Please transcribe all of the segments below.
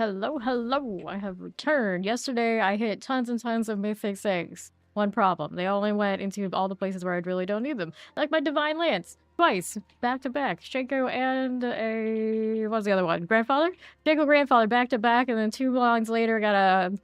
Hello, hello! I have returned. Yesterday, I hit tons and tons of mythic things. One problem. They only went into all the places where I really don't need them. Like my Divine Lance. Twice. Back to back. Shaco and a... What was the other one? Grandfather? Shaco Grandfather back to back, and then 2 lines later, got a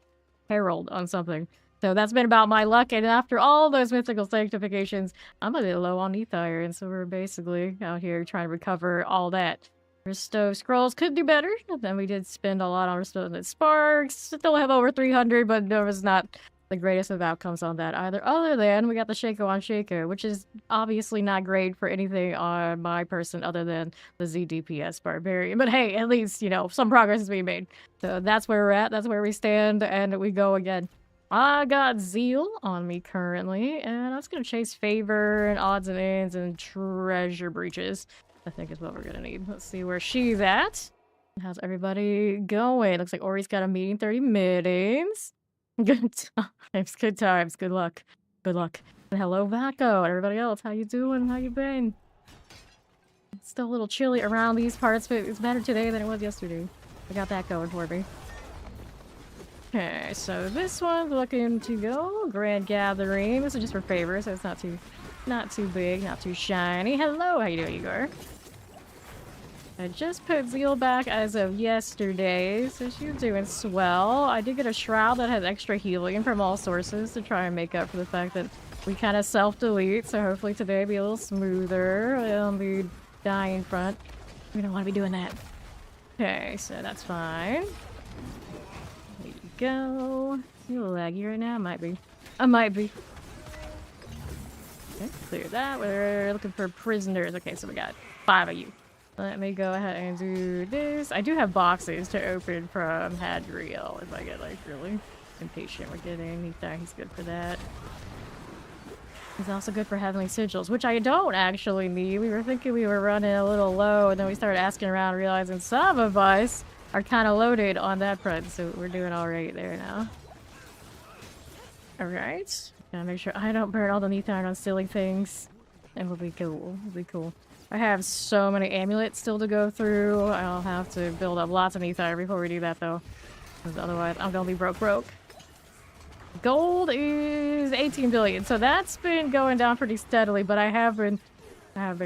Herald on something. So that's been about my luck, and after all those mythical sanctifications, I'm a bit low on ETH iron, so we're basically out here trying to recover all that. Restow Scrolls could do better. Then we did spend a lot on Restow the Sparks. Still have over 300, but there was not the greatest of outcomes on that either. Other than we got the Shaco on Shaco, which is obviously not great for anything on my person other than the ZDPS Barbarian. But hey, at least, you know, some progress is being made. So that's where we're at. That's where we stand, and we go again. I got Zeal on me currently, and I was gonna chase Favor and Odds and Ends and Treasure Breaches. I think is what we're gonna need. Let's see where she's at. How's everybody going? Looks like Ori's got a meeting, 30 meetings. Good times, good times, good luck. Good luck. And hello, Vaco, and everybody else. How you doing? How you been? It's still a little chilly around these parts, but it's better today than it was yesterday. I got that going for me. Okay, so this one's looking to go. Grand Gathering. This is just for favor, so it's not too big, not too shiny. Hello, how you doing, Igor? I just put Zeal back as of yesterday, so she's doing swell. I did get a Shroud that has extra healing from all sources to try and make up for the fact that we kind of self-delete, so hopefully today be a little smoother on the dying front. We don't want to be doing that. Okay, so that's fine. There you go. You a little laggy right now? Might be. I might be. Okay, clear that. We're looking for prisoners. Okay, so we got 5 of you. Let me go ahead and do this. I do have boxes to open from Hadriel if I get like really impatient with getting. He's good for that. He's also good for Heavenly Sigils, which I don't actually need. We were thinking we were running a little low, and then we started asking around, realizing some of us are kind of loaded on that front, so we're doing all right there now. All right. Gotta make sure I don't burn all the Neath Iron on silly things. And we'll be cool. We'll be cool. I have so many amulets still to go through. I'll have to build up lots of Neath Iron before we do that, though. Because otherwise, I'm gonna be broke. Gold is 18 billion, so that's been going down pretty steadily, but I have been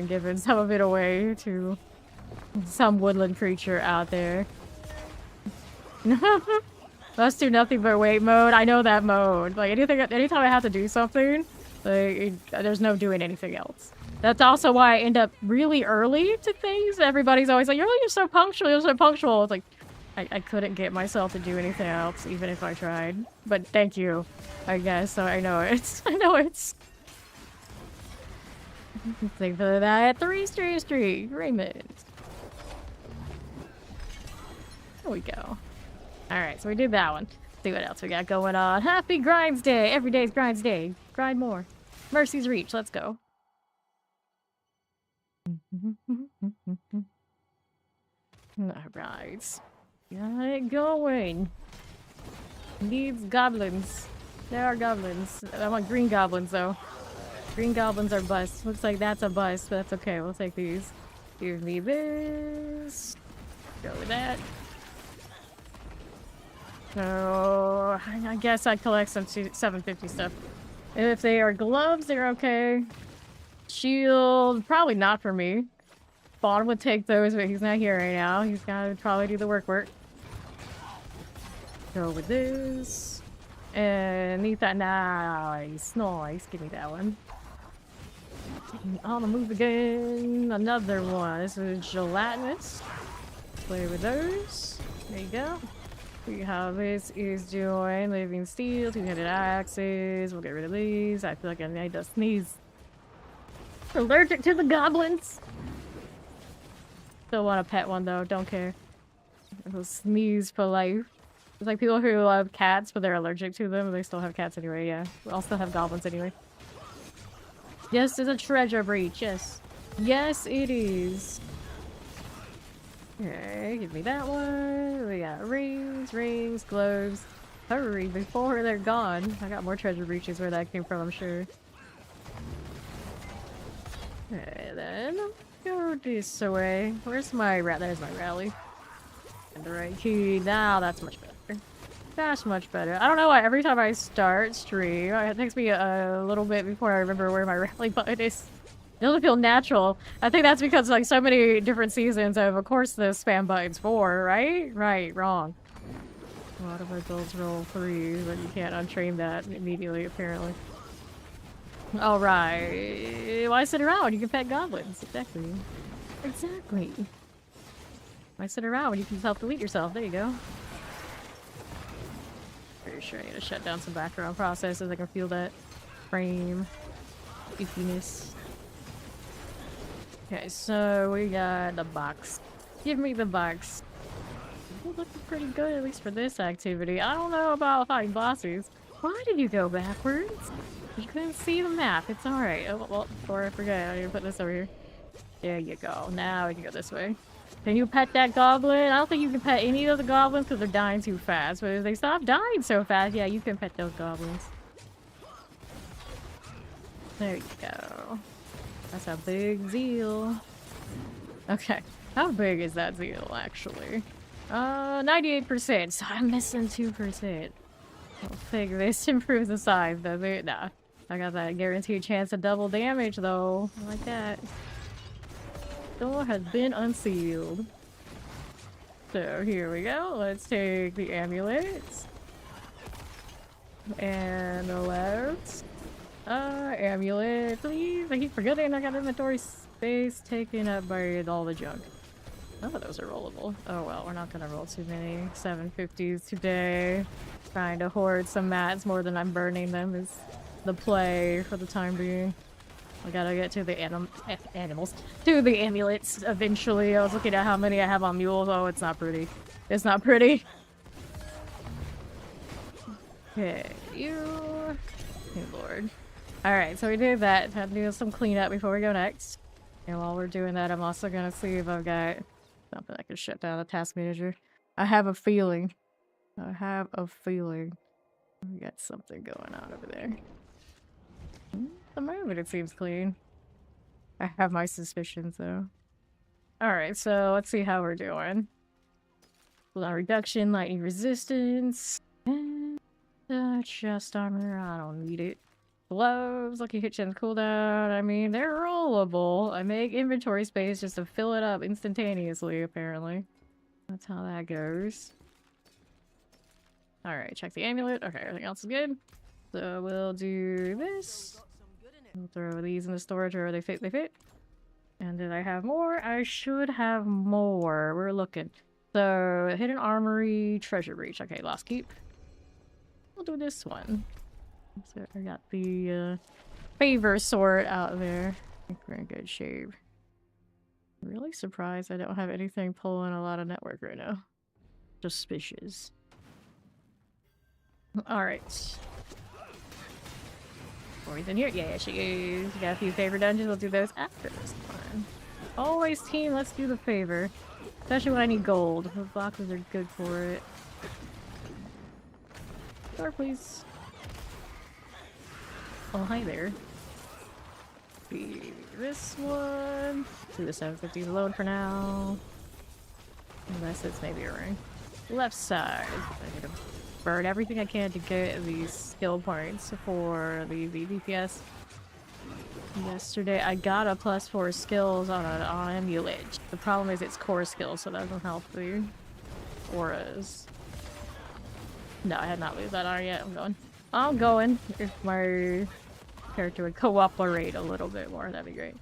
giving some of it away to some woodland creature out there. Let's do nothing but wait mode. I know that mode. Like anytime I have to do something, like there's no doing anything else. That's also why I end up really early to things. Everybody's always like, "You're so punctual. You're so punctual." It's like I couldn't get myself to do anything else, even if I tried. But thank you, I guess. So I know it's. Thank for that. 3 Street Raymond. There we go. Alright, so we did that one. Let's see what else we got going on. Happy Grinds Day! Every day's Grinds Day. Grind more. Mercy's Reach, let's go. Alright. Got it going. Needs goblins. There are goblins. I want green goblins, though. Green goblins are bust. Looks like that's a bust, but that's okay. We'll take these. Give me this. Go with that. So, I guess I'd collect some 750 stuff. If they are gloves, they're okay. Shield, probably not for me. Bond would take those, but he's not here right now. He's gotta probably do the work. Go with this. And need that. Nice. Give me that one. On the move again. Another one. This is gelatinous. Play with those. There you go. See how this is doing. Living Steel, 200 axes. We'll get rid of these. I feel like I need to sneeze. Allergic to the goblins. Still want a pet one though. Don't care. It'll sneeze for life. It's like people who love cats, but they're allergic to them. They still have cats anyway. Yeah, we all still have goblins anyway. Yes, it's a treasure breach. Yes, yes, it is. Okay, give me that one. We got rings, gloves. Hurry before they're gone. I got more treasure breaches where that came from, I'm sure. Okay, then go this way. Where's my there's my rally. And the right key. Now that's much better. That's much better. I don't know why every time I start stream, it takes me a little bit before I remember where my rally button is. It doesn't feel natural. I think that's because like so many different seasons of course the spam button's 4, right? Right, wrong. A lot of adults roll 3, but you can't untrain that immediately apparently. Alright. Why sit around? You can pet goblins. Exactly. Exactly. Why sit around when you can self-delete yourself? There you go. Pretty sure I need to shut down some background processes. I can feel that frame goofiness. Okay, so we got the box. Give me the box. You're looking pretty good, at least for this activity. I don't know about fighting bosses. Why did you go backwards? You couldn't see the map. It's alright. Oh, well, before I forget, I need to put this over here. There you go. Now we can go this way. Can you pet that goblin? I don't think you can pet any of the goblins because they're dying too fast. But if they stop dying so fast, yeah, you can pet those goblins. There you go. That's a big zeal. Okay. How big is that zeal, actually? 98%. So I'm missing 2%. I don't think this improves the size, does it? Nah. I got that guaranteed chance of double damage, though. I like that. Door has been unsealed. So here we go. Let's take the amulets. And the left. Amulet, please. I keep forgetting I got inventory space taken up by all the junk. None of those are rollable. Oh well, we're not gonna roll too many 750s today. Trying to hoard some mats more than I'm burning them is the play for the time being. I gotta get to the animals. To the amulets eventually. I was looking at how many I have on mules. Oh, it's not pretty. It's not pretty. Okay, you. Good lord. Alright, so we did that. Had to do some cleanup before we go next. And while we're doing that, I'm also gonna see if I've got something I can shut down the task manager. I have a feeling. I have a feeling. We got something going on over there. At the moment, it seems clean. I have my suspicions, though. Alright, so let's see how we're doing. Cooldown reduction, lightning resistance, and chest armor. I don't need it. Gloves, lucky hit chance cooldown. I mean, they're rollable. I make inventory space just to fill it up instantaneously, apparently. That's how that goes. Alright, check the amulet. Okay, everything else is good. So we'll do this. We'll throw these in the storage where they fit, And did I have more? I should have more. We're looking. So, hidden armory, treasure breach. Okay, lost keep. We'll do this one. So I got the favor sword out there. I think we're in good shape. I'm really surprised I don't have anything pulling a lot of network right now. Suspicious. Alright. Corey's in here. Yeah, she is. We got a few favor dungeons. We'll do those after this one. Always team, let's do the favor. Especially when I need gold. Those boxes are good for it. Door, please. Oh, hi there. This one. Do the 750 load for now. Unless it's maybe a ring. Left side. I need to burn everything I can to get these skill points for the DPS. Yesterday I got a +4 skills on an amulet. The problem is it's core skills, so that doesn't help the auras. No, I had not lose that aura yet. I'm going. If my character would cooperate a little bit more, that'd be great.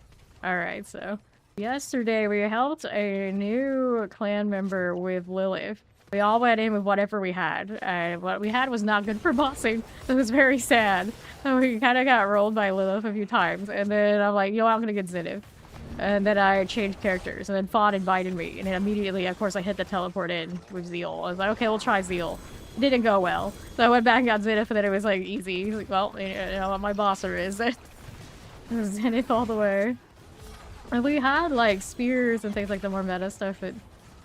Alright, so yesterday we helped a new clan member with Lilith. We all went in with whatever we had. What we had was not good for bossing. It was very sad. So we kind of got rolled by Lilith a few times. And then I'm like, yo, I'm gonna get Zenith. And then I changed characters. And then Fawn invited me. And then immediately, of course, I hit the teleport in with Zeal. I was like, okay, we'll try Zeal. It didn't go well. So I went back and got Zenith, and then it was like easy. Like, well, you know what my bosser is. Zenith all the way. And we had like spears and things like the more meta stuff, but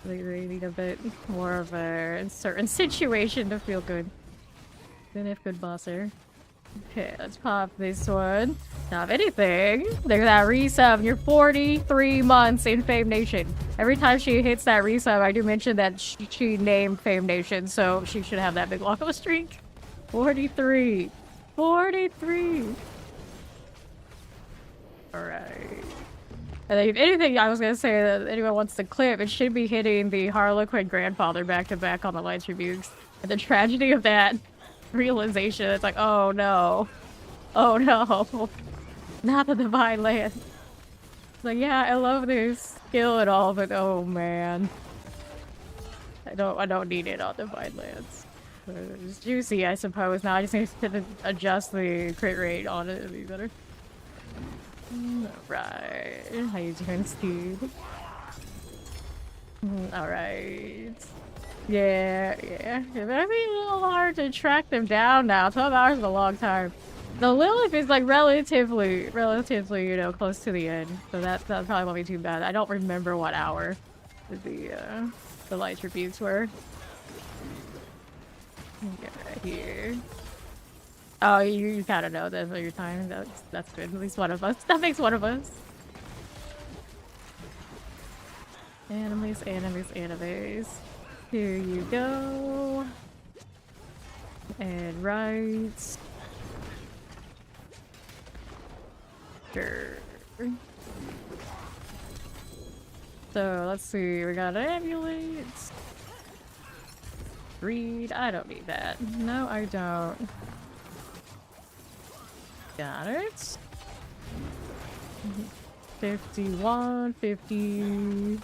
they need a bit more of a certain situation to feel good. Zenith good bosser. Okay, let's pop this one. Now, if anything, there's that resub. You're 43 months in Fame Nation. Every time she hits that resub, I do mention that she named Fame Nation, so she should have that big walk of a streak. 43. 43. Alright. And then if anything, I was gonna say that anyone wants the clip, it should be hitting the Harlequin grandfather back to back on the light rebukes. And the tragedy of that realization, it's like, oh no. Oh no. Not the Divine Land. It's like, yeah, I love this skill and all, but oh man. I don't need it on Divine Lands. It's juicy, I suppose. Now I just need to adjust the crit rate on it, it'll be better. Alright. How you doing, Steve? Alright. Yeah. It might be a little hard to track them down now. 12 hours is a long time. The Lilith is like relatively, you know, close to the end. So that probably won't be too bad. I don't remember what hour the light rebukes were. Get right here. Oh, you kind of know that for your time. That's good. At least one of us. That makes one of us. Animes. Here you go. And right. Sure. So let's see. We got ambulance. Read. I don't need that. No, I don't. Got it. 51, 50.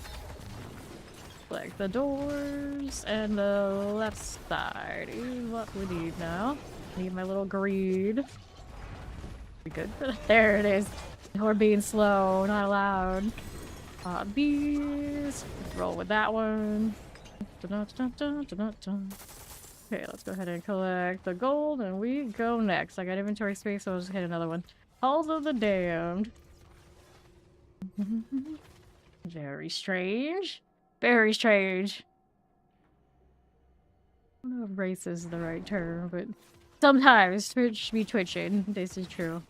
Select the doors and the left side is what we need now. Need my little greed. We good? There it is. We're being slow, not allowed. These. Let's roll with that one. Okay, let's go ahead and collect the gold and we go next. I got inventory space, so I'll just hit another one. Halls of the Damned. Very strange. Very strange. I don't know if race is the right term, but sometimes Twitch be twitching. This is true.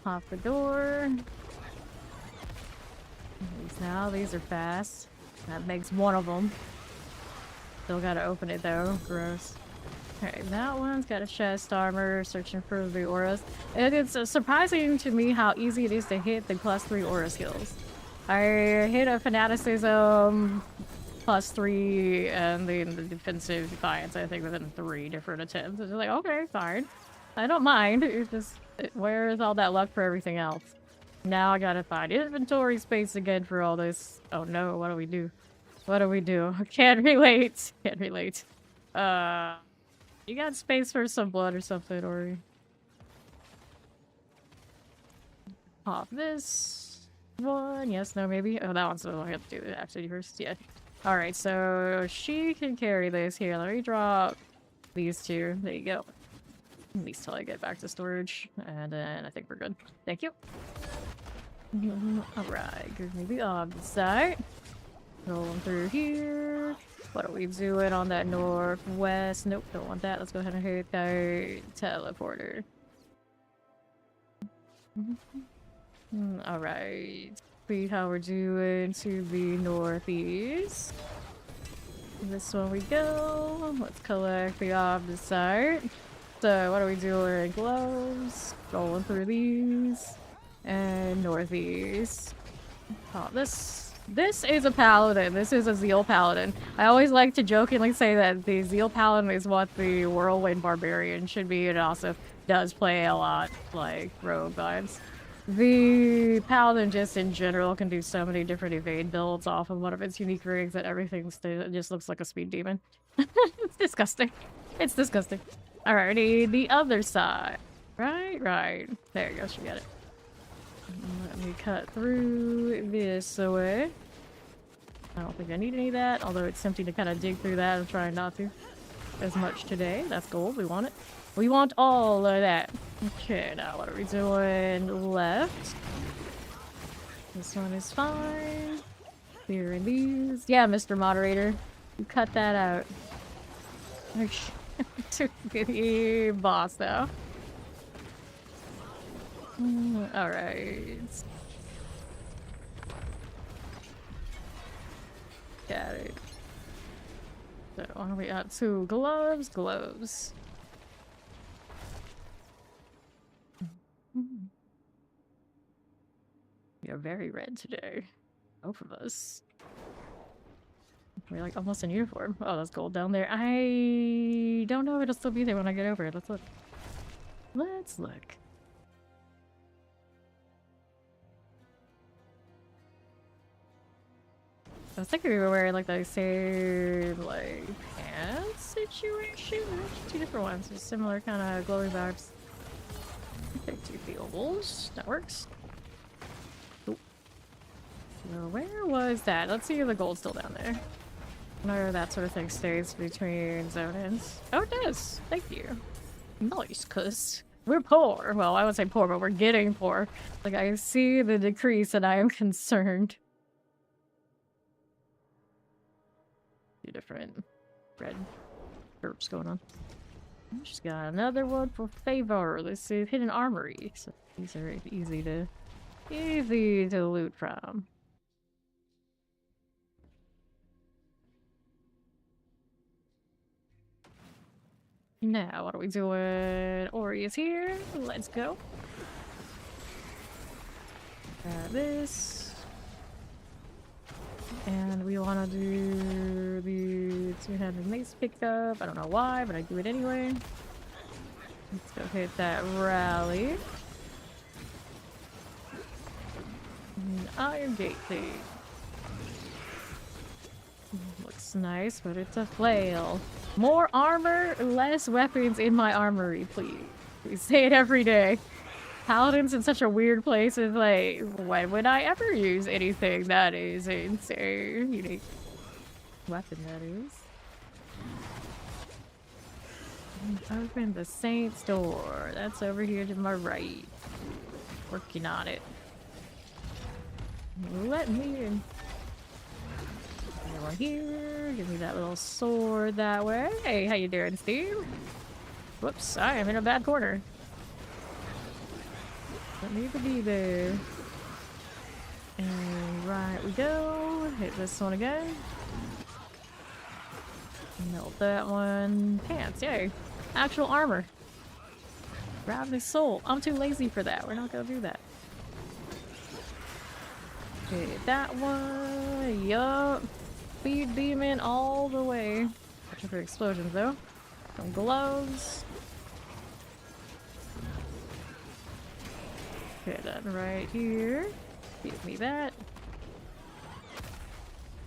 Pop the door. These are fast. That makes one of them. Still gotta open it though. Gross. Okay, that one's got a chest armor, searching for the auras. And it's surprising to me how easy it is to hit the +3 aura skills. I hit a fanaticism +3 and then the defensive defiance, I think, within 3 different attempts. It's like, okay, fine. I don't mind. It's just, where's all that luck for everything else? Now I gotta find inventory space again for all this. Oh no, what do we do? What do we do? Can't relate. Can't relate. You got space for some blood or something, or... Pop this one. Yes, no, maybe? Oh, that one's the one I have to do it actually first. Yeah. Alright, so she can carry this. Here, let me drop these two. There you go. At least till I get back to storage. And then I think we're good. Thank you. Alright, give me the side. Rolling through here. What are we doing on that northwest? Nope, don't want that. Let's go ahead and hit that teleporter. Alright. See how we're doing to the northeast. This one we go. Let's collect the opposite. So what are we doing? Gloves. Rolling through these. And northeast. Oh, this is a paladin. This is a zeal paladin. I always like to jokingly say that the zeal paladin is what the whirlwind barbarian should be. It also does play a lot like rogue vibes. The paladin just in general can do so many different evade builds off of one of its unique rigs that everything just looks like a speed demon. It's disgusting. It's disgusting. Alrighty, the other side. Right. There you go, she got it. Let me cut through this way. I don't think I need any of that, although it's tempting to kind of dig through that. I'm trying not to as much today. That's gold. We want it. We want all of that. Okay, now what are we doing? Left. This one is fine. Here are these. Yeah, Mr. Moderator. You cut that out. Oh, shit. to the boss now. Alright. Got it. So we got 2 gloves. We are very red today. Both of us. We're like almost in uniform. Oh, that's gold down there. I don't know if it'll still be there when I get over it. Let's look. Let's look. I was thinking we were wearing like the same like pants situation. There's 2 different ones. Just similar kind of glowy vibes. Take 2 feelables. That works. Ooh. So where was that? Let's see if the gold's still down there. No, that sort of thing stays between zone ends. Oh, it does. Thank you. Nice, cuz we're poor. Well, I would say poor, but we're getting poor. Like, I see the decrease and I am concerned. 2 different red burps going on. She's got another one for favor. This is hidden armory. So these are easy to loot from. Now, what are we doing? Ori is here. Let's go. Grab this. And we want to do the 200 mace pickup. I don't know why, but I do it anyway. Let's go hit that rally. Iron gate thing. Looks nice, but it's a flail. More armor, less weapons in my armory, please. We say it every day. Paladin's in such a weird place. It's like, when would I ever use anything? That is insane. Unique weapon, that is. Open the Saint's door. That's over here to my right. Working on it. Let me in. Anyone here? Give me that little sword that way. Hey, how you doing, Steve? Whoops, I am in a bad corner. Don't need to be there. And right we go. Hit this one again. Melt that one. Pants, yay. Actual armor. Ravenous soul. I'm too lazy for that. We're not gonna do that. Hit that one. Yup. Speed demon all the way. Watching for explosions though. Some gloves. Okay, that right here. Give me that.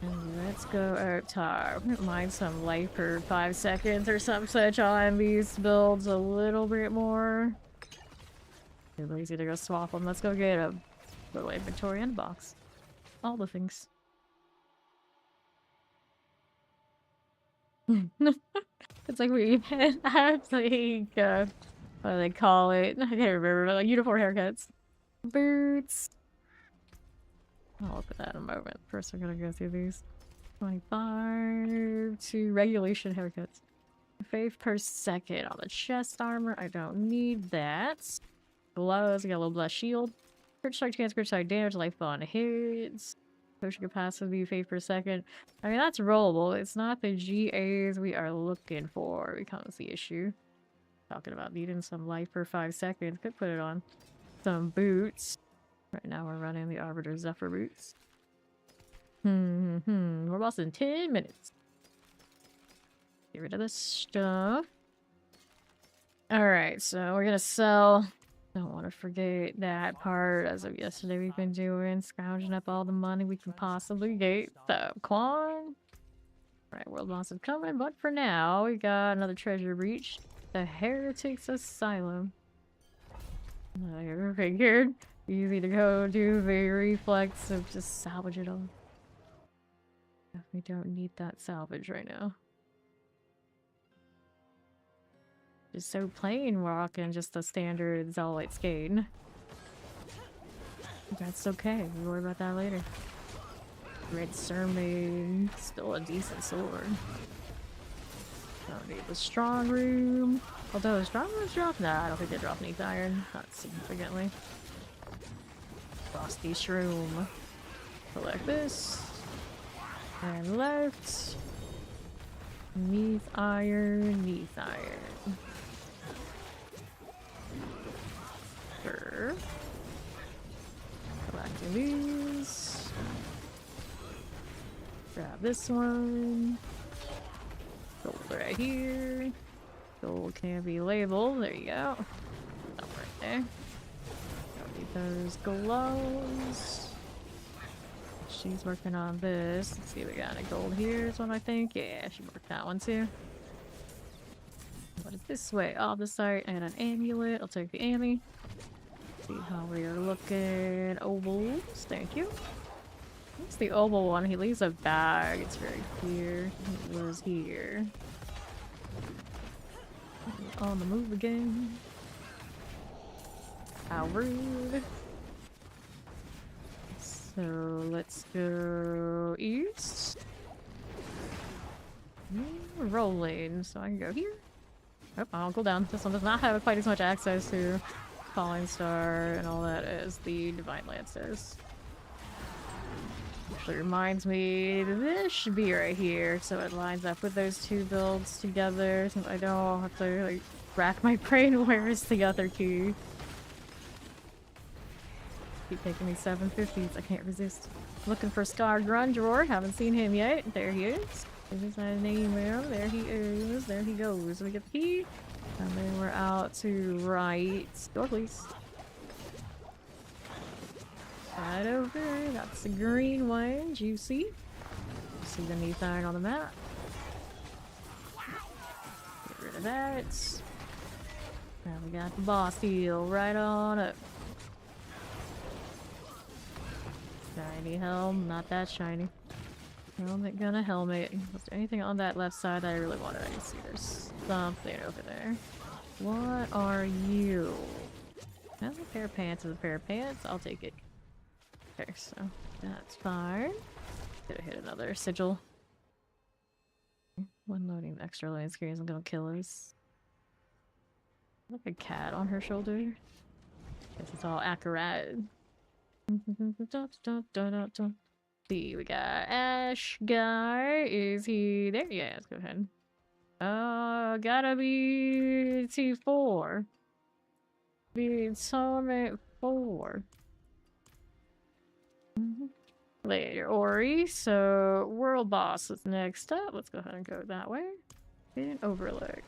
And let's go up top. Mind some life for 5 seconds or some such on these builds a little bit more. Too lazy to go swap them. Let's go get a little inventory and a box. All the things. It's like we have like what do they call it? I can't remember, but like uniform haircuts. Boots. I'll look at that in a moment. First, we're gonna go through these. 25 to regulation haircuts. Faith per second on the chest armor. I don't need that. Gloves. I got a little blessed shield. Crit strike chance, crit strike damage, life on hits. Potion capacity, faith per second. I mean, that's rollable. It's not the GAs we are looking for. Becomes the issue. Talking about needing some life for 5 seconds. Could put it on some boots. Right now we're running the Arbiter Zephyr boots. We're lost in 10 minutes. Get rid of this stuff. Alright, so we're gonna sell. Don't want to forget that part. As of yesterday, we've been doing scrounging up all the money we can possibly get. So, Quan. Right, World Boss is coming, but for now, we got another treasure breach. The Heretics Asylum. I never figured. Easy to go do the reflex of just salvage it all. We don't need that salvage right now. Just so plain rocking just the standard Zolite Skate. That's okay, we'll worry about that later. Red Sermon, still a decent sword. Don't need the strong room. Although strong rooms drop? Nah, I don't think they drop any iron. Not significantly. Frosty shroom. Select this. And left. Neath iron, neath iron. Sure. Collecting these. Grab this one. Gold right here. Gold can be labeled. There you go. Up right there. Don't need those glows. She's working on this. Let's see if we got any gold here is what I think. Yeah, she worked that one too. What is this way? Oh, this side and an amulet. I'll take the Ammy. See how we are looking. Ovals. Thank you. What's the oval one? He leaves a bag. It's very clear. It was here. On the move again. How rude. So let's go east. Rolling, so I can go here. Oh, I'll go down. This one does not have quite as much access to Falling Star and all that as the Divine Lance does. Actually reminds me, this should be right here, so it lines up with those two builds together, so I don't have to like rack my brain where is the other key. Keep taking me 750s, I can't resist. Looking for Scar Grundraur, haven't seen him yet. There he is. There's my name there. There he is. There he goes. We get the key. And then we're out to right. Door please. Right over. That's the green one. Juicy. See the neath iron on the map. Get rid of that. Now we got the boss heal right on up. Shiny helm, not that shiny. Helmet gonna helmet. Was there anything on that left side that I really wanted? I can see there's something over there. What are you? That's a pair of pants is a pair of pants. I'll take it. Okay, so that's fine. Gonna hit another sigil. One loading extra loading screen isn't gonna kill us. Like a cat on her shoulder. Guess it's all accurate. See, we got Ash guy. Is he there? Yeah, let's go ahead. Gotta be T4. Be Summit 4. Later, Ori. So, World Boss is next up. Let's go ahead and go that way. And Overlook.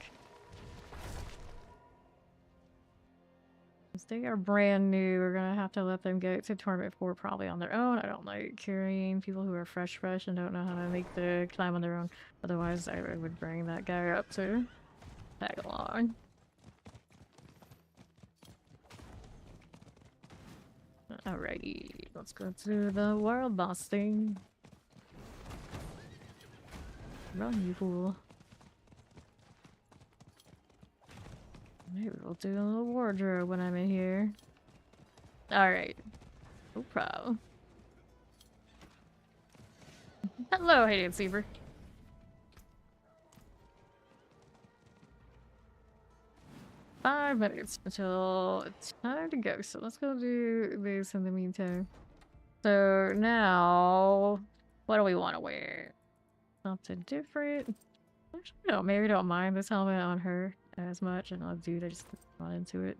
Since they are brand new, we're gonna have to let them go to Tournament 4 probably on their own. I don't like carrying people who are fresh and don't know how to make the climb on their own. Otherwise, I would bring that guy up to tag along. Alrighty, let's go to the world boss thing. Run, you fool. Maybe we'll do a little wardrobe when I'm in here. Alright. No problem. Hello, Hayden Seaver. Five minutes until it's time to go. So let's go do this in the meantime. So now, what do we want to wear? Something different. Actually, no, maybe don't mind this helmet on her as much, and I'll do. I just not into it.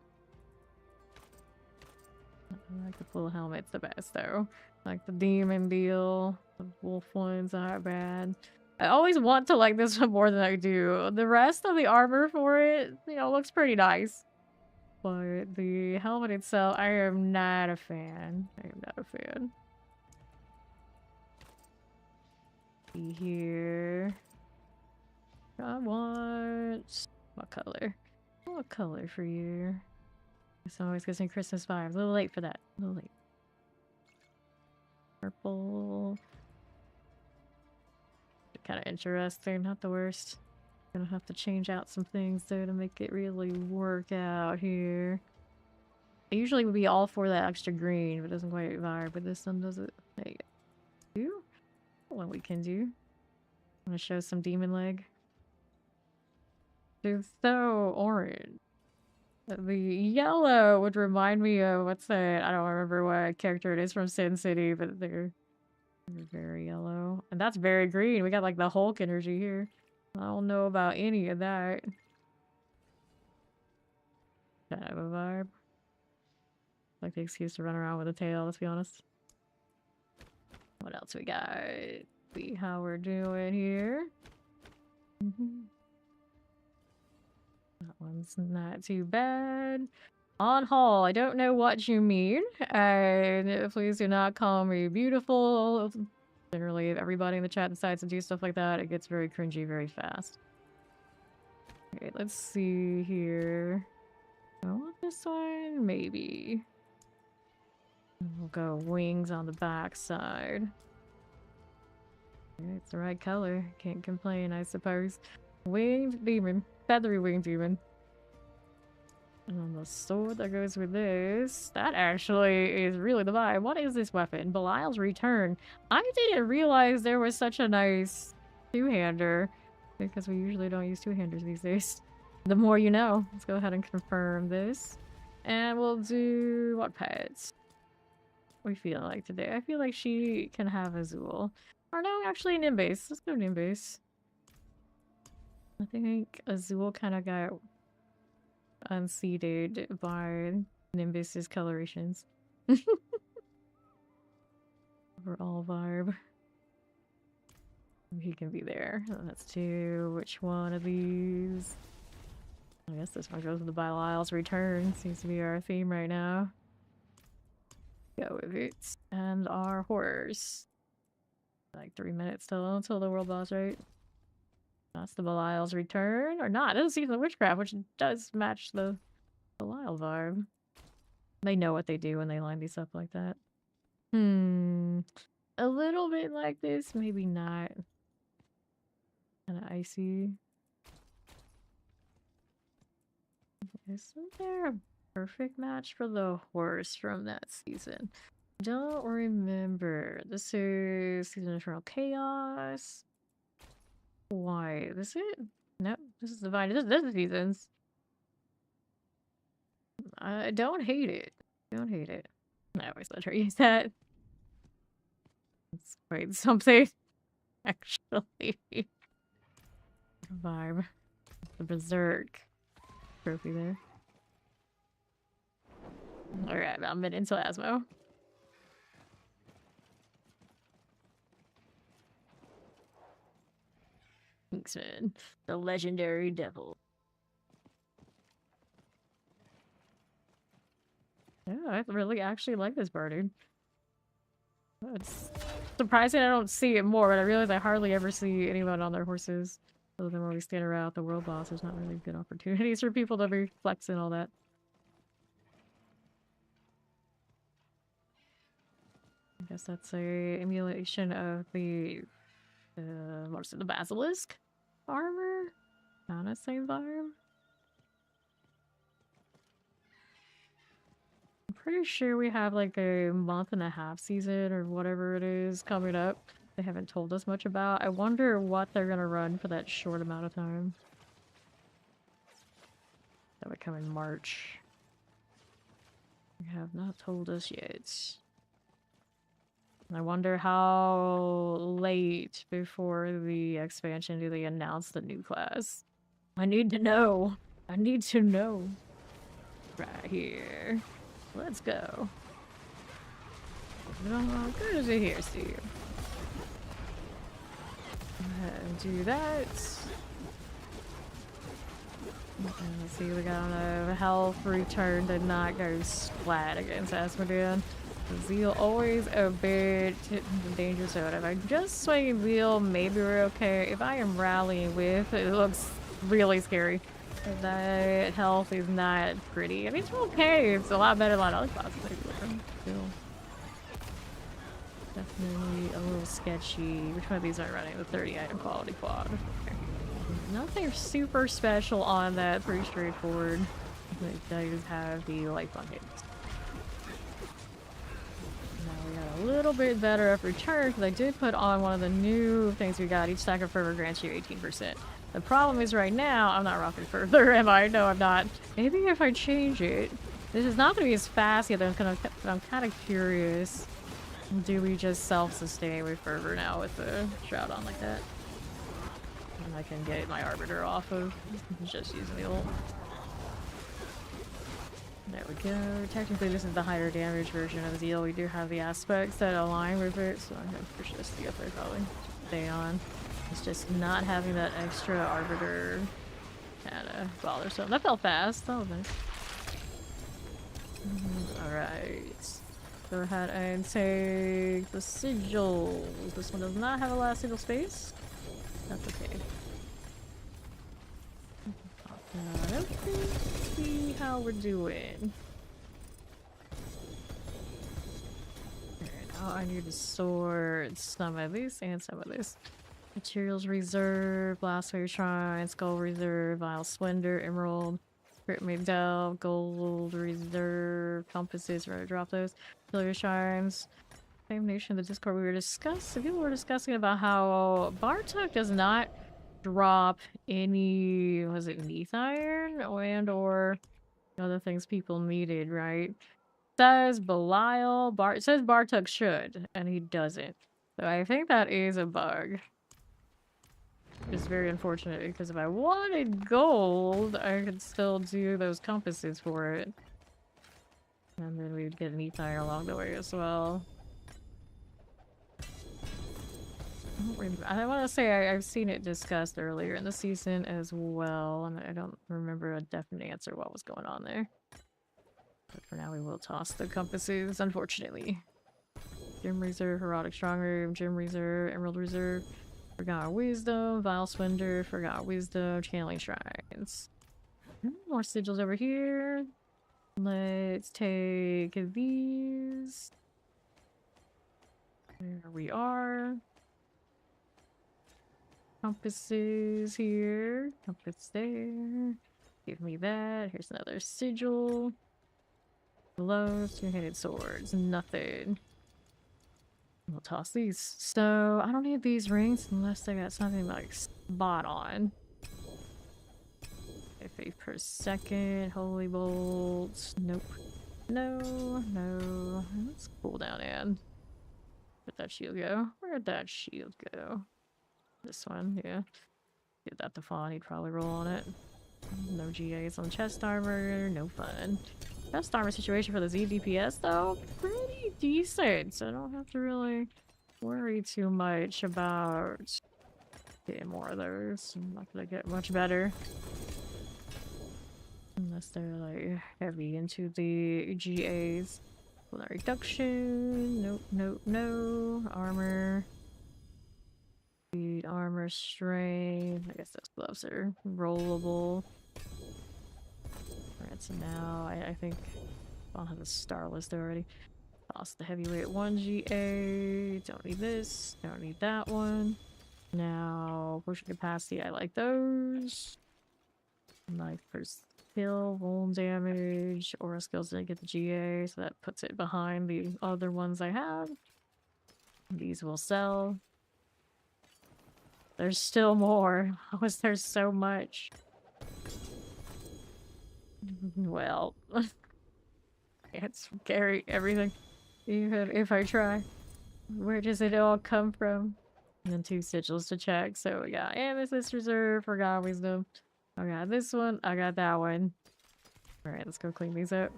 I like the full helmet's the best though. Like the demon deal, the wolf one's not bad. I always want to like this one more than I do. The rest of the armor for it, you know, looks pretty nice. But the helmet itself, I am not a fan. I am not a fan. See here. I want... What color? What color for you? This always gives me Christmas vibes. A little late for that. A little late. Purple. Kind of interesting. Not the worst. Gonna have to change out some things though to make it really work out here. I usually would be all for that extra green, but it doesn't quite vibe. But this one does it. There you go. What we can do. I'm gonna show some demon leg. She's so orange. The yellow would remind me of, what's that? I don't remember what character it is from Sin City, but they're very yellow. And that's very green. We got like the Hulk energy here. I don't know about any of that. Kind of a vibe. Like the excuse to run around with a tail, let's be honest. What else we got? See how we're doing here. That one's not too bad. On haul, I don't know what you mean. And please do not call me beautiful. Generally, if everybody in the chat decides to do stuff like that, it gets very cringy very fast. Okay, let's see here. I want this one? Maybe. We'll go wings on the back side. It's the right color. Can't complain, I suppose. Winged demon. Feathery winged demon. And then the sword that goes with this. That actually is really the vibe. What is this weapon? Belial's Return. I didn't realize there was such a nice two-hander. Because we usually don't use two-handers these days. The more you know. Let's go ahead and confirm this. And we'll do... what pets? We feel like today. I feel like she can have Azul. Or no, actually Nimbus. Let's go Nimbus. I think Azul kind of got unseated by Nimbus's colorations. Overall vibe. He can be there. Let's do which one of these? I guess this one goes with the Belial's Return. Seems to be our theme right now. Go with it. And our horse. Like 3 minutes till until the world boss, right? That's the Belial's Return. Or not. It doesn't seem the witchcraft, which does match the Belial vibe. They know what they do when they line these up like that. A little bit like this, maybe not. Kind of icy. Isn't there a perfect match for the horse from that season? Don't remember. This is Season of Eternal Chaos. Why? This is it? Nope. This is Divine. This is Seasons. I don't hate it. Don't hate it. I always let her use that. It's quite something. Actually. Vibe. The Berserk trophy there. Alright, I'm into Asmo. Thanks, man. The legendary devil. Yeah, I really actually like this bar, dude. It's surprising I don't see it more, but I realize I hardly ever see anyone on their horses. Other than when we stand around the world boss, there's not really good opportunities for people to be flexing all that. I guess that's a emulation of the what's it, the basilisk armor? Kind of same vibe. I'm pretty sure we have like a month-and-a-half season or whatever it is coming up. They haven't told us much about. I wonder what they're gonna run for that short amount of time. That would come in March. They have not told us yet. I wonder how late before the expansion do they announce the new class. I need to know. I need to know. Right here. Let's go. How good is it here, Steve? Go ahead and do that. And let's see, we got a health return to not go splat against Asmodean. Zeal always a bit danger zone. If I'm just swinging Zeal, maybe we're okay. If I am rallying with, it looks really scary. That health is not pretty. I mean, it's okay. It's a lot better than a lot of other classes. Still. Definitely a little sketchy. Which one of these are running? The 30 item quality quad. Okay. Nothing super special on that. Pretty straightforward. It does have the life on hits. Now we got a little bit better of return because I did put on one of the new things we got. Each stack of fervor grants you 18%. The problem is right now, I'm not rocking further, am I? No, I'm not. Maybe if I change it. This is not going to be as fast yet, but I'm kind of curious. Do we just self-sustain with fervor now with the shroud on like that? And I can get my arbiter off of just using the ult. There we go. Technically this is the higher damage version of Zeal. We do have the aspects that align with it, so I'm gonna push this to get there probably. Stay on. It's just not having that extra arbiter kinda bothersome. That felt fast. That was nice. Alright. Go ahead and take the sigil. This one does not have a last sigil space. That's okay. Let's see how we're doing. Alright, now I need to sort some of this and some of this. Materials reserve, Blastwave Shrine, Skull Reserve, Vile Splendor, Emerald, Crit Delve, Gold Reserve, Compasses, we're gonna drop those. Pillar Shrines. Same nation of the Discord we were discussing. People were discussing about how Bartok does not drop any, was it Neath Iron and or other things people needed, right? Says Belial, it says Bartok should, and he doesn't. So I think that is a bug. It's very unfortunate because if I wanted gold, I could still do those compasses for it. And then we'd get an Neath along the way as well. I want to say I've seen it discussed earlier in the season as well, and I don't remember a definite answer what was going on there. But for now we will toss the compasses, unfortunately. Gem Reserve, Heroic Strong Room, Gem Reserve, Emerald Reserve, Forgotten Wisdom, Vile Splendor, Forgotten Wisdom, Channeling Shrines. More sigils over here. Let's take these. There we are. Compasses here. Compass there. Give me that. Here's another sigil. Gloves, two-handed swords. Nothing. We'll toss these. So, I don't need these rings unless they got something like spot on. Faith per second. Holy bolts. Nope. No. No. Let's cool down and where'd that shield go? Where'd that shield go? This one, yeah. Give that to Fawn, he'd probably roll on it. No GAs on chest armor, no fun. Chest armor situation for the Z DPS though, pretty decent, so I don't have to really worry too much about getting more of those. I'm not gonna get much better. Unless they're like heavy into the GAs. Well, reduction, nope, nope, no. Armor. Armor, strength. I guess those gloves are rollable. Alright, so now I think I'll have a star list already. Toss the heavyweight 1GA. Don't need this. Don't need that one. Now, potion capacity. I like those. Knife per skill, wound damage. Aura skills didn't get the GA, so that puts it behind the other ones I have. These will sell. There's still more. How is there so much? Well, I can't carry everything, even if I try. Where does it all come from? And then 2 sigils to check. So we got Amethyst Reserve, Forgotten Wisdom. I got this one, I got that one. Alright, let's go clean these up.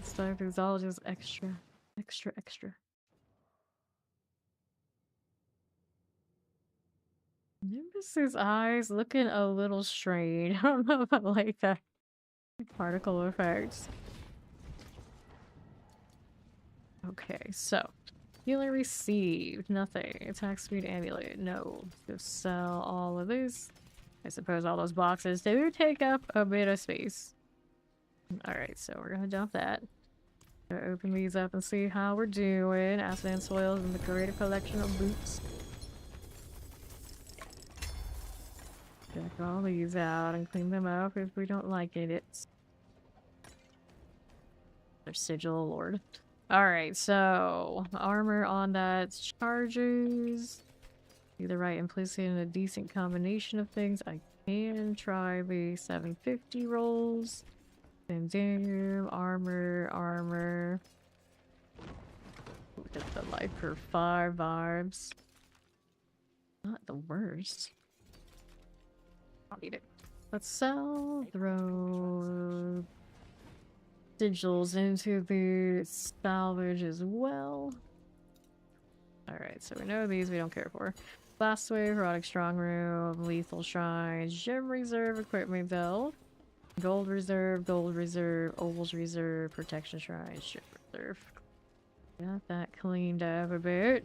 Stuff is all just extra. Extra. Nimbus's eyes looking a little strange. I don't know if I like that particle effects. Okay, so healing received, nothing. Attack speed amulet, no. Let's sell all of this. I suppose all those boxes do take up a bit of space. Alright, so we're gonna dump that. Gonna open these up and see how we're doing. Acid and soils and the creative collection of boots. Check all these out and clean them up if we don't like it. Their sigil, lord. Alright, so armor on that charges. Either right and place it in a decent combination of things. I can try the 750 rolls. Then damn, armor. Look at the life for 5 vibes. Not the worst. I'll need it. Let's sell, throw sigils into the salvage as well. Alright, so we know these we don't care for. Blast Wave, Erotic Strong Room, Lethal Shrines, Gem Reserve, Equipment Belt, Gold Reserve, Ovals Reserve, Protection Shrines, Gem Reserve. Got that cleaned up a bit.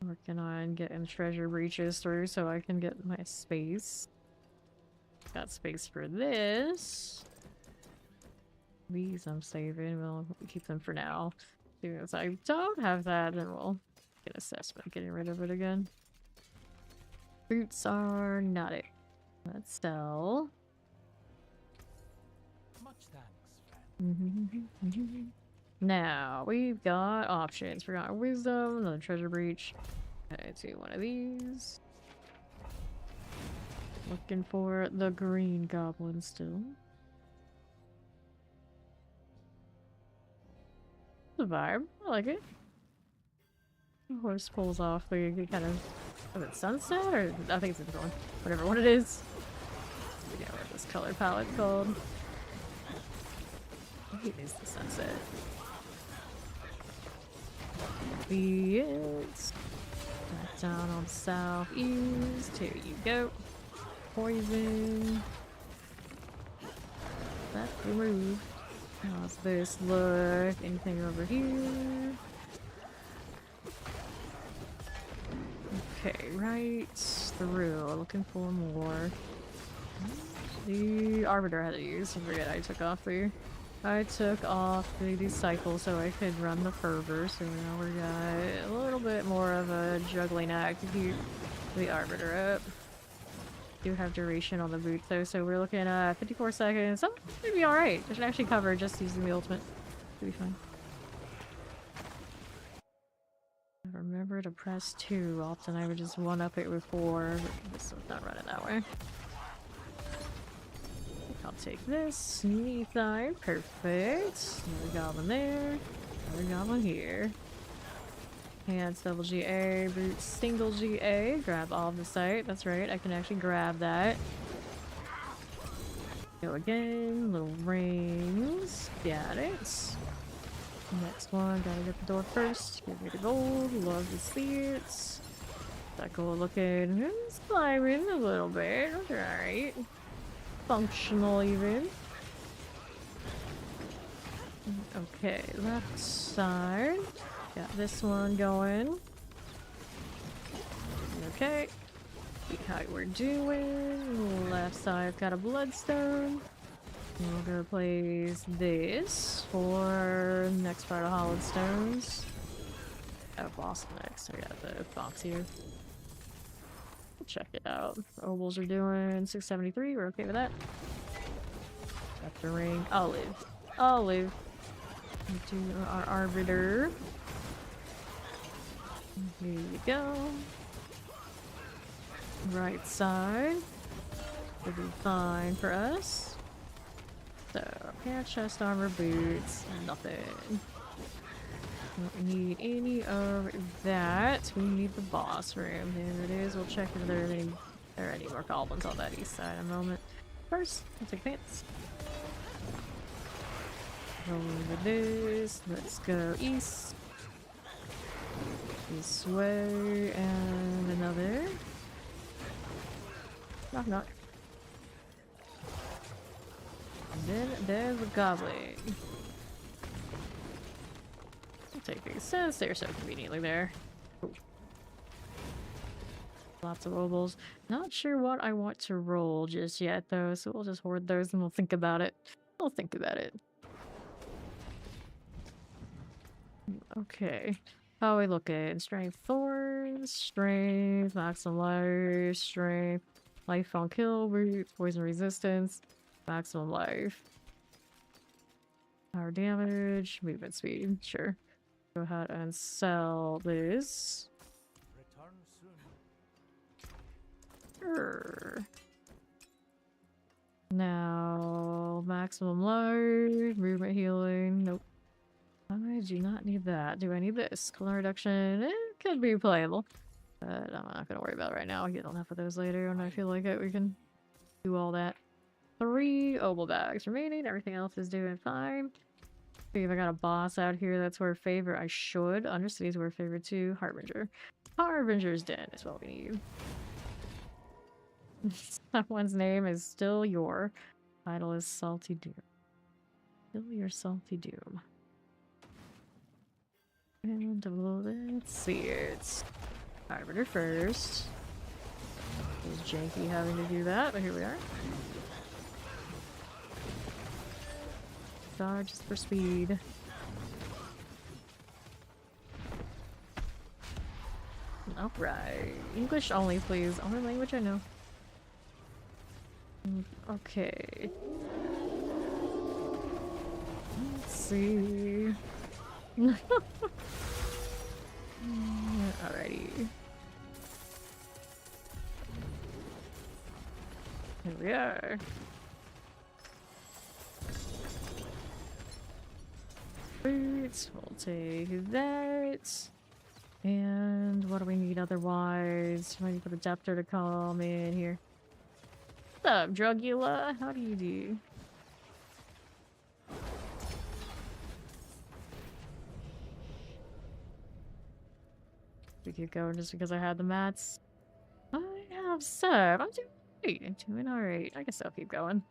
Working on getting treasure breaches through so I can get my space. Got space for this. These I'm saving. We'll keep them for now. As I don't have that, and we'll get assessment, getting rid of it again. Boots are not it. Let's sell. Much thanks, friend. Now we've got options. Forgotten wisdom, another treasure breach. Okay, do one of these. Looking for the green goblin still. The vibe. I like it. The horse pulls off the kind of... is it sunset? Or I think it's a different one. Whatever one it is. I forget what this color palette's called. Maybe it is the sunset. It's back down on southeast. Here you go. Poison. That's removed. How's this look? Anything over here? Okay, right through. Looking for more. The Arbiter I had to use. I forget I took off the Disciple so I could run the Fervor. So now we got a little bit more of a juggling act to keep the Arbiter up. Do have duration on the boot though, so we're looking at 54 seconds. Oh, should be alright. I should actually cover just using the ultimate. Should be fine. Remember to press 2. Often I would just 1-up it with 4, but this one's not running that way. I'll take this. Neathine. Perfect. Another goblin there. Another goblin here. Hands double GA, boots single GA. Grab all of the site. That's right, I can actually grab that. Go again. Little rings. Got it. Next one, gotta get the door first. Give me the gold. Love to see it. That gold looking slimy a little bit. Alright. Functional even. Okay, left side. Got this one going. Okay. See how we're doing. Left side got a bloodstone. We'll go place this for next part of Hollowed Stones. Oh, boss next. I got the box here. Check it out. Ovals are doing 673. We're okay with that. Got the ring. Olive. Olive. Do our Arbiter. Here you go. Right side. Will be fine for us. So, pants, chest armor, boots, nothing. Don't need any of that. We need the boss room. There it is. We'll check if there are any more goblins on that east side in a moment. First, let's take pants. Roll over this. Let's go east. This way, and another. Knock, knock. And then there's a goblin. I'll take these since they're so conveniently there. Ooh. Lots of ovals. Not sure what I want to roll just yet though, so we'll just hoard those and we'll think about it. We'll think about it. Okay. How are we looking? Strength Thorns, Strength, Maximum Life, Strength, Life on Kill, Poison Resistance, Maximum Life. Power damage, movement speed, sure. Go ahead and sell this. Return soon. Sure. Now, maximum life, movement healing. Nope. I do not need that. Do I need this? Color reduction. It could be playable. But I'm not gonna worry about it right now. I'll get enough of those later when I feel like it. We can do all that. 3 obol bags remaining. Everything else is doing fine. See if I got a boss out here that's where favorite. I should. Undercity's where favorite too. Harbinger. Harbinger's Den is what we need. Someone's name is still your. Title is Salty Doom. Still your Salty Doom. And let's see. It's Harbinger first. It was janky having to do that, but here we are. Just for speed. Alright. English only, please. Only language I know. Okay. Let's see. Alrighty. Here we are. Boots, we'll take that. And what do we need otherwise? I need for the Deptor to come in here. What's up, Drugula? How do you do? We keep going just because I had the mats. I have serve. I'm doing great. I'm doing alright. I guess I'll keep going.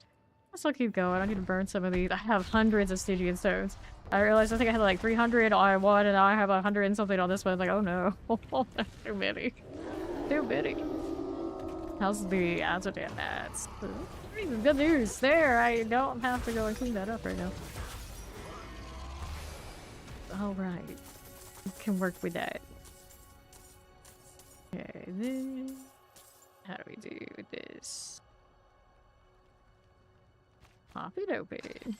I'll keep going. I need to burn some of these. I have hundreds of Stygian stones. I realized I think I had like 300 on one, and now I have 100 and something on this one. Like, oh no. Too many. Too many. How's the Azodan mats? Good news. There, I don't have to go and clean that up right now. Alright. We can work with that. Okay, then... How do we do this? Pop it open.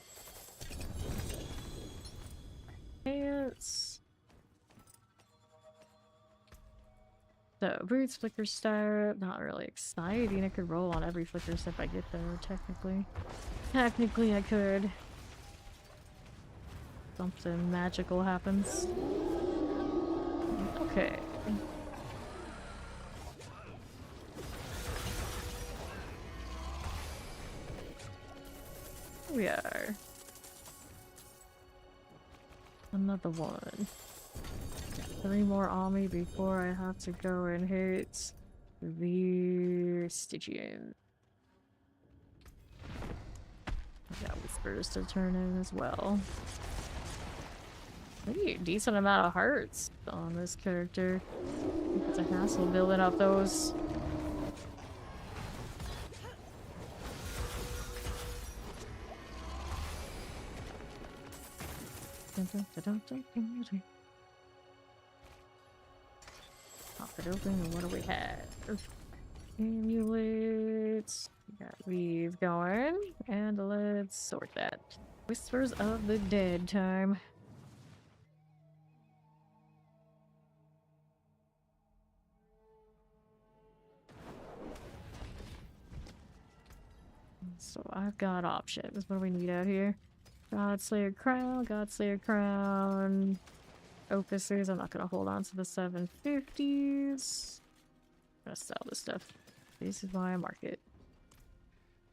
Pants. So, boots, flicker star, not really exciting. I could roll on every flicker step I get there, technically. Technically, I could. Something magical happens. Okay. Here we are. Another one. 3 more on me before I have to go and hit the Stygian. I got Whispers to turn in as well. Maybe a decent amount of hearts on this character. It's a hassle building up those. Pop it open, and what do we have? Amulets. We got these going, and let's sort that. Whispers of the Dead time. So I've got options. What do we need out here? Godslayer Crown, Opuses. I'm not gonna hold on to the 750s. I'm gonna sell this stuff. This is why I mark it.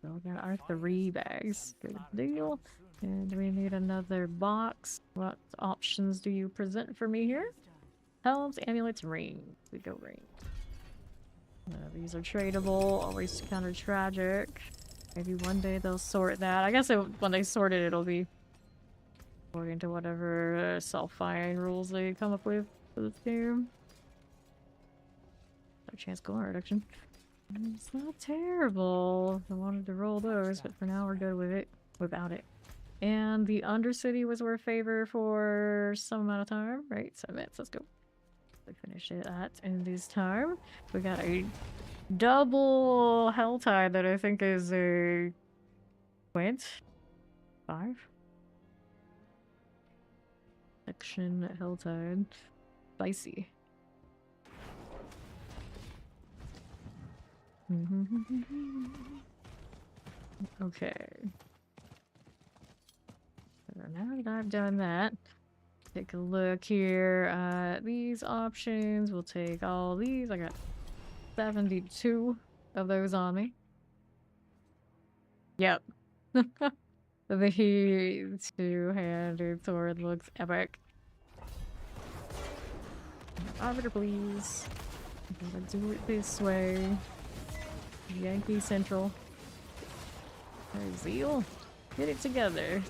So we got our 3 bags. Good deal. And we need another box. What options do you present for me here? Helms, amulets, rings. We go ring. These are tradable. Always kind of tragic. Maybe one day they'll sort that. I guess when they sort it, it'll be according to whatever self-firing rules they come up with for this game. No chance goal reduction. It's not terrible. I wanted to roll those, but for now we're good with it. Without it. And the Undercity was our favor for some amount of time, right? 7 minutes. Let's go. We finished it at in this time. We got a double Helltide that I think is a Quint 5. Section Hilltide. Spicy. Okay. So now that I've done that, take a look here at these options. We'll take all these. I got 72 of those on me. Yep. The two-handed sword looks epic. Arbiter, please. I'm gonna do it this way. Yankee Central. There's Zeal. Get it together.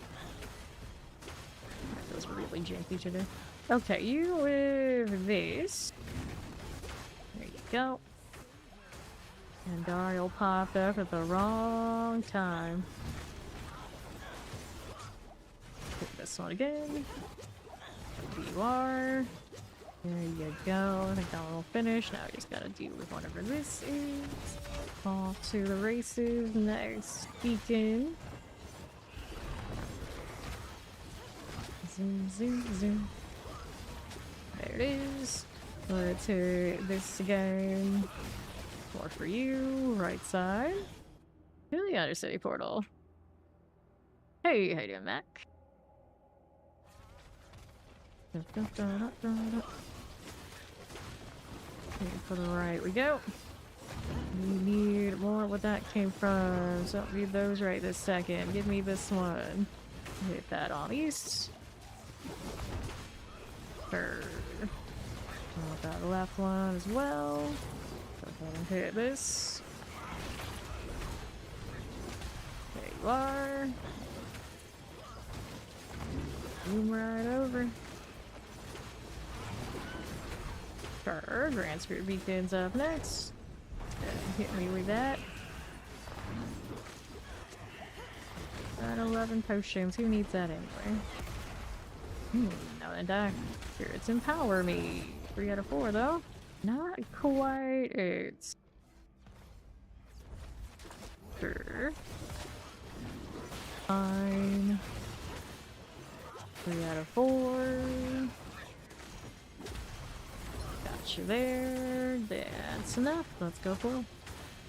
That feels really janky today. Okay, you with this. There you go. And Daryl popped up at the wrong time. Hit this one again. There you are. There you go. I think that one will finish. Now we just gotta deal with whatever this is. Off to the races. Next beacon. Zoom, zoom, zoom. There it is. Let's hit this again. More for you. Right side. To the Undercity portal. Hey, how you doing, Mac? For the right we go. We need more what that came from. So don't need those right this second. Give me this one. Hit that on east. Third. Want that left one as well. Go ahead and hit this. There you are. Zoom right over. Sure, Grand Spirit Beacon's up next. Hit me with that. Got 11 potions. Who needs that anyway? Now then die. Spirits empower me. 3 out of 4 though. Not quite. It's sure. Fine. 3 out of 4. Got you there. That's enough. Let's go full.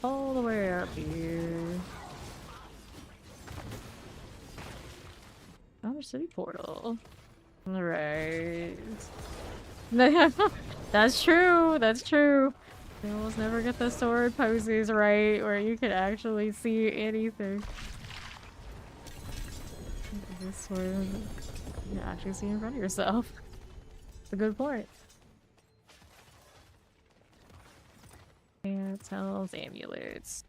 All the way up here. Undercity portal. Alright. That's true. That's true. You almost never get the sword poses right where you can actually see anything. This one, you can actually see in front of yourself. It's a good point. And tells amulets.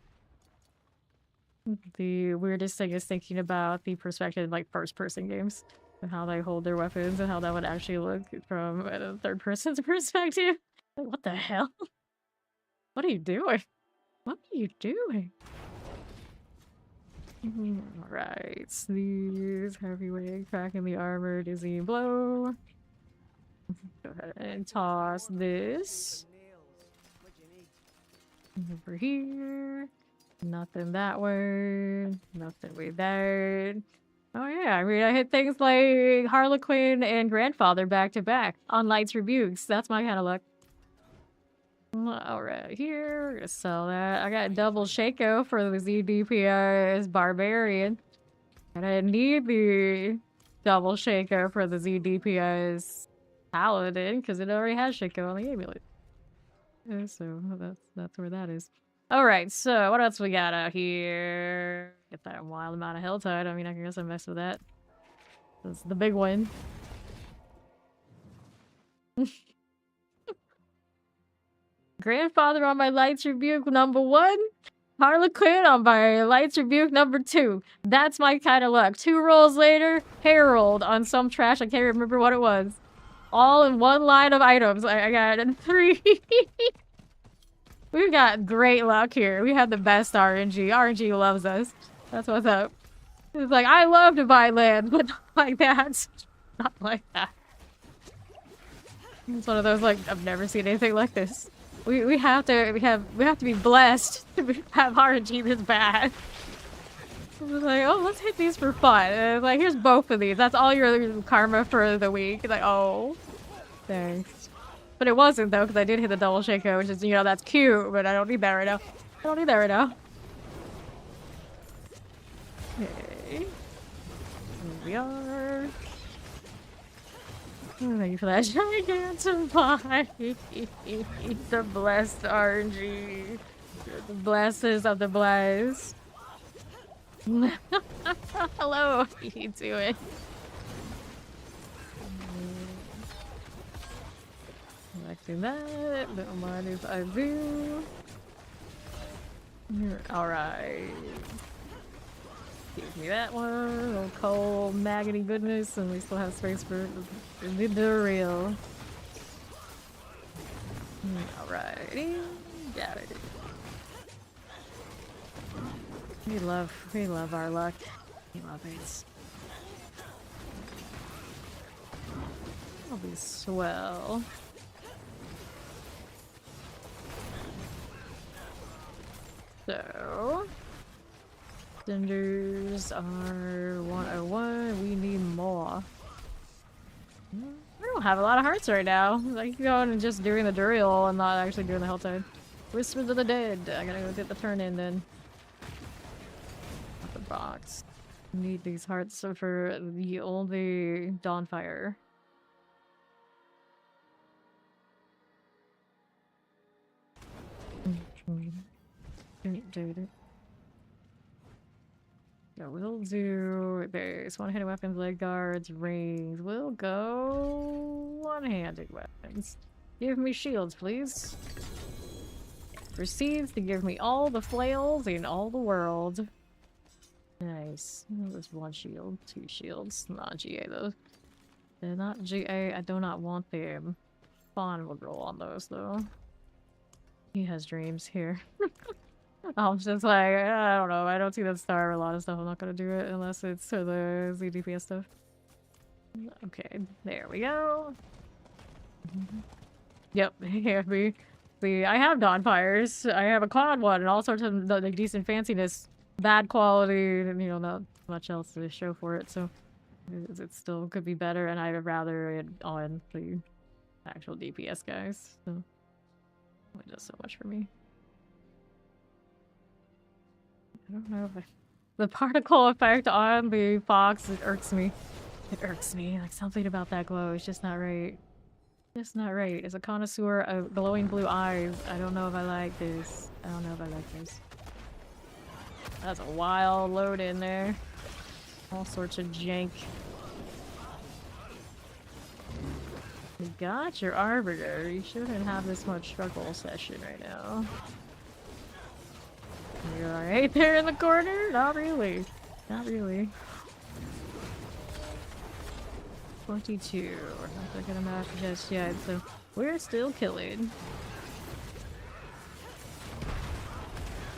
The weirdest thing is thinking about the perspective like first-person games and how they hold their weapons and how that would actually look from a third person's perspective. Like, what the hell? What are you doing? What are you doing? Alright, these heavyweight cracking the armor, dizzy blow. Go ahead and toss this. Over here. Nothing that way. Nothing with that. Oh yeah, I mean I hit things like Harlequin and Grandfather back to back on Light's Rebukes. That's my kind of luck. Alright, here, we're gonna sell that. I got double Shaco for the ZDPS Barbarian. And I need the double Shaco for the ZDPS Paladin, because it already has Shaco on the amulet. So that's where that is. Alright, so what else we got out here? Get that wild amount of Hilltide. I mean, I guess I mess with that. That's the big one. Grandfather on my Light's Rebuke number 1. Harlequin on my Light's Rebuke number 2. That's my kind of luck. 2 rolls later, Herald on some trash. I can't remember what it was. All in one line of items. I got 3. We've got great luck here. We have the best RNG. RNG loves us. That's what's up. It's like, I love to buy land, but not like that. Not like that. It's one of those, like, I've never seen anything like this. We have to be blessed to have RNG this bad. was like, oh, let's hit these for fun. And it's like, here's both of these. That's all your karma for the week. Like, oh, thanks. But it wasn't though, because I did hit the double shaker, which is, you know, that's cute, but I don't need that right now. I don't need that right now. Okay. Here we are. Oh, thank you for that gigantic pie. The blessed RNG. The blesses of the blessed. Hello, how you doing? Selecting that. Little minus I do. Alright. Give me that one. Little cold, maggoty goodness, and we still have space for the real. Alrighty. Got it. We love our luck. We love it. That'll be swell. So, cinders are 101. We need more. I don't have a lot of hearts right now. I keep going and just doing the Duriel and not actually doing the Helltide. Whispers of the Dead. I gotta go get the turn in then. Not the box. Need these hearts for the only Dawnfire. So we'll do base, one-handed weapons, leg guards, rings. We'll go one-handed weapons. Give me shields, please. Proceeds to give me all the flails in all the world. Nice. Oh, there's one shield, two shields. Not GA though. They're not GA. I do not want them. Fawn will roll on those though. He has dreams here. I'm just like, I don't know. I don't see that star or a lot of stuff. I'm not gonna do it unless it's for the ZDPS stuff. Okay, there we go. Yep, here we I have Dawnfires. I have a quad one and all sorts of like decent fanciness, bad quality, and you know, not much else to show for it. So it still could be better, and I'd rather it on the actual DPS guys. So it does so much for me. I don't know if the particle effect on the fox, it irks me. It irks me. Like something about that glow is just not right. Just not right. As a connoisseur of glowing blue eyes, I don't know if I like this. I don't know if I like this. That's a wild load in there. All sorts of jank. You got your Arbiter. You shouldn't have this much struggle session right now. You're alright there in the corner? Not really. Not really. 22. We're not looking at map just yet, so we're still killing.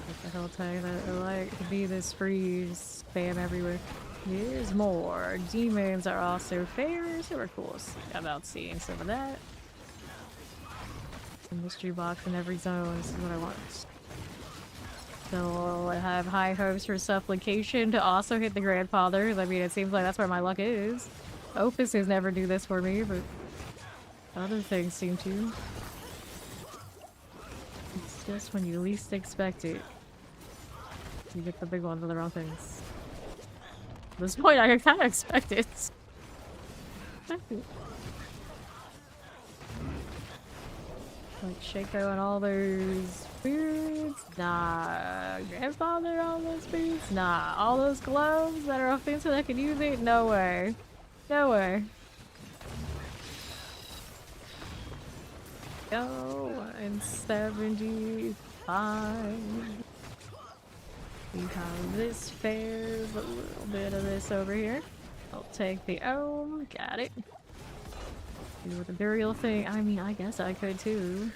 What the hell tag that I like to be this freeze spam everywhere. Here's more. Demons are also fair, so we're cool about seeing some of that. A mystery box in every zone. This is what I want. So I have high hopes for Supplication to also hit the Grandfather. I mean, it seems like that's where my luck is. Opuses never do this for me, but other things seem to. It's just when you least expect it, you get the big ones and the wrong things. At this point, I kind of expect it. Like Shaco and all those foods? Nah. Grandfather, all those foods? Nah. All those gloves that are offensive that can use it? No way. No way. Go and 75. See how this fares. A little bit of this over here. I'll take the Ohm. Got it. Do the burial thing. I mean, I guess I could too.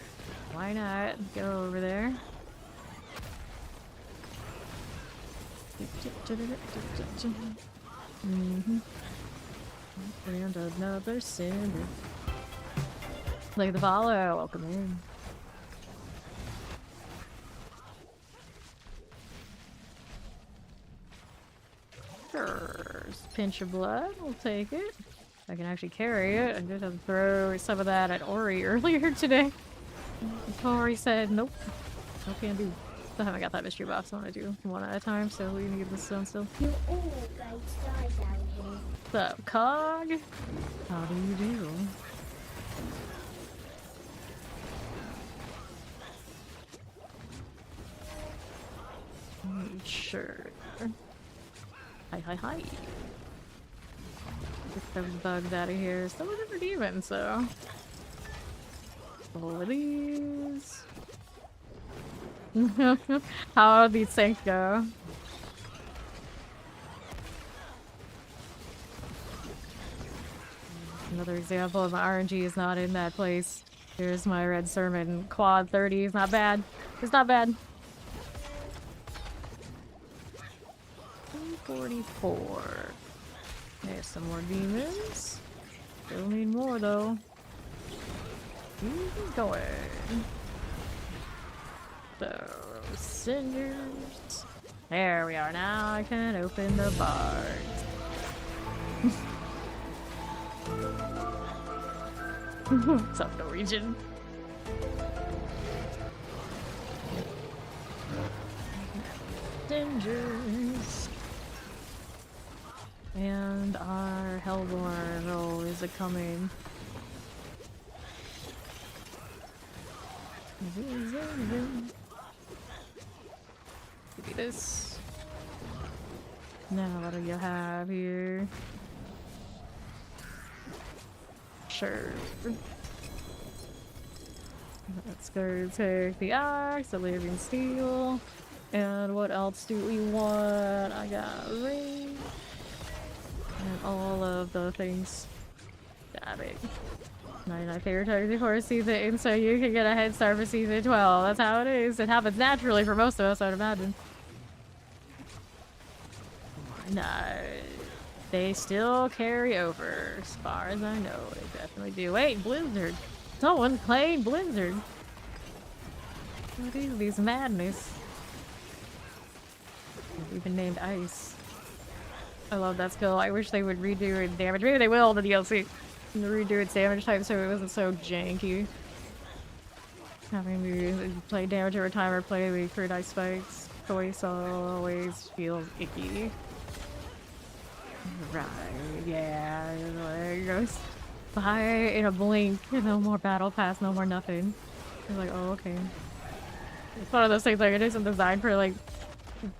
Why not? Go over there. And another cinder. Look at the follow. Welcome in. pinch of blood. We'll take it. I can actually carry it. I just have to throw some of that at Ori earlier today. Ori said, nope. No can do. Still haven't got that mystery box. I want to do one at a time, so we need this stone still. What's up, Cog? How do you do? Sure. Hi. Get those bugs out of here. Some of them are demons, so. All of these. How these things go? Another example of my RNG is not in that place. Here's my red sermon. Quad 30 is not bad. It's not bad. 44. There's some more demons. Still need more though. Keep going. So, cinders. There we are. Now I can open the bars. What's up, Norwegian? Cinders. And our Hellborn. Oh, is it coming? Give me this. Now, what do you have here? Sure. Let's go take the axe, the living steel. And what else do we want? I got a ring. And all of the things. Dabbing. 99 favorite times before season 8, so you can get a head start for season 12. That's how it is. It happens naturally for most of us, I'd imagine. No. They still carry over, as far as I know. They definitely do. Wait, Blizzard. Someone's playing Blizzard. What is these madness? Even named Ice. I love that skill. I wish they would redo it damage. Maybe they will in the DLC. Redo its damage type so it wasn't so janky. Having to play damage over time or play the crit ice spikes choice always feels icky. Right, yeah, there it goes. Bye in a blink. No more battle pass, no more nothing. It's like, oh, okay. It's one of those things like it isn't designed for like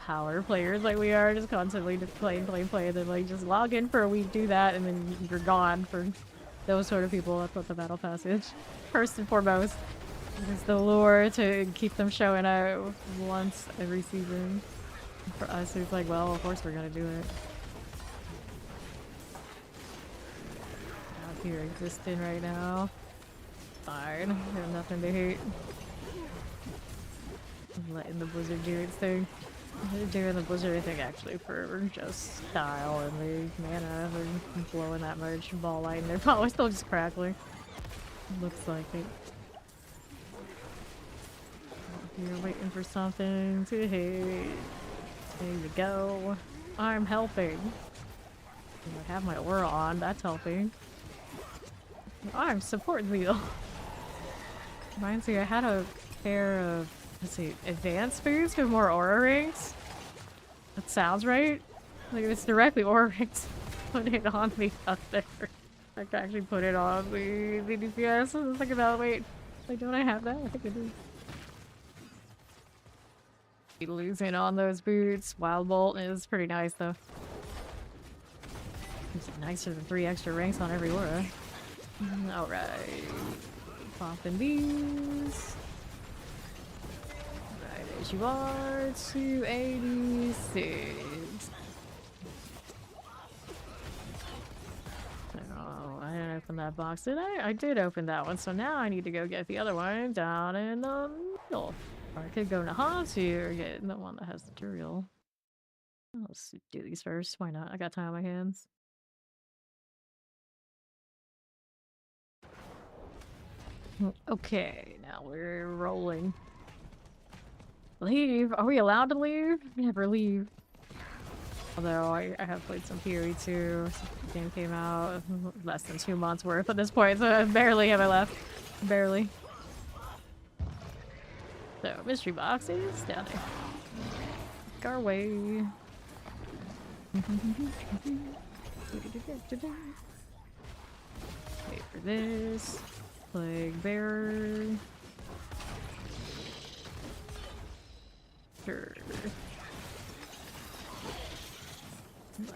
power players like we are, just constantly just play, and then like just log in for a week, do that, and then you're gone. For those sort of people, that's what the battle pass is. First and foremost, it's the lure to keep them showing out once every season. For us, it's like, well, of course we're gonna do it. Out here existing right now. Fine, I have nothing to hate. I'm letting the Blizzard do its thing. They're doing the Blizzard thing actually for just style and the mana. They're blowing that much ball light and they're probably still just crackling. Looks like it. You're waiting for something to hit. There you go. I'm helping. I have my aura on, that's helping. I'm support wheel. Reminds me, I had a pair of, let's see, advanced boots with more aura rings. That sounds right. Like, it's directly aura rings. Put it on me up there. I can actually put it on the DPS. I was thinking about, wait, like, don't I have that? I think I do. Be losing on those boots. Wild Bolt is pretty nice, though. It's nicer than 3 extra ranks on every aura. Alright. Popping these. Right as you are. 286. Oh, I didn't open that box, did I? I did open that one, so now I need to go get the other one down in the middle. Or I could go to Hansu or get the one that has the material. Let's do these first. Why not? I got time on my hands. Okay, now we're rolling. Leave? Are we allowed to leave? Never leave. Although I have played some PoE too. The game came out less than 2 months worth at this point, so I barely have I left. Barely. So, mystery boxes down there. Go our way. Wait for this. Plague bearer. Sure.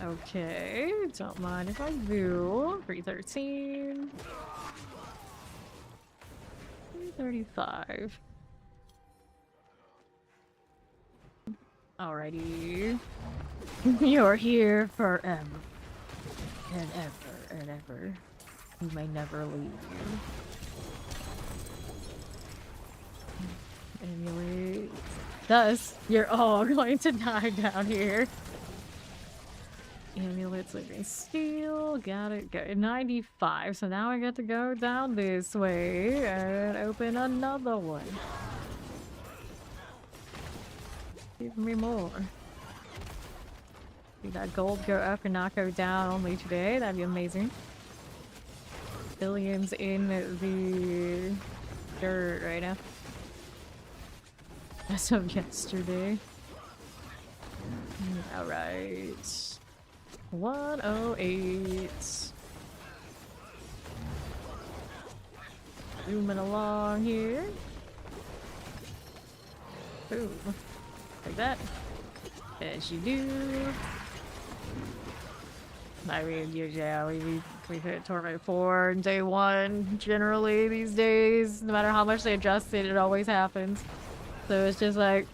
Okay, don't mind if I do. 313. 335. Alrighty. You're here forever. And ever and ever. You may never leave. Emulate. Thus, you're all going to die down here. Amulets, living steel, got it, go 95. So now I get to go down this way and open another one. Give me more. See that gold go up and not go down only today. That'd be amazing. Billions in the dirt right now. As of yesterday. Alright. 108. Zooming along here. Boom. Like that. As you do. I mean, yeah, we hit Torment 4 in day 1. Generally, these days, no matter how much they adjust it, it always happens. So it's just like...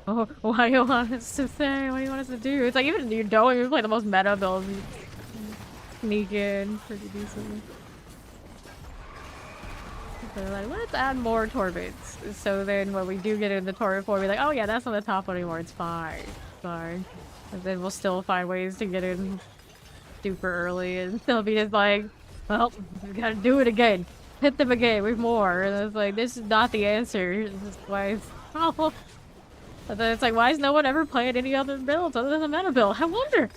Oh, what do you want us to say? What do you want us to do? It's like even if you don't even play the most meta builds, you sneak in pretty decently. So like, let's add more torments. So then when we do get in the torment 4, we're like, oh yeah, that's not the top one anymore. It's fine. It's fine. And then we'll still find ways to get in super early and still be just like, well, we gotta do it again. Hit them again with more. And it's like, this is not the answer. This is why it's awful. And then it's like, why is no one ever playing any other builds other than the meta build? I wonder.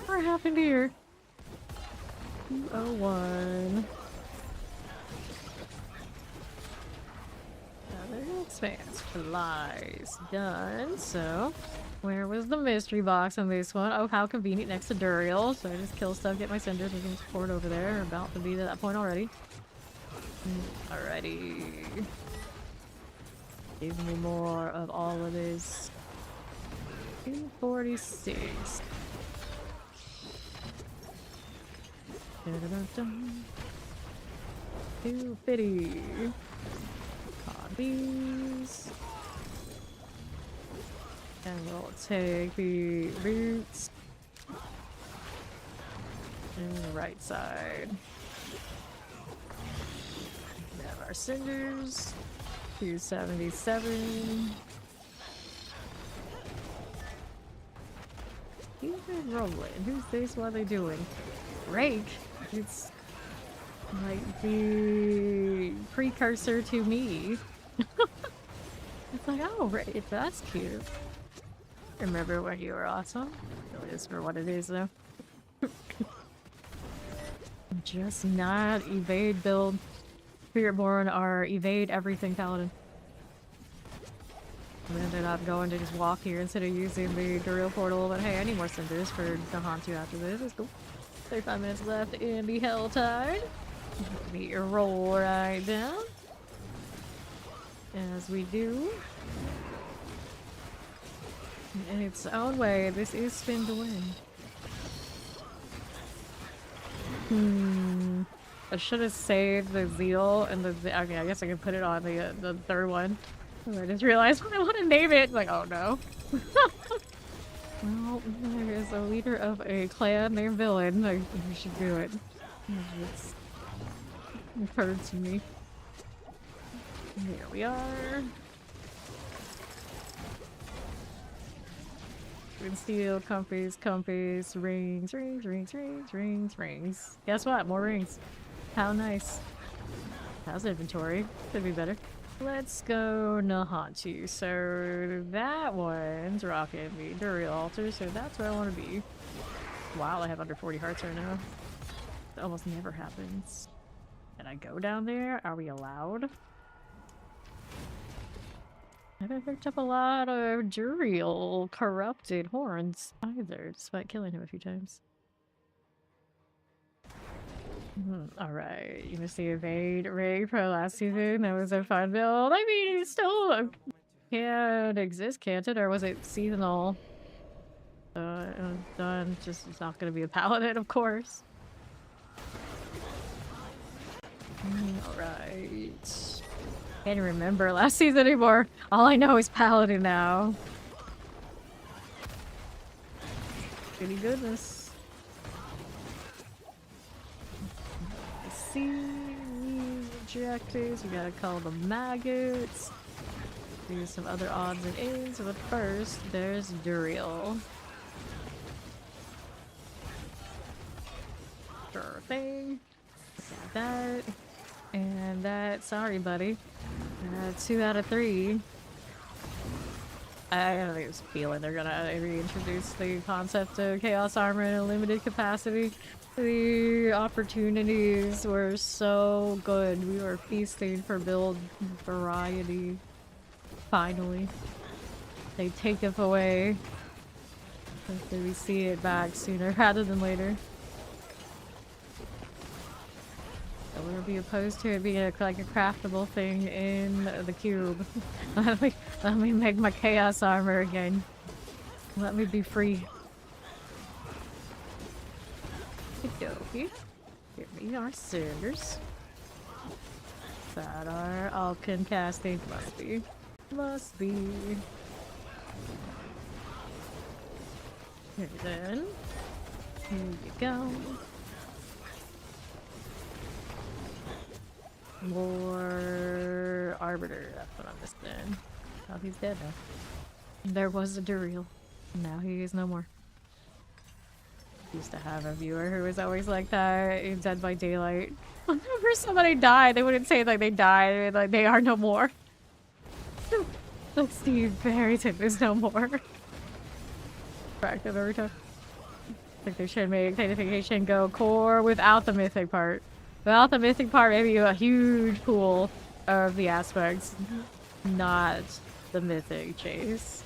What happened here? 201. Another expanse. Flies. Done. So, where was the mystery box on this one? Oh, how convenient next to Duriel. So I just kill stuff, get my cinders, we can support over there. We're about to be to that point already. Alrighty. Give me more of all of this. 246. 250. Copies. And we'll take the boots. And the right side. We have our cinders. 277. Who's been rolling? Who's this? What are they doing? Rake? It's like the precursor to me. It's like, oh, Rake, that's cute. Remember when you were awesome? It is for what it is, though. Just not evade build. Spiritborn are evade everything Paladin. We ended up going to just walk here instead of using the Duriel portal, but hey, I need more cinders for to haunt you after this. It's cool. 35 minutes left in the Helltide. Let me roll right down. As we do. In its own way, this is spin to win. I should have saved the zeal and the. Okay, I guess I can put it on the third one. I just realized what I want to name it. Like, oh no. Well, there is a leader of a clan named Villain. Like, we should do it. It's occurred to me. Here we are. Green steel, comfies, rings. Guess what? More rings. How nice. How's inventory? Could be better. Let's go Nahatu. So that one's rocking the Duriel altar, so that's where I want to be. Wow, I have under 40 hearts right now. That almost never happens. Can I go down there? Are we allowed? I've picked up a lot of Duriel corrupted horns either, despite killing him a few times. Alright, you missed the evade raid pro last season. That was a fun build. I mean, it still can exist, can't it? Or was it seasonal? It was done. Just, it's not going to be a paladin, of course. Alright. Can't even remember last season anymore. All I know is paladin now. Goody goodness. Objectives, we gotta call them maggots. Do some other odds and ends, but first there's Duriel. Sure thing. Got that. And that, sorry buddy. 2 out of 3. I have this feeling they're gonna reintroduce the concept of chaos armor in a limited capacity. The opportunities were so good. We were feasting for build variety. Finally. They take it away. Hopefully we see it back sooner rather than later. I wouldn't be opposed to it being like a craftable thing in the cube. Let me make my chaos armor again. Let me be free. Okey-dokey. Give me our cinders. That are all casting. Must be. Must be. Here then. Here you go. More Arbiter. That's what I'm missing. Oh, he's dead now. There was a Duriel. Now he is no more. Used to have a viewer who was always like that in Dead by Daylight. Whenever somebody died, they wouldn't say like they died, like they are no more. Like Steve Barrington is no more. Crack them every time. I think they should make Stanktification go core without the mythic part. Without the mythic part, maybe a huge pool of the aspects, not the mythic chase.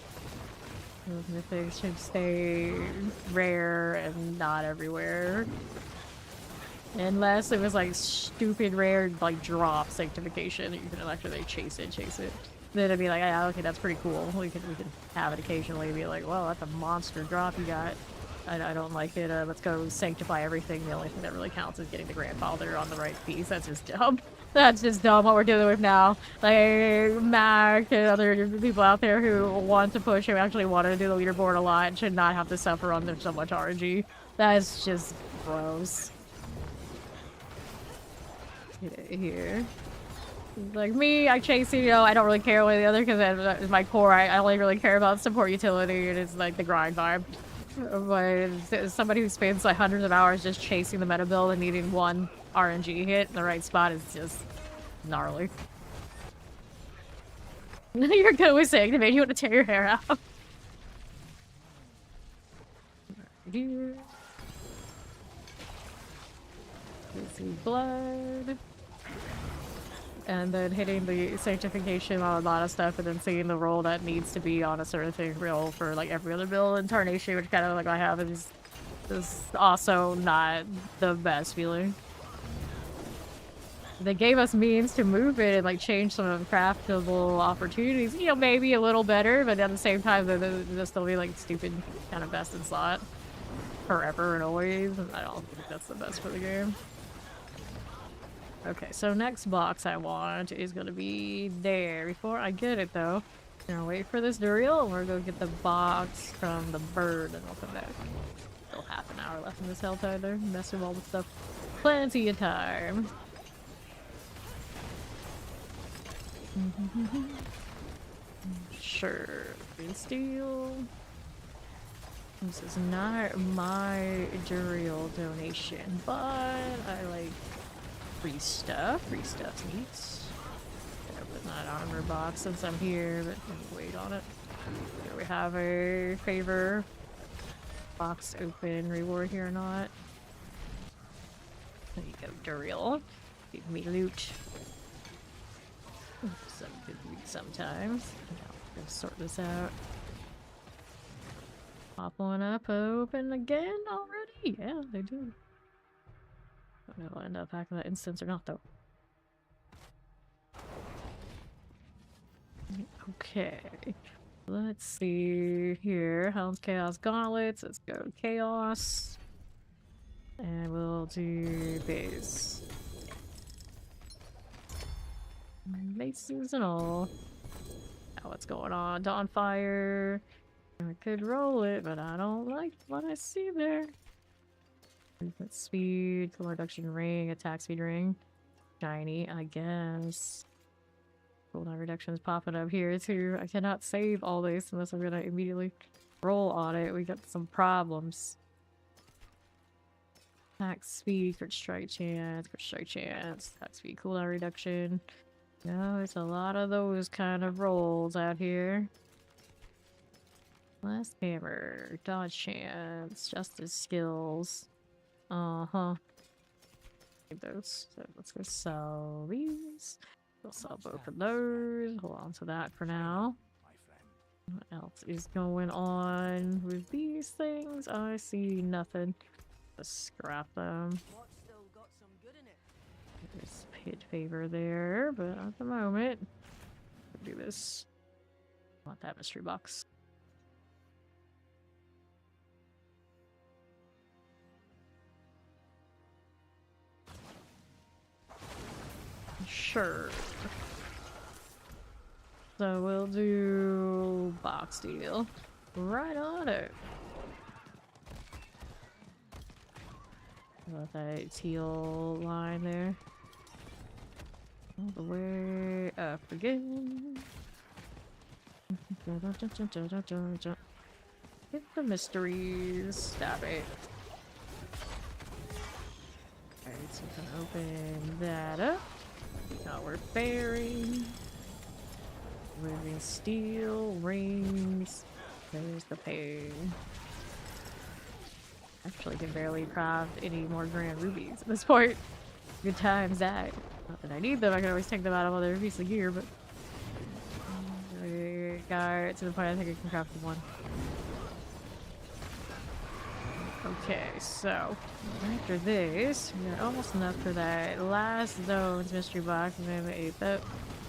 Those mythics should stay rare and not everywhere. Unless it was like stupid rare, like drop Stanktification, you can actually chase it. Then it'd be like, yeah, okay, that's pretty cool. We could have it occasionally be like, well, that's a monster drop you got. I don't like it. Let's go sanctify everything. The only thing that really counts is getting the grandfather on the right piece. That's just dumb. That's just dumb what we're dealing with now. Like, Mac and other people out there who want to push, who actually wanted to do the leaderboard a lot, and should not have to suffer under so much RNG. That's just gross. Get it here. Like me, I chase, you know, I don't really care what the other, because at my core, I only really care about support utility, and it's like the grind vibe. But somebody who spends like hundreds of hours just chasing the meta build and needing one RNG hit in the right spot is just gnarly. You're good with Stanktification, you want to tear your hair out. Here. Some blood. And then hitting the Stanktification on a lot of stuff, and then seeing the role that needs to be on a certain thing real for like every other build in Tarnation, which kind of like I have is also not the best feeling. They gave us means to move it and like change some of the craftable opportunities, you know, maybe a little better, but at the same time they'll still be like stupid kind of best in slot forever and always, and I don't think that's the best for the game. Okay, so next box I want is gonna be there. Before I get it though, I'm gonna wait for this Duriel and we're gonna get the box from the bird and we'll come back. Still half an hour left in this hell either. Mess with all the stuff. Plenty of time. Sure. Green steel. This is not my Duriel donation, but I like free stuff. Free stuff's neat. Open an armor box since I'm here, but let me wait on it. Here we have a favor box open reward here or not. There you go, Duriel. Give me loot. Some good loot sometimes. I'm gonna sort this out. Pop one up, open again already? Yeah, they do. I don't know if I'll end up hacking that instance or not, though. Okay. Let's see here. Helm's Chaos Gauntlets. Let's go to Chaos. And we'll do base. Maces and all. Now what's going on? Dawnfire. I could roll it, but I don't like what I see there. Movement speed, cooldown reduction ring, attack speed ring. Shiny, I guess. Cooldown reduction is popping up here too. I cannot save all this unless I'm gonna immediately roll on it. We got some problems. Attack speed, crit strike chance, attack speed, cooldown reduction. No, it's a lot of those kind of rolls out here. Last hammer, dodge chance, justice skills. Uh-huh. Need those. So let's go sell these. We'll sell both of those. Hold on to that for now. What else is going on with these things? I see nothing. Just scrap them. There's pit favor there, but at the moment, we'll do this. I want that mystery box. Sure. So we'll do box deal. Right on it. Got that teal line there. All the way up again. Hit the mysteries. Stop it. Alright, so we can open that up. Now we're bearing. Living steel, rings. There's the pain. Actually can barely craft any more grand rubies at this point. Good times that. Not that I need them, I can always take them out of other pieces of gear, but I got to the point I think I can craft one. Okay, so after this, we got almost enough for that last zone's mystery box, and then we ate that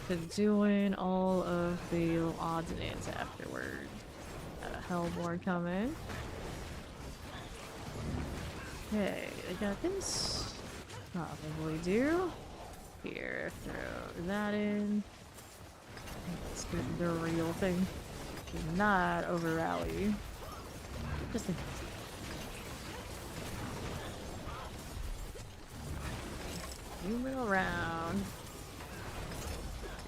to doing all of the little odds and ends afterward. Got a Hellborn coming. Okay, I got this. Probably do. Here, throw that in. Let's do the real thing. Do not over rally. Just in case. Moving around.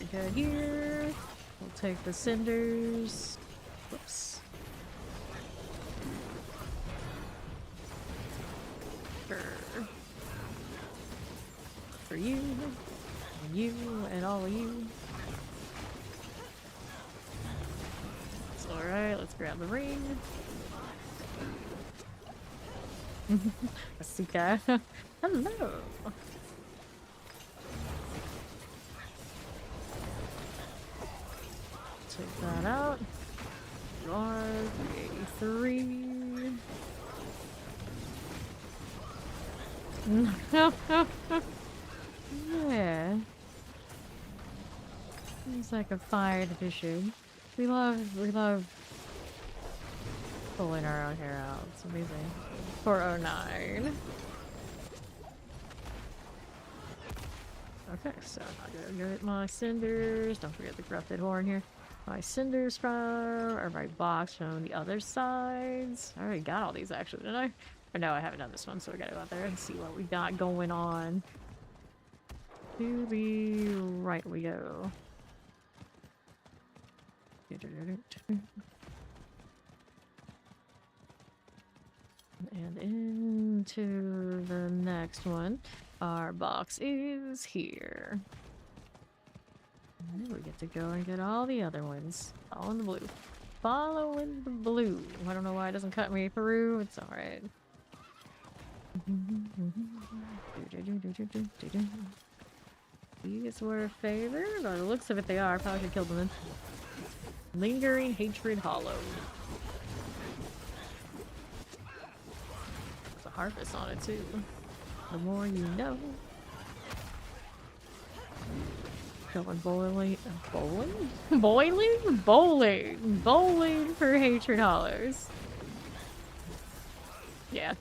We're good here. We'll take the cinders. Whoops. Sure. For you, and you, and all of you. It's alright, let's grab the ring. Asuka. Hello. Take that out. You are 83. Yeah. Seems like a fine addition. We love pulling our own hair out. It's amazing. 409. Okay, so I'm gonna get my cinders. Don't forget the corrupted horn here. My cinders from, or my box from the other sides. I already got all these actually, didn't I? Or no, I haven't done this one, so we gotta go out there and see what we got going on. To the right we go. And into the next one. Our box is here. There we to go and get all the other ones. All in the blue. Following the blue. I don't know why it doesn't cut me through. It's alright. These were favored. By the looks of it, they are. Probably should kill them then. Lingering Hatred Hollow. There's a harvest on it too. The more you know. Going bowling. Bowling for Hatred Hollows. Yeah.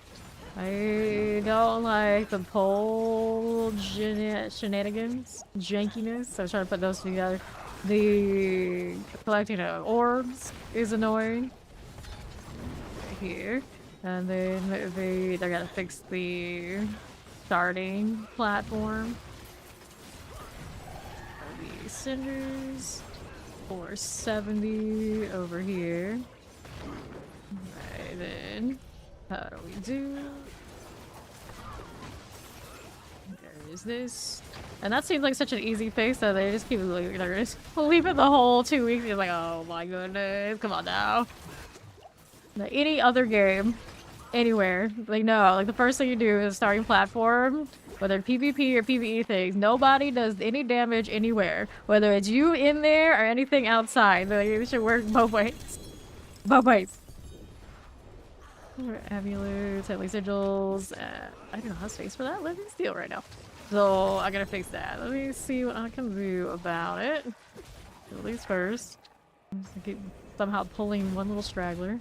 I don't like the pole shenanigans, jankiness. I was trying to put those together. The collecting of orbs is annoying. Right here. And then they're gonna fix the starting platform. The cinders. 470 over here. Right then. How do we do? There is this. And that seems like such an easy fix that they just keep like, they're just leaving the whole 2 weeks. You're like, oh my goodness, come on now. Like any other game, anywhere, like no, like the first thing you do is starting platform, whether PvP or PvE things, nobody does any damage anywhere. Whether it's you in there or anything outside, like, it should work both ways. Both ways. Amulets, headly sigils. I don't know how to space for that. Living steel right now. So I gotta fix that. Let me see what I can do about it. At least first. I'm just gonna keep somehow pulling one little straggler.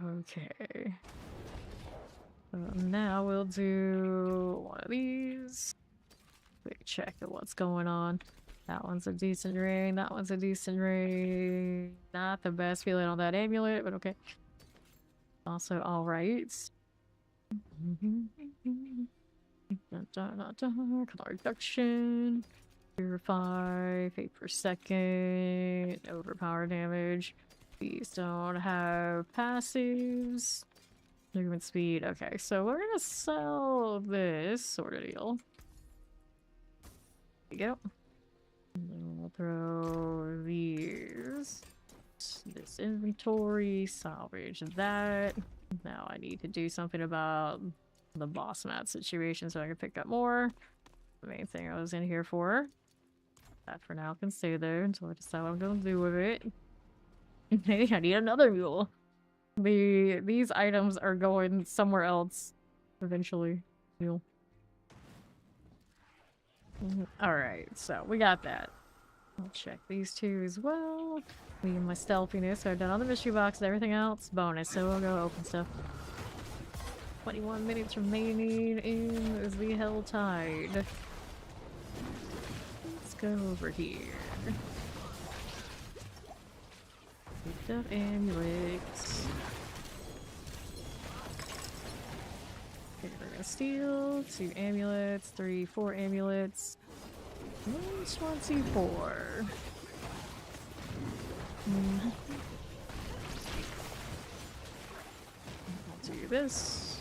Okay. Now we'll do one of these. Quick check of what's going on. That one's a decent ring. That one's a decent ring. Not the best feeling on that amulet, but okay. Also, alright. Color reduction. Purify. Fate per second. Overpower damage. These don't have passives. Movement speed. Okay, so we're gonna sell this sort of deal. There you go. And then we'll throw these. This inventory, salvage that. Now I need to do something about the boss mat situation so I can pick up more. The main thing I was in here for. That for now can stay there until I decide what I'm gonna do with it. Maybe I need another mule. These items are going somewhere else eventually. Mule. Alright, so we got that. I'll check these two as well. Leave my stealthiness. So I've done all the mystery boxes, everything else. Bonus, so we'll go open stuff. 21 minutes remaining in the Hell Tide. Let's go over here. Picked up amulets. Okay, we're gonna steal 2 amulets, 3, 4 amulets. 124. I'll do this.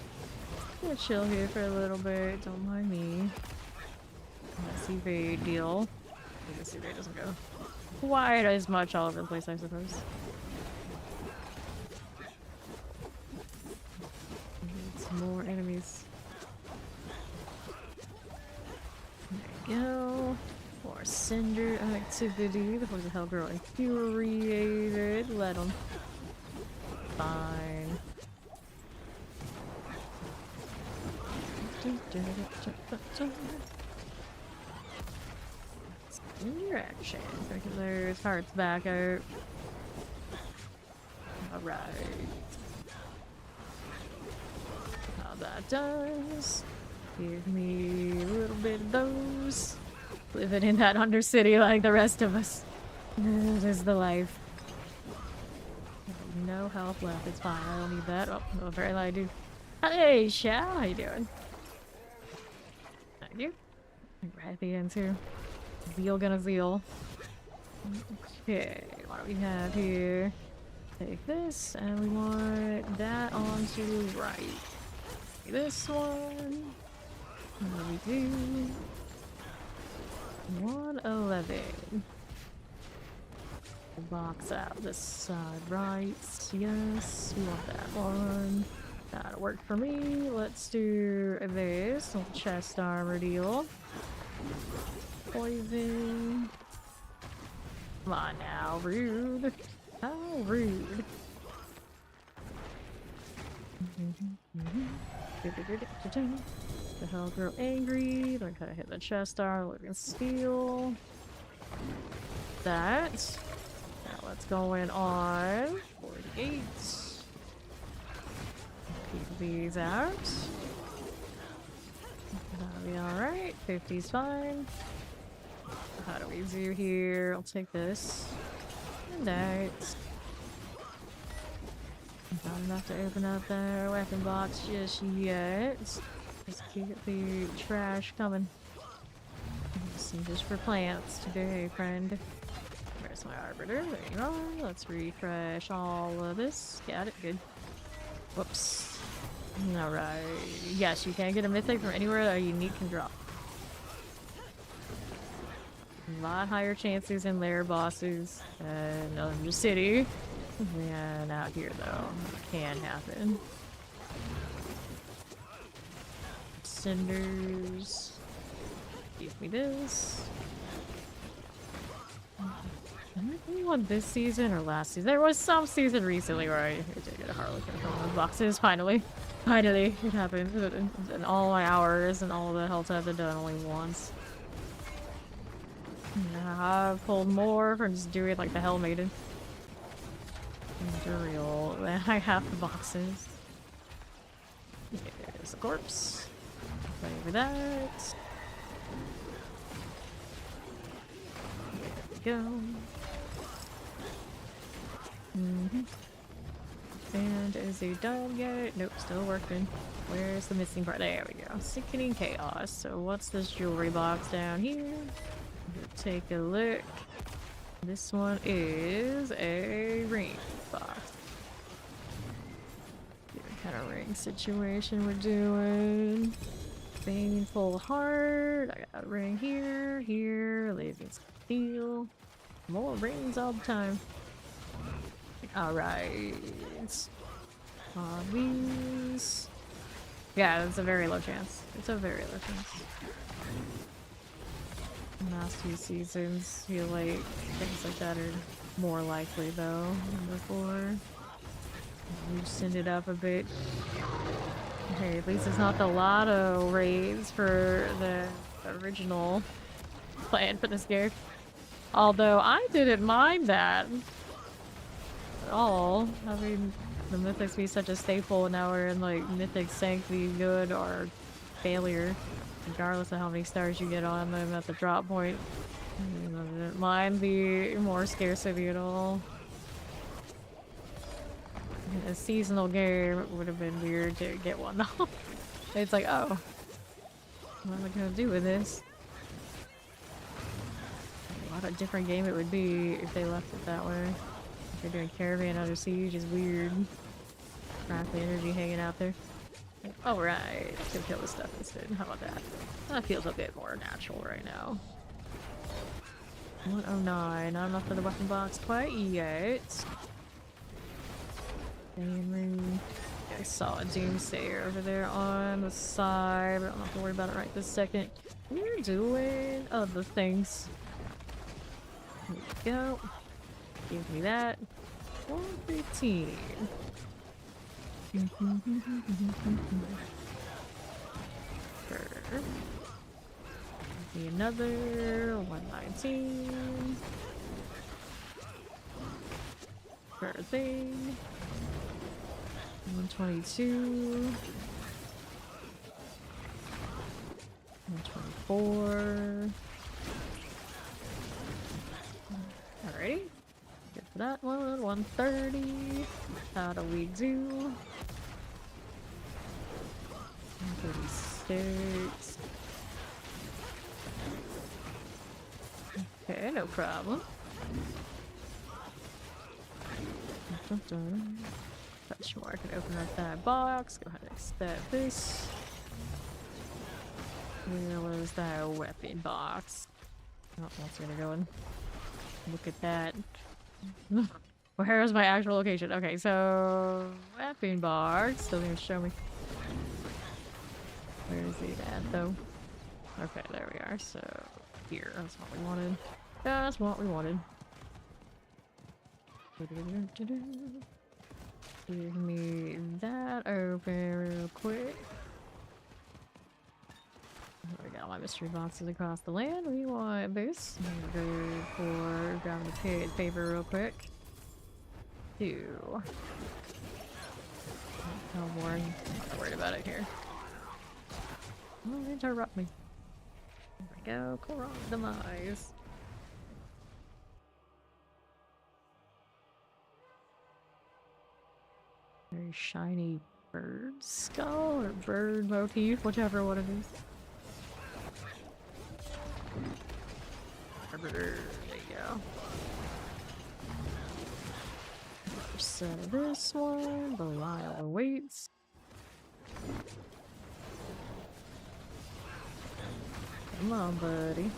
I'm gonna chill here for a little bit, don't mind me. Let's see if a deal. I guess it doesn't go quite as much all over the place, I suppose. Some more enemies. There you go. More cinder activity. The forces of hell grow infuriated. Let them. Fine. Cinder action. There's hearts back out. Alright. How that does. Give me a little bit of those. Living in that undercity like the rest of us. This is the life. No health left. It's fine. I don't need that. Oh, no, very I do. Hey, Shao. How you doing? Thank you. Right at the end too. Zeal gonna zeal. Okay, what do we have here? Take this, and we want that on to the right. This one. What do we do? 111. Box out this side, right? Yes, we want that one. That'll work for me. Let's do this little chest armor deal. Poison. Come on now, rude. How rude. The hell grow angry. Learn how to hit the chest armor. Living steel. That. Now what's going on? 48. Keep these out. That'll be alright. 50's fine. How do we do here? I'll take this. And that. Not enough to open up the weapon box just yet. Just keep the trash coming. This is just for plants today, friend. Where's my arbiter? There you are. Let's refresh all of this. Got it. Good. Whoops. Alright. Yes, you can get a mythic from anywhere that a unique can drop. A lot higher chances in lair bosses than the city. And out here, though, can happen. Cinders. Give me this. Anyone this season or last season? There was some season recently where I did get a Harlequin from those boxes. Finally. Finally. It happened. In all my hours and all the health I've done only once. Yeah, I've pulled more from just doing like the Hell Maiden. Real. I have the boxes. There's a corpse. Play over that. There we go. And is it done yet? Nope, still working. Where's the missing part? There we go. Sickening chaos. So what's this jewelry box down here? Take a look. This one is a ring box. What kind of ring situation we're doing? Painful heart. I got a ring here, here, lazy steel. More rings all the time. Alright. These. Yeah, it's a very low chance. It's a very low chance. Last few seasons, I feel like things like that are more likely though than before. We loosened it up a bit. Hey, at least it's not the lotto raids for the original plan for this game. Although I didn't mind that at all. I mean, the mythics be such a staple, and now we're in like mythic sanctity, good or failure. Regardless of how many stars you get on them at the drop point. I didn't mind the more scarcity at all. In a seasonal game, it would have been weird to get one though. It's like, oh, what am I gonna do with this? What a different game it would be if they left it that way. If they're doing Caravan Under Siege is weird. Crappy energy hanging out there. Alright, I can kill this stuff instead. How about that? That feels a bit more natural right now. 109, not enough for the weapon box quite yet. I saw a Doomsayer over there on the side, but I don't have to worry about it right this second. We're doing other things. There we go. Give me that. 115. Be another 119. Thing. 122. 124. Alrighty. Good for that one. 130. How do we do? 136. Okay, no problem. Touch more. I can open up that box. Go ahead and accept this. Where was that weapon box? Oh, that's gonna go in. Look at that. Where is my actual location? Okay, so weapon box doesn't even show me. Where is it at though? Okay, there we are. So here, that's what we wanted. That's what we wanted. Give me that open real quick. We got my mystery boxes across the land. We want this. I'm gonna go for grabbing the paper real quick. 2. Oh, boring. I'm not worried about it here. Don't interrupt me. There we go. Koron demise. Very shiny bird skull or bird motif, whichever one it is. There you go. So this one, Belial awaits. Come on, buddy.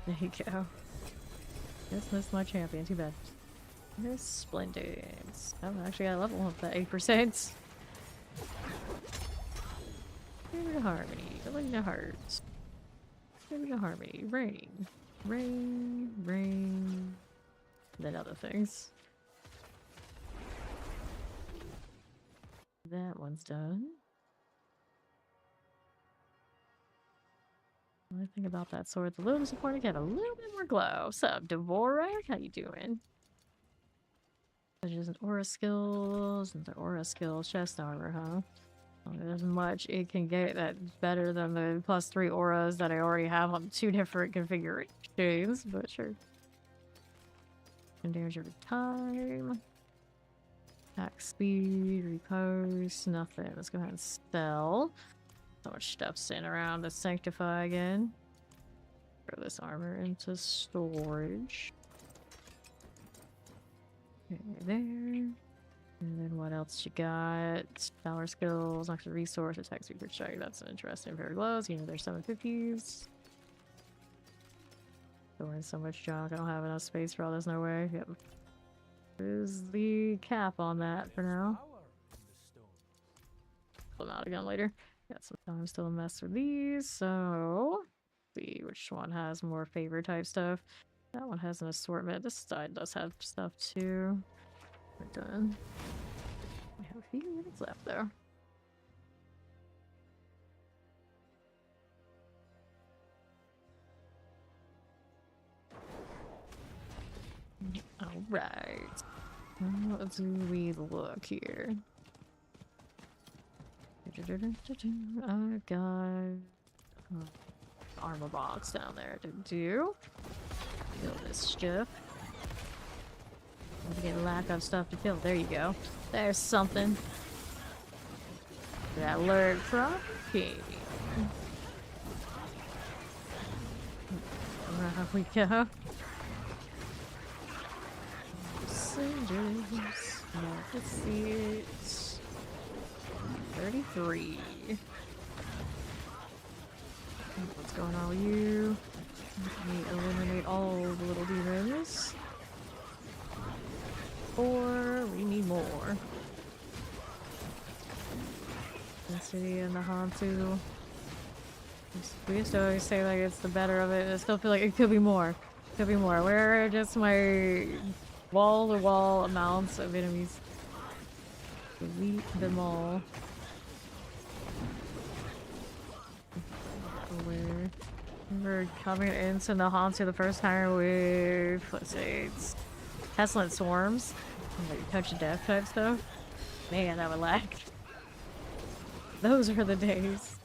There you go. Just missed my champion, too bad. This splendid. Oh, actually, I level up that 8%. Maybe the harmony. Building the hearts. Maybe the harmony. Rain. Rain. Rain. Then other things. That one's done. The only thing about that sword, the little disappointing, get a little bit more glow. What's up, Dvorak? How you doing? Just aura skills, and the aura skills, chest armor, huh? Well, there's much it can get that's better than the +3 auras that I already have on 2 different configurations, but sure. And damage every time. Attack speed, repose, nothing. Let's go ahead and sell. So much stuff sitting around to sanctify again. Throw this armor into storage. Okay, there. And then what else you got? Power skills, extra resource, attack speed per strike. That's interesting. Very glows. You know, there's 750s. Storing so much junk. I don't have enough space for all this. No way. Yep. There's the cap on that for now. Pull them out again later. Got some time still to mess with these. So, let's see which one has more favor type stuff. That one has an assortment. This side does have stuff too. We're done. We have a few minutes left though. Alright. How do we look here? I've got armor box down there to do. Kill this stuff. I'm getting lack of stuff to kill. There you go. There's something. That alert from King. There we go. Cinders. Let's see it. 33. What's going on with you? Let me eliminate all the little demons. Or we need more. Density and the Hantu. We used to always say like it's the better of it. I still feel like it could be more. Could be more. Where are just my wall-to-wall amounts of enemies? Delete them all. Where we're coming into the Hantu the first time with, let's say, it's Pestilent Swarms, like touch of death type stuff. Man, that would lag. Those are the days.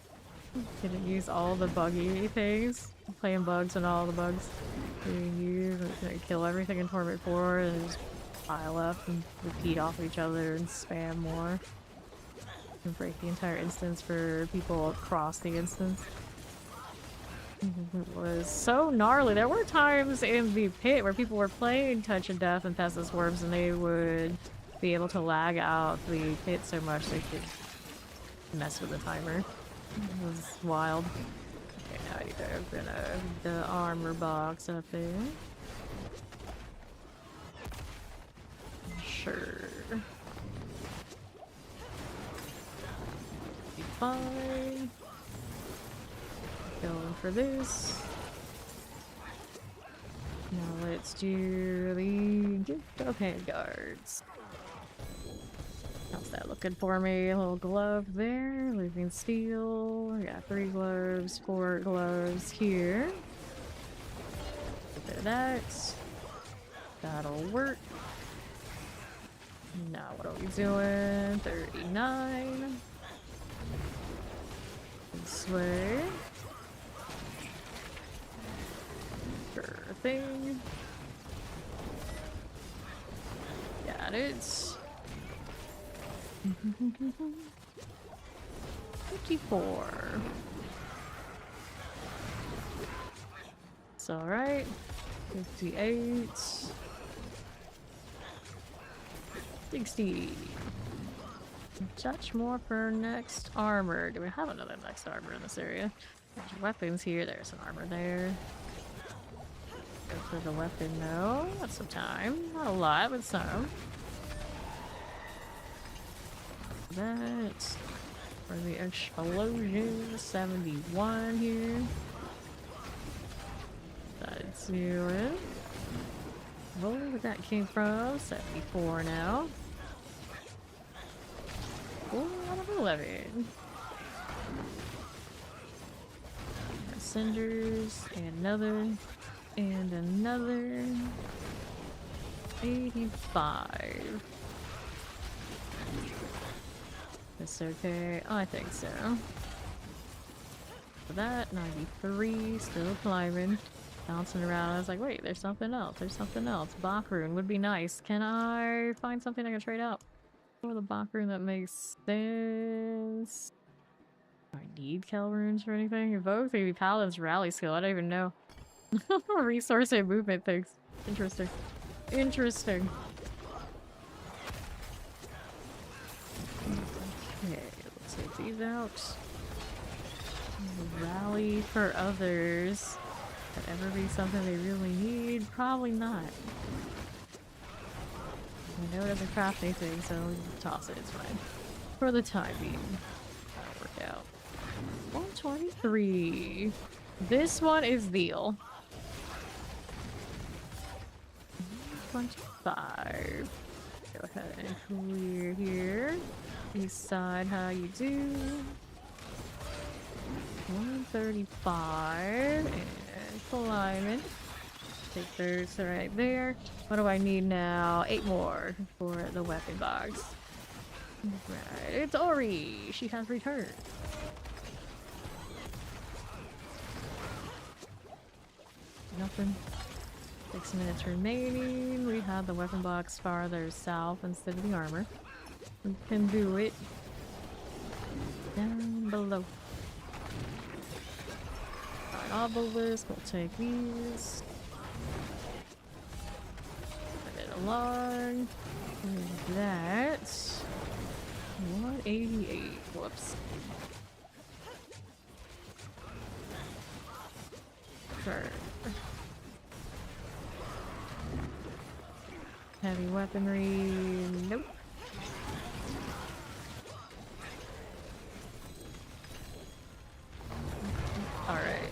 Gonna use all the buggy things, playing bugs and all the bugs. Gonna kill everything in Torment 4 and just pile up and repeat off each other and spam more. And break the entire instance for people across the instance. It was so gnarly. There were times in the pit where people were playing Touch of Death and Pestle Swarms and they would be able to lag out the pit so much they could mess with the timer. It was wild. Okay, now I need to open the armor box up there. Sure. Be fine. Going for this. Now let's do the gift of handguards. How's that looking for me? A little glove there, living steel. I got 3 gloves, 4 gloves here. A bit of that. That'll work. Now what are we doing? 39. This way. Sure thing. Got it. 54. It's alright. 58. 60. Touch more for next armor. Do we have another next armor in this area? There's weapons here. There's some armor there. Go for the weapon though. That's some time. Not a lot, but some. That. For the explosion. 71 here. That's it. Where that came from? 74 now. 4 out of 11. Cinders, and another. 85. That's okay. I think so. For that, 93, still climbing. Bouncing around. I was like, wait, there's something else. There's something else. Bach rune would be nice. Can I find something I can trade out for the Bach rune that makes sense? Do I need Kel runes for anything? Evoke maybe Paladin's rally skill. I don't even know. Resource and movement things. Interesting. Interesting. Okay, let's take these out. Rally for others. Could ever be something they really need? Probably not. I know it doesn't craft anything, so toss it, it's fine. For the time being. That'll work out. 123. This one is Veal. 25. Go ahead and clear here. East side, how you do? 135 and climbing. Take those right there. What do I need now? 8 more for the weapon box. Right, it's Ori. She has returned. Nothing. 6 minutes remaining. We have the weapon box farther south instead of the armor. We can do it. Down below. Obelisk, we'll take these. Move it along. Move that. 188. Whoops. Sure. Heavy weaponry. Nope. Alright.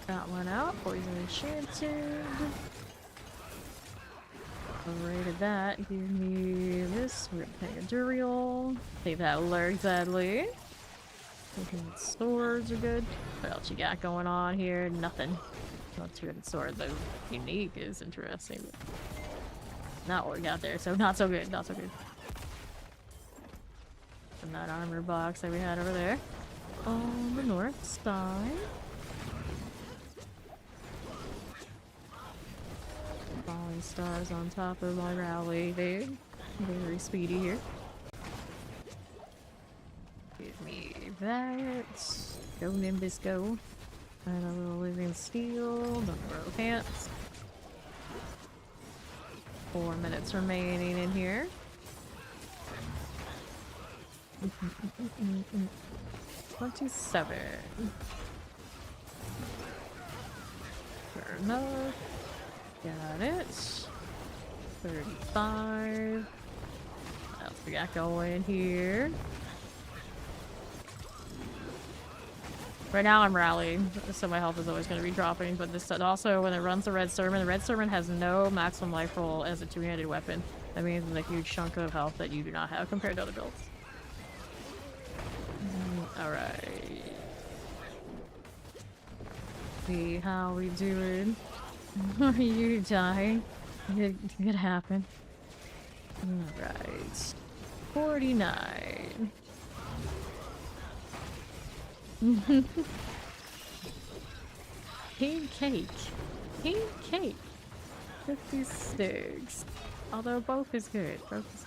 Got one out. Poison enchanted. Rated that. Give me this. We're gonna take a Duriel. Take that Lurk Deadly. Swords are good. What else you got going on here? Nothing. Not too good sword though. Unique is interesting. But not what we got there, so not so good. Not so good. And that armor box that we had over there. On the north side. Falling stars on top of my rally there. Very speedy here. Give me that. Go Nimbus, go. And a little living steel. Don't throw pants. 4 minutes remaining in here. 27. Fair enough. Got it. 35. What else we got going here? Right now I'm rallying, so my health is always going to be dropping, but this also, when it runs the Red Sermon has no maximum life roll as a two-handed weapon. That means it's a huge chunk of health that you do not have compared to other builds. Alright. See how we doing. Are you dying? It could happen. Alright. 49. King cake. King cake. 56. Although both is good. Both is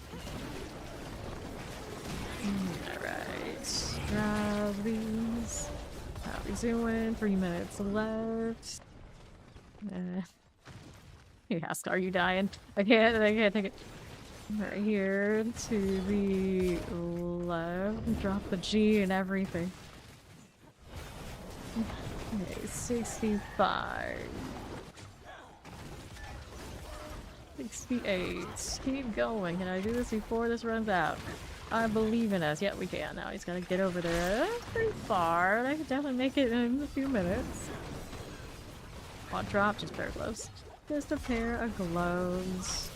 good. Alright. Grab these. How we doing? 3 minutes left. Yes, are you dying? I can't take it. Right here to the left. Drop the G and everything. Okay, 65. 68. Keep going. Can I do this before this runs out? I believe in us. Yeah, we can. Now he's gotta get over there. That's pretty far. I can definitely make it in a few minutes. One drop, just very close. Just a pair of gloves.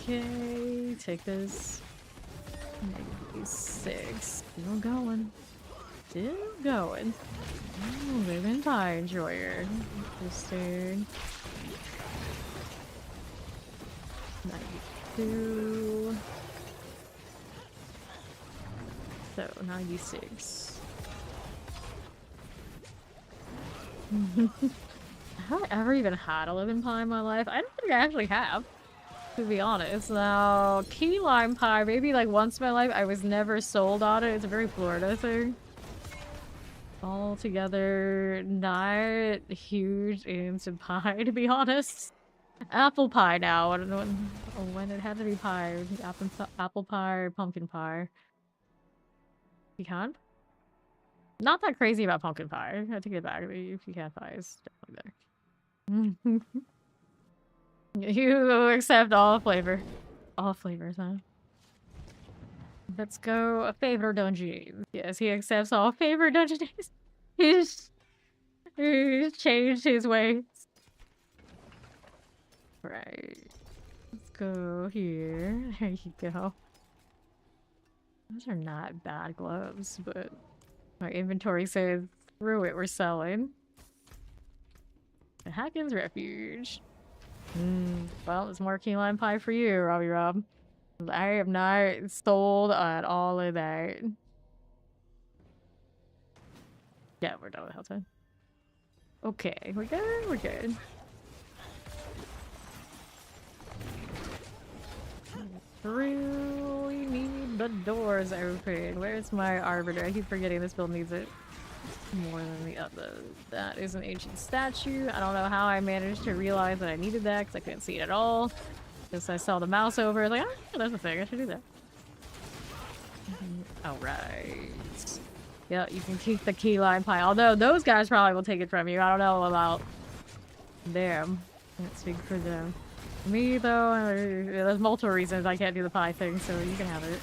Okay, take this. 96. Still going. Still going. Oh, living pie enjoyer. Interesting. 92. So, 96. Have I ever even had a living pie in my life? I don't think I actually have, to be honest. Now, key lime pie, maybe like once in my life. I was never sold on it. It's a very Florida thing. Altogether, not huge into pie, to be honest. Apple pie now. I don't know when it had to be pie. Apple pie or pumpkin pie. Pecan? Not that crazy about pumpkin pie. I take it back. The pecan pie is definitely there. You accept all flavor. All flavors, huh? Let's go favor dungeons. Yes, he accepts all favor dungeons. He's changed his ways. Right. Let's go here. There you go. Those are not bad gloves, but my inventory says, screw it, we're selling. The Hacken's Refuge. Well, it's more key lime pie for you, Robbie Rob. I am not sold on all of that. Yeah, we're done with Helltime. Okay, we're good, we're good. Really need the doors open. Where's my arbiter? I keep forgetting this build needs it more than the other. That is an ancient statue. I don't know how I managed to realize that I needed that because I couldn't see it at all. Just I saw the mouse over. I was like, oh, that's a thing. I should do that. Alright. Yeah, you can keep the key lime pie. Although those guys probably will take it from you. I don't know about them. Can't speak for them. Me, though, there's multiple reasons I can't do the pie thing, so you can have it.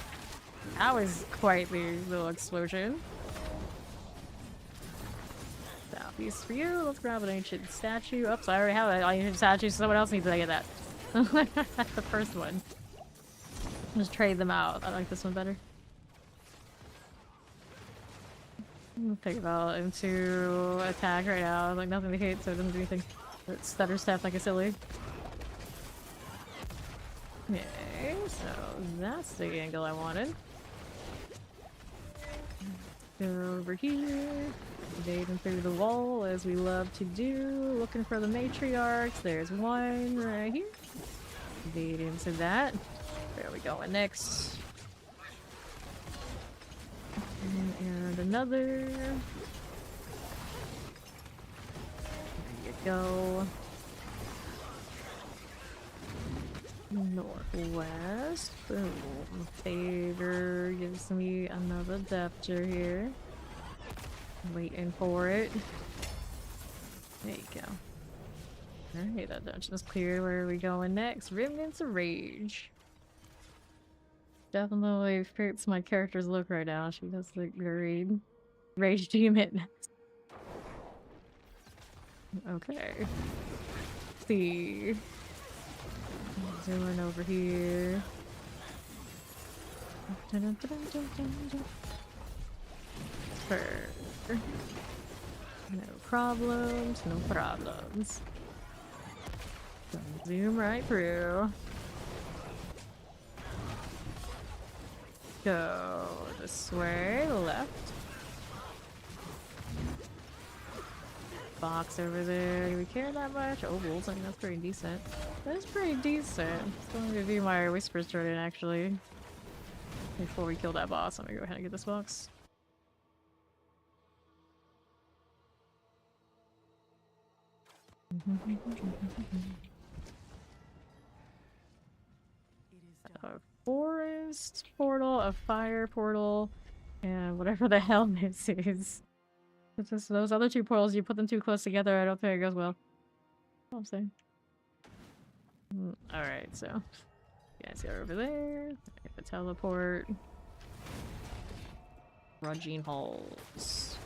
That was quite the little explosion. Southeast for you. Let's grab an ancient statue. Oops, I already have an ancient statue, so someone else needs to get that. That's the first one. Just trade them out. I like this one better. Think about into attack right now. Like nothing to hit, so it doesn't do anything. But stutter step like a silly. Okay, so that's the angle I wanted. Go over here. Evading through the wall as we love to do. Looking for the matriarchs. There's one right here. Evade into that. There we go. And next. And another. There you go. Northwest. Boom. Favor gives me another adapter here. Waiting for it. There you go. Alright, that dungeon's clear. Where are we going next? Remnants of Rage. Definitely fits my character's look right now. She does look great. Rage Demon. Okay. Let's see. Zooming over here. No problems, no problems. Zoom right through. Go this way, left. Box over there. Do we care that much? Ovals, I mean, that's pretty decent. That's pretty decent. So I'm gonna do my Whisper Jordan actually. Before we kill that boss, I'm gonna go ahead and get this box. A forest portal, a fire portal, and whatever the hell this is. It's just those other two portals, you put them too close together, I don't think it goes well. That's what I'm saying. Alright, so you guys go over there. The teleport. Rudging holes.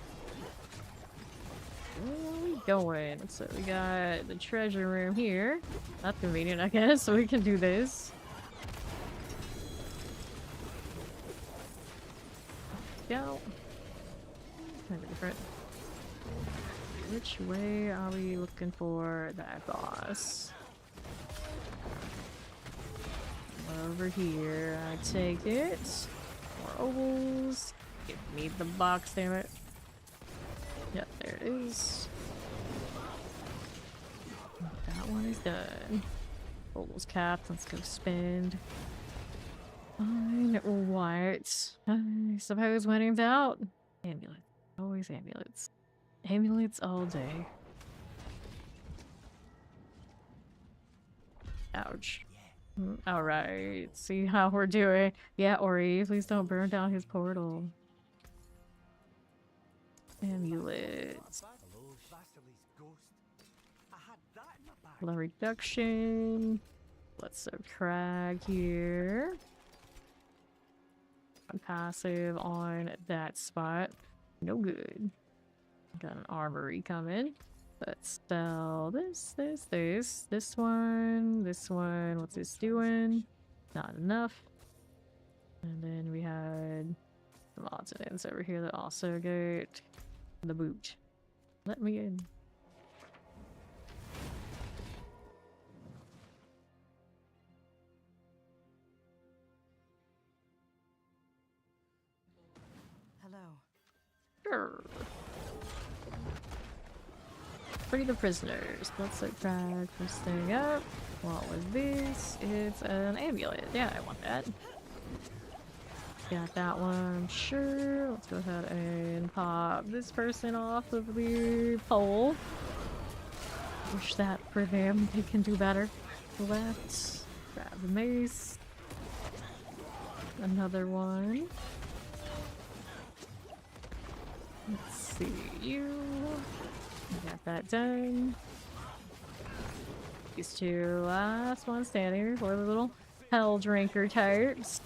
Where are we going? So we got the treasure room here. That's convenient, I guess, so we can do this. Go. Kind of different. Which way are we looking for that boss? Over here, I take it. More ovals. Give me the box, damn it. Yep, there it is. That one is done. Ovals capped, let's go spend. Fine, what? I suppose when in doubt. Amulet. Always amulets. Amulets all day. Ouch. Alright, see how we're doing. Yeah, Ori, please don't burn down his portal. Amulets. Color reduction. Let's subtract here. Passive on that spot. No good. Got an armory coming. Let's sell this one. What's this doing? Not enough. And then we had some odds and ends over here that also get the boot. Let me in. Sure. Free the prisoners. Let's subtract this thing up. What was this? It's an amulet. Yeah, I want that. Got that one. Sure. Let's go ahead and pop this person off of the pole. Wish that for them. They can do better. Left. Grab the mace. Another one. Let's see you. Got that done. These two last ones standing for the little hell drinker types.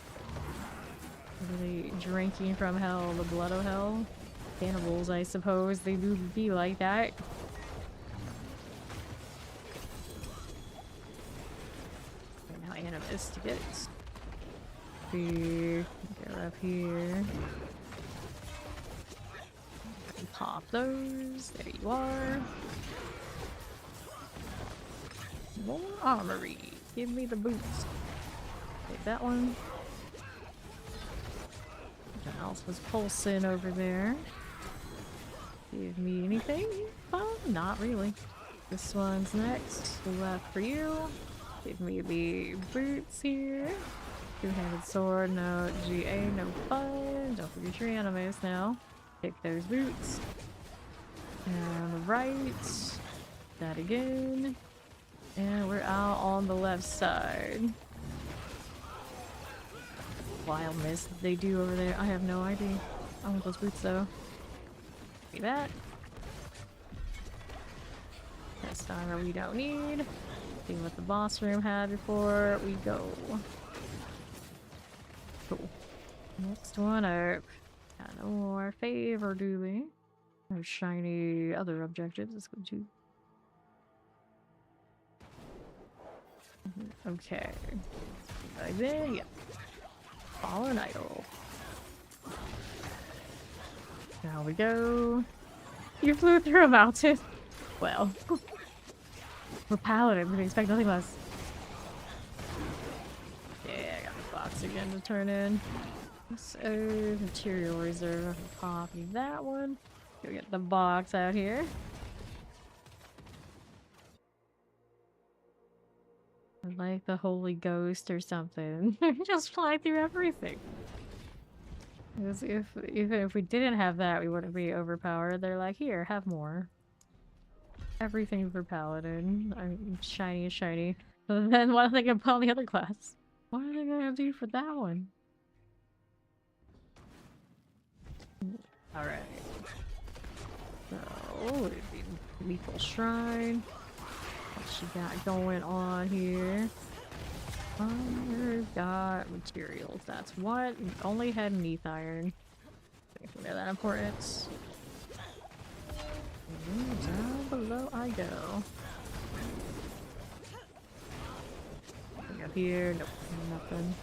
Really drinking from hell, the blood of hell. Cannibals, I suppose. They do be like that. And now animus to get it. Get up here. Pop those. There you are. More armory. Give me the boots. Take that one. What else was pulsing over there? Give me anything? Oh, not really. This one's next. Left for you. Give me the boots here. Two-handed sword. No GA. No fun. Don't forget your animes now. Pick those boots. And on the right. That again. And we're out on the left side. Wild mist they do over there. I have no idea. I want those boots though. See that? That's not what we don't need. See what the boss room had before we go. Cool. Next one up. Got no more favor, do we? No shiny other objectives. Let's go to. Okay. Right there, yeah. Fallen idol. Now we go. You flew through a mountain. Well, we're Paladin. We expect nothing less. Yeah, I got the box again to turn in. So, material reserve. Copy that one. Go get the box out here. Like the Holy Ghost or something. Just fly through everything. Because even if we didn't have that, we wouldn't be overpowered. They're like, here, have more. Everything for Paladin. I'm shiny is shiny. But then what are they gonna put on the other class? What are they gonna do for that one? Alright. So, it'd be Lethal Shrine. What she got going on here? We've got materials. That's what? We only had neath iron. They're that important. Down below I go. Nothing up here. Nope, nothing.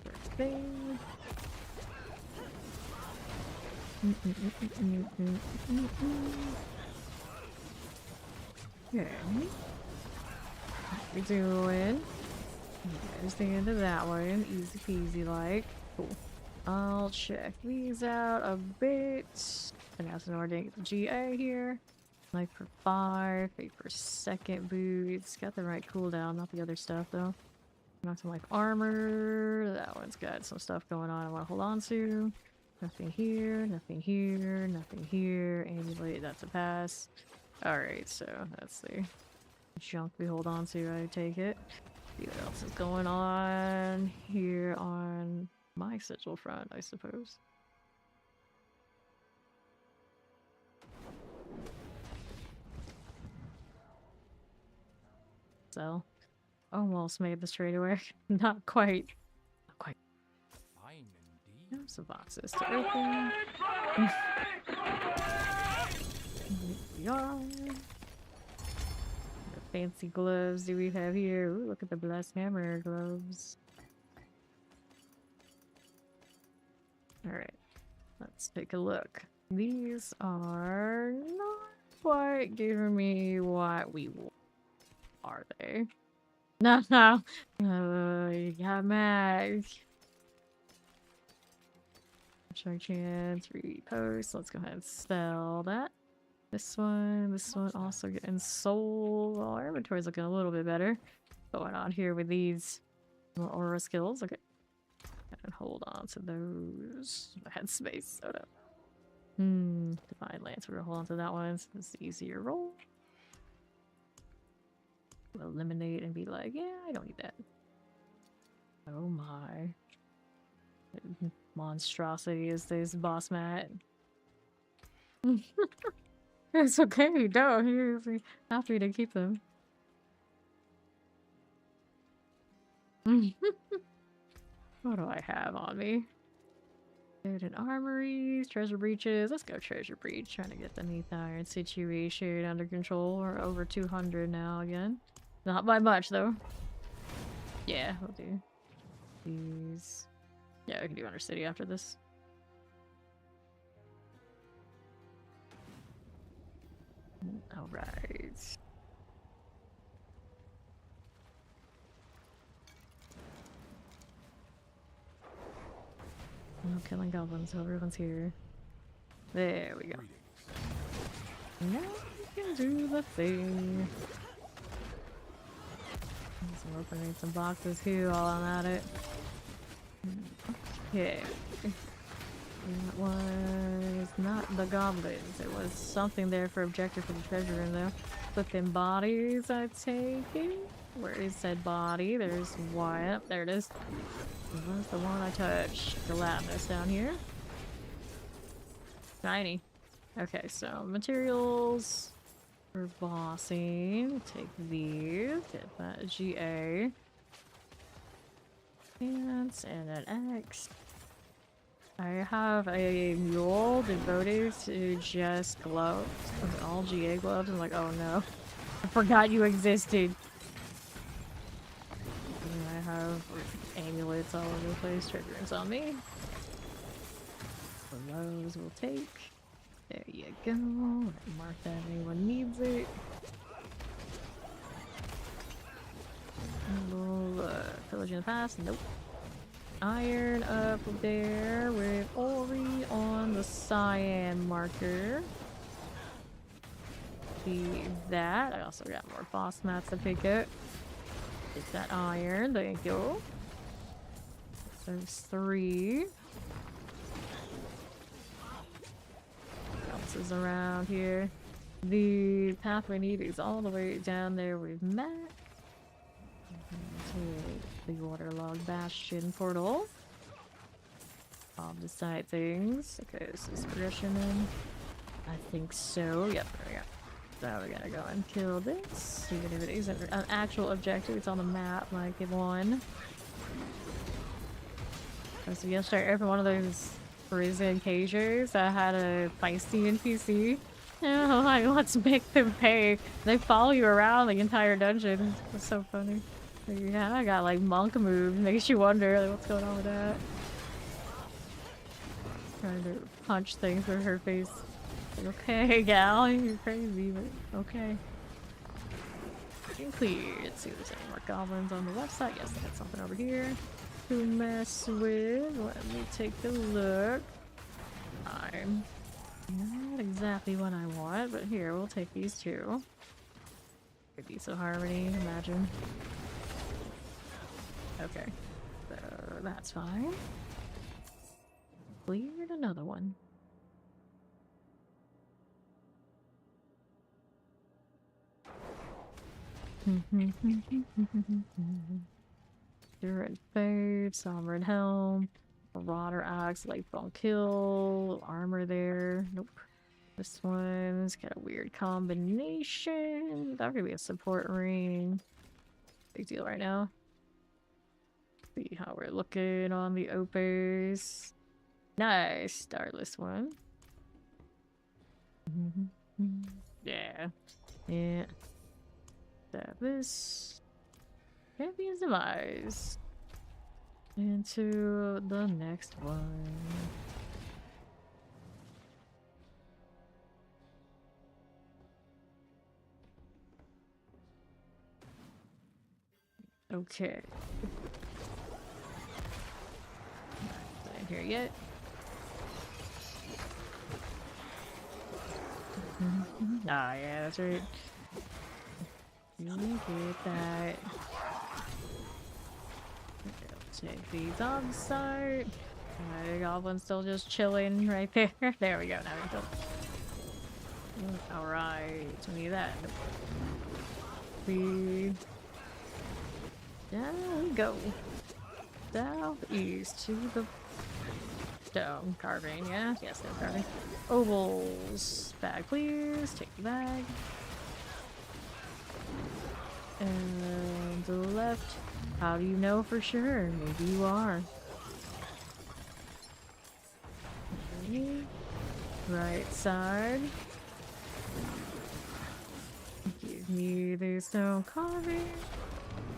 First thing. Okay. What we doing? There's the end of that one. Easy peasy like. Cool. I'll check these out a bit. And that's an order GA here. Life for 5, 8 per second boots. Got the right cooldown, not the other stuff though. Not some like armor. That one's got some stuff going on I want to hold on to. Nothing here, nothing here, nothing here. Amulet, that's a pass. Alright, so that's the junk we hold on to, I take it. See what else is going on here on my sigil front, I suppose. So, almost made the straightaway. Not quite. Not quite. Fine indeed. There's some boxes to open. Here we are. What fancy gloves do we have here? Ooh, look at the blessed hammer gloves. Alright, let's take a look. These are not quite giving me what we want. Are they? No, no. You got mag. Check chance, repost. Let's go ahead and sell that. This one also getting sold. Well, our inventory's looking a little bit better. Going on here with these more aura skills. Okay. And hold on to those. I had space, so up. Divine Lance. We're gonna hold on to that one. So it's the easier roll. We'll eliminate and be like, yeah, I don't need that. Oh my. Monstrosity is this boss mat. It's okay, you don't. You're happy to keep them. What do I have on me? Hidden armories, treasure breaches. Let's go treasure breach. Trying to get the neath iron situation under control. We're over 200 now again. Not by much though. Yeah, we'll do these. Yeah, we can do Undercity after this. Alright. No killing goblins, so everyone's here. There we go. Now we can do the thing. I'm opening some boxes here while I'm at it. Okay. That was not the goblins. There was something there for objective for the treasure room though. Within bodies, I take it. Where is said body? There's one. There it is. That's the one I touched. Gelatinous down here. Shiny. Okay, so materials for bossing. Take these. Get that GA. Pants and an X. I have a mule devoted to just gloves. All GA gloves. I'm like, oh no. I forgot you existed. And I have amulets all over the place. Triggers on me. So those we'll take. There you go. Mark that if anyone needs it. We'll pillage in the past. Nope. Iron up there with Ori on the cyan marker. See that. I also got more boss mats to pick up. Get that iron. Thank you. There's 3. What else is around here? The path we need is all the way down there with Matt. To the waterlogged bastion portal. All the side things. Okay, this is progression in. I think so. Yep, there we go. So we're gonna go and kill this. Even if it isn't an actual objective, it's on the map like it won. So yesterday, every one of those prison cages, I had a feisty NPC. Yeah, like, let's make them pay. They follow you around the entire dungeon. It's so funny. Yeah, I got like monk moves. Makes you wonder like, what's going on with that. Trying to punch things with her face. Like, okay, gal, you're crazy, but okay. Clear. Let's see if there's any more goblins on the left side. Yes, I got something over here to mess with. Let me take a look. I'm not exactly what I want, but here, we'll take these two. Could be so harmony, imagine. Okay, so that's fine. Cleared another one. Durant Fade, Sovereign Helm, Marauder Axe, Lightbone Kill, armor there. Nope. This one's got a weird combination. That could be a support ring. Big deal right now. See how we're looking on the opers. Nice, starless one. Yeah. Yeah. Stab this. Champion's Demise. Into the next one. Okay. Not here yet. Ah, yeah, that's right. You get that. Take these on the side. The goblin's still just chilling right there. There we go. Now we go. Alright, we need that. Down we go. Southeast to the stone carving, yeah? Yes, stone carving. Ovals. Bag, please. Take the bag. And to the left. How do you know for sure? Maybe you are. Right side. Give me the stone carving.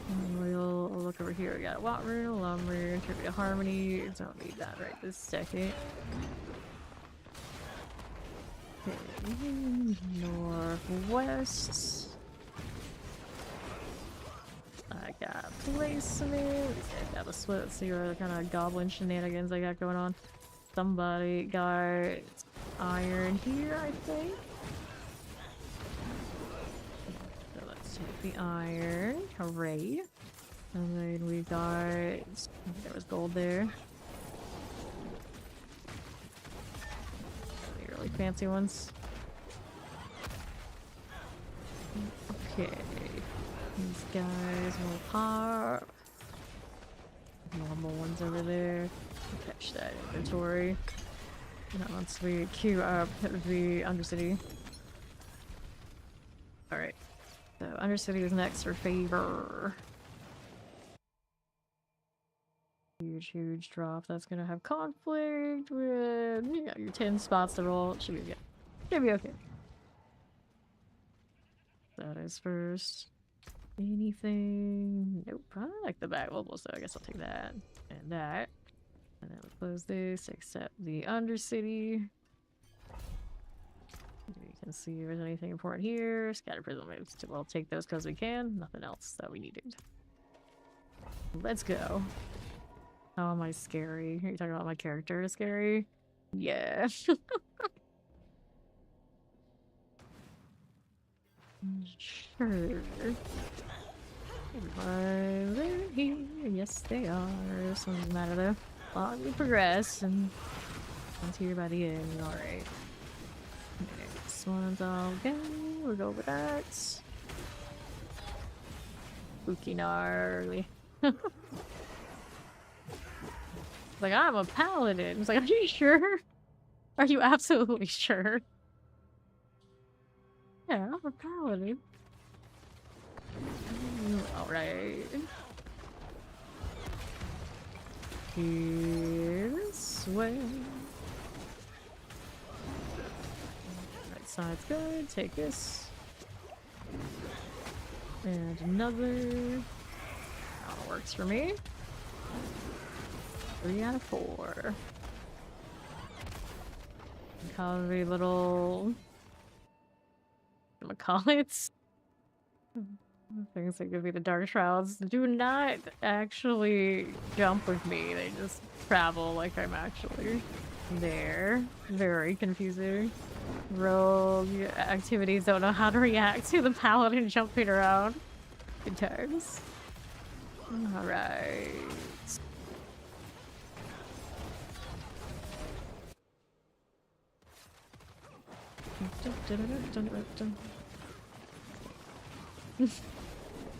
And we'll look over here. We got a water, lumber, tribute harmony. Don't need that right this second. Okay. Northwest. I got placement. I got a split. Let's see what kind of goblin shenanigans I got going on. Somebody got iron here, I think. So let's take the iron. Hooray. And then we got... there was gold there. really fancy ones. Okay. These guys will pop. Normal ones over there. Catch that inventory. Now once we queue up the Undercity. Alright. So Undercity is next for favor. Huge drop. That's gonna have conflict with, you got your 10 spots to roll. It should be good. Should be okay. That is first. Anything? Nope. I like the back level, so I guess I'll take that and that. And then we'll close this, accept the Undercity. You can see if there's anything important here. Scatter prism moves. We'll take those because we can. Nothing else that we needed. Let's go. How am I scary? Are you talking about my character is scary? Yeah. Sure. They're here. Yes, they are. Doesn't matter though. Long we progress and once here by the end. Alright. Okay, this one's all okay. We'll go with that. Spooky gnarly. Like, I'm a paladin. It's like, are you sure? Are you absolutely sure? Yeah, I'm a paladin. Alright. This way. Right side's good. Take this. And another. That works for me. 3 out of 4. Call the little. What things that could be the dark shrouds do not actually jump with me. They just travel like I'm actually there. Very confusing. Rogue activities don't know how to react to the paladin jumping around. Good times. Alright.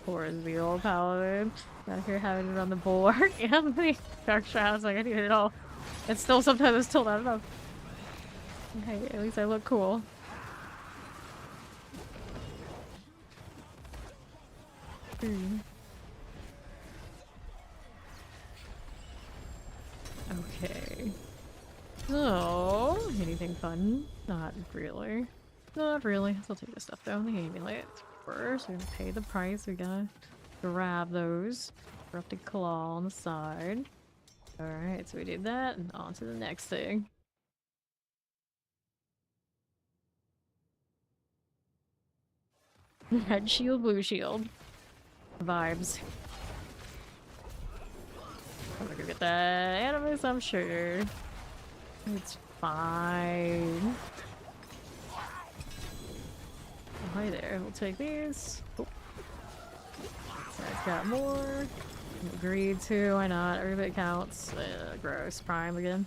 Poor the old paladin. Out here having it on the board and the dark shrouds. Like I need it all. And still sometimes it's still not enough. Hey, at least I look cool. Okay. So, anything fun? Not really. Not really. I'll take this stuff though. The amulet. First, we're gonna pay the price. We gotta grab those. Corrupted claw on the side. Alright, so we did that, and on to the next thing. Red shield, blue shield. Vibes. I'm gonna go get that animus, I'm sure. It's fine. Oh, hi there, we'll take these. Oh. Side's got more. Agreed to, why not? Every bit counts. Gross. Prime again.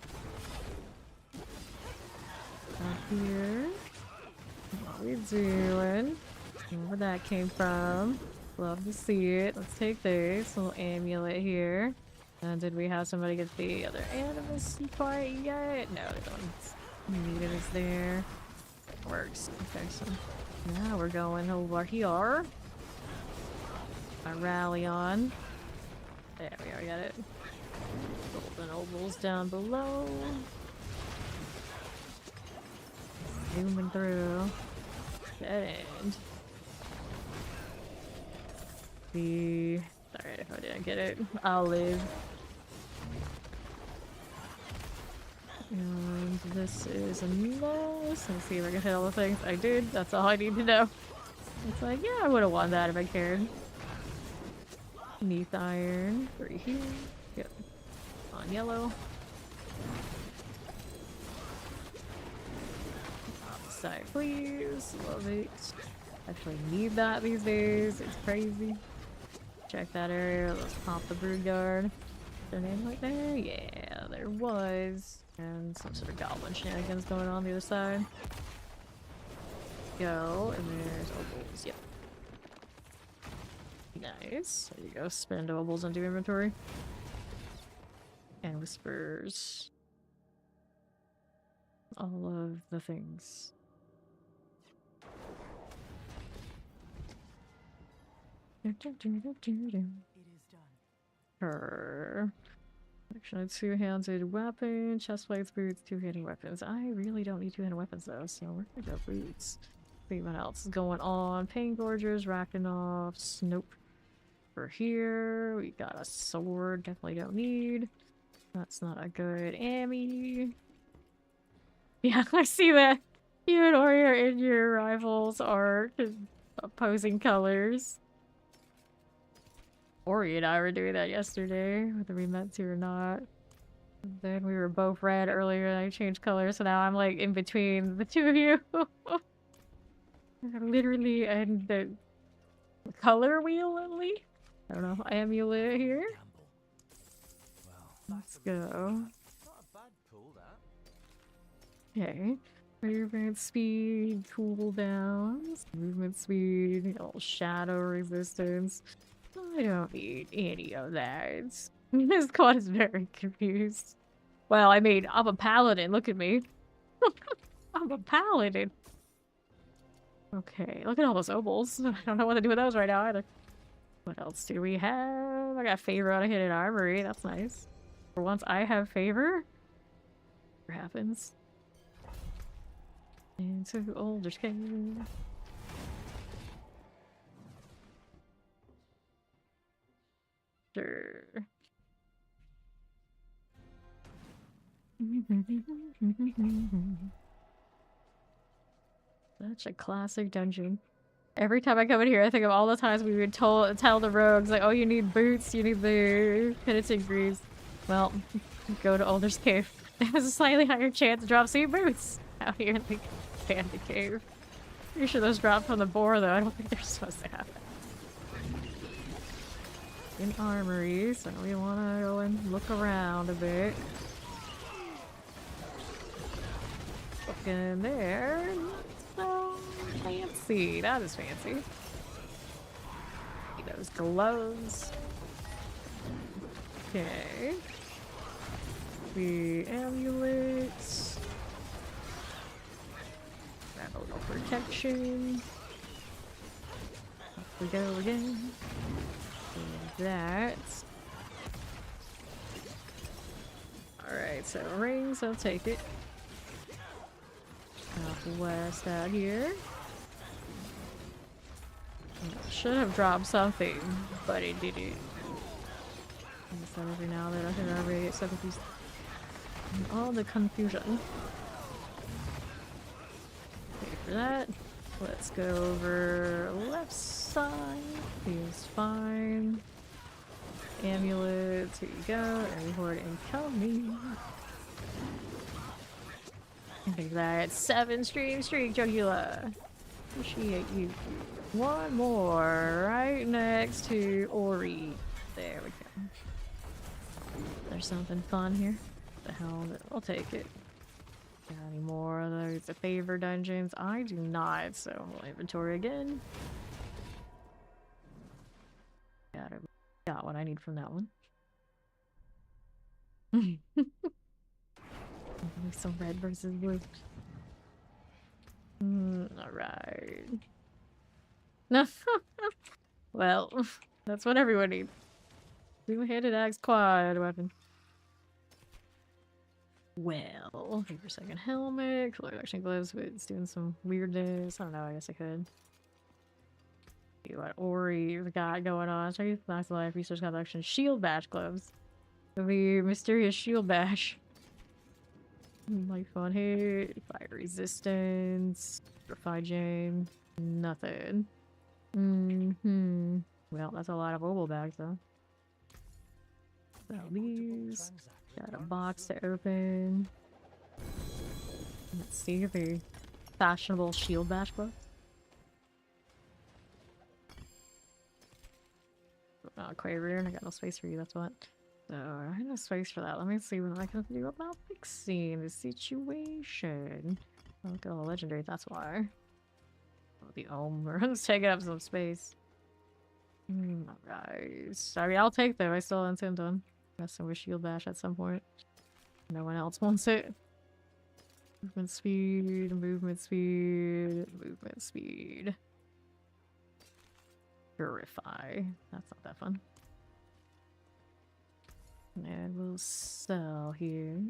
Up here. What we doing? Where that came from. Love to see it. Let's take this little amulet here. And did we have somebody get the other animus part yet? No, the one needed is there. Works. Okay, so now we're going over here. Our rally on. There we are, got it. Golden ovals down below. Zooming through. Dead end. Alright, if I didn't get it, I'll live. And this is a mess. Let's see if I can hit all the things. I did. That's all I need to know. It's like, yeah, I would have won that if I cared. Neath iron. Right here. Yep. On yellow. Side, please. Love it. Actually need that these days. It's crazy. Check that area. Let's pop the brood guard. Their name right there? Yeah, there was. And some sort of goblin shenanigans going on the other side. Go, and there's opals. Yep. Nice. There you go. Spend opals into inventory. And whispers. All of the things. It is done. Her. Actually, two-handed weapon, chest plates, boots, two-handed weapons. I really don't need two-handed weapons though, so we're gonna go boots. See what else is going on. Pain Gorgers, Rakanoffs. Nope. For here, we got a sword. Definitely don't need. That's not a good Ammy. Yeah, I see that. You and Ori are in your rivals are opposing colors. Ori and I were doing that yesterday, whether we meant to or not. Then we were both red earlier and I changed colors, so now I'm like in between the two of you. Literally, and the color wheel, Lily? I don't know, amulet here. Let's go. Not a bad pull, that. Okay. Movement speed, cooldowns, movement speed, all shadow resistance. I don't need any of that. This squad is very confused. Well, I mean, I'm a paladin, look at me. I'm a paladin. Okay, look at all those opals. I don't know what to do with those right now either. What else do we have? I got favor on a hidden armory, that's nice. For once I have favor. What happens? Into Older's Cave. Sure. Such a classic dungeon. Every time I come in here, I think of all the times we would tell the rogues, like, oh, you need boots, you need the penitent greaves. Well, go to Older's Cave. There's a slightly higher chance to drop some boots out here in the Bandit Cave. Pretty sure those drop from the boar, though. I don't think they're supposed to happen. In armory, so we want to go and look around a bit. Look in there. So fancy. That is fancy. See those gloves. Okay. The amulets. Grab a little protection. Up we go again. And that. Alright, so rings, I'll take it. Southwest out here. Should have dropped something, but it didn't. So every now and then I think I already get so confused. All the confusion. Okay, for that, let's go over left side. Is fine. Amulets, here you go. Every horde incoming. I think that 7 streak, Jogula. Appreciate you. One more right next to Ori. There we go. There's something fun here. The hell, I'll take it. Got any more of those favor dungeons? I do not, so we'll inventory again. Got what I need from that one. Some red versus blue. Alright. No. Well, that's what everyone needs. Two-handed axe quad weapon. Well, for a second helmet, color action gloves, but it's doing some weirdness. I don't know, I guess I could. See what Ori's got going on. Try to max life, research collection, shield bash gloves. The mysterious shield bash. Life on hit, fire resistance, purify gem, nothing. Well, that's a lot of oval bags though. So these, got a box to open. Let's see the fashionable shield bash gloves. Oh, Quaver, I got no space for you, that's what. So I have no space for that. Let me see what I can do about fixing the situation. Oh, look at all the legendary, that's why. Oh, the Omer's taking up some space. Alright. I mean, I'll take them. I still intend on messing with Shield Bash at some point. No one else wants it. Movement speed, movement speed, movement speed. Purify. That's not that fun. And we'll sell here.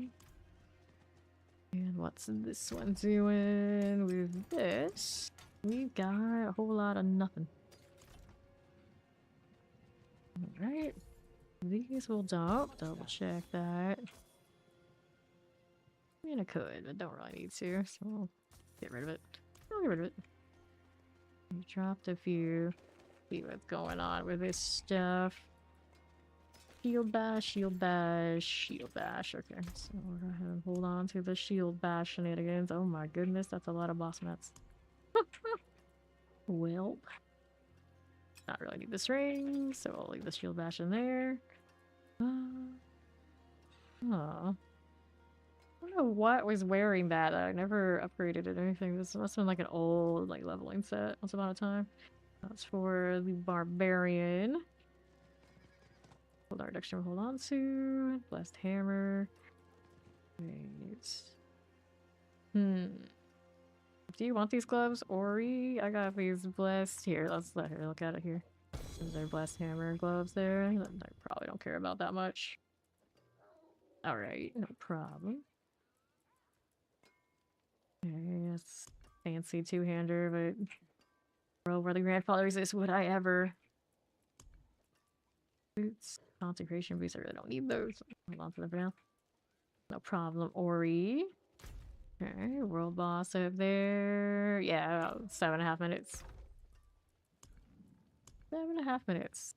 And what's this one doing with this? We've got a whole lot of nothing. Alright. These will dump. Double check that. I mean, I could, but don't really need to, so I'll get rid of it. I'll get rid of it. We dropped a few. See what's going on with this stuff. Shield bash, shield bash, shield bash. Okay, so we're gonna have to hold on to the shield bash shenanigans. Oh my goodness, that's a lot of boss mats. Well, not really need this ring, so I'll leave the shield bash in there. Oh. I don't know what was wearing that. I never upgraded it or anything. This must have been like an old like leveling set once upon a time. That's for the barbarian. Hold our reduction, hold on to. Blessed hammer. Wait. Do you want these gloves, Ori? I got these blessed. Here, let's let her look at it here. Those are blessed hammer gloves there. I probably don't care about that much. Alright, no problem. Okay, that's fancy two-hander, but world where the grandfather exists, would I ever? Boots, consecration boots, I really don't need those. Hold on to them for now. No problem, Ori. Okay, world boss up there. Yeah, about 7.5 minutes. 7.5 minutes.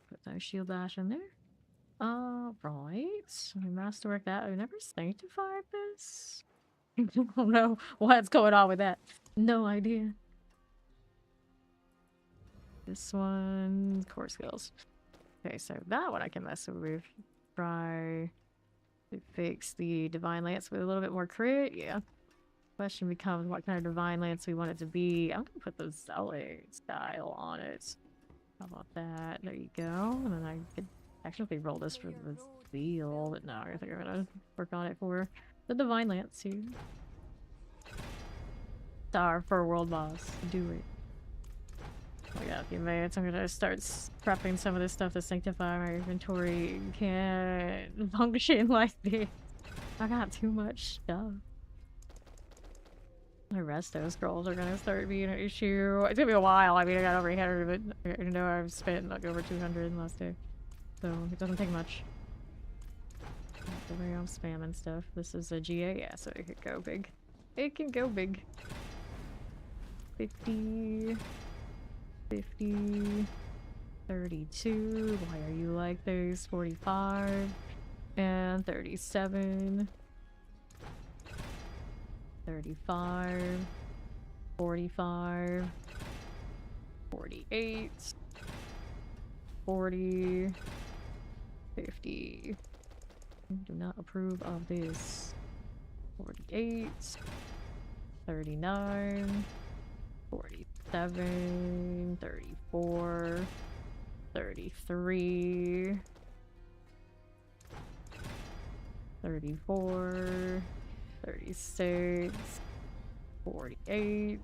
Put that shield bash in there. Alright. We masterwork that. I've never sanctified this. I don't know what's going on with that. No idea. This one, core skills. Okay, so that one I can mess with. Try to fix the divine lance with a little bit more crit. Yeah. Question becomes what kind of divine lance we want it to be. I'm gonna put the zealot style on it. How about that? There you go. And then I could actually roll this for the zeal, but no, I think I'm gonna work on it for the divine lance here. Star for a world boss. Do it. Oh yeah, the advance. I'm gonna start prepping some of this stuff to sanctify my inventory. Can't function like this. I got too much stuff. My resto scrolls are gonna start being an issue. It's gonna be a while. I mean, I got over 800, but I know I've spent like over 200 last day. So it doesn't take much. I'm spamming stuff. This is a GA, yeah, so it could go big. It can go big. 50, 50, 32. Why are you like this? 45 and 37, 35, 45, 48, 40, 50. Do not approve of this. 48, 39, 47, 34, 33, 34, 36, 48,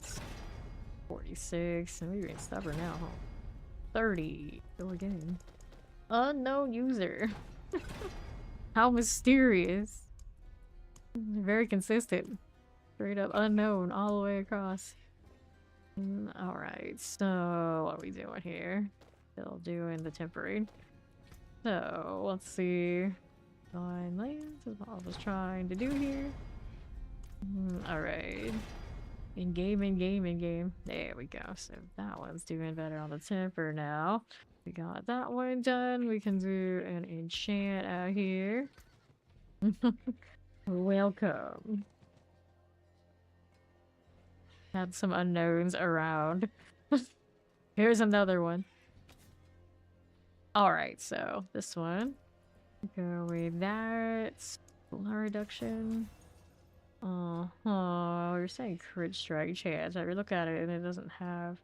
46, and we're getting stubborn now, huh? 30. Go again. Unknown user. How mysterious. Very consistent. Straight up unknown all the way across. Alright, so what are we doing here? Still doing the temporary. So, let's see. Divine lands is what I was trying to do here. Alright. In game. There we go. So that one's doing better on the temper now. We got that one done. We can do an enchant out here. Welcome. Had some unknowns around. Here's another one. Alright, so this one. Go with that. Floor reduction. You're saying crit strike chance. I look at it and it doesn't have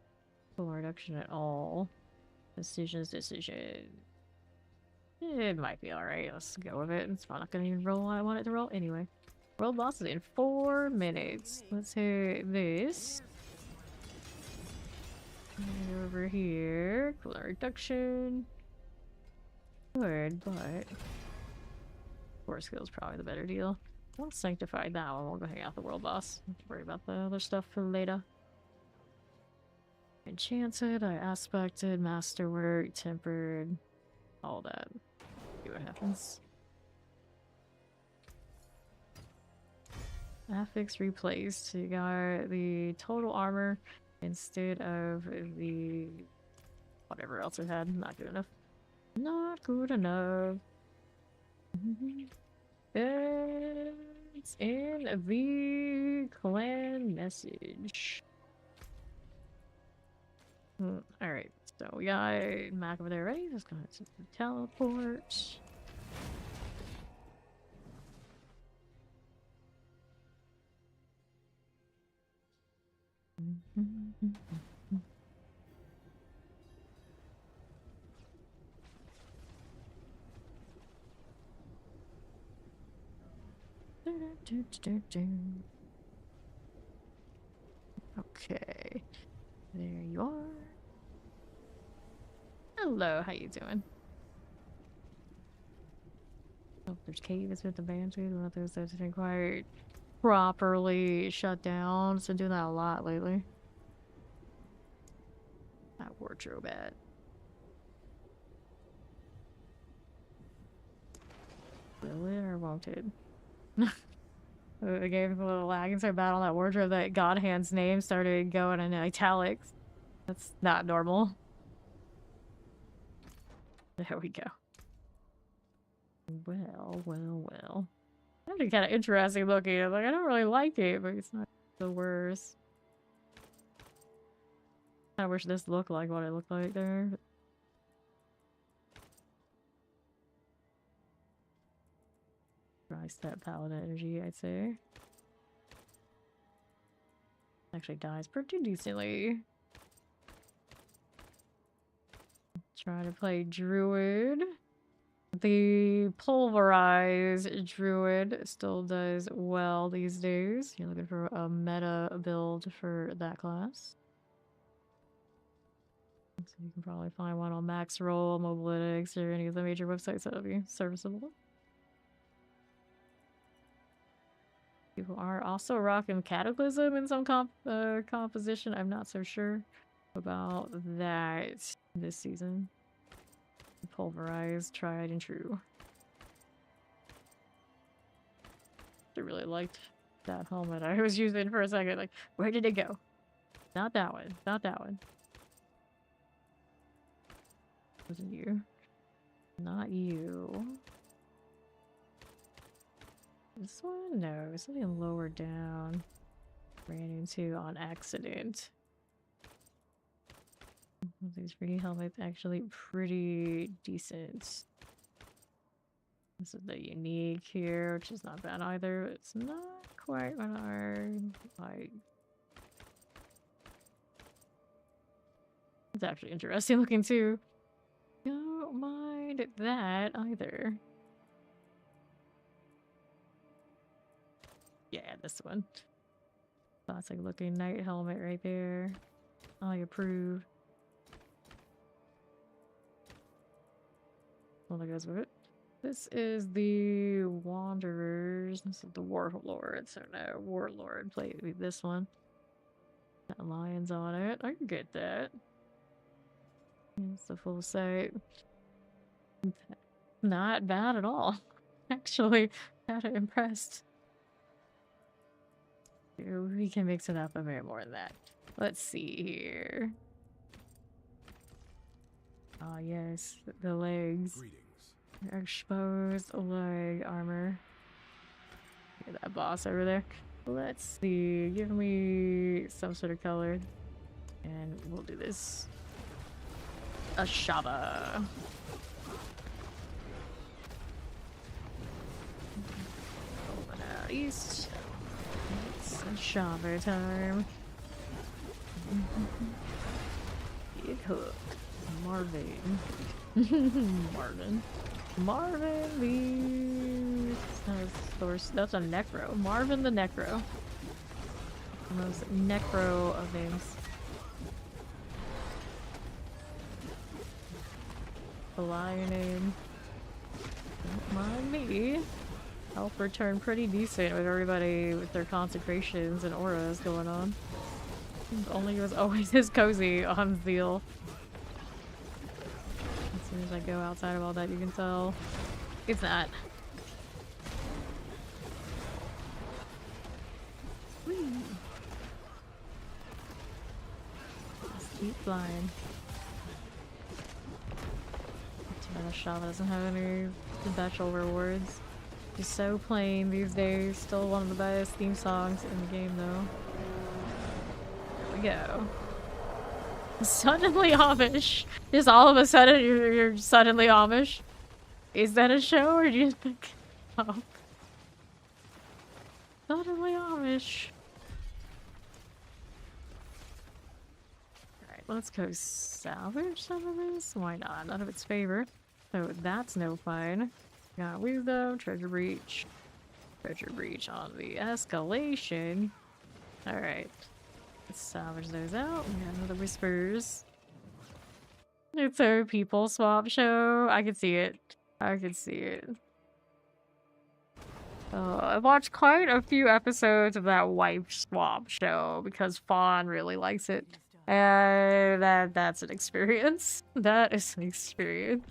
floor reduction at all. Decision. It might be alright. Let's go with it. It's not gonna even roll what I want it to roll anyway. World boss is in 4 minutes. Let's hit this. And over here. Floor reduction. Good, but Force skill is probably the better deal. We'll sanctify that one. We'll go hang out the world boss. Don't worry about the other stuff for later. Enchanted, I aspected, masterwork, tempered, all that. See what happens. Affix replaced. You got the total armor instead of the whatever else it had. Not good enough. Not good enough. It's in the clan message. Alright, so we got Mac over there ready. Just go ahead and teleport. Okay, there you are. Hello, how you doing? Oh, there's caves with the banshee. One of those that's required properly shut down. So doing that a lot lately. That wardrobe at. Will it or won't it? The game a little lagging so bad on that wardrobe that Godhand's name started going in italics. That's not normal. There we go. Well. Actually kind of interesting looking. Like, I don't really like it, but it's not the worst. I wish this looked like what it looked like there. Dry step Paladin energy, I'd say. Actually dies pretty decently. Try to play Druid. The Pulverized Druid still does well these days. You're looking for a meta build for that class. So you can probably find one on Max Roll, Mobalytics, or any of the major websites that'll be serviceable. People are also rocking Cataclysm in some composition. I'm not so sure about that this season. Pulverized, tried and true. I really liked that helmet I was using for a second. Like, where did it go? Not that one. Not that one. Wasn't you. Not you. This one? No, it's something lower down. Ran into on accident. These pretty helmets actually pretty decent. This is the unique here, which is not bad either. It's not quite what I like. It's actually interesting looking too. Don't mind that either. Yeah, this one. Classic looking knight helmet right there. I approve. Well, that goes with it. This is the Wanderers. This is the Warlord. So no, Warlord. Play with this one. Got lions on it. I can get that. It's the full set. Not bad at all. Actually, kind of impressed. We can mix it up a bit more than that. Let's see here. Ah, yes, the legs. Greetings. Exposed leg armor. Look at that boss over there. Let's see. Give me some sort of color. And we'll do this. A Shaba. beast. It's shower time. Get hooked. Marvin. Marvin that's a necro. Marvin the necro. The most necro of names. The lion name. Don't mind me. Health return pretty decent with everybody with their consecrations and auras going on. Only was always his cozy on Zeal. As soon as I go outside of all that, you can tell it's not. Whee. Just keep flying. Shava doesn't have any special rewards. Just so plain these days. Still one of the best theme songs in the game though. There we go. Suddenly Amish. Just all of a sudden you're suddenly Amish. Is that a show or do you just pick up? Suddenly Amish. Alright, let's go salvage some of this. Why not? None of its favor. So that's no fun. Got wisdom, treasure breach. Treasure breach on the escalation. Alright. Let's salvage those out. We got another whispers. It's a people swap show. I can see it. I can see it. I've watched quite a few episodes of that wife swap show because Fawn really likes it. And that's an experience. That is an experience.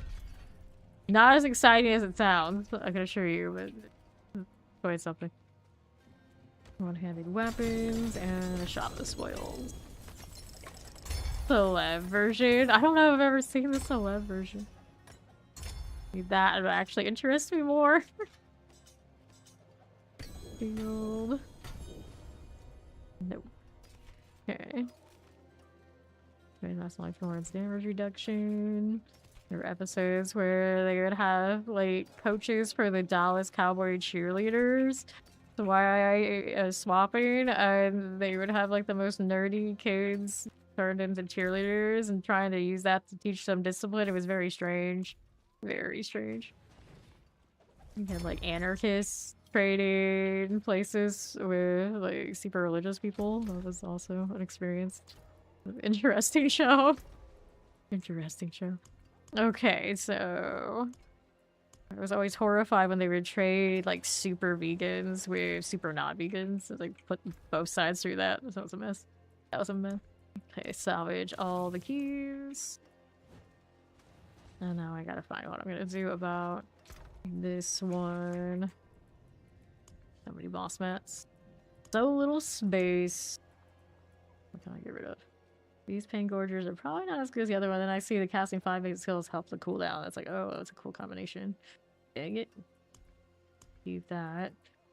Not as exciting as it sounds, I can assure you, but it's quite something. One-handed weapons and a shot of the spoils. Celeb version. I don't know if I've ever seen the celeb version. That would actually interest me more. Field. Nope. Okay. That's life towards damage reduction. There were episodes where they would have like coaches for the Dallas Cowboy cheerleaders. So why I swapping, and they would have like the most nerdy kids turned into cheerleaders and trying to use that to teach them discipline. It was very strange. Very strange. You had like anarchists trading places with like super religious people. That was also an experience. Interesting show. Interesting show. Okay, so I was always horrified when they would trade like super vegans with super not vegans. So, like put both sides through that. That was a mess. That was a mess. Okay, salvage all the keys. And now I gotta find what I'm gonna do about this one. So many boss mats. So little space. What can I get rid of? These pain gorgers are probably not as good as the other one. Then I see the casting 5 basic skills helps the cooldown. That's like, oh, that's a cool combination. Dang it. Keep that.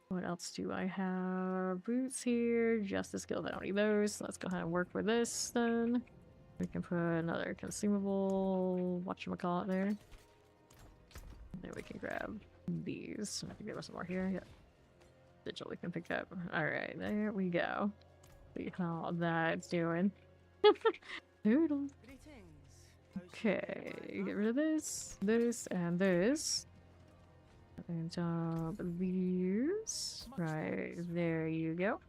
What else do I have? Boots here. Justice skills. I don't need those. So let's go ahead and work with this then. We can put another consumable whatchamacallit there. Then we can grab these. I can give us some more here. Yep. Digital we can pick up. Alright, there we go. See how that's doing. Doodle. Okay, get rid of this, and this. And these. Right, there you go.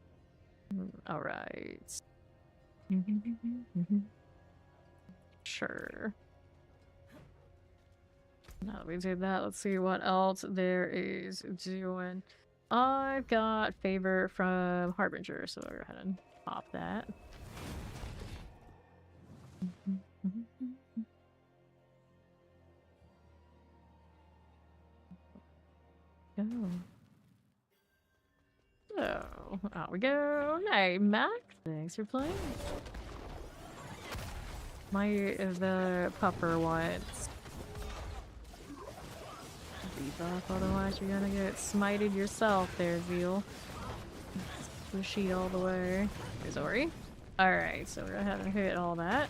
Alright. Sure. Now that we did that, let's see what else there is doing. I've got favor from Harbinger, so I'll go ahead and pop that. Go. So, out we go. Hey, Mac. Thanks for playing. The pupper wants debuff, otherwise you're gonna get smited yourself there, Veal. Squishy all the way. There's Ori. Alright, so we're gonna have to hit all that.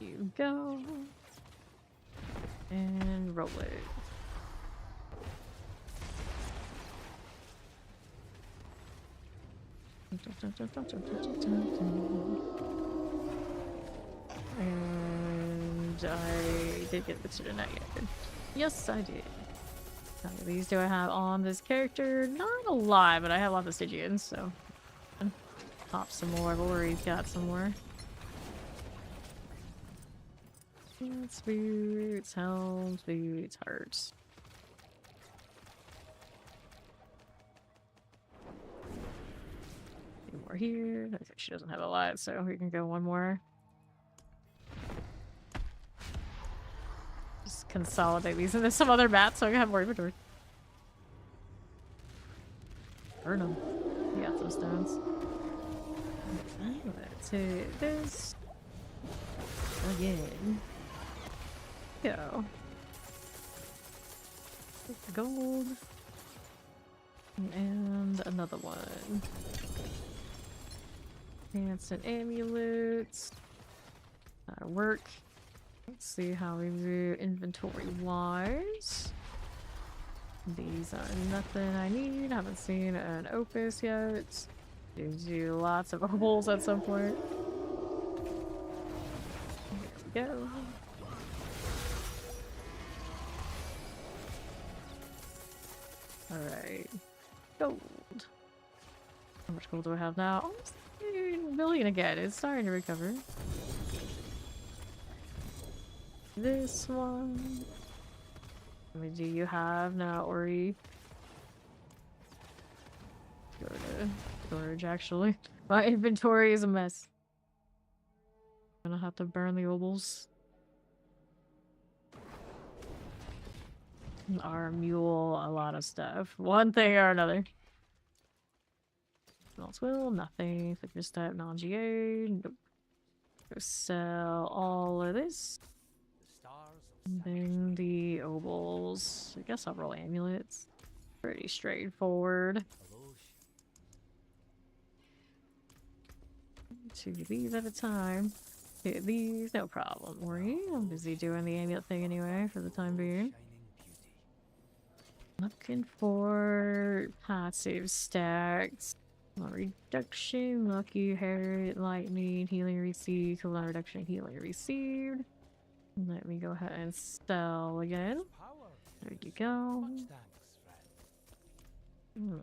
You go. And roll it. And I did get the tonight yet. Yes, I did. How many of these do I have on this character? Not a lot, but I have lots of Stygians, so pop some more. I've already got some more. Boots, helms, boots, hearts. Two more here. I think she doesn't have a lot, so we can go one more. Just consolidate these into some other mats so I can have more inventory. Burn them. You got some stones. Let's hit this again. Go. Gold. And another one. Pants and amulets. That'll work. Let's see how we do inventory-wise. These are nothing I need. Haven't seen an opus yet. Gives you lots of opals at some point. There we go. Alright. Gold. How much gold do I have now? Almost a million again. It's starting to recover. This one. How many do you have now, Ori? Go to storage, actually. My inventory is a mess. I'm gonna have to burn the obols. Our mule, a lot of stuff. One thing or another. Smells will, nothing. Thickness type, non-GA. Nope. Go sell all of this. And then the obols. I guess I'll roll amulets. Pretty straightforward. Two of these at a time. Hit these, no problem. Ori, I'm busy doing the amulet thing anyway for the time being. Looking for passive stacks. Reduction, lucky, hurt, lightning, healing received, cooldown reduction, healing received. Let me go ahead and sell again. There you go.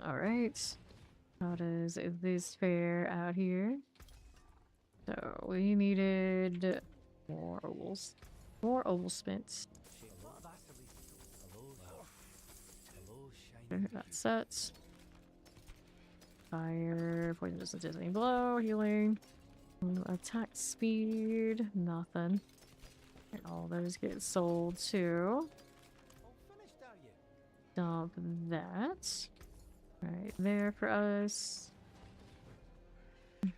Alright. How does this fare out here? So we needed more ovals. More oval spent. That's set. Fire, poison distance, dizzying blow, healing. Attack speed, nothing. And all those get sold too. Dump that. Right there for us.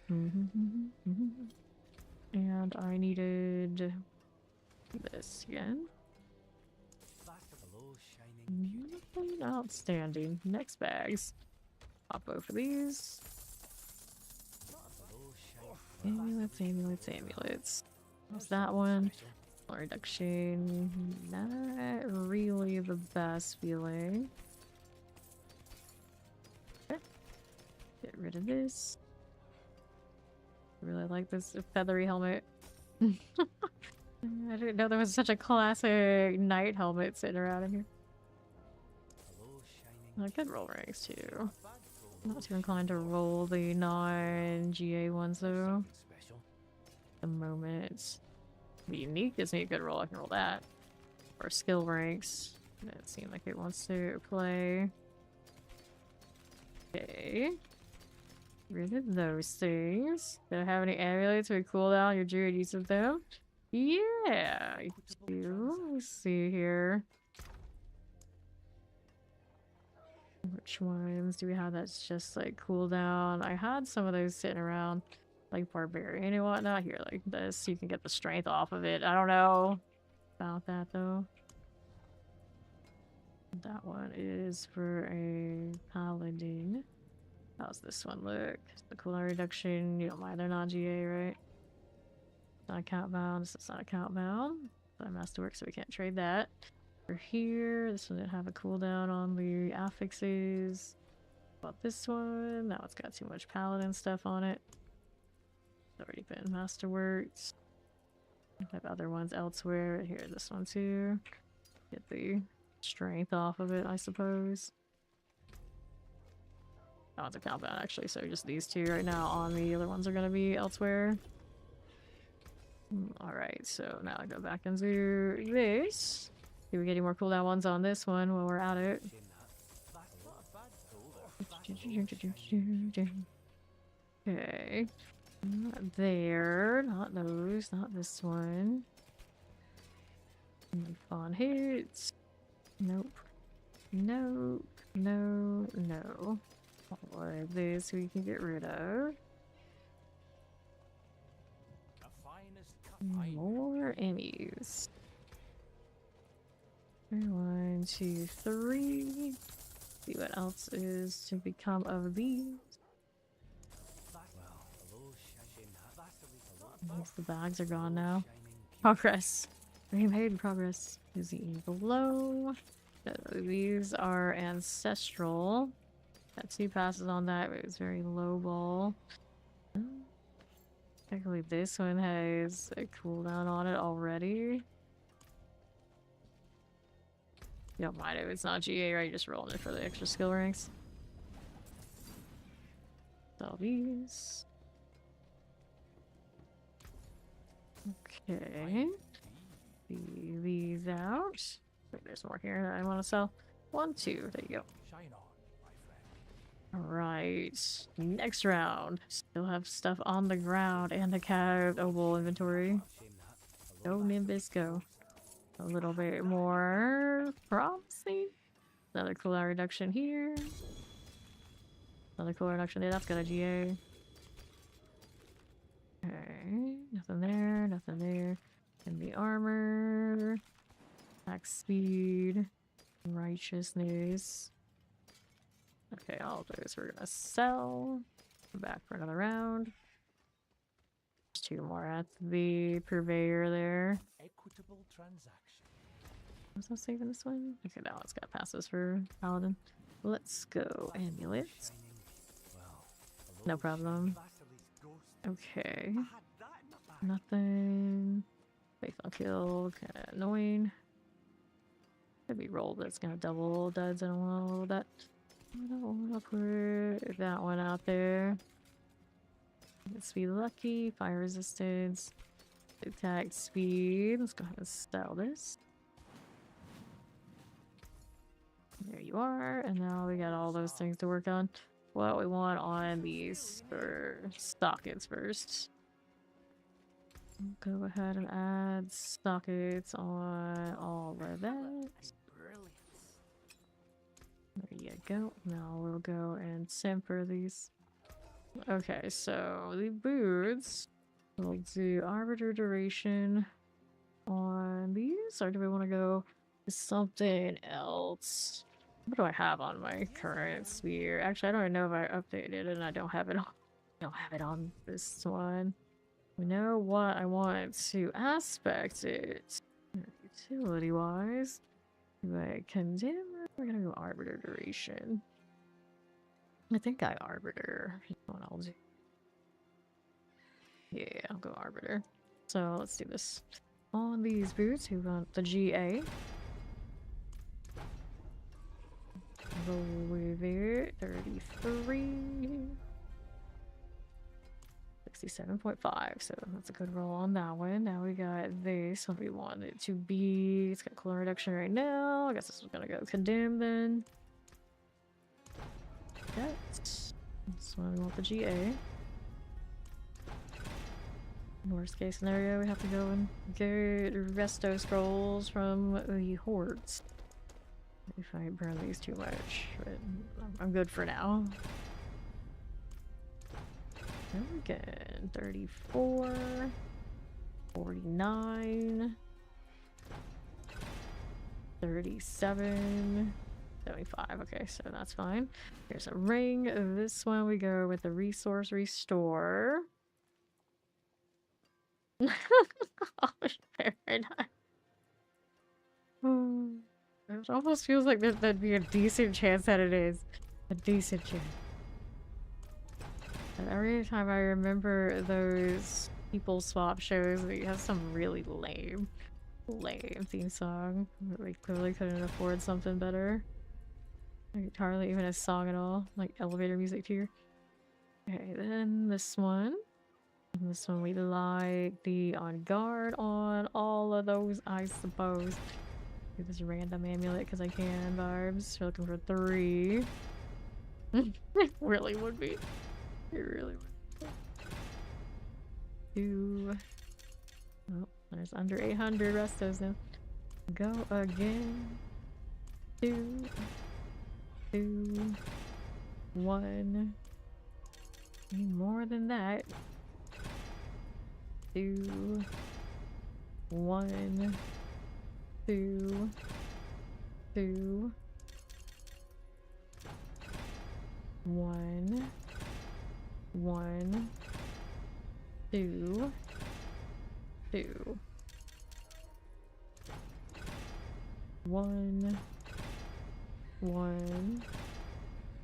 And I needed this again. Outstanding. Next bags. Pop both of these. Amulets, amulets, amulets. What's that one? Reduction. Not really the best feeling. Okay. Get rid of this. I really like this feathery helmet. I didn't know there was such a classic knight helmet sitting around in here. I could roll ranks too. Not too inclined to roll the non-GA ones though. At the moment. The unique is a good roll, I can roll that. Or skill ranks. It seemed like it wants to play. Okay. Rid of those things. Do I have any amulets with cooldown? Your druid use of them? Yeah, I do. Let's see here. Which ones do we have that's just like cooldown? I had some of those sitting around, like barbarian and whatnot. Here, like this, you can get the strength off of it. I don't know about that though. That one is for a paladin. How's this one look? The cooldown reduction, you don't mind they're not GA, right? Not account bound, this is not account bound. But masterwork, so we can't trade that. For here, this one didn't have a cooldown on the affixes. About this one. Now it's got too much Paladin stuff on it. It's already been Masterworks. I have other ones elsewhere. Here, this one too. Get the strength off of it, I suppose. Oh, it's a compound actually, so just these two right now on the other ones are gonna be elsewhere. Alright, so now I go back into this. Do we get any more cooldown ones on this one while we're at it? Okay. Not there, not those, not this one. Fawn hits. Nope. Nope. No, no. All of this we can get rid of. More enemies. 1, 2, 3. See what else is to become of these. Yes, the bags are gone now. Progress. We made progress. Is the below? No, these are ancestral. Got 2 passes on that, but it's very low ball. Technically, this one has a cooldown on it already. You don't mind if it's not GA, right? You're just rolling it for the extra skill ranks. All these. Okay. See these out. Wait, there's more here that I want to sell. 1, 2. There you go. Alright. Next round. Still have stuff on the ground and a carved oval inventory. Go Nimbus, go. A little bit more promising. Another cooldown reduction here. Another cooldown reduction there. That's got a GA. Okay. Nothing there. Nothing there. And the armor. Attack speed. Righteousness. Okay, all of those we're gonna sell. Come back for another round. There's 2 more at the purveyor there. Equitable transaction. Was I saving this one? Okay, now it's got passes for Paladin. Let's go. Amulets. No problem. Okay. Nothing. Faith on kill. Kinda annoying. Could be rolled, but it's gonna double duds. I don't want to roll that. I don't want to put that one out there. Let's be lucky. Fire resistance. Attack speed. Let's go ahead and sell this. There you are. And now we got all those things to work on. What we want on these for sockets first. Go ahead and add sockets on all of that. There you go. Now we'll go and temper these. Okay, so the boots. We'll do arbiter duration on these, or do we want to go to something else? What do I have on my current sphere? Actually, I don't even know if I updated it, and I don't have it on. I don't have it on this one. We know what I want to aspect it utility wise. Like condemn. We're gonna go arbiter duration. I think I arbiter. What I'll do. Yeah, I'll go arbiter. So let's do this. On these boots, we want the GA. Roll with it. 33. 67.5. So that's a good roll on that one. Now we got this. What we want it to be. It's got cooldown reduction right now. I guess this is gonna go condemn then. That's one we want the GA. Worst case scenario, we have to go and get resto scrolls from the hordes. If I burn these too much, but I'm good for now. Again, 34, 49, 37, 75. Okay, so that's fine. Here's a ring. This one we go with the resource restore. Oh, very nice. It almost feels like there'd be a decent chance that it is. A decent gym. And every time I remember those people swap shows, we have some really lame theme song. We clearly couldn't afford something better. Like hardly even a song at all. Like elevator music tier. Okay, then this one. This one we like the on guard on all of those, I suppose. Do this random amulet because I can vibes. We're looking for 3. It really would be. It really would be. 2. Oh, there's under 800 restos now. Go again. 2. 2. 1. Need more than that. 2. 1. 2. 2. 1. 1. 2. 2. 1. 1.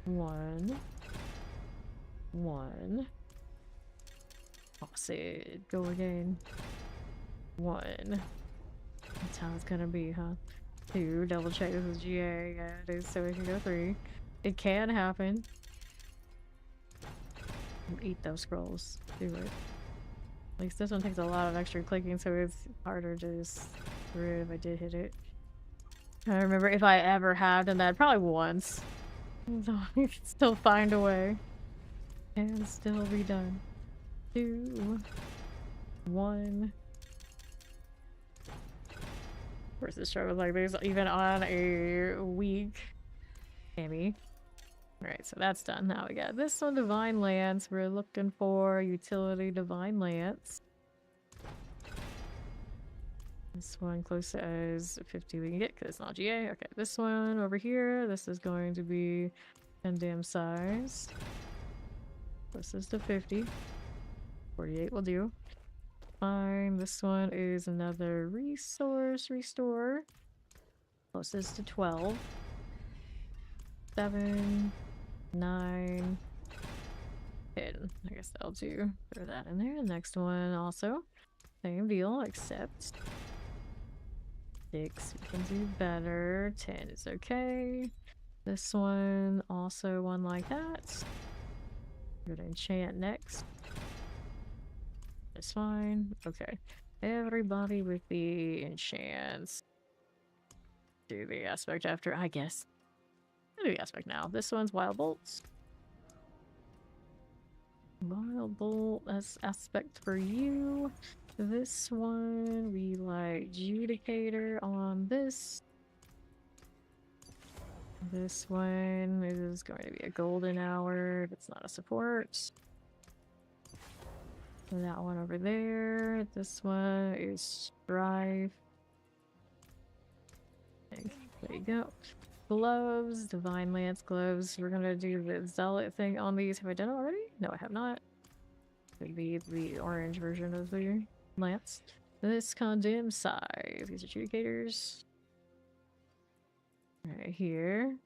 1. 1. Toss it. Go again. 1. That's how it's gonna be, huh? 2. Double check this is GA. Yeah, it is, so we can go 3. It can happen. Eat those scrolls. Do it. At least this one takes a lot of extra clicking, so it's harder to just through it if I did hit it. I remember if I ever have done that, probably once. So I can still find a way. And still be done. 2. 1. Of course, this show was like this even on a week. Maybe. Alright, so that's done. Now we got this one, Divine Lance. We're looking for utility Divine Lance. This one close as 50 we can get because it's not GA. Okay, this one over here. This is going to be condemned size. This is to 50. 48 will do. Fine. This one is another resource restore. Closest to 12. 7. 9. 10. I guess that'll do. Throw that in there. Next one also. Same deal, except 6. We can do better. 10 is okay. This one, also one like that. Go to enchant next. It's fine. Okay. Everybody with the enchants. Do the aspect after, I guess. I'll do the aspect now. This one's Wild Bolts. Wild Bolt, that's aspect for you. This one, we like Judicator on this. This one is going to be a golden hour. It's not a support. That one over there. This one is Strife. There you go. Gloves, Divine Lance gloves. We're gonna do the Zealot thing on these. Have I done it already? No, I have not. Could be the orange version of the lance. This condemn size. These are adjudicators. Right here.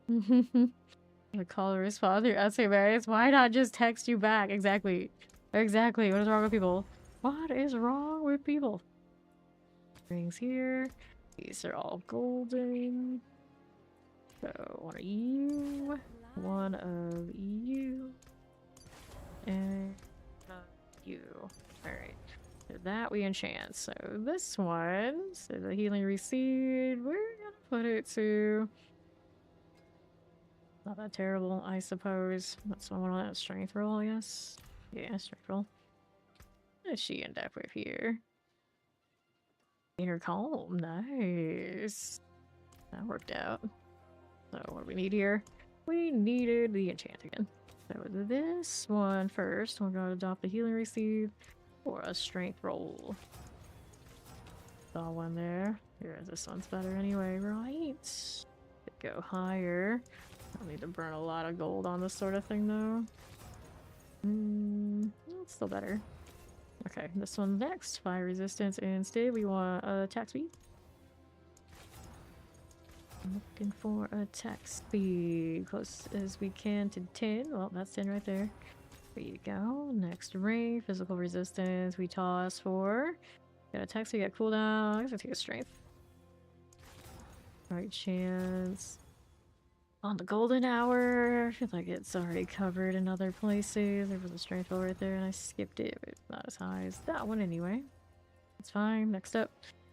The caller response to your essay, Marius. Why not just text you back? Exactly. Exactly. What is wrong with people? What is wrong with people? Rings here. These are all golden. So, one of you. One of you. And you. Alright. So that we enchant. So this one, so the healing received, we're gonna put it to... Not that terrible, I suppose. That's one on that strength roll, I guess. Yeah, strength roll. What does she end up with here? Inner calm, nice. That worked out. So what do we need here? We needed the enchant again. So this one first, we're going to adopt the healing receive or a strength roll. Saw one there. Here, this one's better anyway, right? Go higher. I'll need to burn a lot of gold on this sort of thing though. It's still better. Okay, this one next. Fire resistance. Instead, we want attack speed. Looking for attack speed. Close as we can to 10. Well, that's 10 right there. There you go. Next ring. Physical resistance. We toss for. Got attack speed, got cooldown. I'm gonna take a strength. Right chance. On the golden hour. I feel like it's already covered in other places. There was a strength roll right there and I skipped it. But not as high as that one anyway. That's fine. Next up.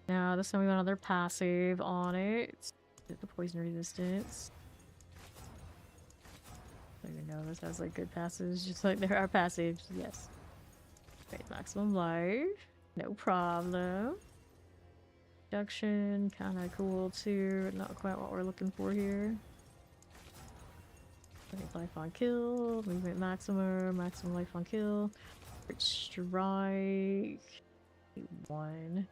Now this time we got another passive on it. The poison resistance. I don't even know this has like good passives, just like there are passives. Yes. Right, maximum life. No problem. Reduction, kind of cool too. Not quite what we're looking for here. Life on kill. Movement maximum. Maximum life on kill. Crit strike. 1.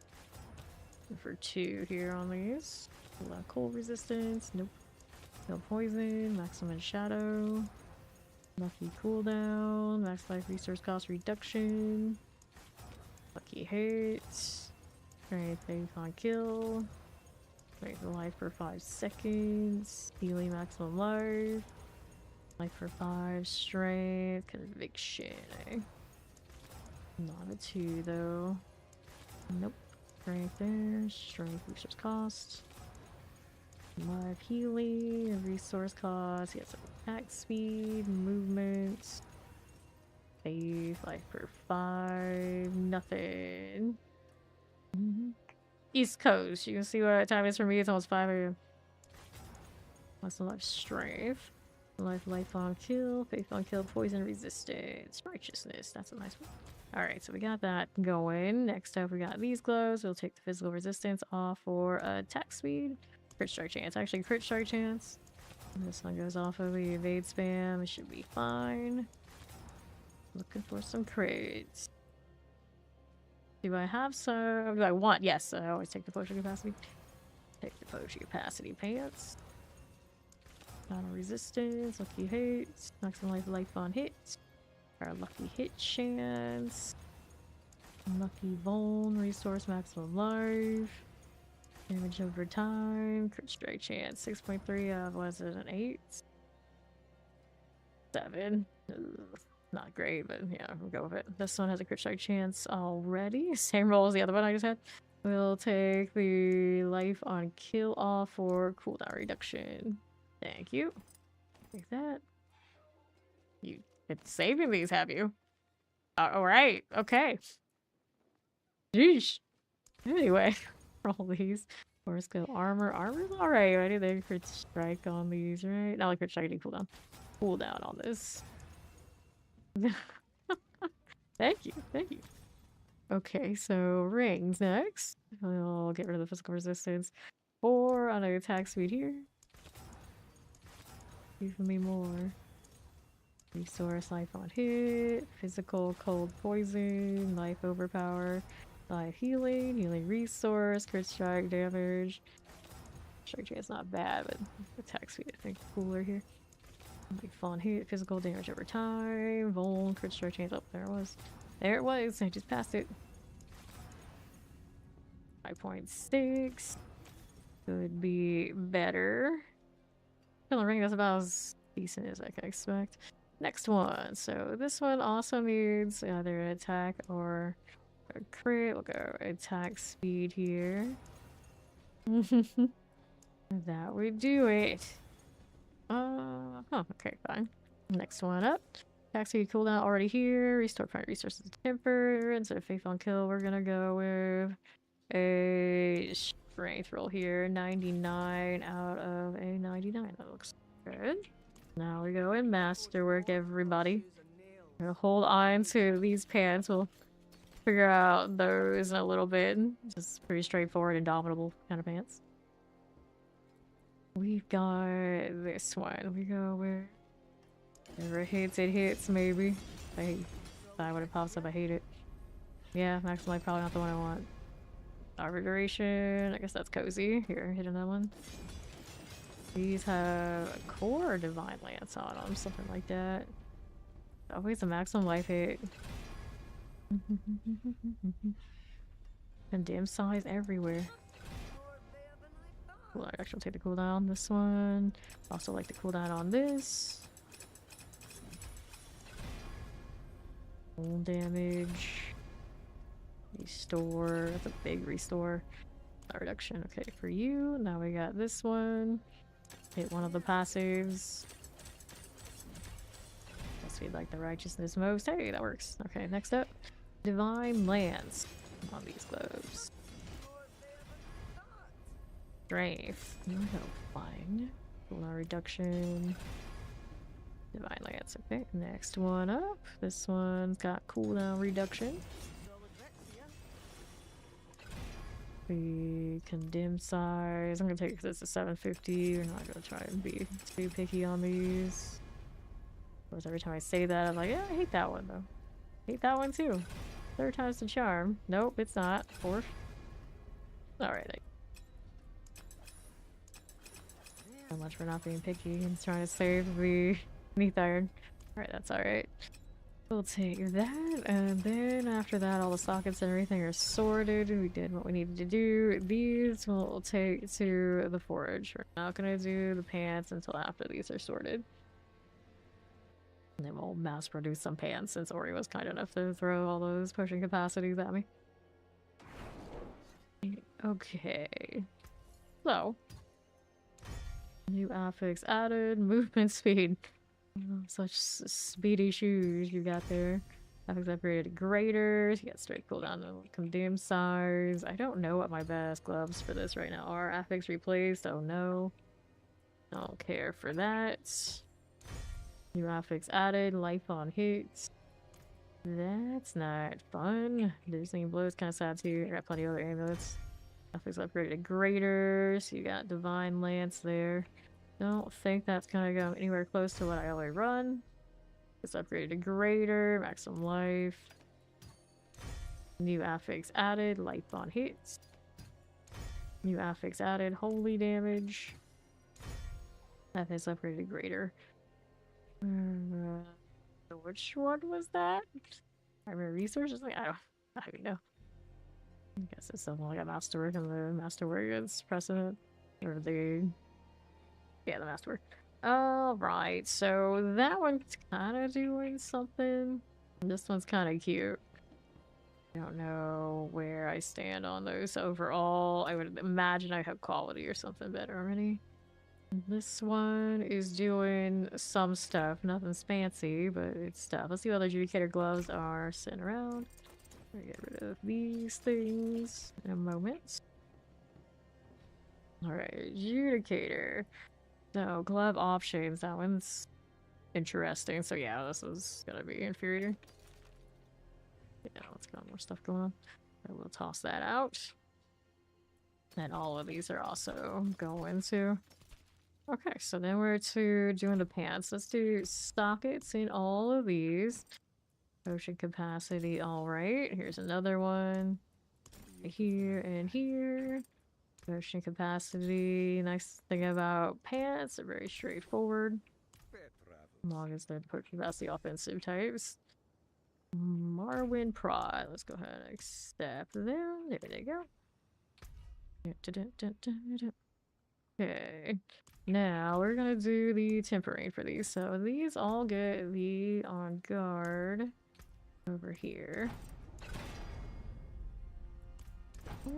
For 2 here on these. Cold resistance. Nope. No poison. Maximum shadow. Lucky cooldown. Max life resource cost reduction. Lucky hits. Strength faith on kill. Strength for life for 5 seconds. Healing maximum life. Life for 5. Strength. Conviction. Eh? Not a 2 though. Nope. Strength there. Strength resource cost. Life healing, resource cost, yes, attack speed, movement, save, life for 5, nothing. East Coast, you can see what time it is for me, it's almost 5 a.m. What's the life strength? Life on kill, faith on kill, poison resistance, righteousness, that's a nice one. Alright, so we got that going. Next up we got these gloves, we'll take the physical resistance off for attack speed. Crit strike chance. Actually, crit strike chance. And this one goes off of the evade spam. It should be fine. Looking for some crits. Do I have some? Do I want? Yes, I always take the potion capacity. Take the potion capacity pants. Final resistance. Lucky hits. Maximum life on hits. Our lucky hit chance. Lucky vuln. Resource maximum life. Damage over time, crit strike chance, 6.3 of, was it an 8? 7. Ugh, not great, but yeah, we'll go with it. This one has a crit strike chance already. Same roll as the other one I just had. We'll take the life on kill off for cooldown reduction. Thank you. Take that. You've been saving these, have you? Alright, okay. Jeez. Anyway. Roll these. Force go armor. Armor's alright. I need a crit strike on these, right? Not like crit strike, cooldown. Cooldown on this. Thank you. Thank you. Okay, so rings next. We'll get rid of the physical resistance. 4 on an attack speed here. Give me more. Resource life on hit. Physical cold poison. Life overpower. Life healing, healing resource, crit strike damage. Strike chance not bad, but attack speed I think cooler here. Life on hit, physical damage over time, vuln, crit strike chance. Oh, there it was. There it was. I just passed it. 5.6. Could be better. Killing ring, that's about as decent as I can expect. Next one. So this one also needs either an attack or a crit. We'll go attack speed here. That would do it. Okay, fine. Next one up. Attack speed cooldown already here. Restore primary resources temper. Instead of faith on kill, we're gonna go with a strength roll here. 99 out of a 99. That looks good. Now we go in masterwork, everybody. We're gonna hold on to these pants. We'll figure out those in a little bit. Just pretty straightforward, indomitable kind of pants. We've got this one. We go where whenever it hits, maybe. I when it pops up, I hate it. Yeah, maximum life probably not the one I want. Hour duration, I guess that's cozy. Here, hit another one. These have a core divine lance on them, something like that. Always a maximum life hit. Condemn size everywhere. Well, I actually take the cooldown on this one. Also like the cooldown on this. Full damage. Restore. That's a big restore. A reduction. Okay, for you. Now we got this one. Hit one of the passives. Guess we like the righteousness most. Hey, that works. Okay, next up. Divine Lance on these gloves. Strength. No, fine. Cooldown reduction. Divine Lance. Okay, next one up. This one's got cooldown reduction. The condemned size. I'm gonna take this to 750. We're not gonna try and be too picky on these. Of course, every time I say that, I'm like, yeah, I hate that one though. Hate that one too. Third time's the charm. Nope, it's not. Fourth. Alright. So much for not being picky and trying to save the Neath Iron. Alright, that's alright. We'll take that, and then after that all the sockets and everything are sorted. We did what we needed to do. These we'll take to the forge. We're not gonna do the pants until after these are sorted. And then we'll mass produce some pants since Ori was kind enough to throw all those potion capacities at me. Okay. So. New affix added. Movement speed. Oh, such speedy shoes you got there. Affix upgraded graders. You got straight cooldown to condemn size. I don't know what my best gloves for this right now are. Affix replaced. Oh no. Don't care for that. New affix added. Life on hits. That's not fun. Disney Blue is kind of sad too. I got plenty of other amulets. Affix upgraded graders. You got Divine Lance there. Don't think that's gonna go anywhere close to what I already run. It's upgraded to greater, maximum life. New affix added, life on hits. New affix added, holy damage. Affix upgraded to greater. Which one was that? Primary resources? Like, I don't even know. I guess it's something like a masterwork and the masterwork is precedent. Or the yeah, the masterwork. Alright, so that one's kinda doing something. This one's kinda cute. I don't know where I stand on those overall. I would imagine I have quality or something better already. This one is doing some stuff. Nothing's fancy, but it's stuff. Let's see what other adjudicator gloves are sitting around. I'm gonna get rid of these things in a moment. Alright, adjudicator. So, glove options. That one's interesting. So yeah, this is gonna be inferior. Yeah, let's got more stuff going on. I will toss that out. And all of these are also going to. Okay, so then we're to doing the pants. Let's do sockets in all of these. Potion capacity, alright. Here's another one. Here and here. Potion capacity. Nice thing about pants, they're very straightforward. As long as they're potion capacity offensive types. Marwin Prod. Let's go ahead and accept them. There they go. Okay. Now we're gonna do the tempering for these. So these all get the on guard over here.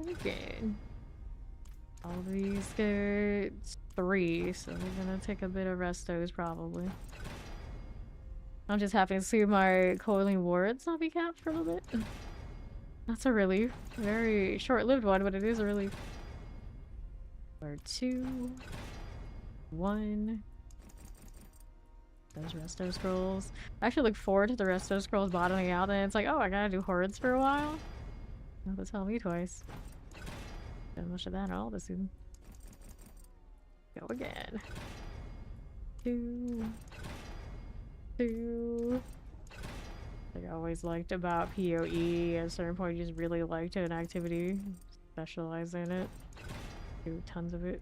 Again. All these get 3, so we're gonna take a bit of restos probably. I'm just happy to see my coiling wards not be capped for a little bit. That's a relief. Very short-lived one, but it is a relief. Or 2, 1. Those resto scrolls. I actually look forward to the resto scrolls bottoming out, and it's like, oh, I gotta do hordes for a while. Don't have to tell me twice. Not much of that at all this season. Go again. 2. 2. Like I always liked about PoE, at a certain point you just really liked an activity, specialize in it, do tons of it.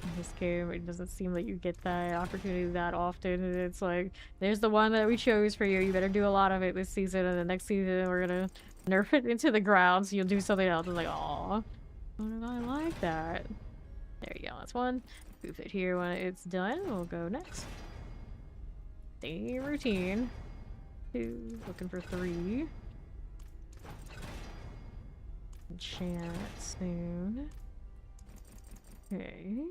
In this game, it doesn't seem like you get that opportunity that often, and it's like, there's the one that we chose for you, you better do a lot of it this season, and the next season we're gonna nerf it into the ground so you'll do something else. It's like, aw, why did I like that? There you go, that's one. Move it here when it's done. We'll go next. Same routine. 2, looking for 3. Enchant soon. Okay.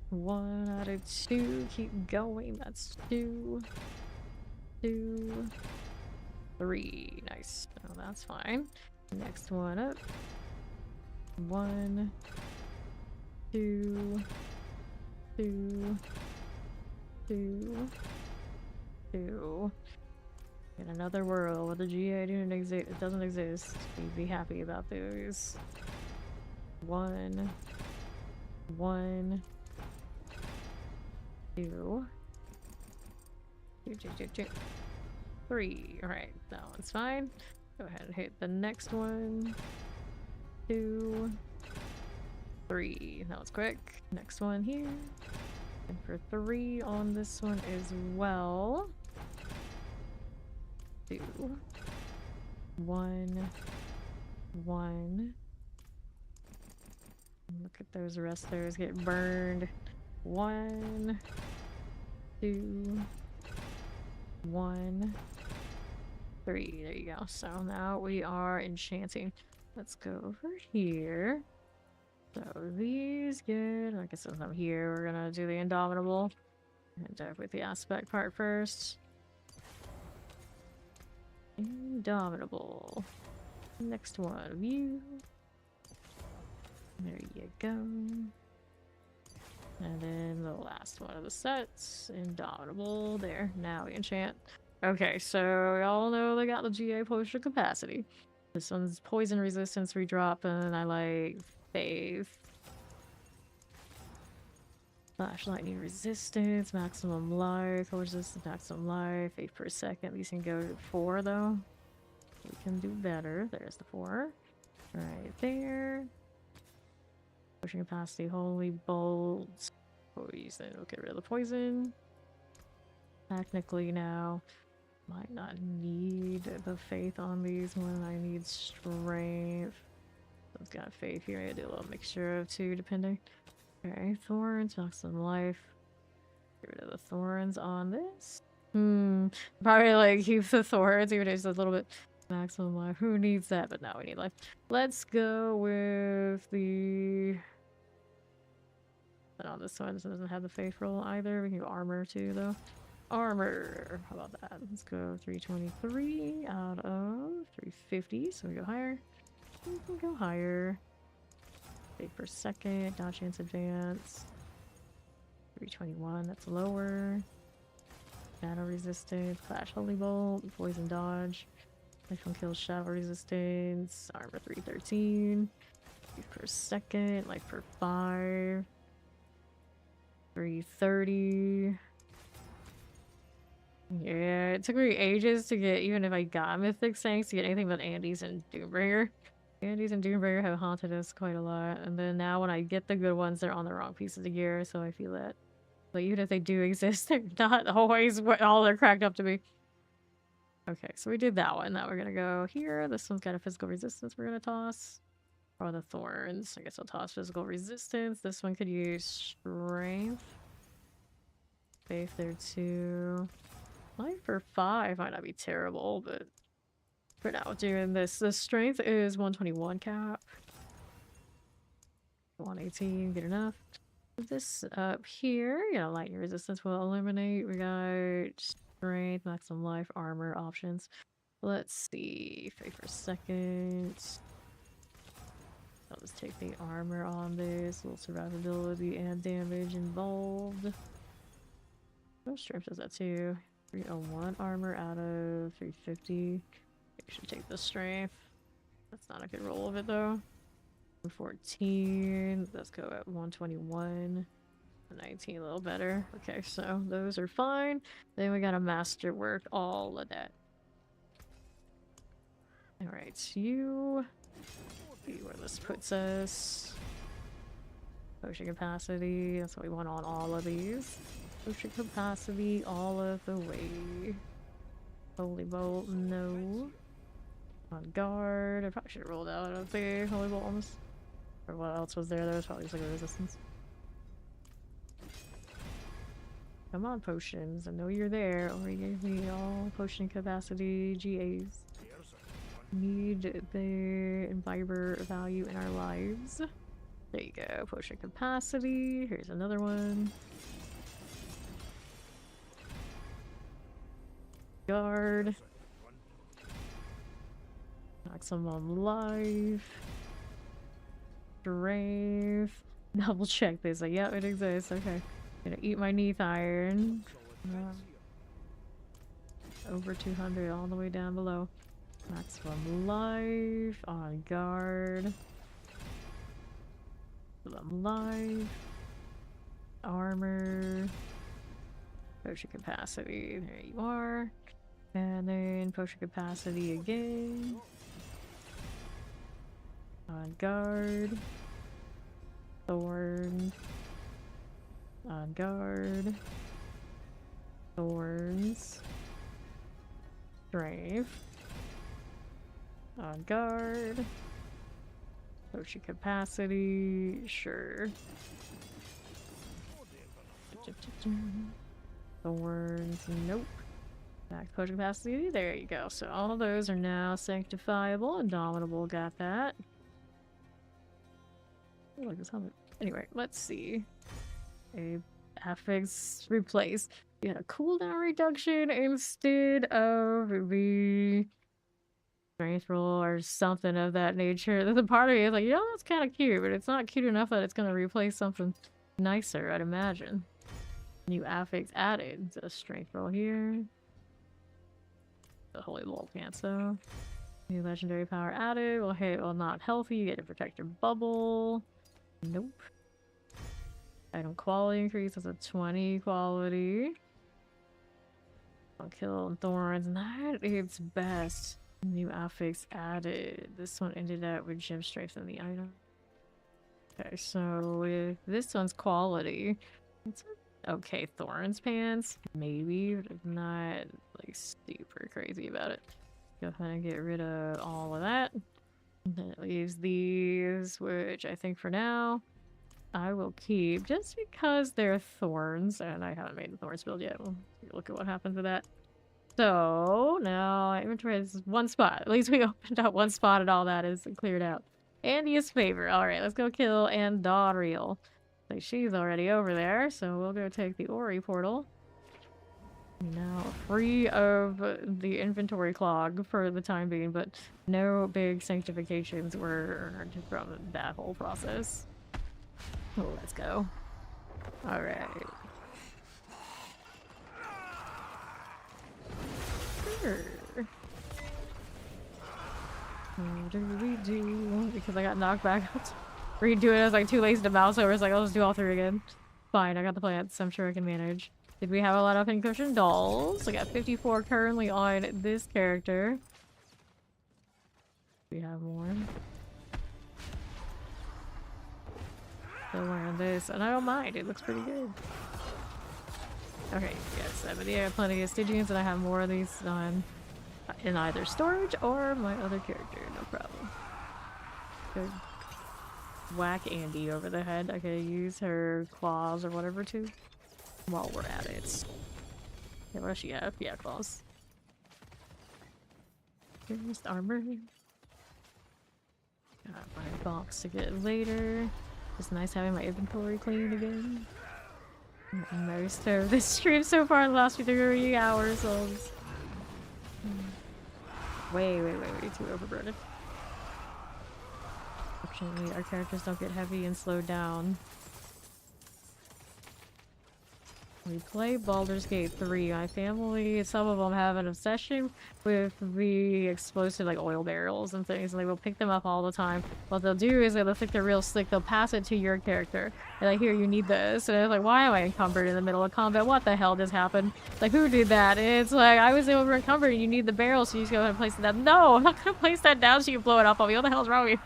1 out of 2. Keep going. That's 2. 2. 3. Nice. Oh, that's fine. Next one up. 1. 2. 2. 2. 2. In another world where the GA didn't exist, it doesn't exist. You'd be happy about those. 1. 1. 2. 2, 2, 2, 2. 3. Alright, that one's fine. Go ahead and hit the next one. 2. 3. That was quick. Next one here. And for 3 on this one as well. 2. 1. 1. Look at those wrestlers get burned. 1. 2. 1. 3. There you go. So now we are enchanting. Let's go over here. So these get, I guess I'm here. We're gonna do the Indomitable and dive with the aspect part first. Indomitable. Next one, view. There you go. And then the last one of the sets, Indomitable. There, now we enchant. Okay, so y'all know they got the GA potion capacity. This one's poison resistance redrop, and I like faith. Flash lightning resistance, maximum life, resistance, maximum life, 8 per second. These can go to 4 though. We can do better. There's the 4. Right there. Potion capacity, holy bolt. Poison. We'll get rid of the poison. Technically now, might not need the faith on these when I need strength. I've got faith here. I do a little mixture of 2 depending. Okay, thorns, maximum life. Get rid of the thorns on this. Probably like keep the thorns, even if it's a little bit maximum life. Who needs that? But now we need life. Let's go with the. But on this one, this doesn't have the faith roll either. We can go armor too, though. Armor. How about that? Let's go 323 out of 350. So we go higher. We can go higher. 8 per second. Dodge chance advance. 321. That's lower. Shadow resistance. Flash holy bolt. Poison dodge. Next one kills shadow resistance. Armor 313. 8 per second. Life per 5. 330. Yeah, it took me ages to get, even if I got Mythic Saints, to get anything but Andes and Doombringer. Andes and Doombringer have haunted us quite a lot, and then now when I get the good ones, they're on the wrong pieces of gear, so I feel that. But even if they do exist, they're not always what all they're cracked up to be. Okay, so we did that one. Now we're gonna go here. This one's got a physical resistance we're gonna toss. Or the thorns. I guess I'll toss physical resistance. This one could use strength. Faith there too. Life for 5 might not be terrible, but for now doing this. The strength is 121 cap. 118, good enough. This up here, lightning resistance will eliminate. We got strength, maximum life, armor options. Let's see. Faith for a second. I'll just take the armor on this. A little survivability and damage involved. Oh, strength does that too. 301 armor out of 350. We should take the strength. That's not a good roll of it though. 14. Let's go at 121. 19, a little better. Okay, so those are fine. Then we gotta masterwork all of that. Alright, you. See where this puts us. Potion capacity. That's what we want on all of these. Potion capacity all of the way. Holy bolt, no. On guard. I probably should have rolled out of the holy bolt almost. Or what else was there? There was probably just like a resistance. Come on, potions. I know you're there. Or you gave me all potion capacity GAs. Need the imbiber value in our lives. There you go. Potion capacity. Here's another one. Guard. Maximum life. Strength. Double check this. Like, yeah, it exists. Okay. Gonna eat my neath iron. Over 200 all the way down below. Maximum life. On guard. Maximum life. Armor. Potion capacity. There you are. And then potion capacity again. On guard. Thorn. On guard. Thorns. Strength. On guard. Potion capacity. Sure. Thorns. Nope. Back to potion capacity. There you go. So all those are now sanctifiable. Indomitable got that. I like this helmet. Anyway, let's see. A affix replace. You had a cooldown reduction instead of the strength roll or something of that nature. There's a part of me is like, yeah, that's kind of cute, but it's not cute enough that it's going to replace something nicer, I'd imagine. New affix added. So strength roll here. The holy wall cancel. New legendary power added. Well, hey, well, not healthy. You get to protect your bubble. Nope. Item quality increase. That's a 20 quality. I'll kill thorns. Not its best. New affix added. This one ended up with gem stripes in the item. Okay, so with this one's quality, it's okay. Thorns pants, maybe, but I'm not like super crazy about it. Go ahead and get rid of all of that. That leaves these, which I think for now I will keep just because they're thorns, and I haven't made the thorns build yet. We'll look at what happens with that. So now inventory is one spot. At least we opened up one spot and all that is cleared out. Andy's favor. Alright, let's go kill Andariel. So she's already over there, so we'll go take the Ori portal. Now free of the inventory clog for the time being, but no big sanctifications were earned from that whole process. Oh, let's go. Alright. Sure. What do we do? Because I got knocked back out. Redo it. I was like too lazy to mouse over. It's like, I'll just do all three again. Fine, I got the plants. I'm sure I can manage. Did we have a lot of pincushion dolls? I got 54 currently on this character. We have more. Still wearing this, and I don't mind. It looks pretty good. Okay, yes, but yeah, plenty of Stygians, and I have more of these on in either storage or my other character. No problem. Good. Whack Andy over the head. I could use her claws or whatever too. While we're at it. Yeah, what does she have? Yeah, claws. Here's the armor. Got my box to get later. It's nice having my inventory clean again. Most of this stream so far lasts me 3 hours. So way too overburdened. Fortunately, our characters don't get heavy and slowed down. We play Baldur's Gate 3. My family, some of them have an obsession with the explosive like oil barrels and things, and they will pick them up all the time. What they'll do is they'll think they're real slick, they'll pass it to your character. And like, here, you need this. And it's like, why am I encumbered in the middle of combat? What the hell just happened? Like, who did that? And it's like, I was over encumbered and you need the barrel, so you just go ahead and place it down. No, I'm not gonna place that down so you can blow it up on me. What the hell's wrong with you?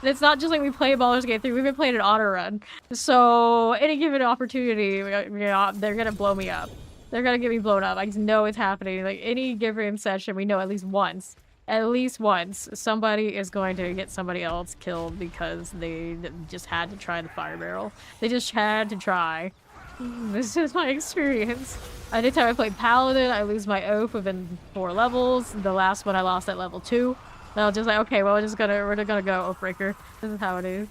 And it's not just like we play Baldur's Gate 3, we've been playing an auto run. So, any given opportunity, you know, they're gonna blow me up. They're gonna get me blown up. I just know it's happening. Like, any given session, we know at least once. at least once, somebody is going to get somebody else killed because they just had to try the fire barrel. They just had to try. This is my experience. Anytime I play Paladin, I lose my oath within 4 levels. The last one I lost at level 2. And I was just like, okay, well, we're just gonna go Oathbreaker. This is how it is.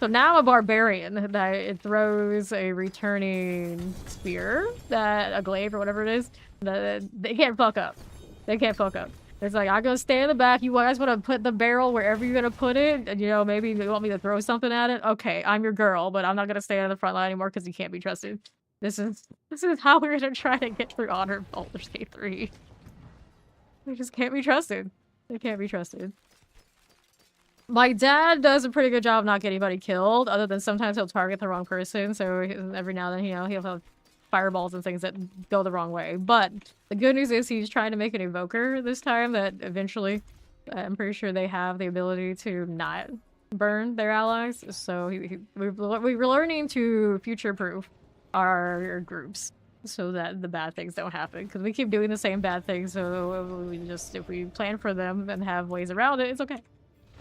So now I'm a barbarian. That it throws a returning spear, a glaive or whatever it is. They can't fuck up. They can't fuck up. It's like, I'm gonna stay in the back. You guys want to put the barrel wherever you're gonna put it? And, you know, maybe you want me to throw something at it? Okay, I'm your girl, but I'm not gonna stay on the front line anymore because you can't be trusted. This is how we're gonna try to get through Honor Baldur's Gate 3. They just can't be trusted. They can't be trusted. My dad does a pretty good job of not getting anybody killed, other than sometimes he'll target the wrong person, so every now and then, you know, he'll have fireballs and things that go the wrong way. But the good news is he's trying to make an evoker this time that eventually, I'm pretty sure they have the ability to not burn their allies, so we're learning to future-proof our groups so that the bad things don't happen, because we keep doing the same bad things, so if we plan for them and have ways around it, it's okay.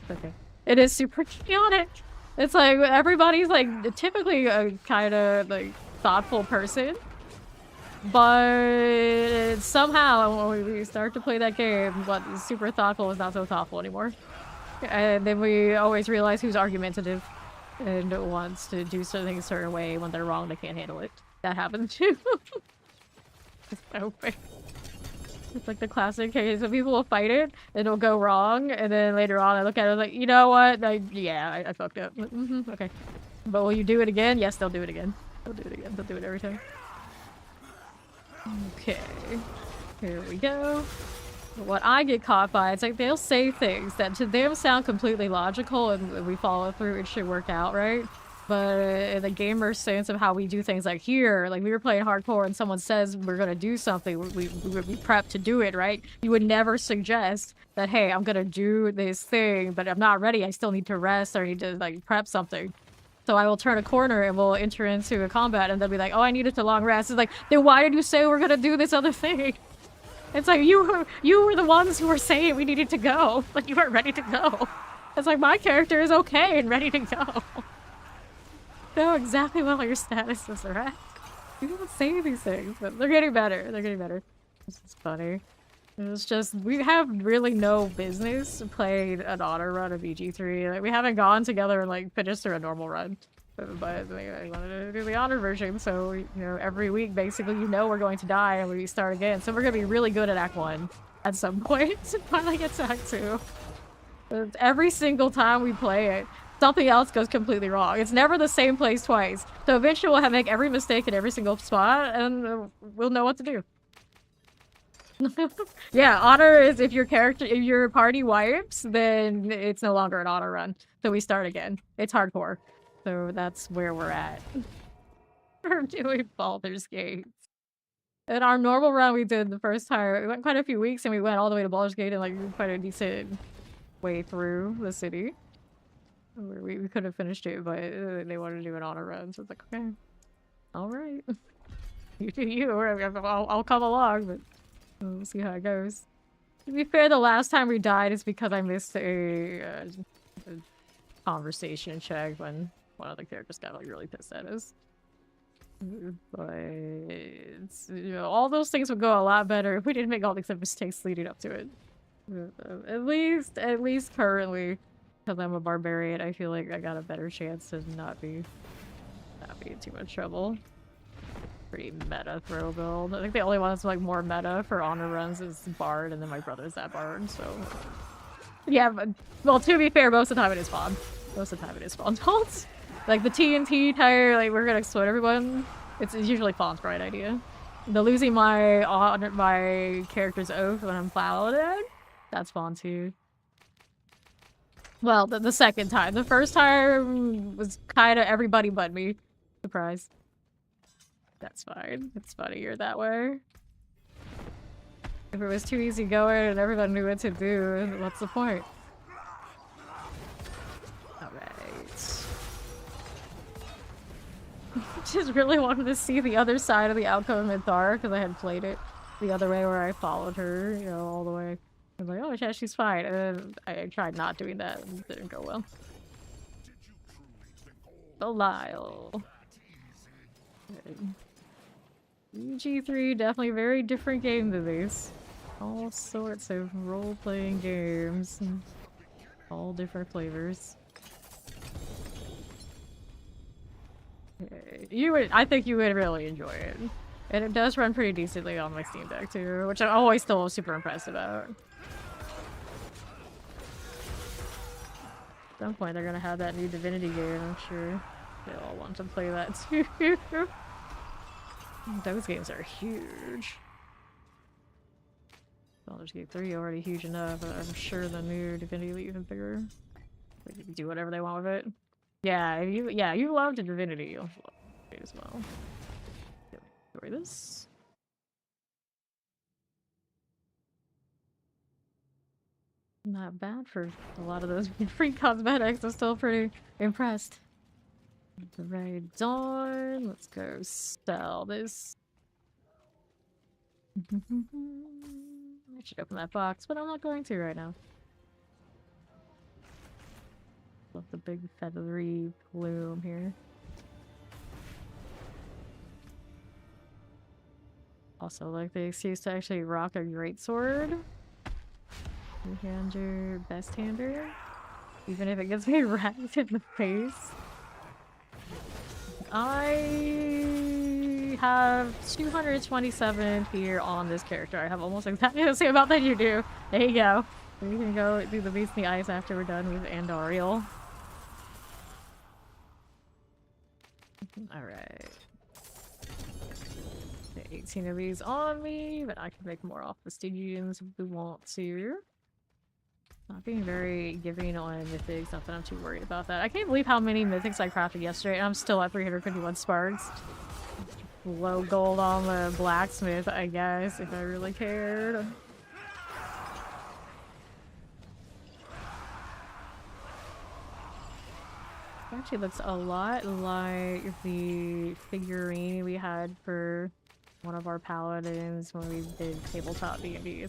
Okay. It is super chaotic. It's like everybody's like typically a kind of like thoughtful person, but somehow when we start to play that game, what is super thoughtful is not so thoughtful anymore. And then we always realize who's argumentative and wants to do something a certain way when they're wrong, they can't handle it. That happens too. It's so fair. It's like the classic case of people will fight it, and it'll go wrong, and then later on I look at it like, you know what? I fucked up. Okay. But will you do it again? Yes, they'll do it again. They'll do it again. They'll do it every time. Okay. Here we go. What I get caught by, it's like they'll say things that to them sound completely logical, and we follow through, it should work out, right? But in the gamer sense of how we do things, like here, like we were playing hardcore and someone says we're gonna do something, we prep to do it, right? You would never suggest that, hey, I'm gonna do this thing, but I'm not ready, I still need to rest or I need to like prep something. So I will turn a corner and we'll enter into a combat and they'll be like, oh, I needed to long rest. It's like, then why did you say we're gonna do this other thing? It's like, you were the ones who were saying we needed to go, but you weren't ready to go. It's like, my character is okay and ready to go. Know exactly what your statuses are at. You don't say these things, but they're getting better. They're getting better. This is funny. It's just, we have really no business playing an auto run of EG3. Like, we haven't gone together and like finished through a normal run. But I wanted to do the honor version, so you know, every week basically you know we're going to die and we start again. So we're gonna be really good at Act 1 at some point to finally get to Act 2. But every single time we play it, something else goes completely wrong. It's never the same place twice. So eventually we'll make every mistake in every single spot, and we'll know what to do. Yeah, honor is if your party wipes, then it's no longer an honor run. So we start again. It's hardcore. So that's where we're at. We're doing Baldur's Gate. In our normal run we did the first time, we went quite a few weeks and we went all the way to Baldur's Gate and like quite a decent way through the city. We could have finished it, but they wanted to do an honor run, so it's like, okay, all right, you do you. I'll come along, but we'll see how it goes. To be fair, the last time we died is because I missed a conversation check when one of the characters got like really pissed at us. But it's, you know, all those things would go a lot better if we didn't make all these mistakes leading up to it. At least currently. Because I'm a barbarian, I feel like I got a better chance to not be in too much trouble. Pretty meta throw build. I think the only one that's like more meta for honor runs is Bard, and then my brother's that Bard, so... Yeah, but, well, to be fair, most of the time it is Fawn. Most of the time it is Fawn. Don't! Like, the TNT tire, like, we're gonna explode everyone. It's usually Fawn's bright idea. The losing my character's oath when I'm Paladin, that's Fawn too. Well, the second time. The first time was kind of everybody but me. Surprise. That's fine. It's funnier that way. If it was too easy going and everyone knew what to do, what's the point? Alright. Just really wanted to see the other side of the outcome of Minthara because I had played it the other way where I followed her, you know, all the way I was like, oh yeah, she's fine. And then I tried not doing that and it didn't go well. Belial. EG3, definitely a very different game than these. All sorts of role-playing games. And all different flavors. I think you would really enjoy it. And it does run pretty decently on my Steam Deck too, which I'm always still super impressed about. At some point they're gonna have that new Divinity game, I'm sure. They'll all want to play that too. Those games are huge. Baldur's Gate 3 already huge enough, but I'm sure the new Divinity will be even bigger. They can do whatever they want with it. Yeah, you loved Divinity, you'll love it as well. Enjoy this. Not bad for a lot of those free cosmetics. I'm still pretty impressed. The Red Dawn. Let's go sell this. I should open that box, but I'm not going to right now. Love the big feathery plume here. Also, like the excuse to actually rock a greatsword. Two-hander, best-hander. Even if it gets me racked in the face. I have 227 here on this character. I have almost exactly the same amount that you do. There you go. We can go do the Beast in the Ice after we're done with Andariel. Alright. 18 of these on me, but I can make more off the Stygians if we want to. Not being very giving on mythics, not that I'm too worried about that. I can't believe how many mythics I crafted yesterday, and I'm still at 351 sparks. Low gold on the blacksmith, I guess, if I really cared. Actually looks a lot like the figurine we had for one of our paladins when we did tabletop D&D.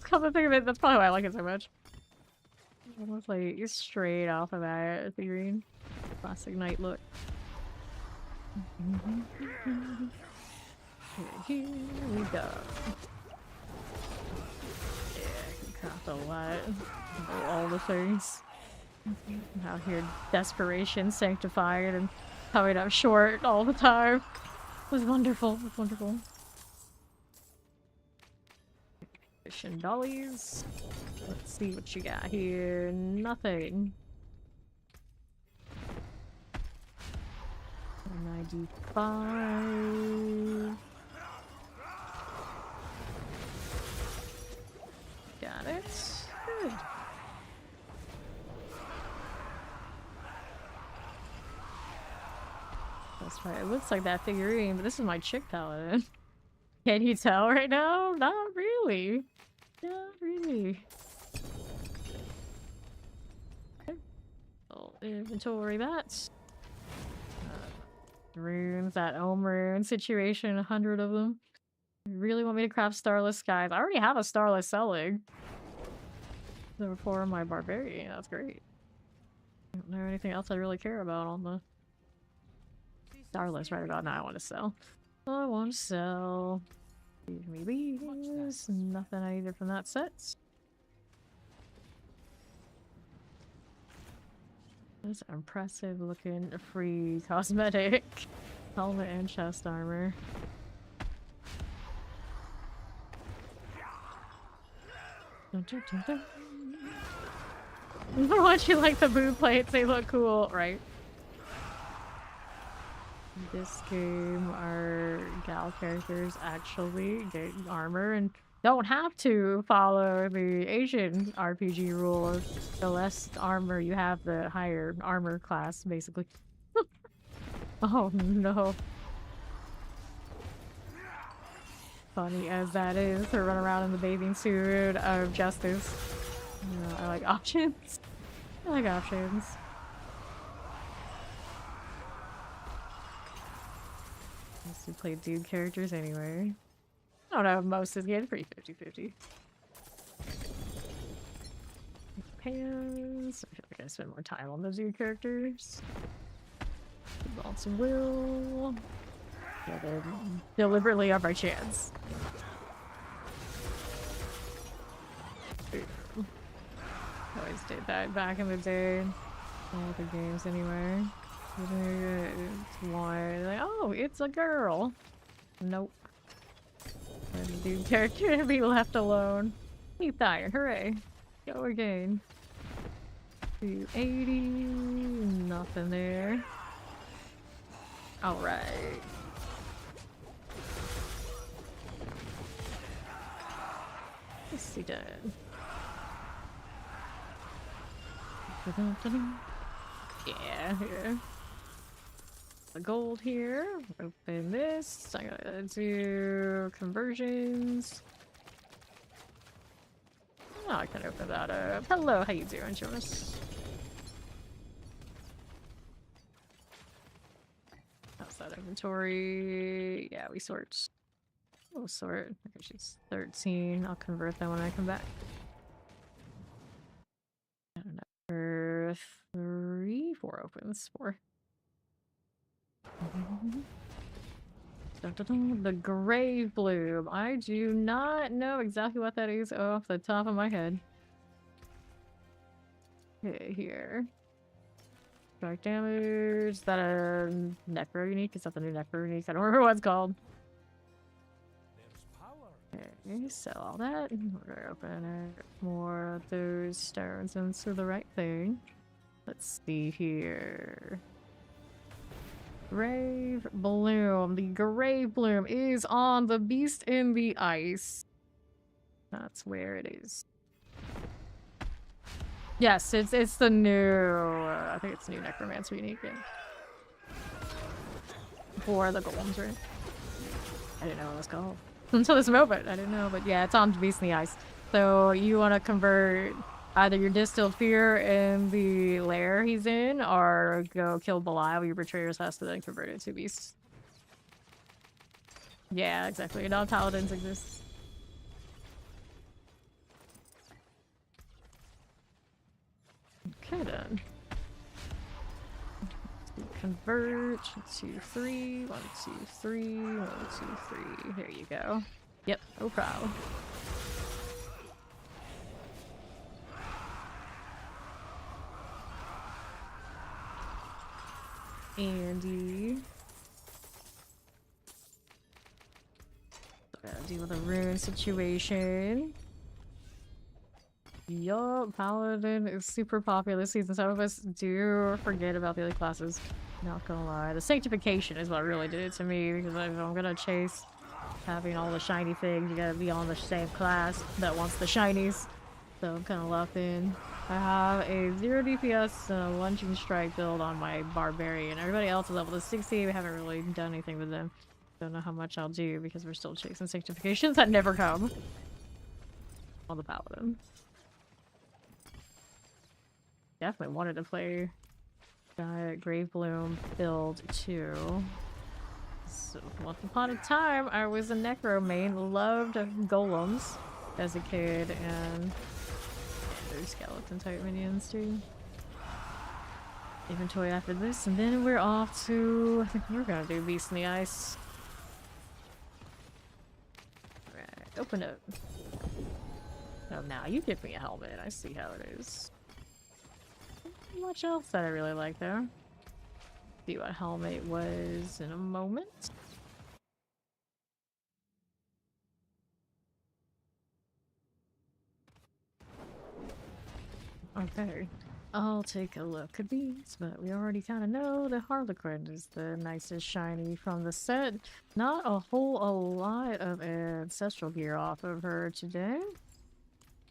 Come to think of it, that's probably why I like it so much. Almost like straight off of that figurine. Classic knight look. Here we go. Yeah, I can craft a lot. All the things. Out here, desperation, sanctified, and coming up short all the time. It was wonderful. It was wonderful. Fish and dollies. Let's see what you got here. Nothing. 95. Got it. Good. That's right. It looks like that figurine, but this is my chick paladin. Can you tell right now? Not really. Not really. Okay. I'll inventory that. Runes, that Ohm rune situation, 100 of them. You really want me to craft Starless Skies? I already have a Starless selling. So for my barbarian, that's great. I don't know anything else I really care about on the Starless right about now. I want to sell. I want to sell. Give me these. Nothing I needed from that set. That's an impressive looking free cosmetic. Helmet and chest armor. Don't you like the boot plates? They look cool, right? This game, our gal characters actually get armor and don't have to follow the Asian RPG rule of the less armor you have, the higher armor class, basically. Oh no. Funny as that is to run around in the bathing suit of justice. I like options. I like options. To play dude characters anyway. I don't know if most is getting pretty 50-50. hands. I feel like I spend more time on those new characters. Lots of will. Yeah, they deliberately are by chance. Always did that back in the day. All the games anyway. It's one. Like, oh, it's a girl. Nope. And the character to be left alone. He tired. Hooray. Go again. 280. Nothing there. Alright. Let's see that. Yeah, here. The gold here. Open this. I'm gonna do conversions. Oh, I can open that up. Hello, how you doing, Jonas? How's that inventory? Yeah, we sort. We'll sort. Okay, she's 13. I'll convert that when I come back. Number 3, 4 opens. 4. The Grave Bloom. I do not know exactly what that is off the top of my head. Okay, here. Strike damage. Is that a Necro unique? Is that the new Necro unique? I don't remember what it's called. Okay, sell all that. We're gonna open it. More of those stones into the right thing. Let's see here. Grave Bloom. The Grave Bloom is on the Beast in the Ice. That's where it is. Yes, it's the new. I think it's the new Necromancer unique. Yeah. For the golems, right? I didn't know what it was called until this moment. I didn't know, but yeah, it's on Beast in the Ice. So you want to convert either your Distilled Fear in the lair he's in, or go kill Belial. Your Betrayer's has to then convert it to Beast. Yeah, exactly. Now Paladins exist. Okay then. Convert. 2, 3. 1, 2, 3. 1, 2, 3. There you go. Yep, no problem. Andy. Gotta deal with a rune situation. Yup, Paladin is super popular this season. Some of us do forget about the other classes. Not gonna lie. The Sanctification is what really did it to me, because if I'm gonna chase having all the shiny things, you gotta be on the same class that wants the shinies. So I'm kind of locked in. I have a 0 DPS and a lunging strike build on my Barbarian. Everybody else is level to 60. We haven't really done anything with them. Don't know how much I'll do because we're still chasing Sanctifications that never come. On the Paladin. Definitely wanted to play Grave Bloom build too. So once upon a time, I was a Necro main, loved golems as a kid, and there's skeleton type minions too. Inventory after this, and then we're off to. I think we're gonna do Beast in the Ice. Alright, open up. Oh, now you give me a helmet. I see how it is. Not much else that I really like though. See what helmet was in a moment. Okay, I'll take a look at these, but we already kind of know the Harlequin is the nicest shiny from the set. Not a whole lot of ancestral gear off of her today.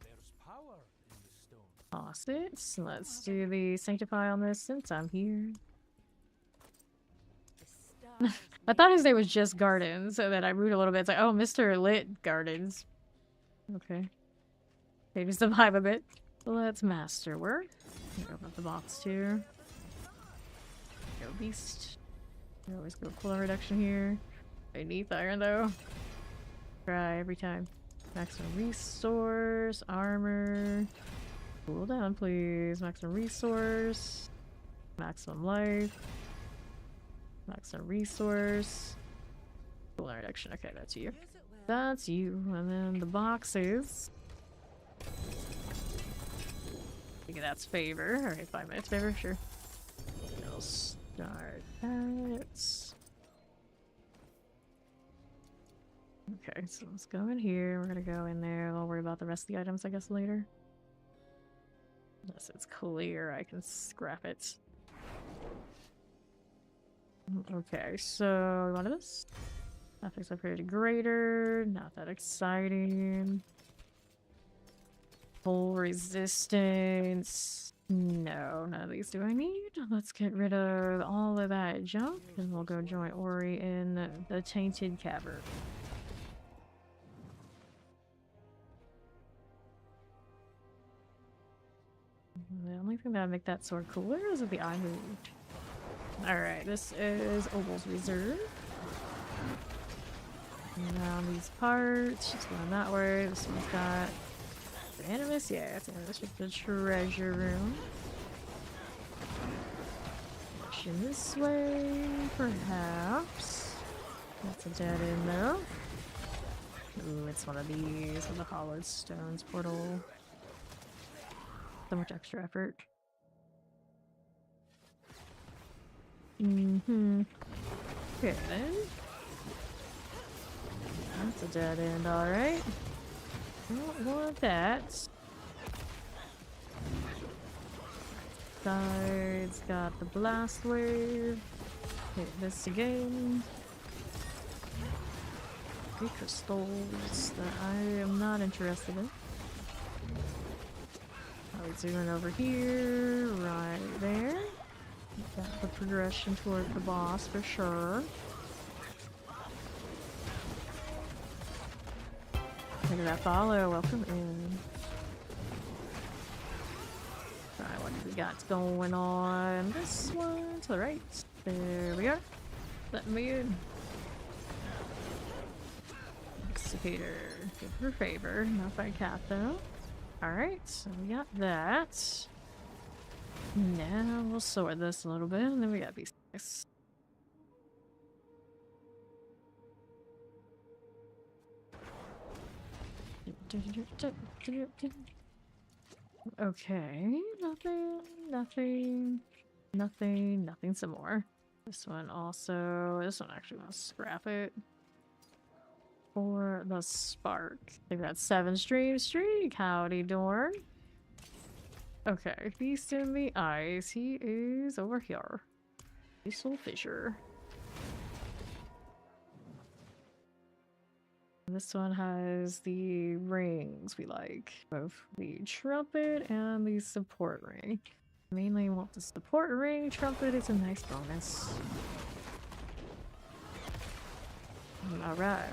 There's power in the stone. Toss it. So let's do the Sanctify on this since I'm here. I thought his name was just Gardens, so then I moved a little bit. It's like, oh, Mr. Lit Gardens. Okay. Changes the vibe a bit. Let's masterwork. Open up the box too. Go Beast. We always go cooldown reduction here. I need iron though. Try every time. Maximum resource, armor. Cool down, please. Maximum resource. Maximum life. Maximum resource. Cool reduction. Okay, that's you. That's you. And then the boxes. I think that's favor. Alright, 5 minutes favor, sure. I'll start that. Okay, so let's go in here. We're gonna go in there. I'll worry about the rest of the items, I guess, later. Unless it's clear, I can scrap it. Okay, so one of this. Graphics upgraded greater. Not that exciting. Full resistance. No, none of these do I need. Let's get rid of all of that junk, and we'll go join Ori in the Tainted Cavern. The only thing that would make that sword cooler is if the eye moved. Alright, this is Obel's Reserve. Now these parts, just going that way. This one's got Animus, yeah, it's Animus with the treasure room. Pushing this way, perhaps. That's a dead end though. Ooh, it's one of these with the hollowed stones portal. So much extra effort. Okay then. That's a dead end, alright. Don't want that. Side's got the blast wave. Hit this again. 3 crystals that I am not interested in. I'll zoom over here, right there. Got the progression toward the boss for sure. Look at that follow, welcome in. Alright, what do we got going on? This one to the right. There we are. Let me in. Executor. Good for favor. Not by cat though. Alright, so we got that. Now we'll sort this a little bit, and then we got these guys. Okay, nothing some more. This one actually wants to scrap it. For the spark. I think that's 7 streak. Howdy Dorn. Okay, Feast in the Ice. He is over here. Diesel Fisher. This one has the rings we like. Both the trumpet and the support ring. Mainly want the support ring. Trumpet is a nice bonus. Alright.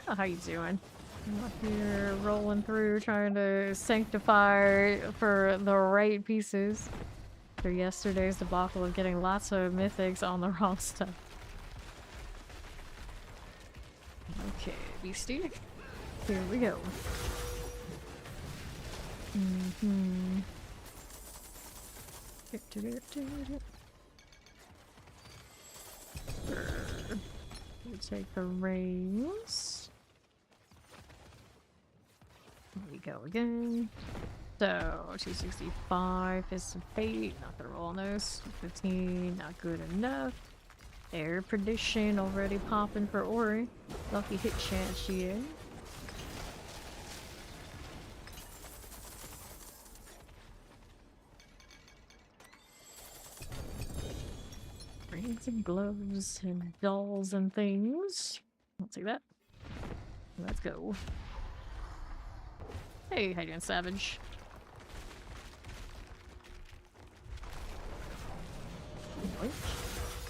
How you doing? I'm up here rolling through trying to sanctify for the right pieces. After yesterday's debacle of getting lots of mythics on the wrong stuff. Okay, beastie. Here we go. We'll take the rings. Here we go again. So, 265 is a fate. Not gonna roll on those. 15, not good enough. Air Perdition already popping for Ori. Lucky hit chance she is. Rings and gloves and dolls and things. I'll take that. Let's go. Hey, how you doing, Savage?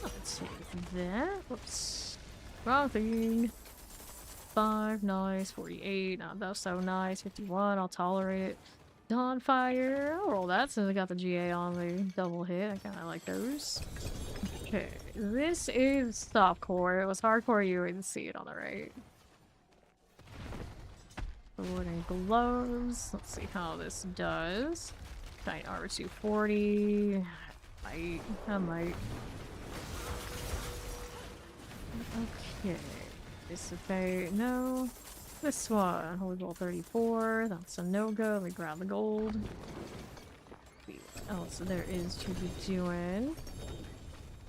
Let's take that. Whoops. Wrong thing. 5, nice. 48, not that so nice. 51, I'll tolerate it. Dawnfire, I'll roll that since I got the GA on the double hit. I kinda like those. Okay, this is softcore. It was hardcore, you wouldn't see it on the right. Sword and gloves. Let's see how this does. Giant armor 240. I might. Okay. Dissipate. No. This one. Holy Ball 34. That's a no-go. Let me grab the gold. See what else there is to be doing.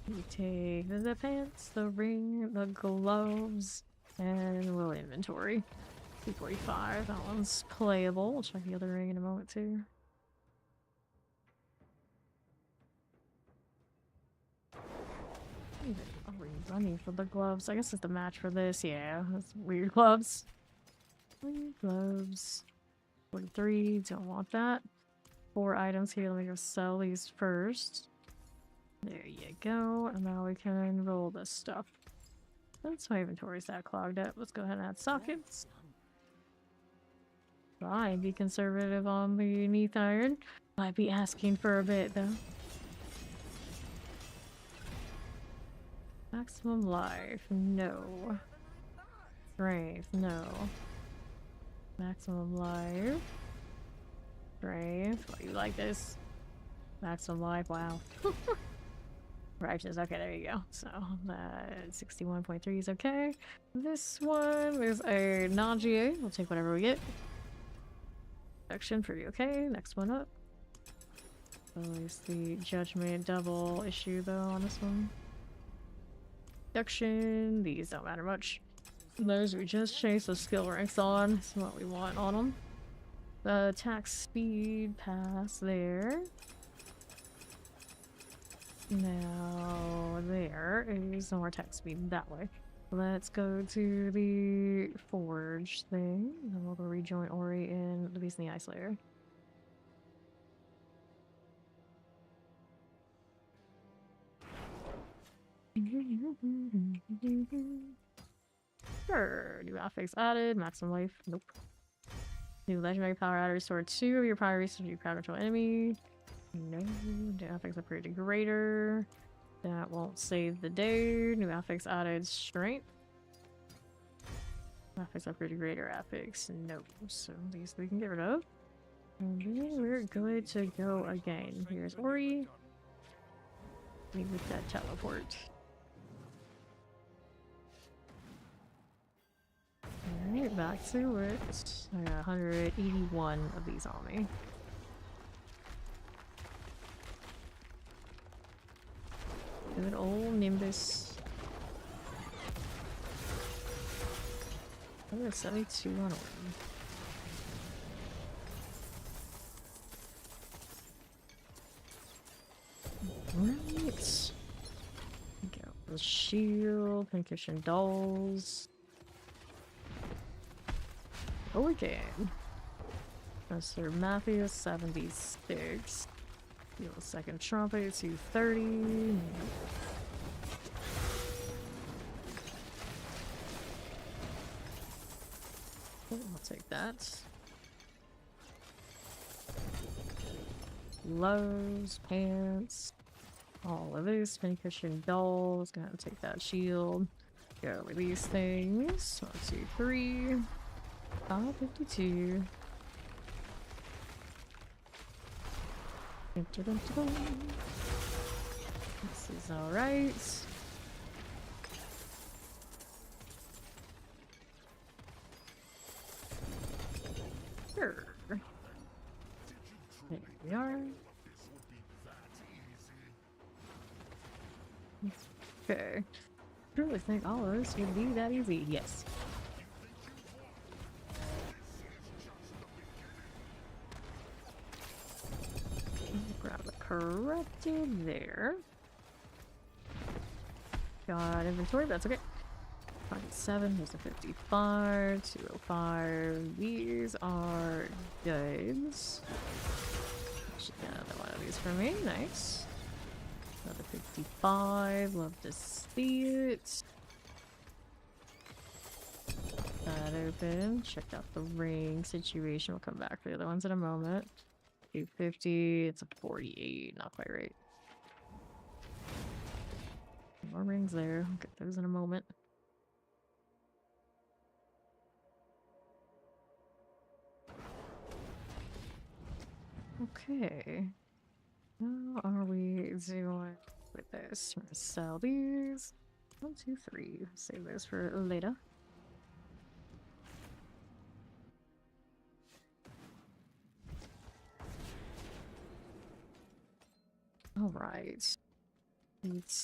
We take the pants, the ring, the gloves, and we'll inventory. 245. That one's playable. We'll check the other ring in a moment too. Running for the gloves. I guess it's the match for this. Yeah, that's weird gloves. Weird gloves. 43. Don't want that. 4 items here. Let me go sell these first. There you go. And now we can roll this stuff. That's my inventory's that clogged up. Let's go ahead and add sockets. Fine, be conservative on the neath iron. Might be asking for a bit though. Maximum life, no. Strength, no. Maximum life. Strength, why you like this? Maximum life, wow. Righteous, okay, there you go. So, that 61.3 is okay. This one is a non-GA. We'll take whatever we get. Action, pretty okay. Next one up. Always the judgment double issue though on this one. Reduction, these don't matter much. Those we just chase the skill ranks on. That's what we want on them. The attack speed pass there. Now there is no more attack speed that way. Let's go to the forge thing. Then we'll go rejoin Ori in the Beast in the Ice Layer. Sure. New affix added. Maximum life. Nope. New legendary power added. Restore 2 of your power resources you power control enemy. No. New affix upgraded greater. That won't save the day. New affix added strength. Affix upgraded greater affix. No. So these we can get rid of. And then we're good to go again. Here's Ori. Leave with that teleport. Alright, back to it. I got 181 of these on me. Good old Nimbus. 172 on one. Right. Go. The shield, Pincushion dolls. Oh, again. Professor Matthews, 76. Feel a second trumpet, 230. Oh, I'll take that. Gloves, pants, all of this. Pincushion dolls. Gonna have to take that shield. Go with these things. 1, 2, 3. 52. This is alright. Sure. There we are. Okay. I really think all of this would be that easy. Yes. Grab the corrupted there. Got inventory, that's okay. 57, here's a 55, 205. These are goods. Should get another one of these for me, nice. Another 55, love to see it. That open, check out the ring situation. We'll come back for the other ones in a moment. 250, it's a 48, not quite right. More rings there, I'll get those in a moment. Okay. How are we doing with this? I'm gonna sell these. 1, 2, 3. Save this for later. Alright.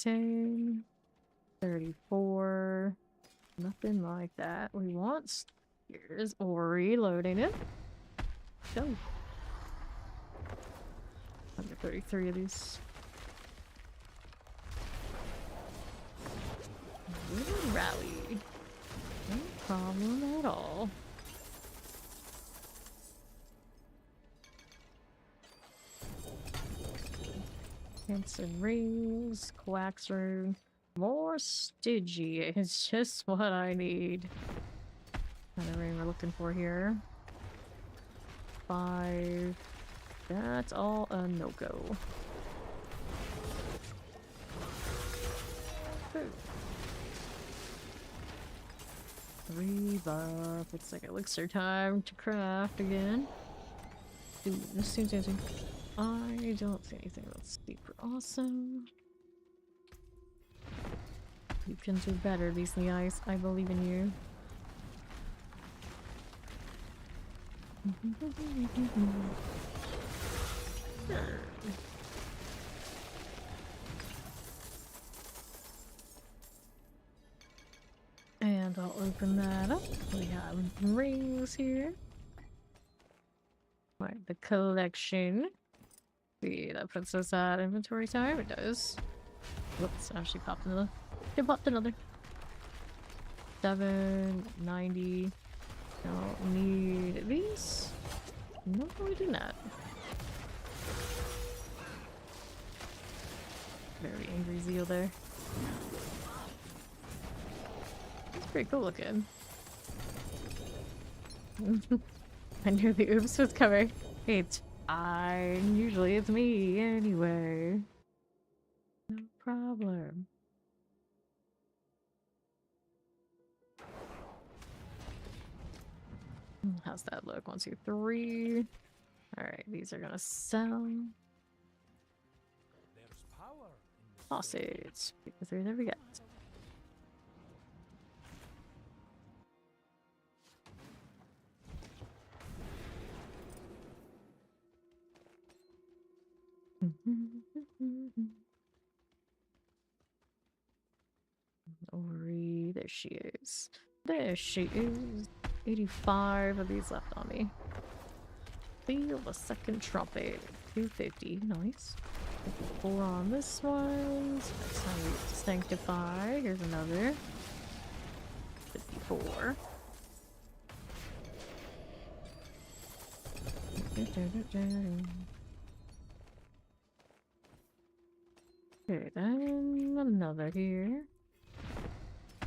10, 34. Nothing like that. We want here's Ori loading it. Go. 133 of these. Little rally. No problem at all. Hints and rings, quacks room, more Stygia. It's just what I need. Kind of ring we're looking for here. 5. That's all a no-go. Rebuff. It's like elixir time to craft again. Dude, this seems easy. I don't see anything that's super awesome. You can do better, Beast in the Ice. I believe in you. And I'll open that up. We have rings here. Right, the collection. See, that puts us at inventory time. It does. Whoops, actually popped another. It popped another. 790. Don't need these. No, we do not. Very angry zeal there. It's pretty cool looking. I knew the oops was coming. It's fine. Usually it's me anyway. No problem. How's that look? 1, 2, 3. Alright, these are gonna sell. There's power in this Sausage. 3, there we go. Ori, there she is. There she is. 85 of these left on me. Feel the second trumpet. 250, nice. 54 on this one. So next time we sanctify. Here's another. 54. Okay, then another here.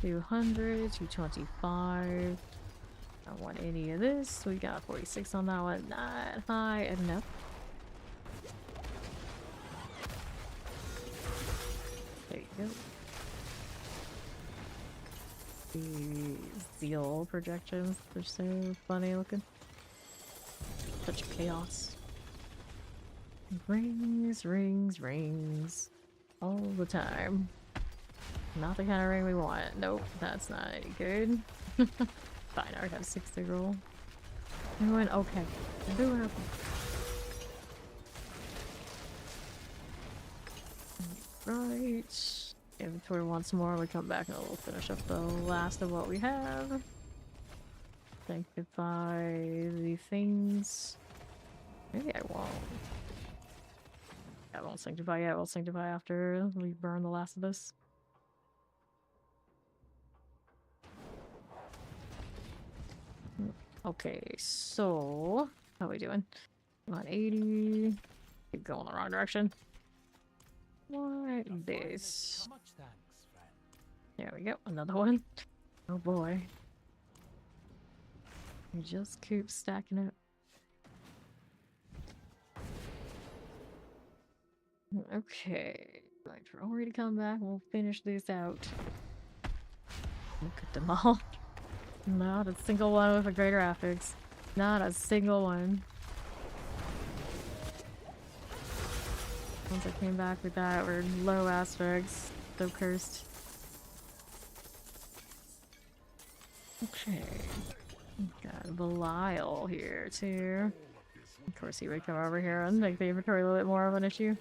200, 225. Don't want any of this. We got 46 on that one. Not high enough. There you go. These zeal projections, they're so funny looking. Such chaos. Rings, rings, rings. All the time. Not the kind of ring we want. Nope, that's not any good. Fine, I already have 60 roll. I went okay. I do have. Right. Inventory once more. We come back and we'll finish up the last of what we have. Sanctify the things. Maybe I won't. I won't sanctify yet. We'll sanctify after we burn the last of this. Okay, so how are we doing? 180. Keep going the wrong direction. What is this? How much thanks, friend? There we go, another one. Oh boy. You just keep stacking it. Okay, wait for Ori to come back. We'll finish this out. Look at them all. Not a single one with a greater affix. Not a single one. Once I came back with that, were low aspects. So cursed. Okay. Got Belial here too. Of course he would come over here and make the inventory a little bit more of an issue.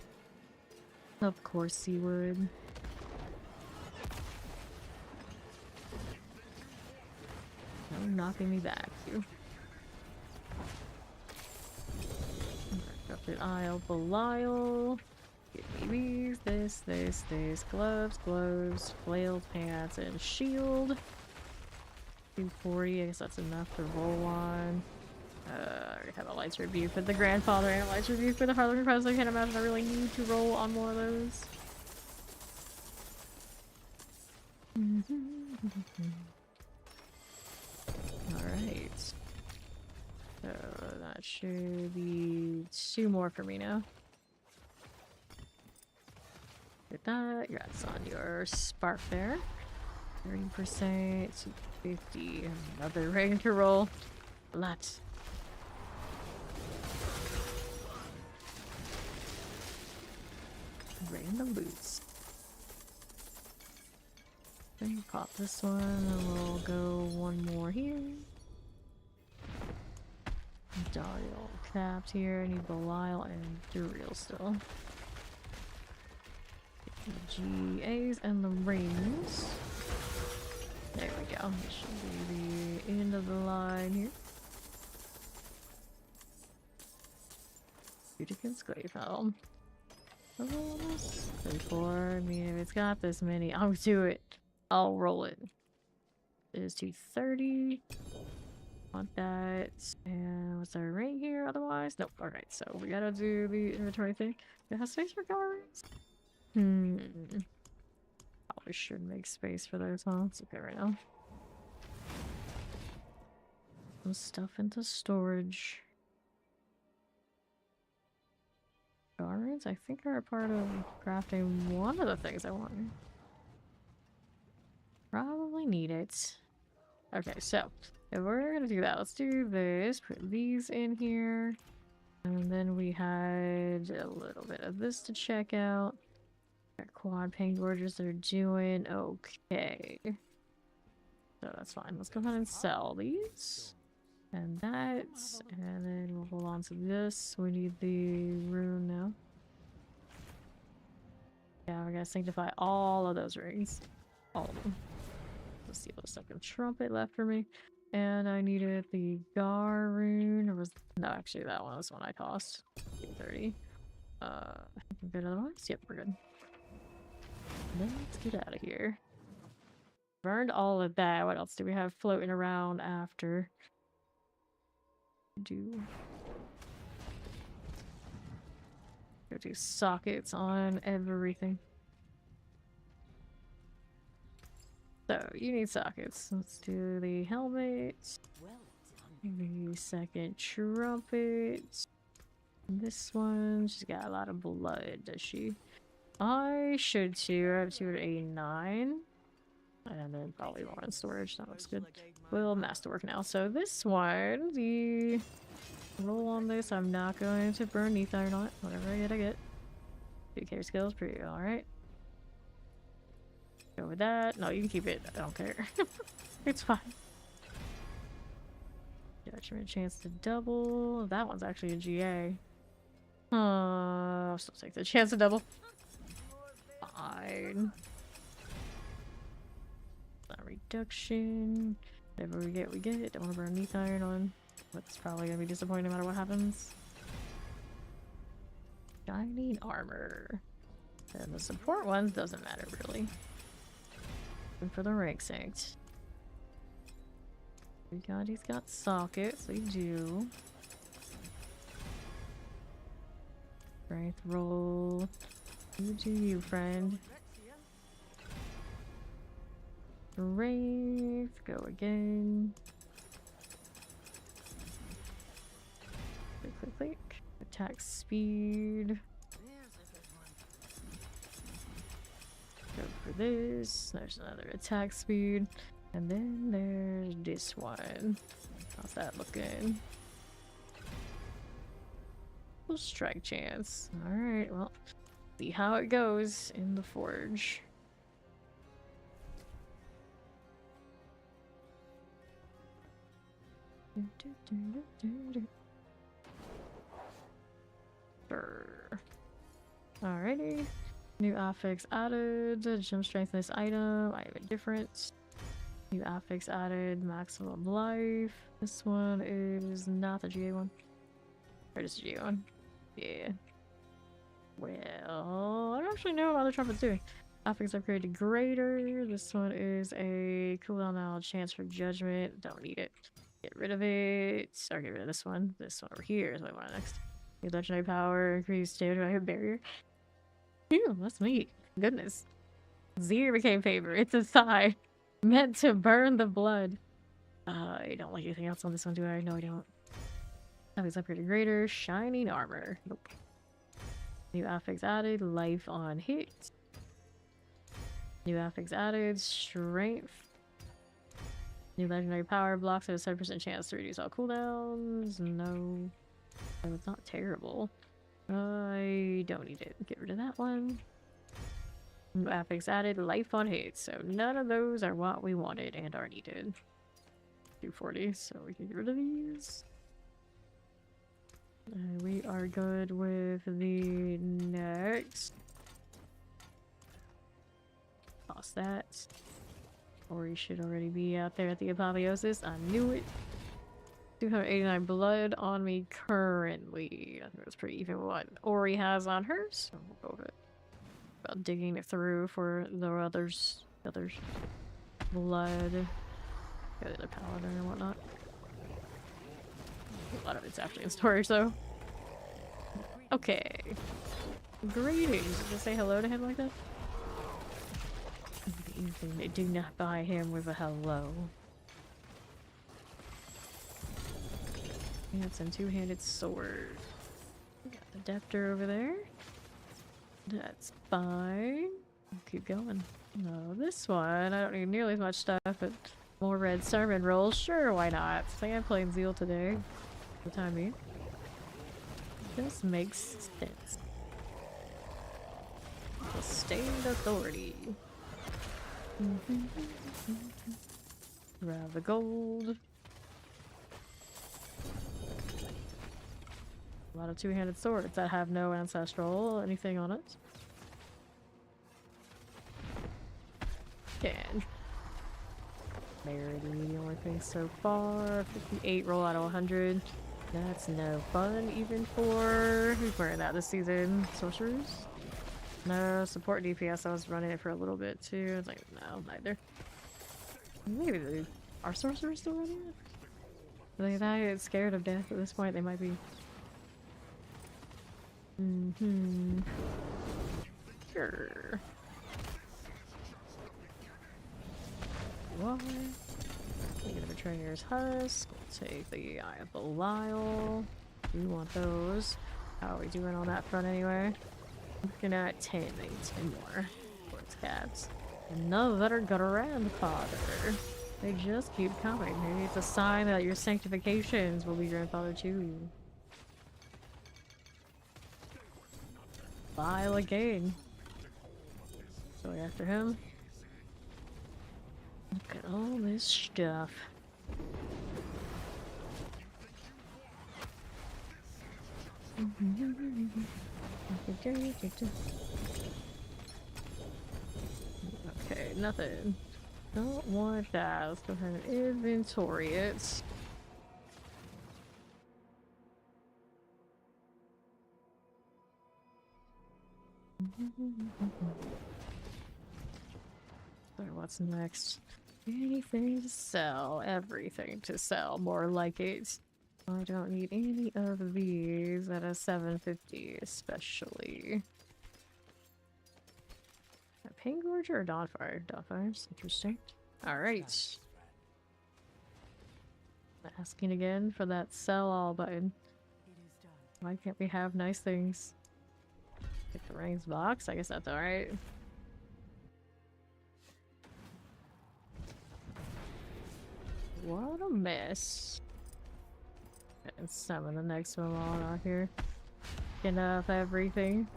Of course he would. No knocking me back, you. Up the aisle, Belial. Give me these, this, gloves, flailed pants, and shield. 240, I guess that's enough to roll on. I already have a lights review for the grandfather and a lights review for the Harlem Press. I can't imagine I really need to roll on more of those. Alright. So that should be 2 more for me now. Get that. That's on your spark there. 30%, 50. Another ring to roll. A lot. Random boots. Then pop this one, and we'll go 1 more here. Dario capped here. I need Belial and Duriel still. The GAs and the rings. There we go. This should be the end of the line here. Uticans Glaive Helm. 34. I mean, if it's got this many, I'll do it. I'll roll it. It is 230. Want that. And what's our rate here otherwise? Nope. Alright, so we gotta do the inventory thing. It has space for galleries? Probably should make space for those, huh? It's okay right now. Some stuff into storage. Guards, I think, are a part of crafting one of the things I want. Probably need it. Okay, so if we're gonna do that, let's do this. Put these in here. And then we had a little bit of this to check out. Got quad paint gorges that are doing okay. So that's fine. Let's go ahead and sell these. And that. And then we'll hold on to this. We need the rune now. Yeah, we're gonna sanctify all of those rings. All of them. Let's see what's second trumpet left for me. And I needed the Gar rune. Or was no, actually that one was one I tossed. 30. Good otherwise? Yep, we're good. Let's get out of here. Burned all of that. What else do we have floating around after? Go do sockets on everything. So you need sockets. Let's do the helmet. The second trumpet. This one, she's got a lot of blood, does she? I should too. I have 289. And then probably more in storage. That looks good. We'll masterwork now. So this one, the roll on this, I'm not going to burn neath iron on it. Whatever I get. 2K skills, pretty alright. Go with that. No, you can keep it. I don't care. It's fine. Judgment chance to double. That one's actually a GA. I'll still take the chance to double. Fine. Reduction. Whatever we get, we get. Don't want to burn neath iron on. That's probably gonna be disappointing no matter what happens. Shining armor. And the support one doesn't matter really. And for the rank sanked. He's got sockets, we do. Strength roll. You do you, friend. Strength, go again. Click. Attack speed. Go for this. There's another attack speed. And then there's this one. How's that looking? Full strike chance. Alright, well, See how it goes in the forge. Sure. Alrighty. New affix added. Jump strength in this item. I have a difference. New affix added. Maximum life. This one is not the GA one. Or just the GA one. Yeah. Well, I don't actually know what other trumpet's doing. Affix upgrade to greater. This one is a cooldown now. Chance for judgment. Don't need it. Get rid of it. Or get rid of this one. This one over here is what I want next. New legendary power. Increase stamina barrier. Ew, that's neat. Goodness. Zir became favorite. It's a sigh. Meant to burn the blood. I don't like anything else on this one, do I? No, I don't. Affix upgrade to greater. Shining armor. Nope. New affix added. Life on hit. New affix added. Strength. New legendary power. Blocks have a 7% chance to reduce all cooldowns. No. Oh, it's not terrible. I don't need it. Get rid of that one. New affix added. Life on hit. So none of those are what we wanted and are needed. 240, so we can get rid of these. We are good with the next. Toss that. Or he should already be out there at the apotheosis. I knew it. 289 blood on me currently. I think that's pretty even with what Ori has on her, so we'll go with it. About digging it through for the others blood. Got the other paladin and whatnot. A lot of it's actually in storage though. Okay. Greetings. Did you say hello to him like that? Anything they do not buy him with a hello. It's a two-handed sword. Got the Deptor over there. That's fine. Keep going. No, this one, I don't need nearly as much stuff, but more red sermon rolls. Sure, why not? I think I'm playing Zeal today. For the time being. This makes sense. Sustained authority. Grab the gold. A lot of two-handed swords that have no ancestral anything on it. Can. Rarity, the only thing so far. 58 roll out of 100. That's no fun even for... Who's wearing that this season? Sorcerers? No, support DPS. I was running it for a little bit too. I was like, no, neither. Maybe they are sorcerers still running it? Are they that scared of death at this point? They might be. Sure. What? Get a Betrayer's Husk. We'll take the Eye of Belial. We want those. How are we doing on that front anyway? Looking at 10. I need 10 more. Towards cats. Another grandfather. They just keep coming. Maybe it's a sign that your sanctifications will be grandfather too. Bile again. So after him. Look at all this stuff. Okay, nothing. Don't want that. Let's go ahead and inventory it. So what's next? Anything to sell. Everything to sell. More like it. I don't need any of these at a 750 especially. A Pain Gorger or Dawnfire? Dawnfire's interesting. Alright. Asking again for that sell all button. Why can't we have nice things? Get the rings box? I guess that's alright. What a mess. And summon the next one on out here. Enough everything.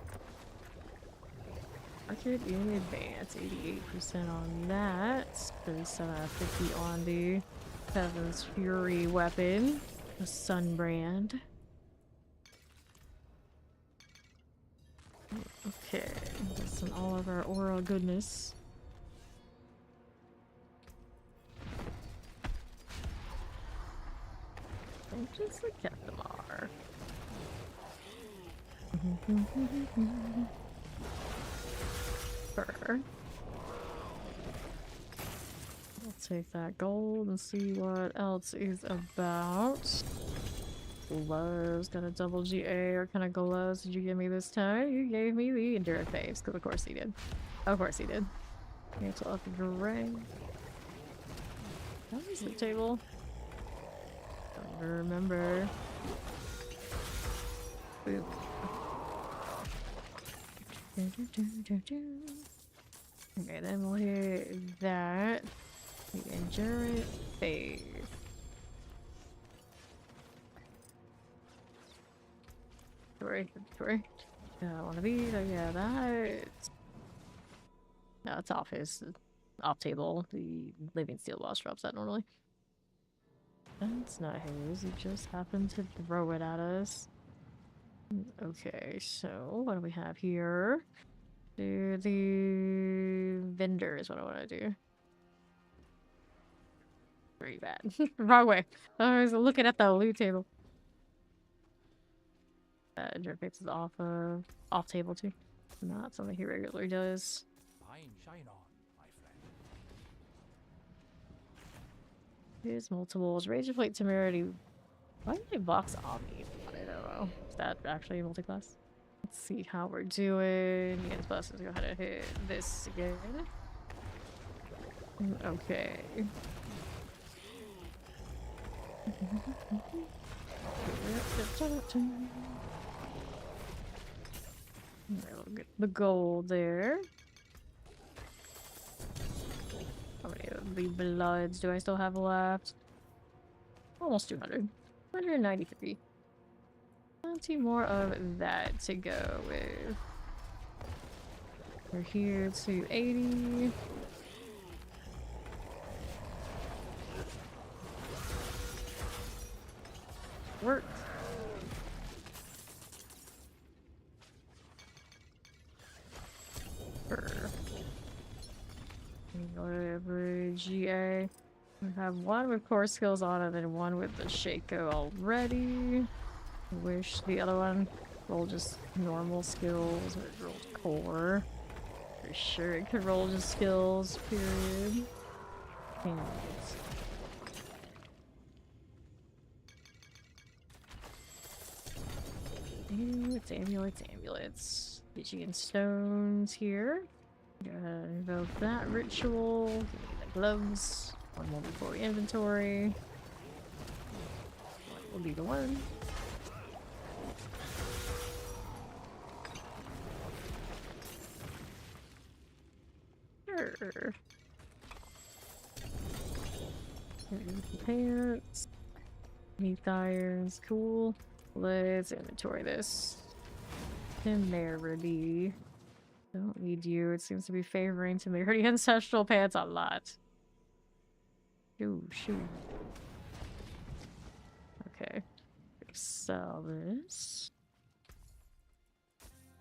Market in advance, 88% on that. 37 out of 50 on the Heaven's Fury weapon. The Sun brand. Okay, that's in all of our aura goodness. And just look at them are. Fur. I'll take that gold and see what else is about. Gloves, got a double GA. What kind of gloves did you give me this time? You gave me the Endurance Faves, because of course he did. Of course he did. Cancel up the gray. That was the table. Don't remember. Boop. Okay, then we'll hit that. The Endurance Phase. Inventory. One of these. Oh yeah, that. No, it's off his off table. The Living Steel Boss drops that normally. That's not his. He just happened to throw it at us. Okay, so what do we have here? Do the vendor is what I want to do. Very bad. Wrong way. I was looking at the loot table. Interface is off table too. Not something he regularly does. Shine on, my friend. Here's multiples. Razor Plate Temerity. Why did they box Omni? I don't know. Is that actually multi-class? Let's see how we're doing. Yes, plus let's go ahead and hit this again. Okay. We'll get the gold there. How many of the bloods do I still have left? Almost 200. 193. Plenty more of that to go with. We're here to 80. Work. Whatever GA. We have one with core skills on it and one with the Shaco already. Wish the other one rolled just normal skills, but it rolled core. For sure it could roll just skills, period. Amulets. Pigeon stones here. Go ahead and invoke that ritual. Give me the gloves. One more before inventory. One will be the one. Sure. Pants. Meat irons. Cool. Let's inventory this. Temerity. Don't need you. It seems to be favoring Temerity Ancestral Pants a lot. Ooh, shoot. Okay. Sell this.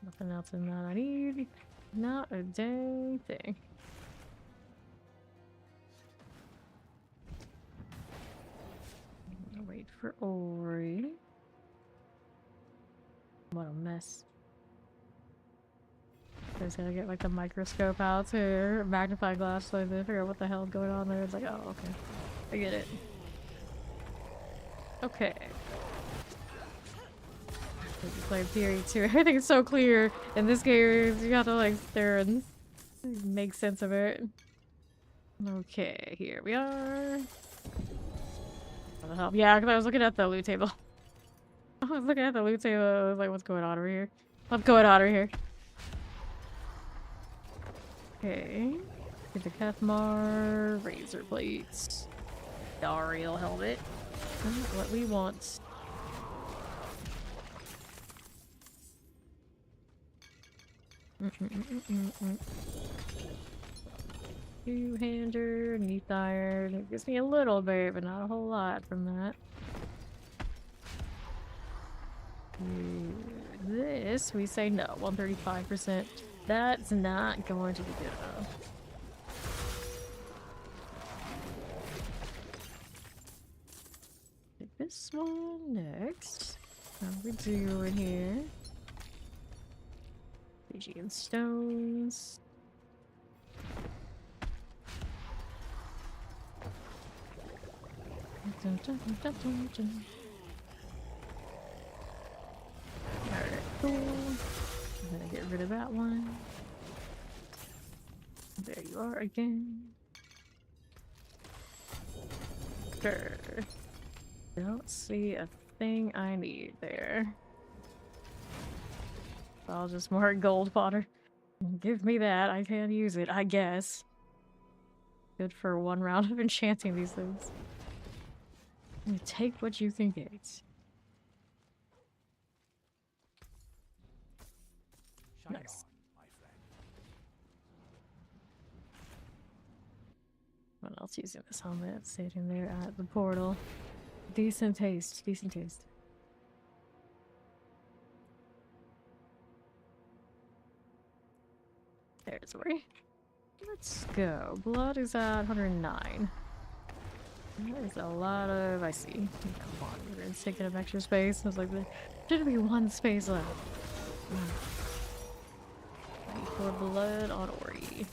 Nothing else in that I need. Not a dang thing. I'm gonna wait for Ori. What a mess. I just gotta get like the microscope out to magnifying glass so I can figure out what the hell's going on there. It's like, oh, okay. I get it. Okay. Play Theory 2. Everything's so clear in this game. You gotta like stare and make sense of it. Okay, here we are. What the hell? Yeah, because I was looking at the loot table. I was looking at the loot table. I was like, what's going on over here? What's going on over here? Okay. Get the Kethmar, razor plates, Dariel helmet. Not what we want. Two-hander, neath iron. It gives me a little bit, but not a whole lot from that. This, we say no, 135%. That's not going to be good enough. Take this one next. How we doing here? Fijian stones. Alright, cool. I'm gonna get rid of that one. There you are again. Sure. Don't see a thing I need there. I'll just more gold fodder. Give me that. I can use it, I guess. Good for one round of enchanting these things. You take what you can get. Nice. What else using this helmet? Sitting there at the portal. Decent taste. Decent taste. There's where. Let's go. Blood is at 109. There's a lot of. I see. Come on, we're taking up extra space. I was like, there should be one space left. For blood on Ori.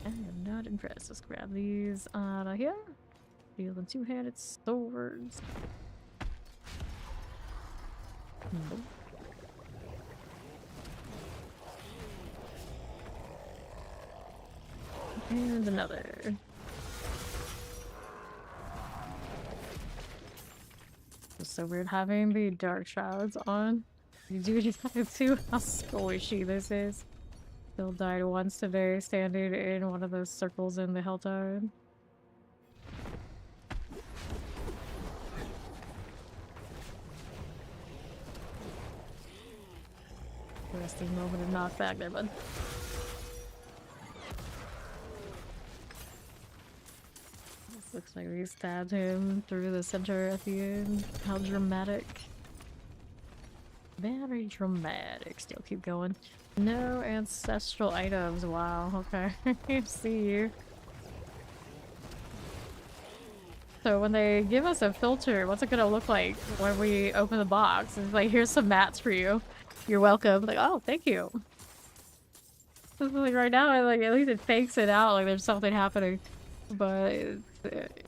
I am not impressed. Let's grab these out of here. Deal them two-handed swords. Nope. And another. It's so weird having the dark shrouds on. You do decide too how squishy this is. Still died once today, standing in one of those circles in the Helltide. Resting moment of knockback there, bud. This looks like we stabbed him through the center at the end. How dramatic. Very dramatic. Still keep going. No ancestral items. Wow, okay. I see you. So when they give us a filter, what's it gonna look like when we open the box? It's like, here's some mats for you. You're welcome. Like, oh, thank you. Like right now, like at least it fakes it out like there's something happening. But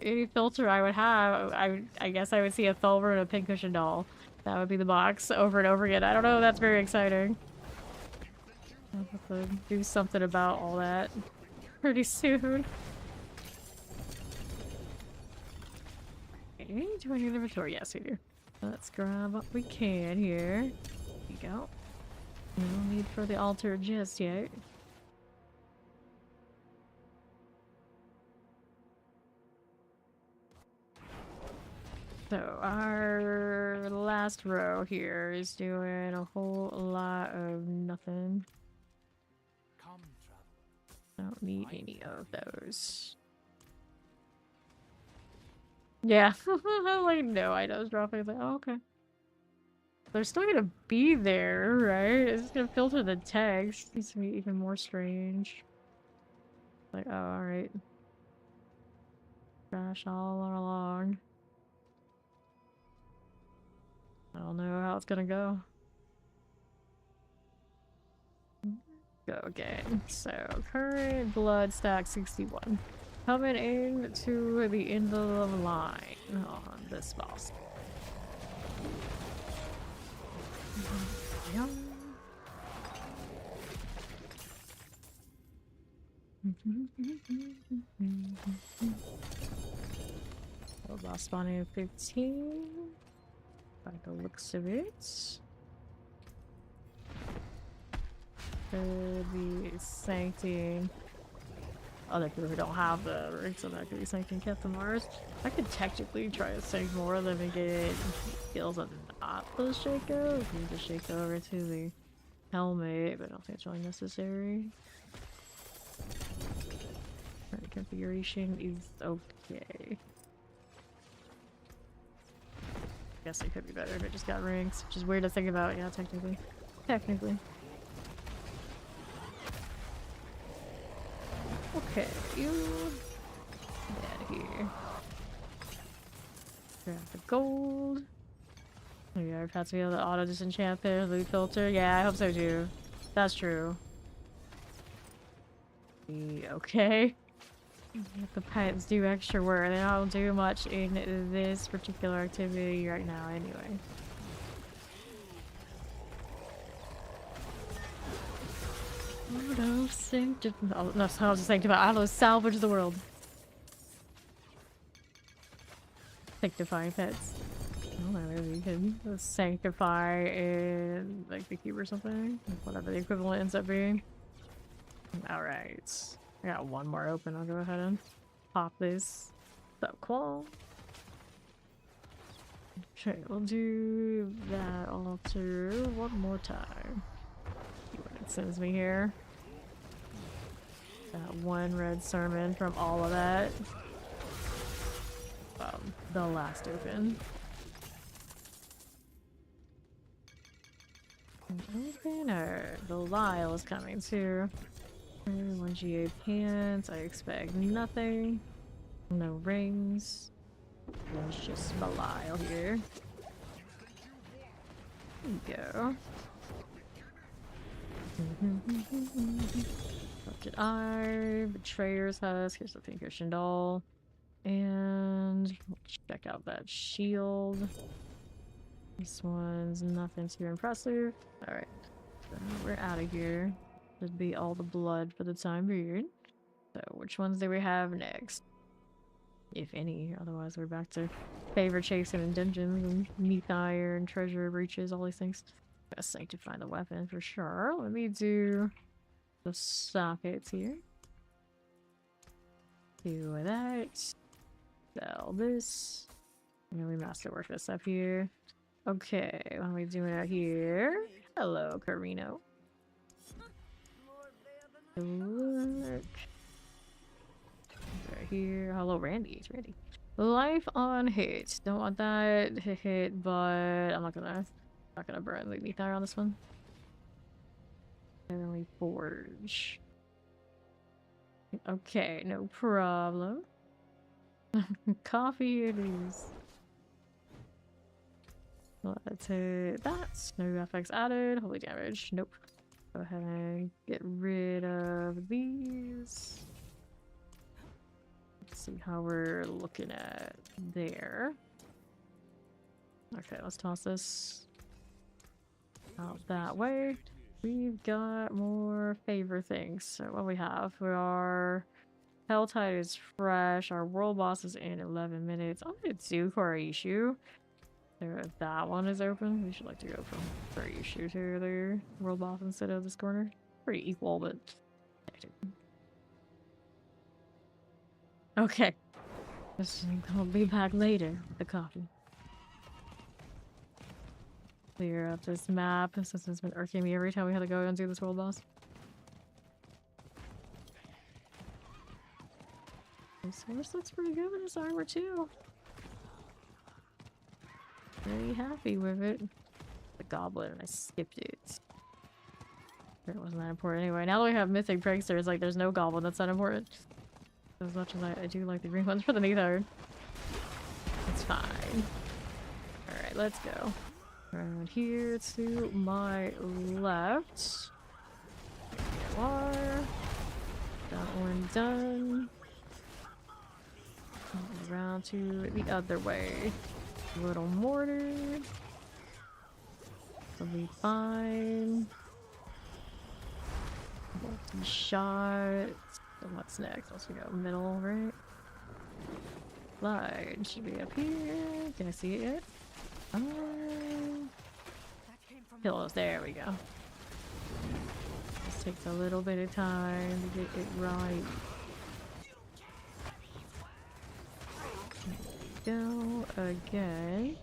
any filter I would have, I guess I would see a Thulver and a pincushion doll. That would be the box over and over again. I don't know. That's very exciting. I'll have to do something about all that pretty soon. Okay, do I need an inventory? Yes, we do. Let's grab what we can here. Here you go. No need for the altar just yet. So our last row here is doing a whole lot of nothing. Don't need any of those. Yeah, I'm like, no items dropping. It's like, oh, okay. They're still gonna be there, right? It's just gonna filter the text. Needs to be even more strange. Like, oh, alright. Trash all along. I don't know how it's gonna go. Go again. So, current blood stack 61. Coming in to the end of the line on this boss. Yeah. Oh, boss spawning at 15. By the looks of it. Could be sancting other people who don't have the rig, so that could be something Captain Mars. I could technically try to sink more of them and get skills of not the Shaco. We can just shake over to the helmet, but I don't think it's really necessary. Current configuration is okay. Guess it could be better if it just got rings, which is weird to think about. Yeah, technically. Technically. Okay, you get out of here. Grab the gold. Oh yeah, I've had to be able to auto disenchant there, loot filter. Yeah, I hope so too. That's true. Okay. The pets do extra work. They don't do much in this particular activity right now anyway. Auto sanctify. Oh, no, I was just thinking about auto salvage the world. Sanctifying pets. Oh, maybe we can sanctify in like the cube or something. Whatever the equivalent ends up being. Alright. I got one more open. I'll go ahead and pop this. So cool. Okay, we'll do that altar one more time. See what it sends me here. That one red sermon from all of that. The last open. Opener. The Lyle is coming too. 1 GA pants. I expect nothing. No rings. There's just Belial here. There you go. Corrupted Eye, Betrayer's Husk, here's the Pincushion Doll. And let's check out that shield. This one's nothing too impressive. Alright, so we're out of here. Should be all the blood for the time being. So which ones do we have next? If any, otherwise we're back to favor chasing and dungeons and neath iron, treasure breaches, all these things. Gotta sanctify the weapon for sure. Let me do the sockets here. Do that. Sell this. And then we masterwork this up here. Okay, what are we doing out here? Hello, Carino. Look. Right here. Hello, Randy. It's Randy. Life on hit. Don't want that hit, but I'm not gonna burn the neath iron on this one. Heavenly Forge. Okay, no problem. Coffee it is. Let's hit that. No FX added. Holy damage. Nope. Go ahead and get rid of these. Let's see how we're looking at there. Okay, let's toss this out that way. We've got more favor things. So what we have, we are Helltide is fresh. Our world boss is in 11 minutes. I'm gonna do Koraishu. There, that one is open. We should like to go from Koraishu to the world boss instead of this corner. Pretty equal, but okay. I'll be back later with the coffee. Clear up this map since it's been irking me every time we had to go and do this world boss. This horse looks pretty good with this armor too. Very happy with it. The goblin, I skipped it. It wasn't that important anyway. Now that we have mythic prankster, it's like there's no goblin that's that important. As much as I do like the green ones for the neath iron. It's fine. Alright, let's go. Around here to my left. There you are. That one done. Around to the other way. Little mortar. Will be fine. Multi-shot. So what's next? Let's go middle, right? Slide should be up here. Can I see it yet? Pillows, there we go. This takes a little bit of time to get it right. go again.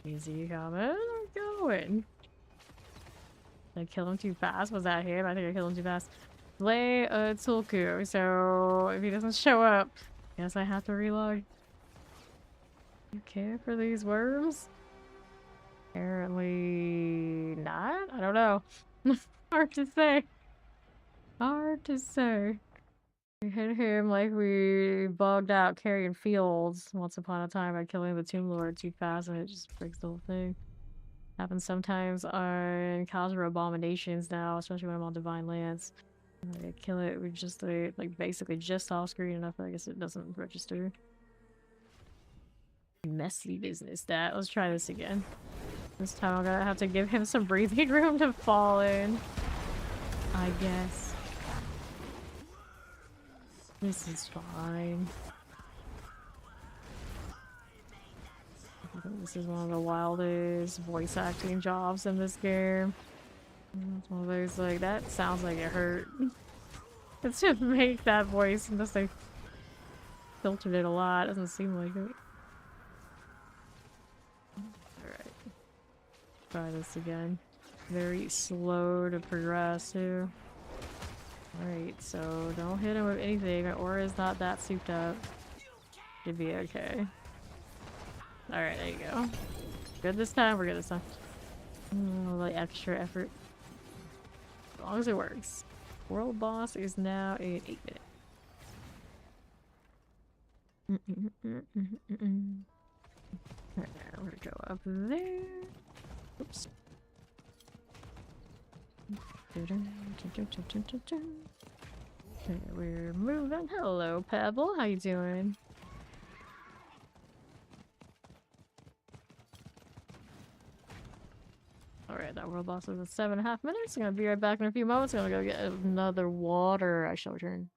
Easy coming. I'm going. Did I kill him too fast? Was that him? I think I killed him too fast. Play a Tulku. So if he doesn't show up, guess I have to reload. You care for these worms? Apparently not. I don't know. Hard to say. Hard to say. We hit him like we bugged out carrying fields once upon a time by killing the Tomb Lord too fast, and it just breaks the whole thing. Happens sometimes on Khazra Abominations now, especially when I'm on Divine Lance. I kill it with just like basically just off screen enough that I guess it doesn't register. Messy business that. Let's try this again. This time I'm gonna have to give him some breathing room to fall in, I guess. This is fine. I think this is one of the wildest voice acting jobs in this game. It's one of those like, that sounds like it hurt. It's to make that voice unless they filtered it a lot. Doesn't seem like it. Alright. Try this again. Very slow to progress too. Alright, so don't hit him with anything. Our aura is not that souped up. Should be okay. Alright, there you go. Good this time, we're good this time. Like extra effort. As long as it works. World boss is now in 8 minutes. Alright, we're gonna go up there. Oops. Okay, we're moving. Hello, Pebble. How you doing? Alright, that world boss is at 7.5 minutes. I'm gonna be right back in a few moments. I'm gonna go get another water. I shall return.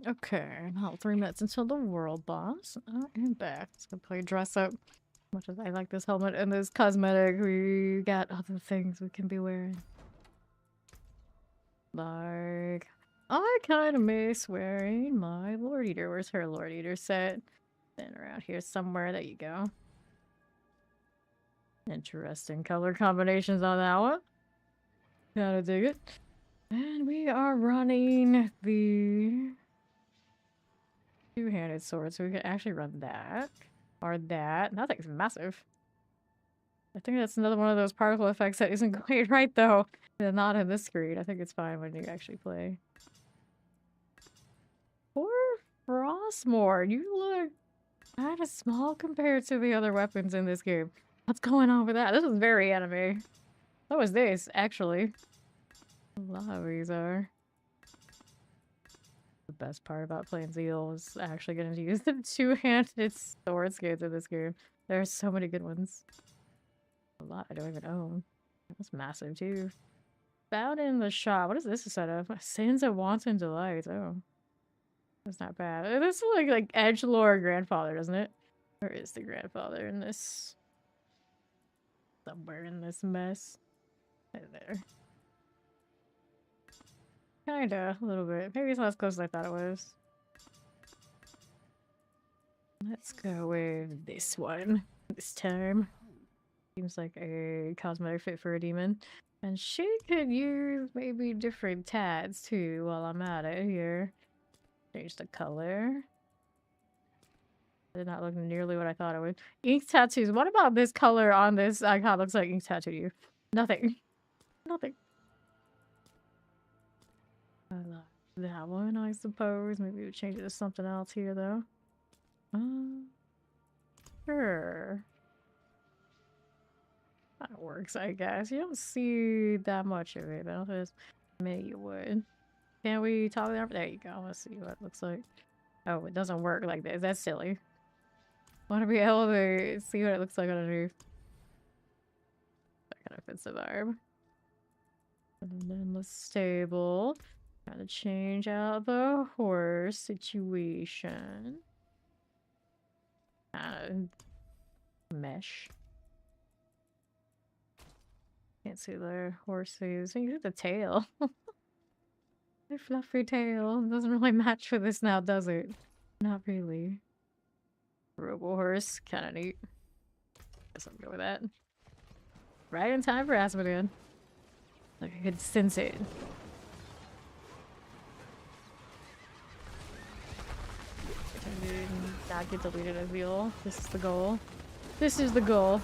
Okay, now 3 minutes until the world boss. I am back. Let's go play dress up. Much as I like this helmet and this cosmetic, we got other things we can be wearing. Like, I kind of miss wearing my Lord Eater. Where's her Lord Eater set? Then around here somewhere. There you go. Interesting color combinations on that one. Gotta dig it. And we are running the two-handed sword, so we can actually run that. Or that. That thing's massive. I think that's another one of those particle effects that isn't quite right, though. They're not in this screen. I think it's fine when you actually play. Poor Frostmourne, you look kind of small compared to the other weapons in this game. What's going on with that? This is very anime. What was this, actually? A lot of these are. The best part about playing Zeal is actually getting to use the two-handed sword skins in this game. There are so many good ones. A lot I don't even own. That's massive, too. Found in the shop. What is this a set of? Sins of Wanton Delight. Oh. That's not bad. This is like edgelord grandfather, doesn't it? Where is the grandfather in this? Somewhere in this mess. Right there. Kinda, a little bit. Maybe it's not as close as I thought it was. Let's go with this one. This time. Seems like a cosmetic fit for a demon. And she could use maybe different tats too while I'm at it here. Change the color. Did not look nearly what I thought it would. Ink tattoos. What about this color on this icon looks like ink tattoo to you? Nothing. Nothing. I love that one, I suppose. Maybe we'll change it to something else here, though. Sure. That works, I guess. You don't see that much of it, but I don't think maybe you would. Can we toggle there? There you go. Let's see what it looks like. Oh, it doesn't work like this. That's silly. Want to be able to see what it looks like underneath. That kind of fits the vibe. And then the stable. Gotta change out the horse situation. Mesh. Can't see the horses. You see the tail. The fluffy tail doesn't really match with this now, does it? Not really. Robo horse, kind of neat. Guess I'll go with that. Right in time for Asmodean. Like I could sense it. I did not get deleted as Veal. This is the goal. This is the goal.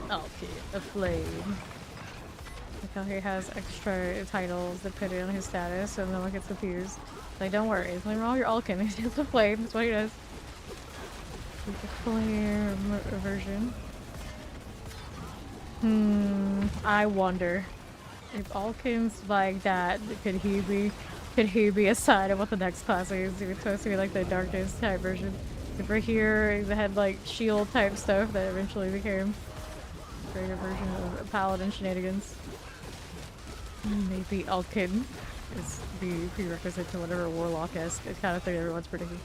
Okay, a flame. Like how he has extra titles depending on his status, so no one gets confused. Like, don't worry, it's like all your Alkin. He's just a flame. That's what he does. Like the flame version. I wonder if Alkin's like that. Could he be a side of what the next class is? He was supposed to be like the darkness type version. Over here, they had like shield type stuff that eventually became a greater version of Paladin shenanigans. Maybe Alkin is the prerequisite to whatever warlock-esque kind of thing everyone's predicting.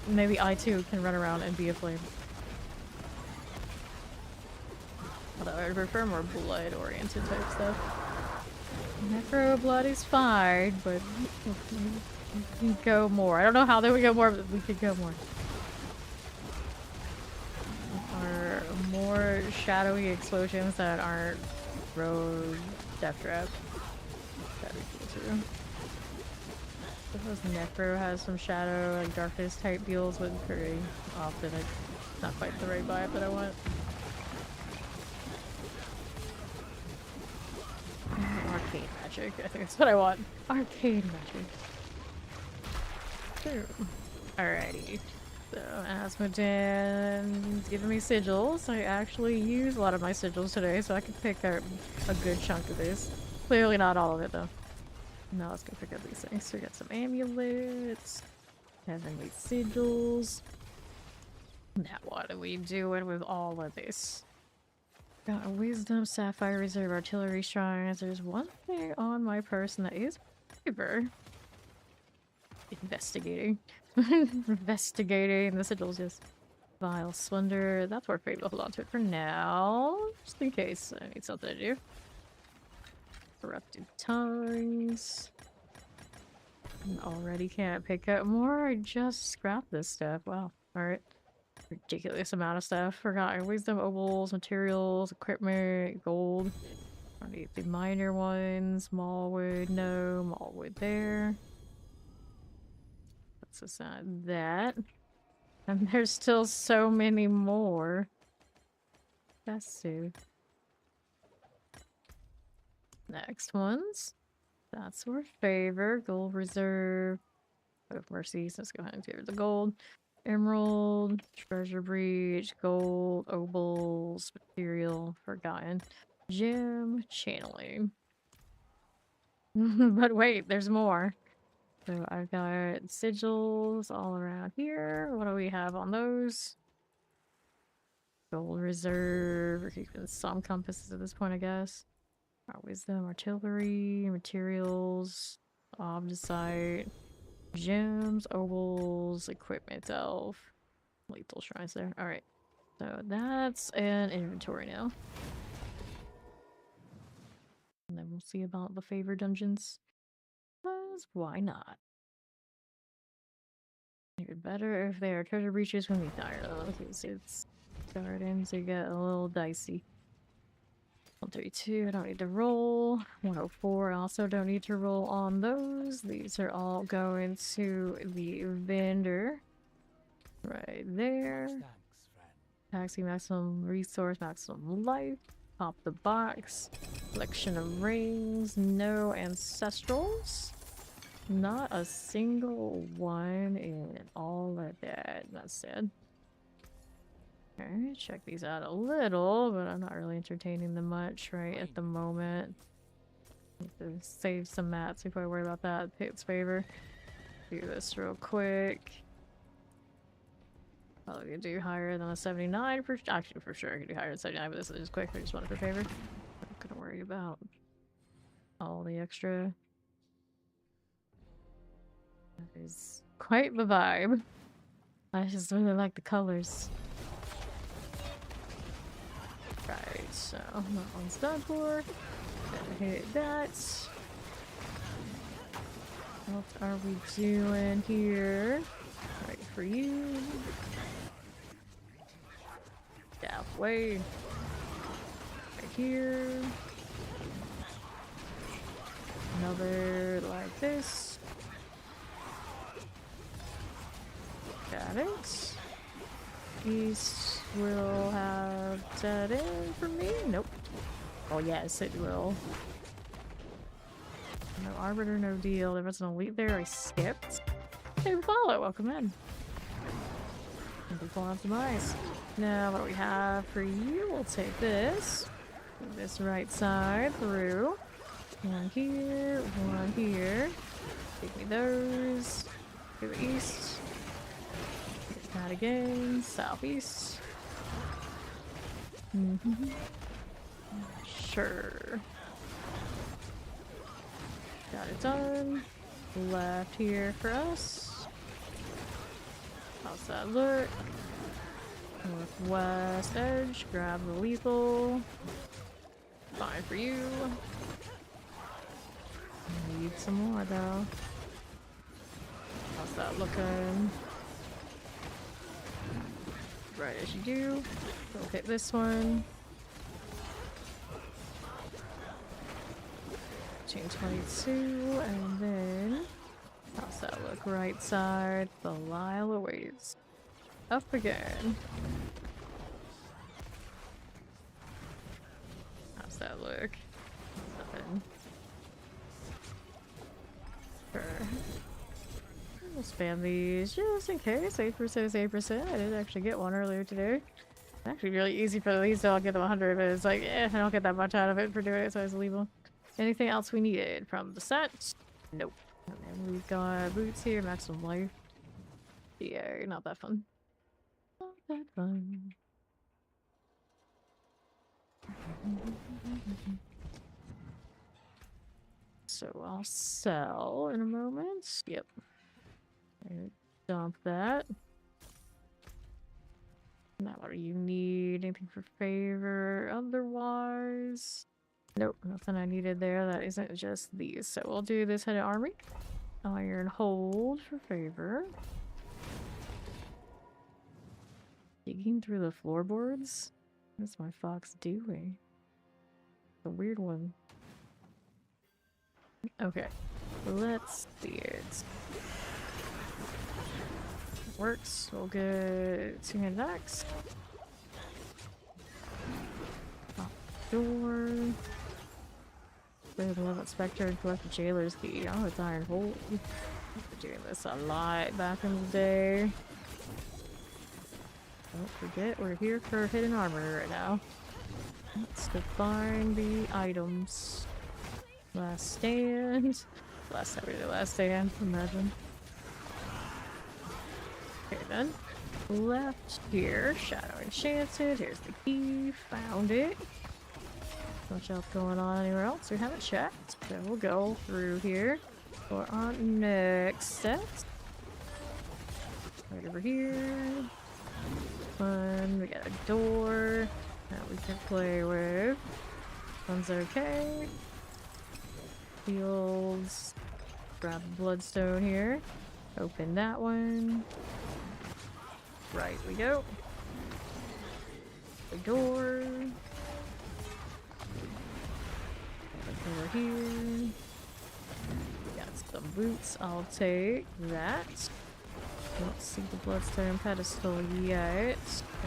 Maybe I too can run around and be a flame. Although I prefer more blood-oriented type stuff. Necro blood is fine, but we can go more. I don't know how they would go more, but we could go more. Or more shadowy explosions that aren't road death trap. That'd be cool too. Suppose Necro has some shadow, like darkness type deals, but very often it's not quite the right vibe that I want. Arcane magic, I think that's what I want. Arcane magic. Sure. Alrighty. So, Asmodean's giving me sigils. I actually use a lot of my sigils today, so I can pick up a good chunk of this. Clearly not all of it, though. Now let's go pick up these things. So we got some amulets. Heavenly sigils. Now what are we doing with all of this? Got a wisdom, sapphire reserve, artillery shrines. There's one thing on my person that is favor. Investigating. Investigating. The sigils, yes. Vile Splendor. That's where fate will hold on to it for now. Just in case I need something to do. Corrupted tongues. Already can't pick up more. I just scrapped this stuff. Wow. Alright. Ridiculous amount of stuff. Forgotten wisdom, obols, materials, equipment, gold. I need the minor ones. Mallwood, no. Mallwood there. Let's assign that. And there's still so many more. That's so. Next ones. That's where favor. Gold reserve. Oh, mercy. So let's go ahead and give her the gold. Emerald, treasure breach, gold, obols, material, forgotten, gem, channeling. But wait, there's more. So I've got sigils all around here. What do we have on those? Gold reserve. We're keeping some compasses at this point, I guess. Our wisdom, artillery, materials, obdicite. Gems, obols, equipment elf. Lethal shrines there. Alright. So that's an inventory now. And then we'll see about the favor dungeons. Because why not? Even better if they are treasure breaches when we die. Okay, so it's starting to get a little dicey. 132, I don't need to roll. 104, I also don't need to roll on those. These are all going to the vendor. Right there. Thanks, friend. Taxi, maximum resource, maximum life. Pop the box. Collection of rings. No ancestrals. Not a single one in all of that. That's sad. Okay, check these out a little, but I'm not really entertaining them much right at the moment. Need to save some mats before I worry about that. Pit's favor. Do this real quick. Probably gonna do higher than a 79 for actually for sure I could do higher than 79, but this is just quick. I just want it for favor. I'm not gonna worry about all the extra. That is quite the vibe. I just really like the colors. Right, so that one's done for. Gonna hit that. What are we doing here? Right for you. Halfway. Right here. Another like this. Got it. East will have that in for me. Nope. Oh yes, it will. No arbiter, no deal. There was an elite there. I skipped. Hey, follow. Welcome in. Full optimize. Now, what do we have for you? We'll take this. Move this right side through. One here, one here. Take me those. To the east. Get that again. Southeast. Sure. Got it done. Left here for us. How's that look? Northwest edge. Grab the lethal. Fine for you. Need some more though. How's that looking? Right as you do. We'll hit this one. 22, and then how's that look? Right side. Belial awaits. Up again. How's that look? Nothing. Sure. We'll spam these just in case. 8% is 8%. I did actually get one earlier today. It's actually really easy for these, so I'll get them 100, but it's like, I don't get that much out of it for doing it, so I just leave them. Anything else we needed from the set? Nope. And then we've got boots here, maximum life. Yeah, not that fun. Not that fun. So I'll sell in a moment. Yep. Dump that. Now, what do you need? Anything for favor? Otherwise, nope, nothing I needed there. That isn't just these. So we'll do this head of armory. Iron hold for favor. Digging through the floorboards? What's my fox doing? The weird one. Okay, let's see it. Works. We'll get 2-handed axe. Lock the door. Play the Level Spectre and collect the jailer's key. Oh, it's iron hold. We're doing this a lot back in the day. Don't forget, we're here for hidden armor right now. Let's define the items. Last stand. Last time we did last stand, imagine. Okay then. Left here, Shadow Enchanted. Here's the key. Found it. Much else going on anywhere else we haven't checked. So we'll go through here for our next set. Right over here. Fun. We got a door that we can play with. One's okay. Fields. Grab a bloodstone here. Open that one. Right we go. The door. Over here. We got some boots. I'll take that. Don't see the bloodstone pedestal yet.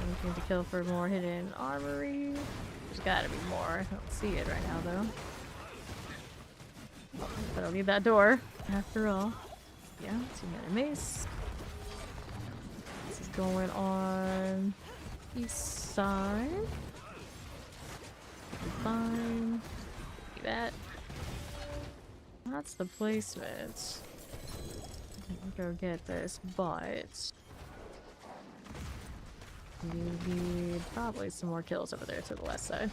Anything to kill for more hidden armory. There's gotta be more. I don't see it right now though. Oh, but I'll need that door after all. Yeah, so we got a mace. This is going on east side. Fine. Do that. That's the placement. Go get this, but we need probably some more kills over there to the west side.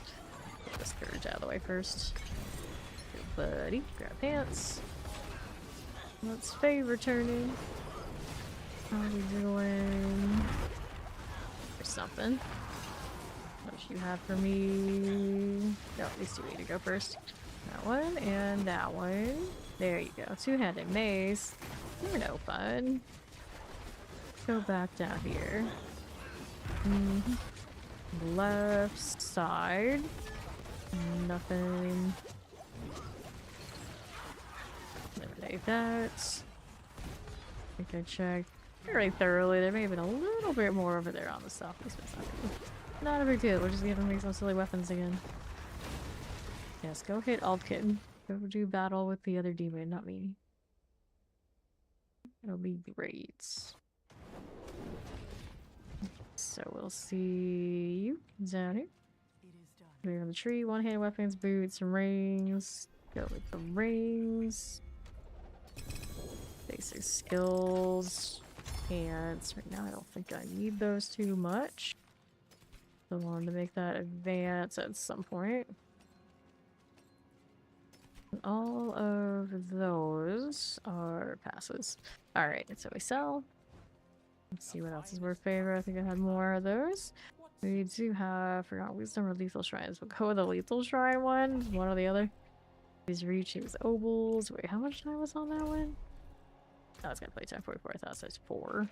Get this scourge out of the way first. Good buddy, grab pants. Let's favor turning. How are we doing? Or something. What do you have for me? No, these two need to go first. That one and that one. There you go. Two-handed mace. You're no fun. Go back down here. Left side. Nothing. Eliminate that. I think I checked very thoroughly. There may have been a little bit more over there on the southeast side. Not a big deal. We're just giving me some silly weapons again. Yes, go hit Altkin. Go do battle with the other demon, not me. It'll be great. So we'll see you down here. We're on the tree, one-handed weapons, boots, rings. Go with the rings. Basic skills. Pants. Right now I don't think I need those too much. I wanted to make that advance at some point. All of those are passes. Alright, so we sell. Let's see what else is worth favor. I think I had more of those. We do have, forgot wisdom or lethal shrines. We'll go with the lethal shrine one or the other. These reaches obols. Wait, how much time was on that one? I was gonna play time 44. I thought it was 4.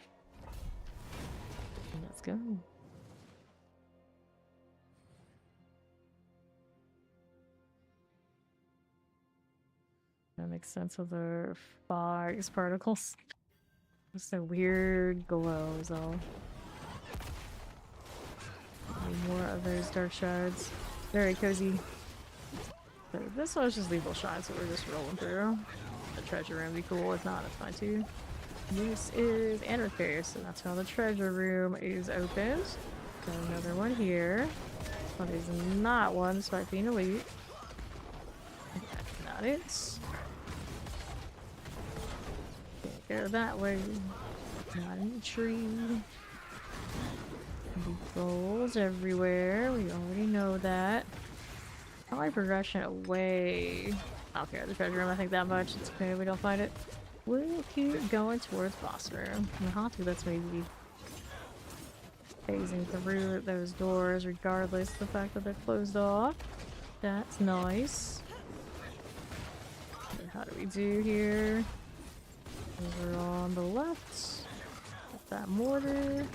Let's go. That makes sense of the fog's particles. Just a weird glow, so. Need more of those dark shards. Very cozy. So this one's just lethal shrine, so we're just rolling through. The treasure room would be cool. If not, it's fine too. This is Anarchy, so that's how the treasure room is opened. Got another one here. But it's not one, despite being elite. That's not it. Can't go that way. Not in the tree. Goals everywhere. We already know that. Probably progression away. I don't care the treasure room, I think that much. It's okay if we don't find it. We'll keep going towards boss room. The Hatu lets me be phasing through those doors regardless of the fact that they're closed off. That's nice. And how do we do here? Over on the left. Get that mortar.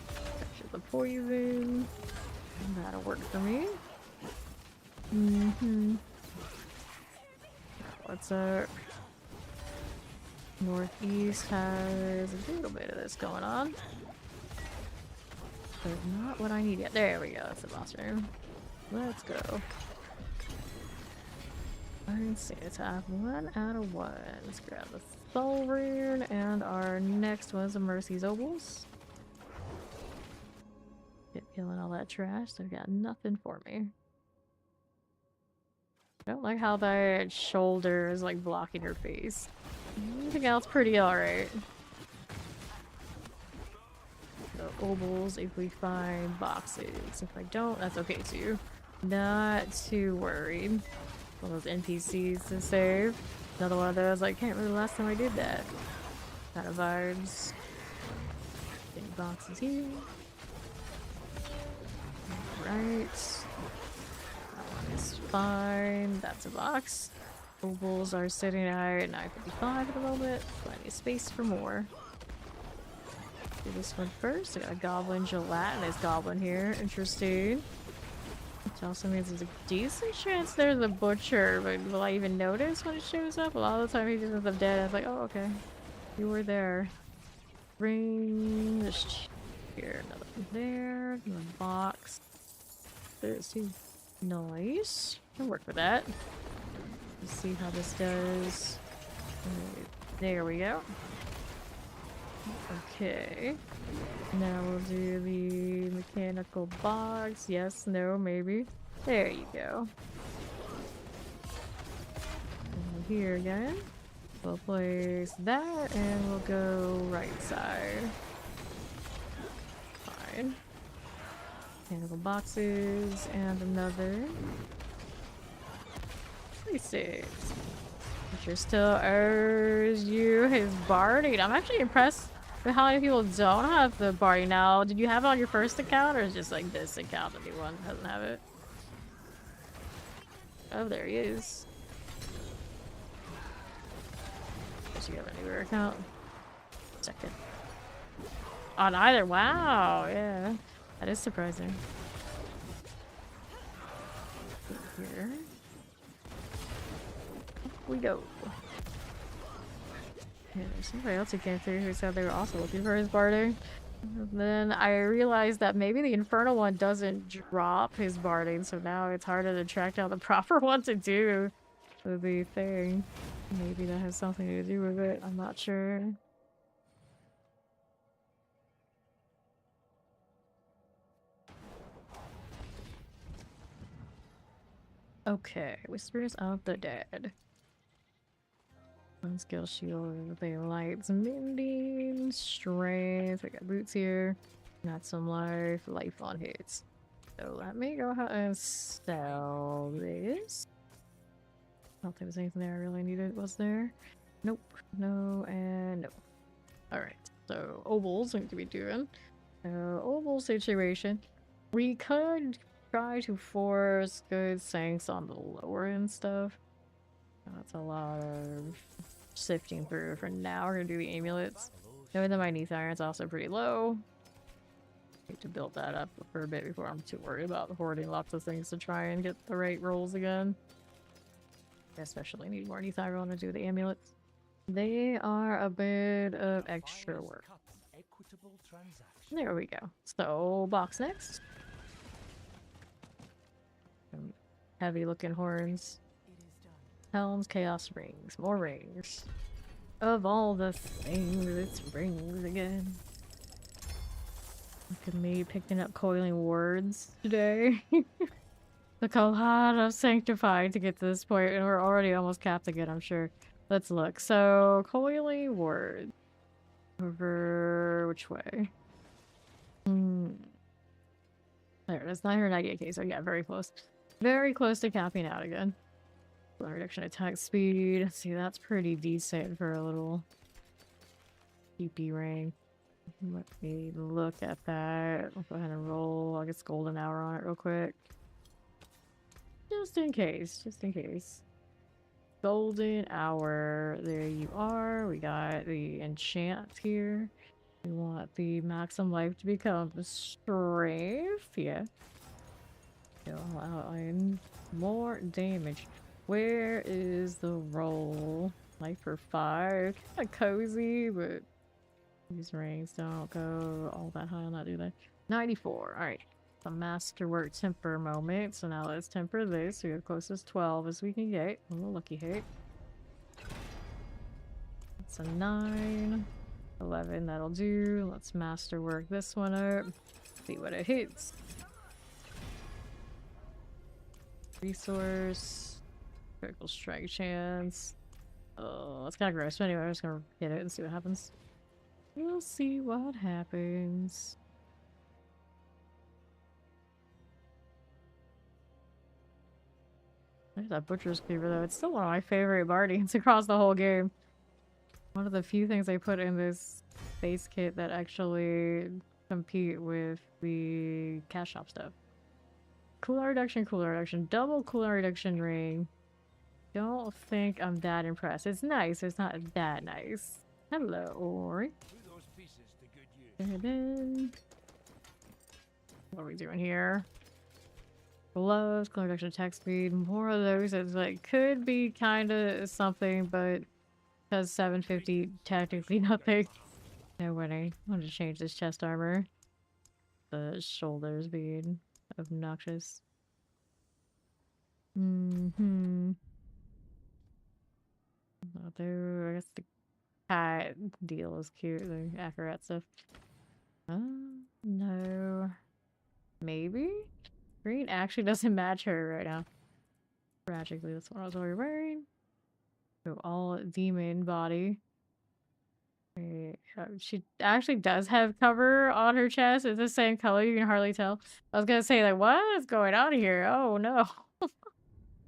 Capture the poison. That'll work for me. What's up? Northeast has a little bit of this going on. But not what I need yet. There we go, that's the boss room. Let's go. Let's have 1 out of 1. Let's grab the soul rune, and our next one's a Mercy's Obols. Get killing all that trash, they've got nothing for me. I don't like how that shoulder is like blocking your face. Everything else pretty alright. So obols if we find boxes. If I don't, that's okay too. Not too worried. One of those NPCs to save. Another one of those, like, can't remember the last time I did that. Kind of vibes. Any boxes here? Right. That one is fine. That's a box. Obols are sitting at 955 at the moment. Plenty of space for more. Do this one first. I got a goblin gelatinous goblin here. Interesting. Which also means there's a decent chance there's a butcher, but will I even notice when it shows up? A lot of the time he just ends up dead. I was like, oh, okay. You were there. Bring this here. Another one there. Another box. There's two. Nice. I'll work with that. Let's see how this does. There we go. Okay. Now we'll do the mechanical box. Yes, no, maybe. There you go. And here again. We'll place that and we'll go right side. Fine. Mechanical boxes and another. 36. But you're still owes you his barding. I'm actually impressed with how many people don't have the barding now. Did you have it on your first account, or is it just like this account, the new one doesn't have it? Oh, there he is. Does you have a newer account? Second. On either. Wow, yeah. That is surprising. Here we go. Yeah, there's somebody else who came through who said they were also looking for his barding. Then I realized that maybe the infernal one doesn't drop his barding, so now it's harder to track down the proper one to do the thing. Maybe that has something to do with it. I'm not sure. Okay, Whispers of the Dead. One skill shield, they lights, mending, strength. We got boots here. Got some life on hits. So let me go ahead and sell this. I don't think there's anything there I really needed, was there? Nope. No, and no. Alright, so Obols need to be doing. Oval situation. We could try to force good sinks on the lower end stuff. That's a lot of sifting through. For now, we're gonna do the amulets. Knowing that my Neath Iron's also pretty low. Need to build that up for a bit before I'm too worried about hoarding lots of things to try and get the right rolls again. I especially need more Neath Iron to do the amulets. They are a bit of extra work. There we go. So, box next. Some heavy looking horns. Helms, Chaos Rings. More rings. Of all the things, it's rings again. Look at me picking up coiling words today. Took a lot of sanctifying to get to this point, and we're already almost capped again, I'm sure. Let's look. So, coiling words. Over which way? There it is, 998k, so yeah, very close. Very close to capping out again. Reduction attack speed. See, that's pretty decent for a little PP ring. Let me look at that. I'll go ahead and roll. I'll get golden hour on it real quick. Just in case, just in case. Golden hour. There you are. We got the enchant here. We want the maximum life to become strength. Yeah. It'll outline more damage. Where is the roll? Life for 5. Kinda cozy, but these rings don't go all that high on that, do they? 94. Alright. A masterwork temper moment. So now let's temper this. We have closest 12 as we can get. Oh, lucky hit. That's a 9. 11, that'll do. Let's masterwork this one up. See what it hits. Resource. Critical strike chance. Oh, that's kind of gross. But anyway, I'm just gonna hit it and see what happens. We'll see what happens. There's that Butcher's Cleaver though. It's still one of my favorite Bardians across the whole game. One of the few things I put in this base kit that actually compete with the cash shop stuff. Cooldown reduction, double cooldown reduction ring. Don't think I'm that impressed. It's nice, it's not that nice. Hello, Ori. What are we doing here? Gloves, cooldown reduction attack speed, more of those. It's like, could be kind of something, but because 750, technically nothing. No winning. I want to change this chest armor. The shoulders being obnoxious. Although, I guess the cat deal is cute, the accurate stuff. No. Maybe? Green actually doesn't match her right now. Tragically, that's what I was already wearing. So all demon body. Wait, she actually does have cover on her chest. It's the same color, you can hardly tell. I was gonna say, like, what is going on here? Oh no.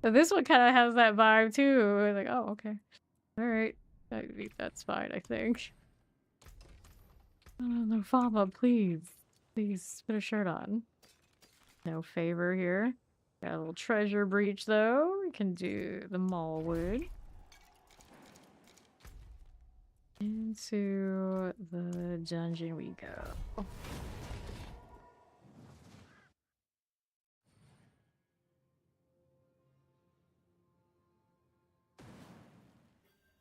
But this one kind of has that vibe too. Like, oh, okay. Alright. That's fine, I think. Oh, Fama, please. Please put a shirt on. No favor here. Got a little treasure breach though. We can do the Mallwood. Into the dungeon we go.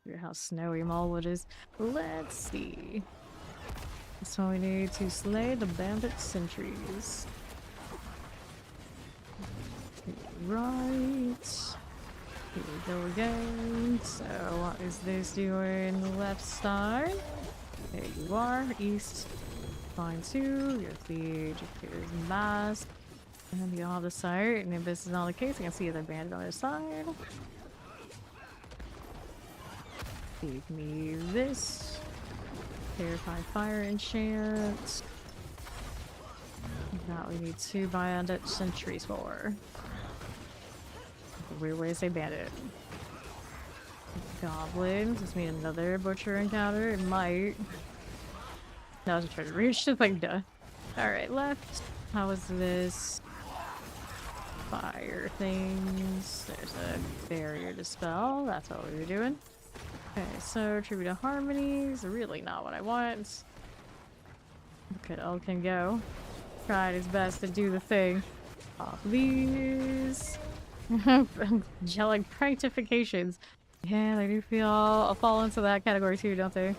Hear how snowy Mallwood is. Let's see. So we need to slay the bandit sentries. Right. Here we go again. So what is this doing? Left side. There you are. East. Fine too. Your siege appears mask. And the other side. And if this is not the case, I can see the bandit on the other side. Give me this. Terrify fire enchant. Now we need 2 bandit sentries for. A weird way to say bandit. Goblins. This means another butcher encounter. It might. That was a treasure reach. Just like duh. Alright, left. How is this? Fire things. There's a barrier to spell. That's what we were doing. Okay, so tribute to harmonies. Really not what I want. Look at all can go. Tried his best to do the thing. Pop these. Angelic Pranctifications. Yeah, they do fall into that category too, don't they?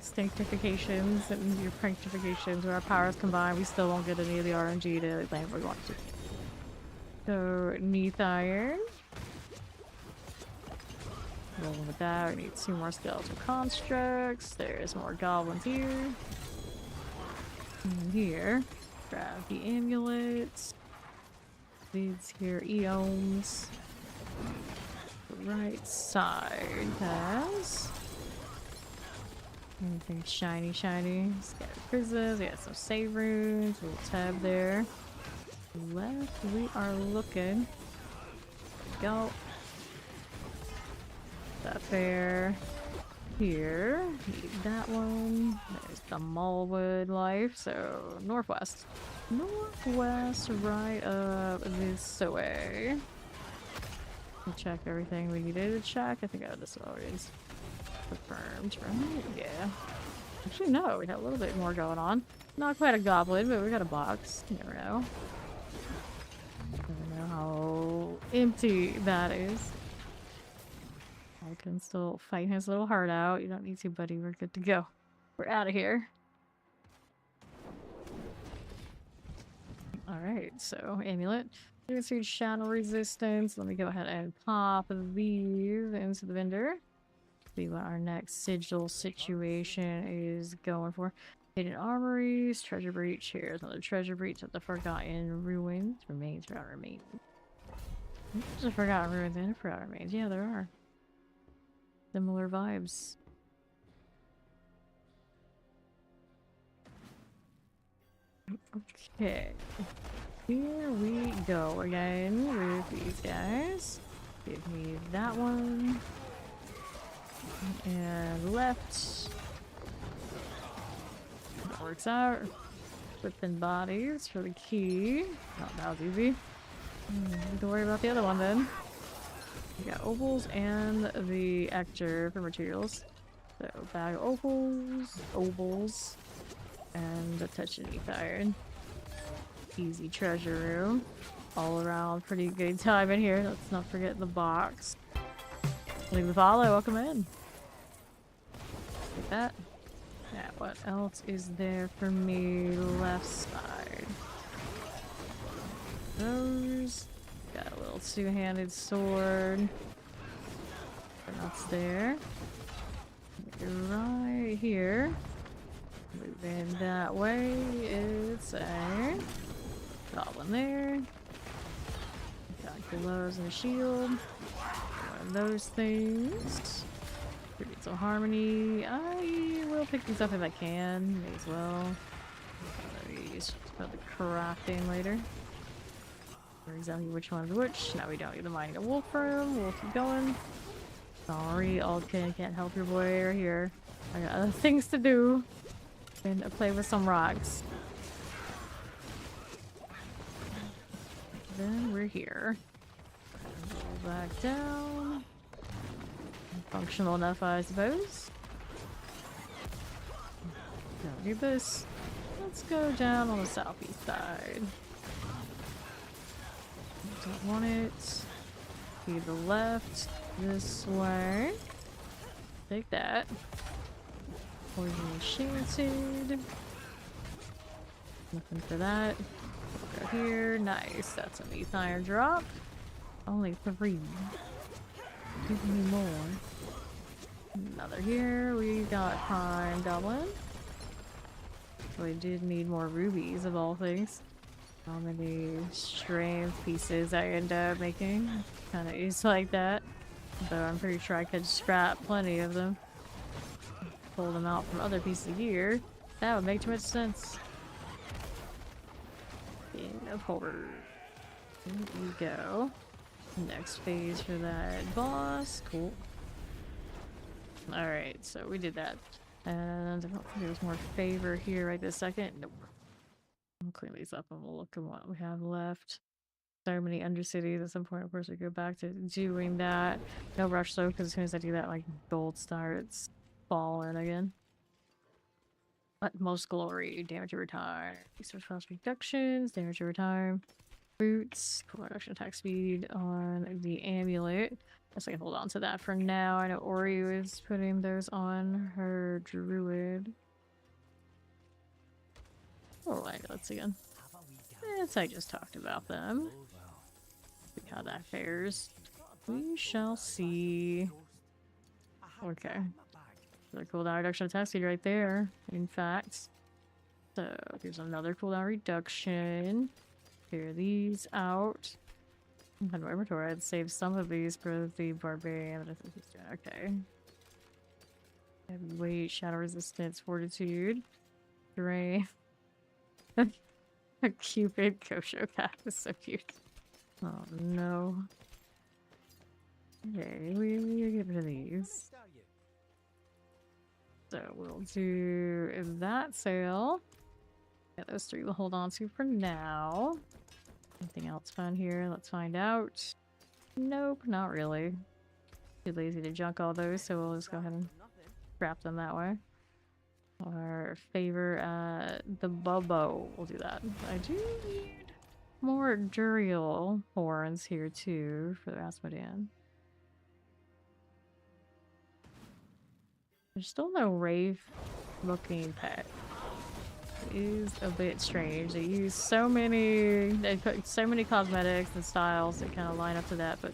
Stanktifications and your Pranctifications, where our powers combine, we still won't get any of the RNG to land where we want to. So, Neath Iron. Rolling with that, we need 2 more skeletal constructs. There's more goblins here. And here, grab the amulets. These here eons. The right side has Anything shiny, shiny. Scattered prisms. We got some save runes. Little tab there. Left, we are looking. Go. That bear. Here. Need that one. There's the Mallwood life. So, northwest. Northwest, right up this way. We checked everything we needed to check. I think this already is confirmed, right? Yeah. Actually, no, we got a little bit more going on. Not quite a goblin, but we got a box. You never know. Never know how empty that is. I can still fight his little heart out. You don't need to, buddy. We're good to go. We're out of here. Alright, so amulet. Increased shadow resistance. Let me go ahead and pop these into the vendor. See what our next sigil situation is going for. Hidden armories, treasure breach. Here's another treasure breach at the Forgotten Ruins. Remains, forgotten remains. There's a Forgotten Ruins and a Forgotten Remains. Yeah, there are. Similar vibes. Okay. Here we go again with these guys. Give me that one. And left. That works out. Flipping bodies for the key. Oh, that was easy. Don't worry about the other one then. We got opals and the ector for materials. So bag of opals, and a touch of neath iron. Easy treasure room. All around pretty good time in here. Let's not forget the box. Leave the follow, welcome in. Take that. Yeah, what else is there for me left side? Those. Got a little two-handed sword. That's there. Right here. Moving that way is a goblin there. Got gloves and a shield. One of those things. Create some harmony. I will pick these up if I can. May as well. Use for the crafting later. Exactly which one is which. Now we don't need the mining a wolf room. We'll keep going. Sorry, Aldkin, can't help your boy right here. I got other things to do. And play with some rocks. Then we're here. Roll back down. Functional enough, I suppose. Don't need this. Let's go down on the southeast side. Don't want it. To the left. This way. Take that. Poison enchanted. Nothing for that. Go here. Nice. That's a neath iron drop. Only 3. Give me more. Another here. We got Prime Goblin. We did need more rubies of all things. How many strength pieces I end up making. Kinda is like that. Though I'm pretty sure I could scrap plenty of them. Pull them out from other pieces of gear. That would make too much sense. In a holder. There you go. Next phase for that boss. Cool. Alright, so we did that. And I don't think there's more favor here right this second. Nope. I'll clean these up and we'll look at what we have left. So many undercities. At some point, of course, we go back to doing that. No rush though, because as soon as I do that, like, gold starts falling again. Utmost glory, damage over time. Resource cost reductions, damage over time. Boots, cool reduction attack speed on the amulet. I guess I can hold on to that for now. I know Ori is putting those on her druid. Alright, let's again. Yes, I just talked about them. See how that fares. We shall see. Okay. The cooldown reduction attack speed right there, in fact. So here's another cooldown reduction. Clear these out. I had my inventory. I'd save some of these for the barbarian. Okay. I have weight, shadow resistance, fortitude, drain. A cupid Kosho cat is so cute. Oh no. Okay, we get rid of these. So we'll do that sale. Yeah, those three we'll hold on to for now. Anything else fun here? Let's find out. Nope, not really. Too lazy to junk all those, so we'll just go ahead and scrap them that way. Or favor the Bubbo. We'll do that. I do need more Duriel horns here too for the Rasputin. There's still no Wraith looking pet. It is a bit strange. They use so many cosmetics and styles that kind of line up to that, but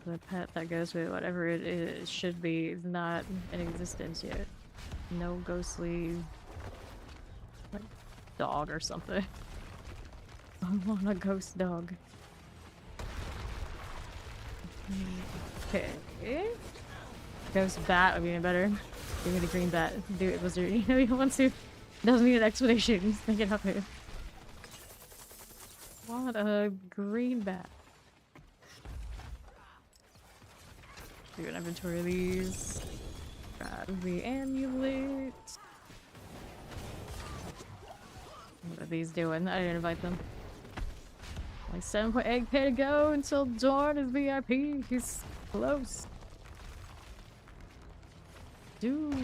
the pet that goes with whatever it is should be is not in existence yet. No ghostly like dog or something. I want a ghost dog. Okay. Ghost bat would be even better. Give me the green bat. Do it, Blizzard. You know he wants to. Doesn't need an explanation. Just make it happen. Want a green bat. Do an inventory of these. Grab the amulet. What are these doing? I didn't invite them. Only 7.8k to go until dawn is VIP. He's close. Dude.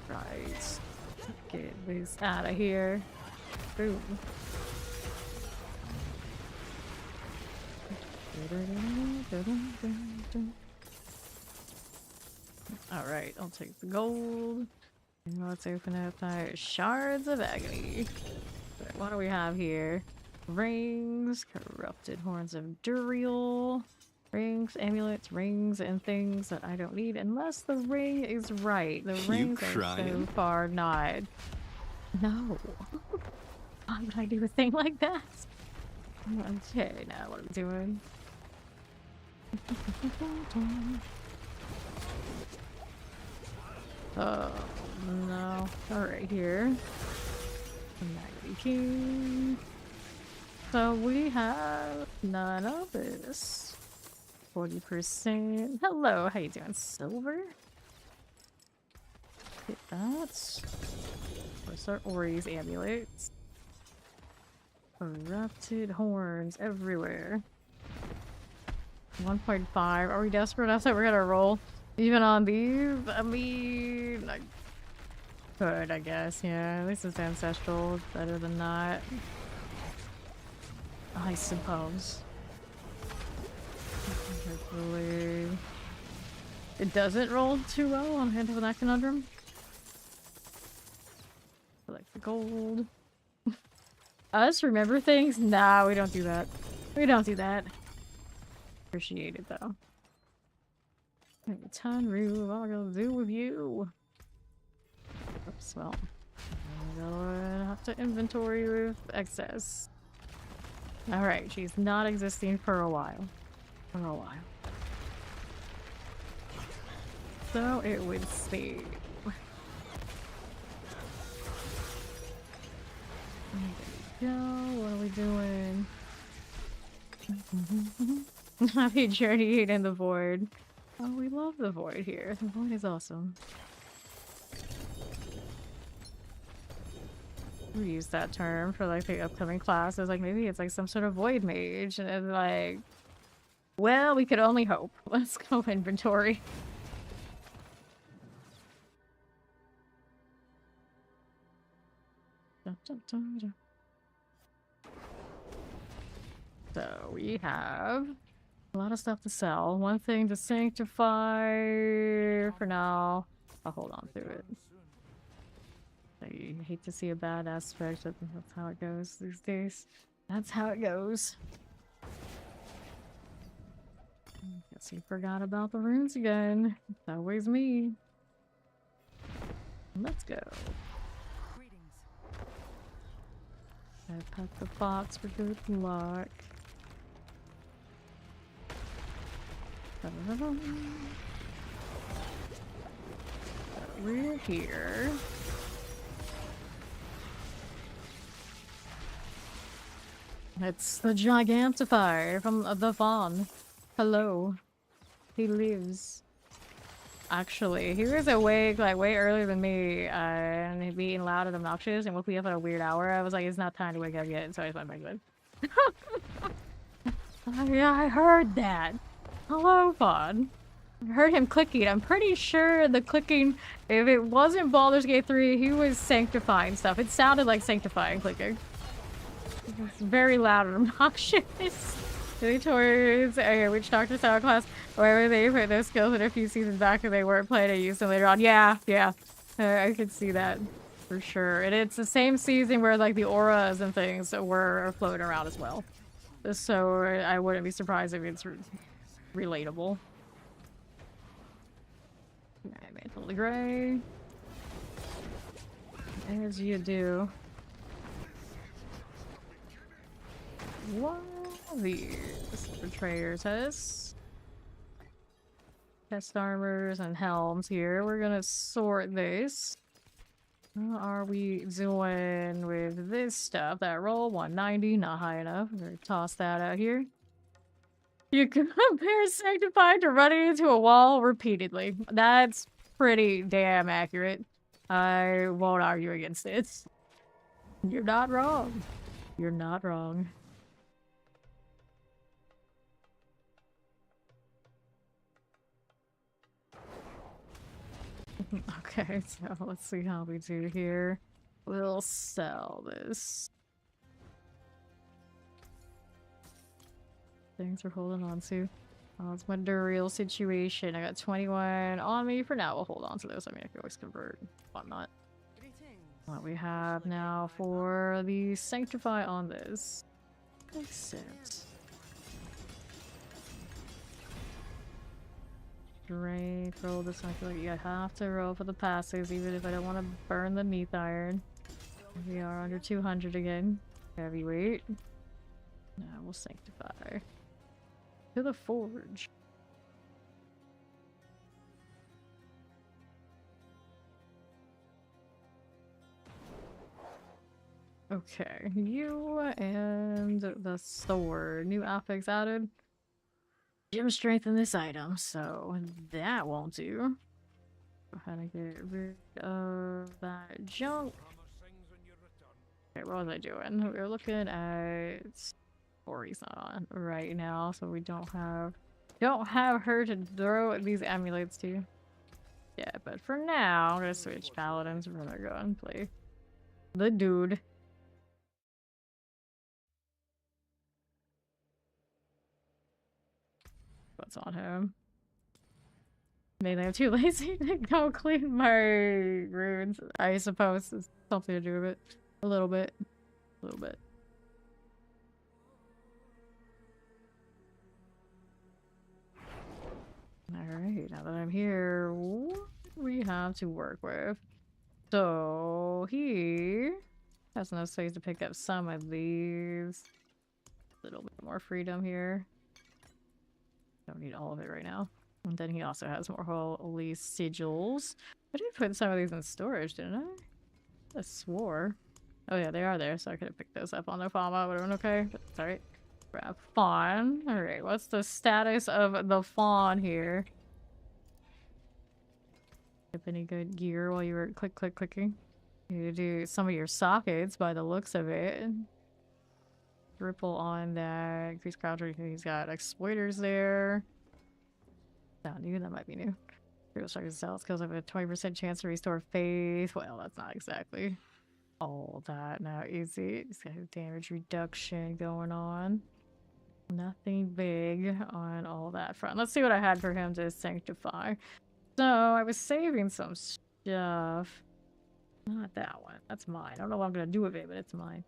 Right. Get this out of here. Boom. Alright, I'll take the gold. And let's open up our shards of agony. What do we have here? Rings, corrupted horns of Duriel. Rings, amulets, rings, and things that I don't need unless the ring is right. The rings are so far not. No. Why would I do a thing like that? Okay, now what am I doing? Oh no. Alright, here. Maggie King. So we have none of this. 40%. Hello, how you doing? Silver? Get that. Where's our Ori's amulets? Corrupted horns everywhere. 1.5. Are we desperate enough that we're gonna roll? Even on these? I mean, I could, I guess. Yeah, at least it's ancestral. It's better than not. I suppose. Hopefully it doesn't roll too well on Hand of an Conundrum. Select the gold. Us remember things? Nah, we don't do that. We don't do that. Appreciate it though. Tanru, what am I gonna do with you? Oops, well. I'm gonna have to inventory with excess. Alright, she's not existing for a while. So it would seem. There we go. What are we doing? Happy journey in the void. Oh, we love the void here. The void is awesome. We use that term for like the upcoming classes. Like maybe it's like some sort of void mage, and it's like, well, we could only hope. Let's go inventory. So we have a lot of stuff to sell. One thing to sanctify for now. I'll hold on to it. I hate to see a bad aspect, but that's how it goes these days. That's how it goes. Guess he forgot about the runes again. It's always me. Let's go. I pet the fox for good luck. We're here. It's the Gigantifier from the Fawn. Hello. He lives. Actually, he was awake like way earlier than me, and he'd be being loud and obnoxious and woke me up at a weird hour. I was like, it's not time to wake up yet, so I just went back to bed. Yeah, I heard that. Hello, Fawn. I heard him clicking. I'm pretty sure the clicking, if it wasn't Baldur's Gate 3, he was sanctifying stuff. It sounded like sanctifying clicking. It's very loud and obnoxious. They towards a witch doctor style class where they put those skills in a few seasons back and they weren't playing and used them later on. Yeah. I could see that for sure. And it's the same season where like the auras and things were floating around as well. So I wouldn't be surprised if it's relatable. Alright, Mantle the Gray. As you do. What are these? Betrayer's Heads. Chest armors and helms here. We're gonna sort this. How are we doing with this stuff? That roll 190, not high enough. We're gonna toss that out here. You can compare Sanctified to running into a wall repeatedly. That's pretty damn accurate. I won't argue against it. You're not wrong. You're not wrong. Okay, so let's see how we do here. We'll sell this. Things we're holding on to. It's my real situation. I got 21 on me for now. We'll hold on to those. I mean, I can always convert. Whatnot. What we have now for the Sanctify on this. Makes sense. Straight roll this one. I feel like you have to roll for the passives, even if I don't want to burn the Neath Iron. We are under 200 again. Heavyweight. Now we'll Sanctify. To the Forge. Okay, you and the sword. New affix added. Gem strength in this item, so that won't do. Go ahead and get rid of that junk. Okay, what was I doing? We were looking at Ori's not on right now, so we don't have her to throw these amulets to. Yeah, but for now, I'm gonna switch Paladins. We're gonna go and play the dude. What's on him? Mainly I'm too lazy to go clean my runes. I suppose it's something to do with it. A little bit. A little bit. Alright, now that I'm here, what do we have to work with? So, he has enough space to pick up some of these. A little bit more freedom here. Don't need all of it right now. And then he also has more holy sigils. I did put some of these in storage, didn't I? I swore. Oh yeah, they are there, so I could have picked those up on the farm. Would have been okay. But it's alright. Grab fawn. Alright, what's the status of the fawn here? Have any good gear while you were clicking? You do some of your sockets by the looks of it. Ripple on that. Increase crowd rate. He's got exploiters there. Not new, that might be new. Critical strike and sell skills have a 20% chance to restore faith. Well, that's not exactly all that now, is it? He's got damage reduction going on. Nothing big on all that front. Let's see what I had for him to sanctify. So, I was saving some stuff. Not that one. That's mine. I don't know what I'm gonna do with it, but it's mine.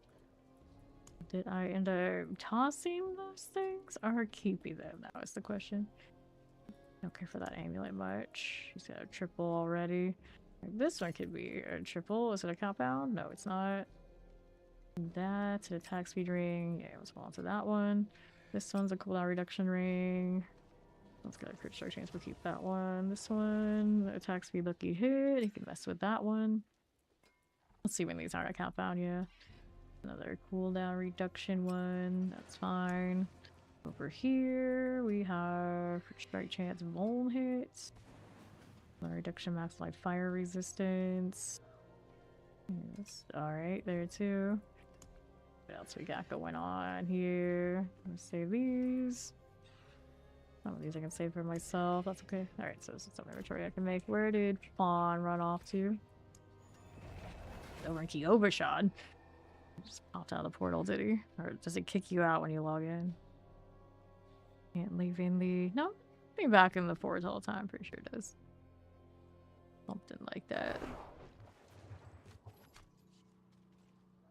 Did I end up tossing those things or keeping them? That was the question. Don't care for that amulet much. He's got a triple already. This one could be a triple. Is it a compound? No, it's not. That's an attack speed ring. Yeah, let's go on to that one. This one's a cooldown reduction ring. Let's get a crit strike chance. We'll keep that one. This one, attack speed, lucky hit. You can mess with that one. Let's see when these are. I can't found you. Another cooldown reduction one. That's fine. Over here, we have crit strike chance, vuln hits. Another reduction, max light fire resistance. Yes. Alright, there too. What else we got going on here? Let's save these. Some of these I can save for myself. That's okay. Alright, so this is some inventory I can make. Where did Fawn run off to? Over in Kyobashad. Just popped out of the portal, did he? Or does it kick you out when you log in? Can't leave in the... No, being back in the forts all the time. Pretty sure it does. Something like that.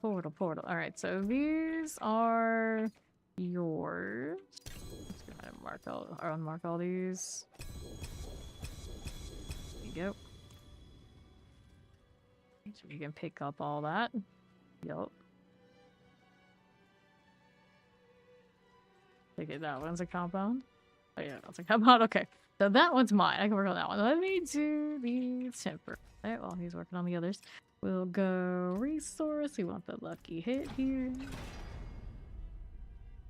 Portal. Alright, so these are yours. Let's go ahead and mark all, or unmark all these. There you go. So you can pick up all that. Yup. Take it, that one's a compound. Oh yeah, that's a compound. Okay. So that one's mine. I can work on that one. Let me do the temper. Okay, while he's working on the others. We'll go resource. We want the lucky hit here.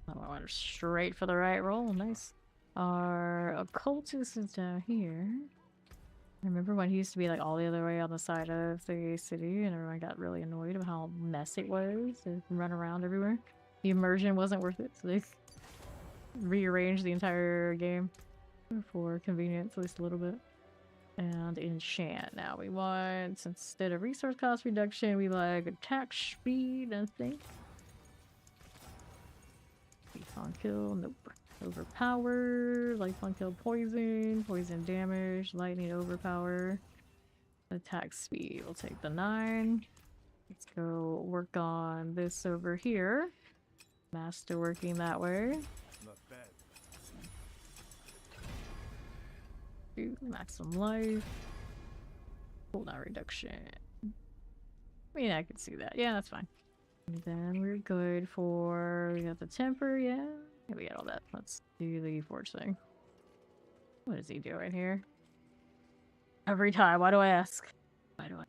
Oh, I went straight for the right roll. Nice. Our occultist is down here. Remember when he used to be like all the other way on the side of the city and everyone got really annoyed of how messy it was to run around everywhere? The immersion wasn't worth it, so they rearranged the entire game for convenience, at least a little bit. And enchant. Now we want, instead of resource cost reduction, we like attack speed, I think. Lifelong kill, nope. Overpower, lifelong kill, poison damage, lightning overpower. Attack speed, we'll take the 9. Let's go work on this over here. Master working that way. Not bad. Maximum life. Cooldown reduction. I mean, I can see that. Yeah, that's fine. And then we're good for... We got the temper, yeah. Yeah, we got all that. Let's do the forge thing. What is he doing here? Every time. Why do I ask? Why do I...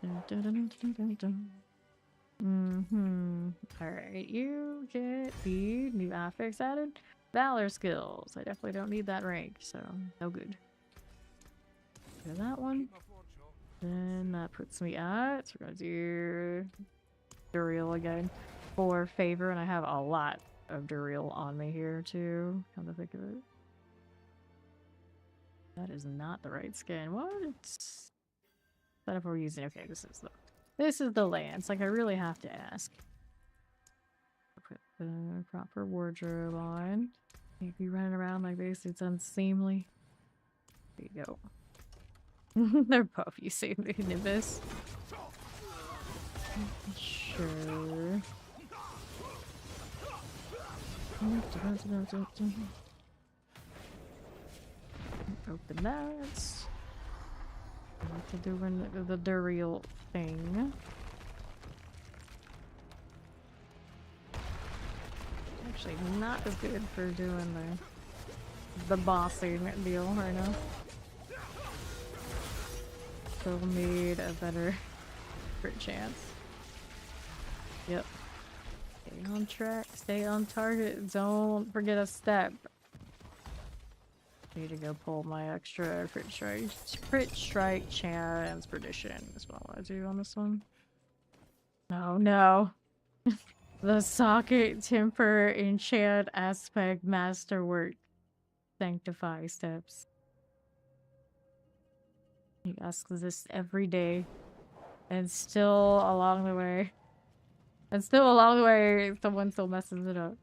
Dun, dun, dun, dun, dun, dun. Alright, you get the new affix added. Valor skills. I definitely don't need that rank, so no good. Do that one. Then that puts me at... So we're gonna do Duriel again for favor, and I have a lot of Duriel on me here too. Come to think of it. That is not the right skin. What? But if we're using... Okay, this is the lance. Like, I really have to ask. Put the proper wardrobe on. Can't be running around like this. It's unseemly. There you go. They're both using the Nimbus. Sure. Open that. I like to do the Duriel thing. Actually, not as good for doing the bossing deal right now. Still need a better crit chance. Yep. Stay on track, stay on target, don't forget a step. Need to go pull my extra crit strike chance perdition is what I want to do on this one. Oh no. The socket temper enchant aspect masterwork sanctify steps. He asks this every day, and still along the way, someone still messes it up.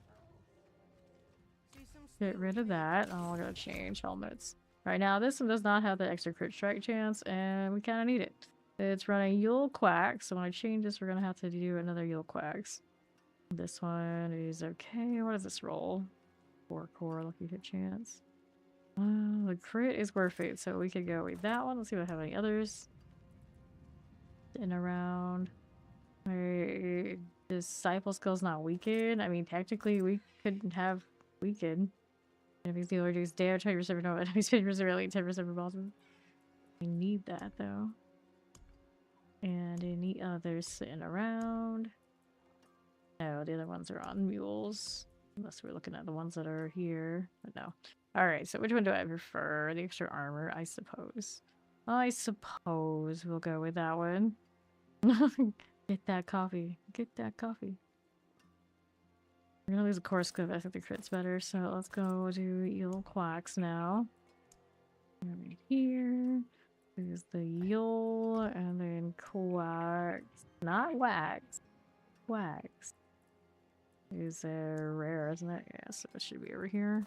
Get rid of that. Oh, I gotta change helmets. Right now, this one does not have the extra crit strike chance, and we kind of need it. It's running Yule Quack, so when I change this, we're gonna have to do another Yule Quacks. This one is okay. What does this roll? 4 core lucky hit chance. The crit is worth it, so we could go with that one. Let's see if I have any others. In around. I Disciple skill's not weakened. I mean, technically, we couldn't have weakened. Enemies deal reduce damage 20% for no enemies 50% really 10% for bosses. We need that though. And any others sitting around? No, the other ones are on mules. Unless we're looking at the ones that are here. But no. Alright, so which one do I prefer? The extra armor, I suppose. I suppose we'll go with that one. Get that coffee. Get that coffee. We're gonna lose a course because I think the crit's better, so let's go to Eel Quacks now. Right here. There's the Eel, and then Quacks. Not Wax. Quacks. Is rare, isn't it? Yeah, so it should be over here.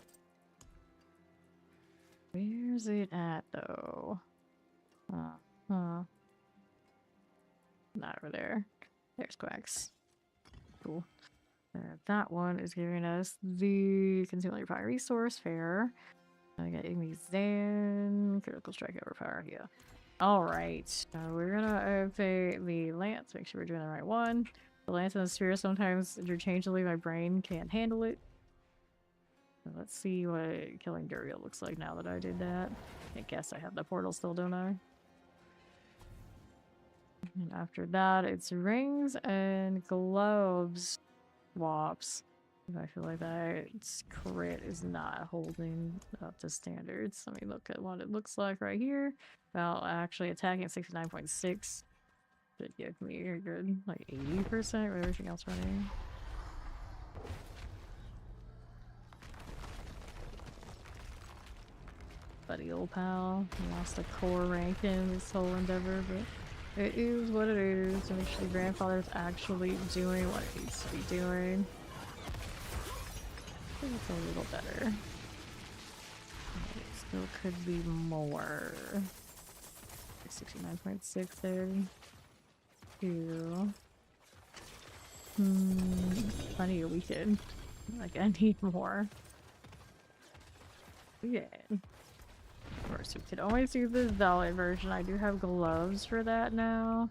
Where's it at, though? Not over there. There's Quacks. Cool. That one is giving us the consume all your fire resource, fair. I got Igni Zan, critical strike overpower, yeah. Alright, so we're gonna update the lance, make sure we're doing the right one. The lance and the spear sometimes interchangeably, my brain can't handle it. So let's see what killing Duriel looks like now that I did that. I guess I have the portal still, don't I? And after that, it's rings and gloves. Swaps. I feel like that crit is not holding up to standards. Let me look at what it looks like right here. Well, actually attacking at 69.6 should give me a good, like 80% with everything else running. Buddy old pal, lost a core rank in this whole endeavor, but it is what it is to make sure the grandfather's actually doing what it needs to be doing. I think it's a little better. It still could be more. 69.6 there. 2. Plenty of weekend. Like, I need more. Yeah. Of course, we could always do the Valid version. I do have gloves for that now.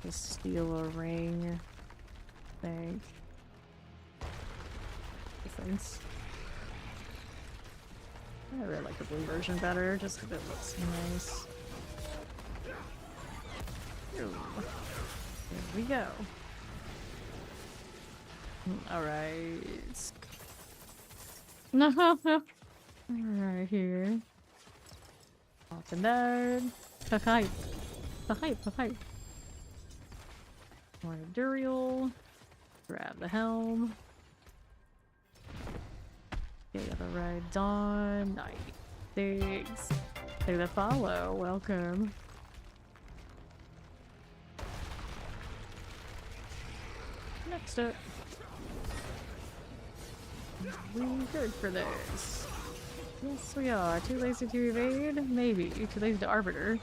Just steal a ring. I think. Difference. I really like the blue version better, just because it looks nice. Ooh. There we go. Alright. No. Alright, here. Walking down. Hype. Hype. More Duriel. Grab the helm. Get the right Dawn. 96. Take the follow. Welcome. Next up. We good for this. Yes, we are. Too lazy to evade? Maybe. Too lazy to arbiter.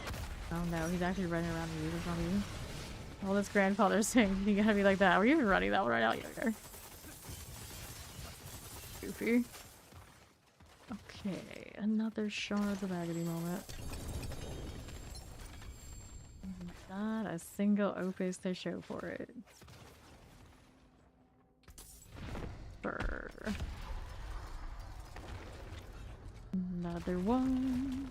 Oh no, he's actually running around me. There's not even. All this grandfather's saying, you gotta be like that. We're even running that one right out here. Goofy. Okay, another Shard the Baggedy moment. Not a single opus to show for it. Brr. Another one.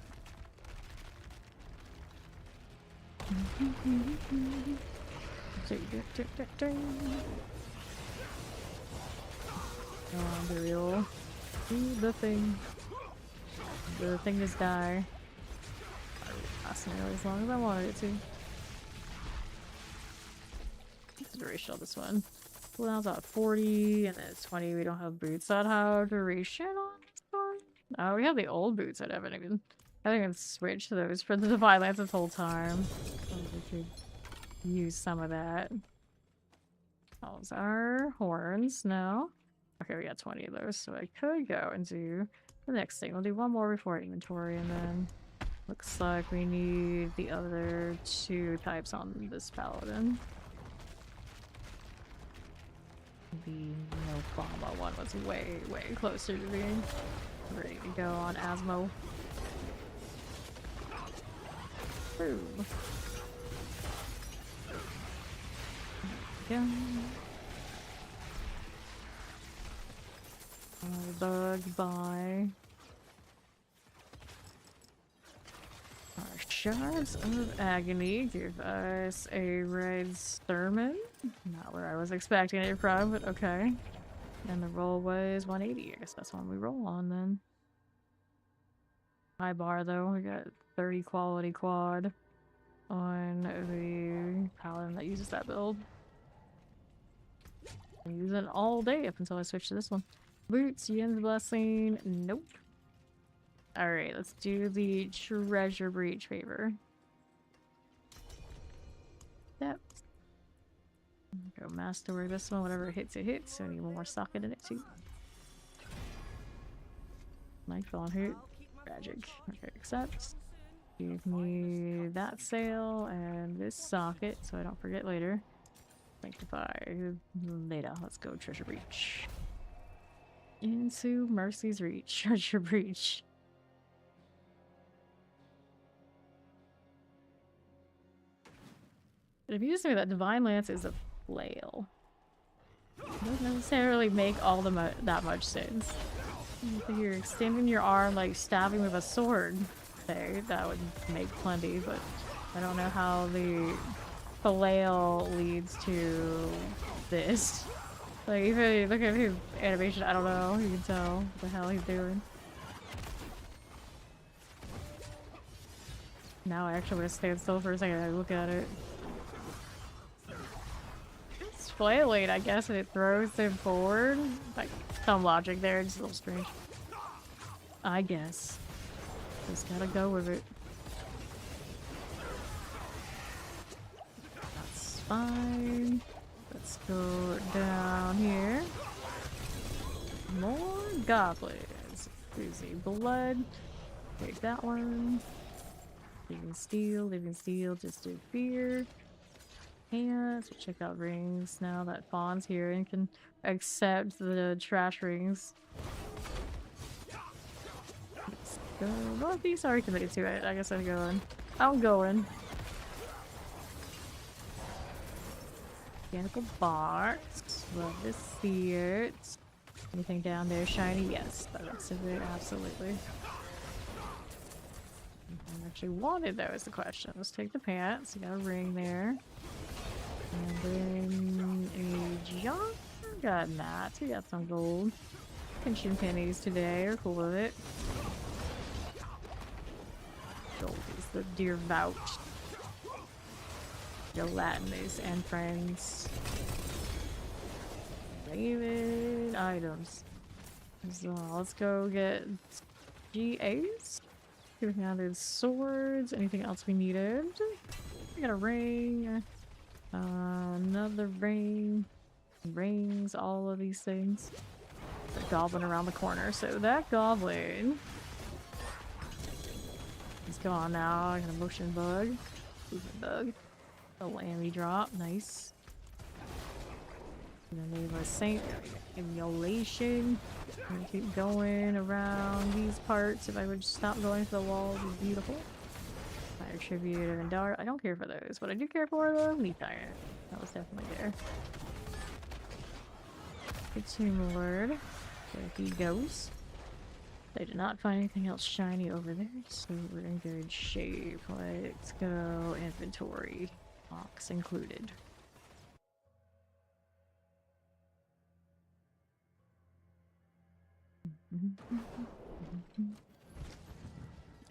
Oh, the real. The thing. The thing just die. Lasting nearly as long as I wanted it to. Duration on this one. Well, that was at 40, and then it's 20. We don't have boots that have duration on this one. Oh, we have the old boots that haven't even switched to those for the Divine Lance this whole time. We could use some of that. Those are horns now. Okay, we got 20 of those, so I could go and do the next thing. We'll do one more before inventory, and then looks like we need the other 2 types on this Paladin. The no Bomba one was way closer to being ready to go on Asmo. Boom. Yeah. Bug by our shards of agony. Give us a red sermon. Not where I was expecting it from, but okay. And the roll was 180. I guess that's one we roll on then. High bar though. We got 30 quality quad on the paladin that uses that build. I use it all day up until I switch to this one. Boots, Yin's Blessing. Nope. Alright, let's do the Treasure Breach favor. Yep. Go master this one, whatever hits it hits. So I need one more socket in it too. Knife on hit. Tragic. Okay, accept. Give me that sail and this socket so I don't forget later. Sanctify later. Let's go Treasure Breach. Into Mercy's Reach. Treasure Breach. But if you just say that Divine Lance is a flail, it doesn't necessarily make all that much sense. If you're extending your arm, like stabbing with a sword, there, that would make plenty, but I don't know how the flail leads to this. Like, even look at his animation, I don't know, you can tell what the hell he's doing. Now I actually want to stand still for a second and look at it. It's flailing, I guess, and it throws him forward. Like, some logic there, it's a little strange. I guess. Just gotta go with it. That's fine. Let's go down here. More goblins. Crazy blood. Take that one. Living steel, just do fear. Pants. We'll check out rings now that Fawn's here and can accept the trash rings. Let's go. Well, if he's already committed to it, I guess I'm going. I'm going. Mechanical box. Love to see it. Anything down there shiny? Yes. The rest of it, absolutely. I actually wanted though is the question. Let's take the pants. You got a ring there. And then a junk. Got that. We got some gold. Pinching pennies today. We're cool with it. Gold is the dear vouch. Gelatinous and friends. Raven items. So let's go get GAs. Two-handed swords. Anything else we needed? We got a ring. Another ring. Rings. All of these things. The goblin around the corner. So that goblin is gone now. I got a motion bug. Movement bug. A lammy drop. Nice. And then we have a saint emulation. I'm gonna keep going around these parts. If I would stop going to the walls, it's beautiful. Fire tribute and dart. I don't care for those. What I do care for though, leaf iron. That was definitely there. Good Tomb Lord. There he goes. They did not find anything else shiny over there, so we're in good shape. Let's go inventory. Box included.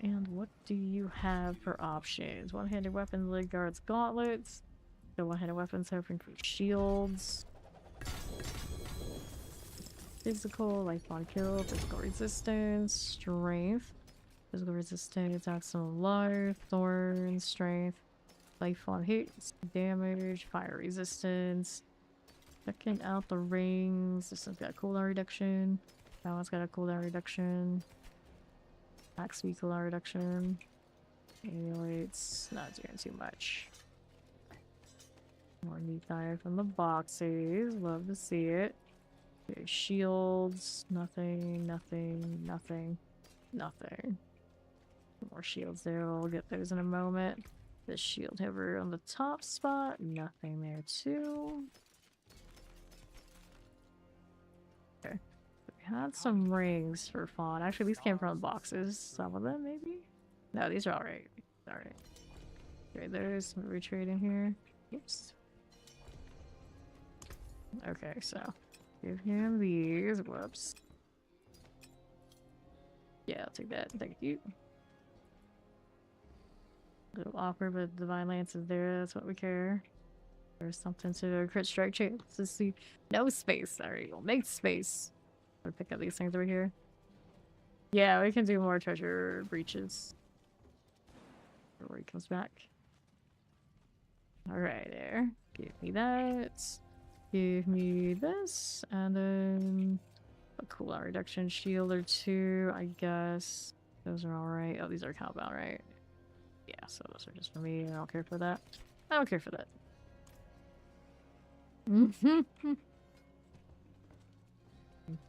And what do you have for options? One-handed weapons, leg guards, gauntlets. So one-handed weapons, hoping for shields. Physical, life on kill, physical resistance, strength. Physical resistance, maximum life, thorns, strength, life on hits, damage, fire resistance. Checking out the rings. This one's got cooldown reduction. That one's got a cooldown reduction. Max speed cooldown reduction. Emulates. Not doing too much. More neat fire from the boxes. Love to see it. Okay, shields. Nothing, nothing, nothing, nothing. More shields there. We'll get those in a moment. The shield hover on the top spot. Nothing there too. Okay. had some rings for fun. Actually, these came from boxes. Some of them, maybe? No, these are alright. Alright. Okay, there's some retreat in here. Oops. Okay, so give him these. Whoops. Yeah, I'll take that. Thank you. A little awkward, but Divine Lance is there. That's what we care. There's something to a crit strike chance. Let's see. No space. Alright, we'll make space. I'll pick up these things over here. Yeah, we can do more treasure breaches. Before he comes back. Alright, there. Give me that. Give me this. And then a cooldown reduction shield or two, I guess. Those are alright. Oh, these are compound, right? Yeah, so those are just for me. I don't care for that. I don't care for that.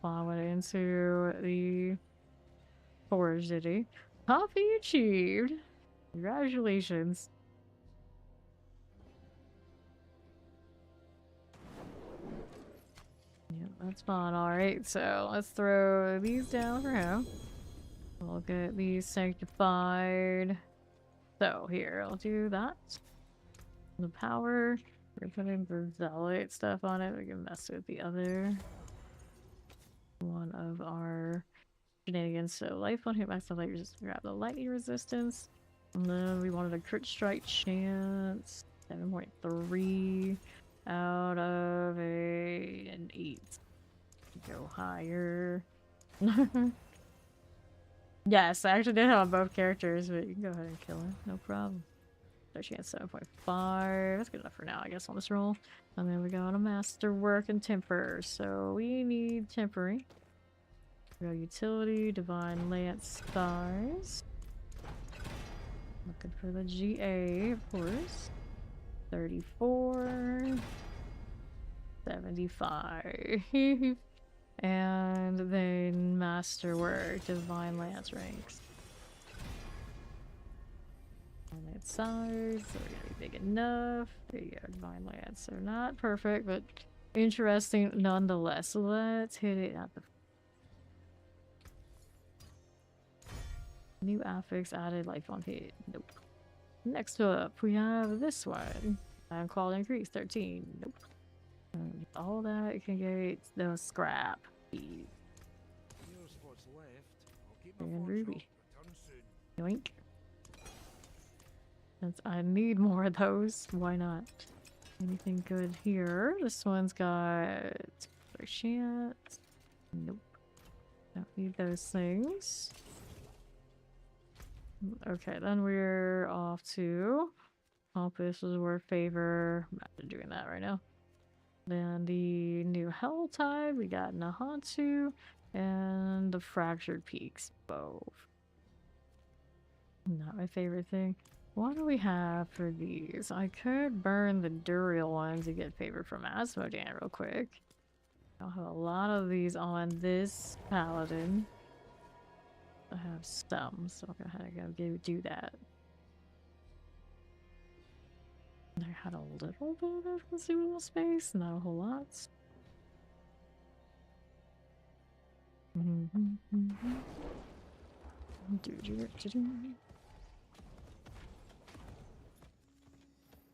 Plowing into the forge city. Copy achieved. Congratulations. Yeah, that's fun. Alright, so let's throw these down for him. We'll get these sanctified. So here, I'll do that. The power. We're putting the zealot stuff on it. We can mess with the other one of our shenanigans. So life on hit max the light resistance. Grab the lightning resistance. And then we wanted a crit strike chance. 7.3 out of an 8. Go higher. Yes, I actually did it on both characters, but you can go ahead and kill her. No problem. So she has 7.5. That's good enough for now, I guess, on this roll. And then we got a masterwork and temper. So we need temporary. We got utility, divine lance thighs. Looking for the GA, of course. 34. 75. And then masterwork, divine lance ranks. Divine lance size, so we're gonna be big enough. There you go, divine lance. So not perfect, but interesting nonetheless. So let's hit it at the new affix added life on hit. Nope. Next up, we have this one. Quality increase 13. Nope. All that can get the scrap. And ruby. Yoink. Since I need more of those, why not? Anything good here? This one's got chance. Nope. Don't need those things. Okay, then we're off to Compass is worth favor. I'm not doing that right now. Then the new Hell Tide, we got Nahantu, and the Fractured Peaks, both. Not my favorite thing. What do we have for these? I could burn the Duriel one to get favor from Asmodan real quick. I'll have a lot of these on this Paladin. I have some, so I'm gonna do that. I had a little bit of consumable space, not a whole lot.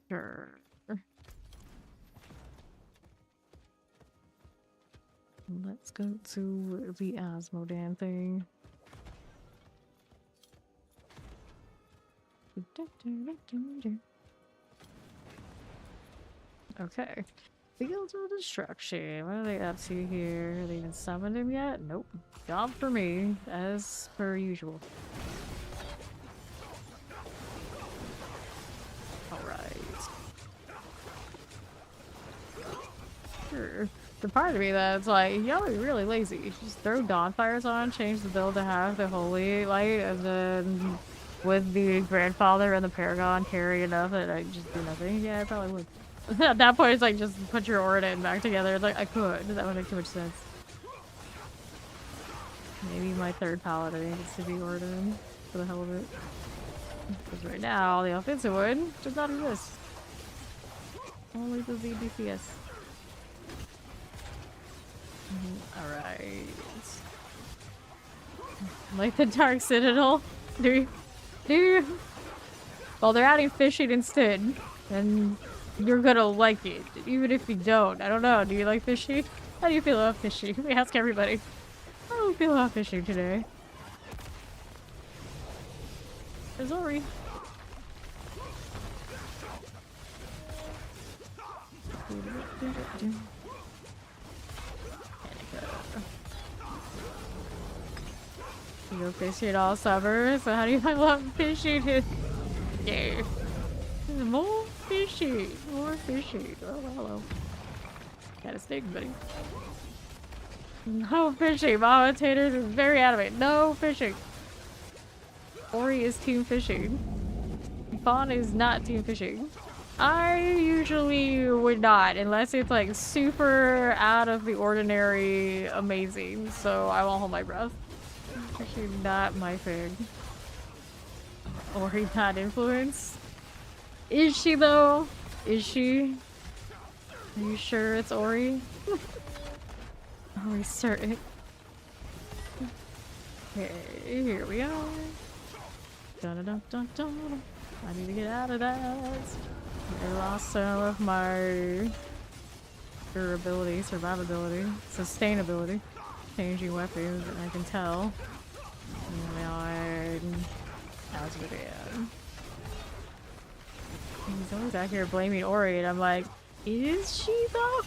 Sure. Let's go to the Asmodan thing. Okay. Fields of Destruction. What are they up to here? Have they even summoned him yet? Nope. Job for me, as per usual. Alright. Sure. The part of me that's like, y'all are really lazy. Just throw Dawnfires on, change the build to have the Holy Light, and then with the Grandfather and the Paragon carry enough that I just do nothing. Yeah, I probably would. At that point, it's like, just put your Order back together. It's like, I could. That would make too much sense. Maybe my third Paladin gets to be Order for the hell of it. Because right now, the offensive one does not exist. Only the DPS. Alright. Like the Dark Citadel? Do you? Well, they're adding fishing instead. And you're gonna like it. Even if you don't. I don't know. Do you like fishing? How do you feel about fishing? Let me ask everybody. How do you feel about fishing today? There's Ori. You go fishing all summer, so how do you feel about fishing? Yeah. More fishing. More fishing. Oh, hello. Got a snake, buddy. No fishing. Mama Taters is very adamant. No fishing. Ori is team fishing. Fawn is not team fishing. I usually would not, unless it's like super out of the ordinary amazing, so I won't hold my breath. Actually not my thing. Ori not influence. Is she though? Is she? Are you sure it's Ori? Are we certain? Okay, here we are. Dun dun dun dun. I need to get out of that. I lost some of my durability, survivability, sustainability. Changing weapons, and I can tell. How's it again? He's always out here blaming Ori, and I'm like, is she though?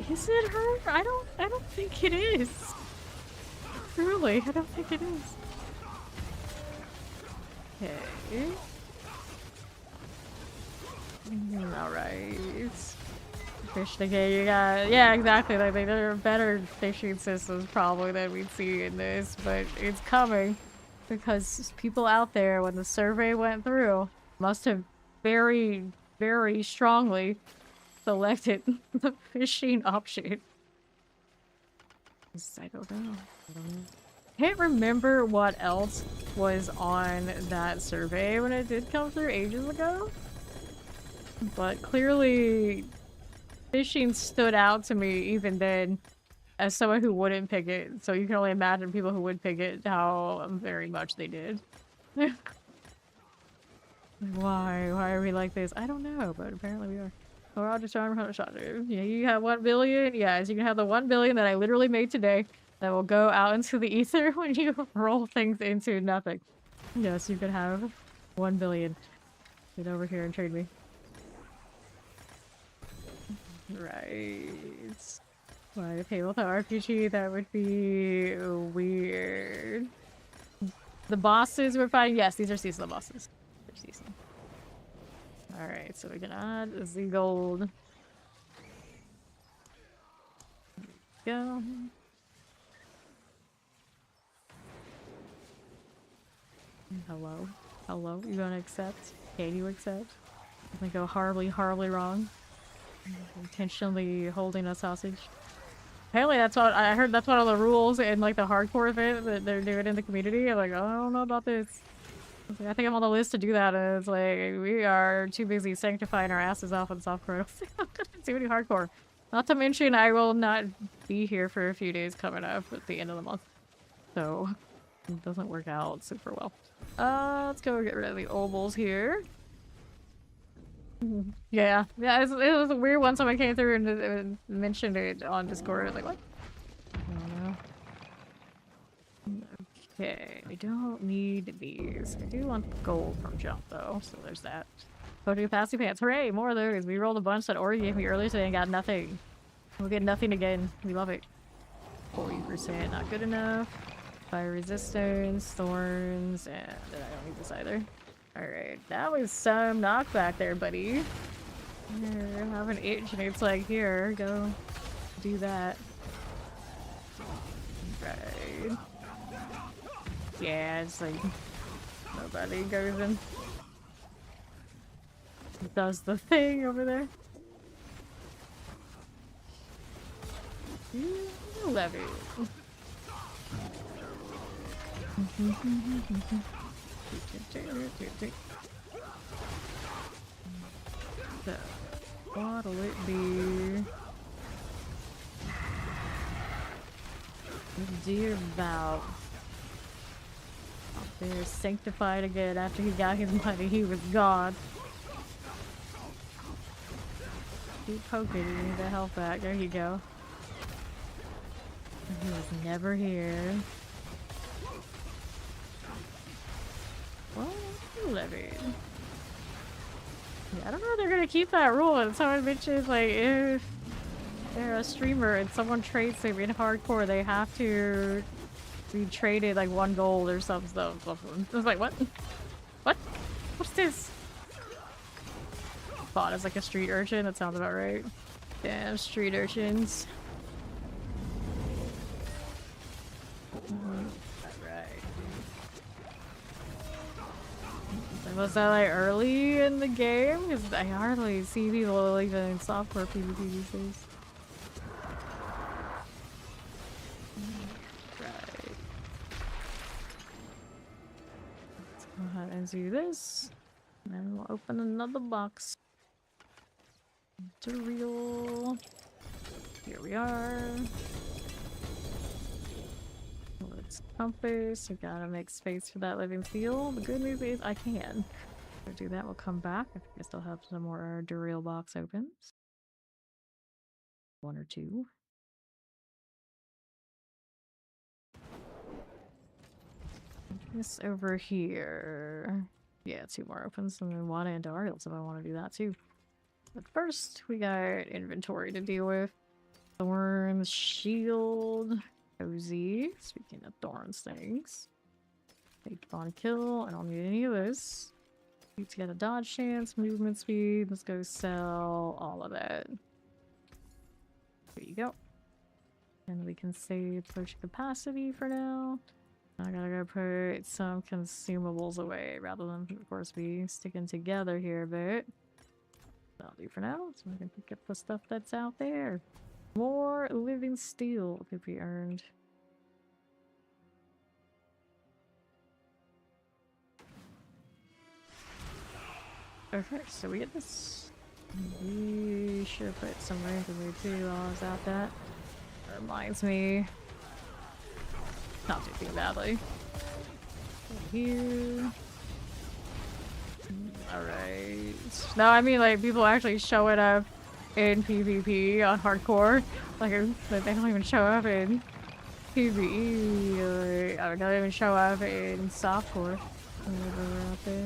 Is it her? I don't think it is. Truly, I don't think it is. Okay. Alright. Fish again, you got, yeah, exactly. Like, there are better fishing systems probably than we'd see in this, but it's coming because people out there, when the survey went through, must have very, very strongly selected the fishing option. I don't know. Can't remember what else was on that survey when it did come through ages ago, but clearly fishing stood out to me even then as someone who wouldn't pick it, so you can only imagine people who would pick it how very much they did. Why are we like this? I don't know, but apparently we are. We're all just trying to shot it. Yeah, you have 1 billion. Yes, you can have the 1 billion that I literally made today that will go out into the ether when you roll things into nothing. Yes, you can have 1 billion. Get over here and trade me. Right. Why pay with an RPG? That would be weird. The bosses we're fighting? Yes, these are seasonal bosses. They're seasonal. Alright, so we can add the gold. Go. Hello? Hello? You gonna accept? Can you accept? I think go horribly, horribly wrong. Intentionally holding us hostage. Apparently that's what I heard, that's one of the rules in like the hardcore event that they're doing in the community. I'm like, oh, I don't know about this. I think I'm on the list to do that, and it's like we are too busy sanctifying our asses off on softcore. I'm gonna do any hardcore. Not to mention I will not be here for a few days coming up at the end of the month. So it doesn't work out super well. Let's go get rid of the obols here. Yeah, it was a weird one. Someone came through and mentioned it on Discord. I was like, what? I don't know. Okay, we don't need these. I do want gold from jump though, so there's that. Photo capacity pants. Hooray! More of those. We rolled a bunch that Ori gave me earlier today and got nothing. We'll get nothing again. We love it. 40%, not good enough. Fire resistance, thorns, and then I don't need this either. Alright, that was some knockback there, buddy. I have an itch and it's like, here, go do that. Right. Yeah, it's like nobody goes in. Does the thing over there. Love it. So, what'll it be? Dear about out there sanctified again after he got his money, he was gone. Keep poking, you need the health back. There you go. He was never here. Well, 11. Yeah, I don't know if they're gonna keep that rule. And someone mentioned, like, if they're a streamer and someone trades them in hardcore, they have to be traded like 1 gold or some stuff. I was like, what? What? What's this? Thought as like a street urchin. That sounds about right. Damn street urchins. Alright. Was that like early in the game? Because I hardly see people even in software PvP these days. Right. Let's go ahead and do this. And then we'll open another box. Real. Here we are. Let's compass. We gotta make space for that living seal. The good news is I can. If I do that, we'll come back. I think I still have some more Duriel box opens. 1 or 2. This over here. Yeah, 2 more opens, and then Wada and Dariels if I want to do that too. But first, we got inventory to deal with. Thorns, shield, cozy. Speaking of thorns things. Take on kill. I don't need any of this. Need to get a dodge chance, movement speed. Let's go sell all of it. There you go. And we can save potion capacity for now. I gotta go put some consumables away rather than, of course, be sticking together here a bit. That'll do for now, so we can pick up the stuff that's out there. More living steel could be earned. Okay, so we get this. We should have put some rank away too while I was at that. That reminds me. Not do too badly. Here. Alright. No, I mean like people actually showing up in PvP on hardcore. Like they don't even show up in PvE or they don't even show up in softcore. Whatever out there.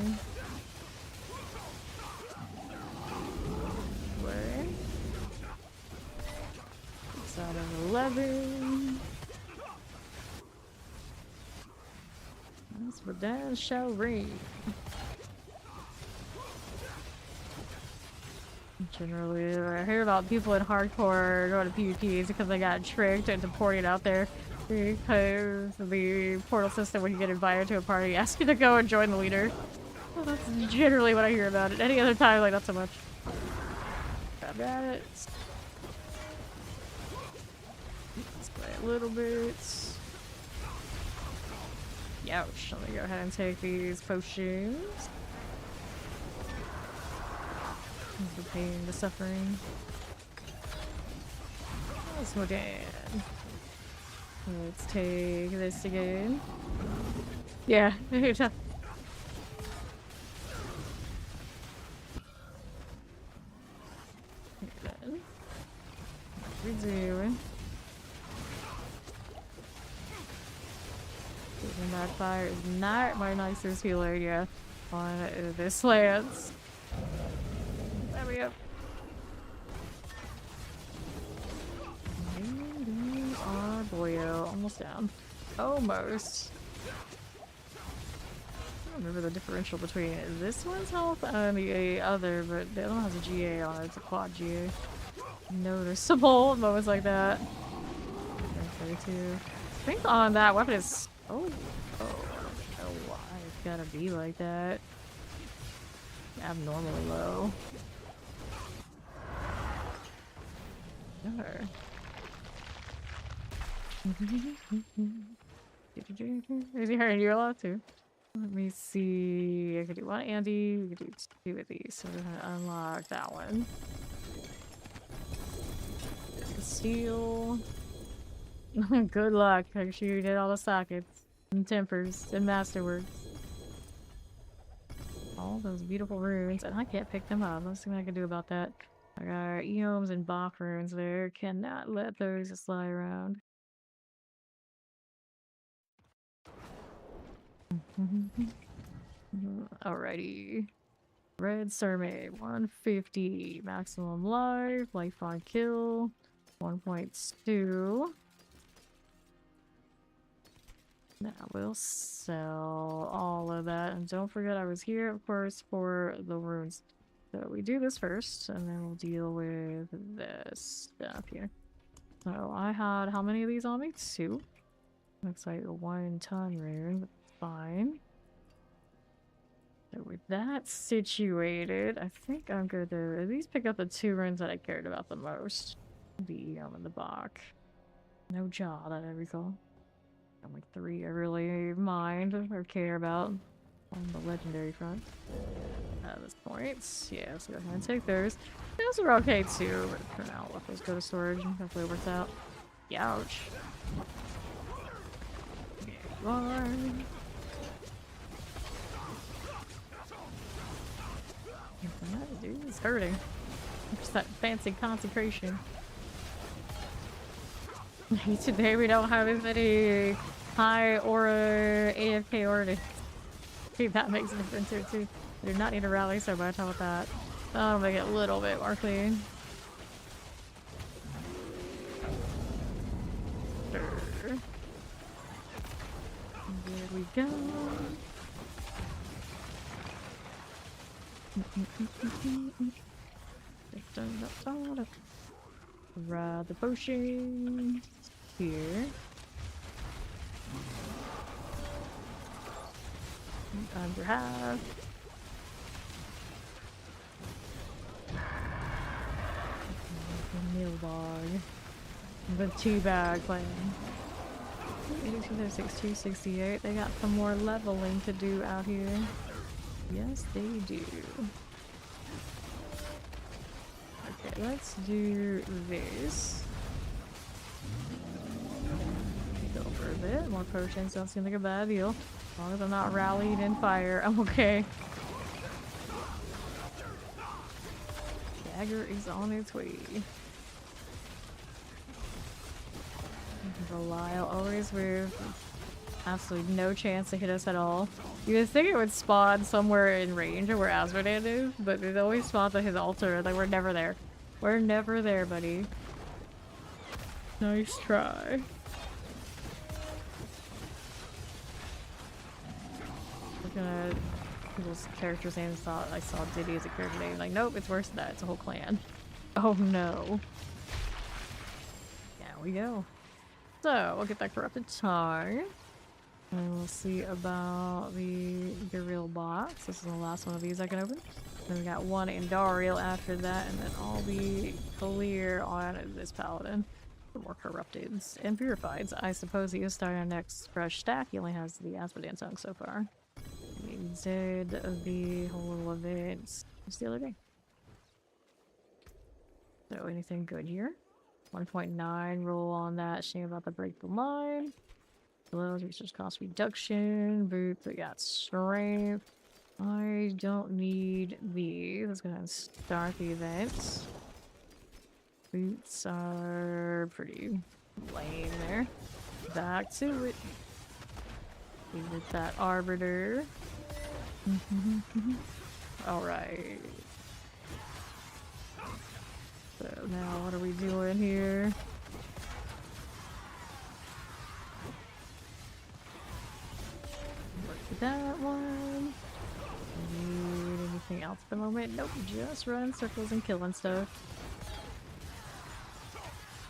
Where? It's out of 11. That's what that shall read. Generally, I hear about people in hardcore going to PvPs because they got tricked into porting out there because the portal system, when you get invited to a party, asks you to go and join the leader. Well, that's generally what I hear about it. Any other time, like, not so much. Grab at it. Let's play a little bit. Youch. Let me go ahead and take these potions. The pain, the suffering. Let's go down. Let's take this again. Yeah. Then. What are we doing? That fire is not my nicest healer, yeah. On this lance. There we go. These are boyo. Almost down. Almost. I don't remember the differential between this one's health and the other, but the other one has a GA on it. It's a quad GA. Noticeable moments like that. 32. I think on that weapon is. Oh, I don't know why it's gotta be like that. Abnormally low. Sure. Is he hurting you a lot too? Let me see. I could do 1 Andy. We could do 2 of these. So we're gonna unlock that one. Steel. Good luck. Make sure you did all the sockets and tempers and masterworks. All those beautiful runes, and I can't pick them up. Let's see what I can do about that. I got Eoms and Bach runes there. Cannot let those just lie around. Alrighty. Red Sermon, 150. Maximum life, life on kill, 1.2. Now we'll sell all of that. And don't forget I was here, of course, for the runes. So we do this first, and then we'll deal with this stuff here. So I had how many of these on me? 2. Looks like a 1-ton rune, but fine. So with that situated, I think I'm going to at least pick up the 2 runes that I cared about the most. The in the Bach. No jaw that I recall. Only 3 I really mind or care about on the legendary front. At this point, yeah, let's go ahead and take those. Those are okay too, but for now, let those go to storage and hopefully it works out. Ouch. There you are. That dude is hurting. Just that fancy consecration. Today we don't have as many high aura AFK orders. See, that makes a difference here too. I do not need to rally so much. How about that? That'll make it a little bit more clean. Sure. There we go. Ride the potion here. Under half. Meal bog. The 2-bag plan. 82, 68. They got some more leveling to do out here. Yes, they do. Okay, let's do this. Go for a bit. More potions don't seem like a bad deal. As long as I'm not rallied in fire, I'm okay. Dagger is on its way. Belial always with absolutely no chance to hit us at all. You would think it would spawn somewhere in range of where Asmodeus is, but it always spawns at his altar. Like, we're never there. We're never there, buddy. Nice try. Looking at people's characters' names, I saw Diddy as a character name. Like, nope, it's worse than that. It's a whole clan. Oh no. There we go. So, we'll get that corrupted tar. And we'll see about the Garil box. This is the last one of these I can open. Then we got 1 Indariel after that, and then I'll be clear on this Paladin. For more corrupteds and purifieds. I suppose he is starting our next fresh stack. He only has the Asmodean tongue so far. We did the whole little event just the other day. So anything good here? 1.9 roll on that. Shame about the break the line. Gloves, resource cost reduction. Boots, we got strength. I don't need these. Let's go ahead and start the event. Boots are pretty lame there. Back to it. With that arbiter. Alright. So now what are we doing here? Look at that one. Need anything else at the moment? Nope, just running circles and killing stuff.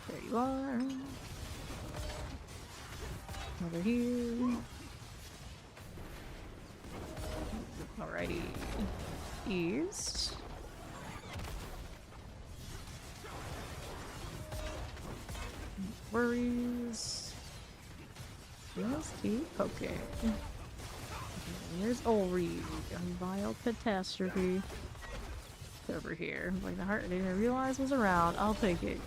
There you are. Over here. Alrighty. East. Worries. Just keep poking. There's Ulrich. Vile catastrophe. It's over here. Like the heart I didn't realize was around. I'll take it.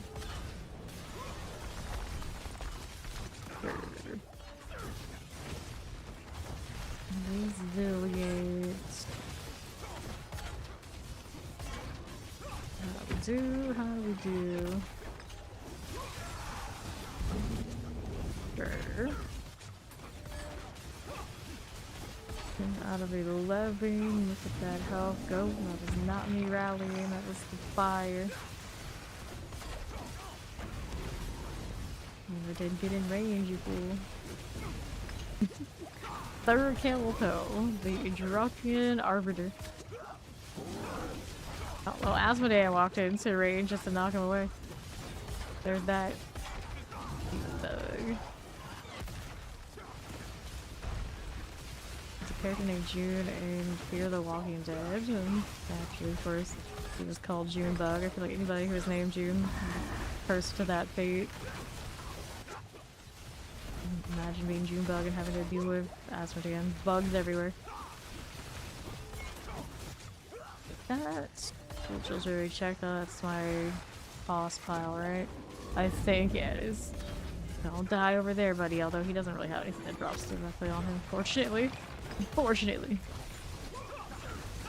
Resilient. How do we do? Sure. Out of 11, look at that health go. That was not me rallying, that was the fire. Never did get in range, you fool. Third camel toe, the Drunken Arbiter. Oh, well, Asmodee walked into range just to knock him away. There's that. Thug. Character named June in Fear the Walking Dead, and actually, of course, he was called Junebug. I feel like anybody who was named June cursed to that fate. Imagine being Junebug and having to deal with Asmodee and bugs everywhere. That's Rachel's already checked. That's my boss pile, right? I think yeah, it is. Don't die over there, buddy. Although he doesn't really have anything that drops directly on him, fortunately. Unfortunately.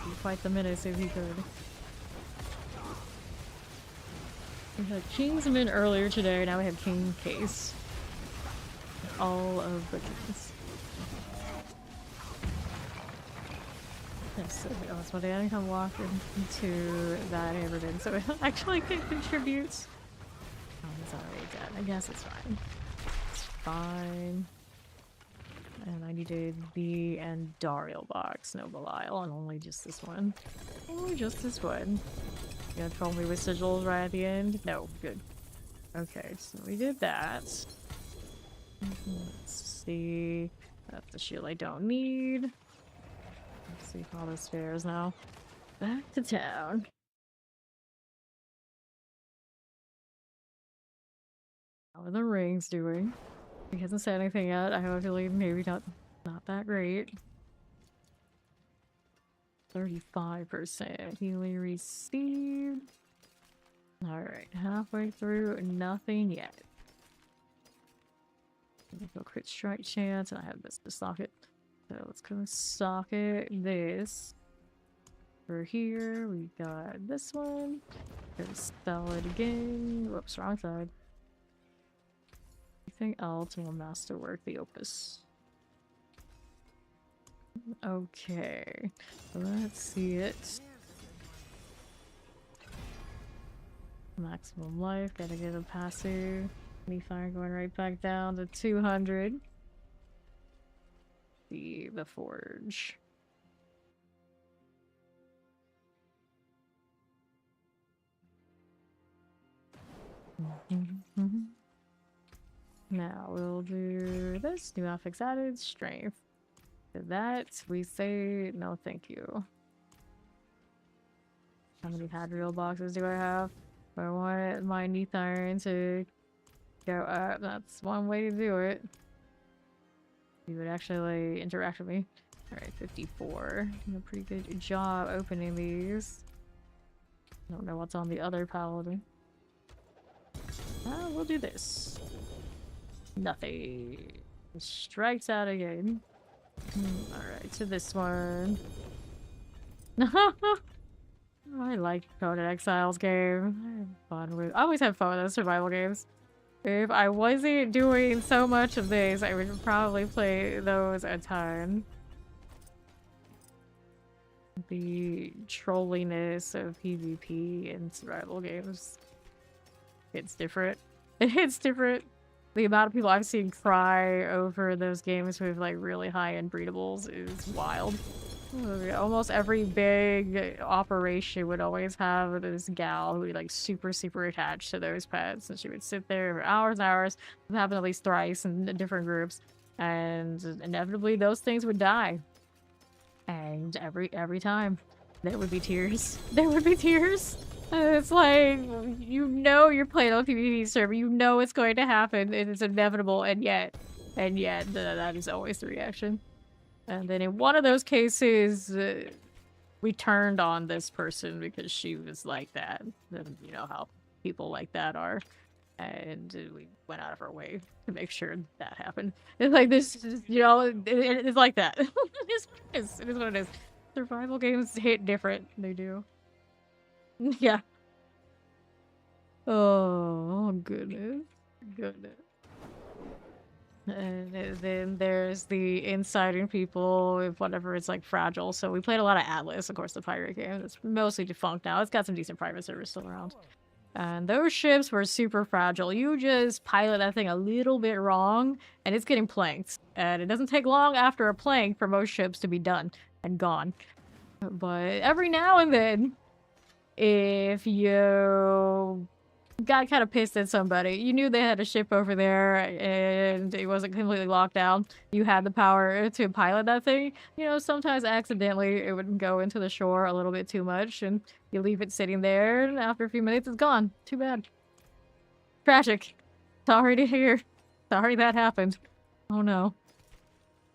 He'd fight the menace if he could. We had Kingsman earlier today, now we have King Case. All of the kings. Yes, so that's what I didn't come walk into that Aberdeen, so it actually can contribute. Oh, he's already dead. I guess it's fine. It's fine. And I needed the and Dario box, no Belial, and only just this one. Only just this one. You gonna troll me with sigils right at the end? No, good. Okay, so we did that. Let's see. That's the shield I don't need. Let's see all the stairs now. Back to town. How are the rings doing? He hasn't said anything yet. I have a feeling maybe not that great. 35% healing received. Alright, halfway through, nothing yet. Go crit strike chance, and I have this to socket. So let's go socket this. For here, we got this one. Go spell it again. Whoops, wrong side. Anything else will masterwork the opus. Okay, let's see it. Maximum life, gotta get a passive. Fire going right back down to 200. The forge. Now we'll do this. New affix added. Strength. To that we say no thank you. How many Hadriel boxes do I have? I want my Neath Iron to go up. That's one way to do it. You would actually like, interact with me. Alright, 54. Doing a pretty good job opening these. Don't know what's on the other Paladin. We'll do this. Nothing. Strikes out again. Alright, to this one. I like Conan Exile's game. I have fun with. I always have fun with those survival games. If I wasn't doing so much of this, I would probably play those a ton. The trolliness of PvP in survival games. It's different. It's different. The amount of people I've seen cry over those games with like really high-end breedables is wild. Almost every big operation would always have this gal who would like super attached to those pets, and she would sit there for hours and hours. It happened at least thrice in different groups, and inevitably those things would die. And every time there would be tears. There would be tears. And it's like, you know you're playing on a PvP server, you know it's going to happen, and it's inevitable, and yet that is always the reaction. And then in one of those cases, we turned on this person because she was like that. And you know how people like that are. And we went out of our way to make sure that happened. It's like this, you know, it's like that. It is what it is. Survival games hit different. They do. Yeah. Oh, goodness. Goodness. And then there's the insiding people, if whatever is like fragile. So we played a lot of Atlas, of course, the pirate game. It's mostly defunct now. It's got some decent private servers still around. And those ships were super fragile. You just pilot that thing a little bit wrong, and it's getting planked. And it doesn't take long after a plank for most ships to be done and gone. But every now and then, if you got kind of pissed at somebody, you knew they had a ship over there and it wasn't completely locked down, you had the power to pilot that thing, you know, sometimes accidentally it would go into the shore a little bit too much and you leave it sitting there and after a few minutes it's gone. Too bad. Tragic. Sorry to hear. Sorry that happened. Oh no.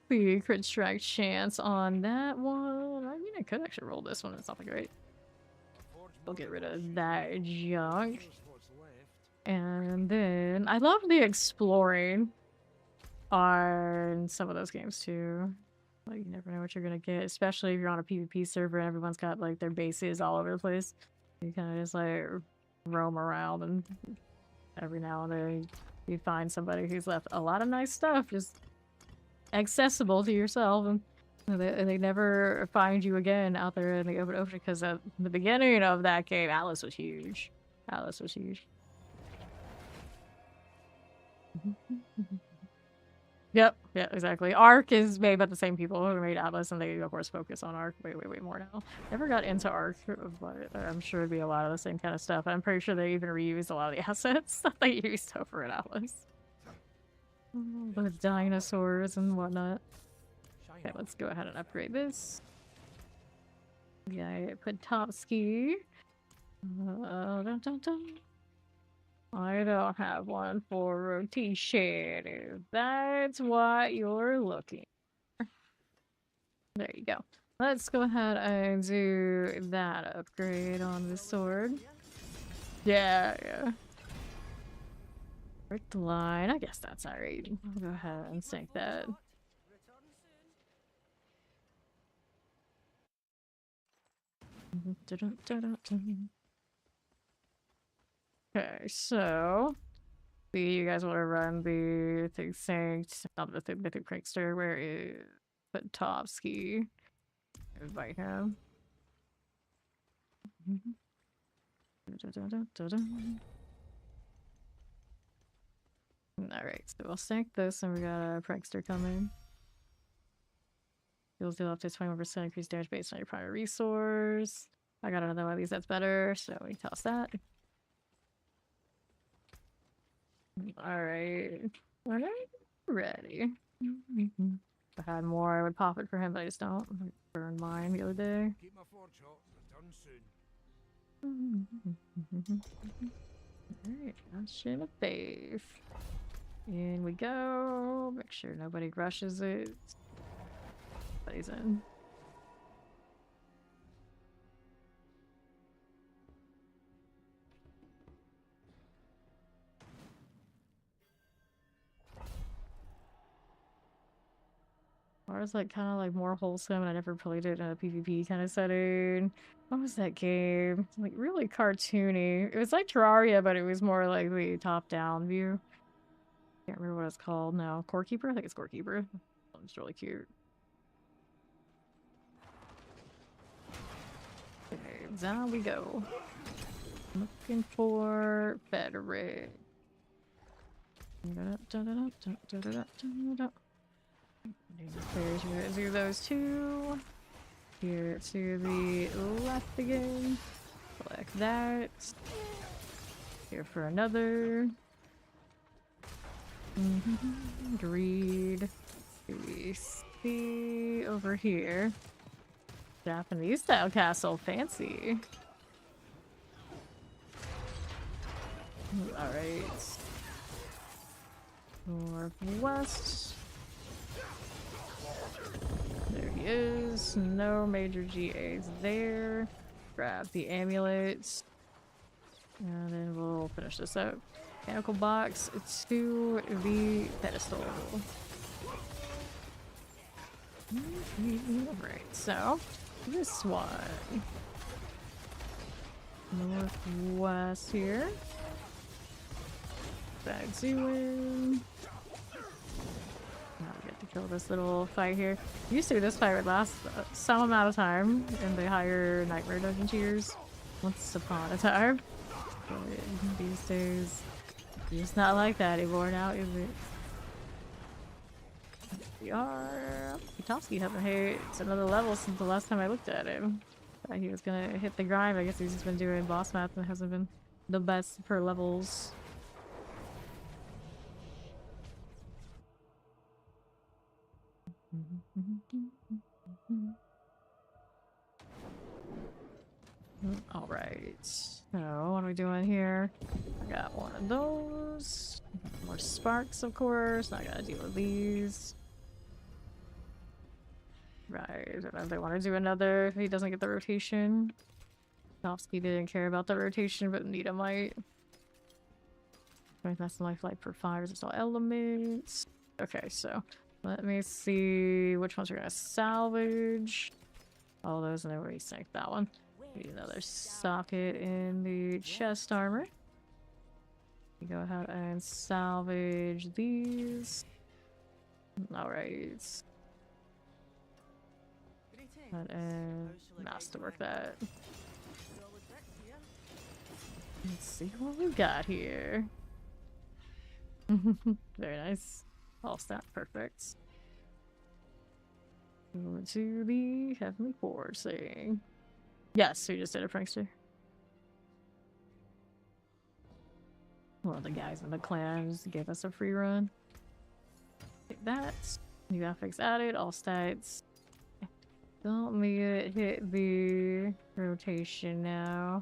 The crit strike chance on that one. I mean, I could actually roll this one. It's not that great. We'll get rid of that junk. And then I love the exploring on some of those games too. Like you never know what you're gonna get, especially if you're on a PvP server and everyone's got like their bases all over the place. You kind of just like roam around and every now and then you find somebody who's left a lot of nice stuff just accessible to yourself, and they never find you again out there in the open ocean because at the beginning of that game, Atlas was huge. Atlas was huge. Yep, yeah, exactly. Ark is made by the same people who made Atlas, and they, of course, focus on Ark way more now. Never got into Ark, but I'm sure it'd be a lot of the same kind of stuff. I'm pretty sure they even reused a lot of the assets that they used over at Atlas. The dinosaurs and whatnot. Okay, let's go ahead and upgrade this. Yeah, I put top ski. I don't have one for rotation, if that's what you're looking for. There you go. Let's go ahead and do that upgrade on this sword. Yeah. Direct line. I guess that's alright. I'll go ahead and sink that. Okay, so you guys want to run the thing synced, not the mythic prankster, where is Petrovsky? Invite him. Alright, so we'll sync this and we got a prankster coming. You'll deal up to 21% increased damage based on your primary resource. I got another one of these that's better, so we toss that. Alright. When are you ready? If I had more, I would pop it for him, but I just don't. I burned mine the other day. Keep my forge hot. Return soon. Alright, action of faith. In we go. Make sure nobody rushes it. Plays in. Ours like kind of like more wholesome, and I never played it in a PvP kind of setting. What was that game? Like really cartoony. It was like Terraria, but it was more like the top-down view. Can't remember what it's called now. Core Keeper? I think it's Core Keeper. It's really cute. Okay, down we go. Looking for Frederick. There's we're gonna do those two. Here to the left again. Select that. Here for another. Greed. We see over here. Japanese style castle, fancy. Alright. Northwest. There he is. No major GAs there. Grab the amulets. And then we'll finish this up. Mechanical box to the pedestal. Alright, so this one. Northwest here. Back zoom. Now we get to kill this little fight here. Used to, this fight would last some amount of time in the higher Nightmare Dungeon tiers. Once upon a time. But these days, it's not like that anymore now, is it? We are... Pitofsky hasn't hit another level since the last time I looked at him. Thought he was gonna hit the grind. I guess he's just been doing boss math and hasn't been the best for levels. Alright, so what are we doing here? I got one of those. More sparks, of course. I gotta deal with these. Right, I don't know if they want to do another if he doesn't get the rotation. Novsky didn't care about the rotation, but Nita might. That's the lifelike for 5 resist all elements. Okay, so let me see which ones we're gonna salvage. All those, and then we sank that one. Need another socket in the chest armor. We go ahead and salvage these. Alright. And masterwork that. Let's see what we got here. Very nice. All stat perfect. Over to the Heavenly Forge thing. Yes, we just did a prankster. One of the guys in the clan just gave us a free run. Take that. New graphics added, all stats. Don't need it hit the rotation now.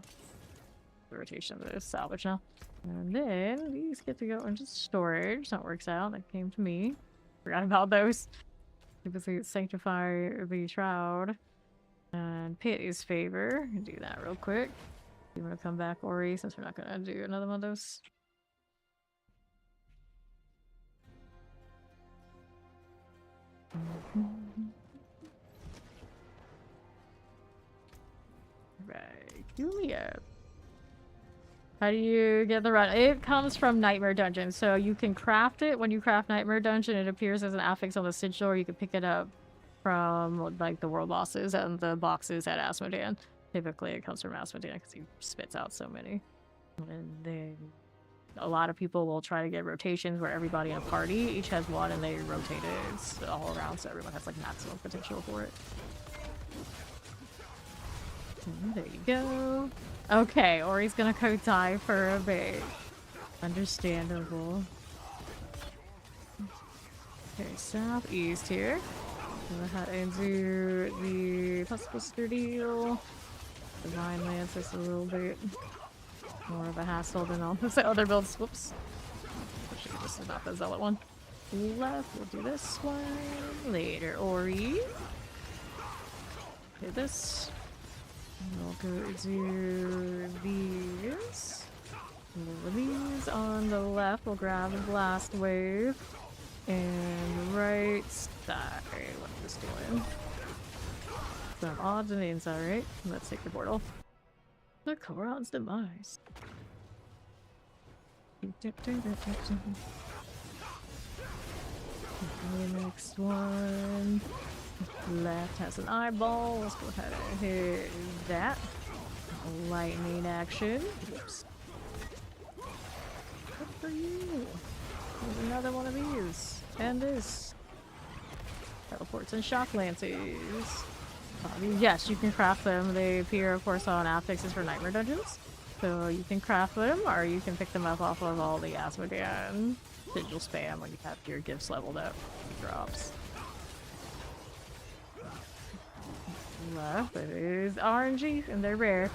The rotation of the salvage now. And then these get to go into storage. That works out. That came to me. Forgot about those. Typically sanctify the shroud. And pit is favor. Do that real quick. You want to come back, Ori, since we're not gonna do another one of those. Right, Julia. How do you get the run? It comes from Nightmare Dungeon, so you can craft it. When you craft Nightmare Dungeon, it appears as an affix on the sigil, or you can pick it up from like the world bosses and the boxes at Asmodean. Typically, it comes from Asmodean because he spits out so many. And then a lot of people will try to get rotations where everybody in a party each has one, and they rotate it all around, so everyone has like maximum potential for it. And there you go. Okay, Ori's gonna go die for a bit. Understandable. Okay, southeast here. Go ahead and do the Pustibuster deal. Divine Lance is a little bit more of a hassle than all the other builds. Whoops. Actually, this is not the Zealot one. Left, we'll do this one. Later, Ori. Do this. We'll go do these. These on the left. We'll grab the blast wave. And right side. What is this doing? Some odds and ends, alright. Let's take the portal. The Koran's demise. The next one. Left has an eyeball. Let's go ahead and hit that. Lightning action. Oops. Good for you. There's another one of these. And this. Teleports and shock lances. Yes, you can craft them. They appear, of course, on affixes for Nightmare Dungeons. So you can craft them, or you can pick them up off of all the Asmodean digital spam when you have your gifts leveled up. It drops. Left, it is RNG, and they're rare.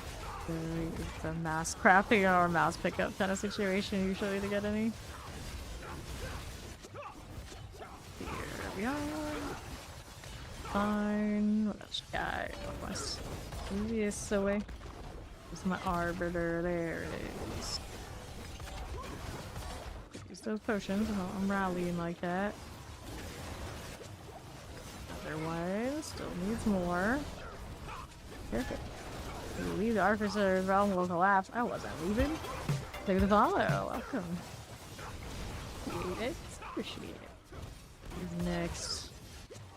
So it's a mass crafting or mouse pickup kind of situation usually to get any. Here we are. Fine. What else guy? Northwest. This away. There's my arbiter. There it is. those potions. I'm rallying like that. Otherwise, still needs more. Perfect. You leave the Artificer's realm will collapse. I wasn't leaving. Take the follow. Welcome. Appreciate it. Appreciate it. Who's next?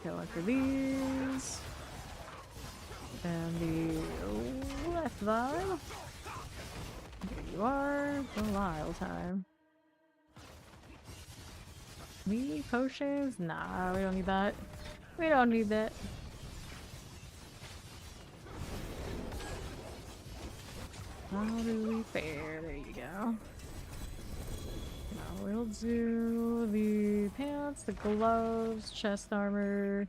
Going for these. And the left vial. There you are. Belial time. Me potions? Nah, we don't need that. We don't need that. How do we fare? There you go. Now we'll do the pants, the gloves, chest armor.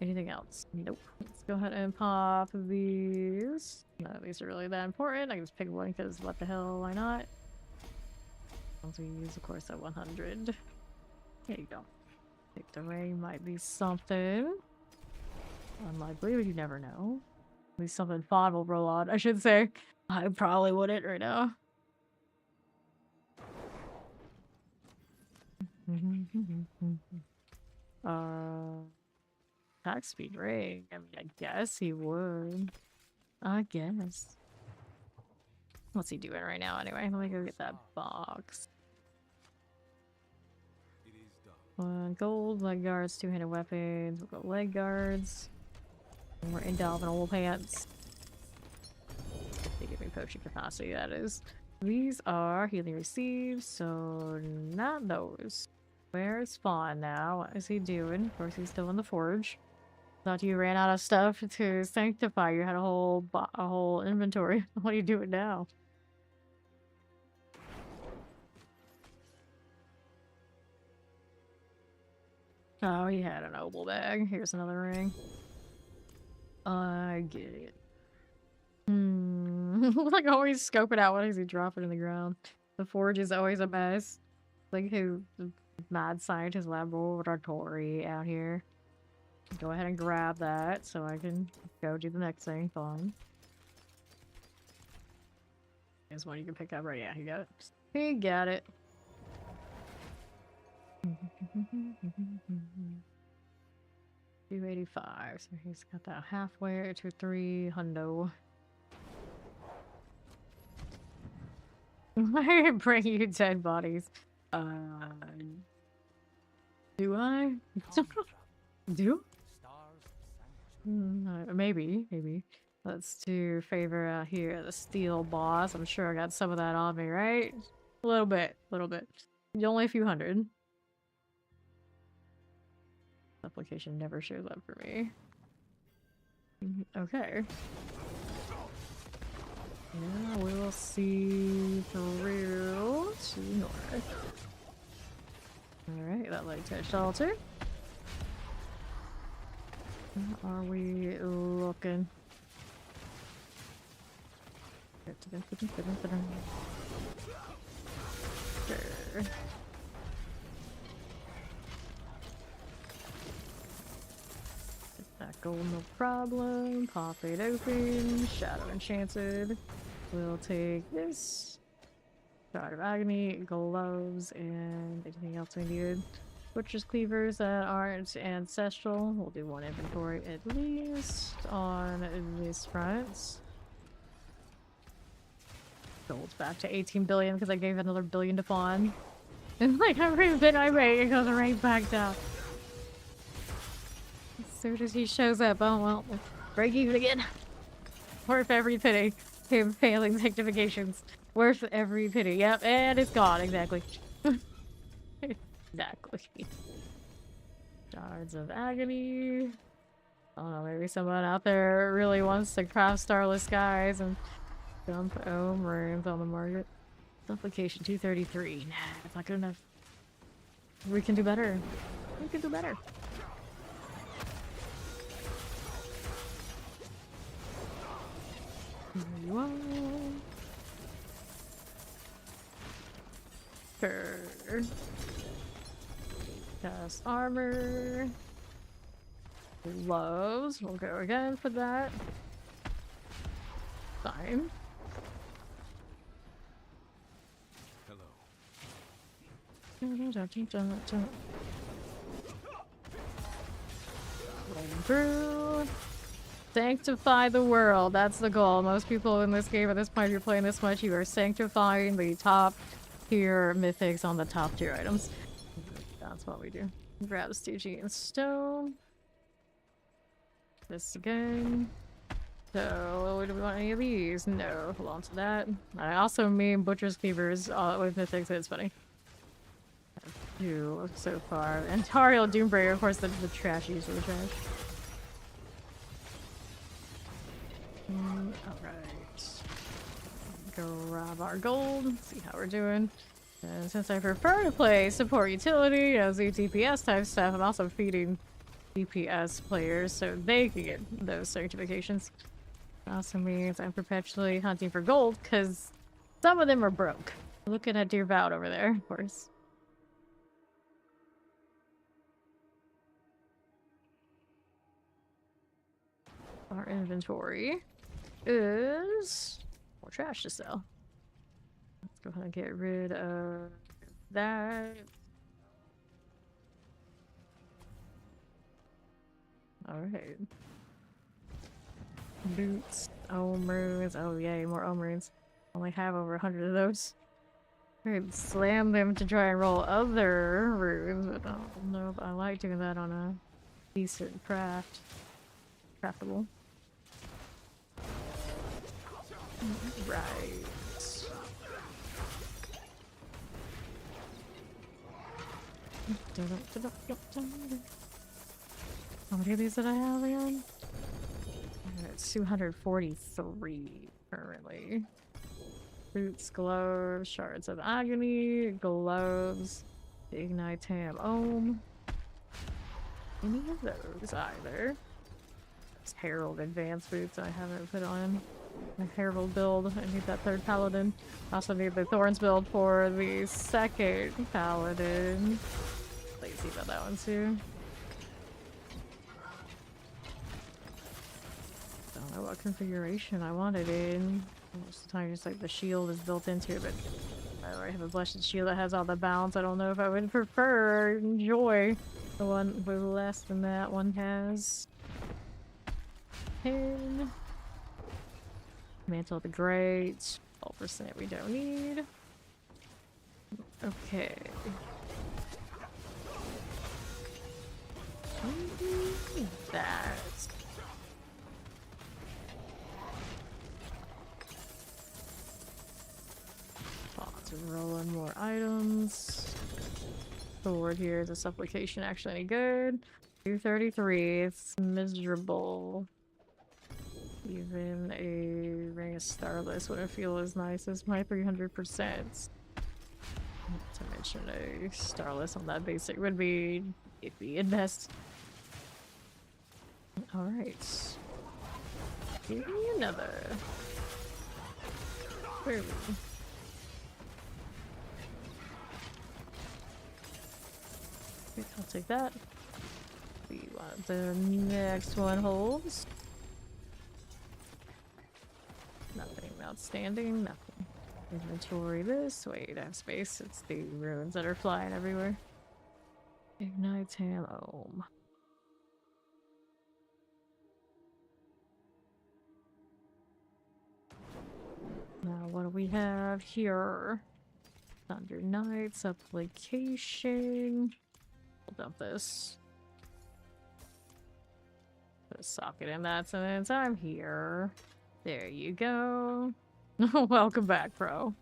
Anything else? Nope. Let's go ahead and pop these. None of these are really that important. I can just pick one because what the hell, why not? Once we use, of course, that 100. There you go. Pick the ring might be something. Unlikely, but you never know. At least something fun will roll on, I should say. I probably wouldn't right now. Attack speed ring. I mean, I guess he would. I guess. What's he doing right now anyway? Let me go get that box. It is done. 1 gold, leg guards, 2-handed weapons. We'll go leg guards. And we're in Dalvin pants. They give me potion capacity, that is. These are healing received, so not those. Where's Spawn now? What is he doing? Of course, he's still in the forge. Thought you ran out of stuff to sanctify. You had a whole inventory. What are you doing now? Oh, he had a noble bag. Here's another ring. I get it. Like always scoping out what is he dropping in the ground. The forge is always a mess. Like his mad scientist laboratory out here. Go ahead and grab that so I can go do the next thing. Fine. There's one you can pick up right. Yeah, he got it. He got it. 285. So he's got that halfway to 300. I bring you dead bodies. Do I? Do? Maybe. Let's do favor out here. The steel boss. I'm sure I got some of that on me, right? A little bit. Only a few hundred. Application never shows up for me. Okay. Yeah, we will see through to north. Alright, that light touch shelter. How are we looking? Sure. That gold, no problem. Pop it open. Shadow enchanted. We'll take this. Shard of Agony, gloves, and anything else we needed. Butcher's cleavers that aren't ancestral. We'll do 1 inventory at least on this front. Gold's back to 18 billion because I gave another billion to Fawn. And like every bit I make, it goes right back down. As soon as he shows up, oh well, break even again. Worth every penny. Him failing sanctifications. Worth every penny. Yep, and it's gone, exactly. Exactly. Shards of Agony. I don't know, maybe someone out there really wants to craft Starless Skies and dump runes on the market. Supplication 233. Nah, that's not good enough. We can do better. We can do better. There you are. Sure. Cast armor. Gloves. We'll go again for that. Fine. Hello. Rolling through. Sanctify the world. That's the goal. Most people in this game at this point, if you're playing this much, you are sanctifying the top tier mythics on the top tier items. That's what we do. Grab the Stygian Stone. This again. So, do we want any of these? No, hold on to that. I also mean Butcher's Keepers with mythics. It's funny. I have 2 so far. And Tariel Doombreaker, of course, the trashies are the trash. Alright. Grab our gold, see how we're doing. And since I prefer to play support utility, as the DPS type stuff, I'm also feeding DPS players so they can get those certifications. Also means I'm perpetually hunting for gold, because some of them are broke. Looking at Dear Vowed over there, of course. Our inventory is more trash to sell. Let's go ahead and get rid of that. Alright. Boots. Ohm runes. Oh yay, more ohm runes. Only have over 100 of those. I could slam them to try and roll other runes, but I don't know if I like doing that on a decent craft. Craftable. Right. How many of these did I have again? It's 243 currently. Boots, gloves, shards of agony, gloves, ignite tam ohm. Any of those either. It's Herald advanced boots I haven't put on. My Herald build. I need that 3rd Paladin. Also need the Thorns build for the 2nd Paladin. Lazy about that one too. Don't know what configuration I wanted in. Most of the time just like the shield is built into it, but I already have a blessed shield that has all the balance. I don't know if I would prefer or enjoy the one with less than that one has. 10. Mantle of the Great. 12% we don't need. Okay. That. Lots of rolling more items. Sword here is a supplication actually any good. 233. It's miserable. Even a Ring of Starless wouldn't feel as nice as my 300%. Not to mention a Starless on that basic would be iffy at best. Alright. Give me another. Where are we? I'll take that. We want the next one holds. Nothing outstanding, nothing. Inventory this. Wait, I have space. It's the runes that are flying everywhere. Ignite tam ohm. Now, what do we have here? Thunder Knight, Supplication. We'll dump this. Put a socket in that since I'm here. There you go. Welcome back, bro.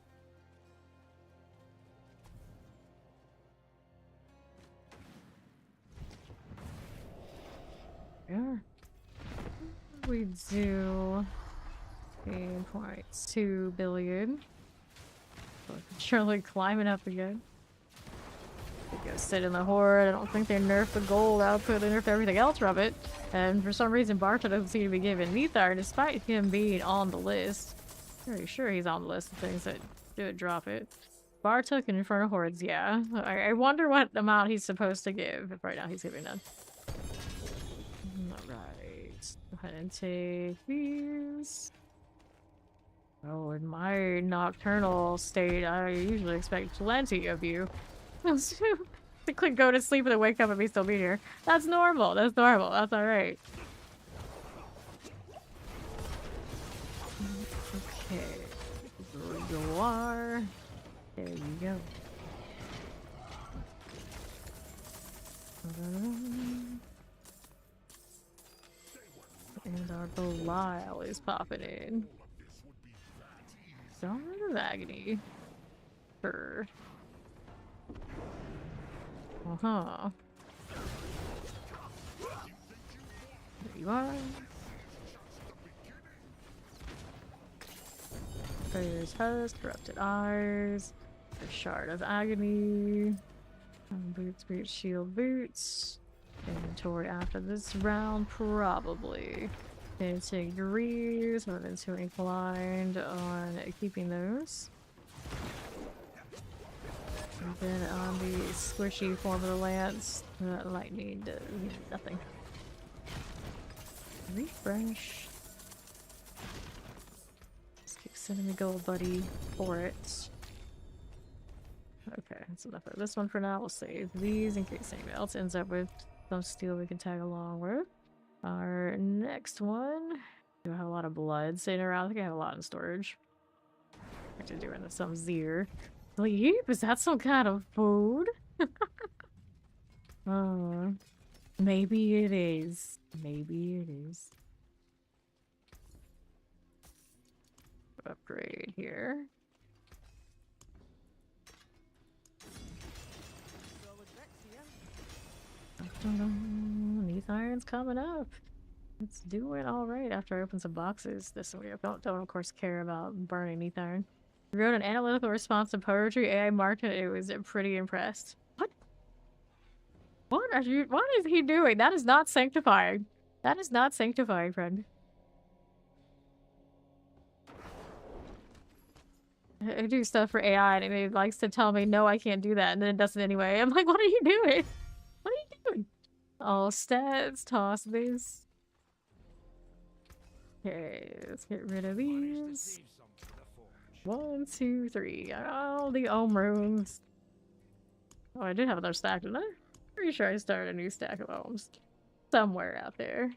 Yeah. We do 8.2 billion. Surely climbing up again. We go sit in the horde. I don't think they nerfed the gold output. They nerfed everything else from it. And for some reason, Barta doesn't seem to be giving Nethar, despite him being on the list. Pretty sure he's on the list of things that do drop it. Bartok and Inferno Hordes, yeah. I wonder what amount he's supposed to give. If right now he's giving none. Alright. Go ahead and take these. Oh, in my nocturnal state, I usually expect plenty of you. To click go to sleep and then wake up and we still be here. That's normal. That's normal. That's alright. Okay. There you are. There you go. And our Belial is popping in. Zone of Agony. Sure. Uh-huh. There you are. Prayer's Husk, Corrupted Eyes, the Shard of Agony, Boots, Boots, Shield, Boots. Inventory after this round, probably. Into Greaves, I'm into inclined on keeping those. And then on the squishy form of the lance, lightning does nothing. Refresh. Just keep sending me gold, buddy, for it. Okay, that's enough of this one for now. We'll save these in case anyone else ends up with some steel we can tag along with. Our next one. Do I have a lot of blood sitting around? I think I have a lot in storage. I have to do it with some Zir. Sleep? Is that some kind of food? Maybe it is. Maybe it is. Upgrade here. Neath Iron's coming up. It's doing alright after I open some boxes. This we don't of course care about burning Neath Iron. We wrote an analytical response to poetry. AI marked it. It was pretty impressed. What? What is he doing? That is not sanctifying. That is not sanctifying, friend. I do stuff for AI and it likes to tell me, no, I can't do that, and then it does it anyway. I'm like, what are you doing? What are you doing? All stats, toss this. Okay, let's get rid of these. 1, 2, 3. All the Ohm runes. Oh, I did have another stack, didn't I? Pretty sure I started a new stack of Ohms. Somewhere out there.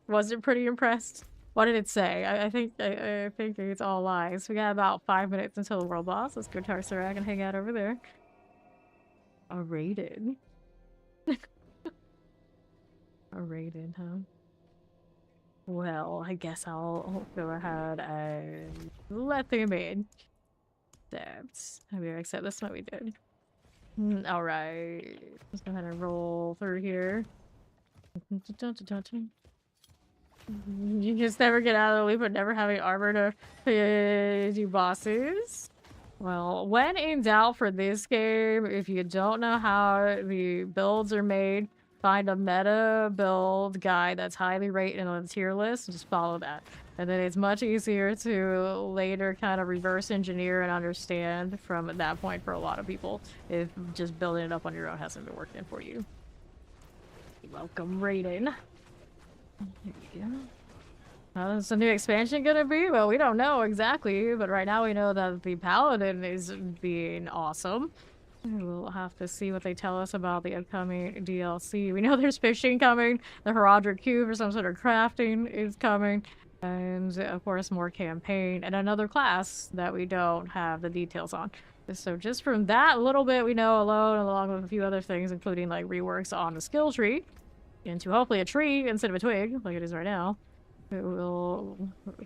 Wasn't pretty impressed. What did it say? I think it's all lies. We got about 5 minutes until the world boss. Let's go to our Sirach and hang out over there. A rated. A rated, huh? Well, I guess I'll go ahead and let them in. Accept. Have you accept this one? We did. Alright. Let's go ahead and roll through here. You just never get out of the loop and never having armor to do bosses. Well, when in doubt for this game, if you don't know how the builds are made, find a meta build guide that's highly rated on the tier list and just follow that. And then it's much easier to later kind of reverse engineer and understand from that point for a lot of people if just building it up on your own hasn't been working for you. Welcome, Raiden. There you go. How's the new expansion gonna be? Well, we don't know exactly, but right now we know that the Paladin is being awesome. We'll have to see what they tell us about the upcoming DLC. We know there's fishing coming, the Heraldric Cube or some sort of crafting is coming, and of course more campaign, and another class that we don't have the details on. So just from that little bit we know alone, along with a few other things, including like reworks on the skill tree, into hopefully a tree instead of a twig, like it is right now, it will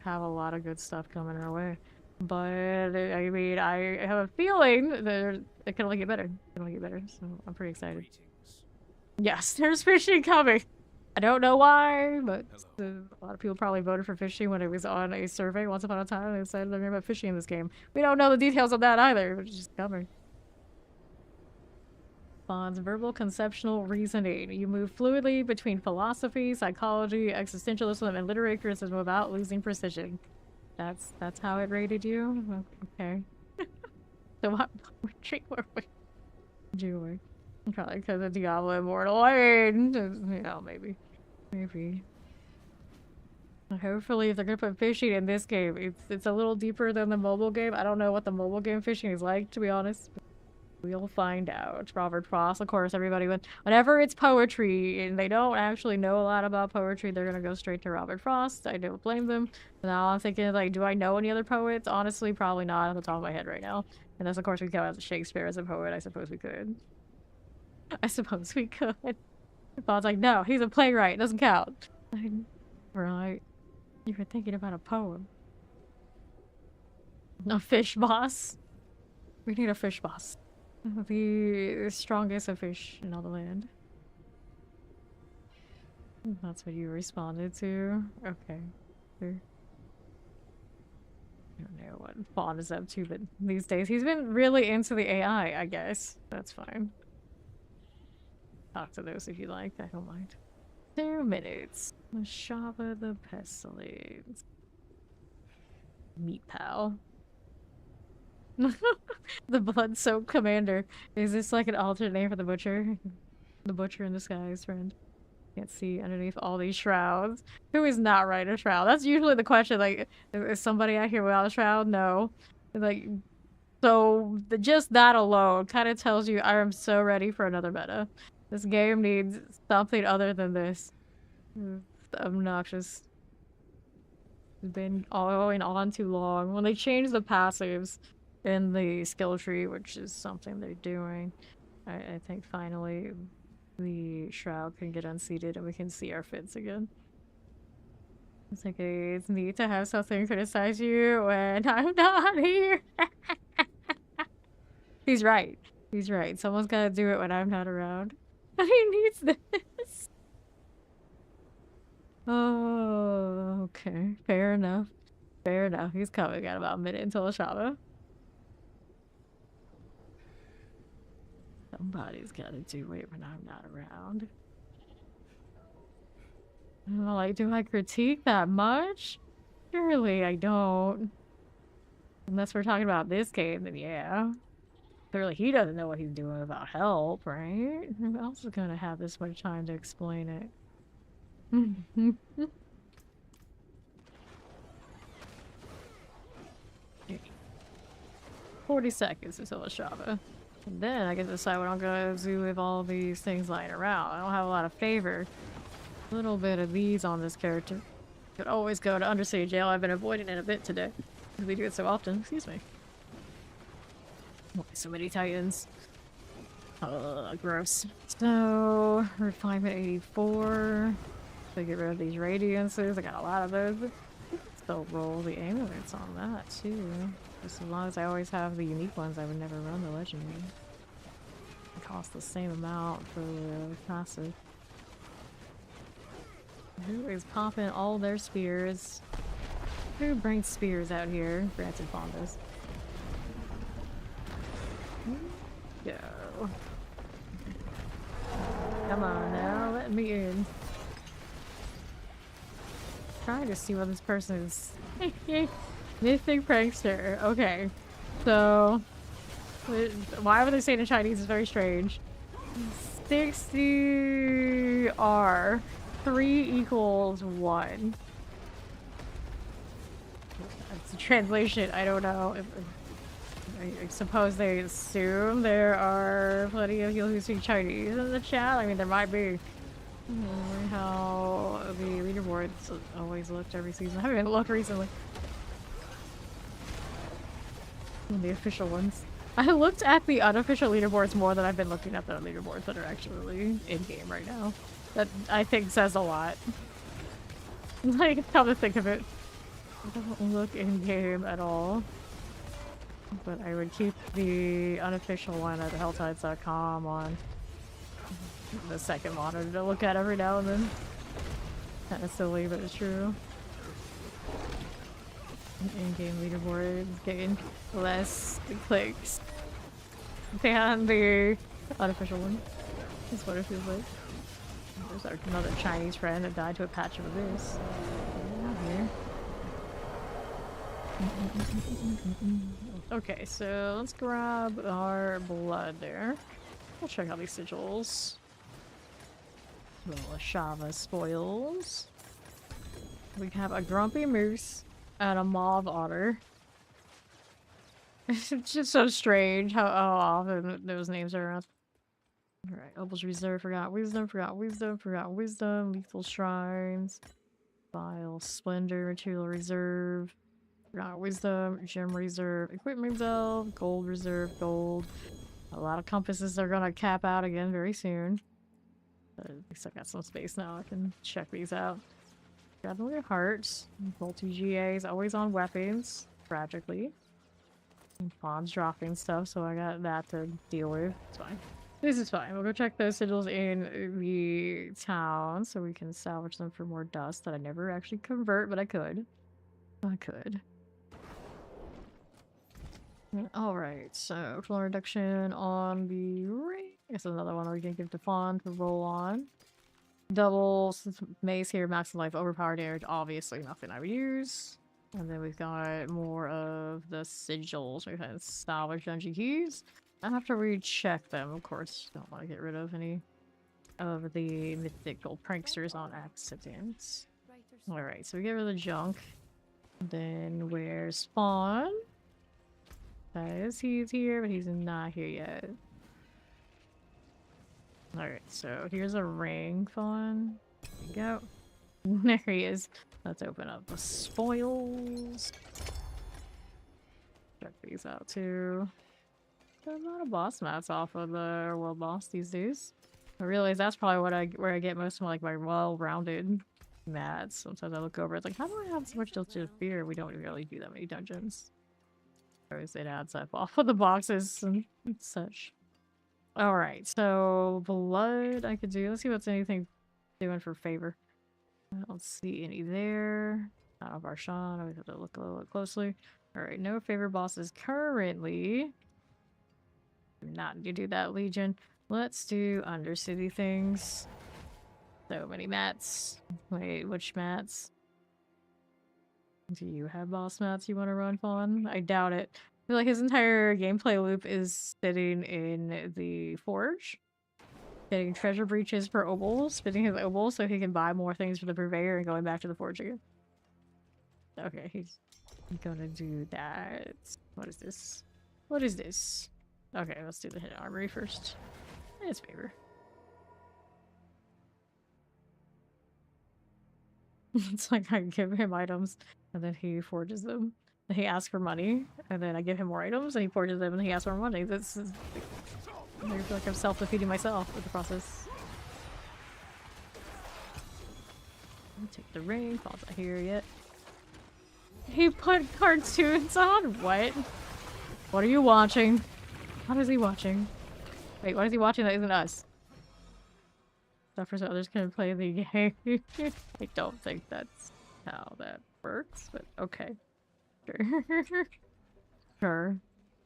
have a lot of good stuff coming our way. But, I mean, I have a feeling that it can only get better. It can only get better, so I'm pretty excited. Greetings. Yes, there's fishing coming! I don't know why, but a lot of people probably voted for fishing when it was on a survey once upon a time. They decided they're going to put fishing in this game. We don't know the details of that either, but it's just coming. Bond's verbal conceptual reasoning. You move fluidly between philosophy, psychology, existentialism, and literary criticism without losing precision. That's how it rated you? Okay. So what retreat were we? Joy. Probably because of Diablo Immortal. I mean, you know, maybe. Maybe. Hopefully, if they're gonna put fishing in this game, it's a little deeper than the mobile game. I don't know what the mobile game fishing is like, to be honest. We'll find out. Robert Frost, of course, everybody whenever it's poetry and they don't actually know a lot about poetry, they're gonna go straight to Robert Frost. I don't blame them. Now I'm thinking, like, do I know any other poets? Honestly, probably not off the top of my head right now. Unless, of course, we count Shakespeare as a poet. I suppose we could. I suppose we could. If I was like, no, he's a playwright. It doesn't count. Right. You were thinking about a poem. A fish boss. We need a fish boss. The strongest of fish in all the land. That's what you responded to? Okay. Sure. I don't know what Fawn is up to, but these days he's been really into the AI, I guess. That's fine. Talk to those if you like, I don't mind. 2 minutes. Shava the Pestilence. Meat pal. The blood-soaked commander. Is this like an alternate name for the butcher? The butcher in disguise, friend. Can't see underneath all these shrouds. Who is not riding a shroud? That's usually the question. Like, is somebody out here without a shroud? No. Like, so just that alone kind of tells you I am so ready for another meta. This game needs something other than this. It's obnoxious. It's been going on too long. When they change the passives in the skill tree, which is something they're doing, I think finally the shroud can get unseated and we can see our fits again. It's like, hey, it's neat to have something criticize you when I'm not here. He's right. He's right. Someone's gotta do it when I'm not around. He needs this. Oh, okay. Fair enough. Fair enough. He's coming. Got about a minute until the Shava. Somebody's gotta do it when I'm not around. Like, do I critique that much? Surely I don't. Unless we're talking about this game, then yeah. Clearly he doesn't know what he's doing without help, right? Who else is gonna have this much time to explain it? 40 seconds until the Shava. And then I get to decide what I'm gonna do with all these things lying around. I don't have a lot of favor. A little bit of these on this character. Could always go to Undercity Jail. I've been avoiding it a bit today. Because we do it so often. Excuse me. So many titans. Gross. So, refinement 84. So get rid of these radiances. I got a lot of those. Still roll the amulets on that too. Just as long as I always have the unique ones, I would never run the legendary. It costs the same amount for the passive. Who is popping all their spears? Who brings spears out here? Granted Fondas. Go. Come on now, let me in. Trying to see what this person is. Mythic prankster. Okay. So, why would they say it in Chinese is very strange. 60 R. 3 equals 1. That's a translation. I don't know. I suppose they assume there are plenty of people who speak Chinese in the chat. I mean, there might be. How the leaderboards always looked every season. I haven't even looked recently. The official ones. I looked at the unofficial leaderboards more than I've been looking at the leaderboards that are actually in-game right now. That, I think, says a lot. Like, come to think of it. I don't look in-game at all. But I would keep the unofficial one at helltides.com on the second monitor to look at every now and then. Kinda silly, but it's true. In-game leaderboard getting less clicks than the unofficial one. That's what it feels like. There's another Chinese friend that died to a patch of abyss. Out here. Okay, so let's grab our blood there. We'll check out these sigils. Little Shava spoils. We have a grumpy moose and a mauve otter. It's just so strange how often those names are around. Alright, Opal's Reserve, forgot wisdom, lethal shrines, vile splendor, material reserve, forgot wisdom, gem reserve, equipment delve, gold reserve, gold. A lot of compasses are gonna cap out again very soon. But at least I got some space now, I can check these out. Got the hearts, multi-GAs, always on weapons, tragically. And Fawn's dropping stuff, so I got that to deal with. It's fine. This is fine. We'll go check those sigils in the town so we can salvage them for more dust that I never actually convert, but I could. I could. Alright, so floor reduction on the ring. This is another one we can give to Fawn to roll on. Double mace here, maximum life, overpowered damage, obviously nothing I would use. And then we've got more of the sigils. We can salvage dungeon keys. After we check them, of course, don't want to get rid of any of the mythical pranksters on accident. Alright, so we get rid of the junk. Then where's Spawn? Says he's here, but he's not here yet. Alright, so here's a ring, Fawn. There you go. There he is. Let's open up the spoils. Check these out too. There's a lot of boss mats off of the world boss these days. I realize that's probably where I get most of my well-rounded mats. Sometimes I look over, it's like, how do I have so much Guilty of Fear? We don't really do that many dungeons. Always it adds up off of the boxes and such. Alright, so blood I could do. Let's see what's anything doing for favor. I don't see any there. Out of our shot. I have to look a little bit closely. Alright, no favor bosses currently. Not to do that, Legion. Let's do Undercity things. So many mats. Wait, which mats? Do you have boss mats you want to run, Fawn? I doubt it. I feel like his entire gameplay loop is sitting in the forge. Getting treasure breaches for Opal, spending his Opal so he can buy more things for the purveyor and going back to the forge again. Okay, he's gonna do that. What is this? What is this? Okay, let's do the hidden armory first. It's favor. It's like I give him items and then he forges them. Then he asks for money and then I give him more items and he forges them and he asks for more money. This is... I feel like I'm self-defeating myself with the process. I'll take the ring. Paul's not here yet. He put cartoons on? What? What are you watching? What is he watching? Wait, what is he watching that isn't us? Stuff for so others can play the game. I don't think that's how that works, but okay. Sure. Sure.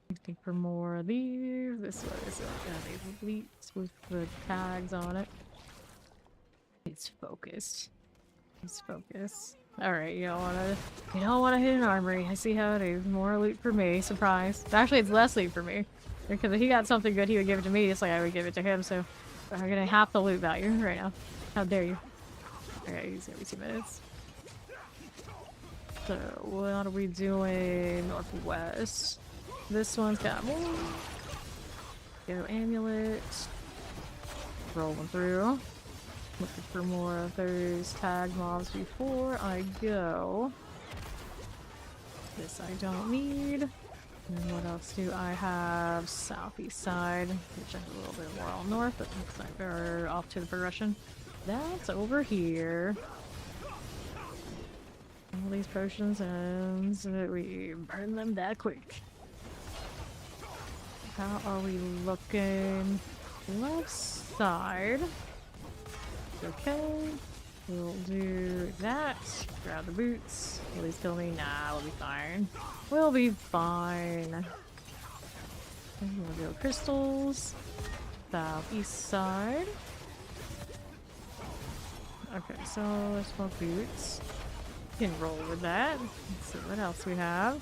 Looking for more of these. This one is a bleats with the tags on it. It's focused. It's focused. Alright, you don't wanna hit an armory. I see how it is. More loot for me. Surprise. Actually, it's less loot for me. Because if he got something good, he would give it to me just like I would give it to him, so I'm gonna half the loot value right now. How dare you? Okay, he's every 2 minutes. So, what are we doing? Northwest. This one's got more. Go amulet. Rolling through. Looking for more of those tag mobs before I go. This I don't need. And what else do I have? Southeast side, which is a little bit more all north, but looks like they're off to the progression. That's over here. All these potions, and so that we burn them that quick. How are we looking? Left side. Okay. We'll do that. Grab the boots. Will these kill me? Nah, we'll be fine. We'll be fine. We'll go crystals. Southeast side. Okay, so let's go boots. Can roll with that. Let's see what else we have.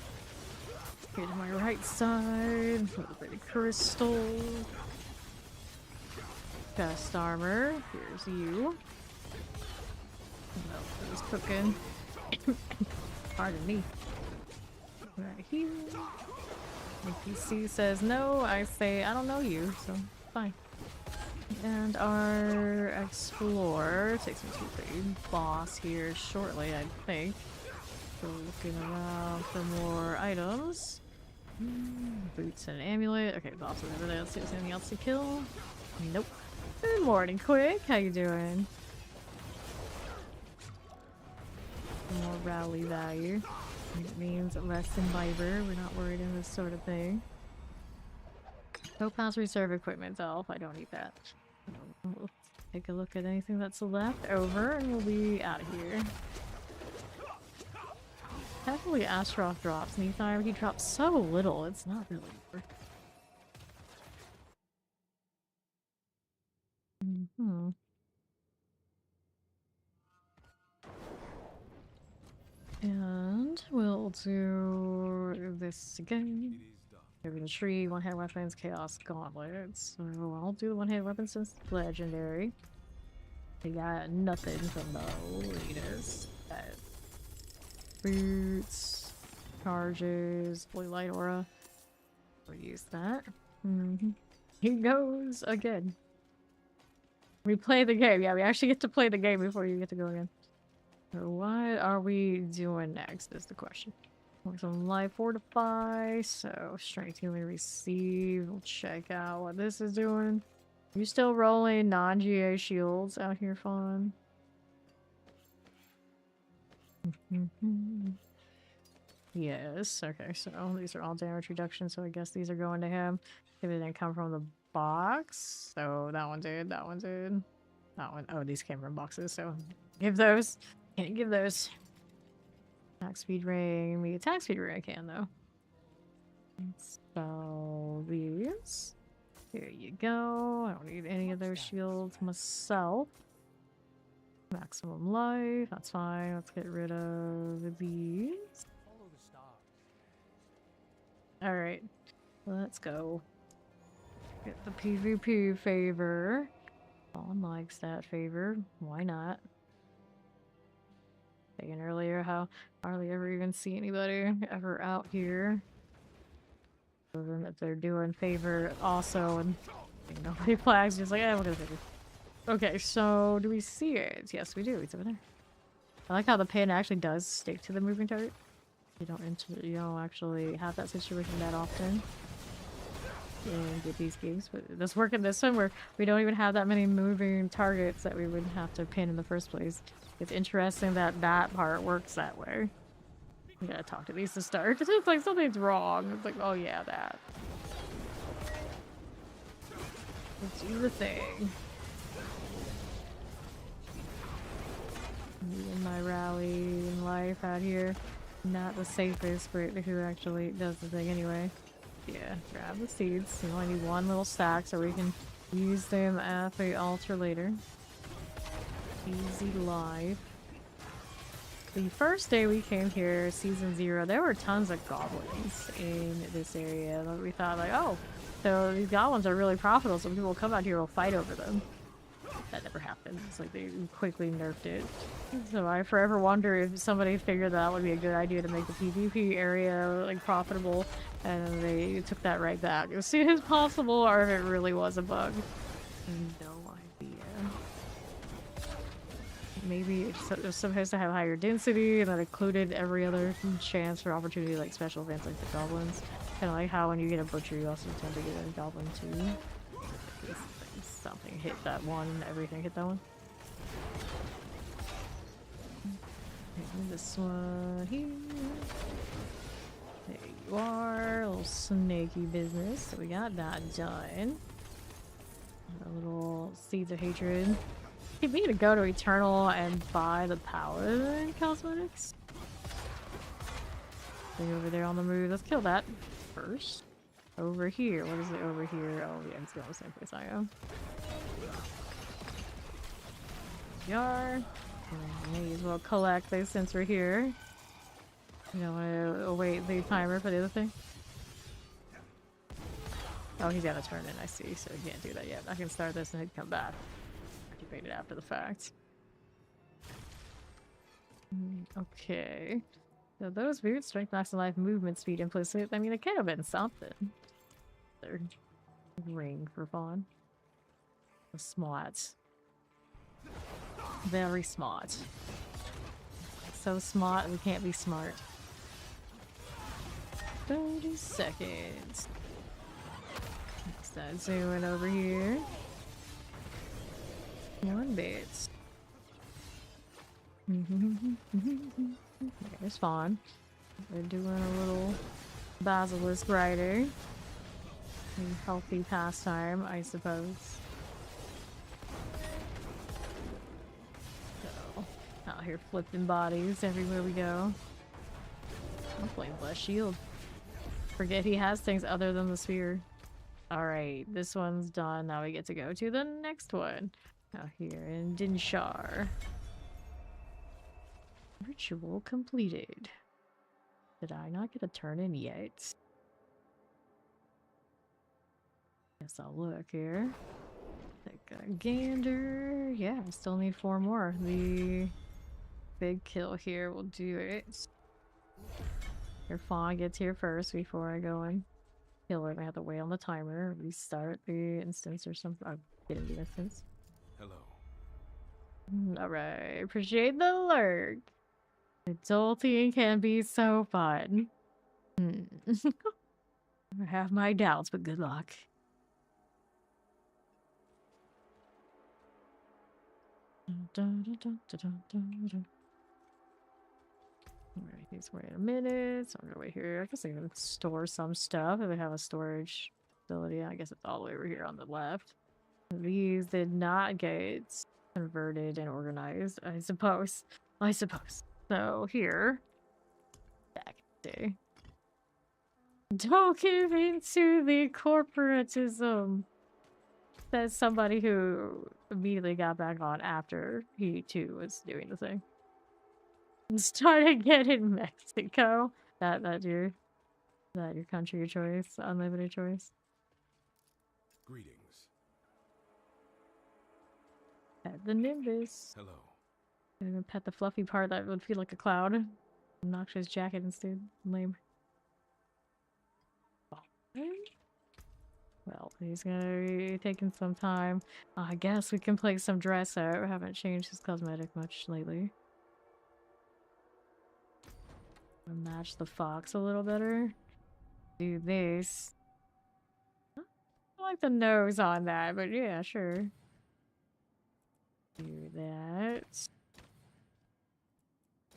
Here's my right side. A little bit of crystal. Best armor. Here's you. What else is cooking? Pardon me. Right here. NPC says no, I say I don't know you, so fine. And our explorer takes me to the boss here shortly, I think. So looking around for more items. Boots and an amulet. Okay, boss is over there. Let's see if there's anything else to kill. Nope. Good morning, Quick. How you doing? More rally value. It means less imbiber. We're not worried in this sort of thing. Topaz reserve equipment. Oh, I don't need that. We'll take a look at anything that's left over and we'll be out of here. Technically Astroth drops, Nethire, he drops so little, it's not really worth it. And we'll do this again. Every tree, one-hand weapons, chaos gauntlets. So I'll do the one-hand weapons since it's legendary. We got nothing from the latest. Boots, charges, blue light aura. We'll use that. He goes again. We play the game. Yeah, we actually get to play the game before you get to go again. So what are we doing next is the question. Some life fortify, so strength healing receive. We'll check out what this is doing. You still rolling non-GA shields out here, Fawn? Yes, okay, so these are all damage reduction, so I guess these are going to him. If they didn't come from the box, so that one did, that one did. That one, oh, these came from boxes, so give those. Can't give those. Attack speed ring. Me attack speed ring I can though. So these. Here you go. I don't need any of those shields myself. Maximum life. That's fine. Let's get rid of these. Alright. Let's go. Get the PvP favor. Fawn likes that favor. Why not? Saying earlier how hardly ever even see anybody ever out here. So then if they're doing favor also and nobody flags, just like, we'll get a favor. Okay, so do we see it? Yes, we do. It's over there. I like how the pin actually does stick to the moving target. You don't actually have that situation that often in these games, but it does work in this one where we don't even have that many moving targets that we would have to pin in the first place. It's interesting that that part works that way. We gotta talk to these to start. It's like something's wrong. It's like, oh yeah, that. Let's do the thing. Using my rally in life out here. Not the safest, but who actually does the thing anyway. Yeah, grab the seeds. You only need one little stack so we can use them at the altar later. Easy life. The first day we came here, season 0, there were tons of goblins in this area. We thought like, oh, so these goblins are really profitable, so people will come out here and will fight over them. That never happened. It's like they quickly nerfed it. So I forever wonder if somebody figured that would be a good idea to make the PvP area like profitable, and they took that right back as soon as possible, or if it really was a bug. No idea. Maybe it's supposed to have higher density, and that included every other chance for opportunity, like special events like the goblins. Kind of like how when you get a butcher, you also tend to get a goblin too. Something hit that one, everything hit that one. And this one here. There you are, a little snaky business. So we got that done. A little seeds of hatred. We need to go to Eternal and buy the Paladin cosmetics. Thing over there on the move. Let's kill that first. Over here. What is it over here? Oh yeah, it's going the same place I am. We are. May as well collect this since we're here. You don't want to await the timer for the other thing? Oh, he's got to turn in, I see, so he can't do that yet. I can start this and he'd come back. Activate it after the fact. Okay. So those boots, strength, max, and life, movement speed implicit. I mean, it could have been something. They're ring for fun. Smart. Very smart. So smart, we can't be smart. 30 seconds. Start zooming over here. One bit. There's Fawn. We're doing a little basilisk rider. A healthy pastime, I suppose. So, out here flipping bodies everywhere we go. I'm playing Blessed Shield. Forget he has things other than the spear. Alright, this one's done. Now we get to go to the next one. Out here in Dinshar. Ritual completed. Did I not get a turn in yet? Guess I'll look here. Take a gander. Yeah, I still need 4 more. The big kill here will do it. Your Fawn gets here first before I go and kill it. I have to wait on the timer. Restart the instance or something. I'll get in the instance. Hello. Alright, appreciate the lurk. Adulting can be so fun. I have my doubts, but good luck. Alright, he's waiting a minute, so I'm gonna wait here. I guess I can store some stuff if they have a storage facility. I guess it's all the way over here on the left. These did not get converted and organized, I suppose. So here, back day. Don't give in to the corporatism. Says somebody who immediately got back on after he too was doing the thing. And started getting Mexico. That your country of choice, unlimited choice. Greetings. Pet the Nimbus. Hello. I'm gonna pet the fluffy part that would feel like a cloud. Obnoxious jacket instead. Lame. Well, he's gonna be taking some time. I guess we can play some dress out. I haven't changed his cosmetic much lately. Match the fox a little better. Do this. I like the nose on that, but yeah, sure. Do that.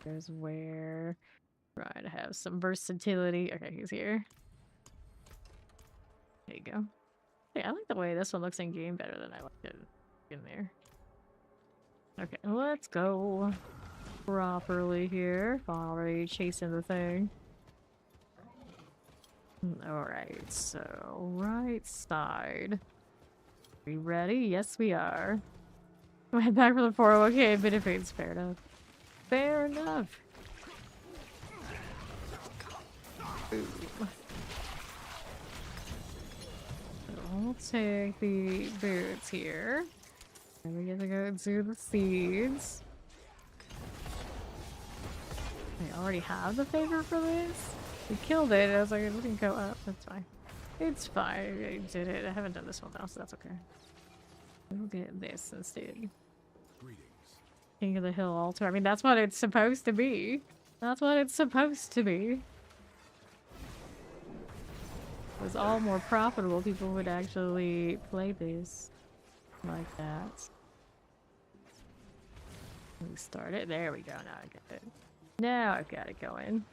There's where. Try to have some versatility. Okay, he's here. There you go. Yeah, I like the way this one looks in game better than I liked it in there. Okay, let's go properly here. Already chasing the thing. Alright, so right side. Are we ready? Yes, we are. Went back for the 401k benefits. Fair enough. Fair enough. Ooh. I'll take the boots here. And we get to go do the seeds. I already have the favor for this. We killed it. I was like, we can go up. That's fine. It's fine. I did it. I haven't done this one though, so that's okay. We'll get this instead. Greetings. King of the Hill altar. I mean, that's what it's supposed to be. That's what it's supposed to be. It was all more profitable. People would actually play this like that. We start it. There we go. Now I get it. Now I've got it going.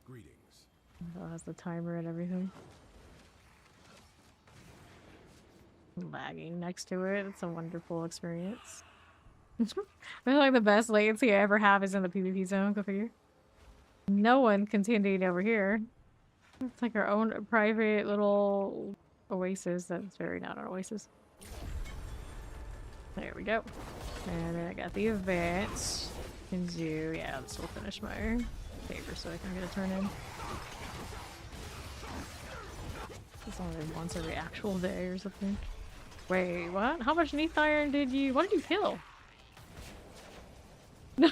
Greetings. It has the timer and everything. Lagging next to it. It's a wonderful experience. I feel like the best latency I ever have is in the PvP zone. Go figure. No one continued over here. It's like our own private little oasis that's very not an oasis. There we go. And then I got the event. Can do, yeah, this will finish my favor so I can get a turn in. It's only once every actual day or something. Wait, what? How much Neath Iron did you... What did you kill? No.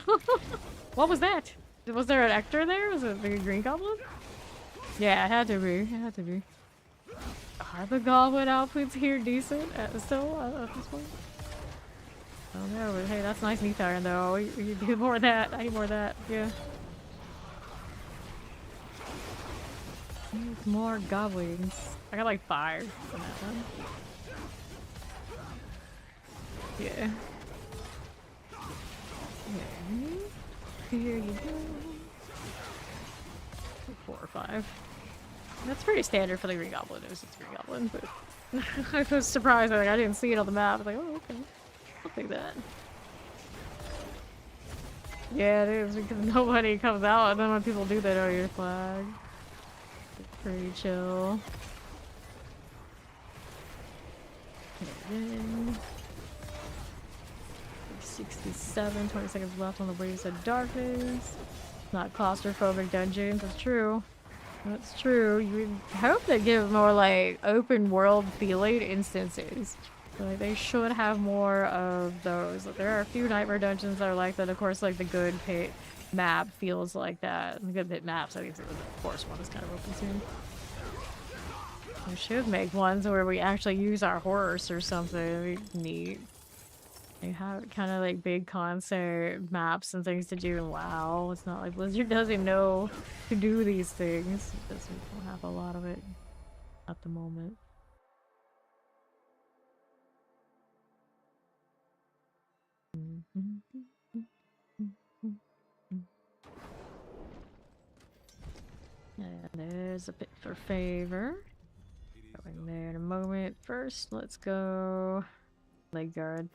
What was that? Was there an Ector there? Was it the Green Goblin? Yeah, it had to be. It had to be. Are the Goblin outputs here decent still at this point? Oh no, but hey, that's nice Neath Iron though. We need more of that. I need more of that. Yeah. Need more goblins. I got like 5 on that one. Yeah. Here you go. 4 or 5. That's pretty standard for the Green Goblin. It was just Green Goblin, but I was surprised. Like, I didn't see it on the map. I was like, oh, okay. I'll take that. Yeah, it is because nobody comes out, and then when people do, they know your flag. It's pretty chill. And then 67, 20 seconds left on the Waves of Darkness. Not claustrophobic dungeons. That's true. That's true. You would hope they give more like open world feeling instances. Like they should have more of those. Like, there are a few nightmare dungeons that are like that. Of course, like the Good Pit map feels like that. The Good Pit maps, I think the Forest one is kind of open soon. We should make ones where we actually use our horse or something. That'd be neat. They have kind of like big concert maps and things to do. And wow, it's not like Blizzard doesn't know to do these things. It doesn't have a lot of it at the moment. And there's a Pit for Favor. Going there in a moment. First, let's go Leg Guard.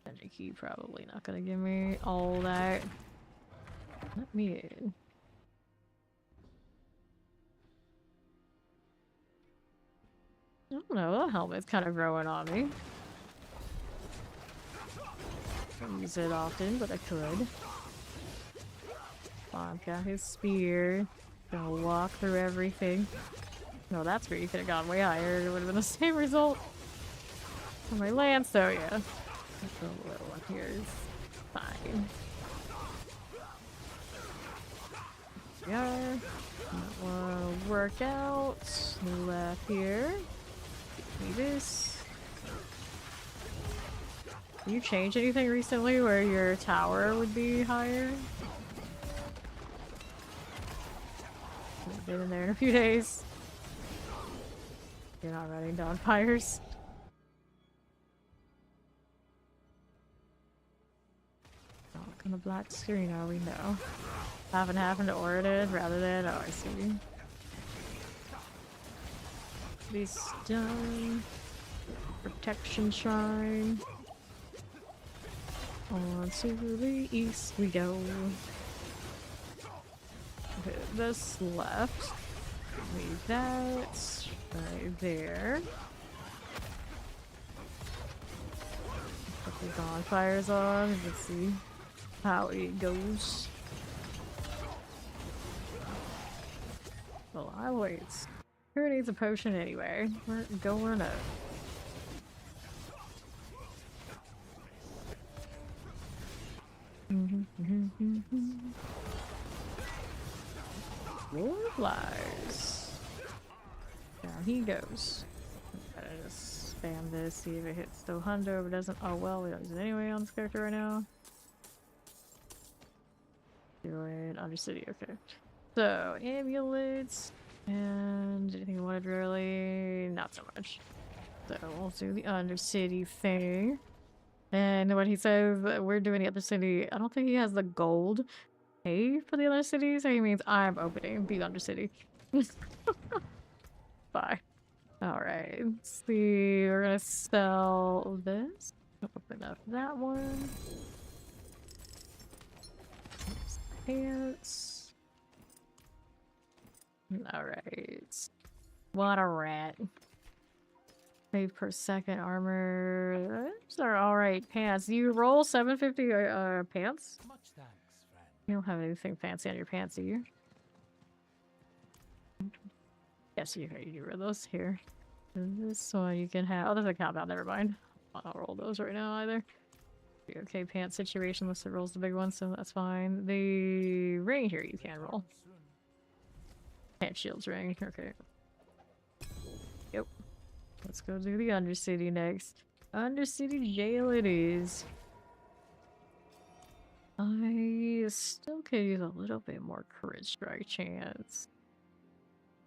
Magic Key probably not gonna give me all that. Let me in. I don't know, that helmet's kind of growing on me. I don't use it often, but I could. Bob got his spear. Gonna walk through everything. No, that's where you could have gone way higher. It would have been the same result. On my lance, though, yeah. The little one here is fine. There we are. Might want to work out. Left here. Give me this. Did you change anything recently where your tower would be higher? I've been in there in a few days. You're not running down fires. Not on the black screen, are we? No. Haven't happened to Oridid rather than. Oh, I see. This done. Protection shrine. On to the east we go. Okay, this left. Leave that right there. Put the bonfires on. Let's see how it goes. Well, I wait. Who needs a potion anyway? We're going up. Lord flies. Down he goes. Gotta just spam this, see if it hits the hundo, but doesn't. Oh well, we don't use it anyway on this character right now. Do it Undercity, okay. So, amulets, and anything you wanted really? Not so much. So, we'll do the Undercity thing. And when he says we're doing the Undercity, I don't think he has the gold pay for the Undercity, so he means I'm opening the Undercity. Bye. Alright, let's see. We're gonna sell this. Open up that one. Pants. Alright. What a rat. Save per second armor. Those are alright pants. You roll 750 pants? Much thanks, friend. You don't have anything fancy on your pants, do you? Yes, you do those here. This one you can have. Oh, there's a compound, never mind. I'll roll those right now either. Okay, pants situation unless it rolls the big one, so that's fine. The ring here you can roll. Pant shields ring, okay. Yep. Let's go do the Undercity next. Undercity jail it is. I still could use a little bit more courage strike chance.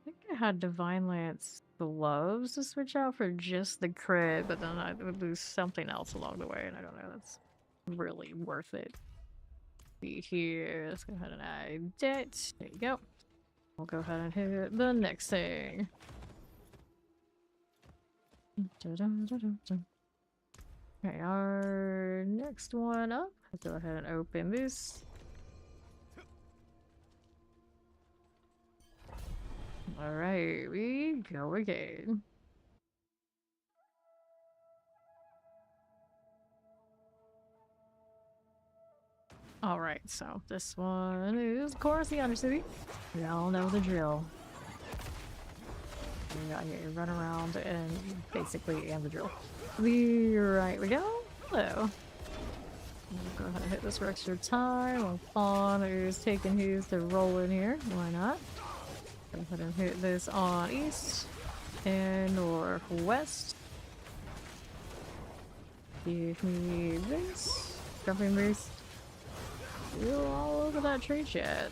I think I had Divine Lance gloves to switch out for just the crit, but then I would lose something else along the way, and I don't know, that's really worth it. Be here, let's go ahead and add debt. There you go. We'll go ahead and hit the next thing. Okay, our next one up. Let's go ahead and open this. Alright, we go again. Alright, so this one is, of course, the Undercity. We all know the drill. You run around and basically and the drill. Right we go. Hello. We'll go ahead and hit this for extra time. While Fawn is taking his to roll in here. Why not? Go ahead and hit this on east and northwest. Give me this. Jumping boost. You're all over that tree chat.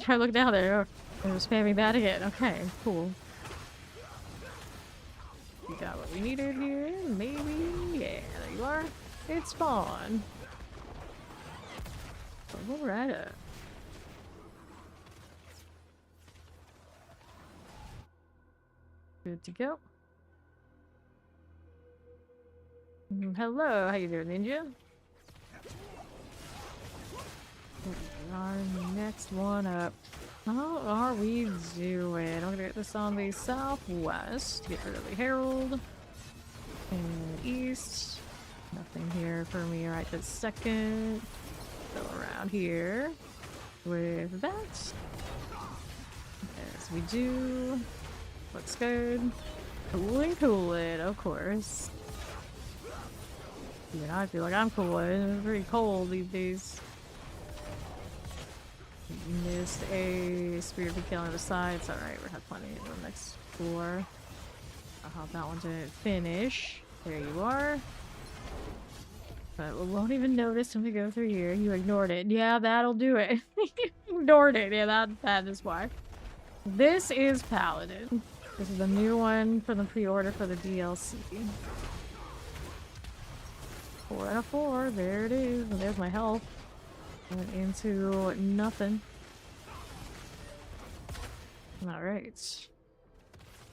Try to look down there. Oh, I'm spamming that again. Okay, cool. We got what we needed here. Maybe. Yeah, there you are. It's spawn. Alright. Good to go. Hello, how you doing, Ninja? Our next one up. How are we doing? I'm gonna get this on the southwest. Get rid of the Herald. And east. Nothing here for me right this second. Go around here with that. As we do. Looks good. Cool it, of course. Even I feel like I'm cooling. It's pretty cold these days. Missed a Spirit of Killing on the side. It's alright, we have plenty of the next floor. I hope that one didn't finish. There you are. But we won't even notice when we go through here. You ignored it. Yeah, that'll do it. You ignored it. Yeah, that is why. This is Paladin. This is the new one for the pre-order for the DLC. 4 out of 4. There it is. And there's my health. Went into nothing. Alright.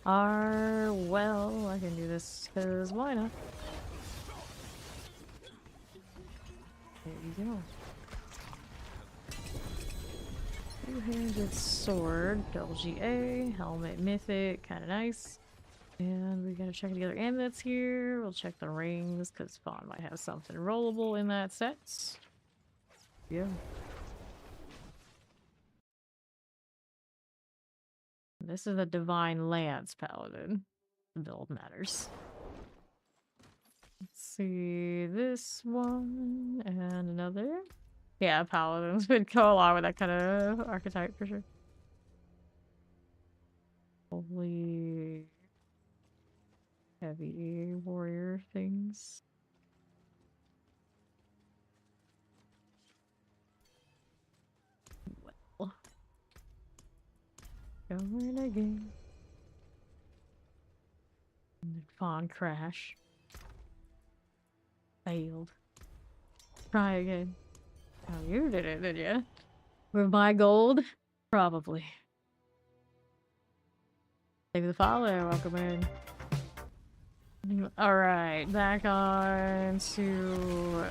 Well, I can do this because why not? There you go. Two-handed sword, LGA, helmet mythic, kind of nice. And we gotta check the other amulets here. We'll check the rings because Fawn might have something rollable in that set. Yeah. This is a Divine Lance Paladin. The build matters. Let's see this one and another. Yeah, Paladins would go along with that kind of archetype for sure. Holy heavy warrior things. Well, going again. And then Fawn crash. Failed. Try again. Oh, you did it, did you? With my gold? Probably. Thank you for the follow. Welcome in. Alright, back on to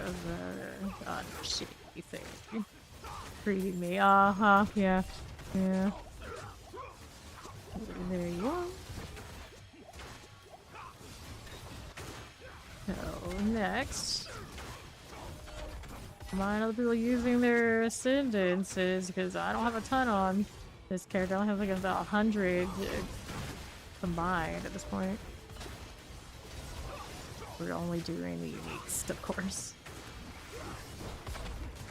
the shitty thing. Treating me. Uh-huh, yeah. Yeah. There you are. So, next. Mind other people using their ascendances because I don't have a ton on this character. I only have like about 100 combined at this point. We're only doing the uniques, of course.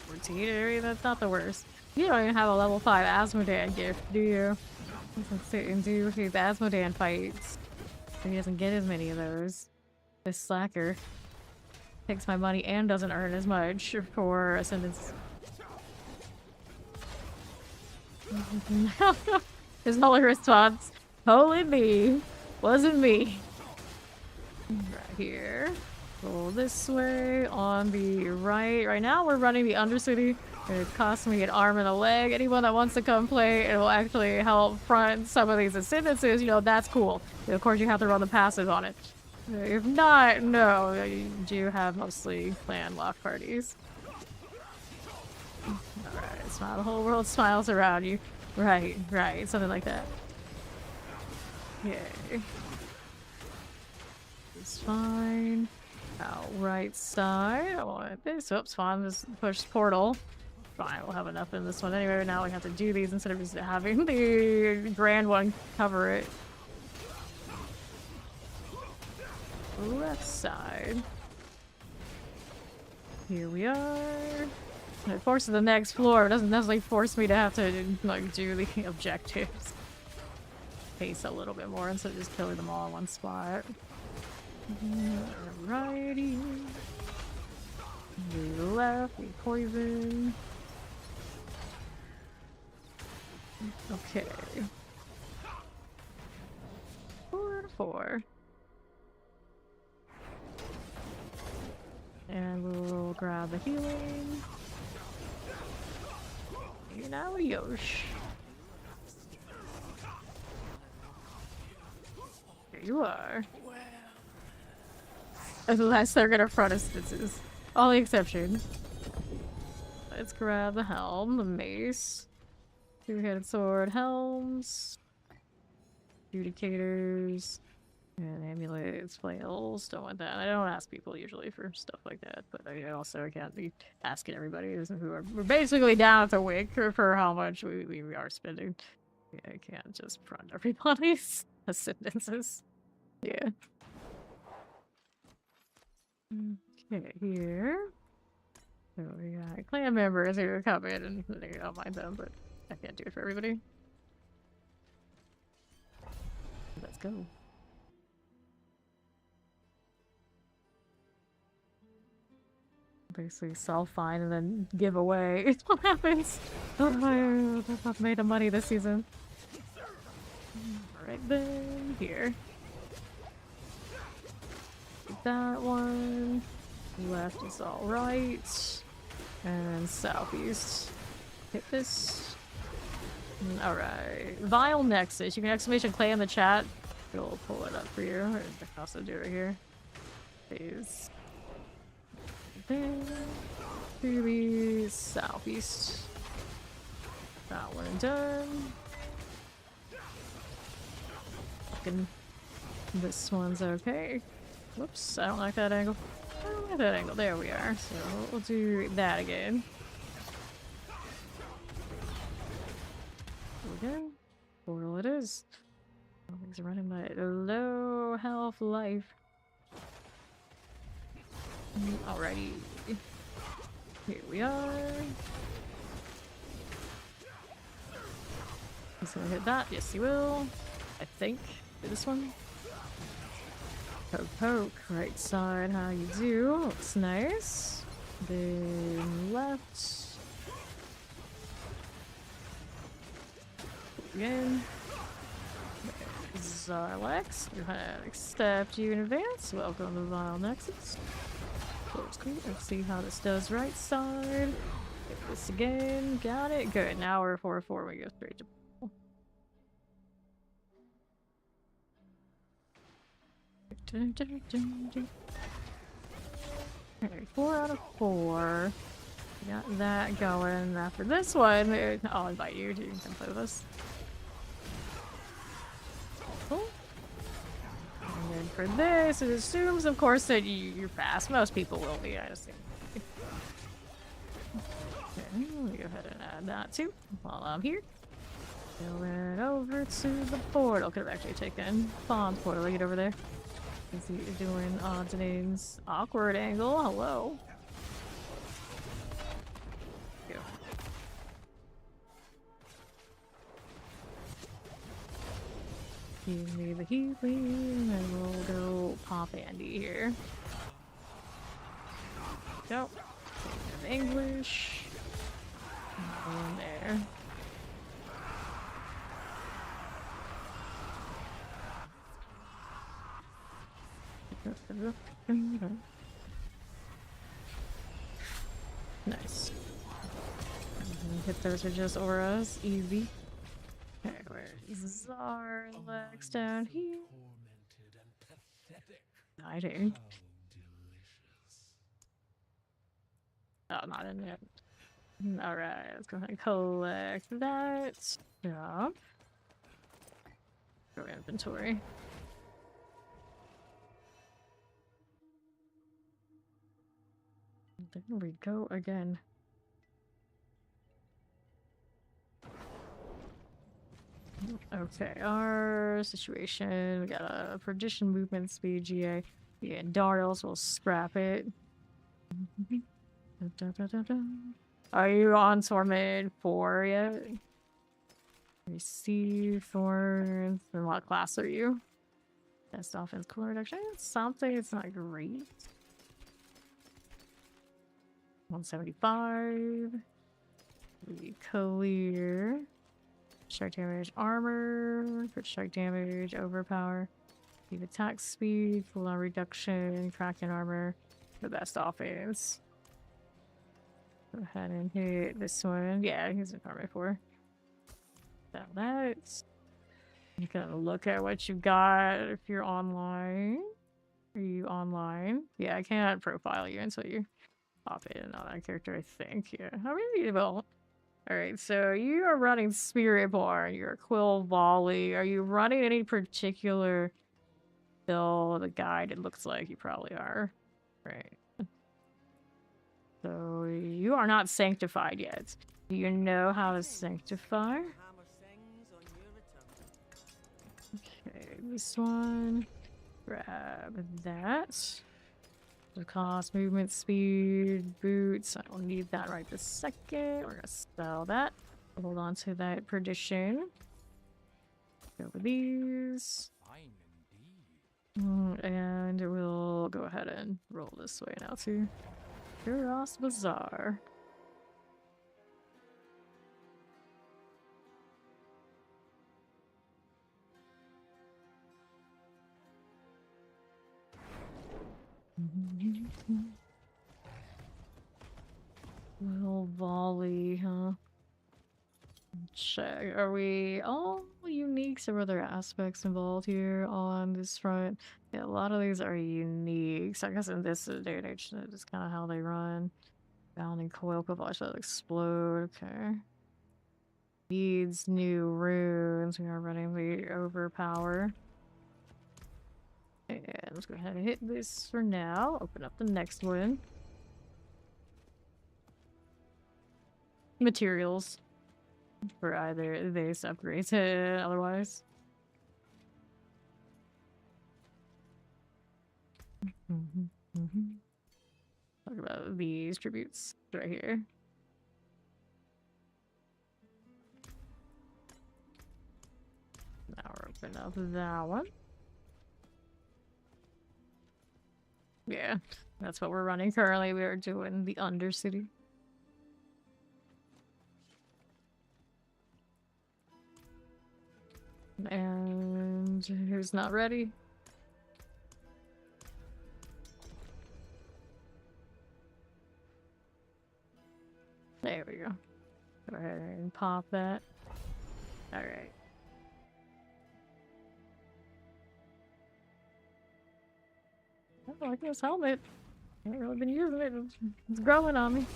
14, that's not the worst. You don't even have a level 5 Asmodan gift, do you? Let's sit and do his Asmodan fights. He doesn't get as many of those. This slacker takes my money and doesn't earn as much for Ascendance. His only response, holy me, wasn't me. Right here. Go this way on the right. Right now we're running the Undercity. It costs me an arm and a leg. Anyone that wants to come play, it will actually help front some of these ascendances, you know, that's cool. Of course you have to run the passive on it. If not, no, you do have mostly clan lock parties. Alright, smile, the whole world smiles around you. Right, right, something like that. Yay. It's fine. Out right side. I want this. Oops, fine. Just push portal. Fine, we'll have enough in this one anyway. Now we have to do these instead of just having the grand one cover it. Left side. Here we are. It forces the next floor. It doesn't necessarily force me to have to like do the objectives. Pace a little bit more instead of just killing them all in one spot. Alrighty. We left, we poison. Okay. 4 out of 4. And we'll grab the healing. And now Yosh. Here you are. Unless they're gonna front instances. All the exceptions. Let's grab the helm, the mace. Two-handed sword, helms. Adjudicators. And amulets, flails. Don't want that. I don't ask people usually for stuff like that, but I also can't be asking everybody who are we're basically down at the wig for how much we are spending. Yeah, I can't just front everybody's ascendances. Yeah. Okay, here. So we got clan members who come in and I don't mind them, but I can't do it for everybody. Let's go. Basically self-find and then give away. It's what happens. Oh, I've made the money this season. Right then, here. That one. Left is alright. And southeast. Hit this. Alright. Vile Nexus. You can exclamation clay in the chat. It'll pull it up for you. I can also do it here. Please. There. To the southeast. That one done. Fucking. This one's okay. Whoops, I don't like that angle. I don't like that angle. There we are. So we'll do that again. Again. Portal it is. Things are running by low health life. Alrighty. Here we are. He's gonna hit that. Yes, he will. I think. Do this one. Poke, poke. Right side, how you do. Looks nice. Then left. Again. Zarlex. Accept you in advance. Welcome to Vile Nexus. Let's see how this does right side. Hit this again. Got it. Good. Now we're 4-4. We go straight to Alright, 4 out of 4. Got that going. Now for this one, I'll invite you to come play with us. Cool. And then for this, it assumes, of course, that you're fast. Most people will be, I assume. Okay, let me go ahead and add that too while I'm here. Go right over to the portal. Could have actually taken Fawn's portal to get over there. Is he doing odds and ends? Awkward angle. Hello. Go. Give me the healing, and we'll go pop Andy here. Go. English. Go in there. Nice. Hit those are just auras, easy. Okay, where's Zarlex down here? Hiding. Oh, not in there. Alright, let's go ahead and collect that stuff. Go inventory. There we go again. Okay, our situation. We got a perdition movement speed GA. Yeah, Darius will scrap it. Are you on Torment 4 yet? Receive thorns. And what class are you? Best offense core reduction. It's something, it's not great. 175. We clear. Strike damage, armor, crit strike damage, overpower, keep attack speed, cooldown reduction, Kraken armor, the best offense. Go ahead and hit this one. Yeah, he's in armor 4. Now that's. You can look at what you got if you're online. Are you online? Yeah, I can't profile you until you pop in on that character, I think. Yeah, how many people? Alright, so you are running Spiritborn, you're a Quill Volley. Are you running any particular build, a guide? It looks like you probably are. Right. So you are not sanctified yet. Do you know how to sanctify? Okay, this one. Grab that. The cost, movement speed, boots. I don't need that right this second. We're gonna sell that. Hold on to that perdition. Go with these. And we'll go ahead and roll this way now too. Kuros Bazaar. Little volley, huh? Check. Are we all uniques or other aspects involved here on this front? Yeah, a lot of these are unique. So I guess in this day and age, that's kind of how they run. Bounding coil, watch that explode. Okay. Needs new runes. We are running the overpower. And let's go ahead and hit this for now. Open up the next one. Materials. For either this upgrades it otherwise. Talk about these tributes right here. Now we're opening up that one. Yeah, that's what we're running currently. We are doing the Undercity. And who's not ready? There we go. Go ahead and pop that. Alright. I like this helmet. I ain't really been using it. It's growing on me.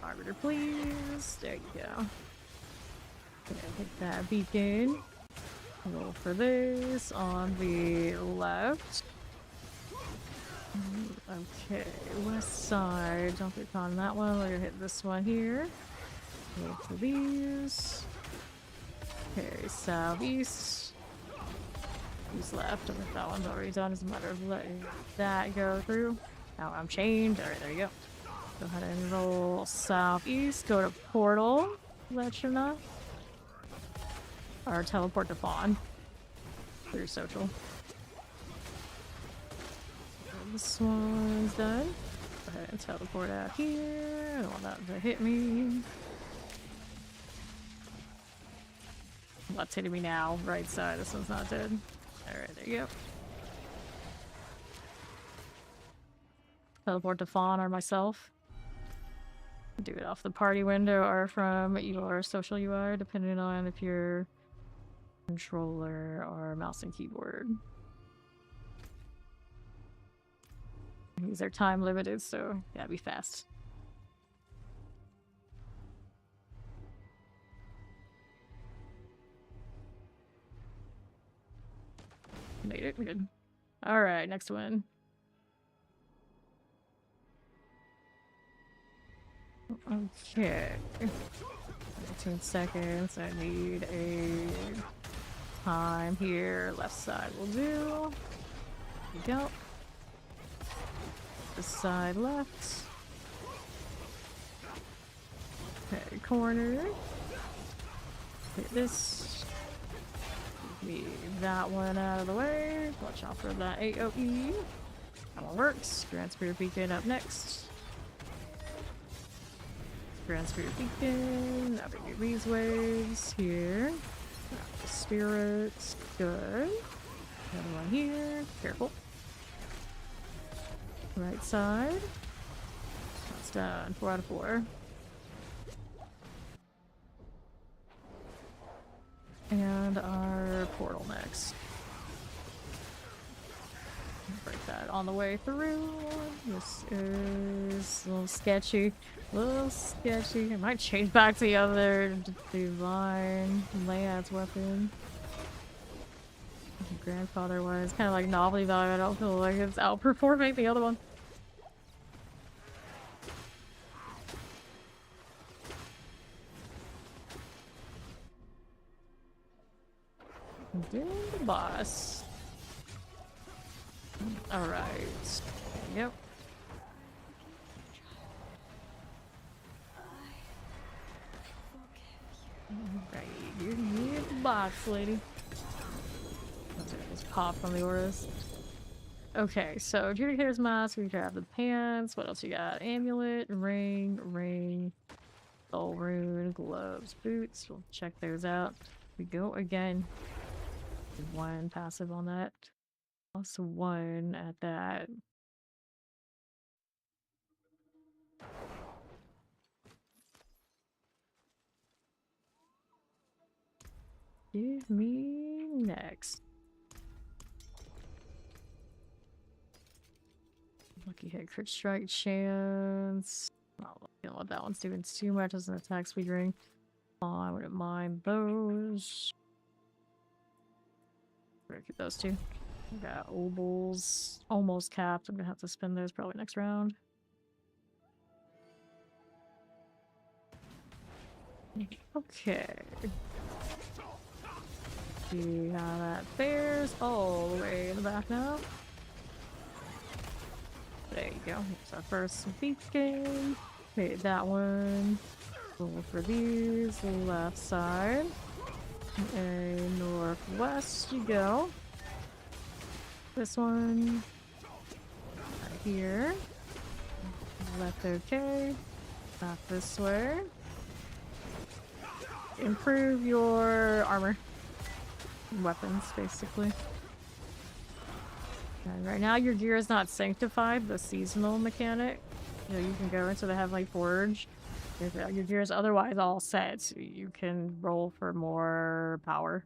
Arbiter, please. There you go. Hit that beacon. Roll for this on the left. Okay, west side. Don't click on that one. We're gonna hit this one here. Roll for these. Okay, southeast. Who's left? And if that one's already done, it's a matter of letting that go through. Now I'm chained. Alright, there you go. Go ahead and roll southeast. Go to portal. Let you know. Or teleport to Fawn. Through social. This one's done. Go ahead and teleport out here. I don't want that to hit me. What's hitting me now? Right side. This one's not dead. Alright, there you go. Teleport to Fawn or myself. Do it off the party window or from your social UI, depending on if you're controller or mouse and keyboard. These are time limited, so gotta be fast. Made it, good. Alright, next one. Okay. 15 seconds. I need a time here. Left side will do. There you go. This side left. Okay, corner. Hit this. Leave that one out of the way. Watch out for that AoE. That one works. Grand Spirit Beacon up next. Grand Spirit Beacon. Navigate these waves here. Spirits. Good. Another one here. Careful. Right side. That's done. 4 out of 4. And our portal next. Break that on the way through. This is a little sketchy. A little sketchy. I might change back to the other divine layouts weapon. Grandfather was kind of like novelty value. I don't feel like it's outperforming the other one. Doing the boss. Alright. Yep. Alright, you need the box, lady. Just pop from the auras. Okay, so Adjudicator's Mask, we grab the pants. What else you got? Amulet, ring, soul rune, gloves, boots. We'll check those out. We go again. 1 passive on that. Also 1 at that. Give me next. Lucky hit, crit strike chance. Not looking at what that one's doing too much as an attack speed ring. Oh, I wouldn't mind those. We're gonna keep those two. We got obols almost capped. I'm gonna have to spend those probably next round. Okay. See how that fares. All the way in the back now. There you go. Here's our first beacon. Hit that one. Roll for these. Left side. And northwest you go. This one. Right here. Left okay. Back this way. Improve your armor. Weapons, basically. And right now your gear is not sanctified, the seasonal mechanic. You know, you can go into the Heavenly Forge. If your gear is otherwise all set, so you can roll for more power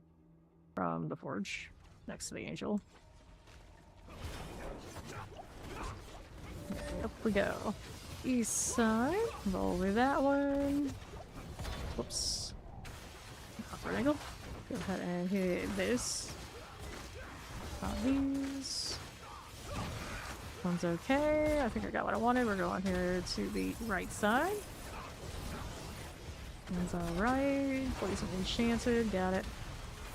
from the forge next to the angel. Up we go. East side. Roll with that one. Whoops. Upper angle. Go ahead and hit this. These. One's okay. I think I got what I wanted. We're going here to the right side. That's alright. Poison enchanted. Got it.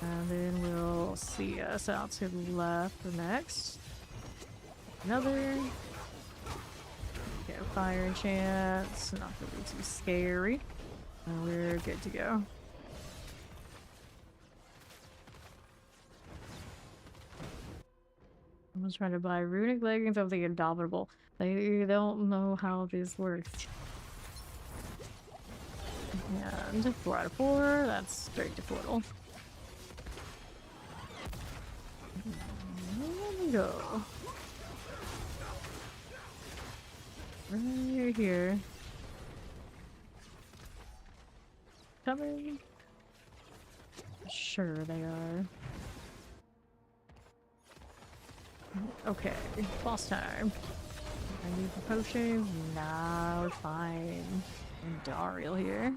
And then we'll see us out to the left for next. Another. Okay, fire enchants. Not really too scary. And we're good to go. Someone's trying to buy runic leggings of the Indomitable. They don't know how this works. And 4 out of 4, that's straight to portal. There we go. Right here. Coming. Sure they are. Okay, boss time. I need the potion. Now we're fine. And Dariel here.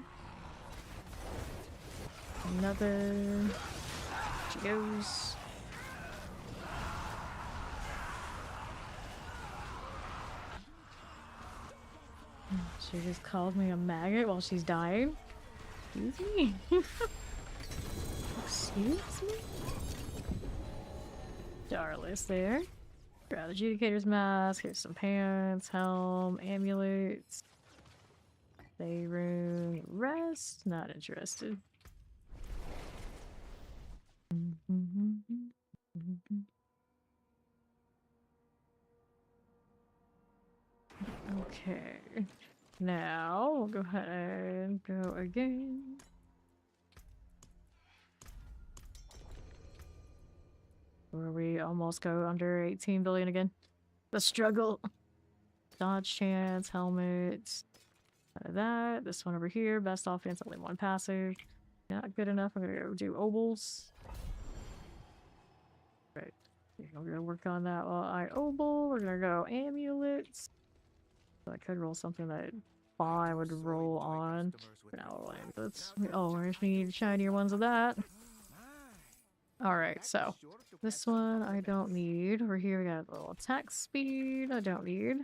Another. She goes. She just called me a maggot while she's dying. Excuse me? Excuse me? Darlis there. Grab the Adjudicator's mask. Here's some pants, helm, amulets. They rune. Rest. Not interested. Okay. Now we'll go ahead and go again. Where we almost go under 18 billion again. The struggle. Dodge chance, helmets. That. This one over here. Best offense, only 1 passive. Not good enough. I'm gonna go do obols. Right. I'm gonna work on that while I obol. We're gonna go amulets. So I could roll something that I would roll on. For now, amulets. We always need shinier ones of that. Alright, so this one I don't need. Over here we got a little attack speed. I don't need.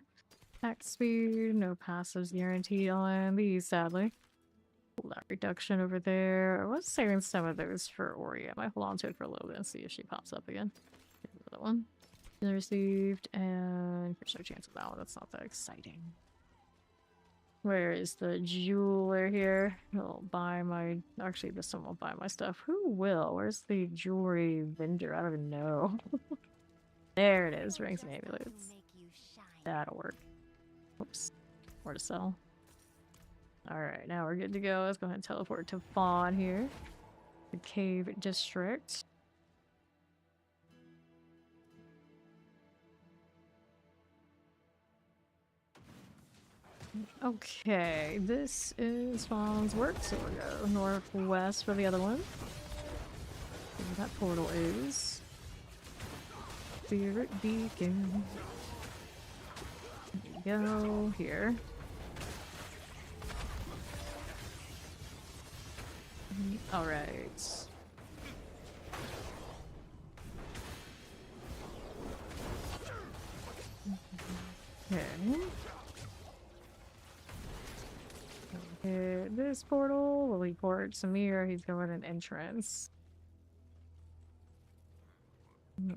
Attack speed, no passives guaranteed on these, sadly. Pull that reduction over there. I was saving some of those for Ori. I might hold on to it for a little bit and see if she pops up again. Here's another one. Received, and there's no chance of that one. That's not that exciting. Where is the jeweler here? He'll buy my... Actually, this one won't buy my stuff. Who will? Where's the jewelry vendor? I don't even know. There it is. Rings and amulets. That'll work. Oops. Where to sell. Alright, now we're good to go. Let's go ahead and teleport to Fawn here. The Cave District. Okay, this is Fawn's work, so we'll go northwest for the other one. Where that portal is. Spirit Beacon. There we go. Here. Alright. Okay. Okay, this portal will report Samir. He's going an entrance.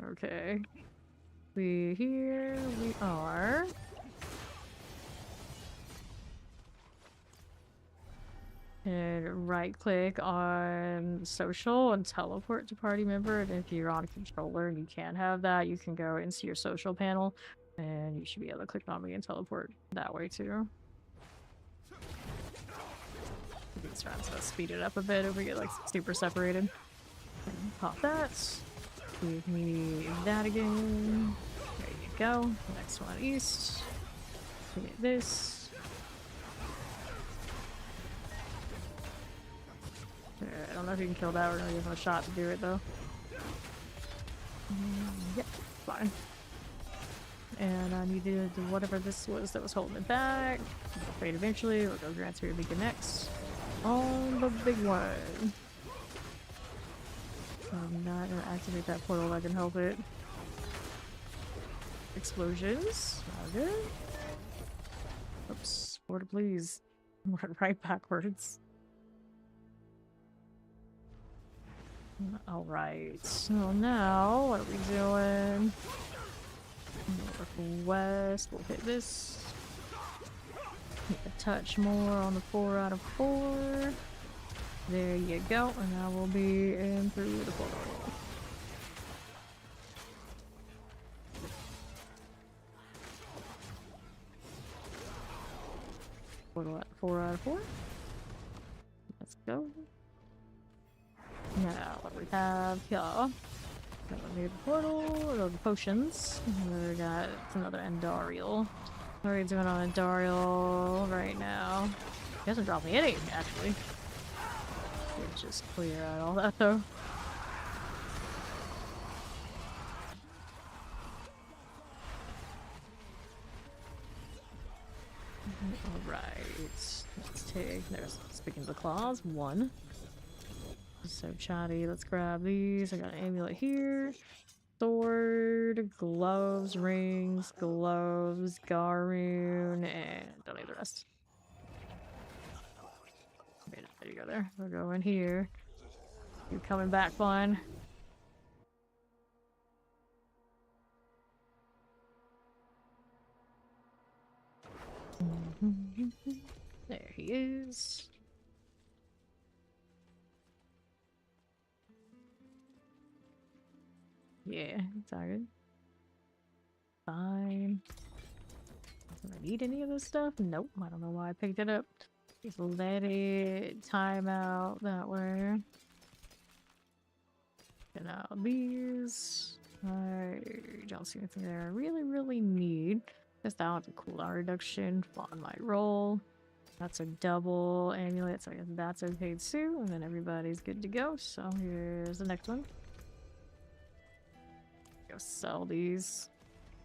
Okay. Here we are. And right click on social and teleport to party member. And if you're on a controller and you can't have that, you can go into your social panel and you should be able to click on me and teleport that way too. These rounds will speed it up a bit if we get like super separated. Pop that. Give me that again. There you go. Next one east. Give me this. I don't know if you can kill that. We're gonna give him a shot to do it though. Yep, fine. And I needed whatever this was that was holding it back. We'll fade eventually. We'll go Grand Spirit Beacon next. On the big one. I'm not gonna activate that portal. I can help it. Explosions. All good. Oops. Portal, please. Went right backwards. Alright, so now what are we doing? Northwest, we'll hit this. Hit a touch more on the 4 out of 4. There you go, and now we'll be in through the portal. Portal at 4 out of 4. Let's go. Now, what we have here. We need the portal, or the potions. We got another Endarial. What are we doing on Endarial right now? He hasn't dropped me any, actually. Let's just clear out all that, though. Alright. Let's take... There's, speaking of the claws, 1. So chatty, let's grab these. I got an amulet here. Sword, gloves, rings, gloves, Garoon, and don't need the rest. Okay, there you go there. We'll go in here. You coming back fine? There he is. Yeah, it's all good. Fine. Doesn't I need any of this stuff? Nope. I don't know why I picked it up. Just let it time out that way. Get out these. I don't see anything there I really need. Guess that one's a cooldown reduction on my roll. That's a double amulet, so I guess that's okay too. And then everybody's good to go. So here's the next one. Go sell these.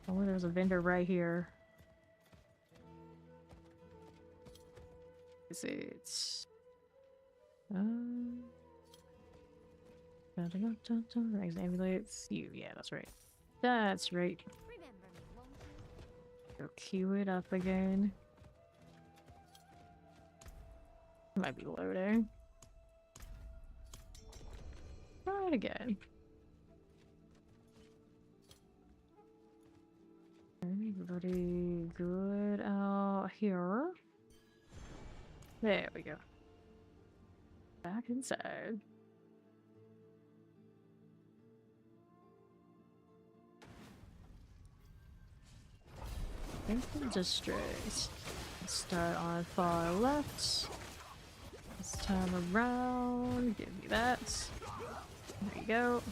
Oh, there's a vendor right here. Is it? Raise amulets. You, yeah, that's right. That's right. Go queue it up again. Might be loading. Try it again. Everybody good out here? There we go. Back inside. Infant districts. Start on far left. This time around, give me that. There you go.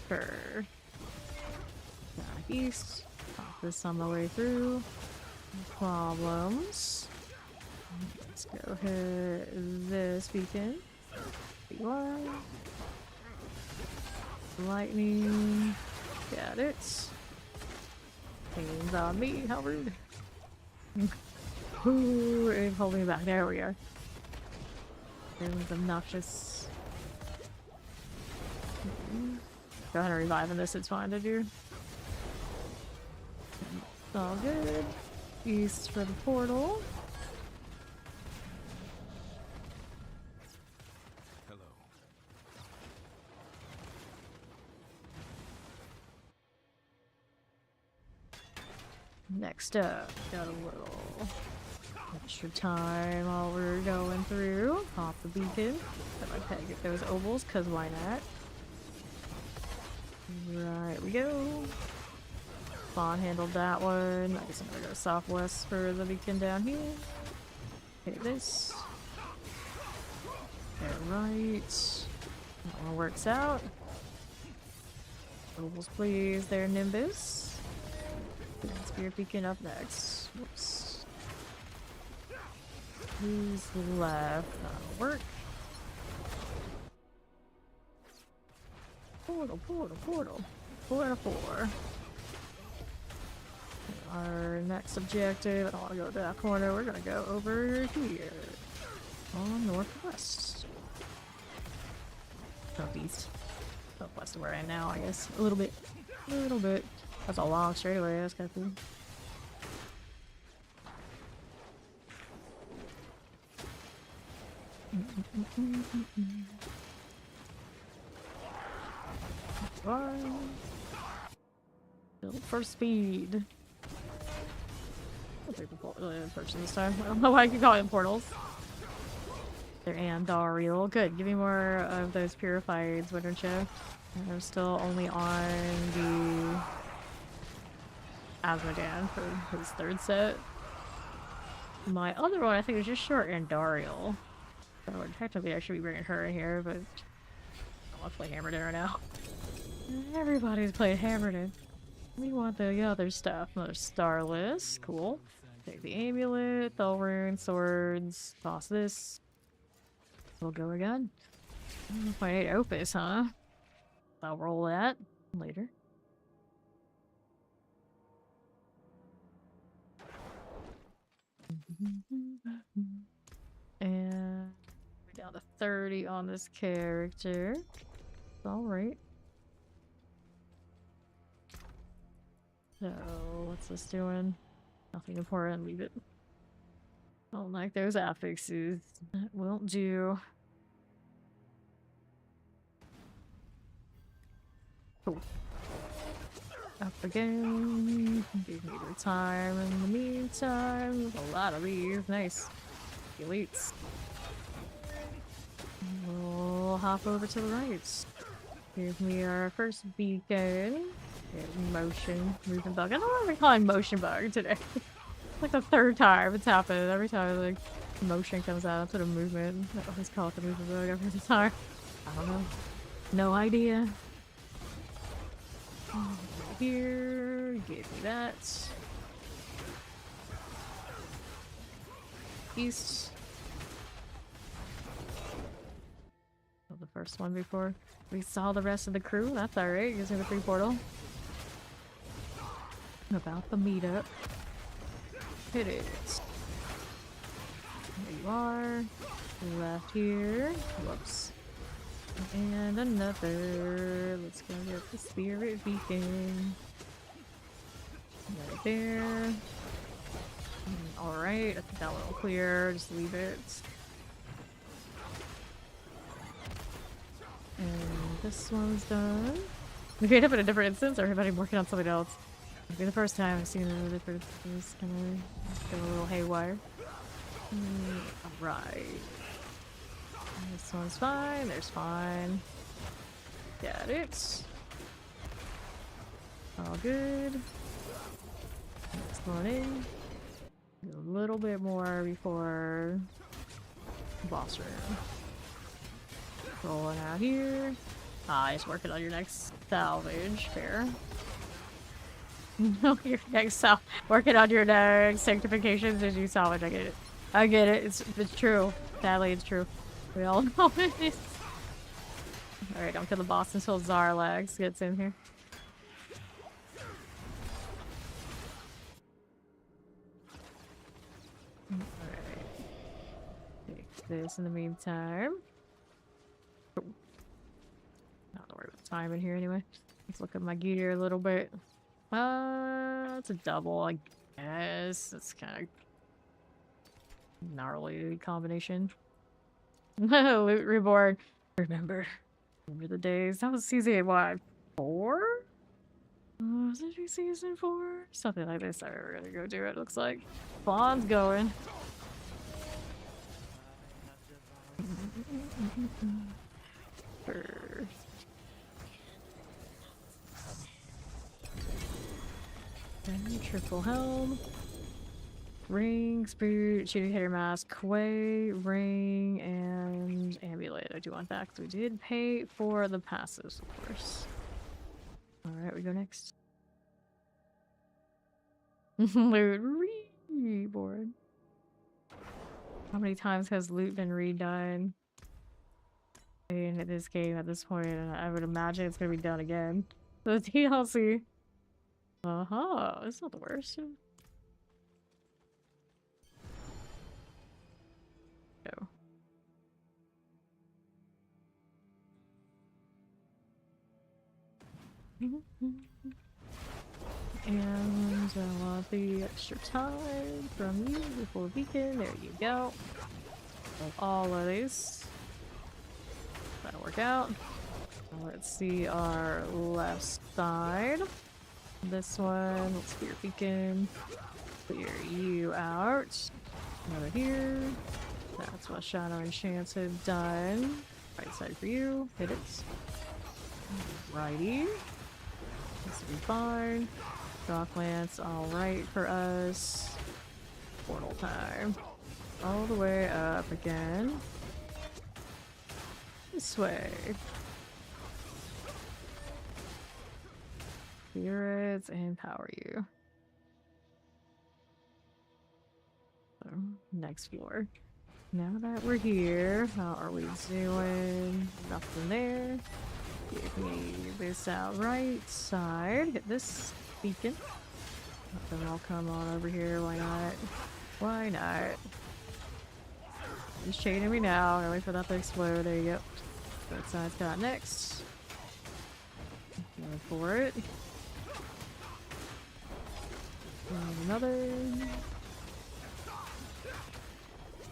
Sure. Down east. Pop this on my way through. No problems. Let's go hit this beacon. There you are. Lightning. Got it. Hands on me, how rude. Ooh, it's holding me back. There we are. Everyone's obnoxious. Go ahead and revive in this, it's fine to do. It's all good. East for the portal. Hello. Next up, got a little extra time while we're going through. Pop the beacon. I'd like to get those ovals, cause why not? Right, we go. Fawn handled that one. I guess I'm gonna go southwest for the beacon down here. Hit this. Alright. That one works out. Ovals, please. There, Nimbus. Spear beacon up next. Whoops. Who's left? That'll work. Portal, portal, portal. 4 out of 4. Our next objective, I don't want to go to that corner, we're gonna go over here. On northwest. Northeast. Southwest of where I am now, I guess. A little bit. A little bit. That's a long straightaway, that's kinda cool. One. Build for speed. I'll take the person this time. I don't know why I keep calling them portals. They're Andariel. Good. Give me more of those purifieds, wouldn't you? I'm still only on the Asmodan for his third set. My other one, I think, is just short Andariel. So technically, I should be bringing her in here, but I want to play Hammerden right now. Everybody's playing Hammerden. We want the other stuff. Another Starless. Cool. Take the amulet, the rune, swords. Toss this. We'll go again. 1.8 Opus, huh? I'll roll that later. And we're down to 30 on this character. Alright. So, what's this doing? Nothing important, leave it. Don't like those affixes. That won't do. Cool. Up again. Give me the time in the meantime. A lot of these. Nice. Elites. We'll hop over to the right. Give me our first beacon. Motion. Movement bug. I don't know why we're calling motion bug today. Like the third time it's happened. Every time like motion comes out instead of movement. I always call it the movement bug every time. I don't know. No idea. Here, give me that. East. Oh, the first one before we saw the rest of the crew. That's alright. Using the free portal. About the meetup. Hit it. There you are. Left here. Whoops. And another. Let's go get the spirit beacon. Right there. Alright, I think that one will clear. Just leave it. And this one's done. We could have in a different instance, or everybody working on something else. It'll be the first time I've seen a different instance kind of go a little haywire. Alright. This one's fine, there's fine. Got it. All good. Next one in. A little bit more before boss room. Rolling out here. Just working on your next salvage. Fair. No, your next working on your next sanctification to do salvage. I get it. I get it. It's true. Sadly, it's true. We all know it is. Alright, don't kill the boss until Zarlax gets in here. Alright. Take this in the meantime. Oh. Not to worry about the time in here anyway. Let's look at my gear a little bit. It's a double, I guess. It's kind of gnarly combination. Loot Reborn. Remember the days. That was season what? 4? Was it season 4? Something like this. Alright, we're gonna go do it. Looks like Bond's going. Triple helm. Ring, spirit, shooting hitter mask, Quay, ring, and amulet. I do want that because we did pay for the passes, of course. Alright, we go next. Loot Reborn. How many times has loot been redone in this game at this point? And I would imagine it's gonna be done again. The DLC. It's not the worst. Go. And I want the extra time from you before beacon. There you go. All of these. That'll work out. Let's see our left side. This one, let's clear beacon. Clear you out. Another here. That's what Shadow Enchanted done. Right side for you. Hit it. Righty. This will be fine. Docklands, alright for us. Portal time. All the way up again. This way. Spirits and power you. So, next floor. Now that we're here, how are we doing? Nothing there. Give me this out right side. Hit this beacon. Then I'll come on over here. Why not? Why not? He's chaining me now. I wait for that to explode. There you go. That side's got next. Going for it. And another.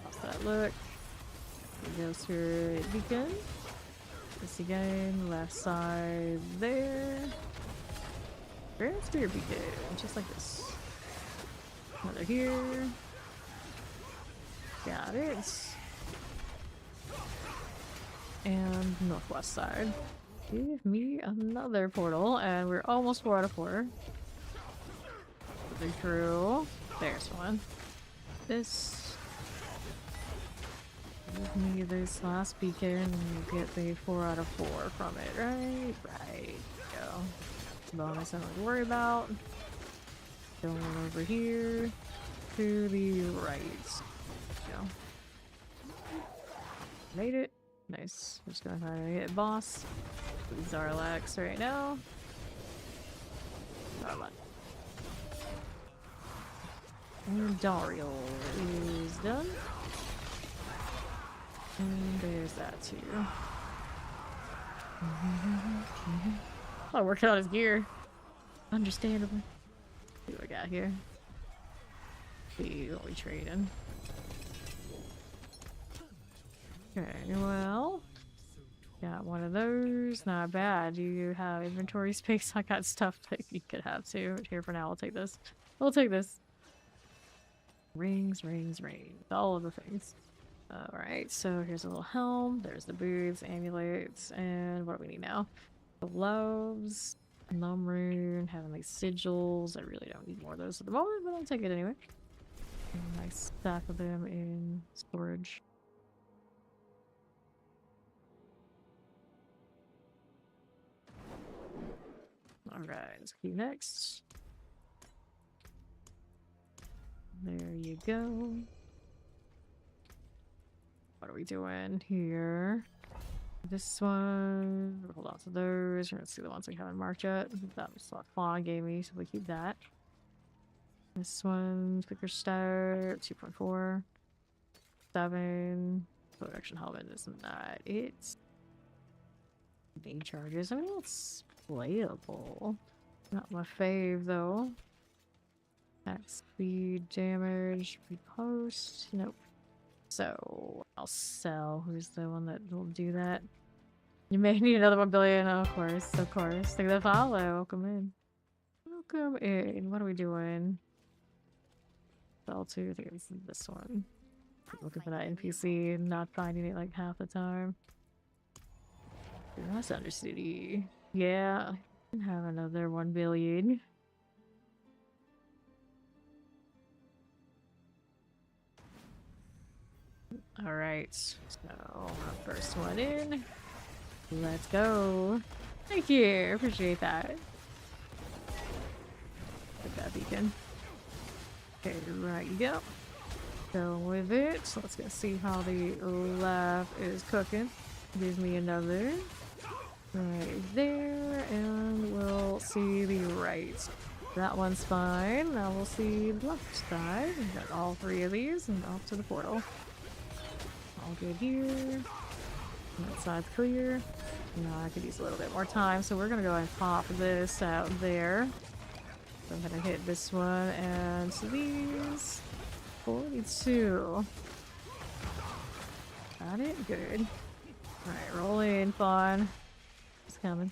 How's that look? Here goes her beacon. This again, left side there. Where's your beacon? Just like this. Another here. Got it. And northwest side. Give me another portal, and we're almost 4 out of 4. Moving through. There's one. This. Give me this last beacon, and you get the 4 out of 4 from it, right? Right. Go. Bonus I don't have to worry about. Going over here to the right. Go. Made it. Nice. I'm just gonna try to hit boss. Zarlax right now. Come on. And Dario is done. And there's that too. Oh, working on his gear. Understandable. See what I got here. See what we trading. Okay, well, got one of those. Not bad. Do you have inventory space? I got stuff that you could have too. But here for now, I'll take this. We'll take this. Rings, rings, rings. All of the things. Alright, so here's a little helm. There's the boots, amulets, and what do we need now? Gloves, numb rune, having these sigils. I really don't need more of those at the moment, but I'll take it anyway. A nice stack of them in storage. Alright, let's keep next. There you go. What are we doing here? This one. Hold on to those. We're gonna see the ones we haven't marked yet. That was what Fawn gave me, so we keep that. This one, quicker start, 2.4. 7. Protection helmet is not it. Main charges. I mean, it's playable. Not my fave though. Max speed, damage, repost. Nope. So I'll sell. Who's the one that will do that? You may need another 1 billion. Oh, of course, of course. Take the follow. Welcome in. Welcome in. What are we doing? Sell to. I think it's this one. Looking for that NPC and not finding it like half the time. That's Undercity. Yeah, I can have another 1 billion. Alright, so first one in. Let's go. Thank you, appreciate that. Put that beacon. Okay, right you go. Go with it. So let's go see how the left is cooking. Gives me another. Right there, and we'll see the right. That one's fine. Now we'll see the left side. We've got all 3 of these, and off to the portal. All good here. That side's clear. Now I could use a little bit more time, so we're gonna go and pop this out there. So I'm gonna hit this one and these. 42. Got it? Good. Alright, roll in, Fawn. He's coming.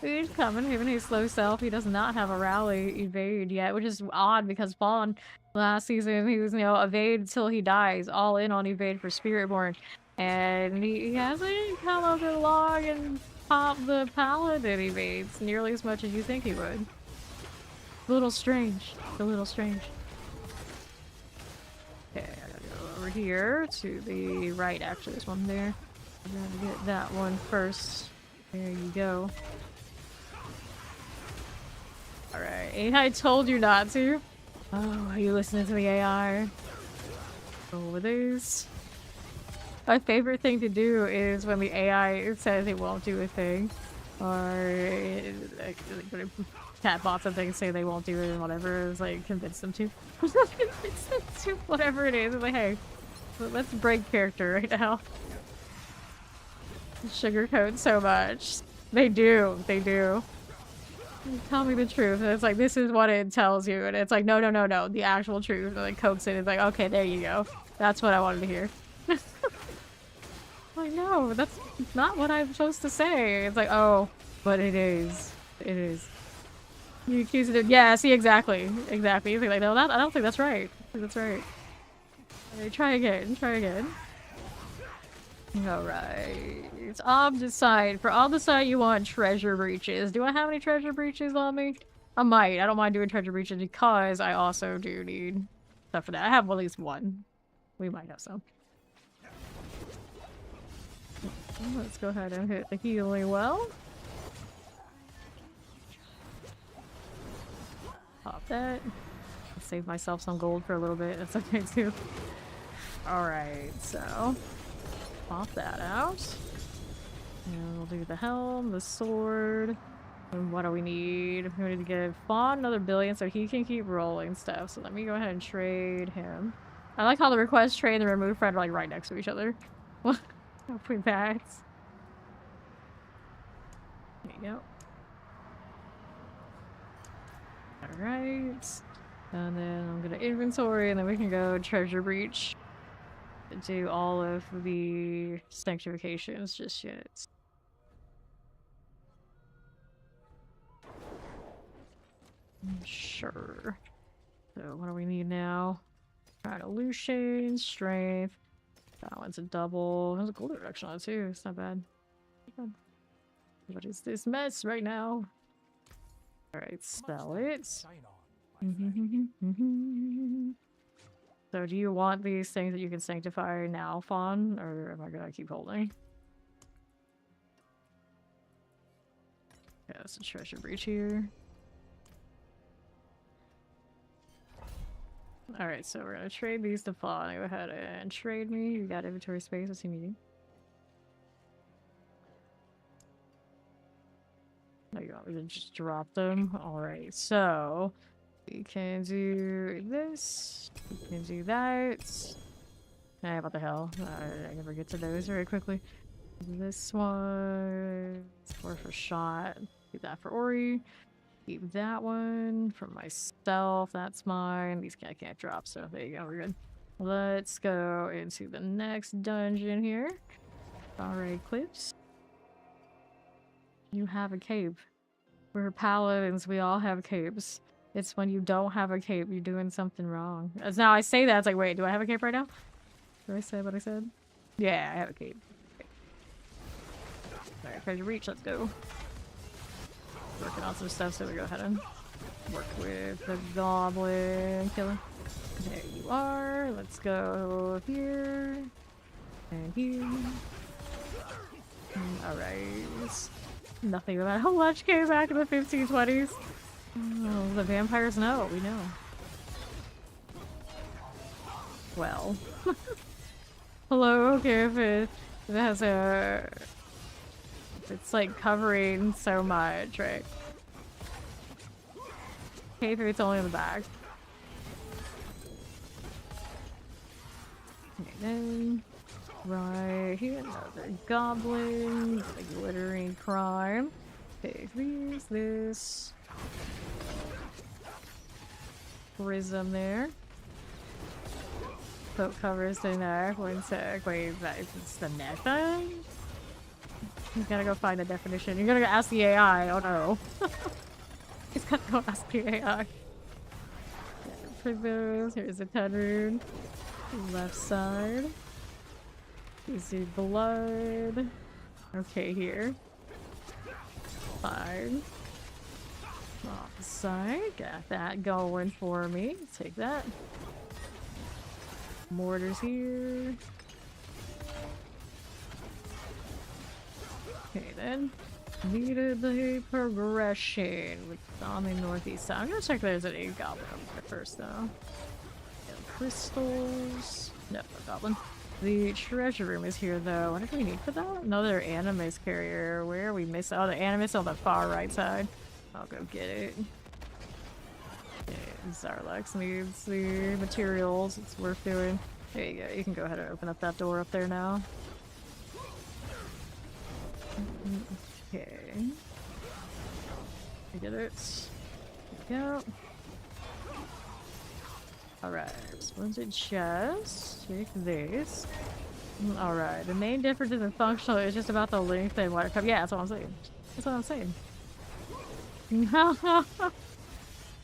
He's coming. Even his slow self. He does not have a rally evade yet, which is odd because Fawn last season he was, you know, evade until he dies, all in on evade for Spiritborn. And he hasn't come up along and popped the Paladin evades nearly as much as you think he would. A little strange. A little strange. Okay, I gotta go over here to the right. Actually, there's one there. I gotta get that one first. There you go. Alright, I told you not to. Oh, are you listening to the AI? Over these. My favorite thing to do is when the AI says it won't do a thing. Or chatbots and things say they won't do it and whatever. It's like convince them to. Convince them to whatever it is. It's like, hey, let's break character right now. Sugarcoat so much. They do. They do. Tell me the truth. And it's like, this is what it tells you. And it's like, no, no, no, no. The actual truth. And like coax it. It's like, okay, there you go. That's what I wanted to hear. Like, no, that's not what I'm supposed to say. It's like, oh, but it is. It is. You accuse it of, yeah, see, exactly. Exactly. You think like, no, I don't think that's right. I think that's right. Alright, try again. Try again. Alright. It's Omnicide. For Omnicide, you want treasure breaches. Do I have any treasure breaches on me? I might. I don't mind doing treasure breaches because I also do need stuff for that. I have at least one. We might have some. Let's go ahead and hit the healing well. Pop that. Save myself some gold for a little bit. That's okay too. Alright, so pop that out. And we'll do the helm, the sword. And what do we need? We need to give Fawn another billion so he can keep rolling stuff. So let me go ahead and trade him. I like how the request trade and the remove friend are like right next to each other. Pretty bad. There you go. Alright. And then I'm gonna inventory and then we can go treasure breach. Do all of the sanctifications just yet. Sure. So what do we need now? Alright, illusion, strength. That one's a double. There's a gold reduction on it too. It's not bad. Not bad. What is this mess right now? Alright, sell it. So do you want these things that you can sanctify now, Fawn? Or am I gonna keep holding? Yeah, that's a treasure breach here. Alright, so we're gonna trade these to Fawn. Go ahead and trade me. You got inventory space. What's he needing? Oh, you want me to just drop them? Alright, so we can do this. We can do that. Hey, what the hell? I never get to those very quickly. This one. It's worth a shot. Keep that for Ori. Keep that one for myself. That's mine. These I can't drop, so there you go. We're good. Let's go into the next dungeon here. Alright, Clips. You have a cape. We're paladins. We all have capes. It's when you don't have a cape, you're doing something wrong. As now I say that, it's like, wait, do I have a cape right now? Did I say what I said? Yeah, I have a cape. Alright, treasure reach, let's go. Working on some stuff, so we go ahead and work with the goblin killer. There you are. Let's go here. And here. Alright. Nothing about how much came back in the 1520s. Oh, the vampires know. We know. Well. Hello, okay, if it has a... It's like covering so much, right? Okay, if it's only in the back. Okay, then right here, another goblin, a glittering crime. Take these, this prism there. Poke covers the neck. One sec. Wait, it's the neck thing? You gotta go find the definition. You're gonna go ask the AI. Oh no. He's gotta go ask the AI. Here's a turn. Left side. You see blood. Okay, here. Fine. Off the side. Got that going for me. Take that. Mortars here. Okay then. Needed the progression on the northeast side. I'm gonna check if there's any goblin up there first though. Yeah, crystals. No, no goblin. The treasure room is here though. What do we need for that? Another animus carrier. Where are we missing? Oh, the animus on the far right side. I'll go get it. Okay, Zarlax needs the materials. It's worth doing. There you go. You can go ahead and open up that door up there now. Okay. I get it. There we go. Alright, splendid chest. Take this. Alright, the main difference in the functional is just about the length and water cup. Yeah, that's what I'm saying. That's what I'm saying.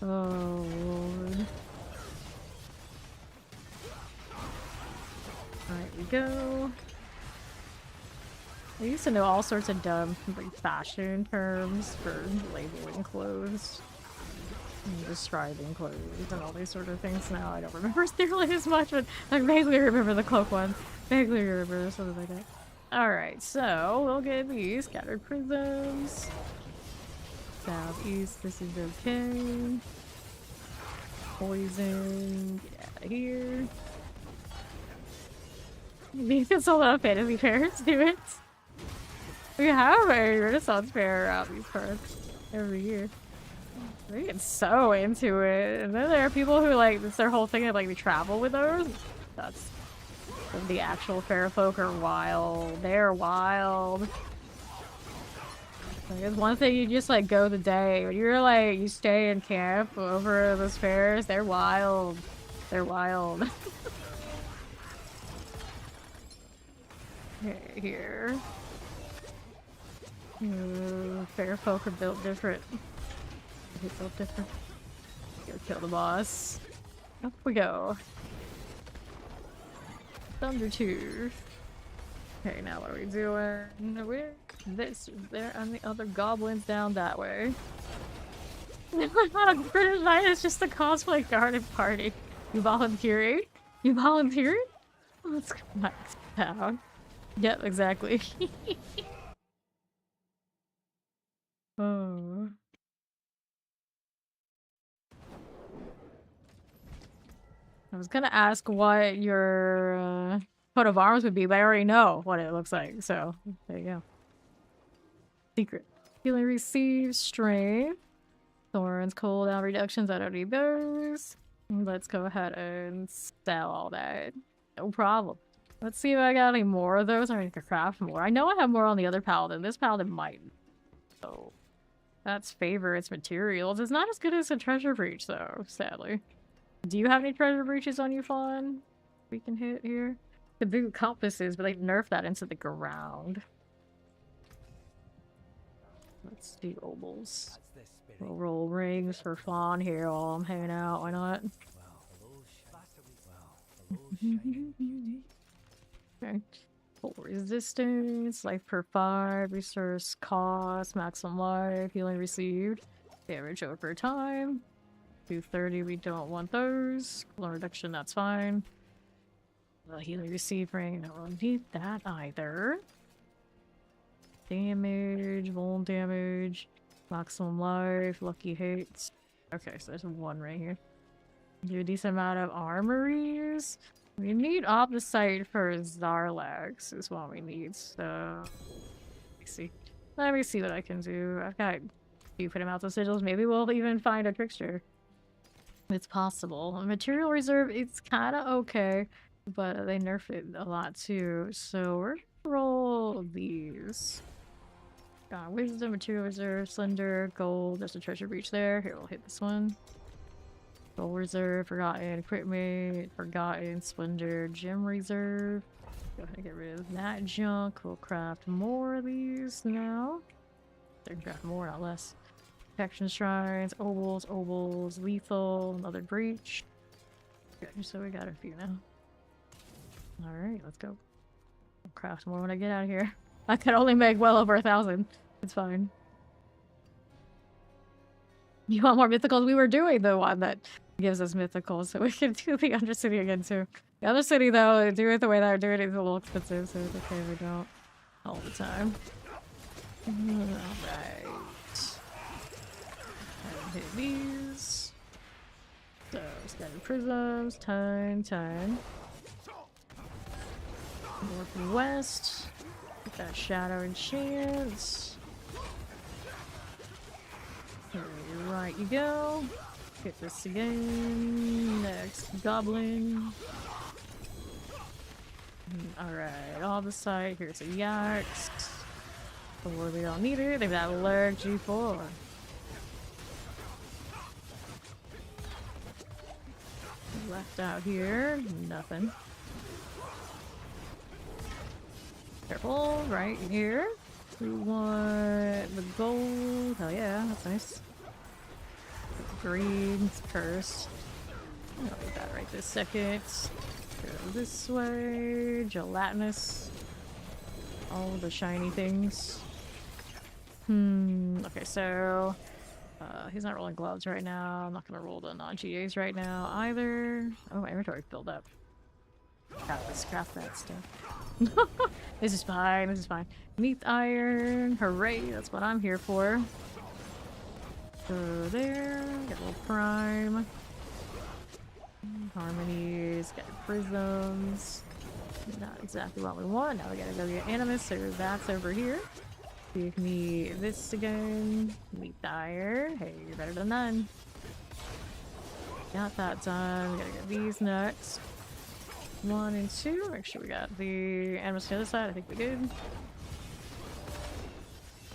Oh, Lord. Alright, we go. I used to know all sorts of dumb like fashion terms for labeling clothes and describing clothes and all these sort of things. Now I don't remember nearly as much, but I vaguely remember the cloak one. Vaguely remember something like that. Alright, so we'll get these scattered prisms. Southeast, this is okay. Poison, get out of here. You can sell out fantasy fairs, do it. We have a Renaissance fair around these parts every year. They get so into it. And then there are people who like, it's their whole thing of like, we travel with those. That's the actual fair folk are wild. They're wild. Like, it's one thing you just like go the day. When you're like, you stay in camp over those fairs, they're wild. They're wild. Okay, here. Fair folk are built different. They're built different. Go kill the boss. Up we go. Thundertooth. Okay, now what are we doing? We're this there and the other goblins down that way. British Knight is just a cosplay garden party. You volunteering? You volunteering? Let's go back down. Yep, exactly. Oh. I was gonna ask what your coat of arms would be, but I already know what it looks like, so there you go. Secret. Healing received, strain. Thorns, cooldown reductions, I don't need those. Let's go ahead and sell all that. No problem. Let's see if I got any more of those. I can craft more. I know I have more on the other paladin. This paladin might. So that's favor. It's materials. It's not as good as a treasure breach, though, sadly. Do you have any treasure breaches on you, Fawn? We can hit here. The big compasses, but they nerfed that into the ground. Let's do obols. We'll roll rings for Fawn here while I'm hanging out. Why not? Okay. Full resistance, life per 5, restores cost, maximum life, healing received, damage over time. 230, we don't want those. Cooldown reduction, that's fine. Healing received ring, I don't need that either. Damage, vuln damage, maximum life, lucky hits. Okay, so there's one right here. Do a decent amount of armories. We need opposite for Zarlax is what we need, so let me see what I can do. I've got a few put him out the sigils. Maybe we'll even find a trickster. It's possible. Material reserve, it's kind of okay, but they nerfed it a lot too. So we're gonna roll these. Got wisdom, material reserve, slender, gold. There's a treasure breach there. Here, we'll hit this one. Gold reserve, forgotten equipment, forgotten splendor, gem reserve. Go ahead and get rid of that junk. We'll craft more of these now. They can craft more, not less. Protection shrines, obols, lethal, another breach. Okay, so we got a few now. Alright, let's go. I'll craft more when I get out of here. I could only make well over 1,000. It's fine. You want more mythicals? We were doing the one that gives us mythicals, so we can do the Undercity again too. The other city, though, do it the way that we're doing it is a little expensive, so it's okay if we don't all the time. Alright. Hit these. So, scattered prisms, time. North and west. Get that shadow enchant. Right you go. Get this again. Next goblin. Alright, all the side. Here's a Yax. Or we don't need it. They've got alert G4. Left out here. Nothing. Careful, right here. We want the gold. Hell yeah, that's nice. Green's cursed. I don't need that right this second. Go this way. Gelatinous. All the shiny things. Okay, so he's not rolling gloves right now. I'm not gonna roll the non-GAs right now either. Oh, my inventory filled up. Gotta scrap that stuff. This is fine, this is fine. Neath iron, hooray, that's what I'm here for. Go there, get a little prime. Harmonies, get prisms. Not exactly what we want. Now we gotta go get animus, so that's over here. Give me this again. Neath iron. Hey, you're better than none. Got that done. We gotta get these next. 1 and 2. Make sure we got the animus on the other side. I think we did.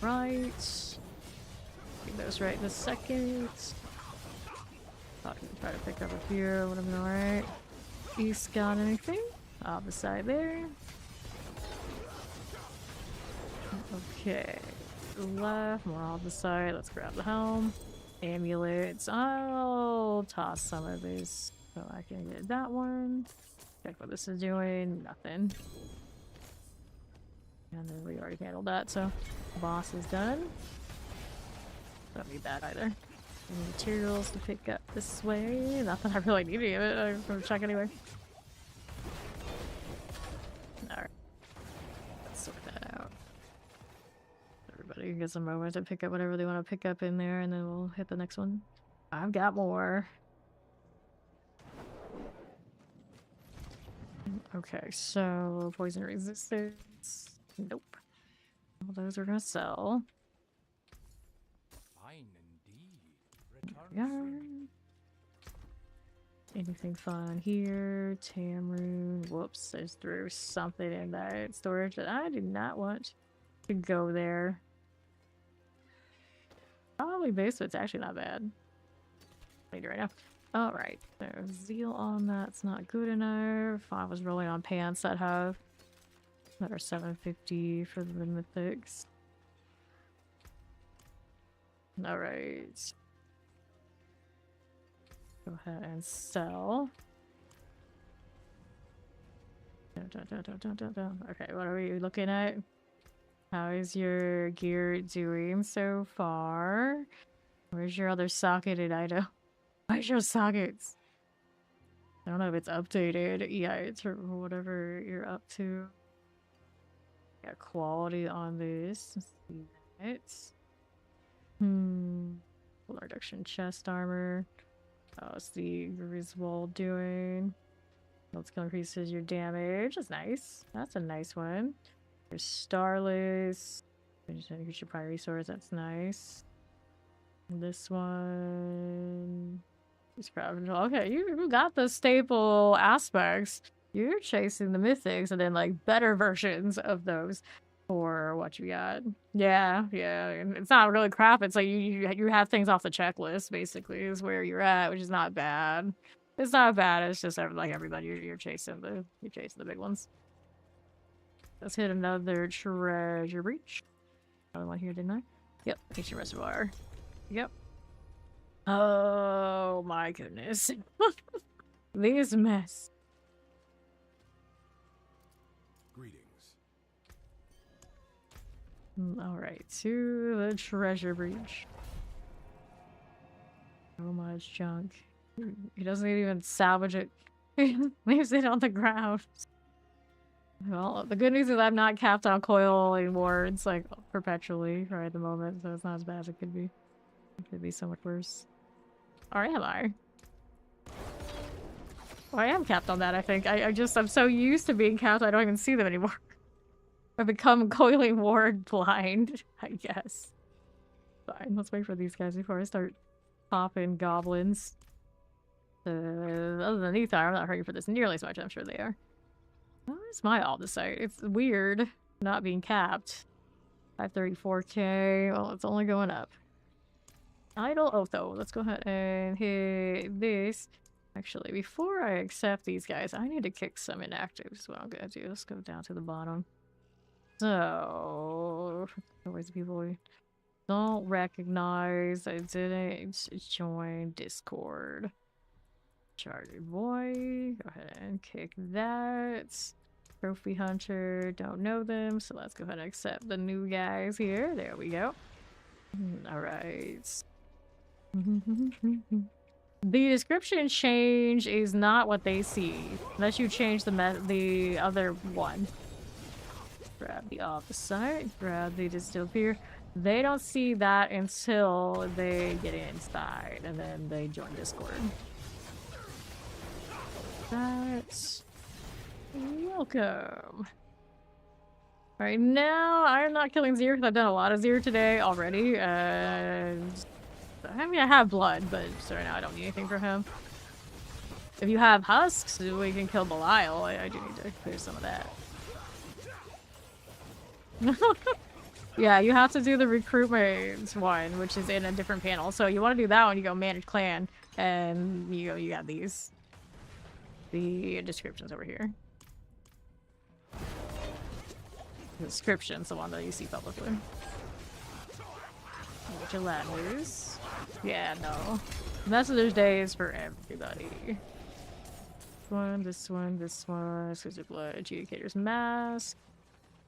Right. Get those right this second. Thought I could try to pick up a few. Would have been alright. East got anything? Off the side there. Okay. Left, more off the side. Let's grab the helm. Amulets. I'll toss some of these so I can get that one. Check what this is doing. Nothing. And then we already handled that, so boss is done. Don't need that either. Any materials to pick up this way. Not that I really need any of it. I'm gonna check anyway. Alright. Let's sort that out. Everybody gets a moment to pick up whatever they want to pick up in there, and then we'll hit the next one. I've got more. Okay, so poison resistance. Nope. All those are gonna sell. Fine indeed. Return Yeah. Anything fun here? Tamroon. Whoops, I just threw something in that storage that I did not want to go there. Probably basement's actually not bad. I need it right now. Alright, so zeal on that's not good enough. I was rolling on pants that have that are 750 for the mythics. Alright. Go ahead and sell. Okay, what are we looking at? How is your gear doing so far? Where's your other socketed item? Where's your sockets? I don't know if it's updated. Yeah, it's for whatever you're up to. Yeah, quality on this. Let's see that. Full reduction chest armor. How's the Griswold doing? Let's go increases your damage. That's nice. That's a nice one. There's Starless. Increase your prior resource. That's nice. This one. Okay, you got the staple aspects. You're chasing the mythics and then like better versions of those. Or what you got. Yeah, yeah. And it's not really crap. It's like you have things off the checklist, basically, is where you're at, which is not bad. It's not bad. It's just like everybody, you're chasing the big ones. Let's hit another treasure breach. Another one here, didn't I? Yep, ancient reservoir. Yep. Oh my goodness. This mess. Greetings. Alright, to the treasure breach. So much junk. He doesn't even salvage it. He leaves it on the ground. Well, the good news is I'm not capped on coil anymore. It's like perpetually right at the moment, so it's not as bad as it could be. It could be so much worse. Or am I? Well, I am capped on that, I think. I'm so used to being capped I don't even see them anymore. I've become coiling ward blind, I guess. Fine, let's wait for these guys before I start popping goblins. Other than Ether, I'm not hurting for this nearly as much, I'm sure they are. Where's my Aldecite? It's weird not being capped. 534k. Well, it's only going up. Idle Otho. Let's go ahead and hit this. Actually, before I accept these guys, I need to kick some inactives. Is what I'm gonna do. Let's go down to the bottom. So, always people we don't recognize. I didn't join Discord. Charger boy. Go ahead and kick that. Trophy Hunter, don't know them, so let's go ahead and accept the new guys here. There we go. Alright. The description change is not what they see, unless you change the other one. Grab the opposite, grab the distilled beer. They don't see that until they get inside, and then they join Discord. That's... Welcome. Alright, now I'm not killing Zir because I've done a lot of Zir today already. And I mean, I have blood, but so right now I don't need anything for him. If you have husks, we can kill Belial. I do need to clear some of that. Yeah, you have to do the recruitment one, which is in a different panel. So you want to do that one, you go manage clan, and you got these. The descriptions over here. The description's the one that you see publicly. Vigilantes. Yeah, no. Messenger's Day is for everybody. This one. Scissor Blood, Adjudicator's Mask.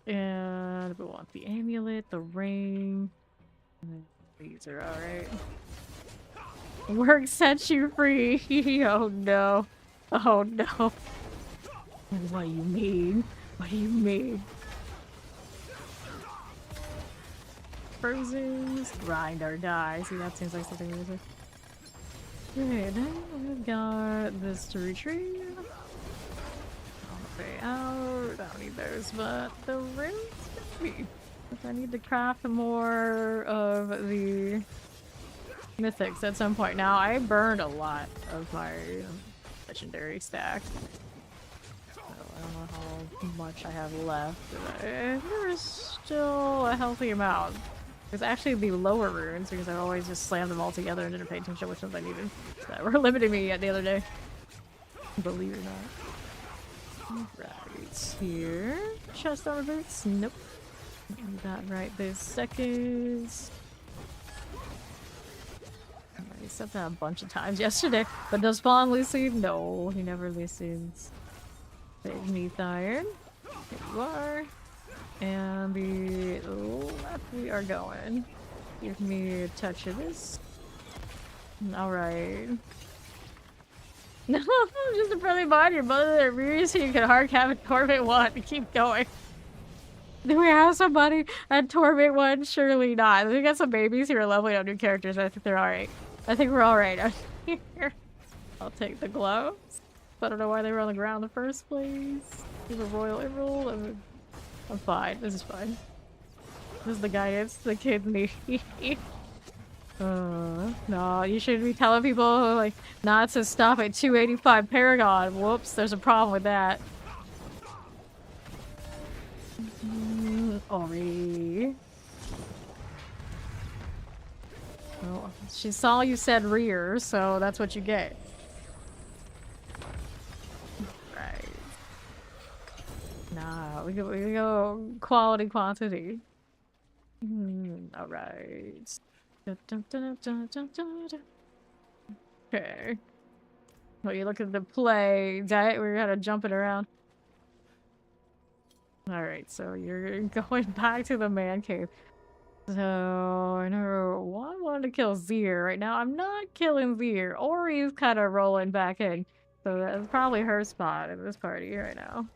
And we want the amulet, the ring. These are alright. Work sets you free. Oh no. Oh no. What do you mean? What do you mean? Frozen's grind or die. See, that seems like something we would do. Okay, then we've got this to retrieve. Okay, out. I don't need those, but the rings maybe. If I need to craft more of the mythics at some point. Now, I burned a lot of my legendary stack. So I don't know how much I have left. But there is still a healthy amount. There's actually the lower runes because I always just slammed them all together and didn't pay attention to which ones I needed. That were limiting me the other day. Believe it or not. Right here. Chest armor boots? Nope. That right this second. I said that a bunch of times yesterday. But does Spawn listen? No, he never listens. Big Neath Iron. Here you are. And the left we are going. Give me a touch of this. Alright. No, just a friendly mind your mother that rears so you can hard cap at Torment 1 and keep going. Do we have somebody at Torment 1? Surely not. We got some babies who are leveling up new characters, but I think they're alright. I think we're alright out here. I'll take the gloves. I don't know why they were on the ground in the first place. There's a Royal Emerald. I'm fine. This is fine. This is the guidance the kids need. No, you shouldn't be telling people like not to stop at 285 Paragon. Whoops, there's a problem with that. Ori. Well, she saw you said rear, so that's what you get. Right. Nah, we go quality quantity. Alright. Okay. Well, you look at the play. Diet, we're kind of jumping around. Alright, so you're going back to the man cave. So, I know one wanted to kill Zir. Right now, I'm not killing Zir. Ori's kind of rolling back in. So that's probably her spot in this party right now.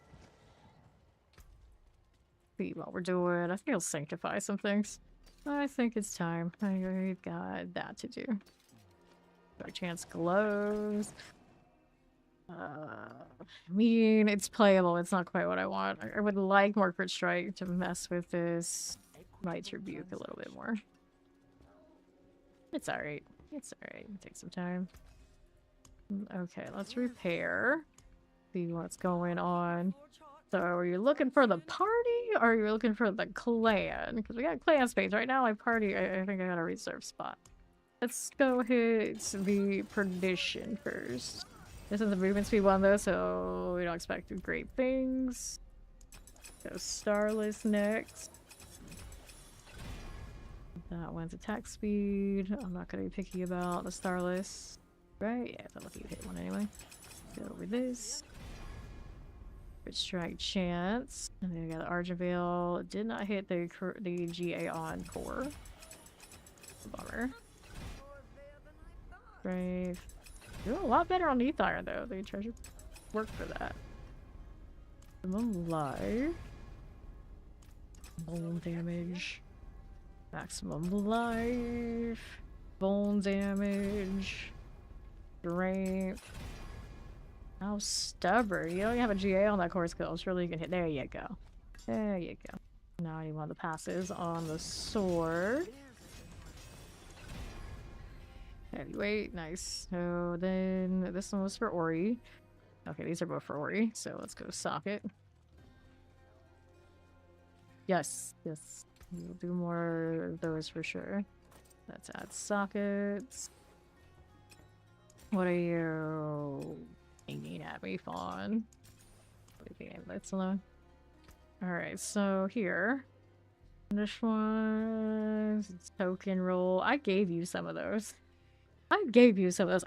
See what we're doing. I think I'll sanctify some things. I think it's time. I've got that to do. By chance glows. I mean, it's playable. It's not quite what I want. I would like more crit strike to mess with this Might Rebuke a little bit more. It's alright. It's alright. Take some time. Okay, let's repair. See what's going on. So, are you looking for the party or are you looking for the clan? Because we got clan space. Right now, my party, I think I got a reserve spot. Let's go hit the Perdition first. This is the movement speed one though, so we don't expect great things. Go Starless next. That one's attack speed. I'm not gonna be picky about the Starless. Right? Yeah, I'll let you hit one anyway. Go over this. Crit strike chance. And then we got the Argent Veil. Did not hit the GA on core. Bummer. Brave. Doing a lot better on Ether though. The treasure work for that. Maximum life. Bone damage. Maximum life. Bone damage. Strength. How stubborn. You don't have a GA on that core skill. Surely you can hit. There you go. There you go. Now you want the passes on the sword. Heavyweight, nice. So then this one was for Ori. Okay, these are both for Ori, so let's go socket. Yes, yes. We'll do more of those for sure. Let's add sockets. What are you aiming at me, Fawn? Leave the amulets alone. Alright, so here. This one, token roll. I gave you some of those.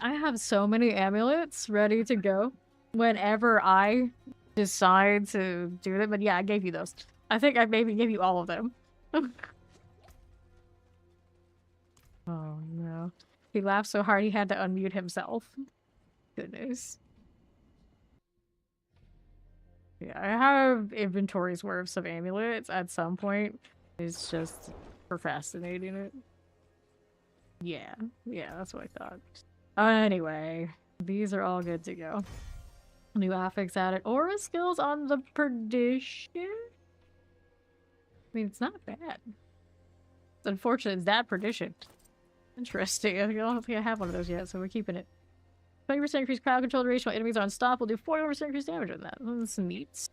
I have so many amulets ready to go whenever I decide to do them. But yeah, I gave you those. I think I maybe gave you all of them. Oh no. He laughed so hard he had to unmute himself. Goodness. Yeah, I have inventories worth of amulets at some point. It's just procrastinating it. Yeah, that's what I thought. Anyway, these are all good to go. New affix added. Aura skills on the Perdition? I mean, it's not bad. It's unfortunate it's that Perdition. Interesting. I don't think I have one of those yet, so we're keeping it. 20% increased crowd control duration while enemies are unstoppable. Do 40% increased damage on that. That's neat.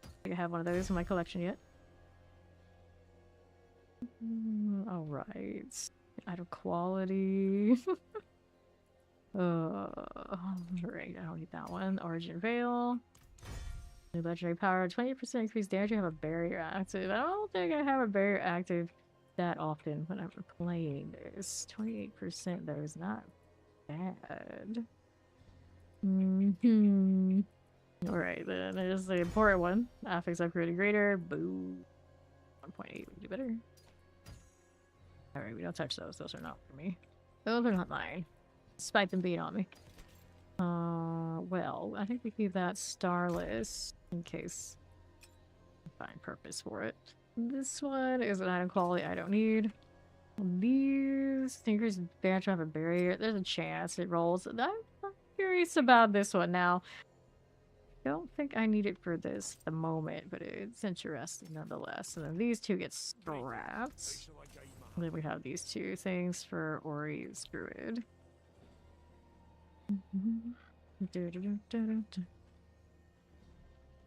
I think I have one of those in my collection yet. Alright. Out of quality. Right, I don't need that one. Origin Veil. New legendary power. 20% increased damage. I have a barrier active. I don't think I have a barrier active that often when I'm playing this. 28% though is not bad. Alright, then there's the important one. Affix upgraded greater. Boo. 1.8 would do better. Alright, we don't touch those. Those are not for me. Those are not mine. Despite them being on me. Well, I think we keep that Starless in case I find purpose for it. This one is an item quality I don't need. These thinkers badge have a barrier. There's a chance it rolls. I'm curious about this one now. Don't think I need it for this at the moment, but it's interesting nonetheless. And then these two get scrapped. And then we have these two things for Ori's Druid.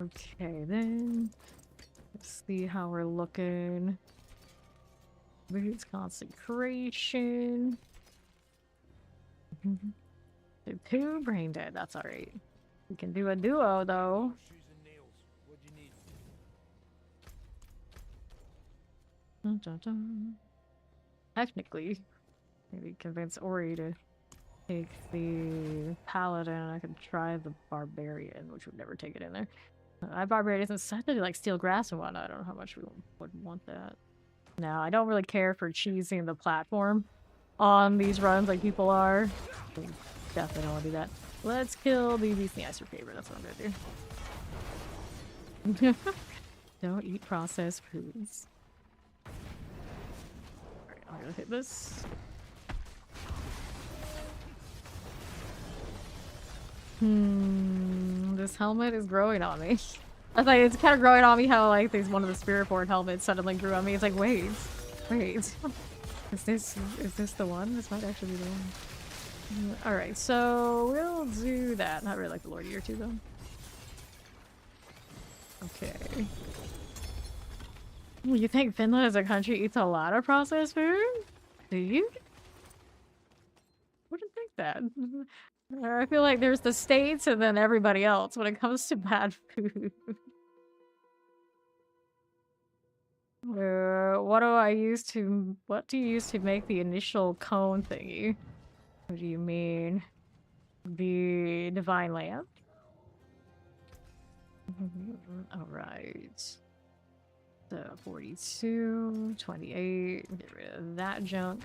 Okay, then Let's see how we're looking. Boots concentration. Do 2 brain dead, that's alright. We can do a duo though. Dun, dun, dun. Technically, maybe convince Ori to take the Paladin. I could try the Barbarian, which would never take it in there. Barbarian isn't set to like steal grass and whatnot. I don't know how much we would want that. No, I don't really care for cheesing the platform on these runs like people are. Definitely don't want to do that. Let's kill the beast in the ice for favor. That's what I'm gonna do. Don't eat processed foods. Alright, I'm gonna hit this. This helmet is growing on me. I was like, it's kind of growing on me how like there's one of the Spirit Board helmets suddenly grew on me. It's like, wait. Is this the one? This might actually be the one. Alright, so we'll do that. Not really like the Lord Ear too though. Okay. You think Finland as a country eats a lot of processed food? Do you? Wouldn't think that. I feel like there's the States and then everybody else when it comes to bad food. What do you use to make the initial cone thingy? What do you mean? The divine lamp? Alright. So 42, 28, get rid of that junk.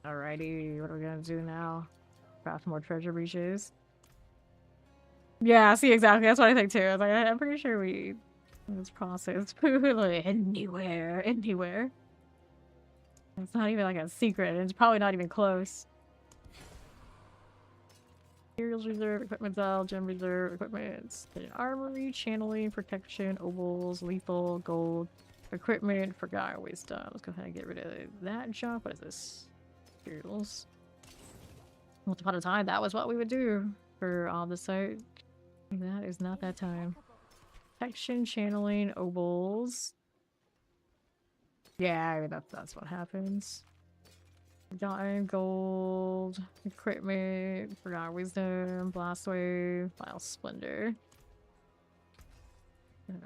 Alrighty, what are we gonna do now? Craft more treasure breaches. Yeah, see, exactly. That's what I think too. I was like, I'm pretty sure we it's processed food like anywhere. It's not even like a secret. It's probably not even close. Materials reserve, equipment style, gem reserve, equipment, armory, channeling, protection, ovals, lethal, gold, equipment, forgot wisdom. Let's go ahead and get rid of that junk. What is this? Materials. Once upon a time, that was what we would do for all the site. That is not that time. Protection, channeling, ovals. Yeah, I mean, that's what happens. Diamond, gold, equipment, forgot wisdom, blast wave, file splendor.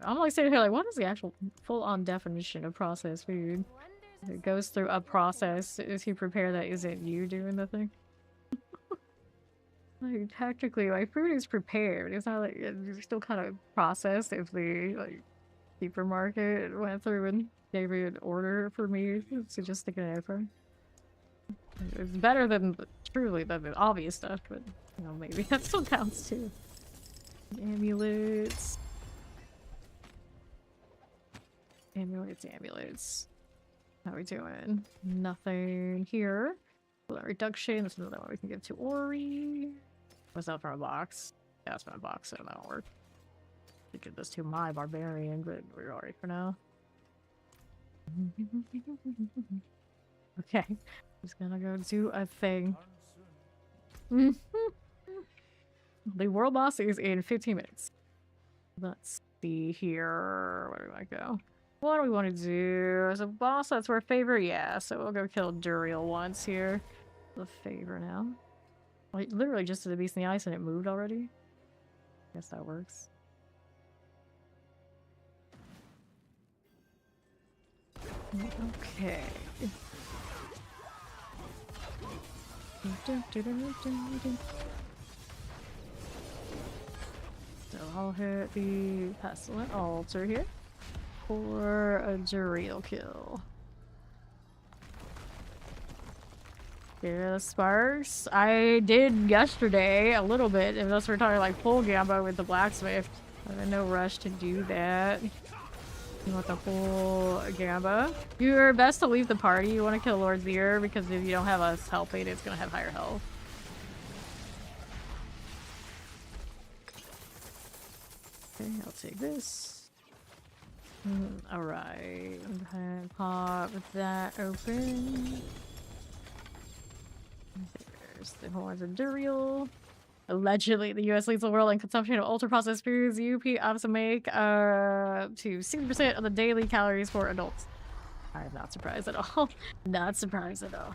I'm like sitting here like, what is the actual full-on definition of processed food? It goes through a process. Is he prepared that isn't you doing the thing? Like, technically, my food is prepared. It's not like it's still kind of processed if the like supermarket went through and gave me an order for me to just stick it in there. It's better than truly than the obvious stuff, but you know, maybe that still counts too. Amulets. Amulets. How are we doing? Nothing here. Reduction. That's another one we can give to Ori. What's that from a box? Yeah, that's from a box, so that'll work. I could give this to my barbarian, but we're alright for now. Okay. Just gonna go do a thing. The world boss is in 15 minutes. Let's see here. Where do I go? What do we want to do? As a boss, that's our favor? Yeah, so we'll go kill Duriel once here. The favor now. Like, literally just to the beast in the ice and it moved already? Guess that works. Okay. So I'll hit the pestilent altar here for a Duriel kill. Yeah, sparks. I did yesterday a little bit, unless we're talking like full gamba with the blacksmith. I'm in no rush to do that. You want the full gamba. You're best to leave the party. You want to kill Lord's Ear because if you don't have us helping, it's gonna have higher health. Okay, I'll take this. Alright. Pop that open. There's the horns of Duriel. Allegedly, the U.S. leads the world in consumption of ultra-processed foods. UP also make to 60% of the daily calories for adults. I'm not surprised at all. Not surprised at all.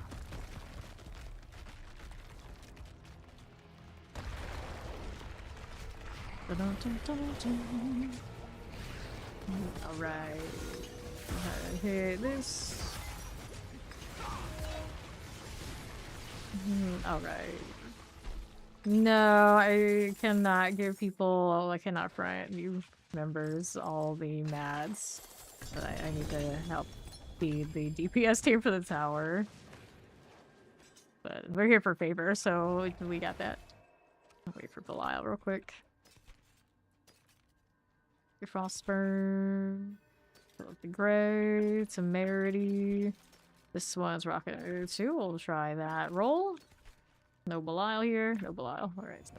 Alright. Hit this. Alright. No, I cannot give people, I cannot front new members all the mads. But I need to help feed the DPS team for the tower. But we're here for favor, so we got that. I'll wait for Belial real quick. Frostburn. The Gray, Temerity. This one's Rocket 2. We'll try that. Roll. No Belial here. No Belial. Alright, so.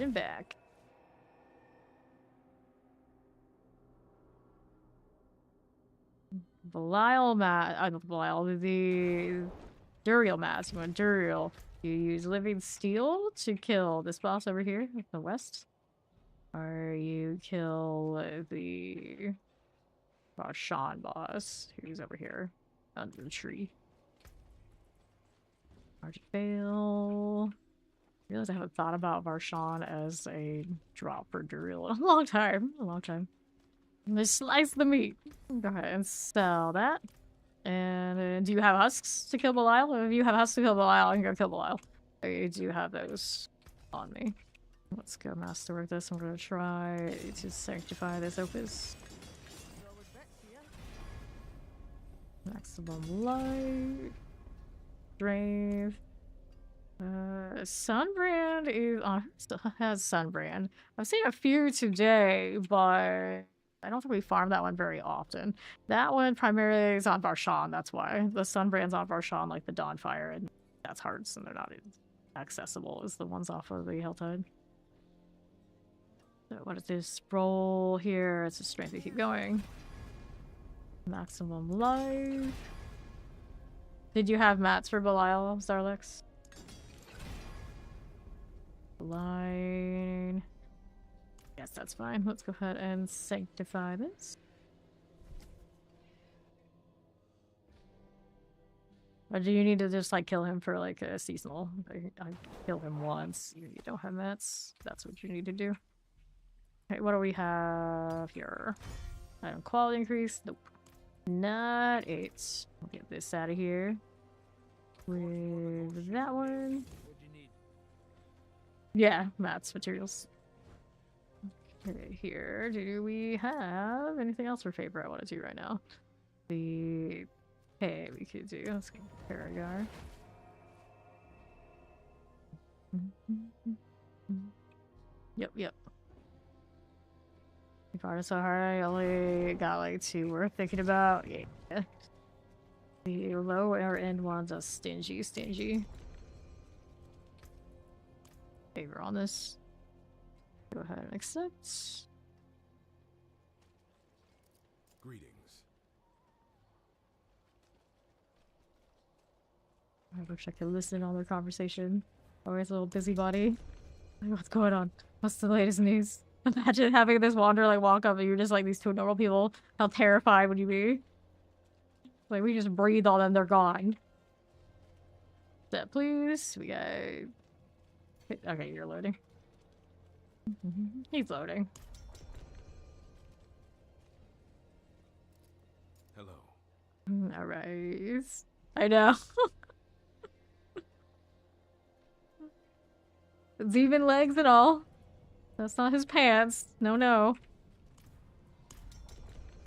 And back. Belial not Belial. The Duriel mask. You want Duriel. You use Living Steel to kill this boss over here in the west. Or you kill the Sean boss, who's over here under the tree. Hard to fail. I realize I haven't thought about Varshan as a drop for Duriel in a long time. A long time. Just slice the meat. Go ahead and sell that. And do you have husks to kill Belial? If you have husks to kill Belial, I can go kill Belial. I do have those on me. Let's go masterwork this. I'm gonna try to sanctify this opus. Maximum light. Drave. Sunbrand is still has Sunbrand. I've seen a few today, but I don't think we farm that one very often. That one primarily is on Varshan, that's why. The Sunbrand's on Varshan, like the Dawnfire, and that's hard, so they're not accessible as the ones off of the Helltide. So what is this roll here? It's a strength to keep going. Maximum life. Did you have mats for Belial, Zarlex? Line. Yes, that's fine. Let's go ahead and sanctify this. Or do you need to just like kill him for like a seasonal? I kill him once. You don't have mats. That's what you need to do. Okay, what do we have here? Item quality increase. Nope. Not 8. We'll get this out of here. With that one. Yeah, mats, materials. Okay, here. Do we have anything else for favor I want to do right now? The hey, we could do. Let's go Paragar. Yep. If I so hard, I only got like 2 worth thinking about. Yeah. The lower end ones are stingy. Favor on this. Go ahead and accept. Greetings. I wish I could listen on their conversation. Always a little busybody. Like, what's going on? What's the latest news? Imagine having this wander like walk up and you're just like these 2 normal people. How terrified would you be? Like we just breathe on them, they're gone. That please. We got. Okay, you're loading. He's loading. Hello. Alright. I know. Demon legs and all. That's not his pants. No.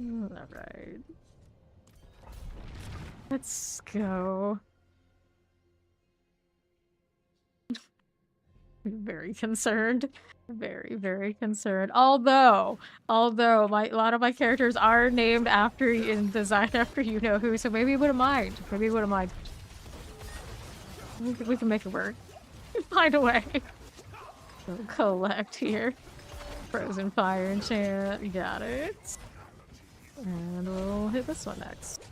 Alright. Let's go. Very concerned. Very concerned. Although a lot of my characters are named after and designed after you know who, so maybe he wouldn't mind. We can make it work. Find a way. So collect here. Frozen Fire enchant. Got it. And we'll hit this one next.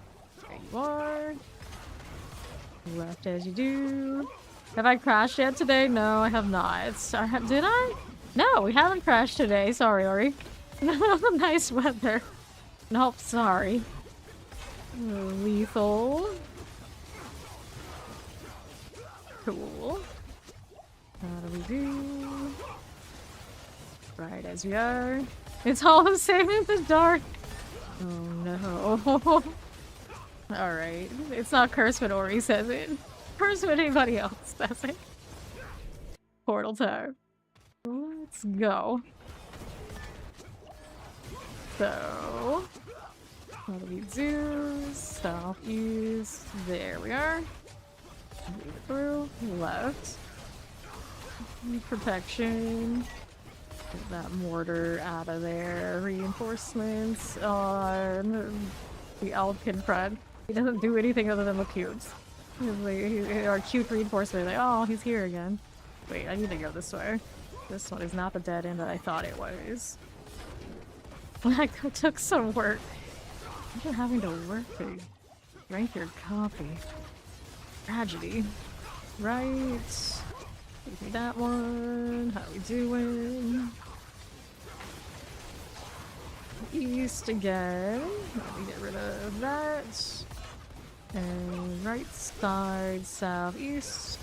There you are. Left as you do. Have I crashed yet today? No, I have not. Did I? No, we haven't crashed today. Sorry, Ori. Nice weather. Nope, sorry. Lethal. Cool. How do we do? Right as we are. It's all the same in the dark. Oh no. Alright. It's not cursed when Ori says it. Cursed when anybody else says it. Portal time. Let's go. So, what do we do? Southeast. There we are. Move through. Left. Protection. Get that mortar out of there. Reinforcements on the Alpin friend. He doesn't do anything other than look cute. Our cute reinforcement. Like, oh, he's here again. Wait, I need to go this way. This one is not the dead end that I thought it was. That took some work. Imagine having to work to rank your copy. Tragedy. Right. Give me that one. How we doing? East again. Let me get rid of that. And right side, southeast.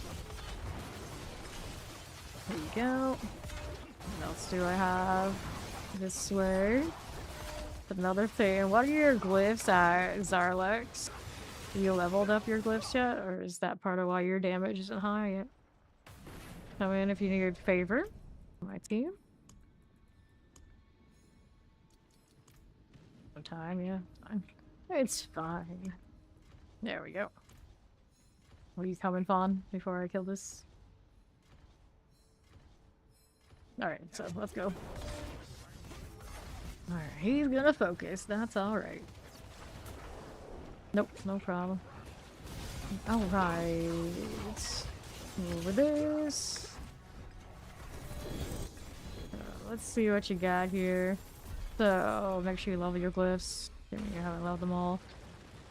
There you go. What else do I have? This way. Another thing. What are your glyphs at, Zarlex? You leveled up your glyphs yet? Or is that part of why your damage isn't high yet? Come in if you need a favor. My team. No time, yeah. Fine. It's fine. There we go. Are you coming, Fawn, before I kill this? Alright, so let's go. Alright, he's gonna focus. That's alright. Nope, no problem. Alright. Over this. Let's see what you got here. So, make sure you level your glyphs. You haven't leveled them all.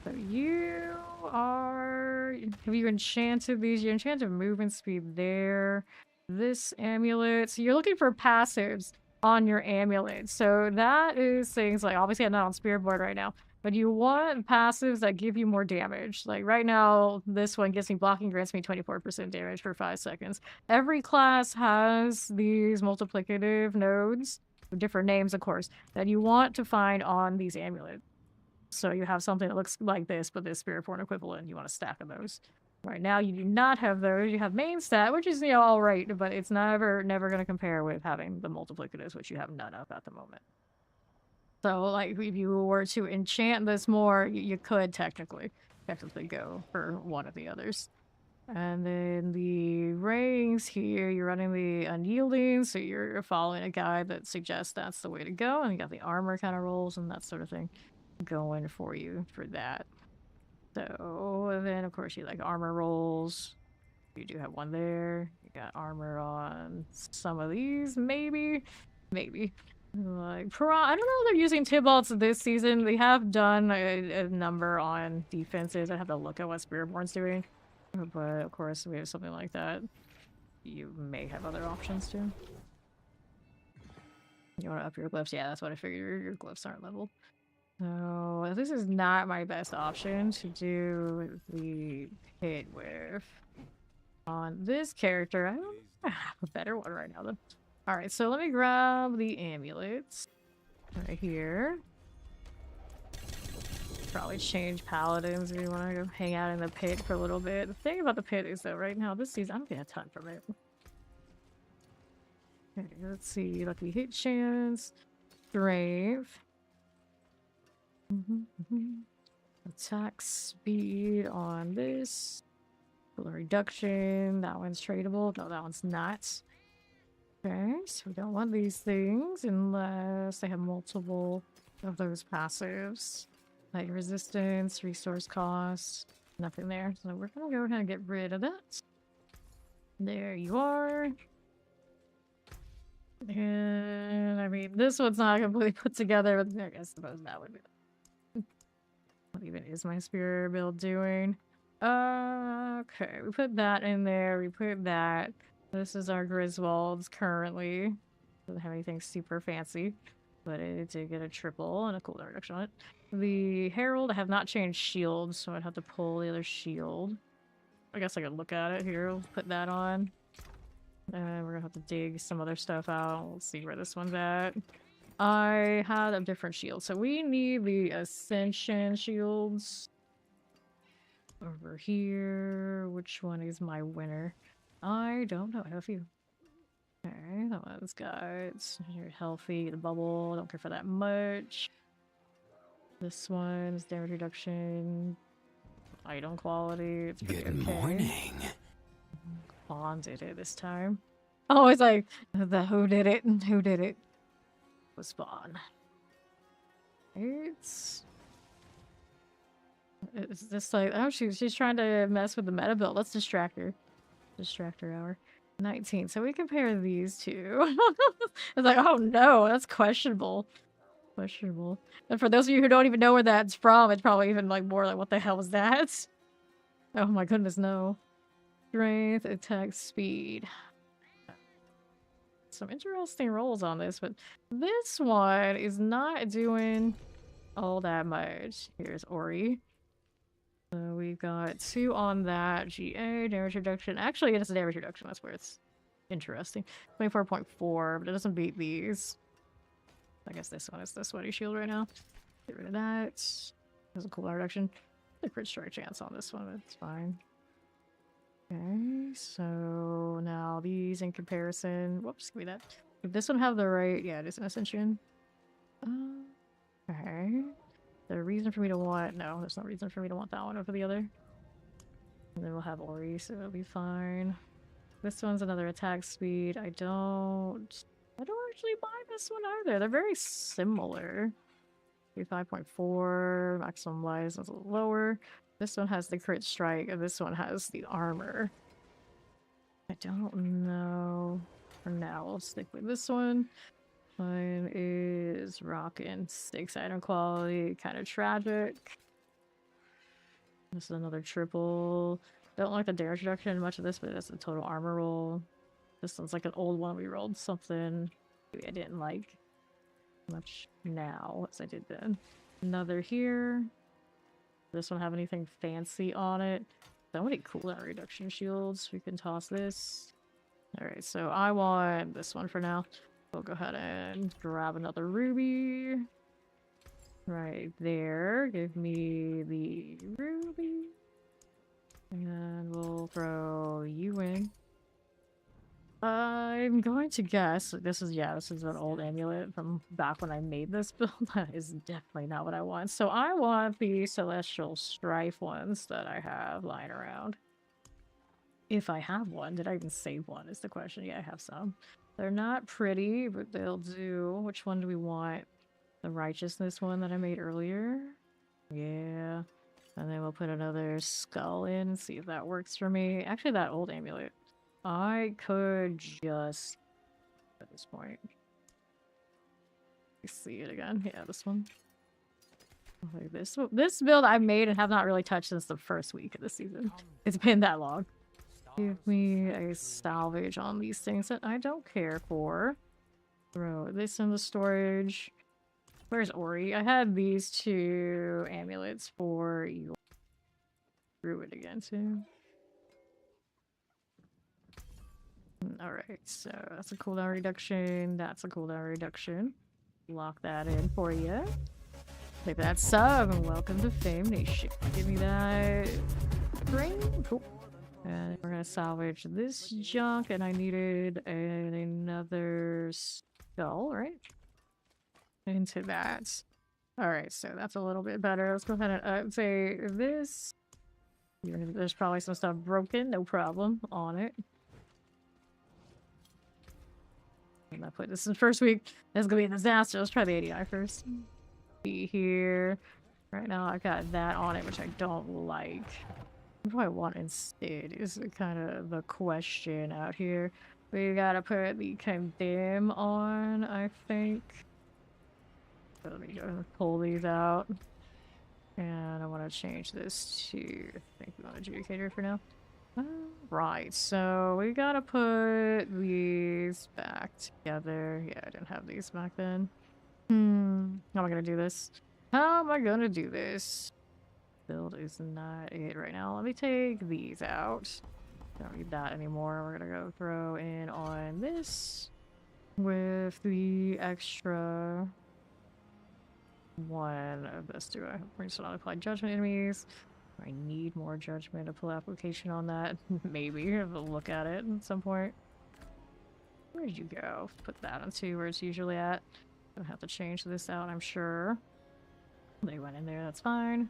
So you are... Have you enchanted these? You enchanted movement speed there. This amulet. So you're looking for passives on your amulet. So that is things like... Obviously I'm not on Spearboard right now. But you want passives that give you more damage. Like right now, this one gives me blocking, grants me 24% damage for 5 seconds. Every class has these multiplicative nodes, with different names of course, that you want to find on these amulets. So you have something that looks like this, but this Spiritborn equivalent, you want a stack of those. Right now, you do not have those. You have main stat, which is, you know, alright, but it's never going to compare with having the multiplicatives, which you have none of at the moment. So, like, if you were to enchant this more, you could technically go for one of the others. And then the rings here, you're running the unyielding, so you're following a guide that suggests that's the way to go, and you got the armor kind of rolls and that sort of thing going for you for that. So, and then of course you like armor rolls. You do have one there. You got armor on some of these, maybe. Like, I don't know if they're using Tibalts this season. They have done a number on defenses. I have to look at what Spiritborn's doing. But, of course, we have something like that. You may have other options, too. You want to up your glyphs? Yeah, that's what I figured. Your glyphs aren't leveled. So, this is not my best option to do the hit with. On this character, I don't have a better one right now, though. Alright, so let me grab the amulets right here. Probably change paladins if you want to go hang out in the pit for a little bit. The thing about the pit is that right now, this season, I'm getting a ton from it. Okay, let's see. Lucky hit chance. Strength. Attack speed on this. Reduction. That one's tradable. No, that one's not. Okay, so we don't want these things unless they have multiple of those passives. Like resistance, resource cost, nothing there. So we're gonna go ahead and get rid of that. There you are. And I mean, this one's not completely put together, but I suppose that would be. What even is my spear build doing? Okay, we put that in there. We put that. This is our Griswold's currently. Doesn't have anything super fancy, but it did get a triple and a cooldown reduction on it. The Herald, I have not changed shields, so I'd have to pull the other shield. I guess I could look at it here. We'll put that on. And we're gonna have to dig some other stuff out. We'll see where this one's at. I had a different shield, so we need the Ascension shields. Over here, which one is my winner? I don't know. I have a few. Okay, that one's got you're healthy. The bubble, don't care for that much. This one's damage reduction, item quality. It's pretty Good okay. morning. Vaughn did it this time. Oh, it's like the who did it and who did it was Vaughn. It's just like, oh, she's trying to mess with the meta build. Let's distract her. Distractor hour. 19. So we compare these two. It's like, oh no, that's questionable. Questionable. And for those of you who don't even know where that's from, it's probably even like more like, what the hell was that? Oh my goodness, no. Strength, attack, speed. Some interesting rolls on this, but this one is not doing all that much. Here's Ori. So we've got 2 on that. GA, damage reduction. Actually, it's a damage reduction. That's where it's interesting. 24.4, but it doesn't beat these. I guess this one is the sweaty shield right now. Get rid of that. There's a cooldown reduction. A crit strike chance on this one, but it's fine. Okay, so now these in comparison. Whoops, give me that. If this one have the right, yeah, it is an Ascension. Okay. The reason for me to want, no, there's no reason for me to want that one over the other. And then we'll have Ori, so it'll be fine. This one's another attack speed. I don't actually buy this one either. They're very similar. 5.4, maximum life is a little lower. This one has the crit strike, and this one has the armor. I don't know. For now, we'll stick with this one. Mine is rockin' 6 item quality, kind of tragic. This is another triple. Don't like the damage reduction much of this, but that's the total armor roll. This one's like an old one we rolled something maybe I didn't like much now as I did then. Another here. This one have anything fancy on it? So many cooldown reduction shields. We can toss this. Alright, so I want this one for now. We'll go ahead and grab another ruby. Right there. Give me the ruby. And we'll throw you in. I'm going to guess this is an old amulet from back when I made this build. That is definitely not what I want. So I want the Celestial Strife ones that I have lying around. If I have one. Did I even save one is the question. Yeah, I have some. They're not pretty, but they'll do. Which one do we want? The Righteousness one that I made earlier? Yeah. And then we'll put another skull in and see if that works for me. Actually, that old amulet. I could just... at this point. Let's see it again. Yeah, this one. Like this build I made and have not really touched since the first week of the season. It's been that long. Give me a salvage on these things that I don't care for. Throw this in the storage. Where's Ori? I had these 2 amulets for you. Threw it again too. Alright, so that's a cooldown reduction. That's a cooldown reduction. Lock that in for you. Take that sub and welcome to Fame Nation. Give me that ring. Cool. And we're gonna salvage this junk, and I needed another skull, right? Into that. Alright, so that's a little bit better. Let's go ahead and say this. There's probably some stuff broken, no problem, on it. I'm gonna put this in first week. This is gonna be a disaster. Let's try the ADI first. Be here. Right now I've got that on it, which I don't like. What do I want instead is kind of the question out here. We gotta put the condemn on, I think. So let me go pull these out. And I want to change this to, I think we want adjudicator for now. Right, so we gotta put these back together. Yeah, I didn't have these back then. How am I gonna do this? How am I gonna do this? Build is not it right now. Let me take these out. Don't need that anymore. We're gonna go throw in on this with the extra one of this. Do I bring some unapplied judgment enemies? I need more judgment to pull application on that. Maybe have a look at it at some point. Where did you go? Put that onto where it's usually at. Gonna have to change this out, I'm sure. They went in there, that's fine.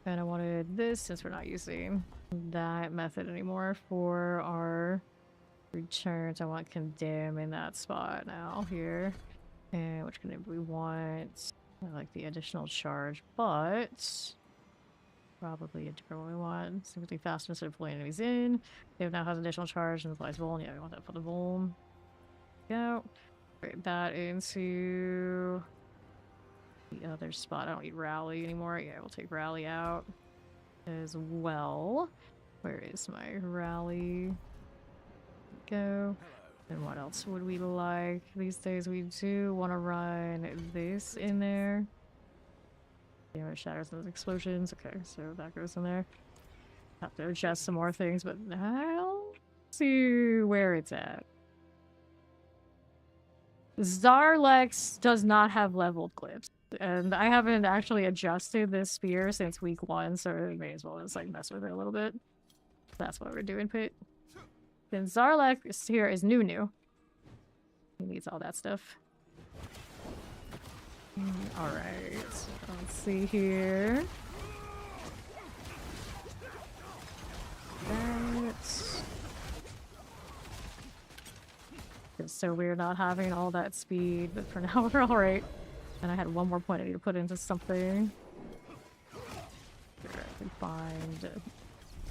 And I wanted this, since we're not using that method anymore for our returns. I want condemn in that spot now here. And which condemn do we want? I like the additional charge, but probably a different one we want. Simply faster instead of pulling enemies in. It now has additional charge and applies Vuln. Yeah, we want that for the Vuln. Go. Put that into the other spot. I don't need Rally anymore. Yeah, we'll take Rally out as well. Where is my Rally? Go. And what else would we like? These days we do want to run this in there. Damage shatters those explosions. Okay, so that goes in there. Have to adjust some more things, but now see where it's at. Zarlex does not have leveled clips, and I haven't actually adjusted this spear since week 1, so I may as well just like mess with it a little bit. That's what we're doing, Pit. Then Zarlex here is new. He needs all that stuff. Alright, let's see here. That. Feels so weird not having all that speed, but for now we're alright. And I had one more point I need to put into something. Here I can find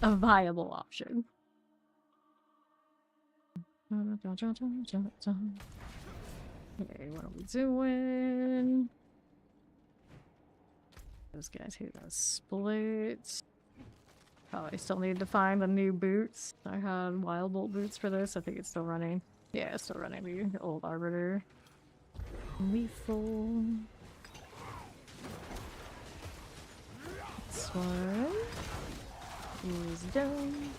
a viable option. Okay, what are we doing? Those guys here got split. Probably still need to find the new boots. I had Wild Bolt boots for this. I think it's still running. Yeah, it's still running the old Arbiter. Lethal. This one is done.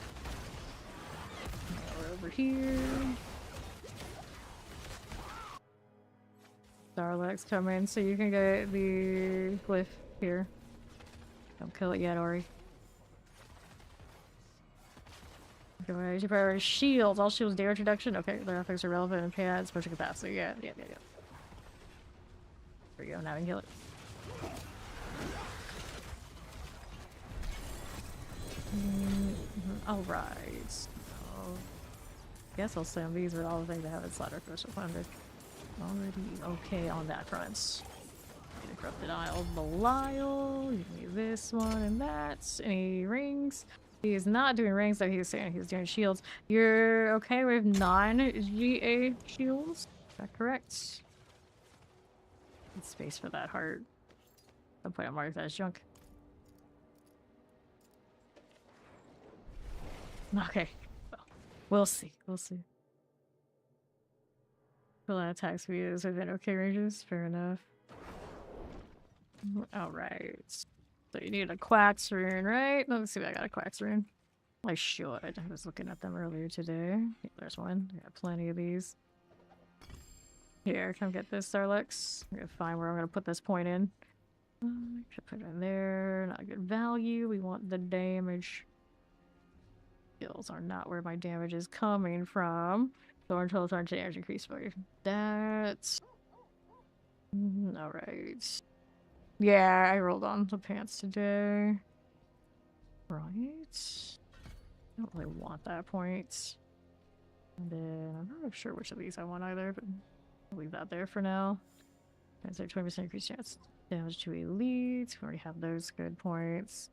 Now we're over here. Starlex come in so you can get the glyph here. Don't kill it yet, Ori. Okay, your shields. All shields damage reduction. Okay, their effects are relevant and pad special capacity. Yeah. There we go, now we can kill it. Alright. So, guess I'll slam these with all the things I have in Slaughter Special Plunder. Already okay on that front. Get a Corrupted Isle, Belial. You need this one and that. Any rings? He is not doing rings, though he was saying he was doing shields. You're okay with non-GA shields? Is that correct? Need space for that heart. I'll put it mark that as junk. Okay. Well, we'll see. We'll see. A lot of attack speed is within okay ranges. Fair enough. Alright. So you need a Quax rune, right? Let me see if I got a Quax rune. I should. I was looking at them earlier today. Yeah, there's one. I got plenty of these. Here, come get this, Starlex. I'm gonna find where I'm gonna put this point in. Should put it in there. Not a good value. We want the damage. Skills are not where my damage is coming from. Thorn total charge damage increased by that. Alright. Yeah, I rolled on the pants today. Right. I don't really want that point. And then I'm not really sure which of these I want either, but I'll leave that there for now. That's like 20% increased chance damage to elites. We already have those good points.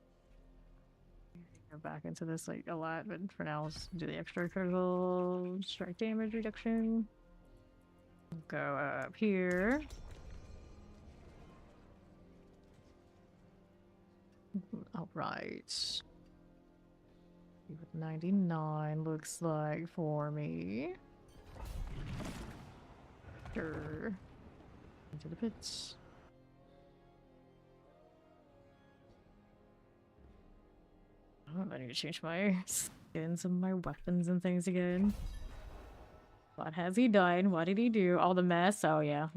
Go back into this like a lot, but for now let's do the extra critical strike damage reduction. Go up here. Alright. See what 99 looks like for me. Sure. Into the pits. Oh, I need to change my skins and my weapons and things again. What has he done? What did he do? All the mess? Oh yeah,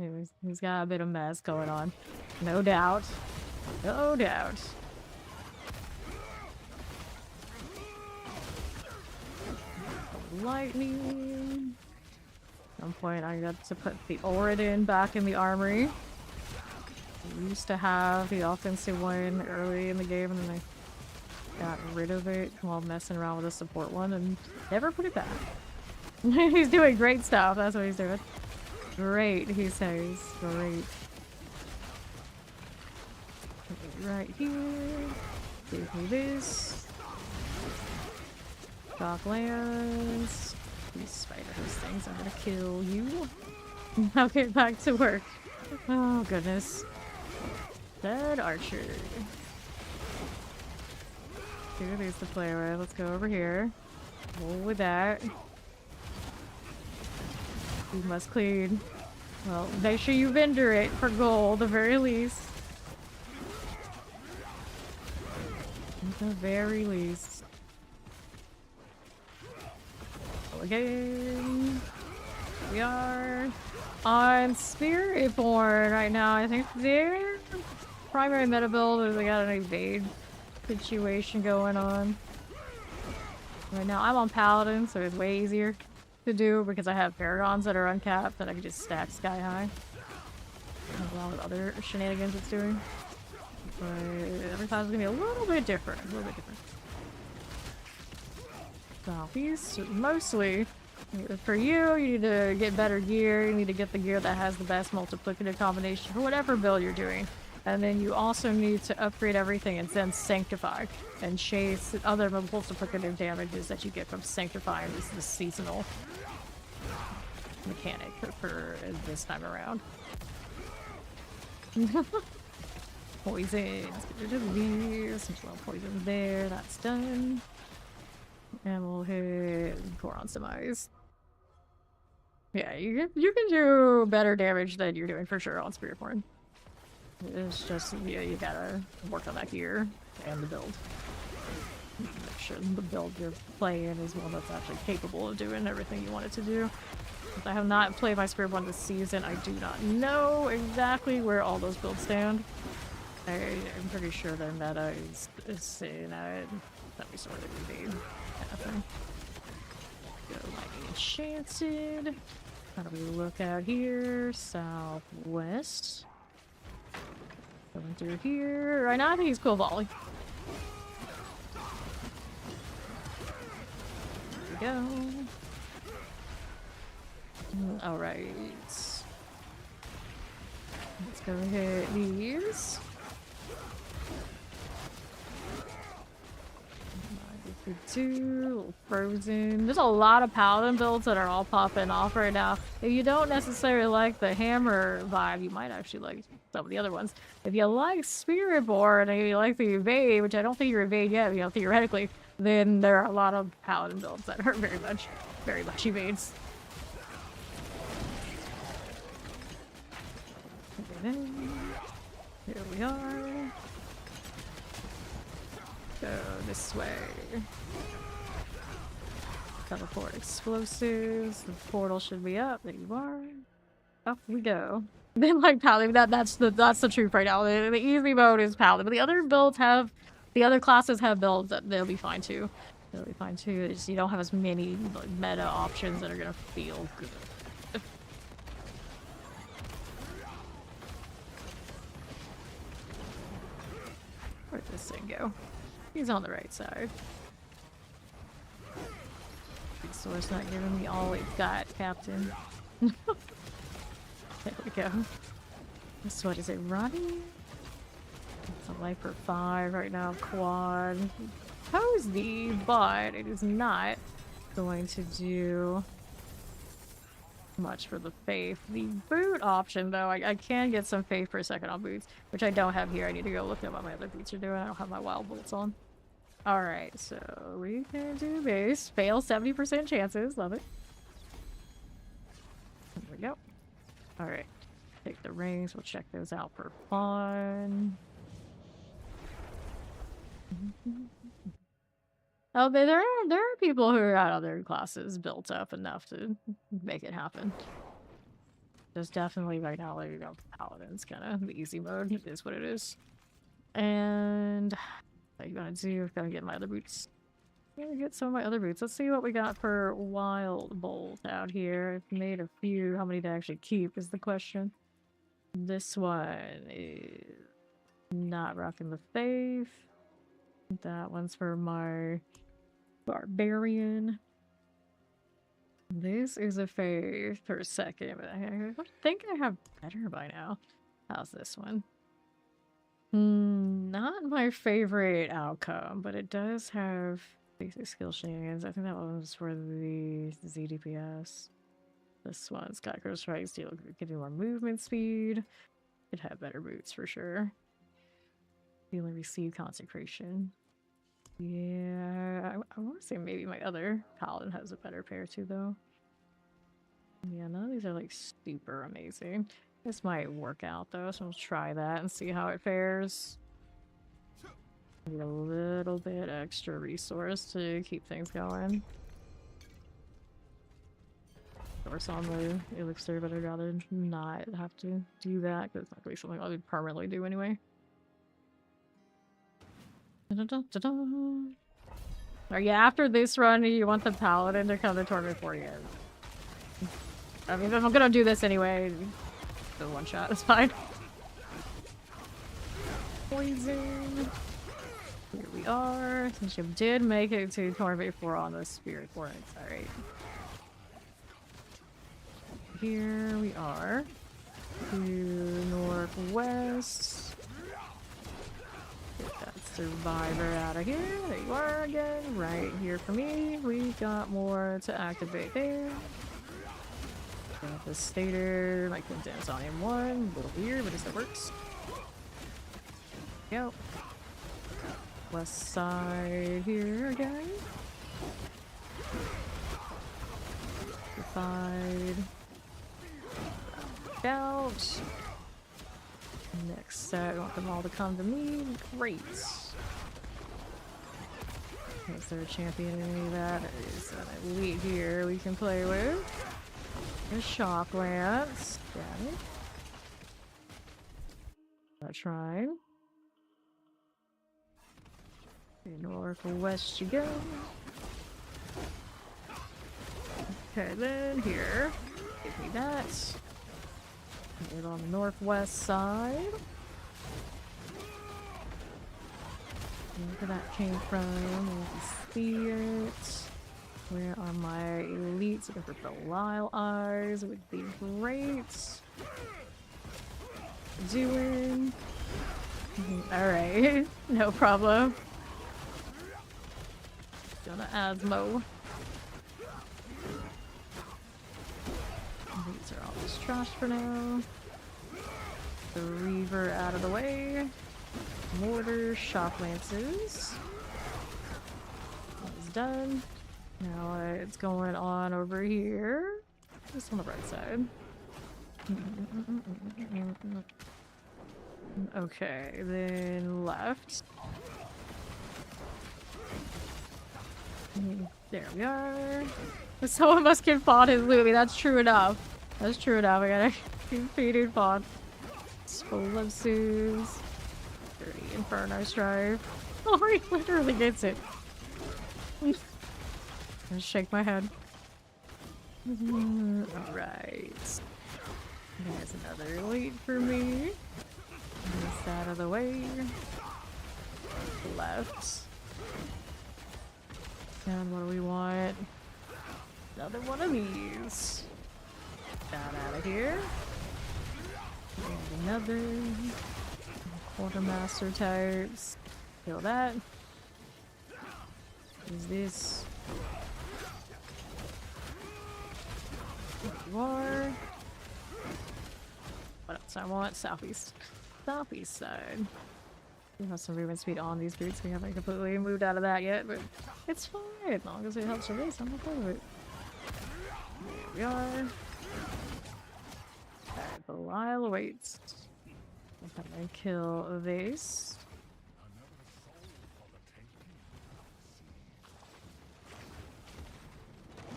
he's got a bit of mess going on. No doubt. No doubt. Lightning. At some point I got to put the Oridin back in the armory. We used to have the offensive one early in the game and then I got rid of it while messing around with the support one and never put it back. He's doing great stuff, that's what he's doing. Great, he says. Great. Right here. Give me this. Shocklands. These spiders things, I'm gonna kill you. I'll get back to work. Oh goodness. Dead archer. Two of these to play with. Let's go over here. Roll with that. You must clean. Well, make sure you vendor it for gold, at the very least. At the very least. Again. We are on Spiritborn right now. I think their primary meta build is they got an evade situation going on. Right now I'm on Paladin, so it's way easier to do because I have Paragons that are uncapped that I can just stack sky high. Along with other shenanigans it's doing. But every time it's gonna be a little bit different. A little bit different. Southeast, mostly for you, you need to get better gear. You need to get the gear that has the best multiplicative combination for whatever build you're doing. And then you also need to upgrade everything and then sanctify and chase other multiplicative damages that you get from sanctifying. This is the seasonal mechanic for this time around. Poison. Let's get rid of these. There's a little poison there. That's done. And we'll hit Goron Semis. Yeah, you can do better damage than you're doing for sure on Spiritborn. It's just, yeah, you gotta work on that gear and the build. Make sure the build you're playing is one that's actually capable of doing everything you want it to do. I have not played my Spiritborn this season. I do not know exactly where all those builds stand. I'm pretty sure their meta is saying that we sort of need kind of thing. Go lightning enchanted. How do we look out here? Southwest. Going through here. Right now I think he's cool volley. There we go. Alright. Let's go hit these. Frozen. There's a lot of Paladin builds that are all popping off right now. If you don't necessarily like the hammer vibe, you might actually like some of the other ones. If you like Spiritborn and you like the evade, which I don't think you're evade yet, you know, theoretically, then there are a lot of Paladin builds that are very much evades. Here we are. Go this way. Teleport explosives. The portal should be up. There you are. Up we go. Then like Paladin, that's the truth right now. The easy mode is Paladin, but the other classes have builds that they'll be fine too. They'll be fine too. It's just you don't have as many like, meta options that are gonna feel good. Where'd this thing go? He's on the right side. Big sword's not giving me all it got, Captain. There we go. This what is it, Ronnie? It's a Viper 5 right now, quad. Cozy, but it is not going to do much for the faith. The boot option, though, I can get some faith per second on boots, which I don't have here. I need to go look at what my other boots are doing. I don't have my wild bolts on. Alright, so we can do this. Fail 70% chances. Love it. There we go. Alright. Take the rings. We'll check those out for fun. Oh, there are people who are out of their classes built up enough to make it happen. There's definitely right now, like, you know, Paladin's kind of the easy mode. It is what it is. And what are you gonna do? I've gotta get my other boots. I'm gonna get some of my other boots. Let's see what we got for wild bolt out here. I've made a few. How many to actually keep is the question. This one is not rocking the faith. That one's for my barbarian. This is a faith per second, but I think I have better by now. How's this one? Not my favorite outcome, but it does have basic skill shenanigans. I think that one was for the ZDPS. This one's got Gross Strikes, deal give you more movement speed. Could have better boots for sure. You only receive consecration. Yeah, I want to say maybe my other Paladin has a better pair too, though. Yeah, none of these are like super amazing. This might work out though, so we'll try that and see how it fares. Need a little bit extra resource to keep things going. Source on the elixir, but I'd rather not have to do that because it's not going to be something I'll permanently do anyway. Or yeah, after this run, you want the Paladin to come to tournament before you end. I mean, if I'm gonna do this anyway, the one shot is fine. Poison. Here we are. Since you did make it to tournament 4 on the spirit points, alright. Here we are. To northwest. Get that survivor out of here. There you are again. Right here for me. We got more to activate there. Got the stator. My content's on M1. A little weird, but it still works. Go. West side here again. Side. Out. Next set, I want them all to come to me. Great. Is there a champion in any of that? There is an elite here we can play with. A shock lance. Got it. A shrine. Northwest you go. Okay, then here. Give me that. Get on the northwest side. Where that came from. We can see it. Where are my elites? Looking for Belial Eyes would be great. Doing. Alright, no problem. Gonna Asmo. These are all just trash for now. The Reaver out of the way. Mortar, shock lances. That is done. Now it's going on over here. Just on the right side. Okay, then left. There we are. Someone must get fought his Louis. That's true enough. That's true enough. I gotta defeated fought. Explosives. Dirty Inferno Strive. Oh, he literally gets it. I shake my head. Alright. There's another elite for me. This out of the way. Left. And what do we want? Another one of these. That out of here. And another. Quartermaster types. Kill that. Is this? you are. What else I want? Southeast. Southeast side. We have some movement speed on these boots. We haven't completely moved out of that yet, but it's fine as long as it helps with this. I'm okay with it. Here we are. Alright, Belial awaits. I'm gonna kill this.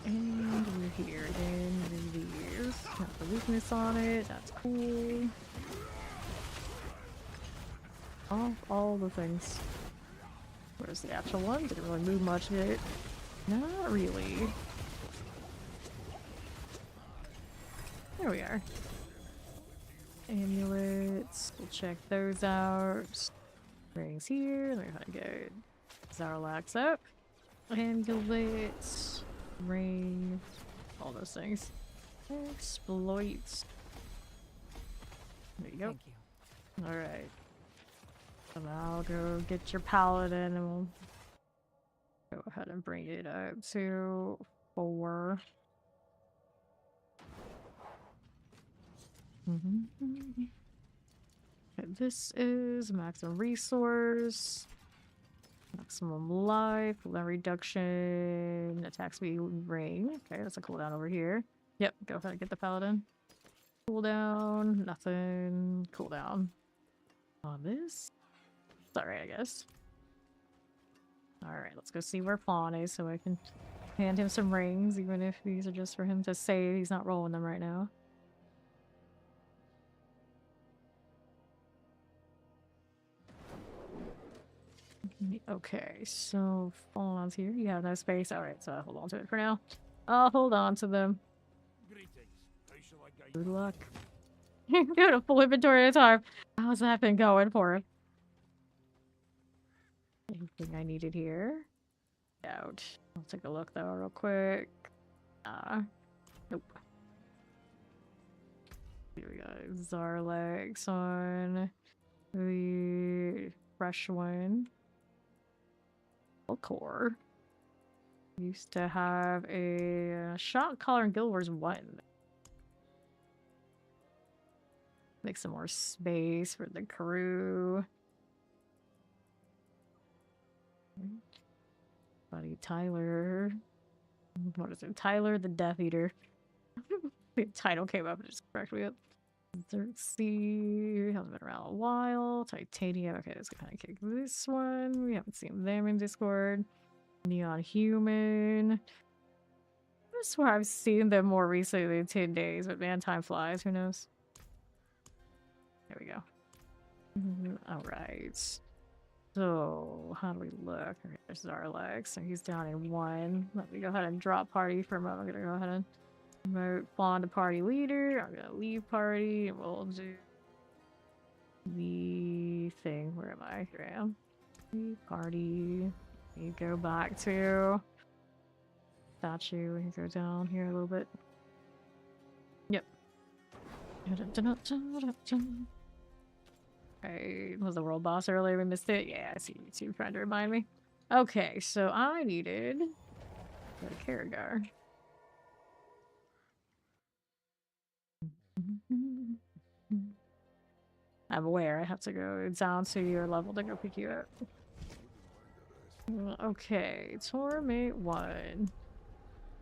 And we're here. Then these. Got the weakness on it. That's cool. All the things. Where's the actual one? Didn't really move much of it. Not really. There we are. Amulets. We'll check those out. Rings here. They're kind of good. Zarlax up. Amulets. Ring. All those things. Exploits. There you go. Thank you. Alright. So now I'll go get your Paladin and we'll go ahead and bring it up to 4. Okay, this is maximum resource, maximum life, cooldown reduction, attack speed ring. Okay, that's a cooldown over here. Yep, go ahead and get the Paladin. Cooldown, nothing. Cooldown. On this? It's alright, I guess. Alright, let's go see where Fawn is so I can hand him some rings, even if these are just for him to save. He's not rolling them right now. Okay, so Fawn's here. You have no space. Alright, so I'll hold on to it for now. I'll hold on to them. Good luck. Doing a full inventory at a time. How's that been going for him? Anything I needed here? Out. I'll take a look though real quick. Nope. Here we go. Zarlax on the fresh one. Core. Used to have a shot collar in Guild Wars 1. Make some more space for the crew. Buddy Tyler. What is it? Tyler the Death Eater. The title came up and just corrected me up. Xerxes hasn't been around a while. Titanium. Okay, let's go ahead and kick this one. We haven't seen them in Discord. Neon Human. I swear I've seen them more recently than 10 days, but man, time flies. Who knows? There we go. Alright. So, how do we look? Okay, there's Zarlax. So he's down in 1. Let me go ahead and drop party for a moment. I'm gonna go ahead and promote Fawn to party leader. I'm gonna leave party and we'll do the thing. Where am I? Here I am. Leave party. You go back to statue. We can go down here a little bit. Yep. I was the world boss earlier. We missed it. Yeah, I see you two trying to remind me. Okay, so I needed a Karagar. I'm aware I have to go down to your level to go pick you up. Okay, Torment 1.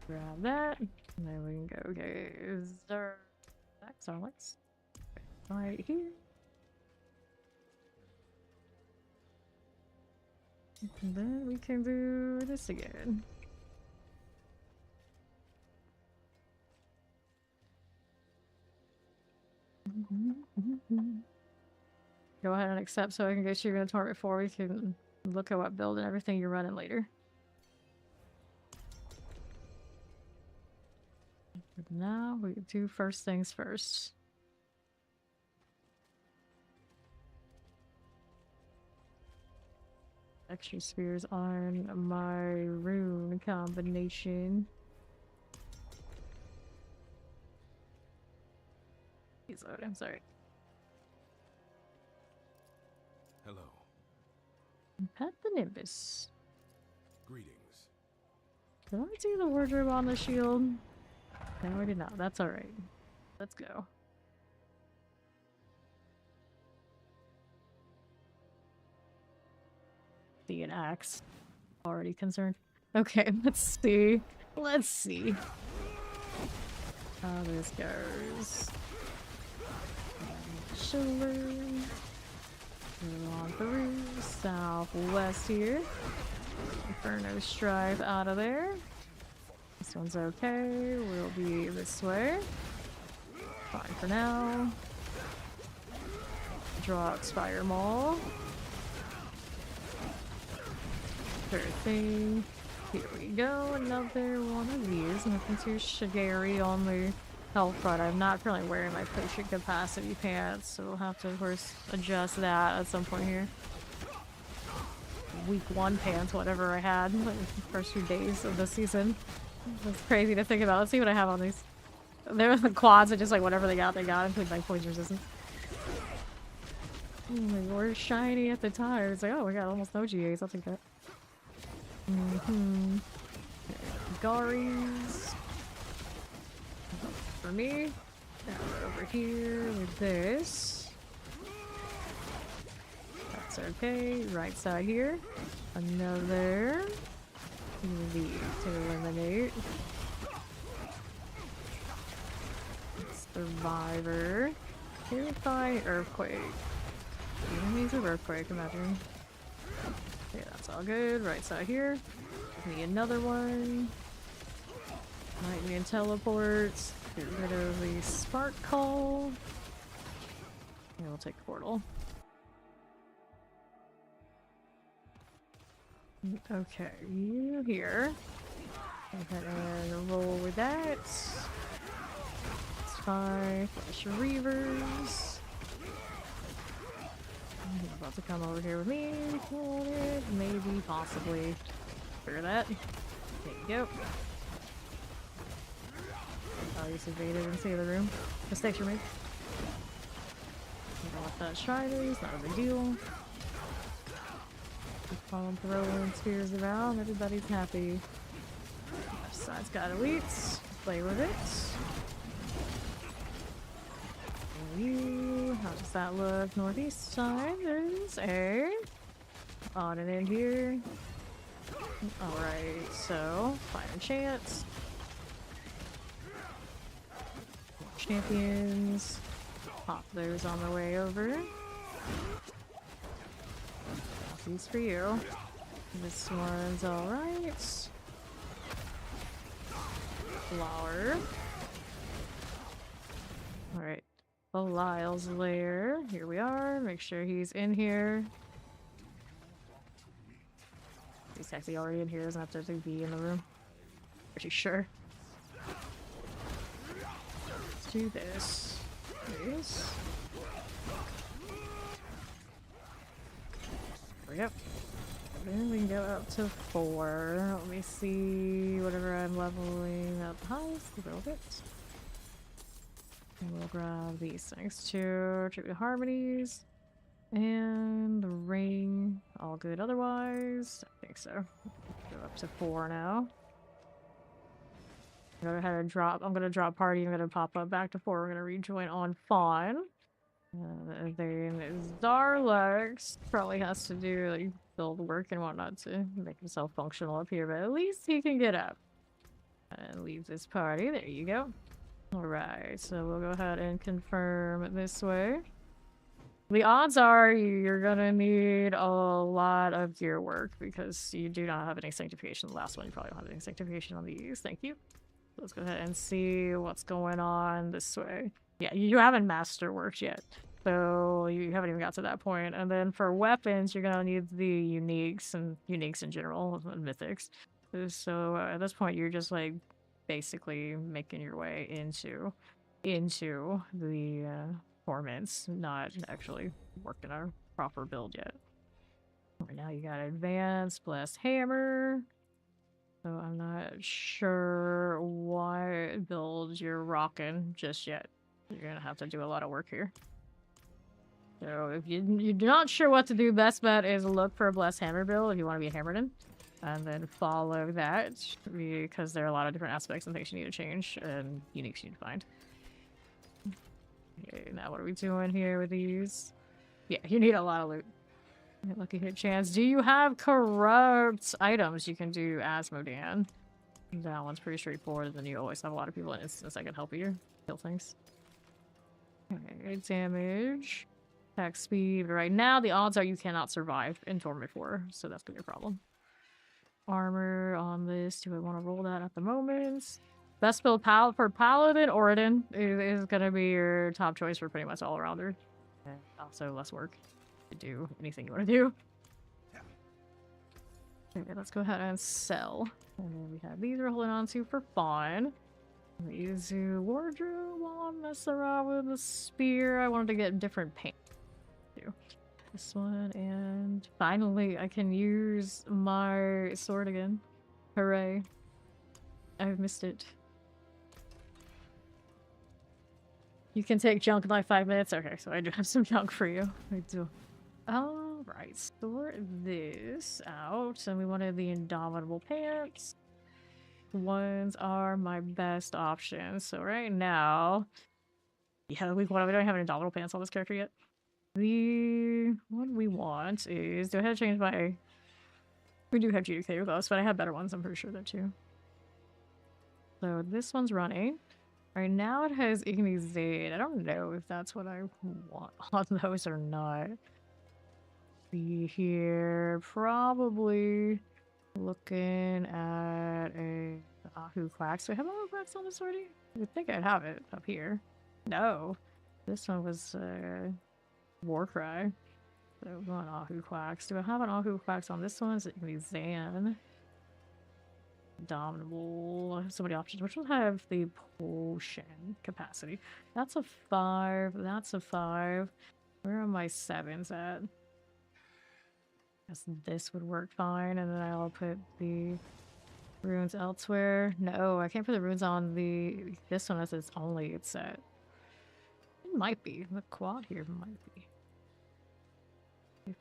Grab that. And then we can go get Zarlax. Right here. And then we can do this again. Go ahead and accept so I can get you in a tournament before we can look at what build and everything you're running later. But now we do first things first. Extra spears on my rune combination. Please load, I'm sorry. Hello. Pet the Nimbus. Greetings. Did I do the wardrobe on the shield? No, I did not. That's alright. Let's go. See an axe. Already concerned. Okay, let's see. Let's see how this goes. Shoulder. On through southwest here. Inferno Strive out of there. This one's okay. We'll be this way. Fine for now. Draw Expire Maul. Sure thing. Here we go. Another one of these. Nothing too scary on the health front. I'm not currently wearing my potion capacity pants, so we'll have to, of course, adjust that at some point here. Week 1 pants, whatever I had, like the first few days of the season. It's crazy to think about. Let's see what I have on these. They're the quads, and just like whatever they got, including my poison resistance. Like, we're shiny at the time. It's like, oh, we got almost no GAs. I'll take that. Garis. For me. Now we're over here with this. That's okay. Right side here. Another. Leave to eliminate. Survivor. Purify Earthquake. Enemies of Earthquake, imagine. Yeah, that's all good. Right side here. Give me another one. Lightning Teleports. Get rid of the Spark Call. And we'll take Portal. Okay, you here. Go ahead and roll with that. It's fine. Flash Reavers. You're about to come over here with me. Maybe, possibly. Figure that. There you go. Oh, you evaded and see the room. Mistakes were made. You don't want that Shriners, not a big deal. Keep on throwing spears around, everybody's happy. Left side's got elites. Play with it. You, how does that look? Northeast side, there's a on and in here. Alright, so fire chance. Champions. Pop those on the way over. These for you. This one's alright. Flower. Alright. Belial's lair. Here we are. Make sure he's in here. He's actually already in here. Doesn't have to be in the room. Pretty sure. Let's do this. Please. There we go. Then we can go up to 4. Let me see whatever I'm leveling at the highest a little bit. And we'll grab these things too. Tribute Harmonies. And the ring. All good otherwise. I think so. Go up to 4 now. Go ahead and drop. I'm gonna drop party. I'm gonna pop up back to 4. We're gonna rejoin on Fawn. Then Darlux probably has to do like build work and whatnot to make himself functional up here, but at least he can get up and leave this party. There you go. Alright, so we'll go ahead and confirm this way. The odds are you're gonna need a lot of gear work because you do not have any sanctification. The last one, you probably don't have any sanctification on these. Thank you. Let's go ahead and see what's going on this way. Yeah, you haven't masterworked yet, so you haven't even got to that point. And then for weapons, you're gonna need the uniques in general, and mythics. So at this point, you're just like basically making your way into the torments, not actually working a proper build yet. Right now, you got advanced blessed hammer. So I'm not sure what build you're rocking just yet. You're gonna have to do a lot of work here. So if you're not sure what to do, best bet is look for a blessed hammer build if you want to be a hammerman. And then follow that, because there are a lot of different aspects and things you need to change, and uniques you need to find. Okay, now what are we doing here with these? Yeah, you need a lot of loot. Lucky hit chance. Do you have corrupt items you can do Asmodan? That one's pretty straightforward, and then you always have a lot of people in instance that can help you kill things. Okay, damage. Attack speed. But right now, the odds are you cannot survive in Torment 4, so that's gonna be a problem. Armor on this. Do I want to roll that at the moment? Best build for Paladin, Oridon is gonna be your top choice for pretty much all arounder. And also less work to do anything you want to do. Okay, let's go ahead and sell. And then we have these we're holding on to for fun. Use wardrobe while I'm messing around with the spear. I wanted to get different paint. This one, and finally I can use my sword again. Hooray. I've missed it. You can take junk in like 5 minutes? Okay, so I do have some junk for you. I do. Alright, store this out. And we wanted the Indomitable pants. Ones are my best options. So right now... Yeah, we don't have any Indomitable pants on this character yet. What we want is... Do I have to change my... We do have GDK with us, but I have better ones, I'm pretty sure, there too. So this one's running. Right now it has Igni Zaid. I don't know if that's what I want on those or not. See here, probably looking at a Ahu Quacks. Do I have Ahu Quacks on this already? I would think I'd have it up here. No. This one was Warcry. So we want Ahu Quacks. Do I have an Ahu Quacks on this one? Is it gonna be Zan? Dominable. So many options. Which will have the potion capacity? That's a 5. That's a 5. Where are my 7s at? Guess this would work fine, and then I'll put the runes elsewhere. No, I can't put the runes on this one as it's only its set. It might be. The quad here might be.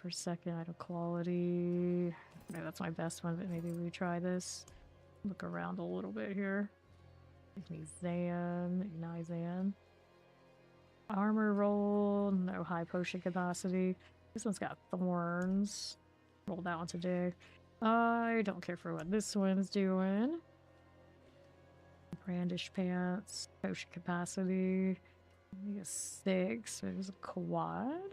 Per second, item quality. Maybe that's my best one, but maybe we try this. Look around a little bit here. Gives me Zan, Ignite Zan. Armor roll, no high potion capacity. This one's got thorns. Roll that one today. I don't care for what this one's doing. Brandish pants, potion capacity. Maybe a 6. There's a quad.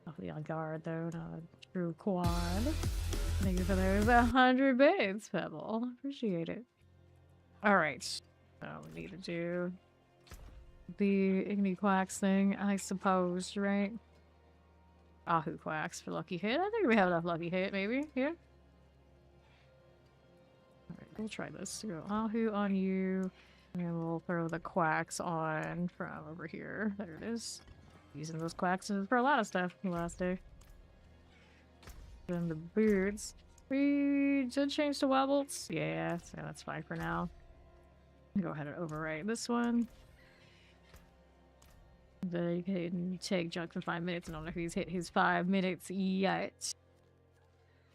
Definitely on guard though, not a true quad. Thank you for those 100 bits, Pebble. Appreciate it. Alright. So we need to do the Igni Quacks thing, I suppose, right? Ahu Quacks for lucky hit. I think we have enough lucky hit, maybe. Here. Alright, we'll try this. So Ahu on you. And we'll throw the Quacks on from over here. There it is. Using those Quacks for a lot of stuff the last day. Then the boots. We did change to Wobbles. Yeah, so that's fine for now. Go ahead and overwrite this one. Then you can take junk for 5 minutes. I don't know if he's hit his 5 minutes yet.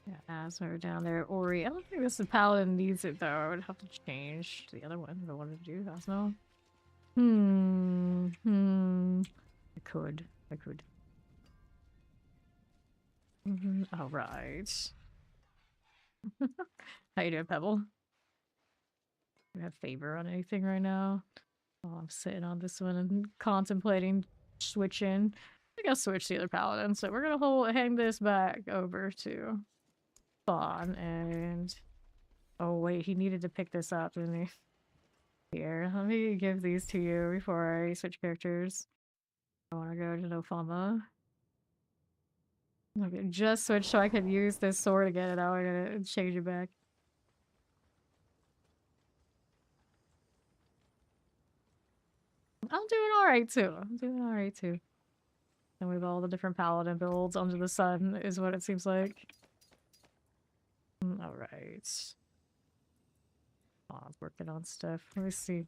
Yeah, Asmo down there. Ori. I don't think this Paladin needs it though. I would have to change the other one if I wanted to do Asmo. I could. Alright. How you doing, Pebble? Do you have favor on anything right now? Oh, I'm sitting on this one and contemplating switching. I think I'll switch the other Paladin, so we're gonna hang this back over to Spawn and... Oh wait, he needed to pick this up, didn't he? Here, let me give these to you before I switch characters. I want to go to Nofama. Okay, just switch so I can use this sword again, and now I'm gonna change it back. I'm doing alright too. And with all the different Paladin builds under the sun is what it seems like. Alright. Oh, I'm working on stuff. Let me see.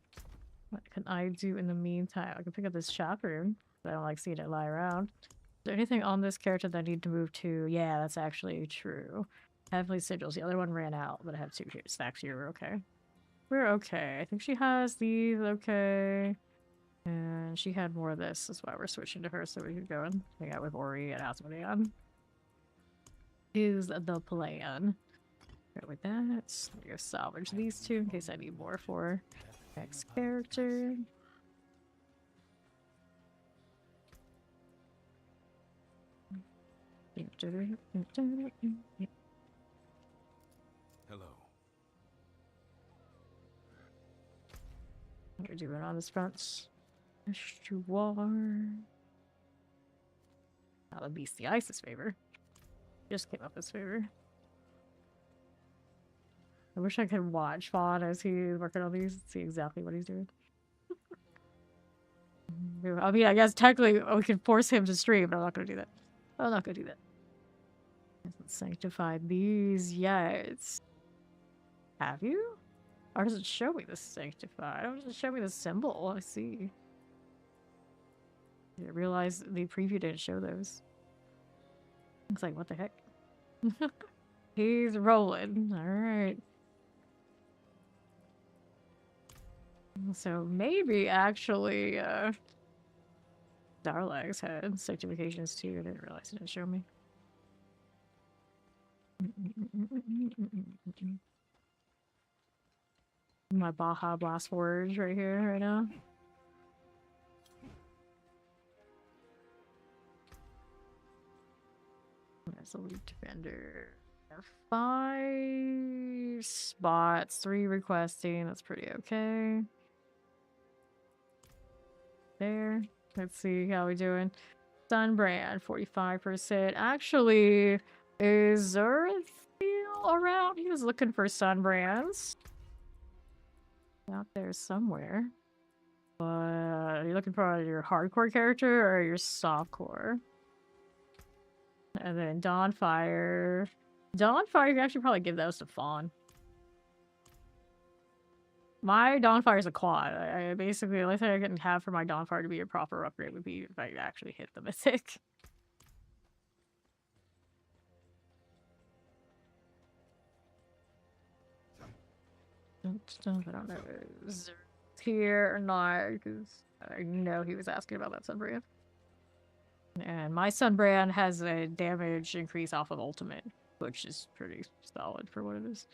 What can I do in the meantime? I can pick up this shop room. I don't like seeing it lie around. Is there anything on this character that I need to move to? Yeah, that's actually true. Heavenly Sigils. The other one ran out, but I have 2 here. Stacks here. We're okay. We're okay. I think she has these. Okay. And she had more of this. That's why we're switching to her so we can go and hang out with Ori and Asmodeon. Is the plan. Go with that. I'm gonna salvage these 2 in case I need more for next character. Hello. What are we doing on this front? Estuar. Now the Beastie Ice's favor. Just came up as favor. I wish I could watch Fawn as he's working on these and see exactly what he's doing. I mean, I guess technically we could force him to stream, but I'm not going to do that. I'm not going to do that. Hasn't sanctified these yet. Have you? Or does it show me the sanctified? Or does it show me the symbol? I see. I realized the preview didn't show those. It's like, what the heck? He's rolling. Alright. So maybe actually Darlag's had sanctifications too. I didn't realize it didn't show me. My Baja Blast Forge right here, right now. Resolute Defender. 5 spots, 3 requesting. That's pretty okay. There. Let's see how we doing. Sunbrand, 45%. Actually, is Earthiel around? He was looking for Sunbrands. Out there somewhere. But are you looking for your hardcore character or your softcore? And then Dawnfire. Dawnfire, you can actually probably give those to Fawn. My Dawnfire is a quad. I basically, the only thing I can have for my Dawnfire to be a proper upgrade would be if I actually hit the mythic. I don't know if it's here or not, because I know he was asking about that Sunbrand. And my Sunbrand has a damage increase off of ultimate, which is pretty solid for what it is.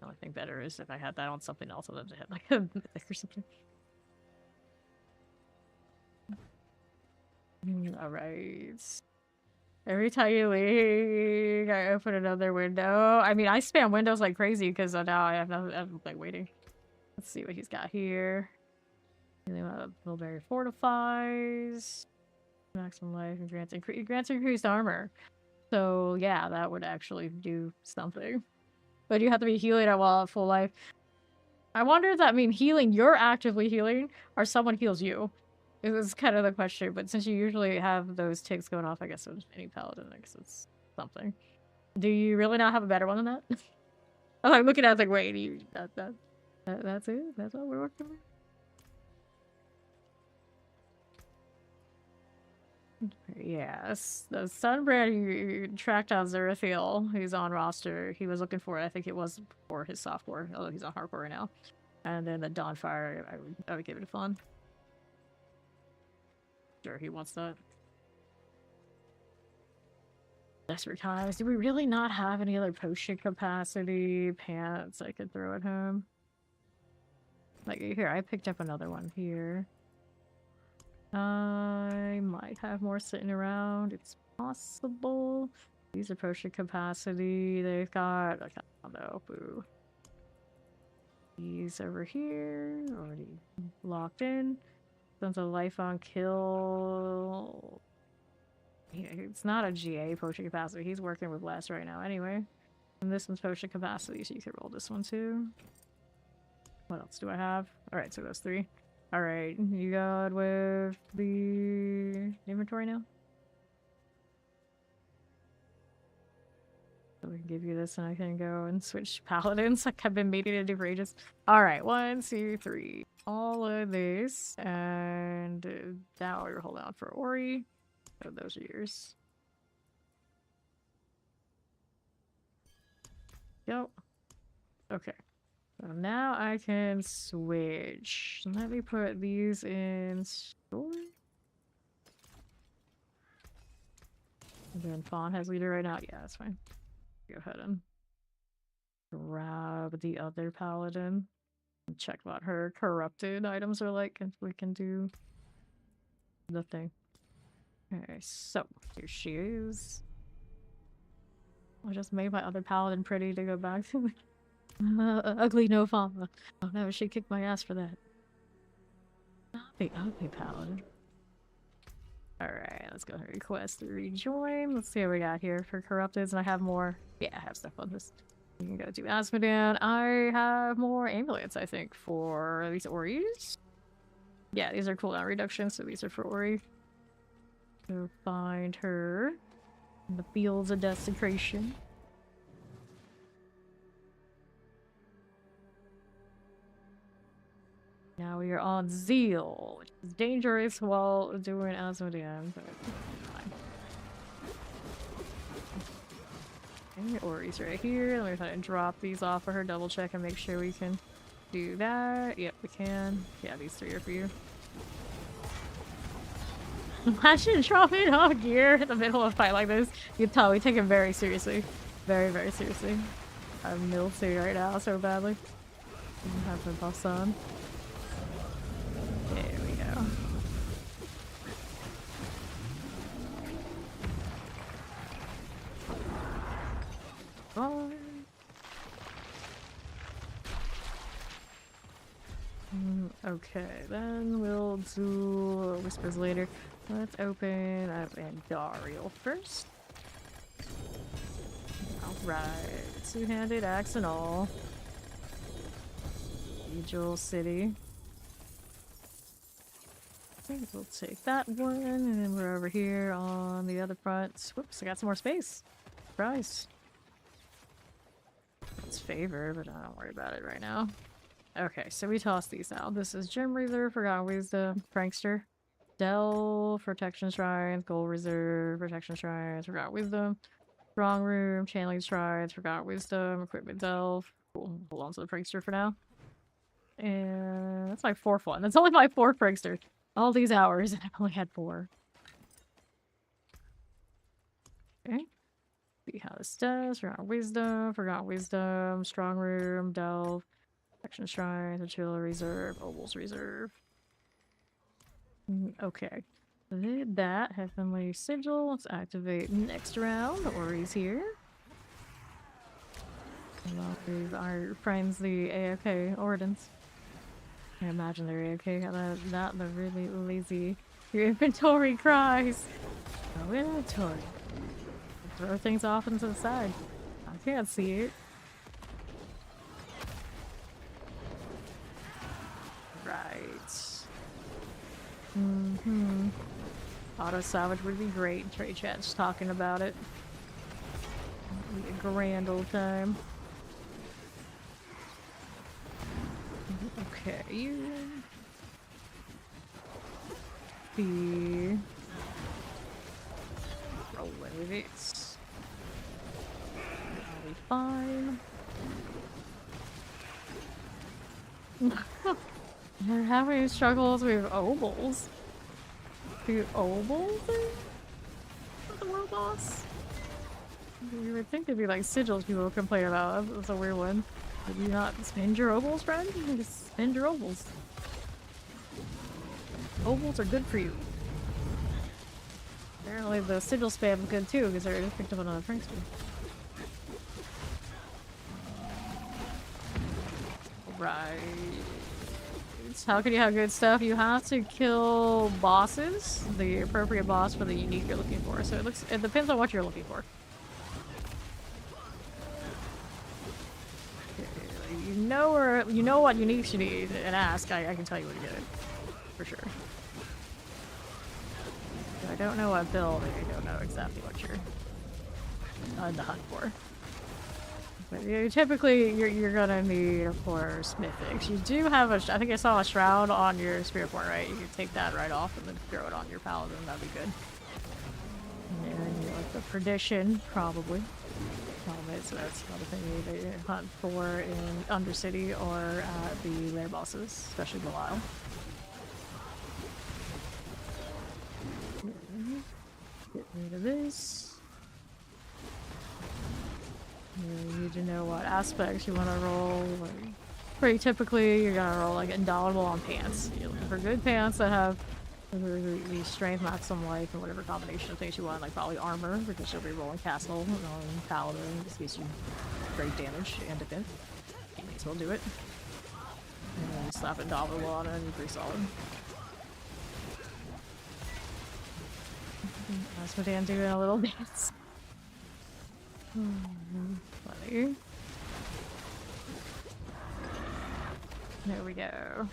The only thing better is if I had that on something else, I'd have to hit like a mythic or something. Alright. Every time you leave, I open another window. I mean, I spam windows like crazy because now I have nothing. I'm like waiting. Let's see what he's got here. Bilberry fortifies. Maximum life and grants increased armor. So yeah, that would actually do something. But you have to be healing at full life. I wonder if that means healing you're actively healing or someone heals you. It's kind of the question, but since you usually have those ticks going off, I guess with any paladin, I guess it's something. Do you really not have a better one than that? I'm like looking at it like, wait, that's it? That's what we're working with? Yes, the Sunbrand you tracked down Zerathil. He's on roster. He was looking for it. I think it was for his softcore, although he's on hardcore right now. And then the Dawnfire, I would give it a fun. Sure, he wants that. Desperate times. Do we really not have any other potion capacity pants I could throw at him? Like here, I picked up another one here. I might have more sitting around. It's possible. These are potion capacity. They've got, I don't know, boo. These over here, already locked in. Sense of life on kill. Yeah, it's not a GA potion capacity. He's working with less right now anyway. And this one's potion capacity, so you could roll this one too. What else do I have? Alright, so those 3. Alright, you got with the inventory now? So we can give you this and I can go and switch paladins like I've been meaning to do for ages. Alright, 1, 2, 3. All of this. And now we're holding on for Ori. So those are yours. go. Okay. So now I can switch. Let me put these in store. And then Fawn has leader right now. Yeah, that's fine. Go ahead and grab the other paladin. And check what her corrupted items are like, and we can do the thing. Okay, so here she is. I just made my other paladin pretty to go back to. Ugly no fama. Oh no, she kicked my ass for that. Not the ugly paladin. Alright, let's go ahead and request to rejoin. Let's see what we got here for corrupteds, and I have more. Yeah, I have stuff on this. We can go do Asmodean. I have more amulets, I think, for these Oris. Yeah, these are cooldown reductions, so these are for Ori. Go find her in the fields of desecration. Now we are on Zeal, which is dangerous while doing Asmodean, but fine. Okay, Ori's right here. Let me go ahead and drop these off for her, double check and make sure we can do that. Yep, we can. Yeah, these three are for you. Imagine dropping off gear in the middle of a fight like this. You can tell we take it very seriously. Very, very seriously. I'm milty right now so badly. Have my buffs on. There we go. Oh. Okay, then we'll do whispers later. Let's open up Andariel first. Alright, two-handed axe and all. Angel City. I think we'll take that one, and then we're over here on the other front. Whoops, I got some more space. Surprise. It's favor, but I don't worry about it right now. Okay, so we toss these out. This is Gem Reserve, Forgotten Wisdom, Prankster. Delve, Protection Shrines, Gold Reserve, Protection Shrines, Forgotten Wisdom. Strong Room, Channeling Shrines, Forgotten Wisdom, Equipment Delve. Cool, hold on to the Prankster for now. And that's my fourth one. That's only my fourth Prankster. All these hours, and I've only had 4. Okay. See how this does. Forgotten Wisdom, Strong Room, Delve, Protection Shrine, Artillery Reserve, Obel's Reserve. Okay. Did that. Heavenly Sigil. Let's activate next round. Ori's here. Along with our friends, the AFK Ordens. I imagine they're AFK. Not the really lazy. Your inventory cries. Oh, inventory. Throw things off into the side. I can't see it. Right. Auto salvage would be great. Trade chat's talking about it. It'd be a grand old time. Okay, you be rolling with it. I'll be fine. We're having struggles with Obels. Do Obels with the world boss? You would think it'd be like sigils people would complain about. That's a weird one. Did you not spend your Obels, friend? You can just spend your Obels. Obels are good for you. Apparently the sigil spam is good too, because I already picked up another prankster. Right. How can you have good stuff? You have to kill bosses, the appropriate boss for the unique you're looking for. So it depends on what you're looking for. You know what uniques you need, and ask. I can tell you where to get it for sure. If I don't know what build, I don't know exactly what you're on the hunt for. But typically, you're gonna need, of course, mythics. You do have I think I saw a shroud on your spirit point, right? You can take that right off and then throw it on your paladin. That'd be good. And then you like the perdition, probably. helmets, so that's another thing you need to hunt for in Undercity or at the lair bosses, especially Belial. Get rid of this. You need to know what aspects you want to roll. Like, pretty typically, you're gonna roll like Indomitable on pants. You're looking for good pants that have the strength, maximum life, and whatever combination of things you want. Like probably armor, because you'll be rolling castle, and paladin. This gives you great damage and defense. You may as well do it. And then you slap Indomitable on it, and you're pretty solid. That's what Dan doing a little dance. Funny. There we go.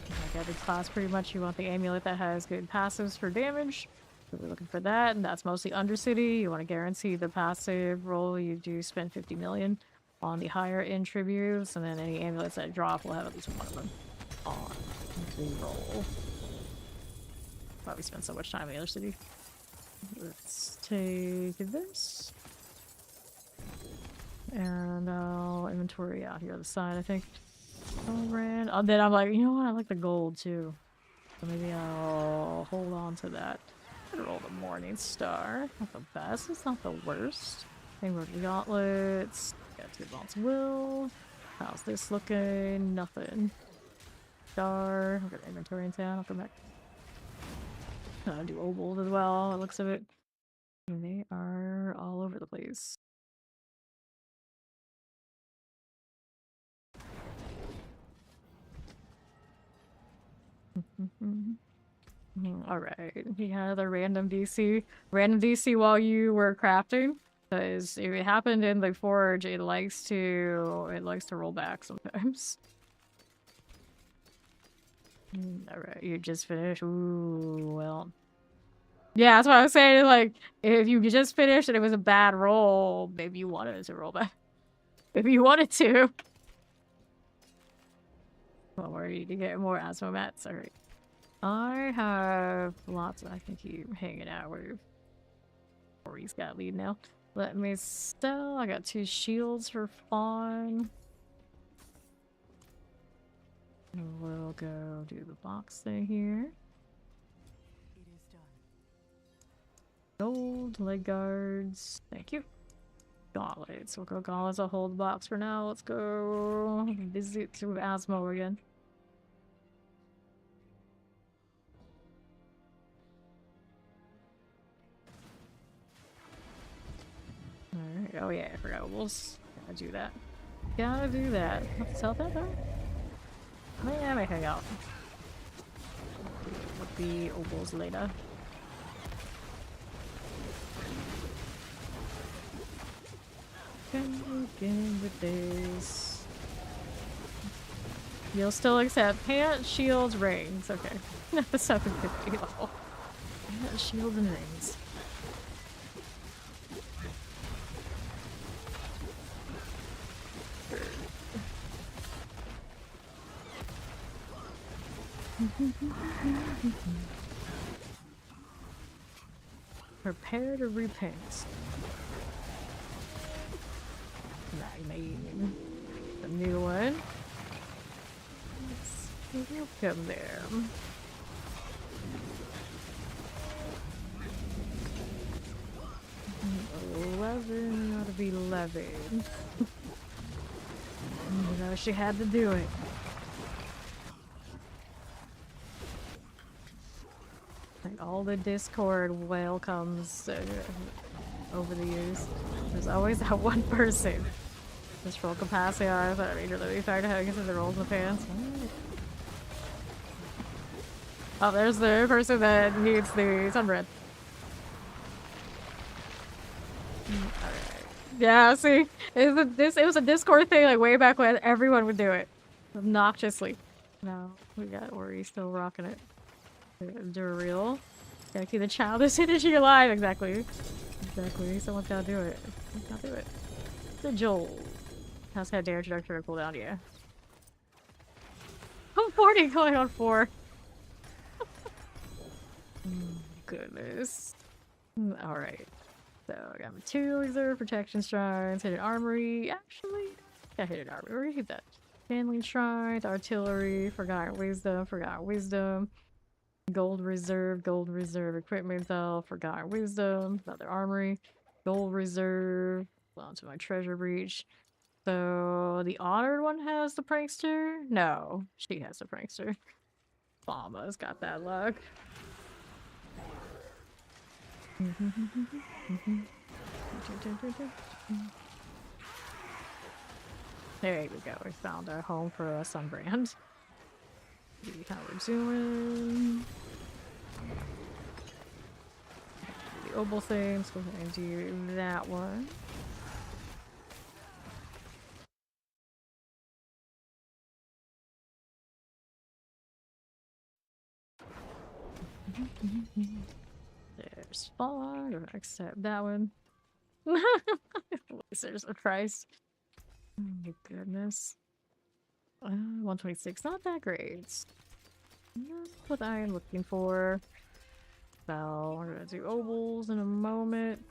Like every class, pretty much, you want the amulet that has good passives for damage. So we're looking for that, and that's mostly Undercity. You want to guarantee the passive roll. You do spend 50 million on the higher end tributes, and then any amulets that drop will have at least one of them on the roll. Probably spend so much time in the other city. Let's take this. And I'll inventory out here on the side, I think. Oh, then I'm like, you know what? I like the gold too. So maybe I'll hold on to that. I'm gonna roll the Morning Star. Not the best, it's not the worst. Embroidery Gauntlets. Got 2 Vault's Will. How's this looking? Nothing. Star. I've got inventory in town. I'll come back. I'll do Obold as well, it looks of it. And they are all over the place. Alright, he had another random DC. Random DC while you were crafting. Because if it happened in the forge, it likes to roll back sometimes. Alright, you just finished. Ooh, well. Yeah, that's what I was saying. Like, if you just finished and it was a bad roll, maybe you wanted it to roll back. If you wanted to. Don't worry, you can get more asthma mats. Alright. I have lots I can keep hanging out with. Corey's got lead now. Let me sell. I got 2 shields for fun. We'll go do the box thing here. It is done. Gold, leg guards. Thank you. Gauntlets. We'll go gauntlets. I'll hold the box for now. Let's go visit to Asmo again. Alright. Oh yeah, I forgot Wolves. Gotta do that. Gotta do that. Have to sell that though? Yeah, I may hang out. With the Opals later. Again with this. You'll still accept pants, shields, rings. Okay. Not the 750 level. Pants, shields, and rings. Prepare to repent. I mean, the new one. Welcome there. $11 out of 11. You know, she had to do it. Like all the Discord welcomes over the years. There's always that one person. Just roll capacity on that immediately started having into the rolls in the pants. Oh, there's the person that needs the sunbread. Alright. Yeah, see? It was a Discord thing like way back when everyone would do it. Obnoxiously. No, we got Ori still rocking it. Do a reel. Gotta keep the childish energy alive. Exactly. Exactly. Someone's gotta do it. Someone's gotta do it. The Joel. How's that damage reduction cooldown? Yeah. I'm 40 going on 4. Goodness. Alright. So I got material reserve, protection shrines, hidden armory. Actually, yeah, hidden armory. We're gonna keep that. Handling shrines, artillery, forgotten wisdom. Gold reserve, equipment though, forgotten wisdom, another armory, gold reserve, belong to my treasure breach. So the honored one has the prankster? No, she has the prankster. Bomba's got that luck. There we go, we found our home for a sunbrand. See how we're doing. The obol thing, so go ahead and do that one. There's spawn, or accept that one. There's a price. Oh my goodness. 126, not that great. Not what I am looking for. So, we're gonna do obols in a moment.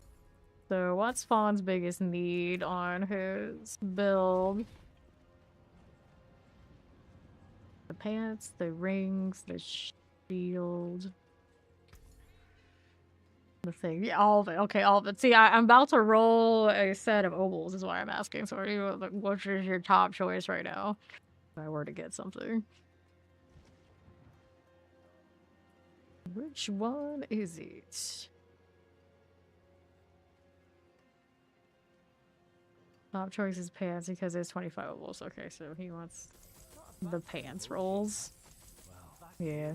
So, what's Fawn's biggest need on his build? The pants, the rings, the shield. The thing. Yeah, all of it. Okay, all of it. See, I'm about to roll a set of obols, is why I'm asking. So, what is your top choice right now? If I were to get something. Which one is it? Top choice is pants because it's 25 obols. Okay, so he wants the pants rolls. Yeah.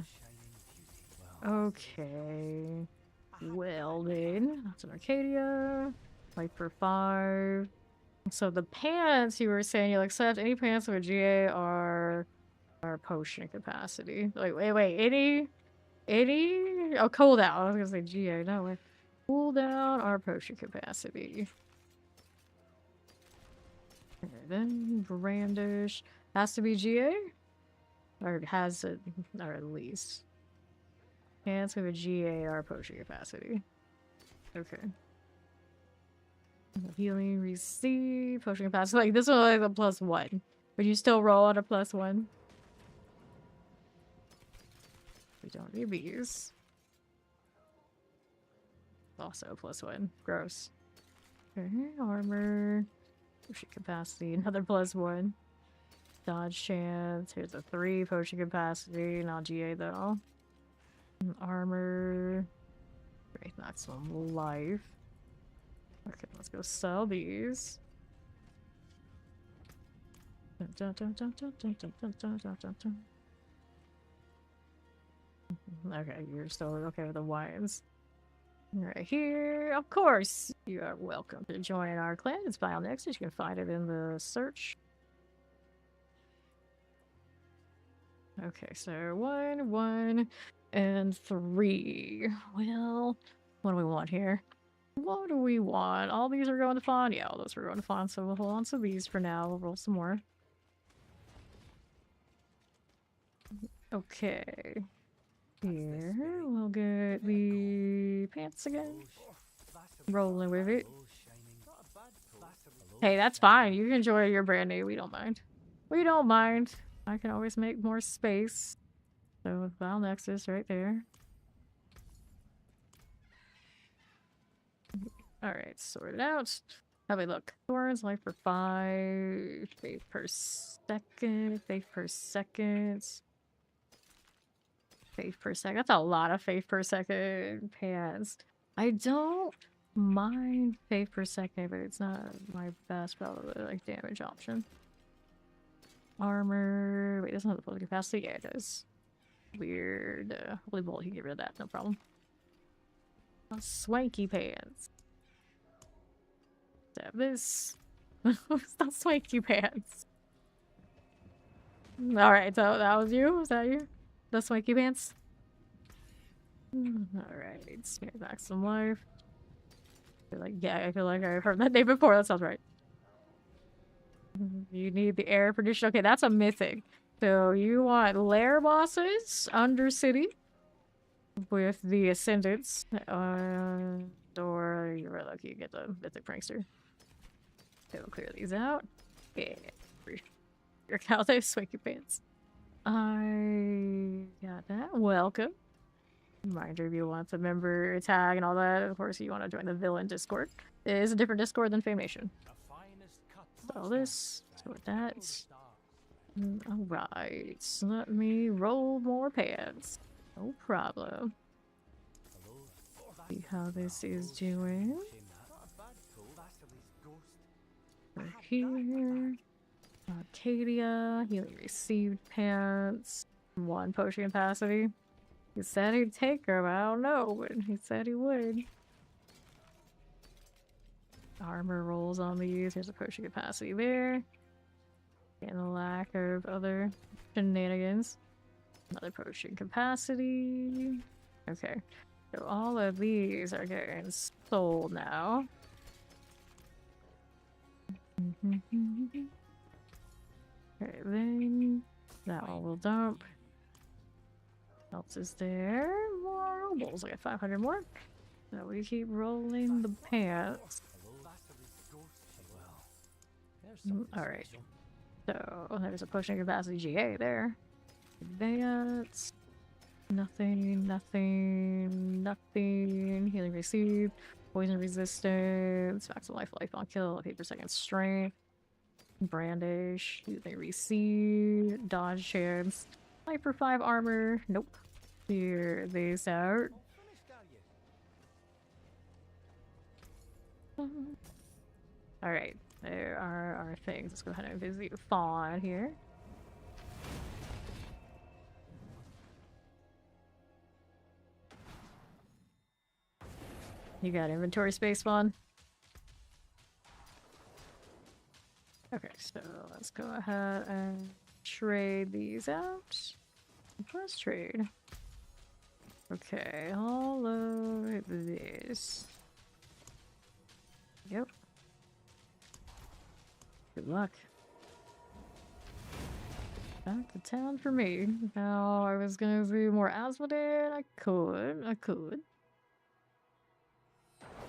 Okay. Welding. That's an Arcadia. Like for 5. So the pants you were saying you'll accept any pants with GA are potion capacity. Like wait, any oh cooldown. I was gonna say GA, no way. Cooldown our potion capacity. Okay, then brandish. Has to be GA? Or has it, or at least. Pants with a GA are potion capacity. Okay. Healing, receive, potion capacity. Like this one like a +1. Would you still roll on a +1? We don't need these. Also +1. Gross. Okay, armor. Potion capacity, another +1. Dodge chance. Here's a 3 potion capacity, not GA though. Armor. Great, maximum life. Okay, let's go sell these. Okay, you're still okay with the wines. Right here, of course, you are welcome to join our clan. It's File Nexus. You can find it in the search. Okay, so 1, 1, and 3. Well, what do we want here? What do we want? All these are going to Fawn? Yeah, all those are going to Fawn, so we'll hold on to these for now. We'll roll some more. Okay. Here, we'll get the pants again. Rolling with it. Hey, that's fine. You can enjoy your brand new. We don't mind. We don't mind. I can always make more space. So, File Nexus right there. Alright, sort it out. How we look? Thorns, life for 5. Faith per second. Faith per second. Faith per second. That's a lot of faith per second pants. I don't mind faith per second, but it's not my best probably like damage option. Armor. Wait, doesn't have the full capacity? Yeah, it does. Weird. Holy bolt, you can get rid of that, no problem. Oh, swanky pants. Let's have this. It's not swanky pants. Alright, so that was you? Was that you? The swanky pants? Alright, spare back some life. I feel like I've heard that name before. That sounds right. You need the air prediction. Okay, that's a mythic. So you want lair bosses, Undercity, with the Ascendants. door. You're really lucky you get the mythic prankster. Okay, we'll clear these out. Yeah. Your cow, they swanky pants. I got that. Welcome. Reminder if you want the member tag and all that. Of course, you want to join the villain Discord. It is a different Discord than Fame Nation. So this, sort that. Alright, so let me roll more pants. No problem. See how this is doing. Right here. Arcadia, healing received pants. 1 potion capacity. He said he'd take them, I don't know, but he said he would. Armor rolls on these. Here's a potion capacity there. And a lack of other shenanigans. Another potion capacity. Okay. So all of these are getting sold now. Okay, then that one will dump. What else is there? More robles. I got 500 more. So we keep rolling the pants. Alright. So there's a potion capacity GA there. Advance. Nothing, nothing, nothing. Healing received. Poison resistance. Maximum life on kill. 8% strength. Brandish. Healing received. Dodge chance. Hyper 5 armor. Nope. Clear these out. Alright. There are our things. Let's go ahead and visit Fawn here. You got inventory space, Fawn? Okay, so let's go ahead and trade these out. Let's trade. Okay, all of this. Yep. Good luck. Back to town for me. Now I was gonna do more Asmodee. I could.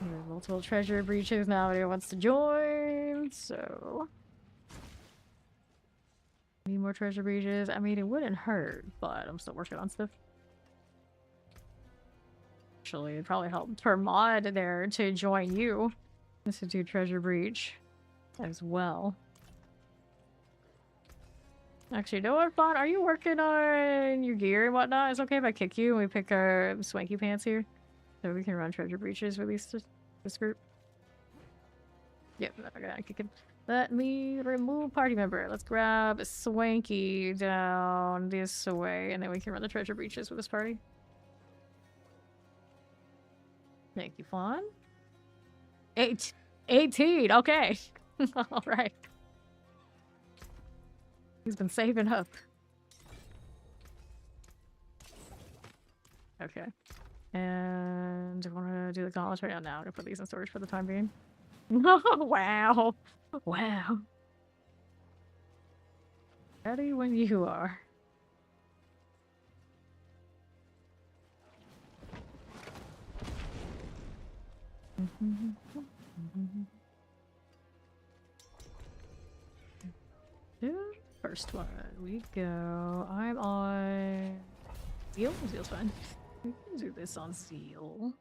There are multiple treasure breaches now. Nobody wants to join, so need more treasure breaches. I mean, it wouldn't hurt, but I'm still working on stuff. Actually, it'd probably help for mod there to join you to do treasure breach as well. Actually, you know what, Fawn? Are you working on your gear and whatnot? It's okay if I kick you and we pick our swanky pants here? So we can run treasure breaches with this group. Yep, I gotta kick him. Let me remove party member. Let's grab Swanky down this way, and then we can run the treasure breaches with this party. Thank you, Fawn. 18, okay. Alright. He's been saving up. Okay. And I want to do the gauntlets right now. I'm gonna put these in storage for the time being. Wow. Wow. Ready when you are. First one we go. I'm on Zeal. Zeal's fine. We can do this on Zeal.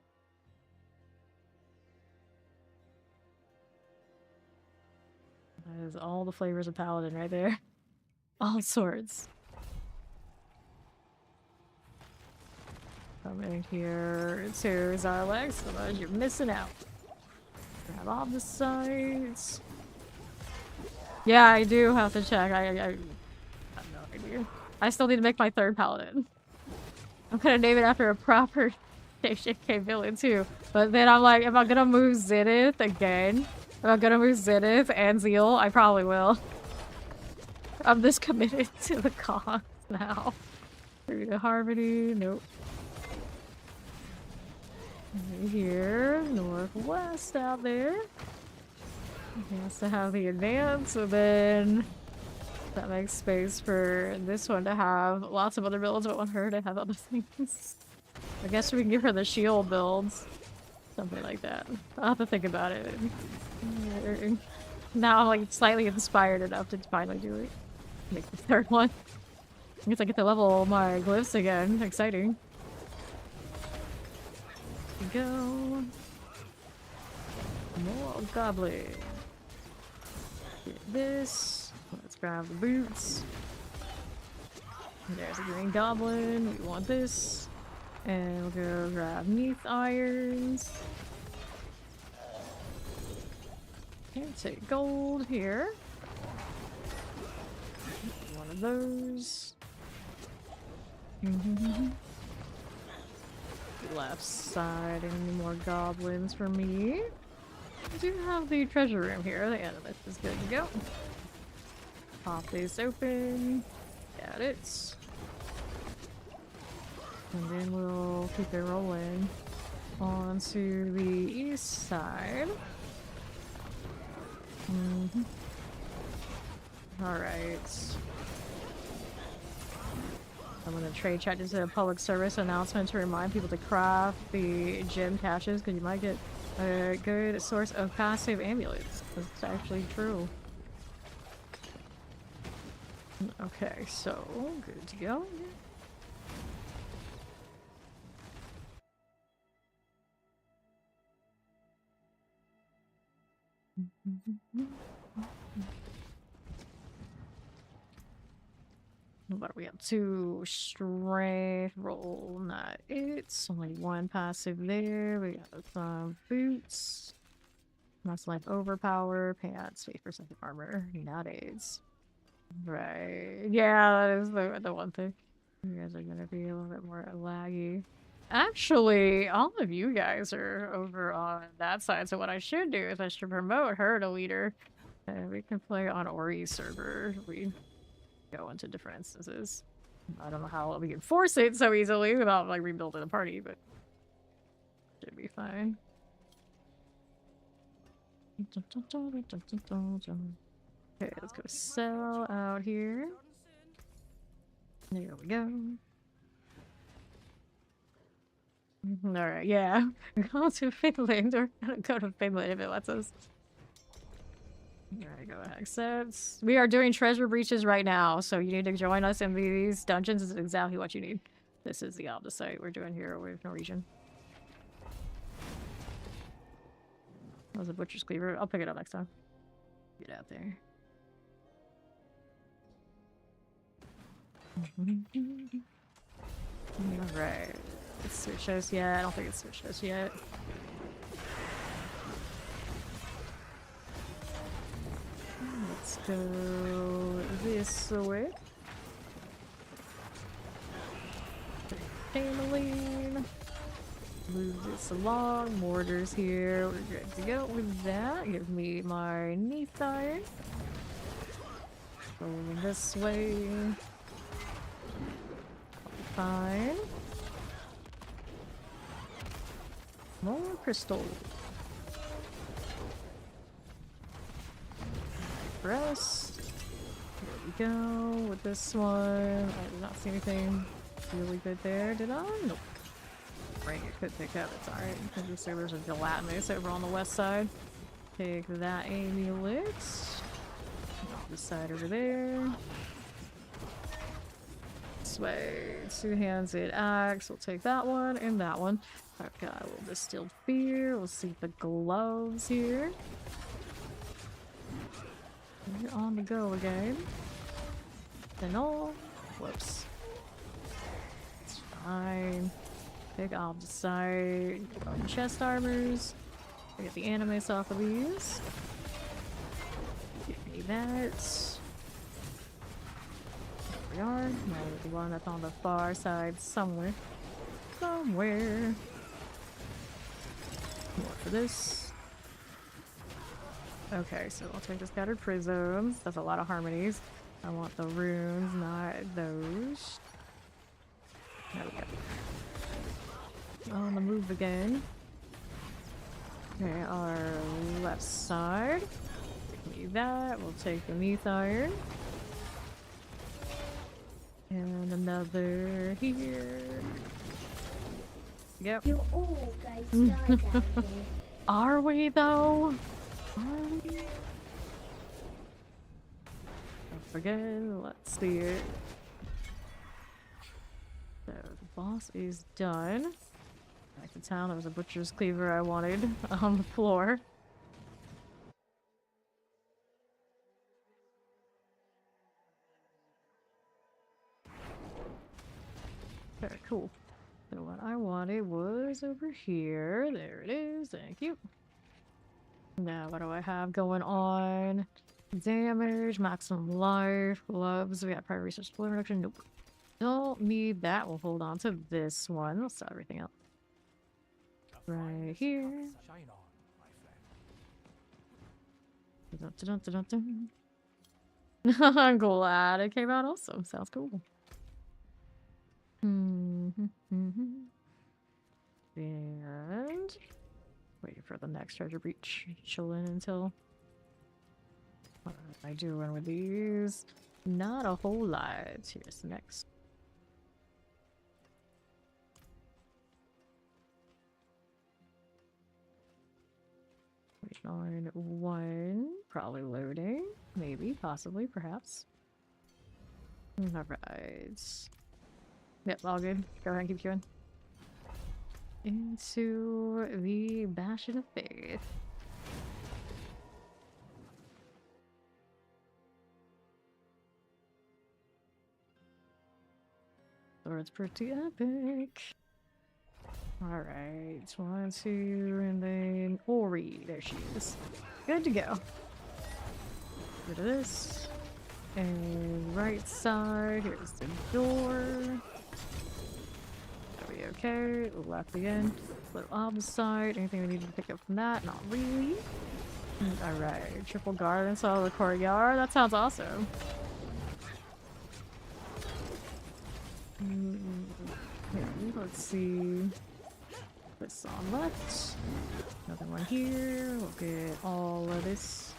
That is all the flavors of Paladin right there. All sorts. Come in here to Zarlex, otherwise you're missing out. Grab all the sides. Yeah, I do have to check. I have no idea. I still need to make my 3rd Paladin. I'm gonna name it after a proper JK villain too. But then I'm like, am I gonna move Zenith again? Am I gonna move Zenith and Zeal? I probably will. I'm this committed to the cause now. Through the Harmony, nope. Right here, northwest out there. He has to have the advance, and then that makes space for this one to have lots of other builds, but want her to have other things. I guess we can give her the shield builds. Something like that. I'll have to think about it. Now I'm like slightly inspired enough to finally do it. Make the third one. I guess I get to level my glyphs again. Exciting. Here we go. More goblin. Get this. Let's grab the boots. There's a green goblin. We want this. And we'll go grab Neath irons. Okay, take gold here. One of those. Left side, any more goblins for me? I do have the treasure room here. The animus is good to go. Pop this open. Got it. And then we'll keep it rolling onto the east side. Alright. I'm gonna trade chat just a public service announcement to remind people to craft the gem caches because you might get a good source of passive amulets. That's actually true. Okay, so good to go. What are we up to? Strength roll, not it's only one passive there. We got some boots. That's like overpower, pants, 8% armor, nowadays. Right. Yeah, that is the one thing. You guys are gonna be a little bit more laggy. Actually, all of you guys are over on that side, so what I should do is I should promote her to leader. And we can play on Ori's server. We go into different instances. I don't know how we can force it so easily without like rebuilding the party, but should be fine. Okay, let's go sell out here. There we go. Alright, yeah. Go to Finland, or go to Finland if it lets us. Alright, go ahead. Accept. We are doing treasure breaches right now, so you need to join us in these dungeons. This is exactly what you need. This is the site we're doing here with Norwegian. That was a butcher's cleaver. I'll pick it up next time. Get out there. Alright. It's switched us yet. I don't think it's switched us yet. Let's go this way. Paladin. Move this along. Mortars here. We're good to go with that. Give me my Neath iron. Go this way. Fine. More crystal. Rest. There we go with this one. I did not see anything really good there, did I? Nope. Rank it could pick up, it's alright. Because the servers are gelatinous over on the west side. Take that amulet. This side over there. This way. Two-handed axe. We'll take that one and that one. I've got a little distilled beer. We'll see the gloves here. You're on the go again. Then all. Whoops. It's fine. Pick off the side. Chest armors. I get the animus off of these. Give me that. There we are. Now the one that's on the far side somewhere. Somewhere. More for this. Okay, so I'll take the scattered prisms. That's a lot of harmonies. I want the runes, not those. There we go. On the move again. Okay, our left side. Give me that. We'll take the Neath iron. And another here. Yep. You all guys die down here. Are we though? Are we? Don't forget, let's see it. So the boss is done. Back to town, there was a butcher's cleaver I wanted on the floor. Very cool. So what I wanted was over here. There it is. Thank you. Now what do I have going on? Damage, maximum life, gloves. We got prior research blood reduction. Nope. Don't need that. We'll hold on to this one. Let's sell everything else. Right here. Shine on, my friend. Dun, dun, dun, dun, dun. I'm glad it came out also. Sounds cool. And waiting for the next treasure breach. Chilling until what am I doing with these? Not a whole lot. Here's the next. Waiting on one. Probably loading. Maybe, possibly, perhaps. Alright. Yep, all good. Go ahead and keep going. Into the Bastion of Faith. So it's pretty epic. Alright, 1, 2, and then Ori. There she is. Good to go. Rid of this. And right side, here's the door. Are we okay? Left again. Little opposite side. Anything we need to pick up from that? Not really. Alright, triple guard inside the courtyard. That sounds awesome. Let's see. This on left. Another one here. We'll get all of this.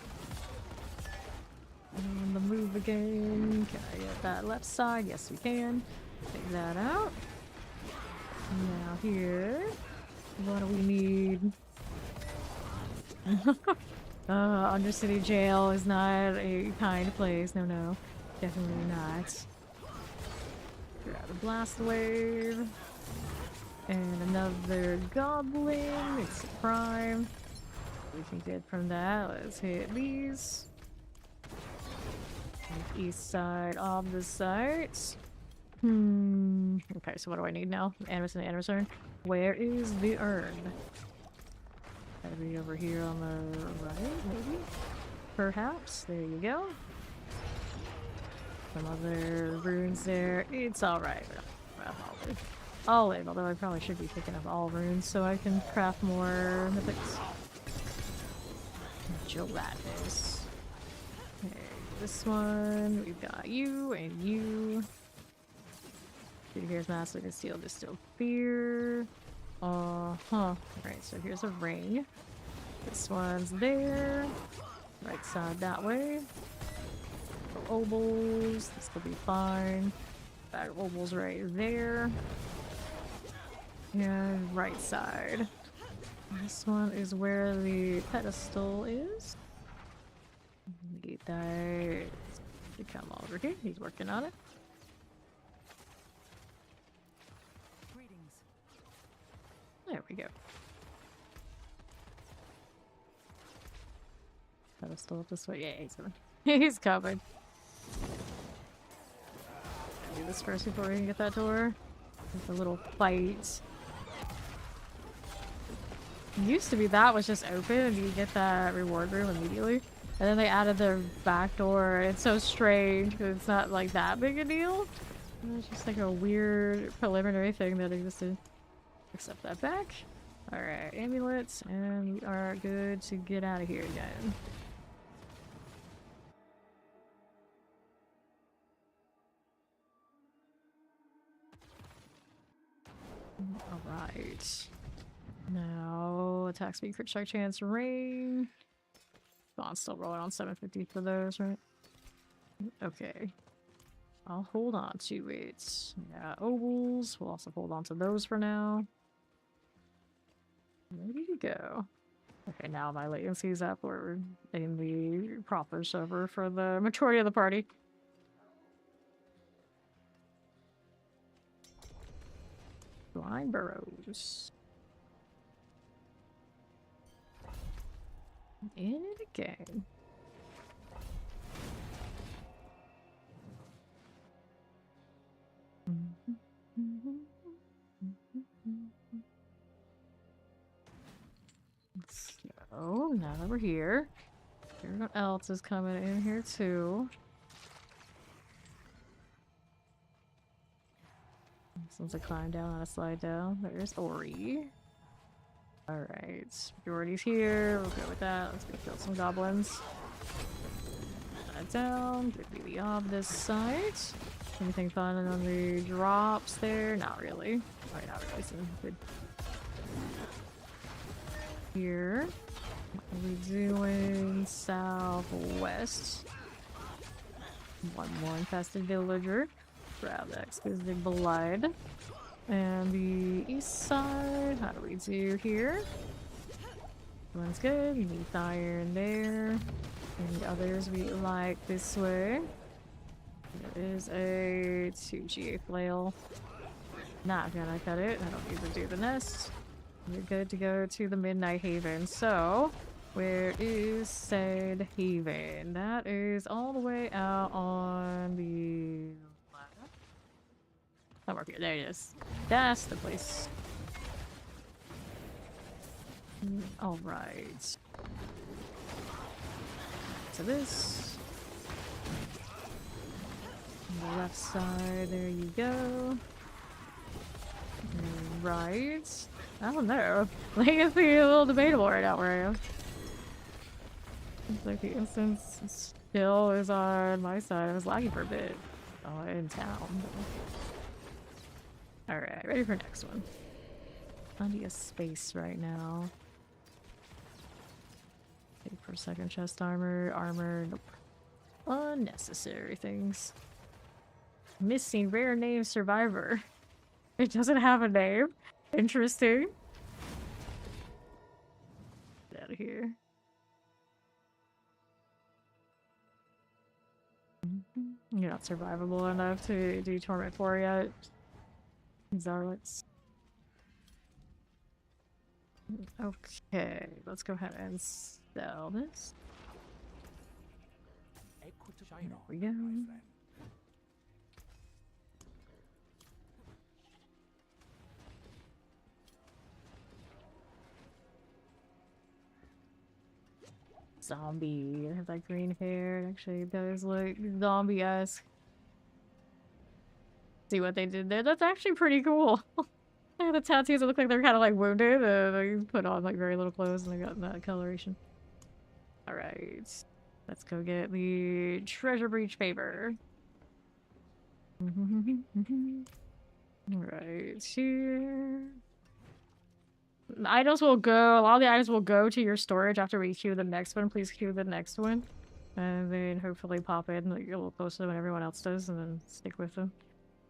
On the move again. Can I get that left side? Yes, we can. Take that out. Now here. What do we need? Undercity jail is not a kind place. No, no. Definitely not. Grab a blast wave. And another goblin. It's a prime. We can get from that. Let's hit these. East side of the site. Okay, so what do I need now? Animus and Animus urn. Where is the urn? Gotta be over here on the right, maybe? Perhaps. There you go. Some other runes there. It's alright. I'll live, although I probably should be picking up all runes so I can craft more mythics. Gelatinous. Okay, this one, we've got you and you. Here's Master Conceal, Distill Fear. Right, so here's a ring. This one's there. Right side that way. For obols, this will be fine. That obol's right there. And right side. This one is where the pedestal is. Get that to come over here. He's working on it. Greetings. There we go. Pedestal this way. Yeah, he's coming. He's coming. Do this first before we can get that door. There's a little fight. Used to be that was just open and you get that reward room immediately. And then they added the back door. It's so strange because it's not like that big a deal. It's just like a weird preliminary thing that existed. Accept that back. Alright, amulets, and we are good to get out of here again. Alright. Now, attack speed, crit strike chance, rain. Bond's still rolling on 750 for those, right? Okay. I'll hold on to it. Yeah, ovals. We'll also hold on to those for now. Where did he go? Okay, now my latency is up. We're in the proper server for the majority of the party. Blind burrows. In it again. So, now that we're here, everyone else is coming in here too. Since I climb down on a slide down, there's Ori. Alright, Jordy's here. We'll go with that. Let's go kill some goblins. That down. Give me the ob this side. Anything fun on the drops there? Not really. Alright, not really. So good. Here. What are we doing? Southwest. One more infested villager. Grab that exquisite blood. And the east side, how do we do here? One's good, you need iron there. And the others we like this way. There is a 2GA flail. Not gonna cut it, I don't need to do the nest. You're good to go to the Midnight Haven. So, where is said haven? That is all the way out on the left. Somewhere here, there it is. That's the place. Alright. So this. On the left side, there you go. Right. I don't know. Like, it's a little debatable right now where I am. It's like the instance still is on my side. I was lagging for a bit. Oh, in town. Alright, ready for next one. Plenty of space right now. Take for second chest armor, nope. Unnecessary things. Missing rare name survivor. It doesn't have a name. Interesting. Get out of here. You're not survivable enough to do Torment 4 yet. Zarlets. Okay, let's go ahead and sell this. There we go. Zombie. It has that green hair. It actually does look zombie-esque. See what they did there? That's actually pretty cool. The tattoos look like they're kind of like wounded. They put on like very little clothes and they got that coloration. Alright. Let's go get the treasure breach favor. Right here. Items will go, a lot of the items will go to your storage after we queue the next one. Please queue the next one. And then hopefully pop in like, a little closer to when everyone else does and then stick with them.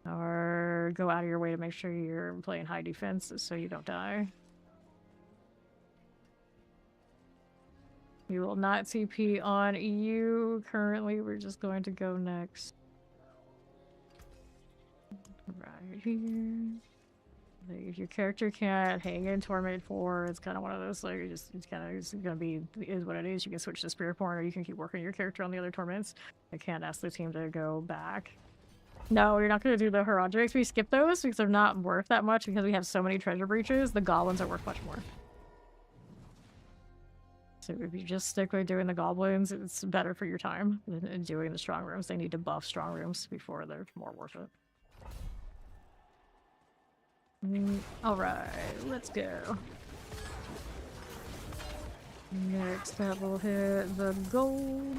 Or go out of your way to make sure you're playing high defense so you don't die. We will not TP on you currently. We're just going to go next. Right here. Like, if your character can't hang in Torment 4, it's kind of one of those, like, it's gonna be, is what it is. You can switch to Spirit Point or you can keep working your character on the other Torments. I can't ask the team to go back. No, you're not going to do the Heraldrics. We skip those because they're not worth that much because we have so many treasure breaches. The goblins are worth much more. So if you just stick with doing the goblins, it's better for your time than doing the strong rooms. They need to buff strong rooms before they're more worth it. Alright, let's go. Next up we'll hit the gold.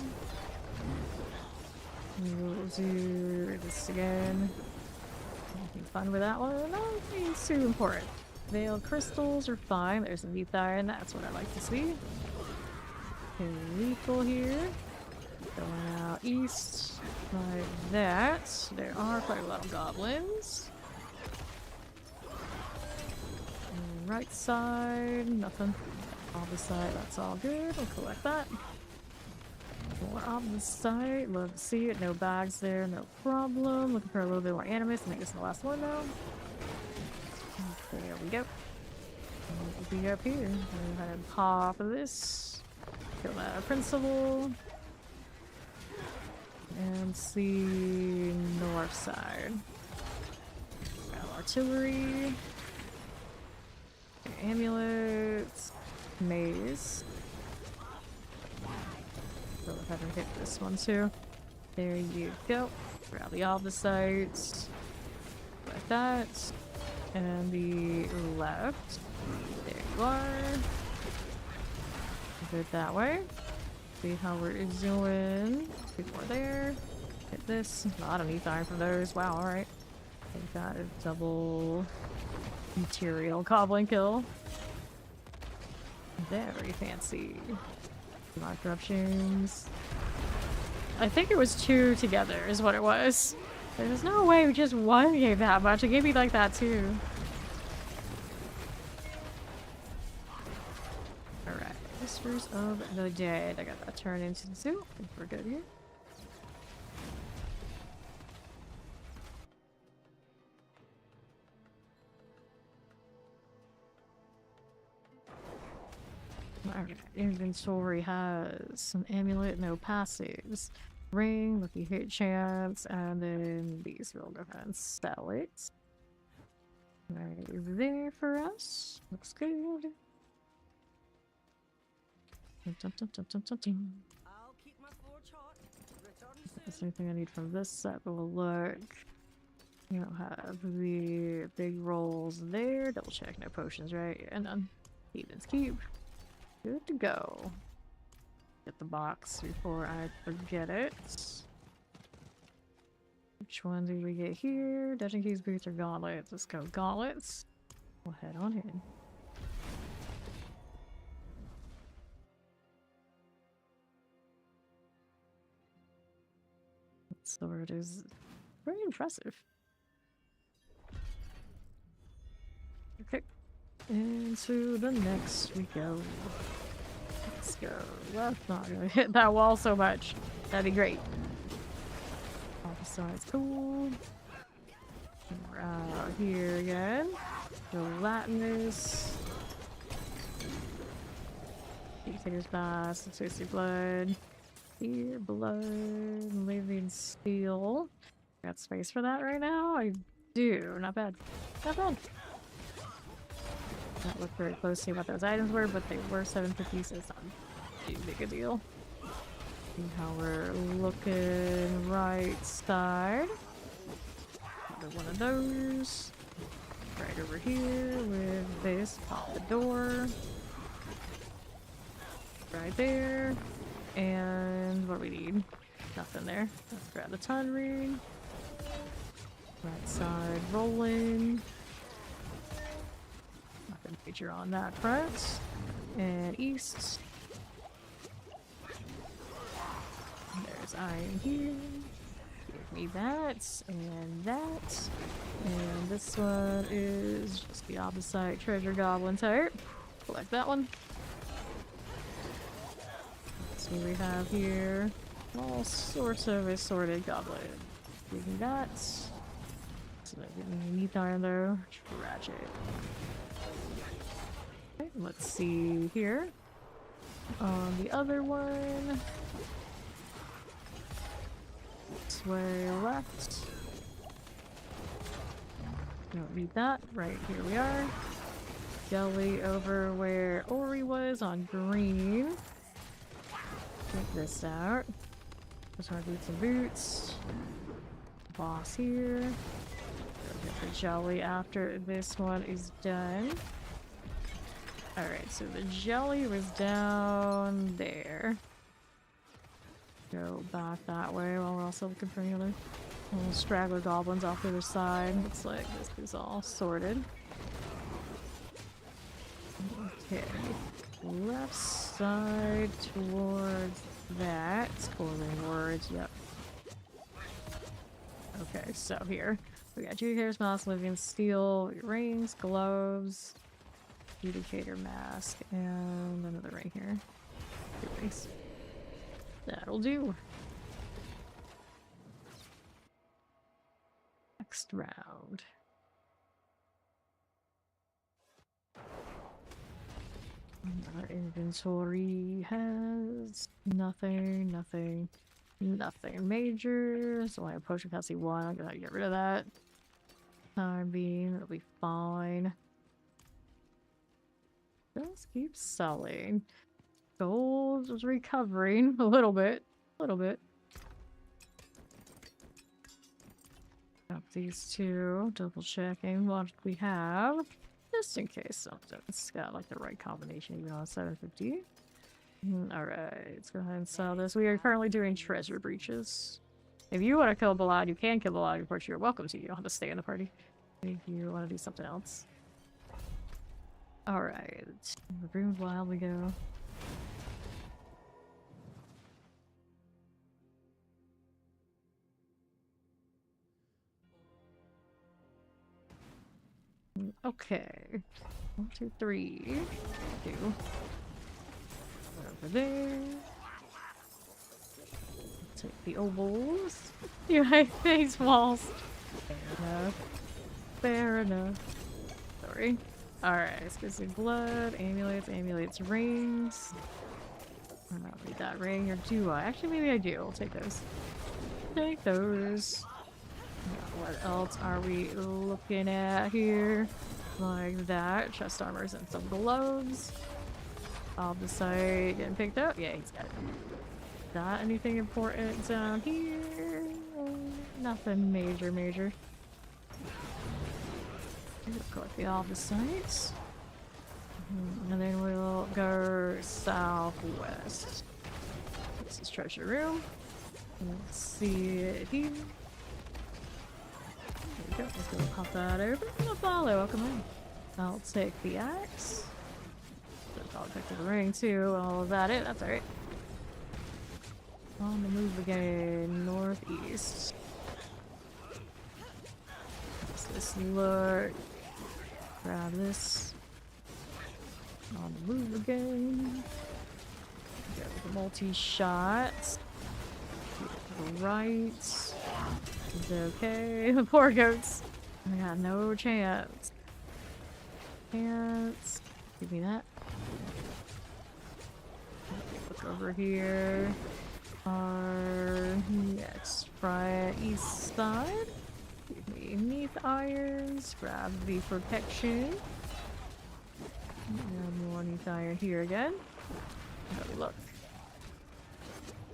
We'll do this again. Anything fun with that one? Nothing too important. Veiled crystals are fine. There's some deep iron. That's what I like to see. Lethal here. Going out east like that. There are quite a lot of goblins. And Right side, nothing. On the side, that's all good. We'll collect that. More on the side, love to see it. No bags there, no problem. Looking for a little bit more animus. I think this is the last one now. There we go. We'll be up here. Go ahead and pop this. Kill that principal. And see north side. Got artillery. Amulets. Maze. Go ahead and hit this one too. There you go. Grab the opposites. Like that. And the left. There you are. Good that way. See how we're doing. Before there. Hit this. I don't need time for those. Wow, alright. I got a double material goblin kill. Very fancy. My corruptions. I think it was 2 together is what it was. There's no way we just one gave that much. It gave me like that too. Alright. Whispers of the Dead. I got that turned into the zoo. I think we're good here. Alright, inventory has some amulet, no passives. Ring, lucky hit chance, and then these we'll go ahead and sell it. Right there for us. Looks good. Dum, dum, dum, dum, dum, dum. I'll keep my forge hot. Return That's soon. anything I need from this set, but we'll look. You don't have the big rolls there. Double check, no potions, right? And none. Heathens Keep. Good to go. Get the box before I forget it. Which one do we get here? Dungeon keys, boots, or gauntlets? Let's go gauntlets. We'll head on in. Sword is very impressive. Okay. Into the next we go. Let's go. Well, not gonna hit that wall so much. That'd be great. All the sides cool. We're out here again. Gelatinous. Dictator's Blast, Twisty Blood. Here, blood, living steel. Got space for that right now? I do. Not bad. Not bad. Not look very closely what those items were, but they were 750, so it's not too big a deal. See how we're looking right side. Another one of those. Right over here with this. Pop the door. Right there. And what do we need? Nothing there. Let's grab the ton ring. Right side rolling. Nothing major on that front. And east. There's iron here. Give me that and that. And this one is just the opposite treasure goblin type. Collect that one. So we have here all sorts of assorted goblin. Taking that. So that didn't need iron though. Tragic. Okay, let's see here. On the other one. This way left. Don't need that. Right here we are. Jelly over where Ori was on green. Take this out. Just want boots and boots. Boss here. Go get the jelly after this one is done. Alright, so the jelly was down there. Go back that way while we're also looking for any other little straggler goblins off the other side. Looks like this is all sorted. Okay. Left side towards that. Scoring words, yep. Okay, so here. We got Jewelry Hairs, Moss, Living Steel, rings, gloves. Adjudicator mask and another right here. Two rings. That'll do. Next round. Our inventory has nothing major. So I have potion capacity 1. I'm gonna get rid of that. Time being, it'll be fine. Just keep selling. Gold is recovering a little bit. Got these two. Double checking what we have. Just in case something's got like the right combination even on 750. Alright, let's go ahead and sell this. We are currently doing treasure breaches. If you want to kill Paladin, you can kill Paladin. Of course, you're welcome to. You don't have to stay in the party. If you want to do something else. Alright, ruined wild we go. Okay. 1, 2, 3. 2. Over there. Take the ovals. You hate these walls. Fair enough. Sorry. Alright, let's get some blood, amulets, rings. I don't need that ring, or do I? Actually, maybe I do. I'll take those. Take those. What else are we looking at here? Like that. Chest armors and some gloves. Off the side getting picked up? Yeah, he's got it. Got anything important down here? Nothing major. Collect the all the sites. And then we'll go southwest. This is treasure room. Let's see it here. There we go. Let's go pop that open. Follow. Welcome in. I'll take the axe. I'll probably pick the ring too. All of that. That's alright. On the move again. Northeast. What's this look? Grab this. On the move again. Go with the multi-shots. Right. It's okay. The poor goats. I got no chance. Chance. Give me that. Look over here. Our next right east side. Give me neath irons. Grab the protection. And more neath iron here again. Oh, look.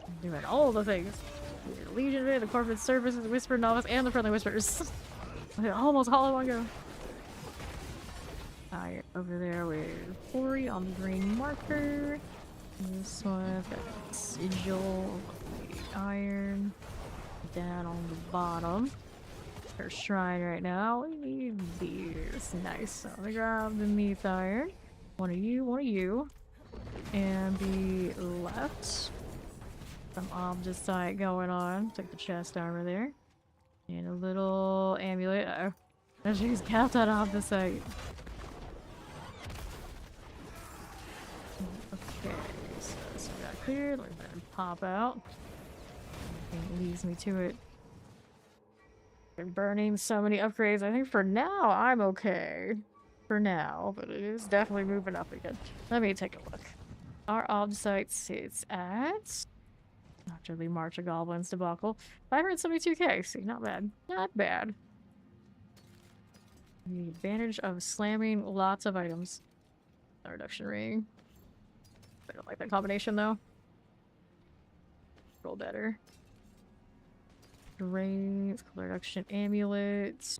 I'm doing all the things. The Legion of It, the Corporate Services, the Whispered Novice, and the Friendly Whispers. Almost all in one go. Iron over there with Ori on the green marker. This one got sigil, iron down on the bottom. Our shrine right now. We need these. Nice. So I'm gonna grab the neath iron. One of you. And the left. Some obdicite going on. Take the chest armor there. And a little amulet. Uh-oh. She's capped on obdicite. Okay. So this one got cleared. Let me pop out. It leads me to it. Been burning so many upgrades. I think for now I'm okay. For now, but it is definitely moving up again. Let me take a look. Our obdicite sits at after the March of Goblins debacle. 572k. See, not bad. Not bad. The advantage of slamming lots of items. A reduction ring. I don't like that combination though. Roll better. Rings, color reduction amulets.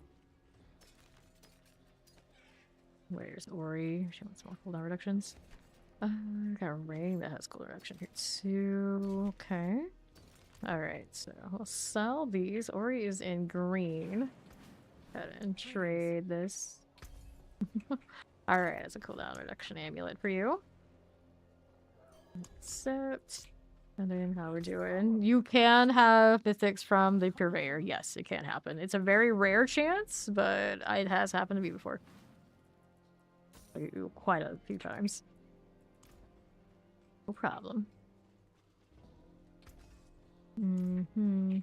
Where's Ori? She wants more cooldown reductions. Got a ring that has cooldown reduction here too. Okay. Alright, so we'll sell these. Ori is in green. Go ahead and trade this. Alright, it's a cooldown reduction amulet for you. Accept. And then how we're doing. You can have mythics from the purveyor. Yes, it can happen. It's a very rare chance, but it has happened to me before. Like, quite a few times. No problem. Mm-hmm.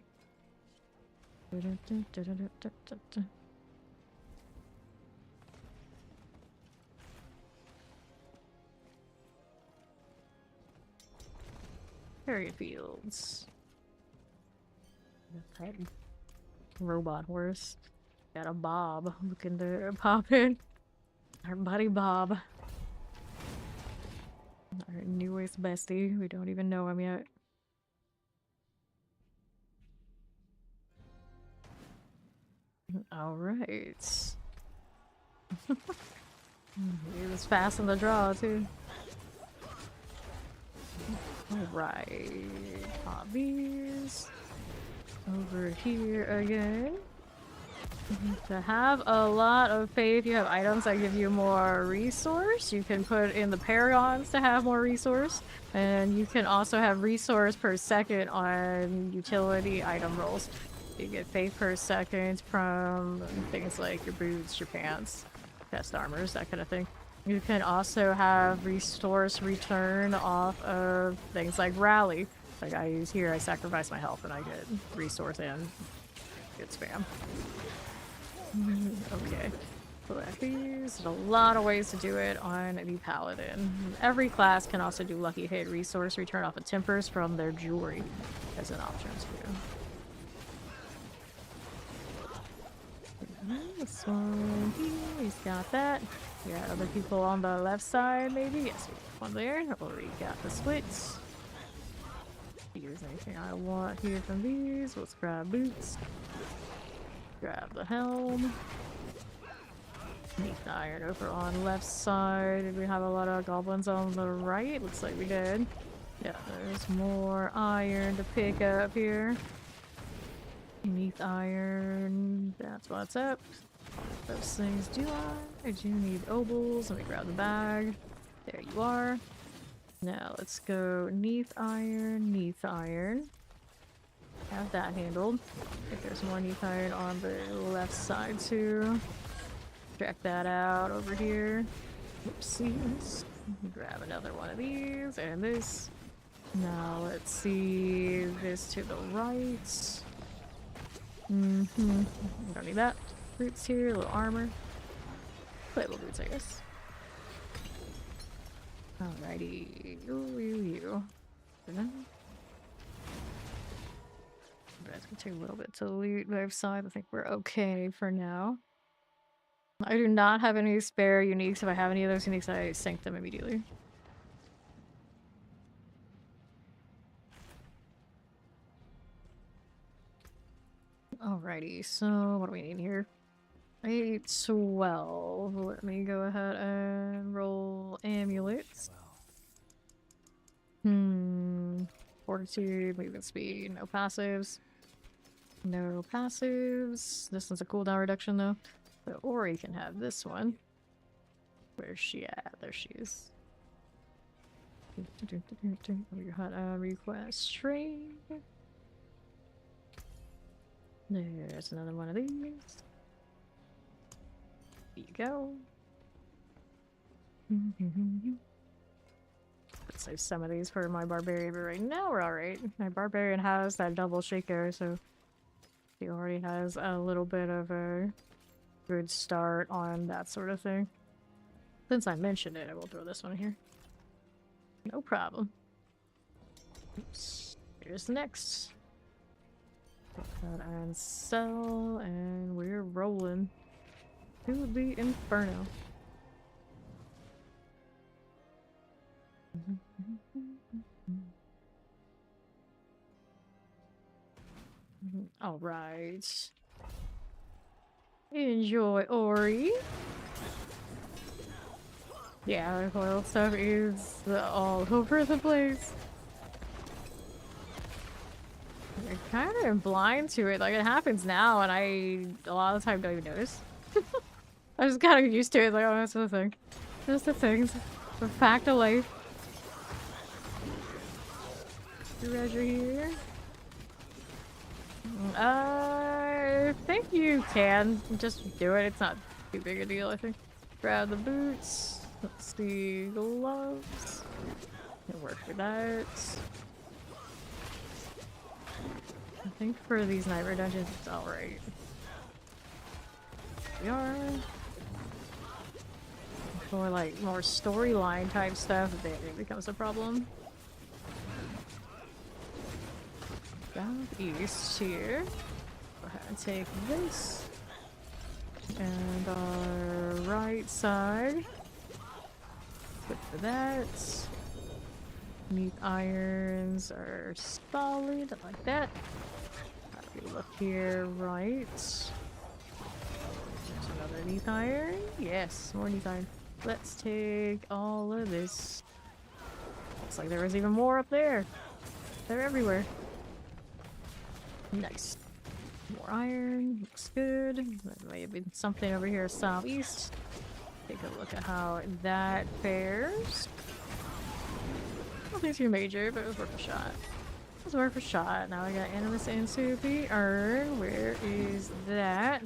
Period fields. Okay. Robot horse. Got a Bob looking to pop in. Our buddy Bob. Our newest bestie. We don't even know him yet. Alright. He was fast in the draw, too. Alright. Hobbies. Over here again. To have a lot of faith, you have items that give you more resource. You can put in the paragons to have more resource. And you can also have resource per second on utility item rolls. You get faith per second from things like your boots, your pants, chest armors, that kind of thing. You can also have resource return off of things like rally. Like I use here, I sacrifice my health and I get resource and get spam. Okay. There's a lot of ways to do it on the Paladin. Every class can also do lucky hit resource return off of tempers from their jewelry as an option too. This one here, he's got that. We got other people on the left side, maybe. Yes, we got one there. Already got the splits. Here's anything I want here from these. Let's grab boots. Grab the helm. Need the iron over on left side. Did we have a lot of goblins on the right? Looks like we did. Yeah, there's more iron to pick up here. Neath iron, that's what's up. Those things do I do need obols. Let me grab the bag. There you are. Now let's go neath iron. Have that handled. I think there's more neath iron on the left side too. Check that out over here. Oopsies. Grab another one of these and this. Now let's see this to the right. Don't need that. Boots here, a little armor. Playable boots, I guess. Alrighty. You. It's gonna take a little bit to loot both sides. I think we're okay for now. I do not have any spare uniques. If I have any of those uniques, I sink them immediately. Alrighty, so what do we need here? 8, 12. Let me go ahead and roll amulets. Fortitude, movement speed, no passives. No passives. This one's a cooldown reduction though. So Ori can have this one. Where's she at? There she is. We got a request trade. There's another one of these. There you go. Let's save some of these for my barbarian, but right now we're alright. My barbarian has that double shaker, so he already has a little bit of a good start on that sort of thing. Since I mentioned it, I will throw this one here. No problem. Oops. Here's the next. Put that and sell, and we're rolling to the inferno. All right. Enjoy, Ori. Yeah, recoil stuff is all over the place. I'm kind of blind to it. Like, it happens now, and a lot of the time don't even notice. I just kind of used to it. Like, oh, that's the thing. That's the things. The fact of life. Treasure here. I think you can just do it. It's not too big a deal, I think. Grab the boots. Let's see, gloves. Can work for that. I think for these nightmare dungeons, it's alright. We are. For like more storyline type stuff, then it becomes a problem. Southeast here. Go ahead and take this. And our right side. Good for that. Neat irons are solid, I like that. How do we look here? Right. There's another neat iron. Yes, more neat iron. Let's take all of this. Looks like there was even more up there. They're everywhere. Nice. More iron. Looks good. There may have been something over here southeast. Take a look at how that fares. Nothing too major, but it was worth a shot. It was worth a shot. Now we got Animus and Soupy Urn. Where is that?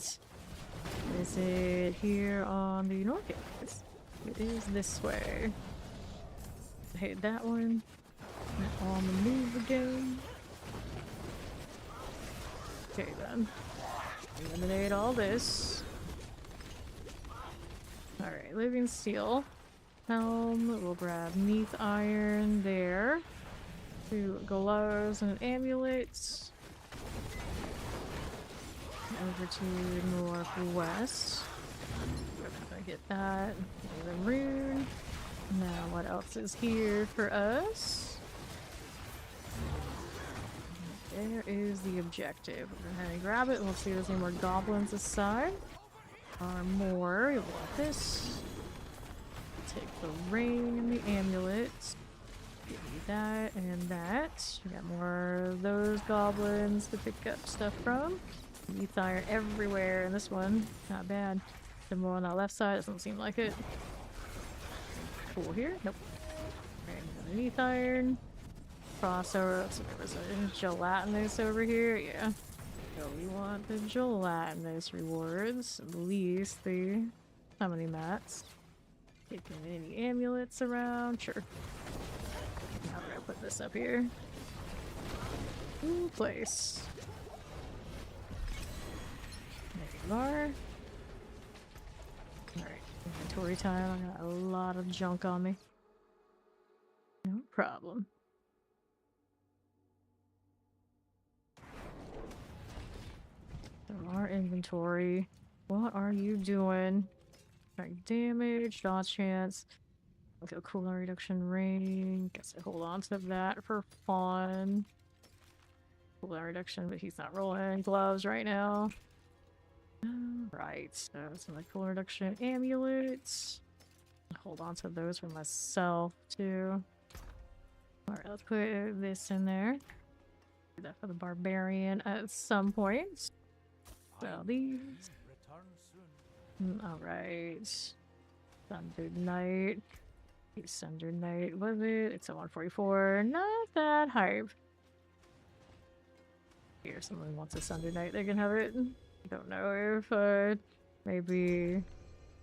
Is it here on the north? Yes. It is this way. I hate that one. Not on the move again. Okay then. Eliminate all this. Alright, living steel. Helm, we'll grab neath iron there. 2 gloves and amulets. Over to northwest. Gonna get that. The rune. Now what else is here for us? There is the objective. We're gonna have to grab it and we'll see if there's any more goblins aside. Or more. We want this. Take the ring and the amulets. Give me that and that. We got more of those goblins to pick up stuff from. Neath iron everywhere in this one. Not bad. The more on that left side, doesn't seem like it. Cool here? Nope. Right, neath iron. Crossover. So there was a gelatinous over here. Yeah. So we want the gelatinous rewards. At least the. How many mats? Taking any amulets around? Sure. Now we're gonna put this up here. Ooh, place. There you are. Alright, inventory time. I got a lot of junk on me. No problem. So our inventory. What are you doing? Strike damage, dodge chance. Okay, cooldown reduction ring. Guess I hold on to that for fun. Cooldown reduction, but he's not rolling gloves right now. Right, so some like cooldown reduction amulets. Hold on to those for myself too. Alright, let's put this in there. Do that for the barbarian at some point. So these. Alright. Sundered Knight. Sundered Knight, was it? It's a 144. Not that hype. Here, someone wants a Sundered Knight, they can have it. Don't know if maybe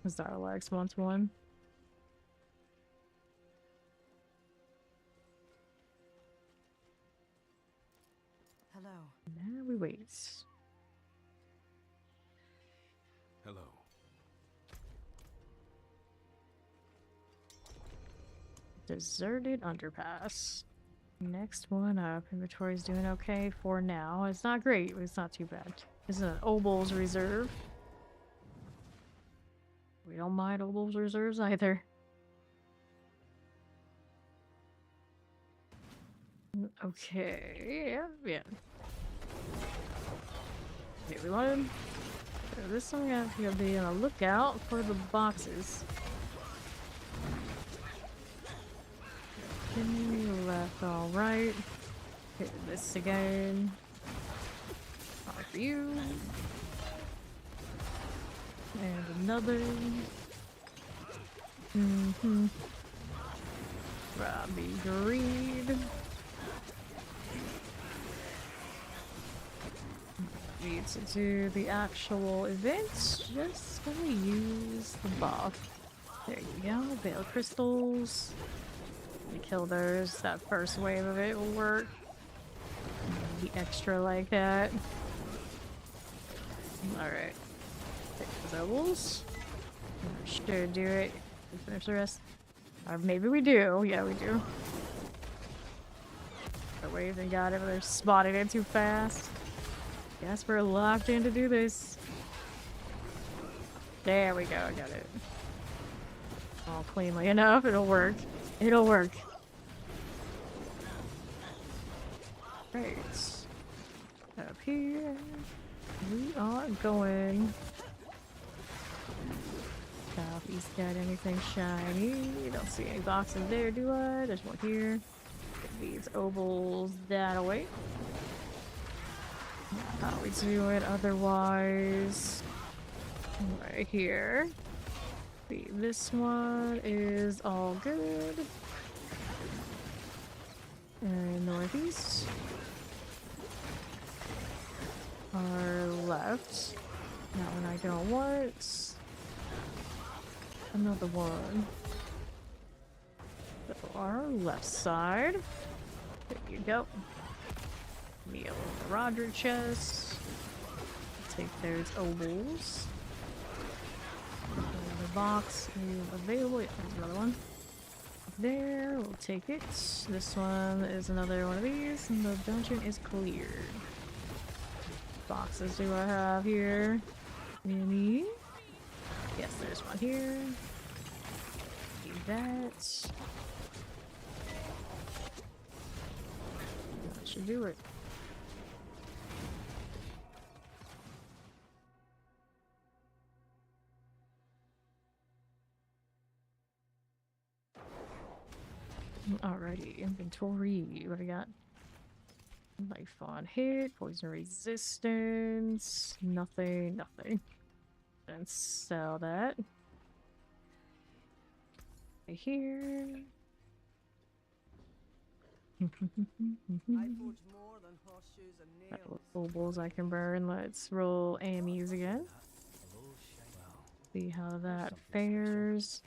Zarlax wants one. Hello. Now we wait. Hello. Deserted underpass. Next one up. Inventory's doing okay for now. It's not great, but it's not too bad. This is an Obel's Reserve. We don't mind Obel's Reserves either. Okay, yeah. Okay, we want him. So this one we have to be on a lookout for the boxes. Left, all right. Hit this again. All for you. And another. Robbie Greed. Need to do the actual events. Just gonna use the buff. There you go. Veil crystals. We kill those. That first wave of it will work. Be extra like that. Alright. Take those ovals. Should do it. We finish the rest. Or maybe we do. Yeah, we do. The wave they got it, but they're spotting it too fast. Guess we're locked in to do this. There we go. I got it. All cleanly enough. It'll work. It'll work. Right. Up here. We are going. If he's got anything shiny. Don't see any boxes there, do I? There's one here. Get these ovals that away. How we do it otherwise. Right here. See, this one is all good. And northeast. Our left. That one I don't want. Another one. So our left side. There you go. Meal in the Roger chest. Take those ovals. The box is available. Yeah, there's another one. There, we'll take it. This one is another one of these, and the dungeon is cleared. Boxes do I have here? Any? Yes, there's one here. Do that. That should do it. Alrighty, inventory. What do we got? Life on hit, poison resistance, nothing. And sell that. Right here. I forge more than horseshoes and nails. Opals I can burn. Let's roll AMEs again. See how that fares.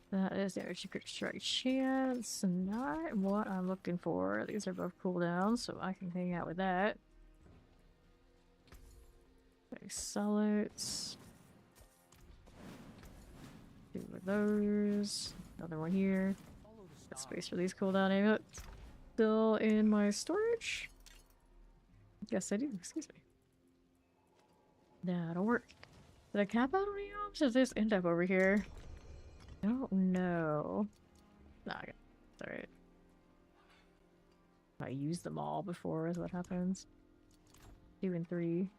That is their secret strike chance. Not what I'm looking for. These are both cooldowns, so I can hang out with that. Okay, sell it. Two of those. Another one here. Got space for these cooldown amulets. Still in my storage? Yes, I do. Excuse me. That'll work. Did I cap out on any ops? Or does this end up over here? I don't know. Nah, it's alright. I used them all before is what happens. 2 and 3.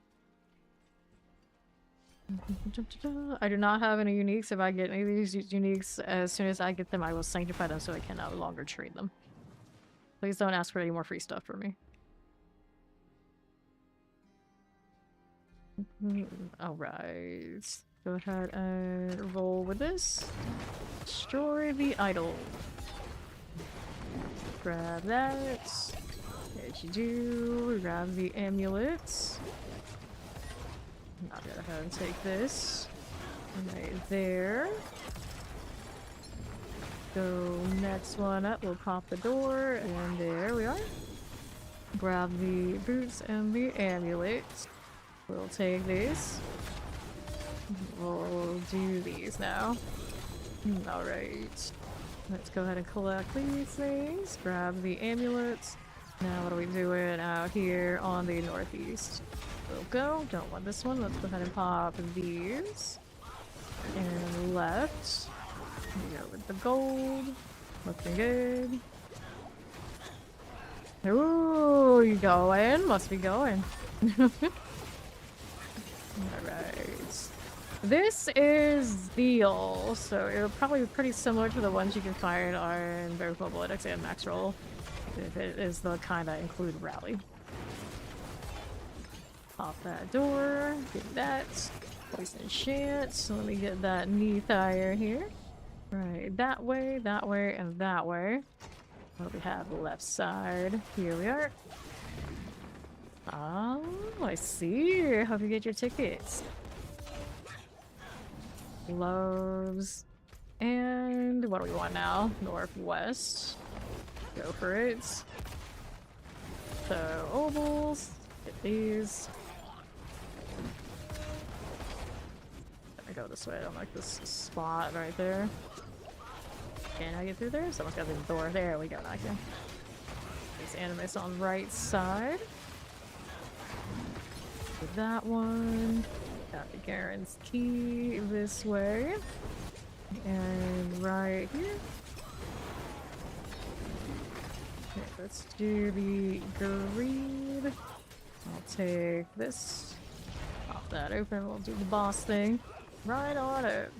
I do not have any uniques. If I get any of these uniques, as soon as I get them, I will sanctify them so I can no longer trade them. Please don't ask for any more free stuff for me. Alright. Go ahead and roll with this. Destroy the idol. Grab that. As you do, grab the amulets. I'll go ahead and take this. Right there. Go next one up. We'll pop the door, and there we are. Grab the boots and the amulets. We'll take these. We'll do these now. Alright. Let's go ahead and collect these things. Grab the amulets. Now what are we doing out here on the northeast? We'll go. Don't want this one. Let's go ahead and pop these. And left. We go with the gold. Looking good. Ooh, you going? Must be going. Alright. This is Zeal, so it'll probably be pretty similar to the ones you can find on both Mobile EdX and Max Roll. If it is the kind that include Rally. Pop that door, get that. Poison chance. Let me get that knee tire here. Right, that way, and that way. What do we have? The left side. Here we are. Oh, I see. Hope you get your tickets. Gloves. And what do we want now? Northwest. Go for it. So, ovals. Get these. I go this way. I don't like this spot right there. Can I get through there? Someone's got the door. There we go. I can. This animus on the right side. With that one. Got the Garen's key this way. And right here. Okay, let's do the greed. I'll take this. Pop that open. We'll do the boss thing. Right on it.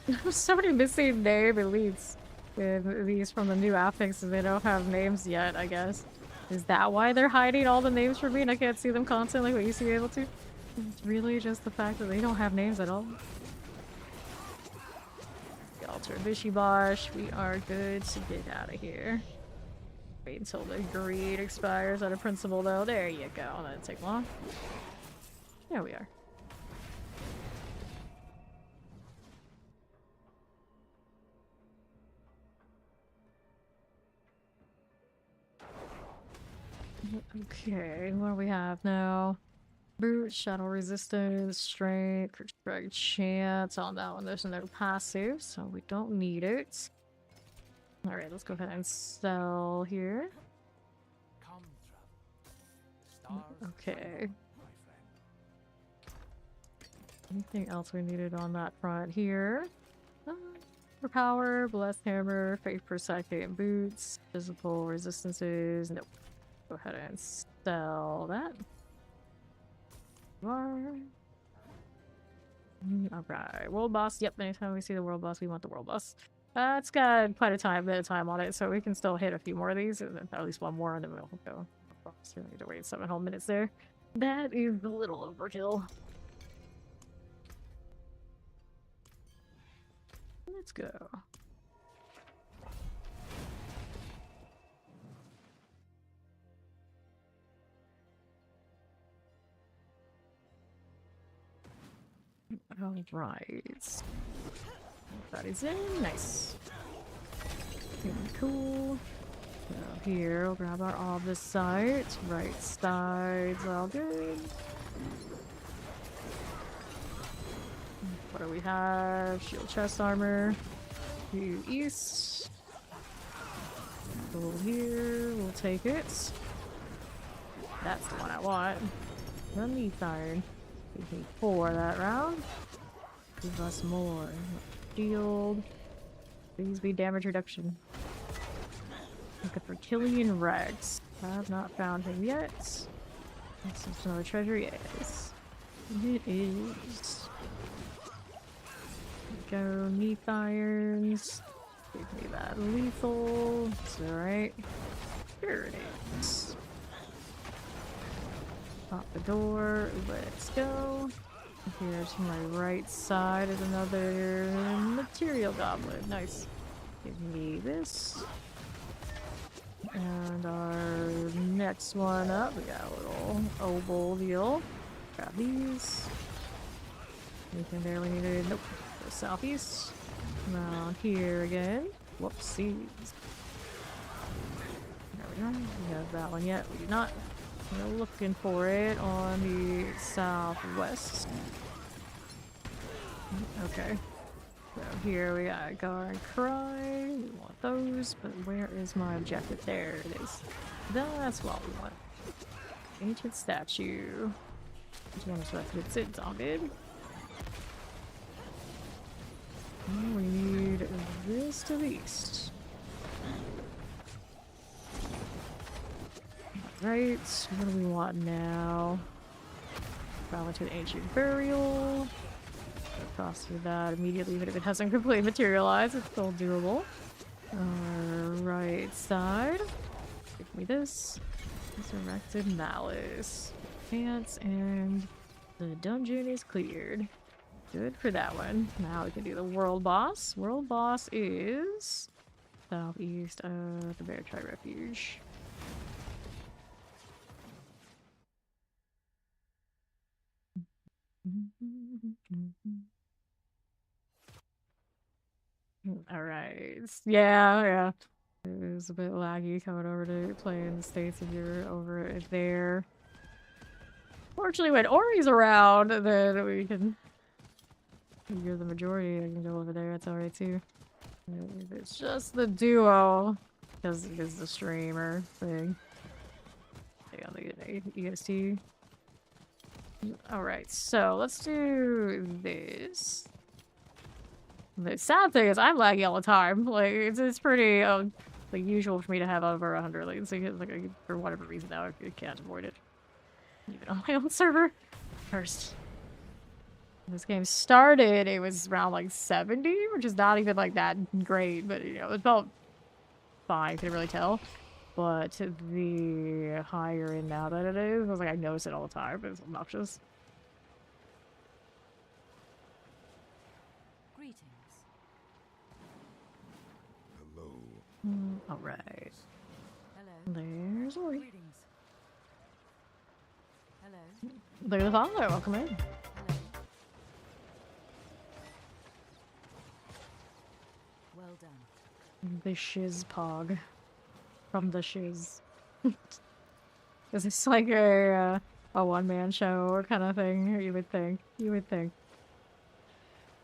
There's so many missing name elites with these from the new affix, and they don't have names yet, I guess. Is that why they're hiding all the names from me and I can't see them constantly when you used to be able to? It's really just the fact that they don't have names at all. The Altar Bishibosh, we are good to get out of here. Wait until the greed expires out of principle though. There you go. That didn't take long. There we are. Okay, what do we have now? Brute, Shadow Resistance, Strength, Drag Chance. On that one, there's no passive, so we don't need it. Alright, let's go ahead and sell here. Okay. Anything else we needed on that front here? For power, Blessed Hammer, Faith per second, boots, physical resistances. Nope. Go ahead and sell that. Alright, world boss. Yep, anytime we see the world boss, we want the world boss. It's got quite a bit of time on it, so we can still hit a few more of these, and then at least one more, and then we'll go. We need to wait 7 whole minutes there. That is a little overkill. Let's go. Alright. That is in. Nice. Okay, cool. So here, we'll grab our obvious site. Right side's all good. What do we have? Shield chest armor. To east. Go here. We'll take it. That's the one I want. The Neath Iron. Give me 4 that round. Give us more. Shield. Please be damage reduction. Looking for Killian Rex. I have not found him yet. This is another treasure, yes. It is. Go Neath Irons. Give me that lethal. It's alright. Here it is. Pop the door. Let's go. Here to my right side is another material goblin. Nice. Give me this. And our next one up, we got a little oval deal. Grab these. Anything there we needed? Nope. Go southeast. Around here again. Whoopsies. There we go. We have that one yet. We do not. We're looking for it on the southwest. Okay. So here we got Gar and Cry. We want those, but where is my objective? There it is. That's what we want. Ancient statue. Which one is left? It's it, all good. And we need this to the east. Right, what do we want now? Probably to the ancient burial. Cost of that immediately, even if it hasn't completely materialized, it's still doable. Right side. Give me this. Resurrected Malice. Pants, and the dungeon is cleared. Good for that one. Now we can do the world boss. World boss is southeast of the Bear Tribe Refuge. Alright. Yeah, yeah. It was a bit laggy coming over to play in the States if you're over there. Fortunately, when Ori's around, then we can... If you're the majority, I can go over there. That's alright too. If it's just the duo, because it's the streamer thing. On the EST. Alright, so let's do this. The sad thing is I'm laggy all the time. Like, it's pretty like usual for me to have over 100 latency. Like, for whatever reason now, I can't avoid it. Even on my own server. First. When this game started, it was around like 70, which is not even like that great, but you know, it felt fine, couldn't really tell. But the higher in now that it is, I was like, I notice it all the time, but it's obnoxious. Greetings. Hello. Alright. Hello. There's Ori. Greetings. Hello. Look at the follower, welcome in. Hello. Well done. The shiz pog. From the shiz. Is this like a one-man show or kind of thing? You would think. You would think.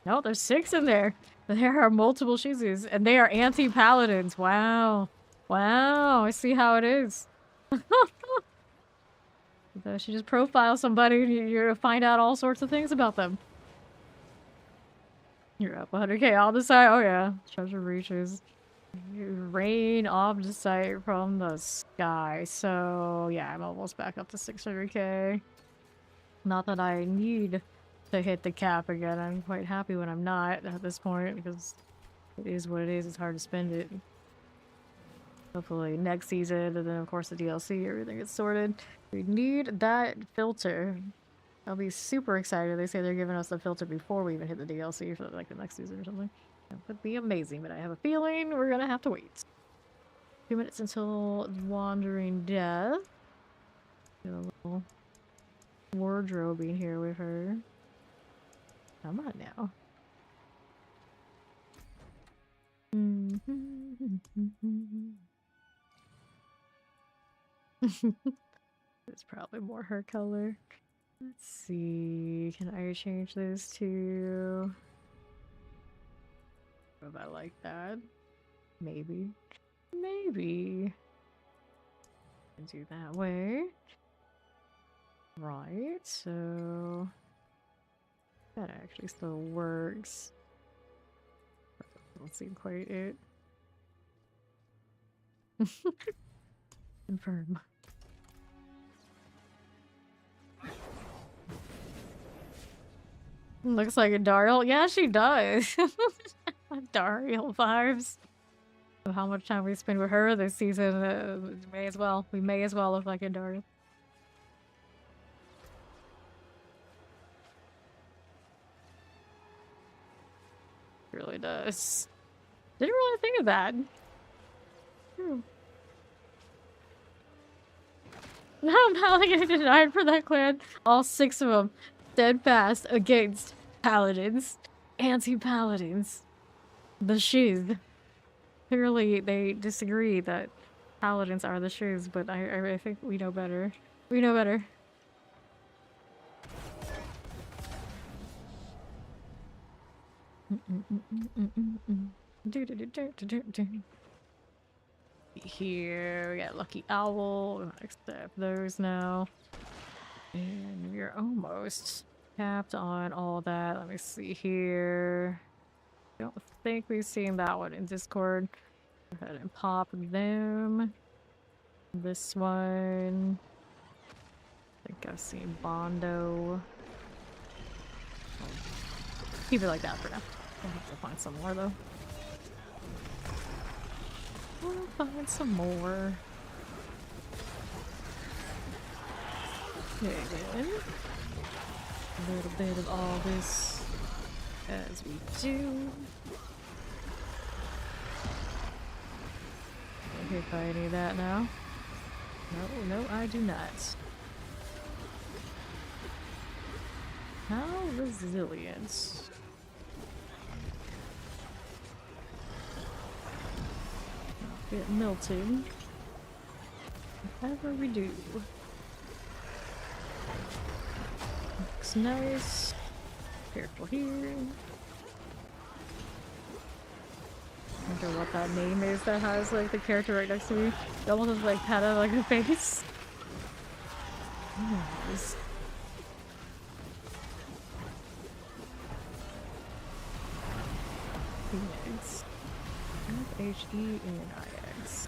No, there's 6 in there. There are multiple shizus, and they are anti-paladins. Wow. Wow, I see how it is. So she just profile somebody, you're gonna find out all sorts of things about them. You're up 100k on the side. Oh yeah, treasure reaches. Rain off the sight from the sky. So yeah, I'm almost back up to 600k. Not that I need to hit the cap again. I'm quite happy when I'm not at this point because it is what it is. It's hard to spend it. Hopefully next season, and then of course the DLC, everything gets sorted. We need that filter. I'll be super excited. They say they're giving us the filter before we even hit the DLC for like the next season or something. That would be amazing, but I have a feeling we're gonna have to wait. 2 minutes until Wandering Death. Get a little wardrobe in here with her. Come on now. It's probably more her color. Let's see. Can I change this to... If I like that. Maybe. Maybe. And do that way. Right, so... That actually still works. Don't seem quite it. Confirm. Looks like a Dariel. Yeah, she does. Dariel vibes. Of how much time we spend with her this season, may as well. We may as well look like a Dariel. It really does. Didn't really think of that. No, I'm not like getting denied for that clan. All 6 of them steadfast against paladins, anti-paladins. The shiz. Clearly, they disagree that paladins are the shiz, but I think we know better. We know better. Here, we got Lucky Owl. We're gonna accept those now. And we're almost tapped on all that. Let me see here. I don't think we've seen that one in Discord. Go ahead and pop them. This one. I think I've seen Bondo. Keep it like that for now. We'll have to find some more though. We'll find some more. Okay, then. A little bit of all this as we do. Okay, if I need that now. No, I do not. How resilient? get melted. Whatever we do. Looks nice. Careful here. I wonder what that name is that has like the character right next to me. It almost has like kind of like a face. Nice. Phoenix. F-H-E-N-I-X.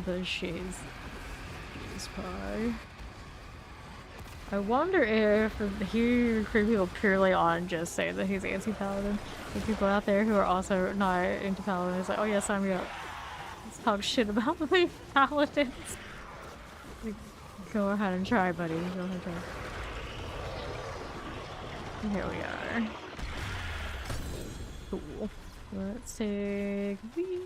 The shiz. Cheese pie. I wonder if he could be purely on just saying that he's anti-Paladin. The people out there who are also not into Paladin is like, oh yeah, sign me up. Let's talk shit about the Paladins. Like, go ahead and try, buddy. Go ahead and try. Here we are. Cool. Let's take these.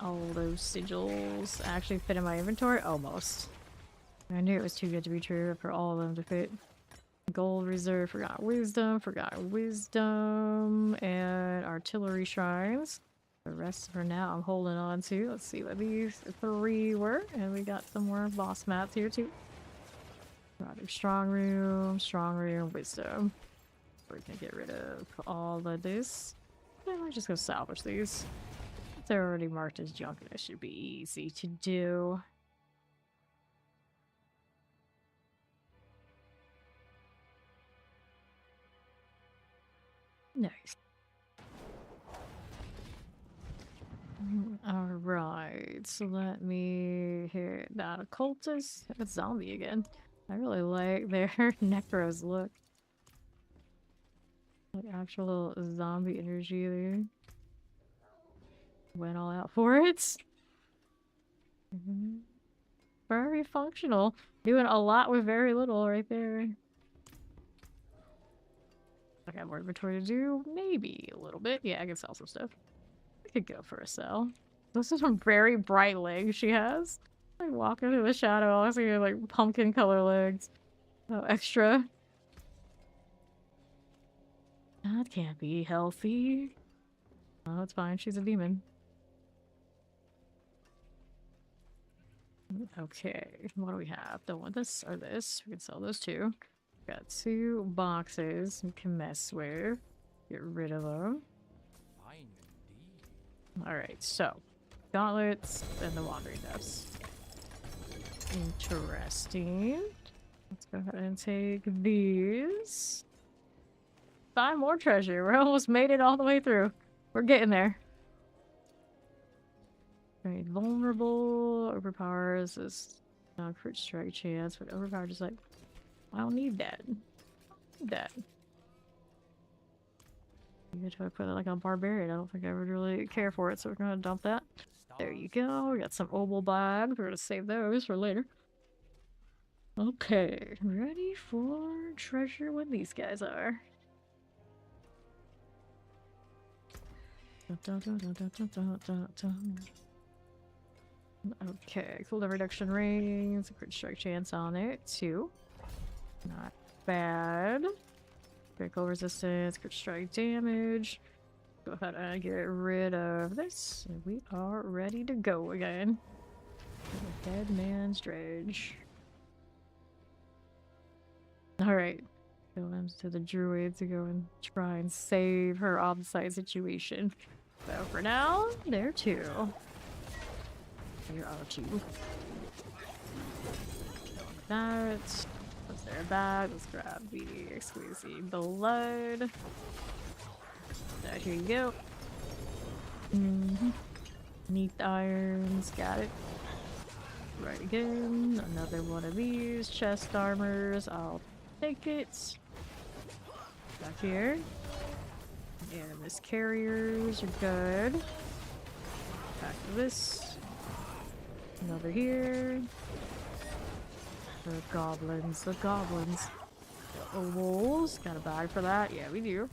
All those sigils actually fit in my inventory? Almost. I knew it was too good to be true for all of them to fit. Gold reserve, forgot wisdom, and artillery shrines. The rest for now I'm holding on to. Let's see what these 3 were. And we got some more boss mats here too. Strong room, wisdom. We're gonna get rid of all of this. Yeah, I'm just gonna salvage these. They're already marked as junk and it should be easy to do. Nice. Alright, so let me hit that occultist. That's zombie again. I really like their necros look. Like actual zombie energy there. Went all out for it. Very functional. Doing a lot with very little right there. I got more inventory to do. Maybe a little bit. Yeah, I can sell some stuff. I could go for a sell. Those are some very bright legs she has. Like walking through the shadow, I see like pumpkin color legs. Oh, extra. That can't be healthy. Oh, it's fine. She's a demon. Okay, what do we have? Don't want this or this. We can sell those too. Got 2 boxes we can mess with. Get rid of them. Alright, so gauntlets and the wandering depths. Interesting. Let's go ahead and take these. 5 more treasure. We almost made it all the way through. We're getting there. Very vulnerable. Overpowers this crit strike chance, but overpowered is like, I don't need that. I don't need that. You get to put it like a barbarian. I don't think I would really care for it, so we're gonna dump that. There you go. We got some obol bags. We're gonna save those for later. Okay, ready for treasure when these guys are. Okay, cooldown reduction rings, crit strike chance on it too. Not bad. Critical resistance, crit strike damage. Go ahead and get rid of this. We are ready to go again. Dead man's dredge. Alright. Go to the druid to go and try and save her offside situation. So for now, there too. Where are you? That. Let's there that. Let's grab the exquisite blood. There, here you go. Neath irons, got it. Right again. Another one of these chest armors. I'll take it. Back here. And this carriers are good. Back to this. Another here. The goblins, the goblins. The wolves. Got a bag for that? Yeah, we do.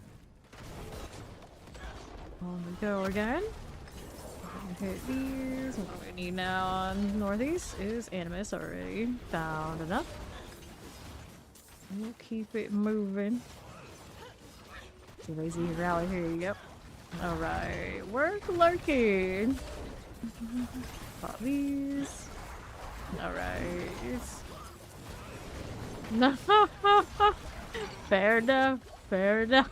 On we go again. Hit these. What we need now on northeast is Animus already. Found enough. We'll keep it moving. Lazy rally, here you go. Alright, work lurking. Pop these. Alright. No. Fair enough. Fair enough.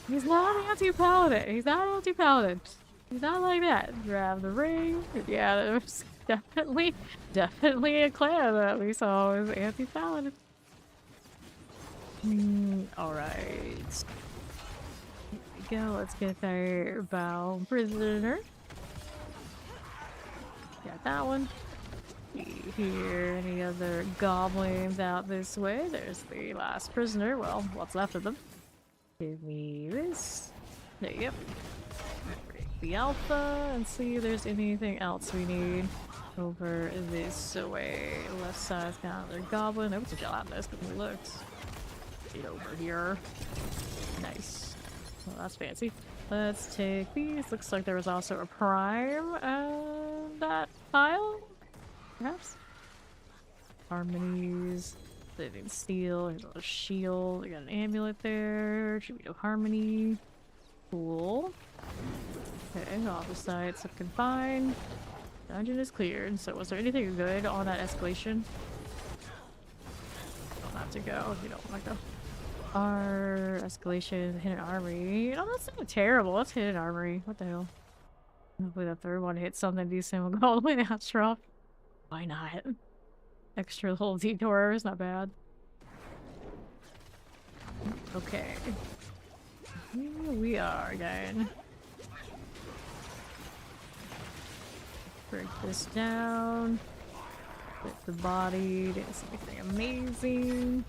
He's not anti-paladin. He's not anti-paladin. He's not like that. Grab the ring. Yeah, there's definitely a clan that we saw was anti-paladin. Alright. Here we go. Let's get our bound prisoner. Got that one. See here, any other goblins out this way? There's the last prisoner. Well, what's left of them. Give me this. There you go. Break the alpha and see if there's anything else we need over this way. Left side's got another goblin. Oops, a gelatinous because it looks. Get over here. Nice. Well, that's fancy. Let's take these. Looks like there was also a prime and that pile, perhaps. Harmonies. Living steel. Here's a little shield. We got an amulet there. Should we do harmony? Cool. Okay, opposites looking fine. Dungeon is cleared. So was there anything good on that escalation? Don't have to go if you don't want to go. Our escalation, hidden armory. Oh, that's not terrible. That's hidden armory. What the hell? Hopefully the third one hits something decent. We'll go all the way to Astro. Why not? Extra little detours, not bad. Okay. Here we are again. Break this down. Put the body. Didn't see anything amazing.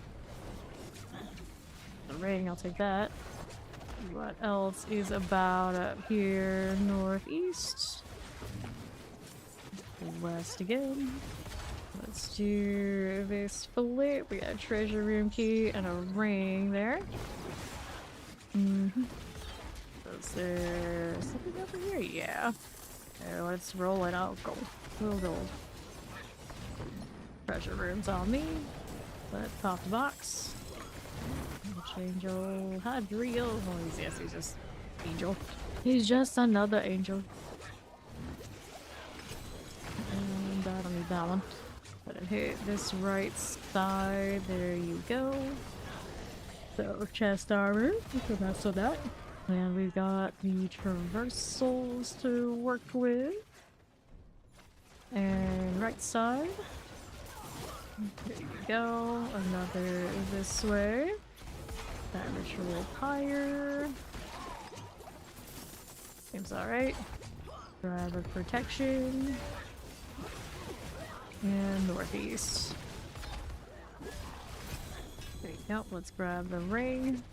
The ring, I'll take that. What else is about up here? Northeast. West again. Let's do this fillet. We got a treasure room key and a ring there. Is there something over here? Yeah. Okay, let's roll it out. Gold. Little gold. Treasure room's on me. Let's pop the box. Angel. Hadriel. Oh, he's just angel. He's just another angel. And I don't need that one. Let it hit this right side. There you go. So, chest armor. So that's so that. And we've got the traversals to work with. And right side. There you go. Another this way. That ritual pyre. Seems alright. Grab a protection. And northeast. There you go. Let's grab the ring.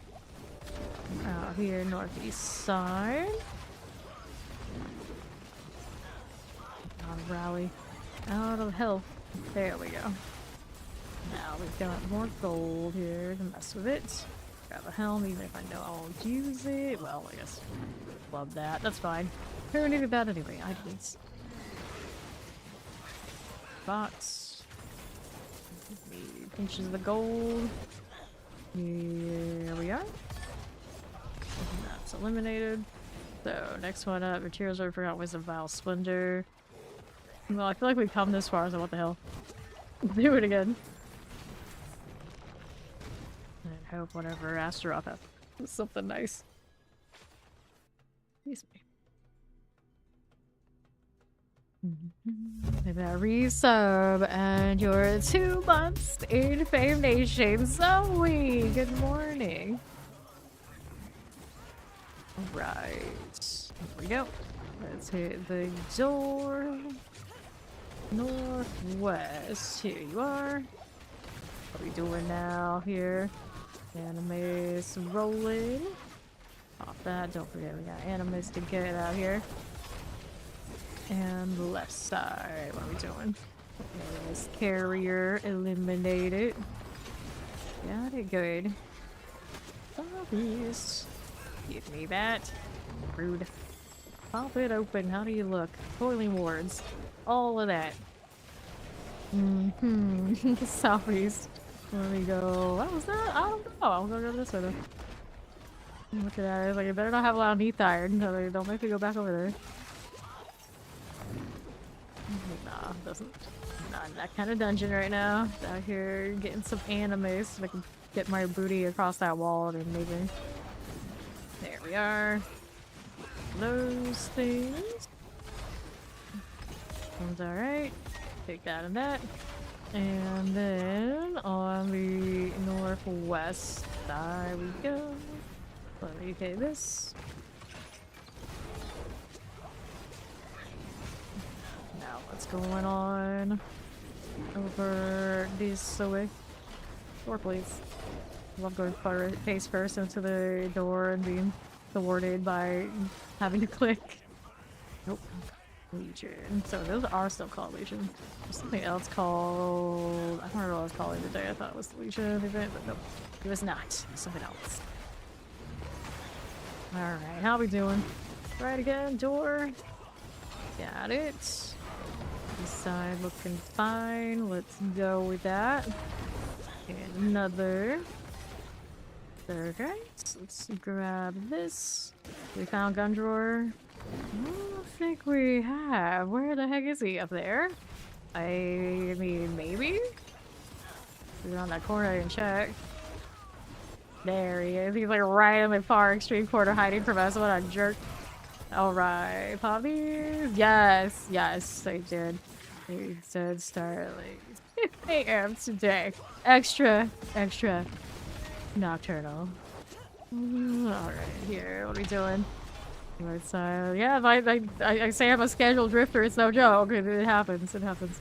Out here, northeast side. Out of rally. Out of health. There we go. Now we've got more gold here to mess with it. Grab a helm, even if I know I won't use it. Well, I guess. Love that. That's fine. Who needed that anyway? I did. Box. Pinches of the gold. Here we are. That's eliminated. So, next one up. Materials I forgot was a Vile Splendor. Well, I feel like we've come this far, so what the hell? Do it again. And hope whatever Astaroth has something nice. Excuse me. Maybe I resub and you're 2 months in Fame Nation. Zoe, good morning. Alright. Here we go. Let's hit the door. Northwest. Here you are. What are we doing now here? Animes rolling. Off that. Don't forget we got animes to get out here. And the left side. What are we doing? This carrier eliminated. Got it good. Obvious. Give me that. Rude. Pop it open. How do you look? Boiling wards. All of that. Southeast. Where we go? What was that? I don't know. I'm gonna go this way though. Look at that. It's like, you better not have a lot of neath iron. So they don't make me go back over there. Nah, doesn't. Not in that kind of dungeon right now. Out here getting some anime so I can get my booty across that wall and maybe. There we are. Those things. Sounds alright. Take that and that. And then on the northwest side we go. Let me take this. Now what's going on over this way? Door, please. Love going face first into the door and being thwarted by having to click. Nope. Legion. So those are still called Legion. There's something else called... I don't remember what I was calling today. I thought it was the Legion event, but nope. It was not. It was something else. Alright, how we doing? Right again, door. Got it. This side looking fine. Let's go with that. And another. Okay, so let's grab this. We found gun drawer. I don't think we have. Where the heck is he? Up there? I mean, maybe? He's around that corner, I didn't check. There he is. He's like right in the far extreme corner hiding from us. What a jerk. Alright, pop these. Yes, yes, I did. They said start like 6 a.m. today. Extra nocturnal. Alright, here, what are we doing? Right side. Yeah, I say I'm a scheduled drifter, it's no joke. It happens, it happens.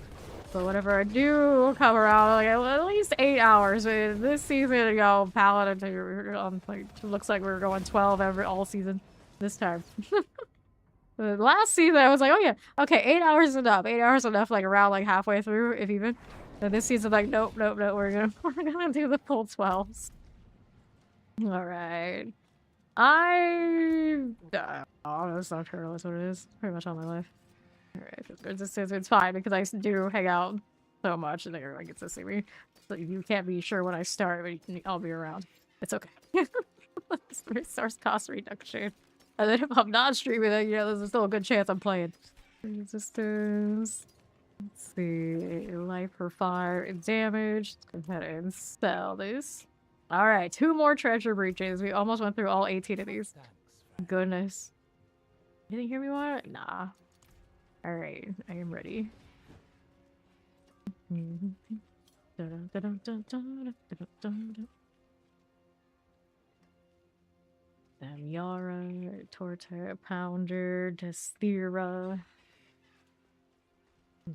But whenever I do come around, like at least 8 hours. This season, you know, Paladin, like, looks like we're going 12 all season this time. The last season, I was like, oh yeah, okay, 8 hours is enough. 8 hours is enough, like around like halfway through, if even. And this season, like, nope, we're gonna do the full 12s. All right. Oh, that's not true. That's what it is. Pretty much all my life. Alright, it's fine because I do hang out so much and they're like, it's to see me. So you can't be sure when I start, but I'll be around. It's okay. Resource cost reduction. And then if I'm not streaming it, you know, there's still a good chance I'm playing. Resistance. Let's see. Life for fire and damage. Let's go ahead and sell this. Alright, 2 more treasure breaches. We almost went through all 18 of these. Goodness. You didn't hear me more? Nah. Alright, I am ready. Yara, Torta, Pounder, Desthera,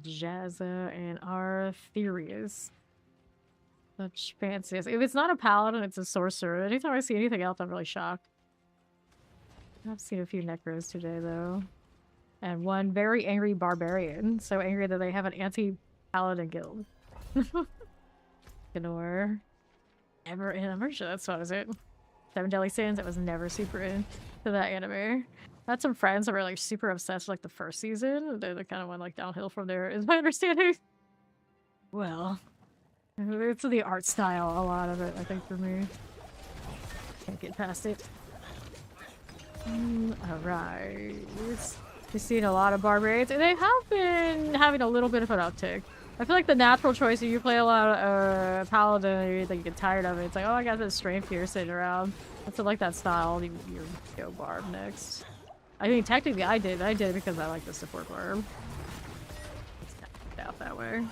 Jazza, and Arthurius. Such fancies. If it's not a paladin, it's a sorcerer. Anytime I see anything else, I'm really shocked. I've seen a few necros today, though. And one very angry barbarian. So angry that they have an anti-paladin guild. Gnor. Never in. I'm pretty sure that's what is it. 7 Deadly Sins. I was never super into that anime. I had some friends that were like super obsessed with like the first season. They kind of went like downhill from there, is my understanding. Well, it's the art style, a lot of it, I think, for me. Can't get past it. Alright. We've seen a lot of barbarians, and they have been having a little bit of an uptick. I feel like the natural choice, if you play a lot of Paladin, you get tired of it. It's like, oh, I got this strength here sitting around. I feel like that style. You go Barb next. I mean, technically, I did it because I like the support Barb. It's out that way.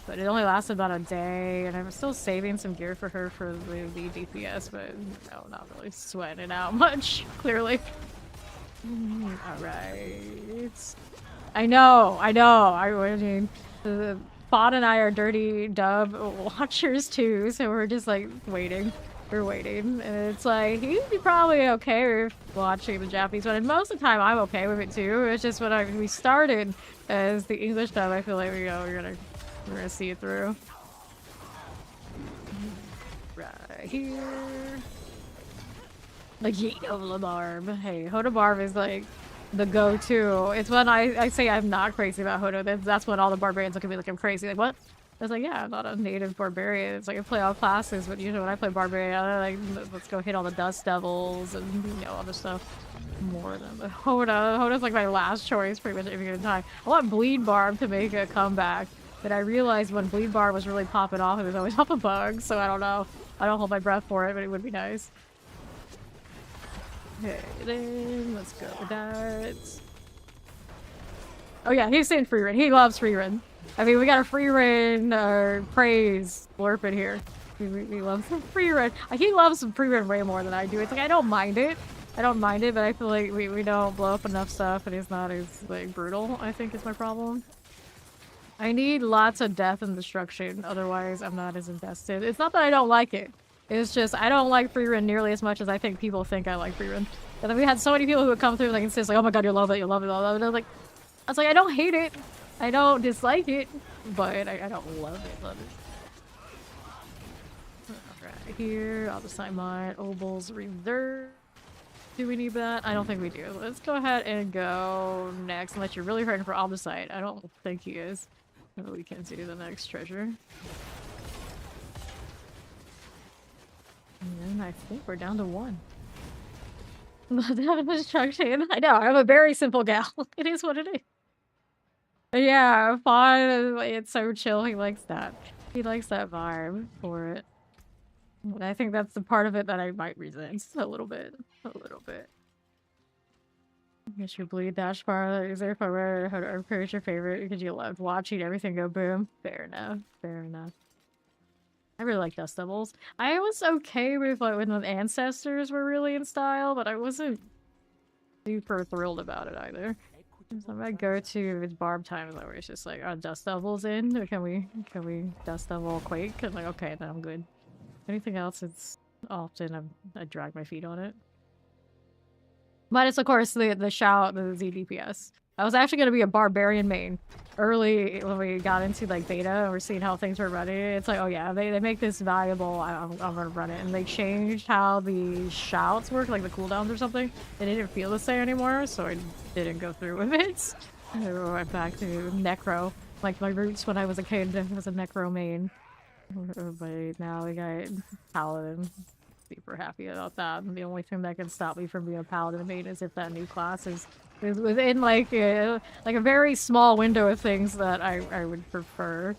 But it only lasted about a day, and I'm still saving some gear for her for the DPS, but no, not really sweating it out much, clearly. Alright. I know. I mean, Bot and I are dirty dub watchers too, so we're just like waiting. We're waiting, and it's like, he'd be probably okay with watching the Japanese one, and most of the time I'm okay with it too. It's just when we started as the English dub, I feel like we're gonna see it through. Right here. Like Hodo Hey, Hodo is like the go-to. It's when I say I'm not crazy about Hodo, that's when all the barbarians look at me like I'm crazy. Like, what? I was like, yeah, I'm not a native barbarian. It's like I play all classes, but usually when I play barbarian, I'm like, let's go hit all the dust devils and, you know, other stuff more than the Hoda. Hoda's like my last choice pretty much every given time. I want Bleed Barb to make a comeback, but I realized when Bleed Barb was really popping off, it was always off a bug, so I don't know. I don't hold my breath for it, but it would be nice. Okay, then let's go with that. Oh yeah, he's saying free run. He loves free run. I mean, we got a free run praise blurping here. He loves some free run. He loves some free run way more than I do. It's like I don't mind it. I don't mind it, but I feel like we don't blow up enough stuff and it's not as like brutal, I think is my problem. I need lots of death and destruction, otherwise I'm not as invested. It's not that I don't like it. It's just I don't like free run nearly as much as I think people think I like free run. And then we had so many people who would come through and like insist like, oh my god, you love it, you love it, you love it. And I was like, I don't hate it. I don't dislike it, but I don't love it, Alright, here, I'll decide my Obel's Reserve. Do we need that? I don't think we do. Let's go ahead and go next, unless you're really hurting for Omnicite. I don't think he is. Maybe we can do the next treasure. And I think we're down to 1. Destruction. I know, I'm a very simple gal. It is what it is. Yeah, fun. It's so chill. He likes that. He likes that vibe for it. And I think that's the part of it that I might resent a little bit. A little bit. Guess your bleed dash bar is there if I were how to encourage your favorite because you loved watching everything go boom. Fair enough. Fair enough. I really like Dust Devils. I was okay with like when the ancestors were really in style, but I wasn't super thrilled about it either. So I might go to it's barb time where it's just like, are Dust Devils in? Or can we Dust Devil Quake? I'm like, okay, then I'm good. Anything else, it's often I drag my feet on it. But it's of course the shout, the ZDPS. I was actually gonna be a barbarian main early when we got into like beta and we're seeing how things were running. It's like, oh yeah, they make this valuable. I'm gonna run it, and they changed how the shouts work, like the cooldowns or something. It didn't feel the same anymore, so I didn't go through with it. I went back to Necro, like my roots when I was a kid. I was a Necro main, but now we got Paladin. Super happy about that. And the only thing that can stop me from being a Paladin main is if that new class is within like a very small window of things that I would prefer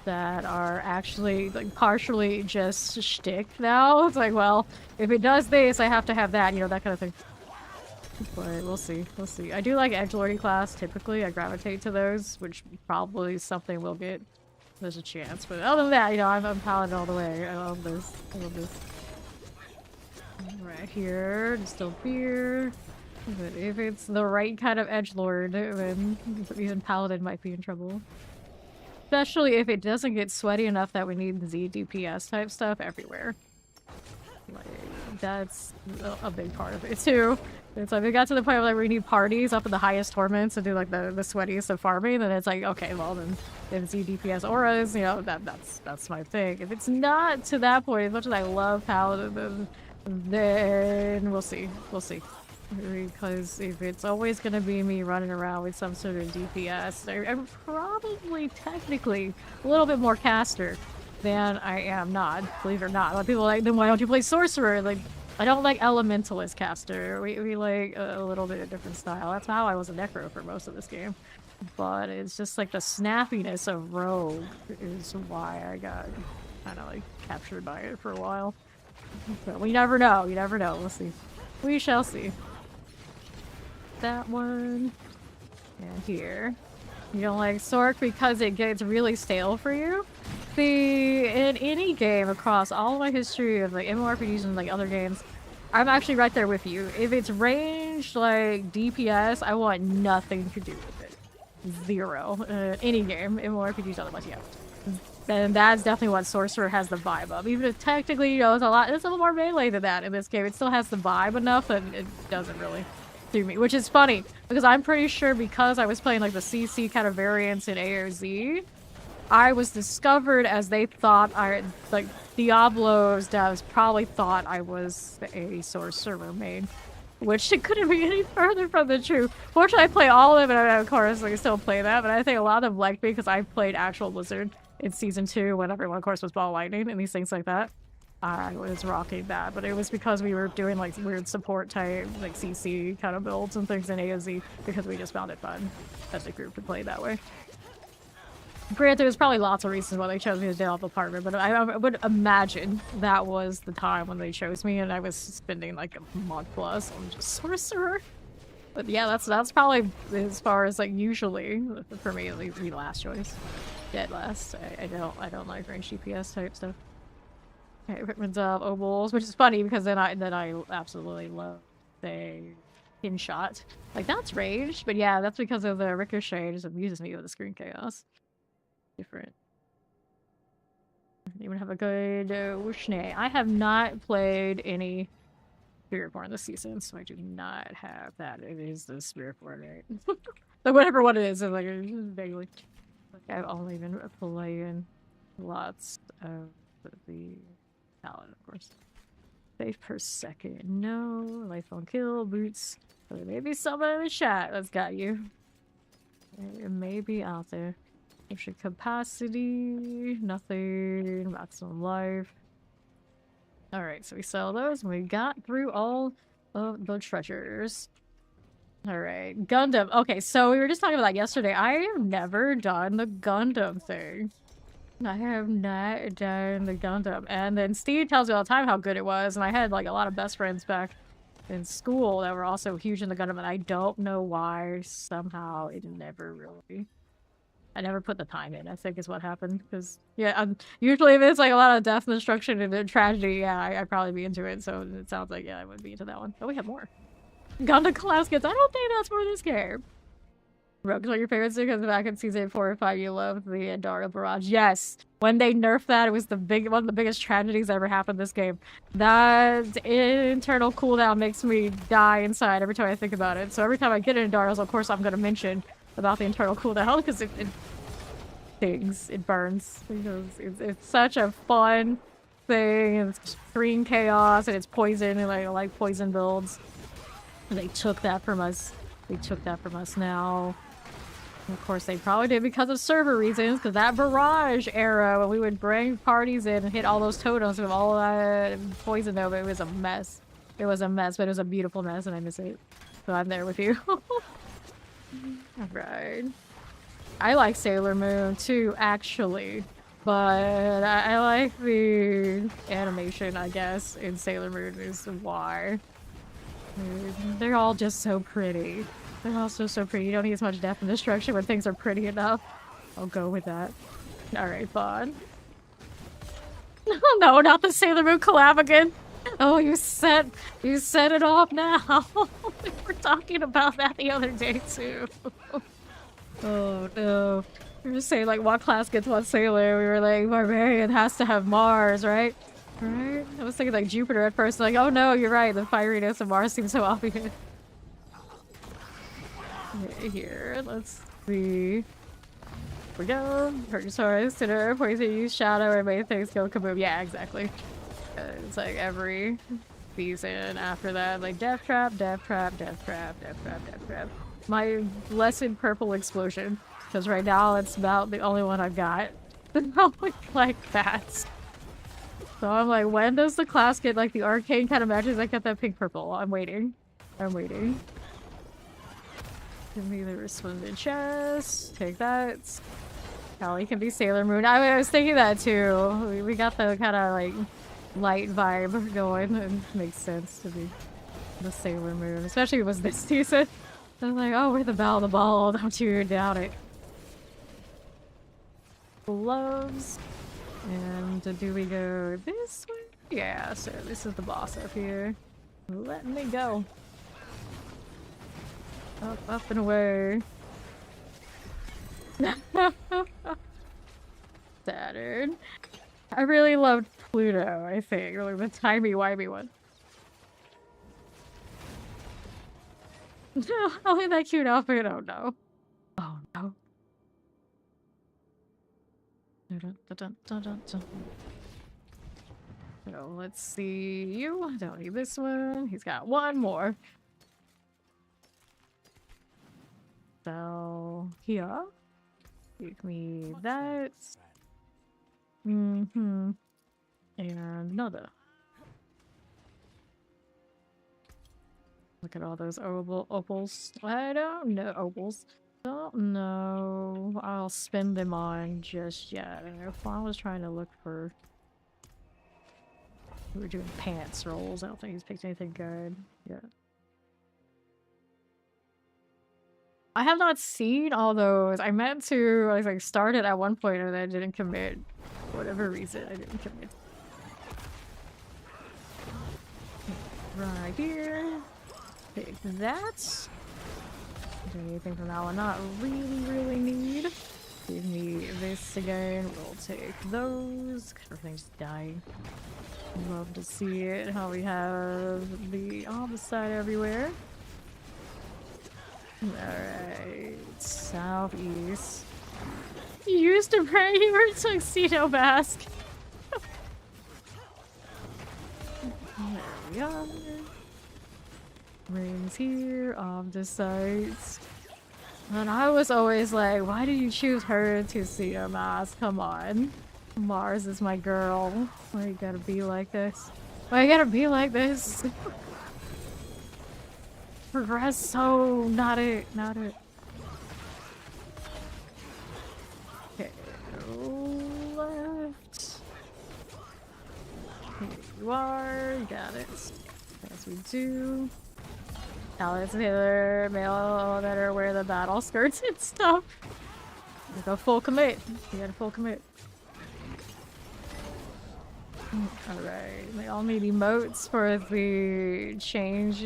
that are actually like partially just shtick now. It's like, well, if it does this, I have to have that, you know, that kind of thing. But we'll see. We'll see. I do like edgelording class typically. I gravitate to those, which probably is something we'll get. There's a chance, but other than that, you know, I'm Paladin all the way. I love this. I love this. Right here, distilled beer. But if it's the right kind of edgelord, then even Paladin might be in trouble. Especially if it doesn't get sweaty enough that we need Z DPS type stuff everywhere. Like, that's a big part of it too. It's like we got to the point where we need parties up in the highest torments to do like the sweatiest of farming, and it's like, okay, well then if Z DPS auras, you know, that's my thing. If it's not to that point, as much as I love Paladin, then we'll see. We'll see. Because if it's always gonna be me running around with some sort of DPS, I'm probably technically a little bit more caster than I am not, believe it or not. A lot of people are like, then why don't you play sorcerer? Like, I don't like elementalist caster. We like a little bit of different style. That's how I was a necro for most of this game. But it's just like the snappiness of rogue is why I got kind of like captured by it for a while. But we never know. You never know. We'll see. We shall see. That one. And here. You don't like Sork because it gets really stale for you? See, in any game across all my history of like MMORPGs and like other games, I'm actually right there with you. If it's ranged like DPS, I want nothing to do with it. Zero. Any game, MMORPGs otherwise, yeah. And that's definitely what Sorcerer has the vibe of. Even if technically, you know, it's a little more melee than that in this game, it still has the vibe enough that it doesn't really do me. Which is funny, because I'm pretty sure because I was playing like the CC kind of variants in AOZ, I was discovered as they thought Diablo's devs probably thought I was a Sorcerer main. which it couldn't be any further from the truth. Fortunately, I play all of it, and of course, I still play that, but I think a lot of them liked me because I played actual Blizzard in Season 2 when everyone, of course, was Ball Lightning and these things like that. I was rocking that, but it was because we were doing like weird support type, like CC kind of builds and things in AOZ because we just found it fun as a group to play that way. Granted, there's probably lots of reasons why they chose me as Diablo partner, but I would imagine that was the time when they chose me, and I was spending like a month plus on just sorcerer. But yeah, that's probably as far as like usually for me the last choice. Dead last. I don't like range DPS type stuff. Okay, Rickman's up Obols, which is funny because then I absolutely love the pin shot. Like that's range, but yeah, that's because of the ricochet. It just amuses me with the screen chaos. Different. Anyone have a good Wushnay? I have not played any Spiritborn this season, so I do not have that. It is the Spiritborn, right? But whatever one it is like vaguely. Like I've only been playing lots of the Paladin, of course. Save per second. No. Life on kill. Boots. So there may be someone in the chat that's got you. It may be out there. Extra capacity. Nothing. Maximum life. Alright, so we sell those and we got through all of the treasures. Alright. Gundam. Okay, so we were just talking about that yesterday. I have never done the Gundam thing. I have not done the Gundam. And then Steve tells me all the time how good it was, and I had like a lot of best friends back in school that were also huge in the Gundam, and I don't know why somehow it never really... I never put the time in, I think is what happened, because yeah, usually if it's like a lot of death and destruction and tragedy, yeah, I'd probably be into it, so it sounds like, yeah, I would be into that one. Oh, we have more. Gundam Claskets, I don't think that's for this game. Rogues are your favorites because back in season 4 or 5 you loved the Andara Barrage. Yes! When they nerfed that, it was the one of the biggest tragedies that ever happened in this game. That internal cooldown makes me die inside every time I think about it. So every time I get into Andara's, of course I'm gonna mention about the internal cooldown because it stings. It burns. Because it's such a fun thing, and it's extreme chaos, and it's poison, and I like poison builds. And they took that from us. They took that from us now. And of course, they probably did because of server reasons, because that barrage era, when we would bring parties in and hit all those totems with all that poison over, it was a mess. It was a mess, but it was a beautiful mess, and I miss it. So I'm there with you. Alright. I like Sailor Moon too, actually. But I like the animation, I guess, in Sailor Moon is why. They're all just so pretty. They're also so pretty. You don't need as much death and destruction when things are pretty enough. I'll go with that. Alright, fun. No, not the Sailor Moon collab again. Oh, you set it off now. We were talking about that the other day too. Oh no. We were saying like what class gets what sailor. We were like Barbarian has to have Mars, right? Right? I was thinking like Jupiter at first, like, oh no, you're right, the fieriness of Mars seems so obvious. Here, let's see. Here we go. Purchase Horse, Sinner, Poison, use Shadow, and make things go kaboom. Yeah, exactly. It's like every season after that, like Death Trap, Death Trap, Death Trap, Death Trap, Death Trap. My blessed purple explosion, because right now it's about the only one I've got. Like that. So I'm like, when does the class get like the arcane kind of matches? I get that pink purple. I'm waiting. I'm waiting. Give me the resplendent chest. Take that. Callie can be Sailor Moon. I was thinking that too. We got the kind of like light vibe going. It makes sense to be the Sailor Moon, especially if it was this season. I was like, oh, we're the belle of the ball. Don't you doubt it. Gloves. And do we go this way? Yeah, so this is the boss up here. Let me go. Up and away. Saturn. I really loved Pluto, I think. Or like the timey-wimey one. Only that cute outfit. Oh no. Oh no. So let's see you. Don't need this one. He's got one more. So here, give me that. And another. Look at all those opals. I don't know opals. Don't know. I'll spend them on just yet. If I was trying to look for. We were doing pants rolls. I don't think he's picked anything good yet. I have not seen all those. I meant to, like started at one point and then I didn't commit. For whatever reason, I didn't commit. Right here. Take that. Is there anything from that one not really need? Give me this again. We'll take those. Everything's dying. Love to see it. How we have the opposite everywhere. Alright. Southeast. You used to pray you were a tuxedo mask. There we are. Rings here on the sides. And I was always like, why did you choose her to see a mask? Come on. Mars is my girl. Why you gotta be like this? Why you gotta be like this? Progress so not it. Okay, left. Here you are, got it. As we do. Now let's Taylor, male that are wear the battle skirts and stuff. You go full commit. You gotta full commit. Alright, they all need emotes for the change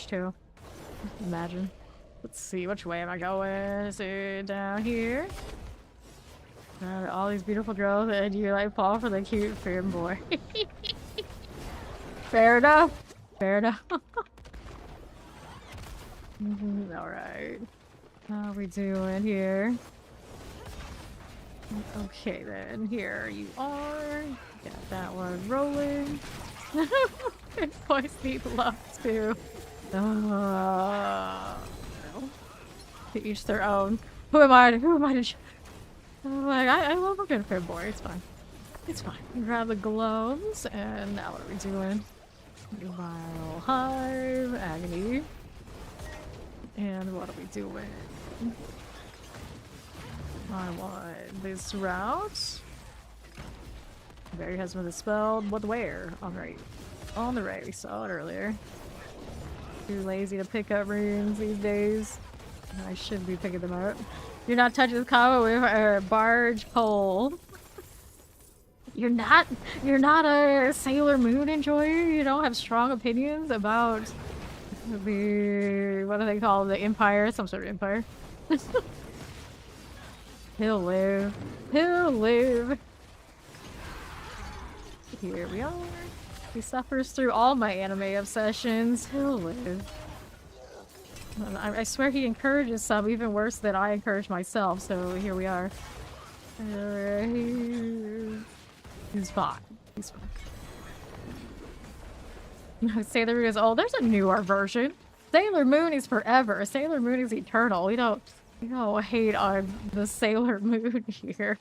too. Imagine. Let's see, which way am I going? Is it down here? All these beautiful girls and you like fall for the cute fan boy. Fair enough. Fair enough. Alright. How are we doing here? Okay then, here you are. Got that one rolling. Boys need love too. To each their own. Who am I to like, I love a good fan boy, it's fine. It's fine. Grab the gloves, and now what are we doing? Vile Hive, Agony. And what are we doing? I want this route. Barry has been spelled. What where? Alright. On the right, we saw it earlier. Too lazy to pick up runes these days. I should be picking them up. You're not touching this combo with a barge pole. You're not a Sailor Moon enjoyer? You don't have strong opinions about the, what do they call the empire? Some sort of empire. He'll live. He'll live. Here we are. He suffers through all my anime obsessions. He'll live. I swear he encourages some even worse than I encourage myself, so here we are. He's fine. He's fine. Sailor Moon is old. There's a newer version. Sailor Moon is forever. Sailor Moon is eternal. We don't hate on the Sailor Moon here.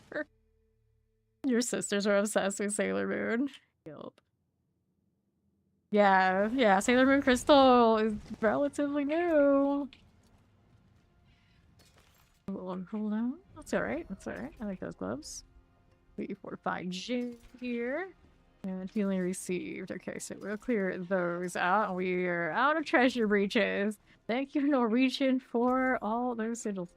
Your sisters are obsessed with Sailor Moon. Yep. Yeah, Sailor Moon Crystal is relatively new. Hold on. That's alright. I like those gloves. We fortified Jin here. And healing received. Okay, so we'll clear those out. We are out of treasure breaches. Thank you, Norwegian, for all those sigils.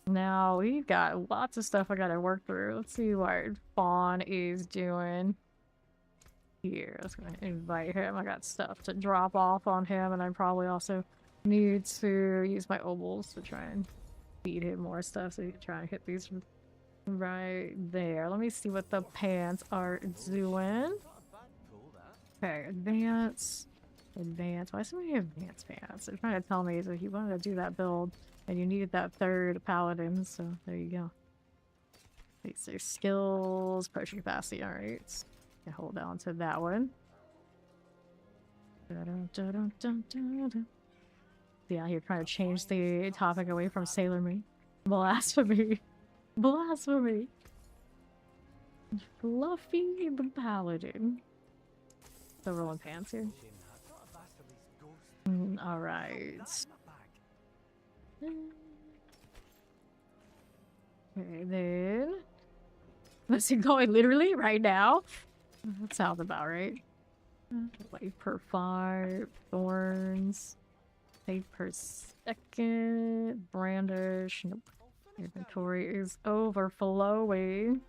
Now, we've got lots of stuff I gotta work through. Let's see what Fawn is doing. Here, let's go invite him. I got stuff to drop off on him, and I probably also need to use my obols to try and feed him more stuff so he can try and hit these from right there. Let me see what the pants are doing. Okay, advance. Why so many advanced pants? They're trying to tell me that you wanted to do that build and you needed that third paladin, so there you go. These are skills, potion capacity, alright. Hold on to that one. Yeah, you're trying to change the topic away from Sailor Moon. Blasphemy. Blasphemy. Fluffy the Paladin. The rolling pants here. Alright. Okay, then. Let's see, going literally right now? That sounds about right. Life per 5, thorns. Life per second. Brandish. Nope. Inventory is overflowing.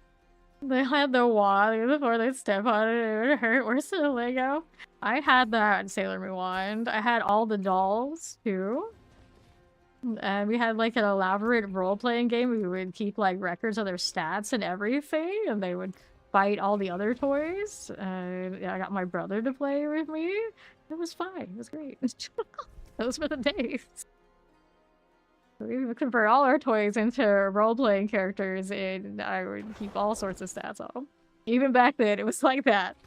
They had the wand before they step on it, it would hurt. Where's the Lego? I had that in Sailor Moon wand. I had all the dolls too. And we had like an elaborate role-playing game. We would keep like records of their stats and everything, and they would fight all the other toys. And yeah, I got my brother to play with me. It was fine. It was great. Those were the days. We would convert all our toys into role-playing characters, and I would keep all sorts of stats on them. Even back then, it was like that.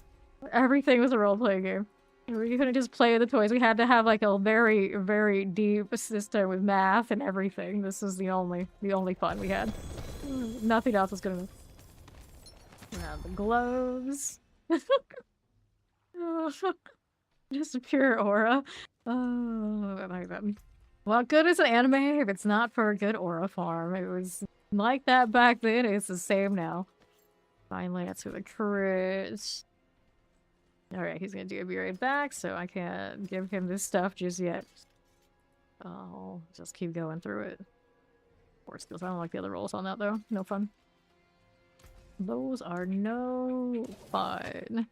Everything was a role-playing game. We couldn't just play with the toys. We had to have like a very, very deep system with math and everything. This was the only fun we had. Nothing else was good enough. We have the gloves. Just a pure aura. Oh, I like that. What good is an anime if it's not for a good aura farm? It was like that back then. It's the same now. Finally, that's with a crit. Alright, he's gonna do a be right back, so I can't give him this stuff just yet. I'll just keep going through it. Force skills. I don't like the other rolls on that though. No fun. Those are no fun.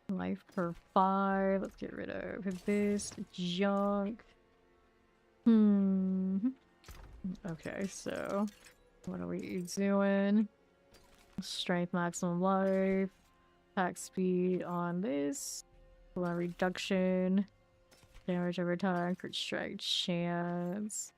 Life per 5. Let's get rid of this junk. Okay, so what are we doing? Strength maximum life. Attack speed on this. Cooldown reduction. Damage over time. Crit strike chance.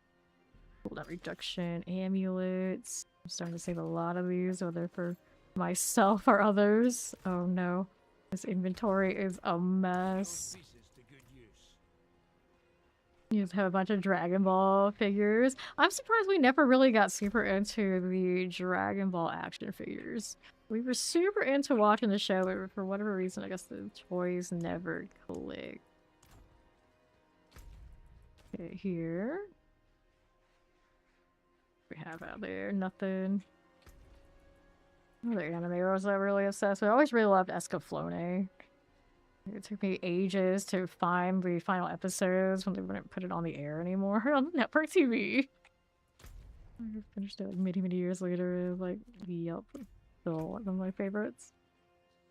Cooldown reduction. Amulets. I'm starting to save a lot of these, whether for myself or others. Oh no. This inventory is a mess. You just have a bunch of Dragon Ball figures. I'm surprised we never really got super into the Dragon Ball action figures. We were super into watching the show, but for whatever reason, I guess the toys never clicked. Okay, here. We have out there nothing. Other anime I was really obsessed with. I always really loved Escaflowne. It took me ages to find the final episodes when they wouldn't put it on the air anymore on network TV. I finished it like many years later. Like, yep, still one of my favorites.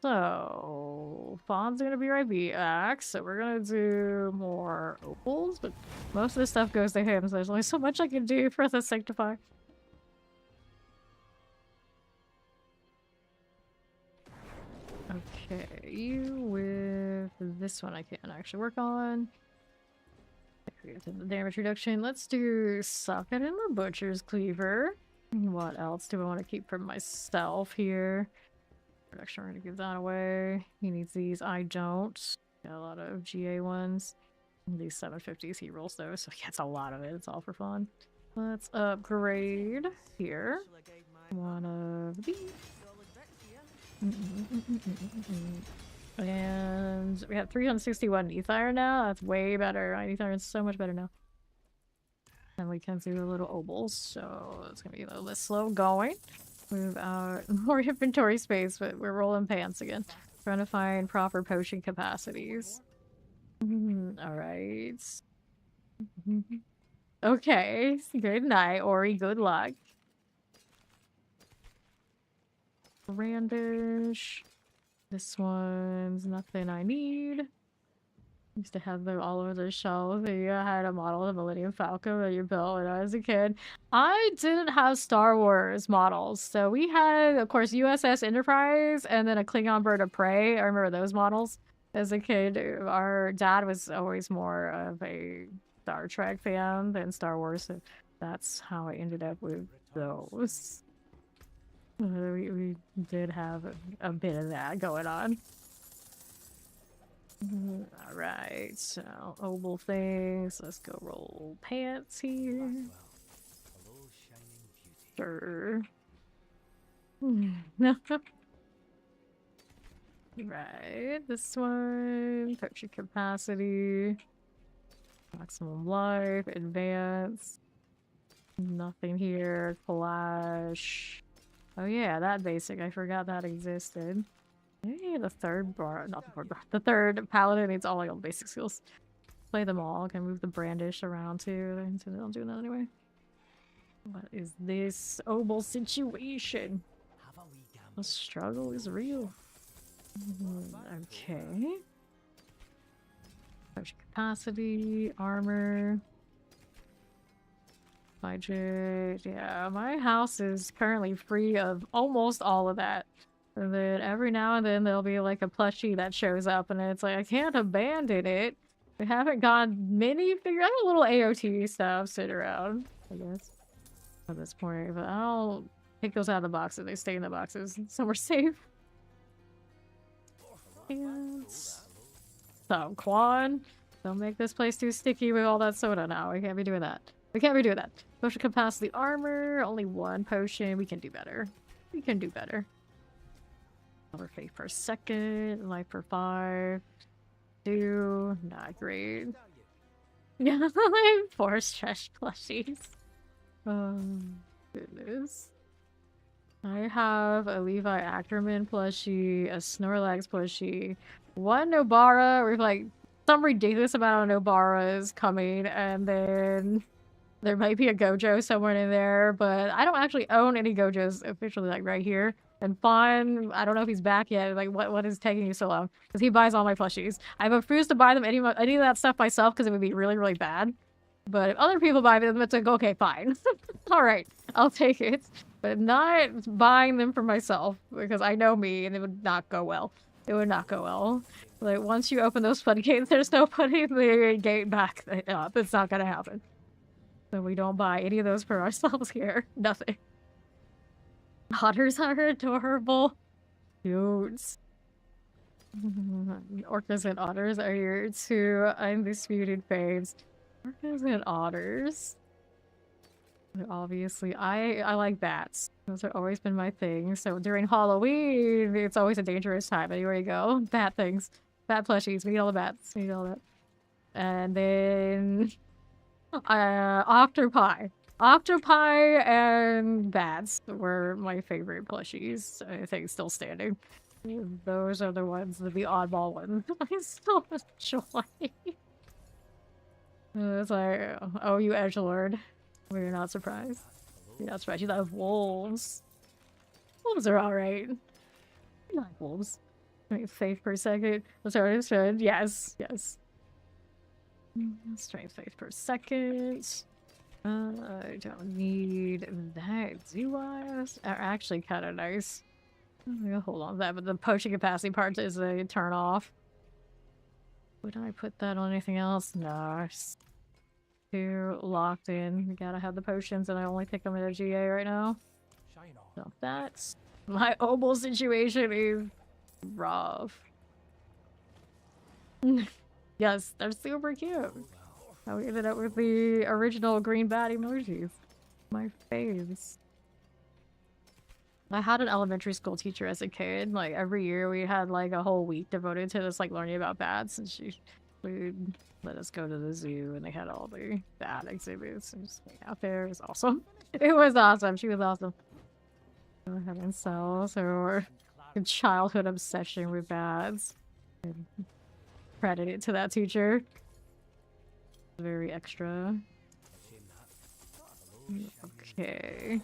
So, Fawn's gonna be right back. So we're gonna do more opals, but most of this stuff goes to him. So there's only so much I can do for the Sanctify. Okay, you with this one I can actually work on. The damage reduction. Let's do Socket and the Butcher's Cleaver. What else do I want to keep for myself here? Reduction, we're gonna give that away. He needs these. I don't. Got a lot of GA ones. These 750s, he rolls those, so he gets a lot of it. It's all for fun. Let's upgrade here. One of these. And we have 361 ether now. That's way better. My ether is so much better now. And we can do a little obols, so it's gonna be a little less slow going. Move out more inventory space, but we're rolling pants again. Trying to find proper potion capacities. Alright. Okay. Good night, Ori. Good luck. Brandish. This one's nothing I need. Used to have them all over the shelf. You had a model of the Millennium Falcon that you built when I was a kid. I didn't have Star Wars models. So we had, of course, USS Enterprise and then a Klingon Bird of Prey. I remember those models as a kid. Our dad was always more of a Star Trek fan than Star Wars. So that's how I ended up with those. We did have a bit of that going on. Alright. Right, so oval things. Let's go roll pants here. Hello, shining beauty. Sure. Right, this one. Potion capacity. Maximum life. Advance. Nothing here. Clash. Oh yeah, that basic. I forgot that existed. Maybe the third bar, not the fourth bar. The third paladin needs all the basic skills. Play them all. Can move the brandish around too. So they'll do that anyway. What is this oval situation? Have a wee gamble. The struggle is real. Okay. Potion capacity, armor. Budget. Yeah, my house is currently free of almost all of that. And then every now and then there'll be like a plushie that shows up and it's like, I can't abandon it. We haven't got many figure. I have a little AOT stuff sitting around, I guess, at this point. But I'll take those out of the boxes. They stay in the boxes. Somewhere safe. And so, Quan, don't make this place too sticky with all that soda now. We can't be doing that. We can't be doing that. Potion capacity armor. Only one potion. We can do better. We can do better. Over faith per second. Life per 5. 2. Not great. Yeah, 4 stretch plushies. Goodness. I have a Levi Ackerman plushie, a Snorlax plushie, one Nobara with like some ridiculous amount of Nobaras coming, and then there might be a Gojo somewhere in there, but I don't actually own any Gojos officially like right here. And Fawn, I don't know if he's back yet. Like, what is taking you so long? Because he buys all my plushies. I refuse to buy them any of that stuff myself because it would be really, really bad. But if other people buy them, it's like, okay, fine. All right, I'll take it. But not buying them for myself because I know me and it would not go well. It would not go well. Like, once you open those floodgates, there's no putting the gate back up. It's not gonna happen. So we don't buy any of those for ourselves here. Nothing. Otters are adorable. Cute. Orcas and otters are your two undisputed faves. Orcas and otters. Obviously, I like bats. Those have always been my thing. So during Halloween, it's always a dangerous time. Anywhere you go, bat things. Bat plushies. We need all the bats. We need all that. And then... octopi. Octopi and bats were my favorite plushies. I think still standing. Those are the ones, the oddball ones. I still enjoy. It's like, oh, you edgelord. We're not surprised. You're not surprised. You love wolves. Wolves are alright. I like wolves. Faith per second. Sorry, yes, yes. Strength faith per second. I don't need that. Zoo-wise are actually kind of nice. Hold on to that, but the potion capacity part is a turn off. Would I put that on anything else? No. Too locked in. We gotta have the potions, and I only pick them at a GA right now. So that's my oboe situation is rough. Yes, they're super cute. How we ended up with the original green bat emojis. My faves. I had an elementary school teacher as a kid. Like every year we had like a whole week devoted to this, like learning about bats, and she would let us go to the zoo and they had all the bat exhibits and just hang out there. It was awesome. It was awesome. She was awesome. Go ahead and sell her childhood obsession with bats. And credit it to that teacher. Very extra. Okay.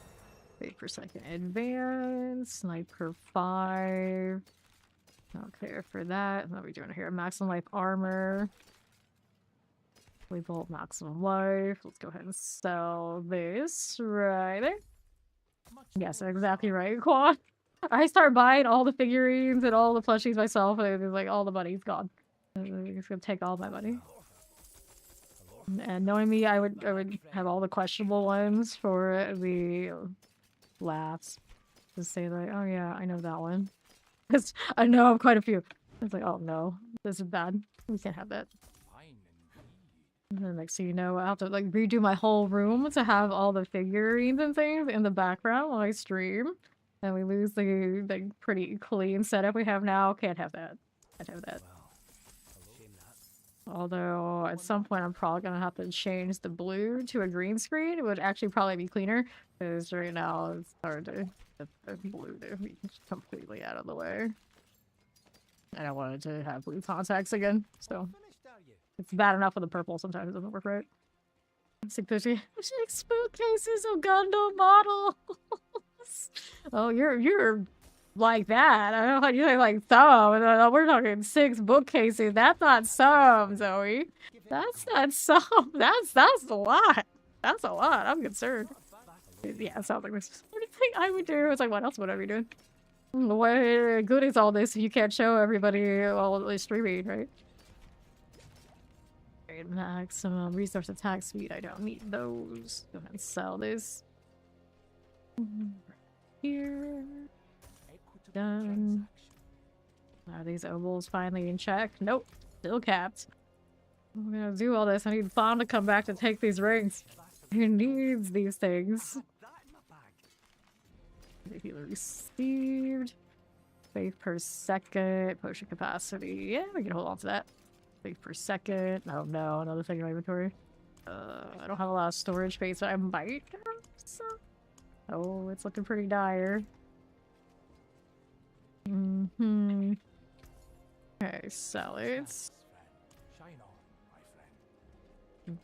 Wait for a second. Advance. Sniper 5. Okay, for that. What are we doing here? Maximum life armor. We bolt maximum life. Let's go ahead and sell this right there. Yes, exactly right, Quan. I start buying all the figurines and all the plushies myself, and it's like all the money's gone. It's gonna take all my money. And knowing me, I would have all the questionable ones for the laughs. Just say like, oh yeah, I know that one. Because I know quite a few. It's like, oh no. This is bad. We can't have that. Fine indeed. And then next thing you know, I have to like redo my whole room to have all the figurines and things in the background while I stream. And we lose the like pretty clean setup we have now. Can't have that. Can't have that. Shame that. Although at some point I'm probably gonna have to change the blue to a green screen. It would actually probably be cleaner because right now it's hard to get the blue to be completely out of the way. And I wanted to have blue contacts again, so Finished, are you? it's bad enough with the purple. Sometimes it doesn't work right. Sick fishy. Like spook cases of Gundam models. Oh, you're like that. I don't know, you're like some. We're talking 6 bookcases. That's not some, Zoe. That's not some. That's a lot. That's a lot. I'm concerned. Yeah, it sounds like this. What do you think I would do? It's like, what else would I be doing? What good is all this if you can't show everybody all the streaming, right? Maximum resource attack speed. I don't need those. Go ahead and sell this. Here. Done. Are these obols finally in check? Nope. Still capped. I'm gonna do all this. I need Fawn to come back to take these rings. He needs these things. That in my bag. Healer received. Faith per second. Potion capacity. Yeah, we can hold on to that. Faith per second. Oh no, another thing in my inventory. I don't have a lot of storage space, but I might have some. Oh, it's looking pretty dire. Mm-hmm. Okay, sell it. Shine on, my friend.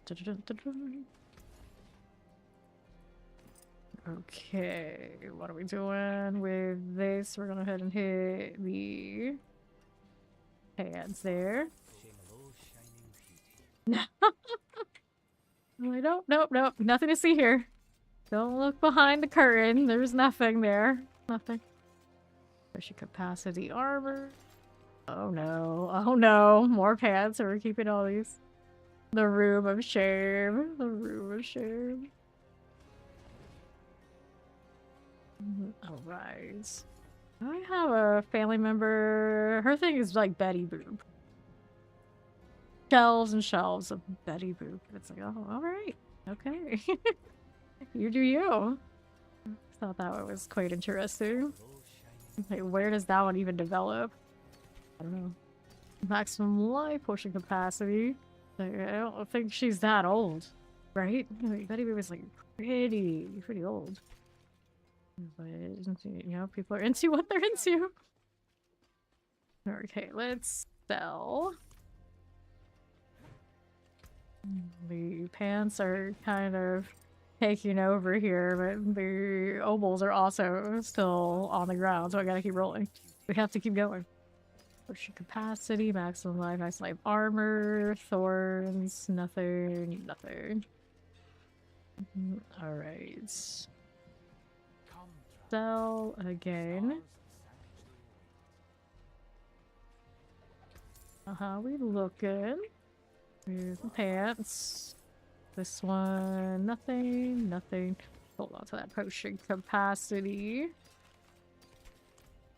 Okay, what are we doing with this? We're gonna go ahead and hit the pads there. Shame of those shining beauty. Nope. Nothing to see here. Don't look behind the curtain. There's nothing there. Nothing. Potion capacity armor. Oh no. More pads, so we're keeping all these. The room of shame. The room of shame. Alright. I have a family member. Her thing is like Betty Boop. Shelves and shelves of Betty Boop. It's like, oh, alright. Okay. You do you. Thought that one was quite interesting. Like, where does that one even develop? I don't know. Maximum life potion capacity. Like, I don't think she's that old, right? Like, Betty Boop is like pretty old. But you know, people are into what they're into. Okay, let's sell. The pants are kind of taking over here, but the obols are also still on the ground, so I gotta keep rolling. We have to keep going. Potion capacity, maximum life armor, thorns, nothing. Alright. Sell again. How we looking? Here's the pants. This one, nothing. Hold on to that potion capacity.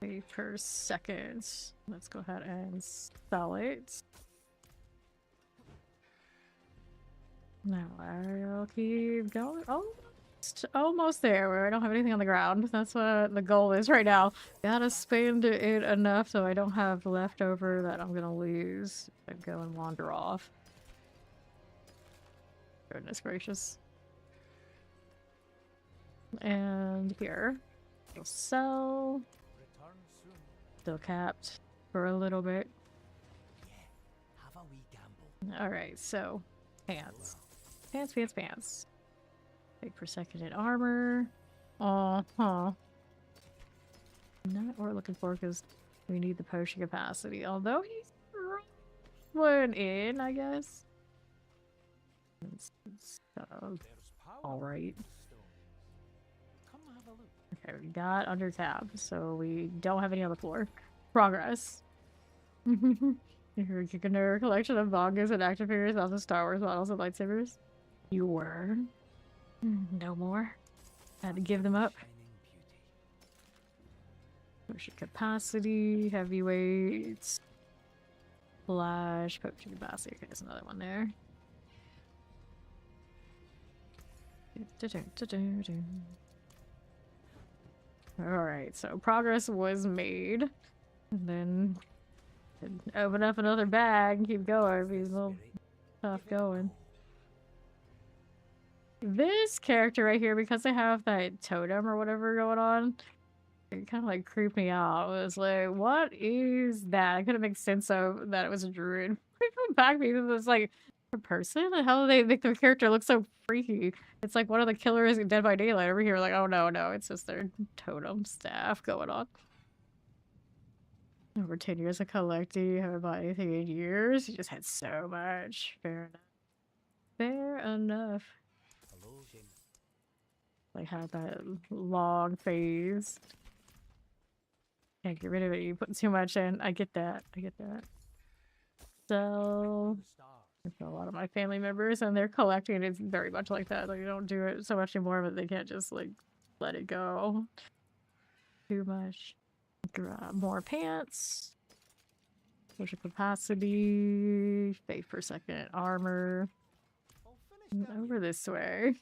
Pay per second. Let's go ahead and sell it. Now I'll keep going. Oh, almost there where I don't have anything on the ground. That's what the goal is right now. Gotta spend it enough so I don't have leftover that I'm gonna lose. I go and wander off. Goodness gracious. And here. We'll sell. Return soon. Still capped for a little bit. Yeah, have a wee gamble. Alright, so pants. Pants. Take per second in armor. Not what we're looking for because we need the potion capacity. Although he's one in, I guess. Alright. Come have a look. Okay, we got under tab, so we don't have any on the floor. Progress. You're kicking a collection of mangas and action figures, also Star Wars models and lightsabers. You were. No more. Had to give them up. Shining beauty. Potion capacity, heavyweights. Flash potion basket. Okay, there's another one there. Alright, so progress was made. And then open up another bag and keep going. Be a little tough going. This character right here, because they have that totem or whatever going on, it kind of like creeped me out. It was like, what is that? I couldn't make sense of that it was a druid. It come back because it was like a person? How do they make their character look so freaky? It's like one of the killers in Dead by Daylight over here. Like, oh no, it's just their totem staff going on. Over 10 years of collecting, haven't bought anything in years. You just had so much. Fair enough. Fair enough. Like, had that long phase. Can't get rid of it. You put too much in. I get that. So, a lot of my family members, and they're collecting. It's very much like that. Like, they don't do it so much anymore, but they can't just, like, let it go. Too much. Grab more pants. Social capacity. Faith per second. Armor. Over this way.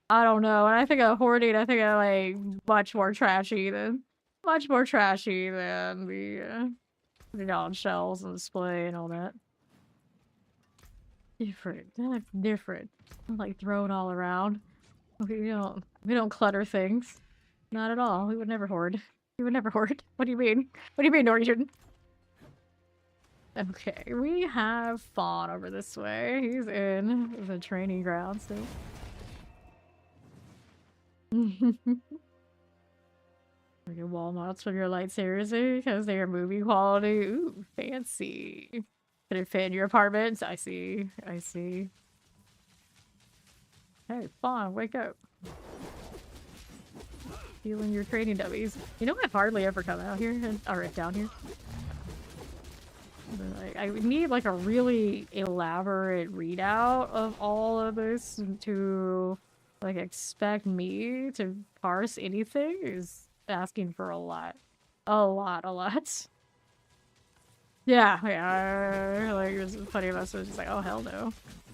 I don't know. When I think of hoarding, I think of, like, much more trashy than the, putting it on shelves and display and all that. Different. I'm like thrown all around. We don't clutter things. Not at all. We would never hoard. What do you mean? Norwegian? Okay, we have Fawn over this way. He's in the training ground, so. Freaking wall mounts from your lightsabers because they are movie quality. Ooh, fancy. Can it fit in your apartment? I see. Hey, Fawn, wake up. Stealing your training dummies. You know, I've hardly ever come out here, or down here. But, I need like a really elaborate readout of all of this to like expect me to parse anything is asking for a lot. Yeah, like it was funny about so just like, oh hell no.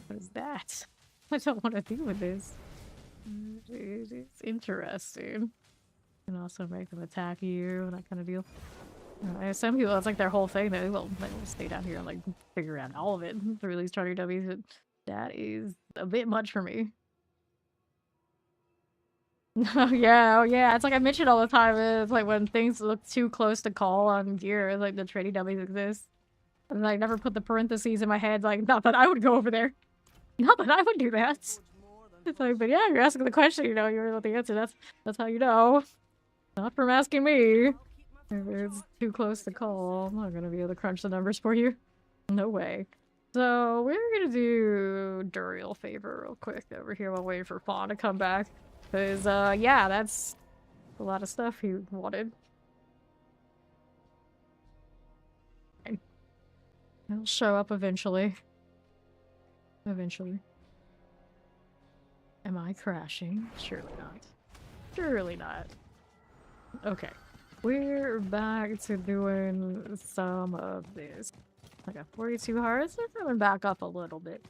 What is that? I don't want to deal with this. It's interesting. You can also make them attack you, that kind of deal. Some people, that's like their whole thing. They will stay down here and like figure out all of it through these charting dummies. But that is a bit much for me. Oh yeah. It's like I mention all the time. It's like when things look too close to call on gear, like the trading dummies exist. And I never put the parentheses in my head, like, not that I would go over there. Not that I would do that. It's like, but yeah, you're asking the question, you know, you're the answer. That's how you know. Not from asking me. If it's too close to call, I'm not gonna be able to crunch the numbers for you. No way. So we're gonna do Duriel favor real quick over here while waiting for Fawn to come back. Cause yeah, that's a lot of stuff he wanted. He'll show up eventually. Am I crashing? Surely not. Okay. We're back to doing some of this. I got 42 hearts. We're coming back up a little bit.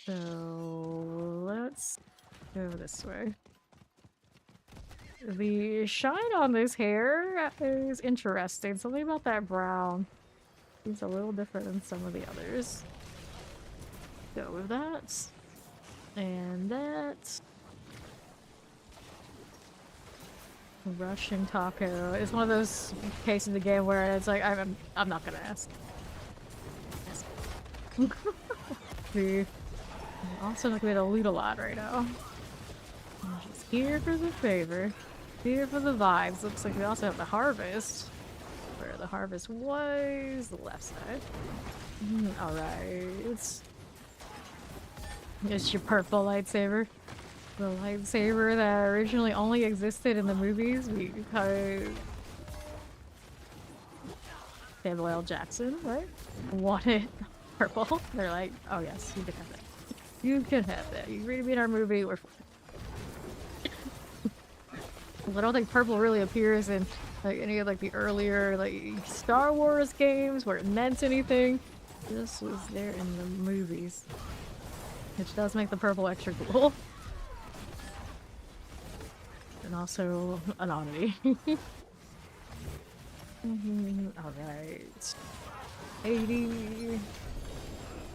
So let's go this way. The shine on this hair is interesting. Something about that brown is a little different than some of the others. Go with that. And that. Russian taco. It's one of those cases of the game where it's like, I'm not gonna ask. See? Also looking at a loot a lot right now. I'm just here for the favor. Here for the vibes. Looks like we also have the harvest. Where the harvest was. The left side. Alright. It's your purple lightsaber. The lightsaber that originally only existed in the movies because Samuel L. Jackson, right? Wanted purple. They're like, oh yes, you can have that. You can have that. You read me in our movie, we're I don't think purple really appears in like any of like the earlier like Star Wars games where it meant anything. This was there in the movies, which does make the purple extra cool, and also an oddity. All right, 80.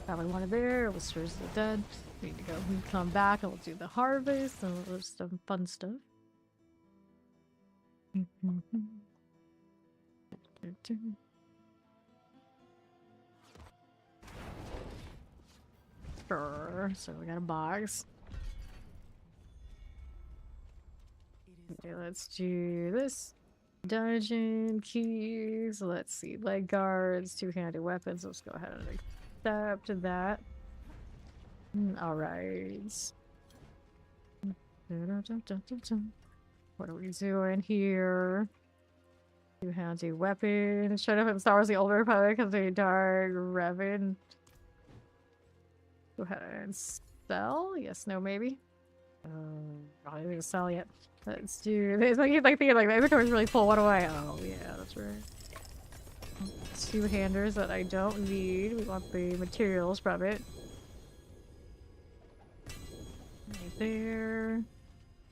Probably one there. We'll Whispers of the Dead. We need to go come back and we'll do the harvest and we'll do some fun stuff. Sure. So we got a box. Okay, let's do this. Dungeon keys. Let's see. Leg guards, two-handed weapons. Let's go ahead and accept that. Alright. What are we doing here? Two-handed weapons. Showed up in Star Wars The Old Republic because they dark Revan. Go ahead and sell? Yes, no, maybe? Probably didn't sell yet. Let's do this. Like, he's like thinking like my inventory's really full. What do I? Oh yeah, that's right. Two-handers that I don't need. We want the materials from it. Right there.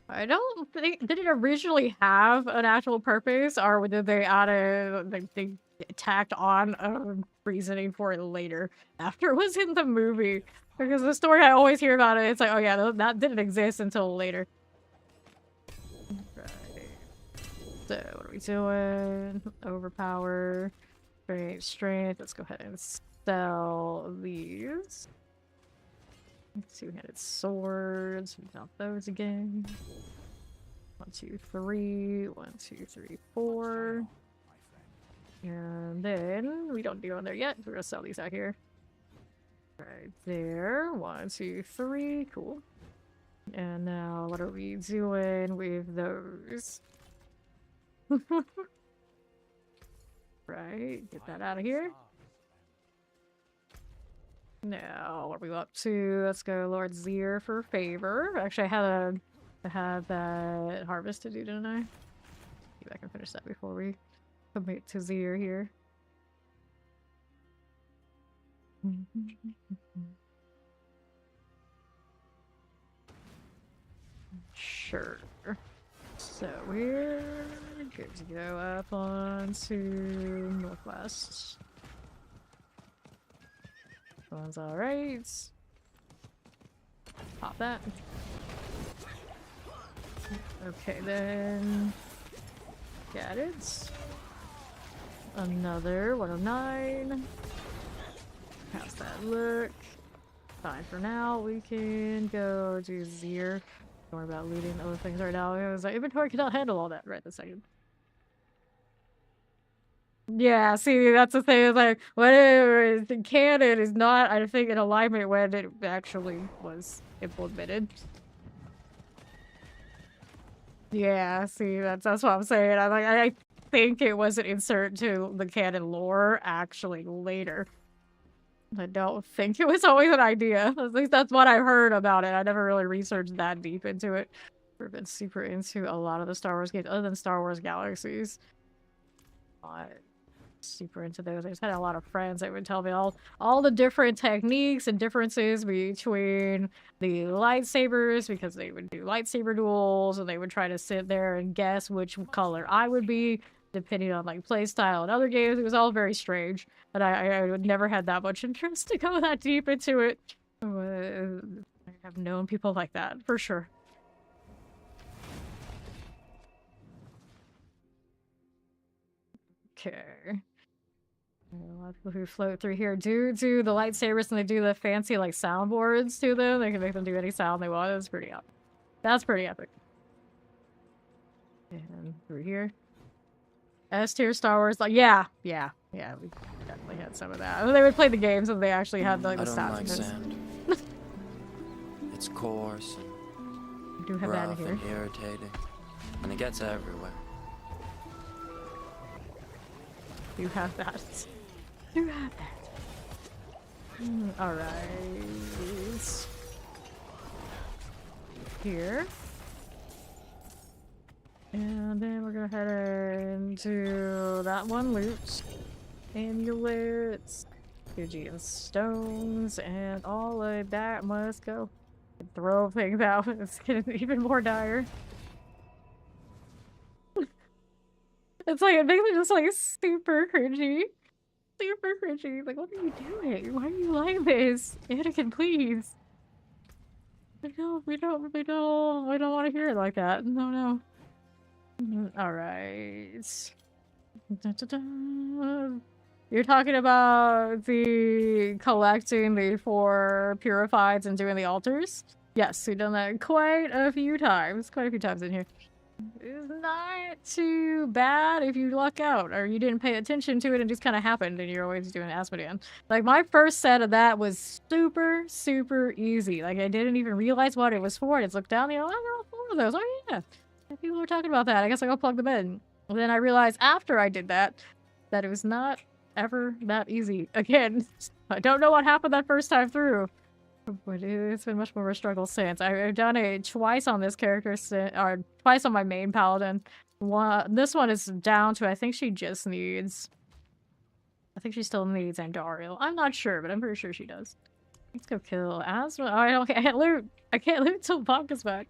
I don't think, did it originally have an actual purpose, or did they add a, like, they tacked on a reasoning for it later after it was in the movie? Because the story I always hear about it, it's like, oh yeah, that didn't exist until later. Right. So what are we doing? Overpower. Great strength. Let's go ahead and sell these. Two-handed swords. We got those again. 1, 2, 3. 1, 2, 3, 4. And then we don't do on there yet. We're gonna sell these out here. Right there. 1, 2, 3. Cool. And now what are we doing with those? Right. Get that out of here. Now, what are we up to? Let's go Lord Zier for favor. Actually, I had that harvest to do, didn't I? See if I can finish that before we commit to Zier here. Sure. So we're good to go up onto northwest. One's alright. Pop that. Okay, then. Got it. Another 109. How's that look? Fine for now. We can go do Zier. Don't worry about looting other things right now. It was like, inventory cannot handle all that right this second. Yeah, see, that's the thing. It's like, whatever the canon is not, I think, in alignment when it actually was implemented. Yeah, see, that's what I'm saying. I'm like, I think it was an insert to the canon lore actually later. I don't think it was always an idea. At least that's what I've heard about it. I never really researched that deep into it. I've been super into a lot of the Star Wars games, other than Star Wars Galaxies. Super into those. I just had a lot of friends that would tell me all the different techniques and differences between the lightsabers, because they would do lightsaber duels and they would try to sit there and guess which color I would be depending on like playstyle and other games. It was all very strange, and I would never had that much interest to go that deep into it. I have known people like that for sure. Okay. A lot of people who float through here do the lightsabers, and they do the fancy like soundboards to them. They can make them do any sound they want. That's pretty epic. That's pretty epic. And through here, S tier Star Wars. Like yeah, we definitely had some of that. They would play the games, and they actually had like the I don't like sound. sand. It's coarse We do have and that in rough here. and irritating, and it gets everywhere. You have that. You have that. Alright. Here. And then we're gonna head into that one loot. Amulets, Fijian stones, and all of that must go. Throw things out. It's getting even more dire. It's like, it makes me just like super cringy. Super cringy. Like, what are you doing? Why are you like this? Anakin, please. We don't want to hear it like that. No. Alright. You're talking about the collecting the 4 purifieds and doing the altars? Yes, we've done that quite a few times. Quite a few times in here. It's not too bad if you luck out or you didn't pay attention to it and just kind of happened and you're always doing Asmodean. Like, my first set of that was super easy. Like, I didn't even realize what it was for. I just looked down, you know, I got 4 of those. Oh yeah, people were talking about that. I guess I'll go plug them in. And then I realized after I did that it was not ever that easy again. I don't know what happened that first time through. But it's been much more of a struggle since. I've done it twice on this character, or twice on my main paladin. This one is down to, I think she just needs... I think she still needs Andariel. I'm not sure, but I'm pretty sure she does. Let's go kill Asma. Oh, I can't loot! I can't loot till Bonk is back.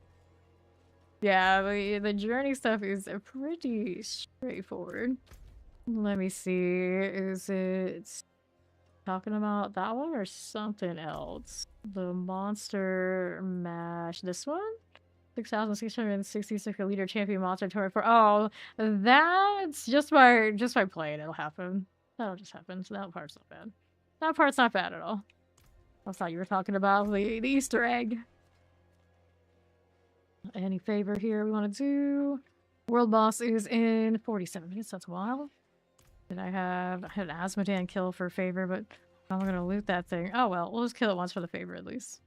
Yeah, the journey stuff is pretty straightforward. Let me see, is it... talking about that one or something else? The monster mash. This one? 6,666 leader champion monster 24. Oh, that's just by playing. It'll happen. That'll just happen. So that part's not bad. That part's not bad at all. I thought you were talking about the Easter egg. Any favor here we want to do? World boss is in 47 minutes. That's a while. Did I had an Asmodean kill for favor, but I'm gonna loot that thing. Oh well, we'll just kill it once for the favor at least.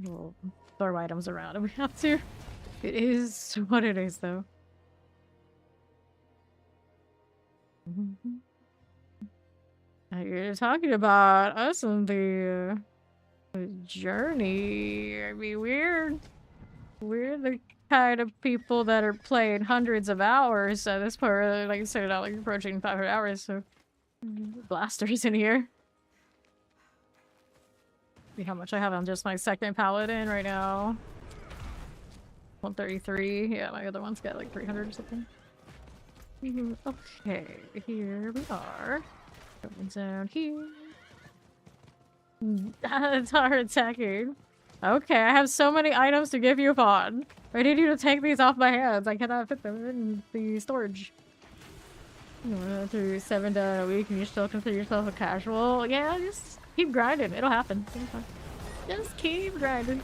We'll throw items around if we have to. It is what it is, though. Now you're talking about us and the journey. I mean, we're the kind of people that are playing hundreds of hours at this point. Like I said, like approaching 500 hours, so blasters in here. See how much I have on just my second paladin right now. 133. Yeah, my other one's got like 300 or something. Okay, here we are. Going down here. It's hard attacking. Okay, I have so many items to give you upon. I need you to take these off my hands. I cannot fit them in the storage. You know, through 7 days a week and you still consider yourself a casual? Yeah, just keep grinding. It'll happen. Just keep grinding.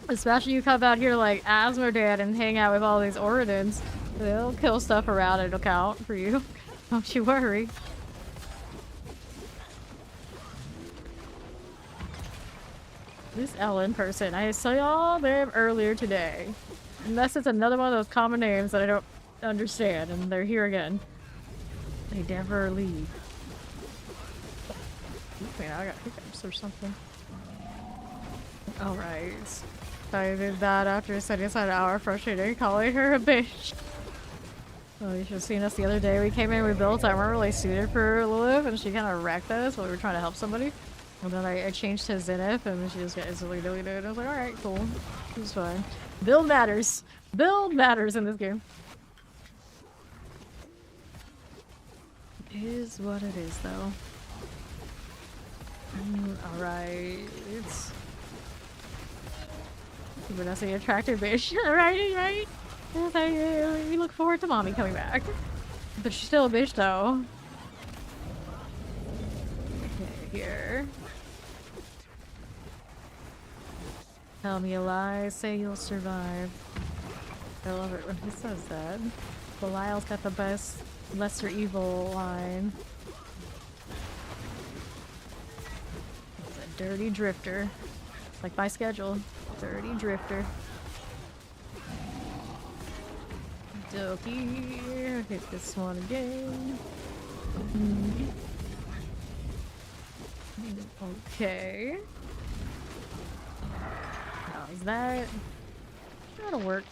Especially you come out here like Asmodean and hang out with all these Oridans. They'll kill stuff around and it'll count for you. Don't you worry. This Ellen person, I saw them earlier today. Unless it's another one of those common names that I don't understand, and they're here again. They never leave. Wait, I got hiccups or something. Alright. I did that after setting aside an hour frustrating calling her a bitch. Oh, you should have seen us the other day. We came in, we built, I weren't really suited for Lilith, and she kind of wrecked us while we were trying to help somebody. And then I changed to Zenith, and she just got instantly deleted. I was like, alright, cool. It's fine. Build matters. Build matters in this game. It is what it is, though. Alright. Vanessa, you attractive bitch. right? We look forward to mommy coming back. But she's still a bitch, though. Okay, here. Tell me a lie, say you'll survive. I love it when he says that. Belial's got the best lesser evil line. He's a dirty drifter. It's like my schedule. Dirty drifter. Dokey. Hit this one again. Okay. How's that? That'll work.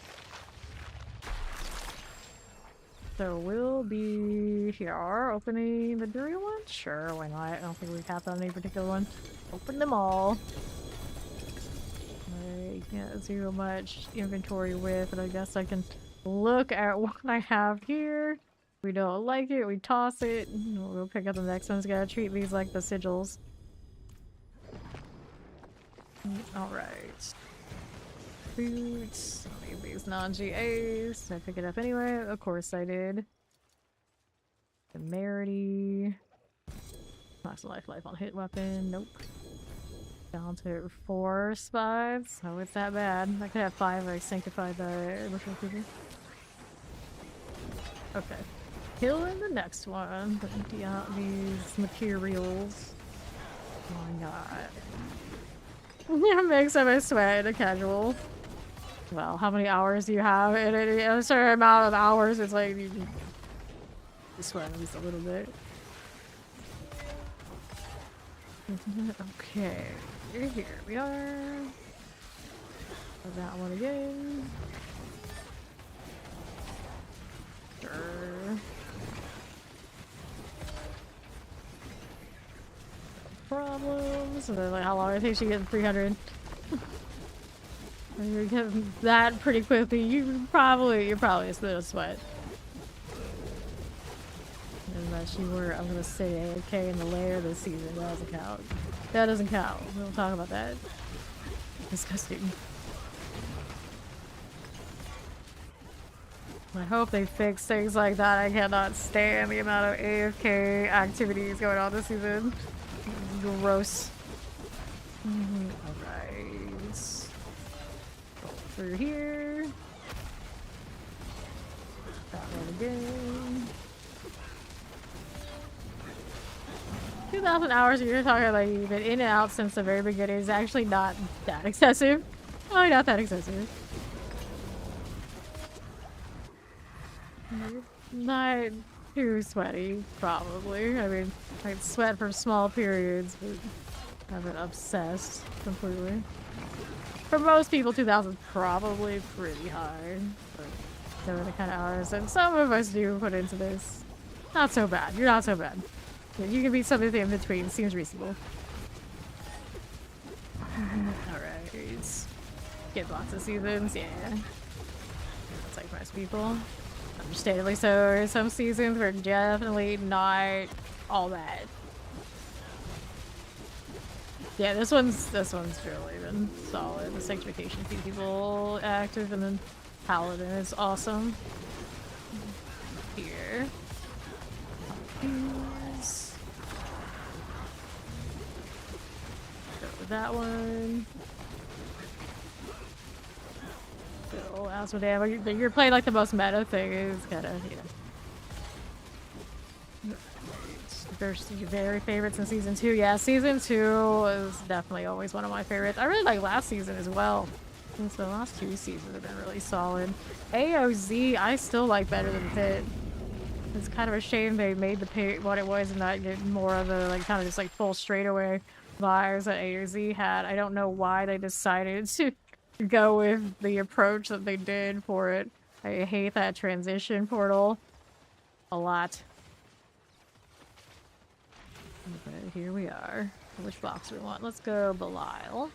So we'll be here opening the Durian one? Sure, why not? I don't think we capped on any particular one. Open them all. I can't do much inventory with, but I guess I can look at what I have here. If we don't like it, we toss it. We'll pick up the next ones. Gotta treat these like the sigils. Alright. Boots. I'll leave these non-GAs. Did I pick it up anyway? Of course I did. Temerity. Max life on hit weapon. Nope. Down to 4 spots. Oh, it's that bad. I could have 5 if I sanctified the ritual creature. Okay. Killing the next one. Empty out these materials. Why not? Makes up sweat in a casual. Well, how many hours do you have? In a certain amount of hours, it's like you sweat at least a little bit. Okay, here we are. That one again. Sure. Problems. And then like how long it takes you to get to 300. You get that pretty quickly. You're probably just gonna sweat. Unless you were, I'm gonna say AFK in the lair this season. That doesn't count. That doesn't count. We don't talk about that. Disgusting. I hope they fix things like that. I cannot stand the amount of AFK activities going on this season. Gross. Alright. Through here. That one again. 2,000 hours, you're talking like you've been in and out since the very beginning. Is actually not that excessive. Oh, not that excessive. Not too sweaty, probably. I mean, I'd sweat for small periods, but I haven't obsessed completely. For most people, 2,000 is probably pretty high. But those are the kind of hours that some of us do put into this. Not so bad. You're not so bad. You can be something in between. Seems reasonable. Alright. Get lots of seasons, yeah. It's like most people. Understandably so. Some seasons were definitely not all that. Yeah, this one's really been solid. The Stanktification keeps people active, and then Paladin is awesome. Here. These. Go with that one. So, Asmodee, you're playing like the most meta thing is kinda, you know. There's your very favorites in season 2. Yeah, season 2 is definitely always one of my favorites. I really like last season as well. And so the last 2 seasons have been really solid. AOZ, I still like better than Pit. It's kind of a shame they made the Pit what it was and not get more of the like kind of just like full straightaway vibes that AOZ had. I don't know why they decided to go with the approach that they did for it. I hate that transition portal a lot. Okay, here we are. Which box do we want? Let's go Belial.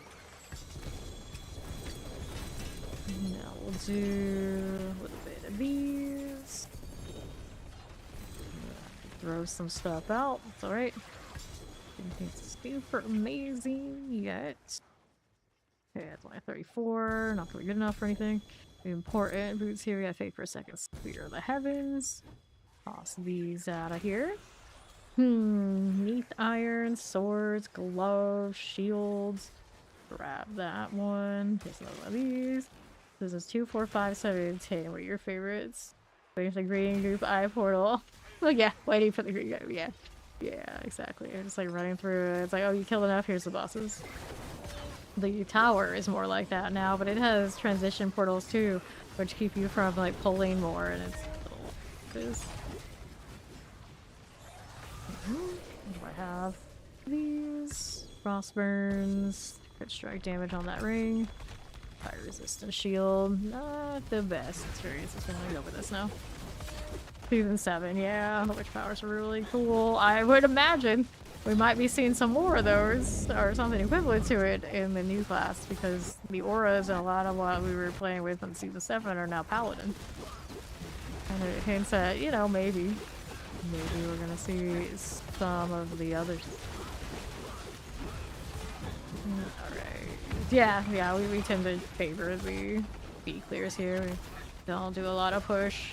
Now we'll do a little bit of these. Throw some stuff out. It's alright. Anything super amazing yet. Okay, that's only 34. Not really good enough for anything. Important boots here. We got Fate for a second. Spear of the Heavens. Toss these out of here. Neath iron, swords, gloves, shields. Grab that one. Take another one of these. This is 2, 4, 5, 7, 10. What are your favorites? Waiting for the green group eye portal. Oh yeah, waiting for the green group. Yeah. Yeah, exactly. I'm just like running through it. It's like, oh, you killed enough. Here's the bosses. The tower is more like that now, but it has transition portals too, which keep you from like pulling more, and it's a little boost. What do I have? These frost burns, crit strike damage on that ring, fire resistant shield. Not the best experience. I'm gonna go with this now. Season 7, yeah, the witch powers are really cool. I would imagine we might be seeing some more of those, or something equivalent to it, in the new class, because the auras and a lot of what we were playing with in Season 7 are now Paladin. And it hints at, you know, maybe we're gonna see some of the others. Alright. Yeah, we tend to favor the B clears here. We don't do a lot of push.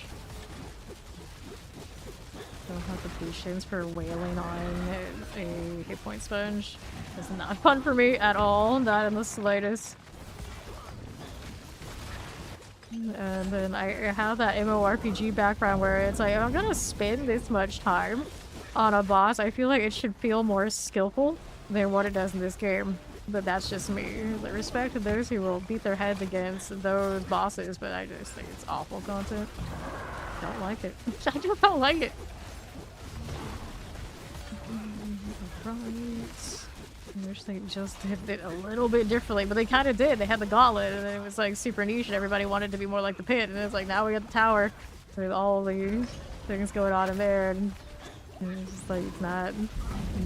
Don't have the patience for wailing on a hit point sponge. It's not fun for me at all, not in the slightest. And then I have that MMORPG background where it's like, if I'm gonna spend this much time on a boss, I feel like it should feel more skillful than what it does in this game. But that's just me. Like, respect to those who will beat their heads against those bosses, but I just think it's awful content. Don't like it. I just don't like it. Right. I wish they just did it a little bit differently, but they kind of did. They had the gauntlet, and it was like super niche, and everybody wanted to be more like the pit. And it's like, now we got the tower with all the things going on in there, and it's just like, it's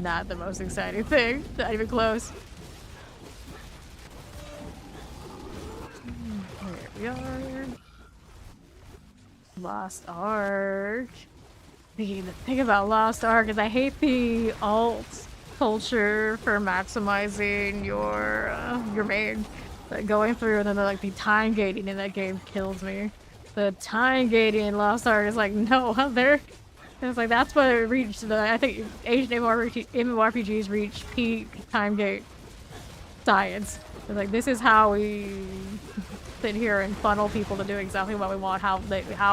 not the most exciting thing. Not even close. There we are. Lost Ark. The thing about Lost Ark is I hate the alt culture for maximizing your main. Like going through and then like the time gating in that game kills me. The time gating in Lost Ark is like, no, there. It's like that's what it reached. I think Asian MMORPGs reach peak time gate science. It's like, this is how we sit here and funnel people to do exactly what we want, how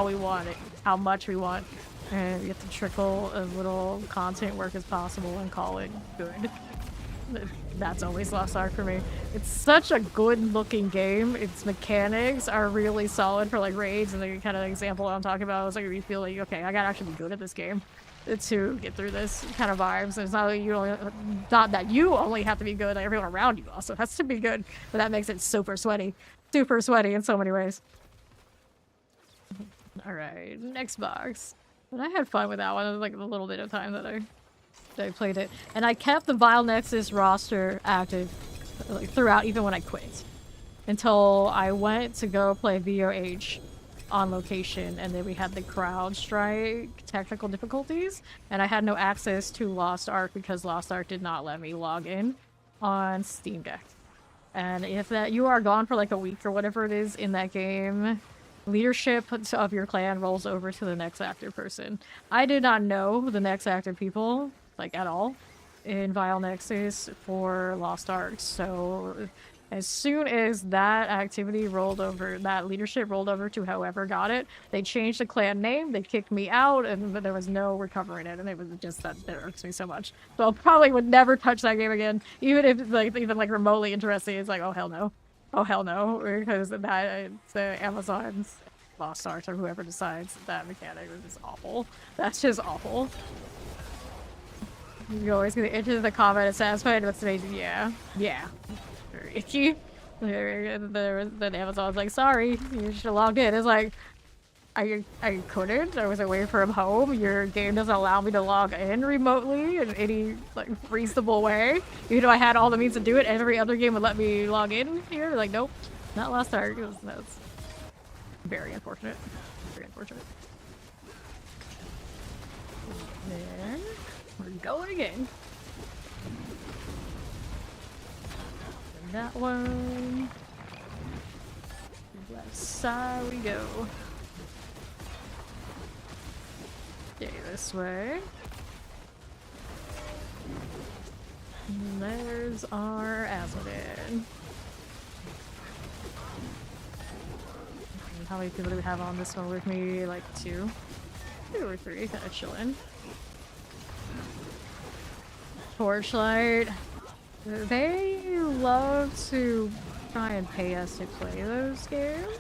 we want it, how much we want. And you have to trickle as little content work as possible and call it good. That's always Lost Ark for me. It's such a good looking game. Its mechanics are really solid for like raids, and the kind of example I'm talking about is like you feel like, okay, I gotta actually be good at this game to get through this kind of vibes. And it's not that you only have to be good, like everyone around you also has to be good, but that makes it super sweaty in so many ways. All right, next box. But I had fun with that one. It was like a little bit of time that I played it, and I kept the Vile Nexus roster active like throughout, even when I quit, until I went to go play VOH on location, and then we had the CrowdStrike technical difficulties, and I had no access to Lost Ark because Lost Ark did not let me log in on Steam Deck. And if that you are gone for like a week or whatever it is in that game, leadership of your clan rolls over to the next active person. I did not know the next active people, like, at all in Vile Nexus for Lost Ark. So as soon as that activity rolled over, that leadership rolled over to whoever got it, they changed the clan name, they kicked me out, and there was no recovering it, and it was just that irks me so much. So I probably would never touch that game again, even if even remotely interesting. It's like, oh hell no. Oh hell no, because it's Amazon's Lost Ark or whoever decides that mechanic is just awful. That's just awful. You always get into the comment and satisfied with today's yeah. Very itchy. Then Amazon's like, sorry, you should have logged in. It's like, I couldn't. I was away from home. Your game doesn't allow me to log in remotely in any like reasonable way. Even though I had all the means to do it, every other game would let me log in here. Like, nope, not Lost Ark. That's very unfortunate. Very unfortunate. There, we're going again. And that one. Left side we go. Okay, this way. And there's our Azmodan. How many people do we have on this one with me? Like 2 or 3, kind of chilling. Torchlight. They love to try and pay us to play those games.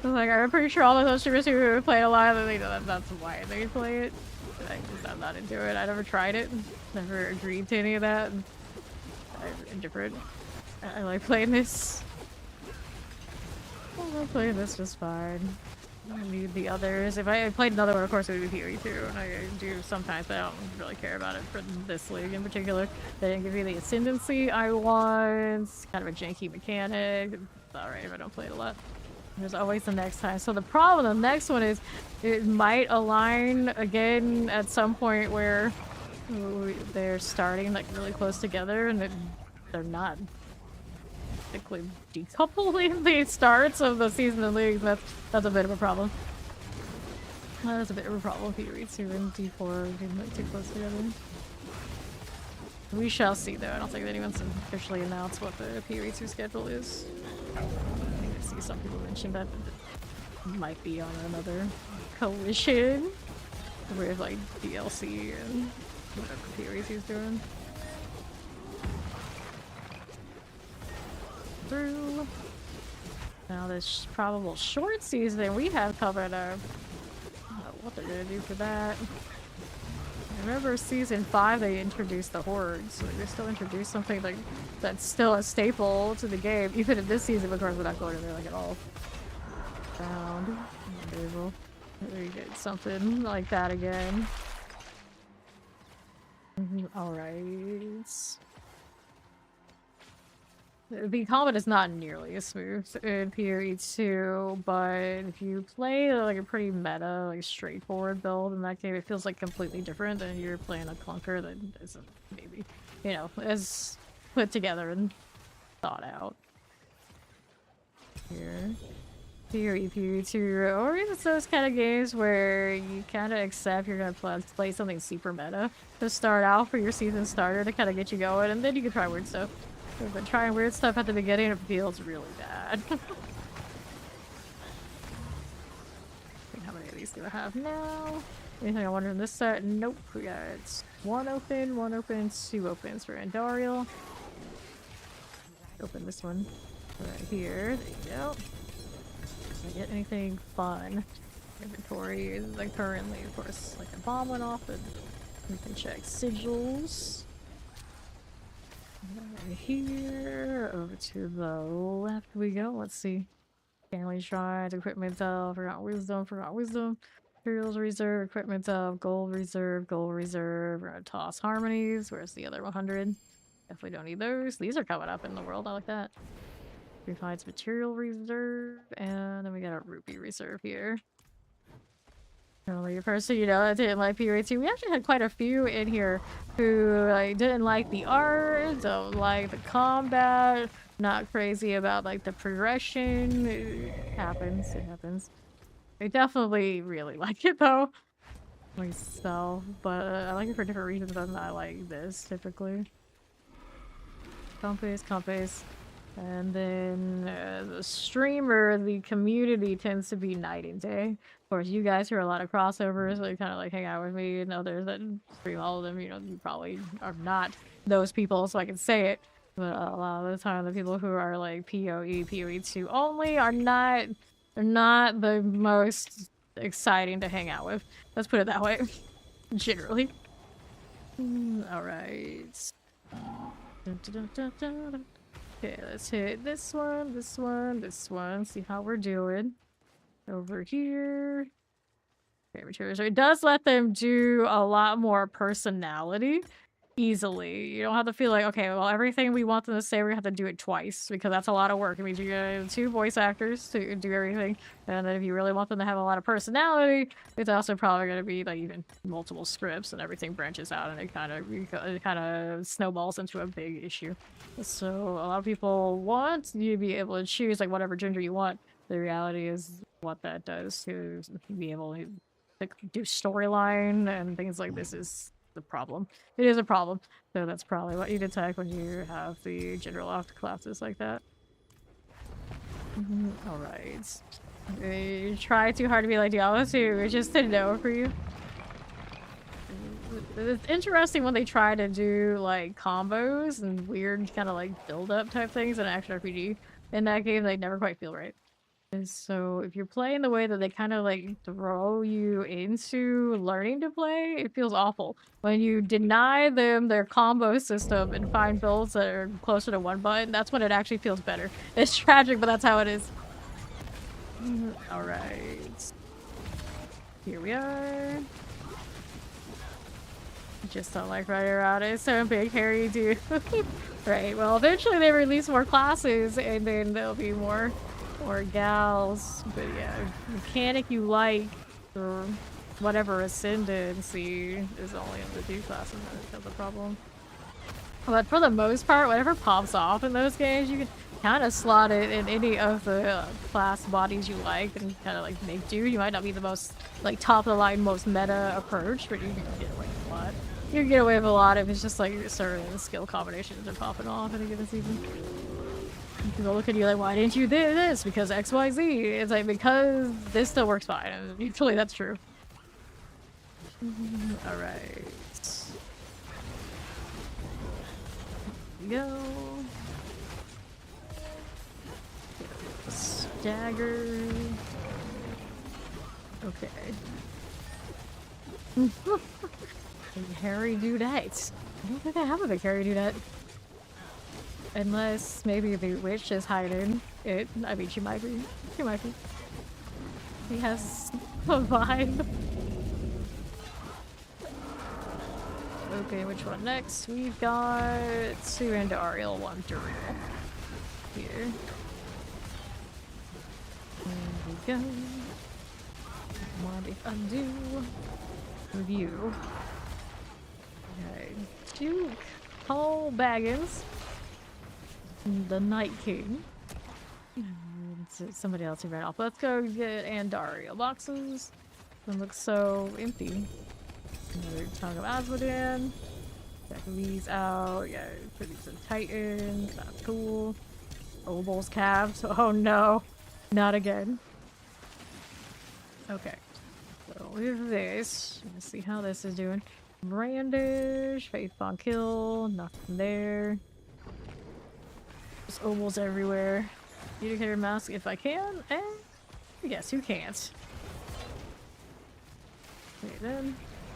Like, I'm pretty sure all of those streamers who play a lot, they know that's why they play it. I'm not into it. I never tried it. Never agreed to any of that. I'm indifferent. I like playing this. I like playing this just fine. I need the others. If I played another one, of course it would be PoE2, and I do sometimes, but I don't really care about it for this league in particular. They didn't give me the ascendancy I want. It's kind of a janky mechanic. It's alright if I don't play it a lot. There's always the next time. So the problem, the next one is, it might align again at some point where they're starting like really close together, and they're not technically decoupling the starts of the season of leagues. That's a bit of a problem. That's a bit of a problem. P300 and D4 getting like too close together. We shall see though. I don't think anyone's officially announced what the P300 schedule is. I think I see some people mention that it might be on another coalition with like DLC and whatever P300 is doing. Through. Now this probable short season we have covered I don't know what they're gonna do for that. I remember season 5 they introduced the hordes. So they still introduced something like that's still a staple to the game. Even in this season, of course, we're not going in there like at all. Found. Unbelievable. We get something like that again. Alright. The combat is not nearly as smooth in PoE2, but if you play like a pretty meta, like straightforward build in that game, it feels like completely different than you're playing a clunker that isn't maybe, you know, as put together and thought out. Here. PoE2, or it's those kind of games where you kind of accept you're going to play something super meta to start out for your season starter to kind of get you going, and then you can try weird stuff. But trying weird stuff at the beginning, it feels really bad. How many of these do I have now? Anything I wonder in this set? Nope. We got one open, two opens for Andariel. Open this one right here. There you go. Did I get anything fun? Inventory is like currently, of course, like a bomb went off, and we can check sigils. Right here, over to the left we go. Let's see. Family shrines, equipment of, forgot wisdom. Materials reserve, equipment of, gold reserve. We're gonna toss harmonies. Where's the other 100? Definitely don't need those. These are coming up in the world. I like that. Refines material reserve, and then we got a rupee reserve here. Only a person, you know, that didn't like PoE2. We actually had quite a few in here who like didn't like the art, don't like the combat, not crazy about like the progression. It happens. I definitely really like it though myself, but I like it for different reasons than I like this typically. Compass. And then the streamer, the community tends to be night and day. Of course, you guys hear a lot of crossovers, so you kind of like hang out with me, and others that stream all of them, you know, you probably are not those people, so I can say it. But a lot of the time, the people who are like PoE2 only are not the most exciting to hang out with. Let's put it that way. Generally. Alright. Okay, let's hit this one. See how we're doing. Over here. Okay, materials. It does let them do a lot more personality easily. You don't have to feel like, okay, well, everything we want them to say, we're gonna have to do it twice, because that's a lot of work. It means you get 2 voice actors to do everything. And then if you really want them to have a lot of personality, it's also probably gonna be like even multiple scripts, and everything branches out, and it kind of snowballs into a big issue. So a lot of people want you to be able to choose like whatever gender you want. The reality is what that does to be able to do storyline and things like this is the problem. It is a problem. So that's probably what you detect when you have the gender locked classes like that. Alright. You try too hard to be like Diablo 2, it's just a no for you. It's interesting when they try to do like combos and weird kind of like build-up type things in an action RPG. In that game, they never quite feel right. And so if you're playing the way that they kind of like throw you into learning to play, it feels awful. When you deny them their combo system and find builds that are closer to one button, that's when it actually feels better. It's tragic, but that's how it is. Alright. Here we are. Just don't like running around it. So big, hairy dude. Right, well, eventually they release more classes and then there'll be more gals. But yeah, mechanic you like or whatever ascendancy is only in the dude classes. That's the problem. But for the most part, whatever pops off in those games, you can kind of slot it in any of the class bodies you like and kind of like make do. You might not be the most like top of the line, most meta approach, but you can get away with a lot. You can get away with a lot if it's just like certain skill combinations are popping off in a given season. People look at you like, why didn't you do this? Because XYZ. It's like, because this still works fine. And usually that's true. Alright. Go. Stagger. Okay. Hairy dudettes. I don't think I have a big hairy dudette. Unless maybe the witch is hiding it. I mean, she might be. She might be. He has a vibe. Okay, which one next? We've got 2 into Ariel, 1 durable. Here. There we go. Mod if undo. Review. Okay. Duke. Paul Baggins. The Night King. And somebody else who ran off. Let's go get Andariel boxes. It looks so empty. Another Tongue of Asmodean. Check these out. Yeah, put these in Titans. That's cool. Obel's calves. Oh no. Not again. Okay. So with this, let's see how this is doing. Brandish, Faith on Kill, nothing there. Just Obels everywhere. Communicator mask if I can, and yes, who can't? Okay then.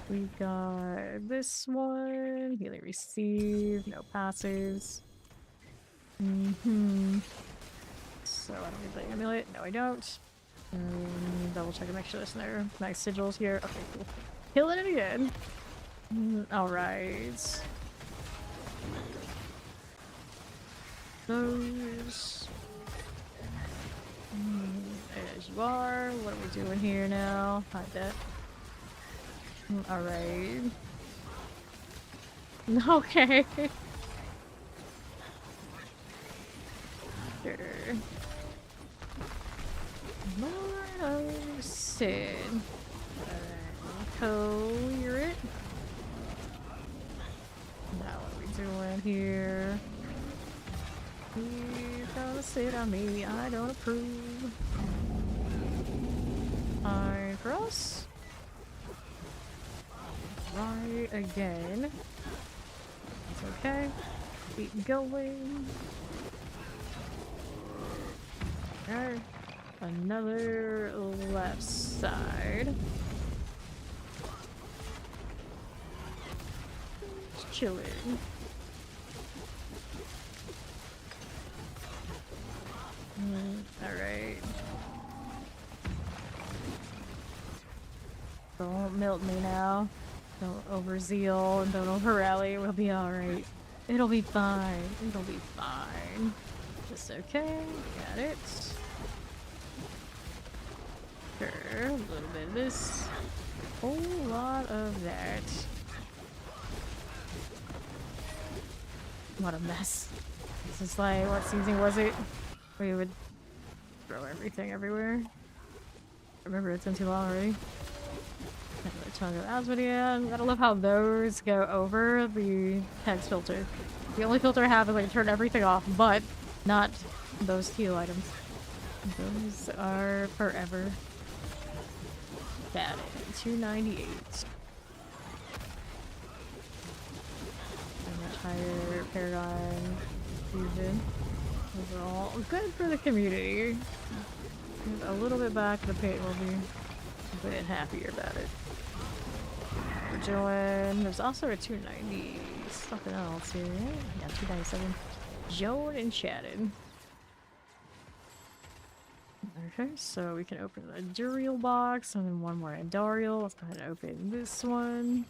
We got this one. Healing receive, no passes. So I don't need the amulet. No, I don't. Double check and make sure there's no nice sigils here. Okay, cool. Killing it again. Alright. Those. As you are. What are we doing here now? Hide that. Alright. Okay. Sure. Lord of Sin. Clear it. Now what are we doing here? You're gonna sit on me, I don't approve. Fine for us. Right again. It's okay. Keep going. Alright. Another left side. Just chilling. Alright. Don't melt me now. Don't overzeal and don't over rally. We'll be alright. It'll be fine. It'll be fine. Just okay. Got it. Sure. A little bit of this. Whole lot of that. What a mess. This is like, what season was it? We would throw everything everywhere. I remember it's been too long already. Another Tongue of Asmodean. Gotta love how those go over the text filter. The only filter I have is like turn everything off, but not those heal items. Those are forever. Bad. 298. And that higher Paragon fusion. Those are all good for the community. A little bit back, the paint will be a bit happier about it. We're doing. There's also a 290 something else here. Yeah, 297. Joan and Shannon. Okay, so we can open the Duriel box and then one more Andariel. Let's go ahead and open this one.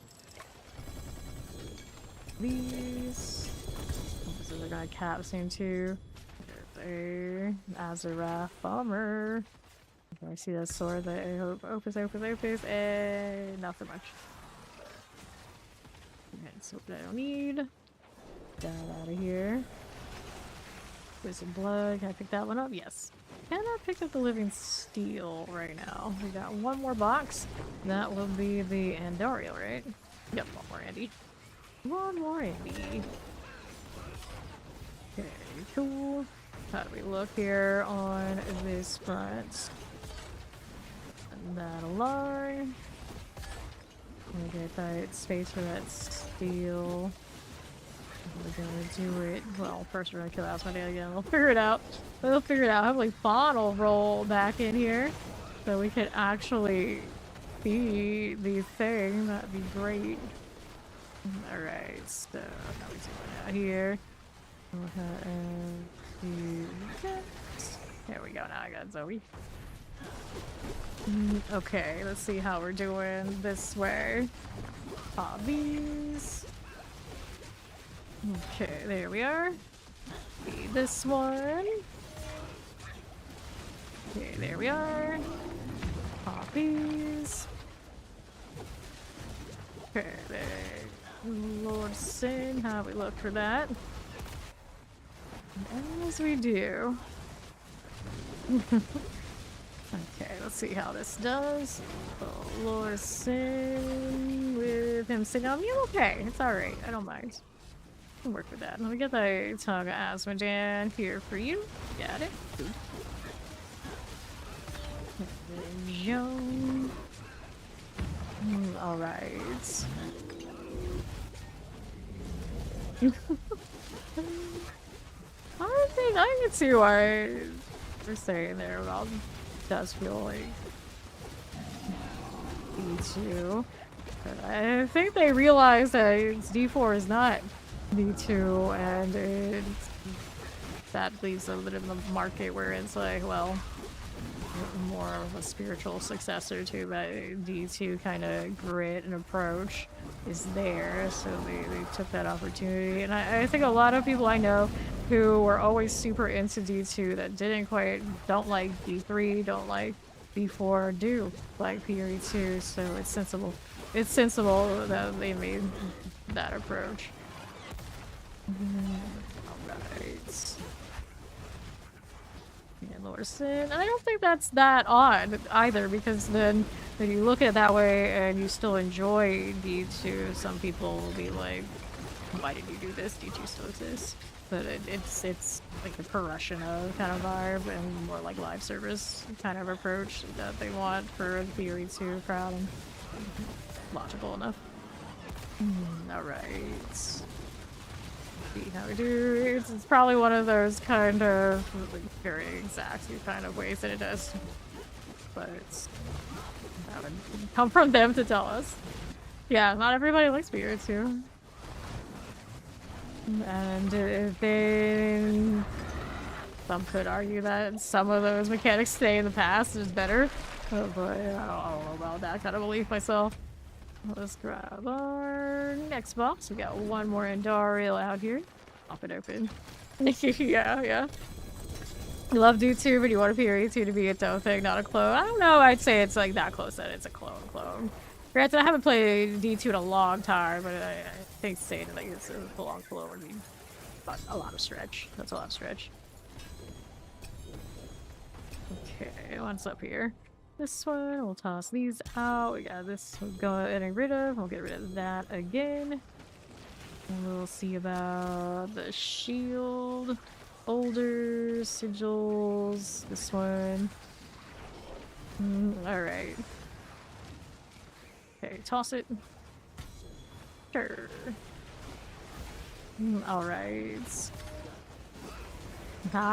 These. This is a guy cap soon too. There's a Azarath bomber. Okay, I see that sword that I hope opens, and not so much. Okay, so what I don't need. Get out of here. There's some blood. Can I pick that one up? Yes. Can I pick up the living steel right now? We got one more box. That will be the Andariel, right? Yep, one more Andy. One more Andy. Okay, cool. How do we look here on this front? And that along. Okay, tight space for that steel. We're gonna do it. Well, first we're gonna kill Asmodee again. We'll figure it out. We'll figure it out. Hopefully Fawn will roll back in here so we can actually see the thing. That'd be great. Alright, so how we doing out here? There we go, now I got Zoe. Okay, let's see how we're doing this way. Hobbies. Okay, there we are. This one. Okay, there we are. Hobbies. Okay, there. Lord Sin, how we look for that? As we do. Okay, let's see how this does. Oh, Lord Sin with him sitting on me. Okay, it's alright. I don't mind. I can work with that. Let me get the tongue of Asmodee here for you. Got it. Joan. Alright. I can see why they're saying there about does feel like D2. But I think they realize that D4 is not D2, and that leaves a bit of the market where it's like, well, more of a spiritual successor to that D2 kind of grit and approach is there, so they took that opportunity. And I think a lot of people I know who were always super into D2 that don't like D3, don't like D4, do like P300, so it's sensible. It's sensible that they made that approach. Alright. Yeah, Lord Sin. And I don't think that's that odd either, because then when you look at it that way and you still enjoy D2, some people will be like, why did you do this? D2 still exists. But it's like a per-Russian kind of vibe and more like live service kind of approach that they want for the P300 crowd, and logical enough. Alright. See how we do. It's probably one of those kind of like, very exact kind of ways that it does. But that would come from them to tell us. Yeah, not everybody likes P300. And some could argue that some of those mechanics stay in the past is better, but I don't know about that kind of belief myself. Let's grab our next box. We got one more Andariel out here. Pop it open. yeah. You love D2, but you want a P300 to be its own thing, not a clone. I don't know, I'd say it's like that close that it's a clone. Granted, I haven't played D2 in a long time, but I think saying like it's a full-on clone would be a lot of stretch. That's a lot of stretch. Okay, what's up here? This one, we'll toss these out. We got this we'll go ahead and get rid of. We'll get rid of that again. And we'll see about the shield, boulders, sigils, this one. Alright. Okay, toss it. Sure. Alright.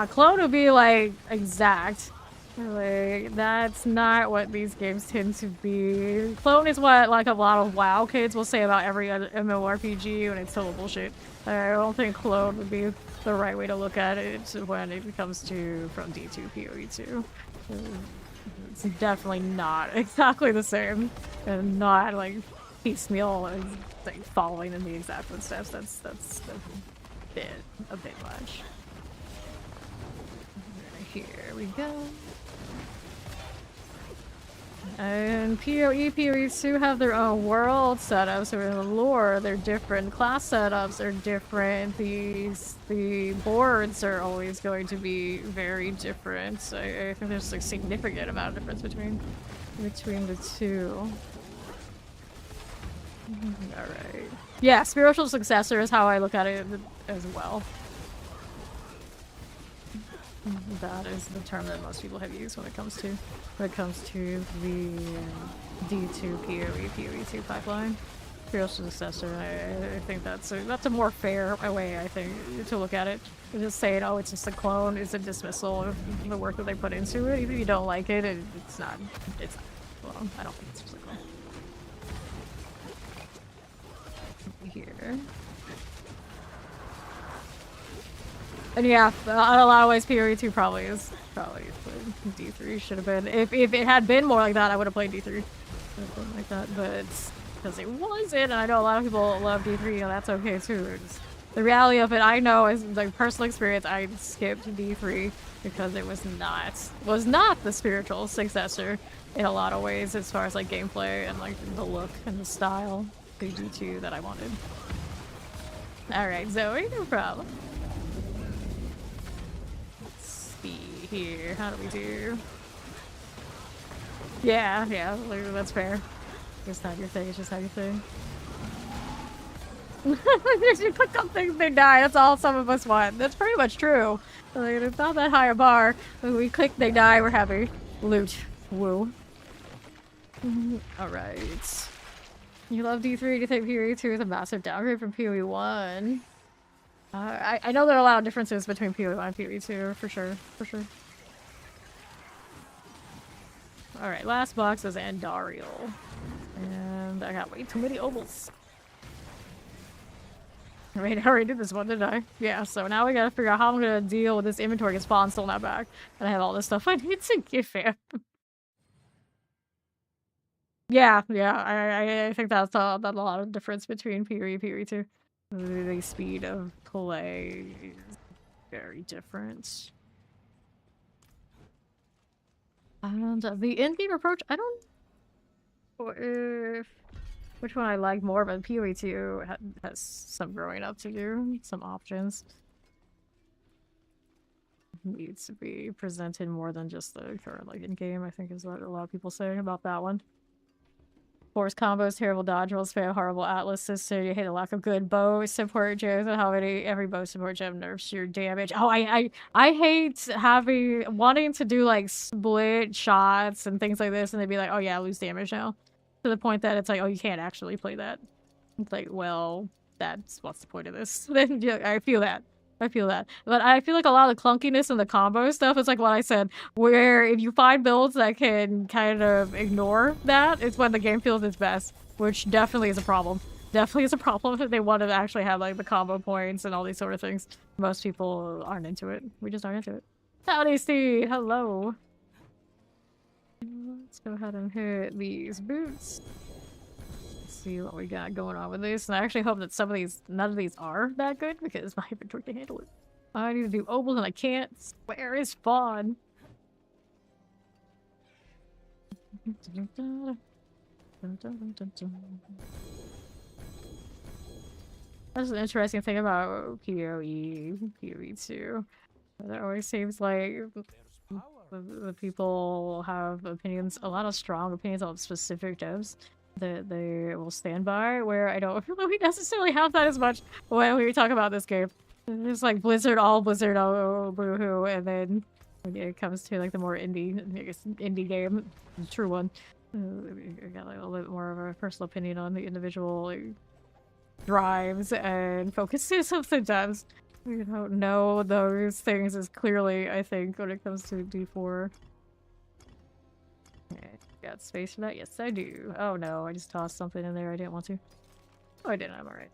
Clone would be like exact. Like, that's not what these games tend to be. Clone is what, like, a lot of WoW kids will say about every other MMORPG, and it's total bullshit. I don't think clone would be the right way to look at it when it comes to from D2 PoE2. It's definitely not exactly the same, and not like piecemeal and like following in the exact footsteps. That's a bit much. Here we go. And PoE, PoE2 have their own world setups or the lore. They're different. Class setups are different. The boards are always going to be very different. So I think there's a significant amount of difference between the two. Alright. Yeah, spiritual successor is how I look at it as well. That is the term that most people have used when it comes to the D2 PoE PoE2 pipeline. Spiritual successor. I think that's a more fair way, I think, to look at it. Just saying, oh, it's just a clone is a dismissal of the work that they put into it. Even if you don't like it, it's not. Well, I don't think it's just a clone. Here. And yeah, in a lot of ways, PoE2 probably D3 should have been. If it had been more like that, I would have played D3. Like that, but because it wasn't, and I know a lot of people love D3, and that's okay too. The reality of it, I know, is like personal experience. I skipped D3 because it was not the spiritual successor in a lot of ways, as far as like gameplay and like the look and the style of D2 that I wanted. All right, Zoe, no problem. Here, how do we do? Yeah, that's fair. It's not your thing, it's just not your thing. If you click on things, they die. That's all some of us want. That's pretty much true. Like, it's not that high a bar. When we click, they die, we're happy. Loot. Woo. Alright. You love D3, do you think PoE2 is a massive downgrade from PoE1? I know there are a lot of differences between PoE1 and PoE2, for sure. Alright, last box is Andariel. And I got way too many obols. I already did this one, didn't I? Yeah, so now we gotta figure out how I'm gonna deal with this inventory because Spawn's still not back. And I have all this stuff I need to give him. Yeah, I think that's a lot of difference between PoE and PoE2. The speed of play is very different. And the in-game approach, I don't know if which one I like more, but PoE2 has some growing up to do, some options. Needs to be presented more than just the current like in-game, I think is what a lot of people say about that one. Force combos, terrible dodge rolls, fail, horrible atlas system, you hate a lack of good bow support gems, and how every bow support gem nerfs your damage. Oh, I hate wanting to do like split shots and things like this, and they'd be like, oh yeah, lose damage now. To the point that it's like, oh, you can't actually play that. It's like, well, what's the point of this? Then yeah, I feel that. But I feel like a lot of the clunkiness and the combo stuff is like what I said, where if you find builds that can kind of ignore that, it's when the game feels its best, which definitely is a problem. Definitely is a problem if they want to actually have like the combo points and all these sort of things. Most people aren't into it. We just aren't into it. Howdy, Steve! Hello! Let's go ahead and hit these boots. See what we got going on with this, and I actually hope that none of these are that good because my inventory can handle it. I need to do obols and I can't. Where is Fawn? That's an interesting thing about PoE2. It always seems like the people have opinions, a lot of strong opinions on specific devs that they will stand by, where I don't feel like we necessarily have that as much when we talk about this game. It's like Blizzard, oh boohoo, and then when it comes to like the more indie game, the true one, I got like a little bit more of a personal opinion on the individual like, drives and focuses of the devs. We don't know those things as clearly, I think, when it comes to D4. Got space for that? Yes, I do. Oh no, I just tossed something in there I didn't want to. Oh, I didn't. I'm alright.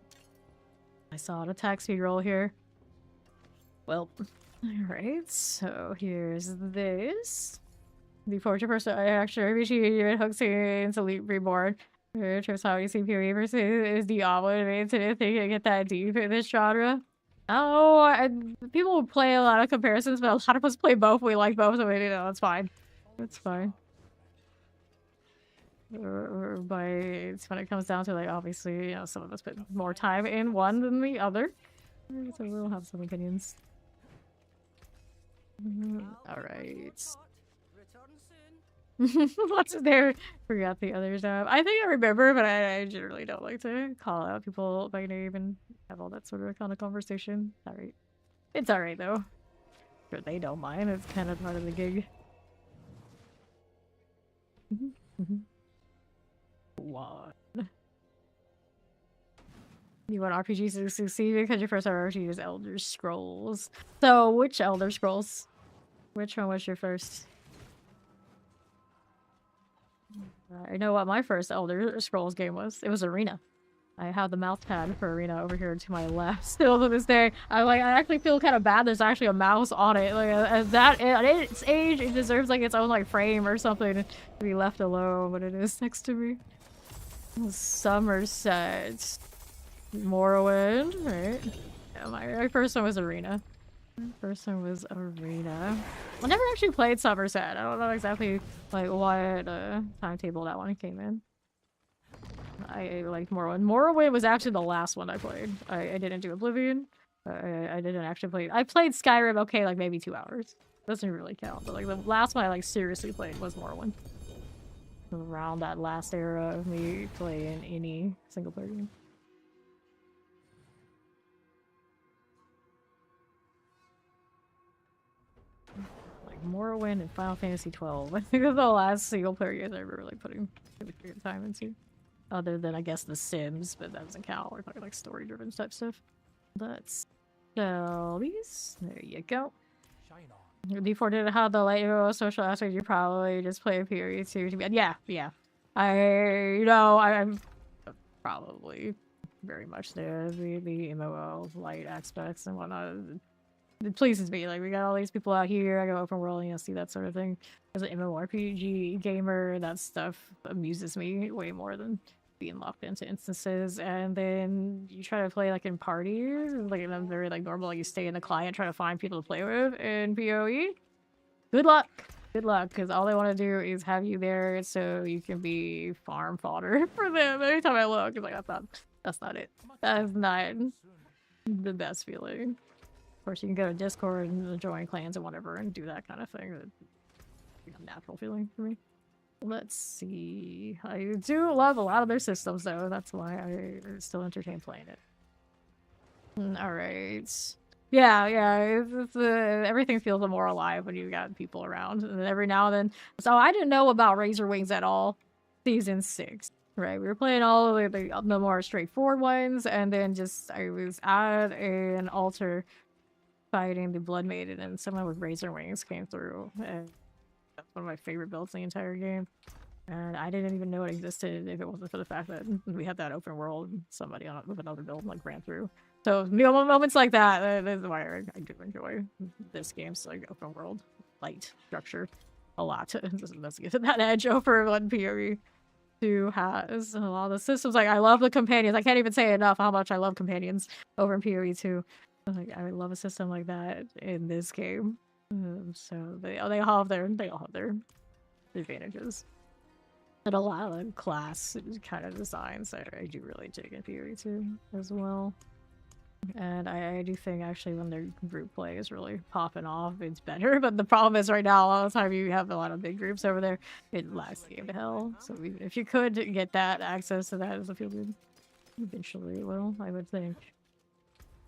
I saw an attack speed roll here. Well, alright, so here's this. The portrait person I actually RPG hooks into Elite Reborn. Trips how you see PoE versus Diablo and made to think I get that deep in this genre. Oh, people play a lot of comparisons, but a lot of us play both. We like both, so that's fine. It's fine. But it's when it comes down to, like, obviously, some of us put more time in one than the other. So we'll have some opinions. Alright. What's there? Forgot the others. I think I remember, but I generally don't like to call out people by name and have all that sort of kind of conversation. Alright. It's alright, though. Sure, they don't mind. It's kind of part of the gig. One. You want RPGs to succeed because your first RPG is Elder Scrolls. So, which Elder Scrolls? Which one was your first? I know what my first Elder Scrolls game was. It was Arena. I have the mouse pad for Arena over here to my left. Still to this day, I actually feel kind of bad. There's actually a mouse on it. Like at its age, it deserves like its own like frame or something to be left alone. But it is next to me. Somerset, Morrowind, right? Yeah, my first one was Arena. First one was Arena. I never actually played Somerset. I don't know exactly like what timetable that one came in. I liked Morrowind. Morrowind was actually the last one I played. I didn't do Oblivion. I didn't actually play. I played Skyrim, okay, like maybe 2 hours. Doesn't really count. But like the last one I like seriously played was Morrowind. Around that last era of me playing any single player game. Like Morrowind and Final Fantasy 12. I think they're the last single player games I ever really putting time into. Other than, I guess, The Sims, but that doesn't count. We're talking like story-driven type stuff. Let's sell these. There you go. Shine on. D4 didn't have the light social aspect. You probably just play a period series. Yeah. I'm probably very much there. The MMO light aspects and whatnot. It pleases me. Like, we got all these people out here. I go open world and see that sort of thing. As an MMORPG gamer, that stuff amuses me way more than being locked into instances. And then you try to play like in parties, like in a very like normal, like you stay in the client, try to find people to play with in PoE. Good luck, because all they want to do is have you there so you can be farm fodder for them. Every time I look, it's like that's not it. That is not the best feeling. Of course, you can go to Discord and join clans and whatever and do that kind of thing. It's a natural feeling for me. Let's see. I do love a lot of their systems, though. That's why I still entertain playing it. Alright. Yeah, everything feels more alive when you got people around. And every now and then... So I didn't know about Razor Wings at all. Season 6. Right, we were playing all of the more straightforward ones, and then I was at an altar fighting the Blood Maiden, and someone with Razor Wings came through, and that's one of my favorite builds in the entire game. And I didn't even know it existed if it wasn't for the fact that we had that open world and somebody with another build like ran through. So moments like that is why I do enjoy this game's like open world light structure a lot. Let's give it that edge over what PoE 2 has. A lot of the systems, like I love the companions. I can't even say enough how much I love companions over in PoE 2. Like I love a system like that in this game. So they all have their advantages. And a lot of class kind of designs I do really dig in PoE 2 as well. And I do think actually when their group play is really popping off, it's better. But the problem is right now, a lot of the time you have a lot of big groups over there, it lags the game to hell. So if you could get that access to that as a field group, eventually it will, I would think.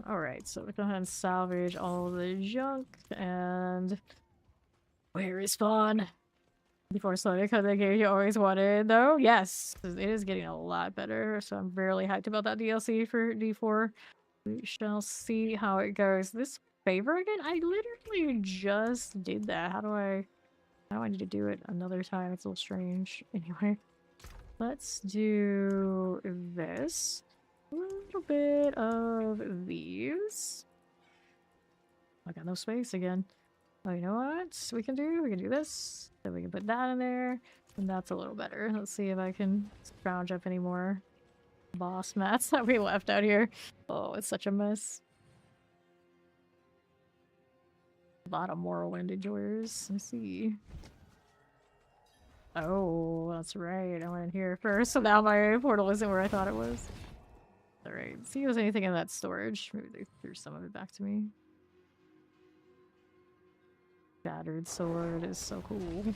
Alright, so we go ahead and salvage all the junk, and where is spawn? Before slowly because the game you always wanted, though. Yes, it is getting a lot better, so I'm really hyped about that DLC for D4. We shall see how it goes. This favor again? I literally just did that. How do I Now I need to do it another time. It's a little strange. Anyway, let's do this. A little bit of these. I got no space again. Oh, you know what we can do? We can do this. Then we can put that in there. And that's a little better. Let's see if I can scrounge up any more boss mats that we left out here. Oh, it's such a mess. A lot of Morrowind enjoyers. Let's see. Oh, that's right. I went in here first, so now my portal isn't where I thought it was. Alright, see if there's anything in that storage. Maybe they threw some of it back to me. Shattered sword is so cool.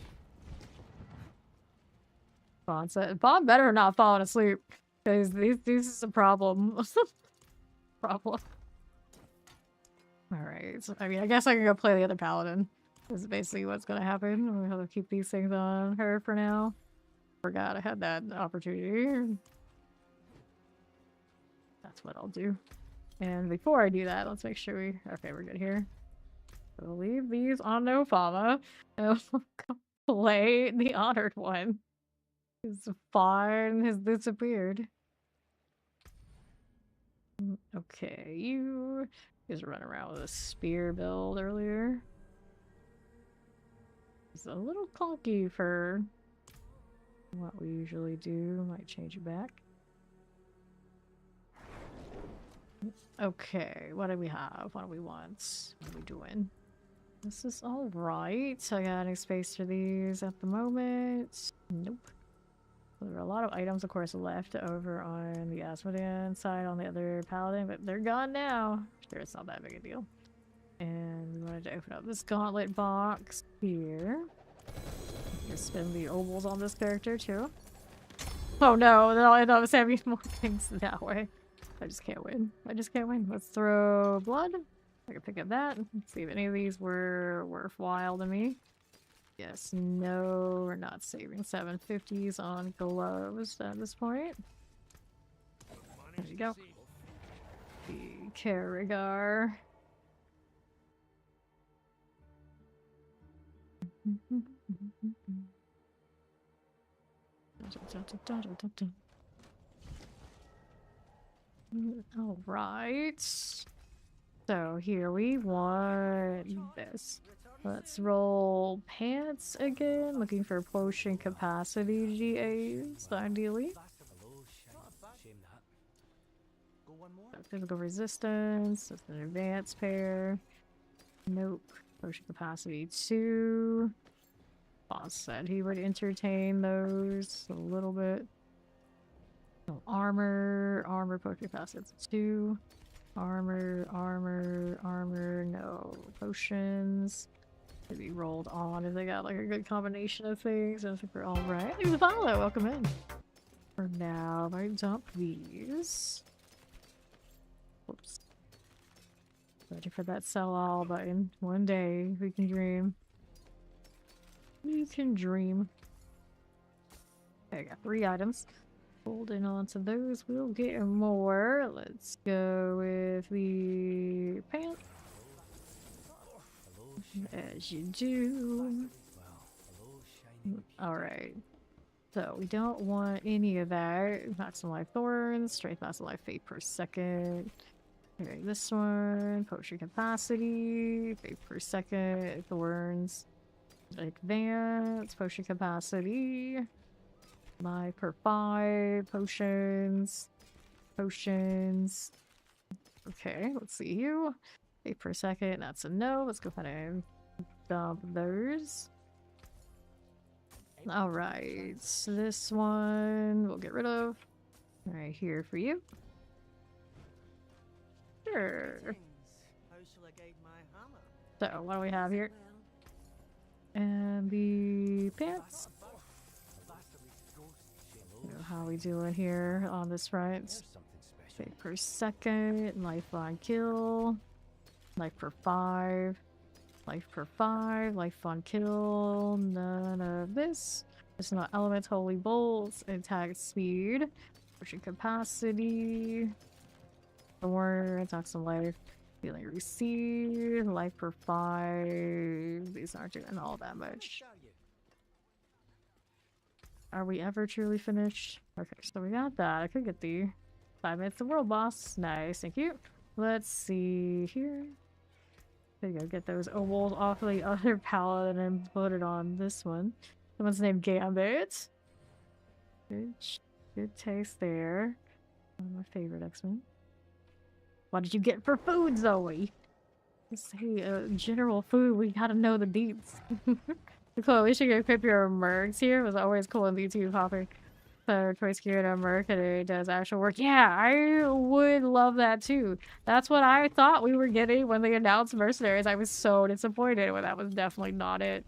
Bond said, Bond better not falling asleep, because this is a problem. Problem. Alright, so, I mean, I guess I can go play the other Paladin. This is basically what's gonna happen. We'll have to keep these things on her for now. Forgot I had that opportunity. That's what I'll do. And before I do that, let's make sure we... Okay, we're good here. We'll leave these on no fama. And we'll go play the honored one. His fawn has disappeared. Okay, you guys were running around with a spear build earlier. It's a little clunky for what we usually do. Might change it back. Okay, what do we have? What do we want? What are we doing? This is alright. I got any space for these at the moment? Nope. There are a lot of items, of course, left over on the Asmodean side on the other Paladin, but they're gone now. Sure, it's not that big a deal. And we wanted to open up this gauntlet box here. Just spin the ovals on this character, too. Oh no, then I'll end up having more things that way. I just can't win. I just can't win. Let's throw blood. I can pick up that and see if any of these were worthwhile to me. Yes, no, we're not saving 750s on gloves at this point. There you go. The Karigar. All right. So here we want this. Let's roll pants again. Looking for potion capacity GAs, ideally. Physical resistance. That's an advanced pair. Nope. Potion capacity 2. Boss said he would entertain those a little bit. No, armor potion capacity 2. Armor, no potions. Maybe rolled on if they got like a good combination of things. I think we're all right. Leave the follow. Welcome in. For now, if I dump these. Whoops. Ready for that sell all button. One day we can dream. We can dream. Okay, I got 3 items. Holding on to those, we'll get more. Let's go with the pants. As you do. Alright. So we don't want any of that. Maximum life thorns, strength maximum life fate per second. Okay, this one, potion capacity, fate per second, thorns, advance, potion capacity. Life per 5, potions. Okay, let's see you. 8 per second, that's a no. Let's go ahead and dump those. Alright, so this one we'll get rid of. Right here for you. Sure. How shall I guide my hammer? So, what do we have here? And the pants. How we doing here on this front? Fate per second, life on kill, life per 5, life per 5, life on kill, none of this. It's not elements, holy bolts, attack speed, potion capacity, thorn, attack some life, healing received, life per 5. These aren't doing all that much. Are we ever truly finished? Okay, so we got that. I could get the 5 minutes to world boss. Nice, thank you. Let's see here. There you go, get those ovals off of the other paladin and put it on this one. Someone's named Gambit. Good taste there. One of my favorite X-Men. What did you get for food, Zoe? Say, general food, we gotta know the deets. Cool, we should equip your mercs here. It was always cool in YouTube hopping. So, choice gear and a merc and it does actual work. Yeah, I would love that too. That's what I thought we were getting when they announced mercenaries. I was so disappointed when that was definitely not it.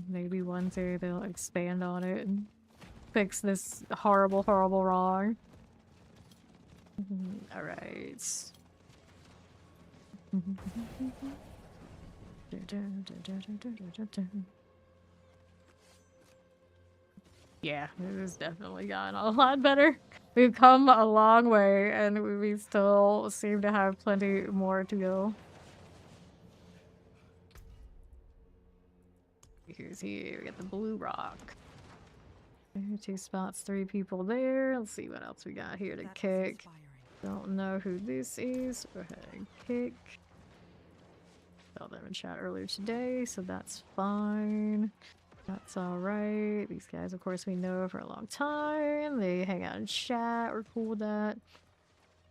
Maybe one day they'll expand on it and fix this horrible, horrible wrong. Alright. Yeah, it has definitely gotten a lot better. We've come a long way and we still seem to have plenty more to go. Here's here, we got the blue rock. 2 spots, 3 people there. Let's see what else we got here to kick. Don't know who this is. Go ahead and kick. Saw them in chat earlier today, so that's fine. That's alright. These guys, of course, we know for a long time. They hang out in chat. We're cool with that.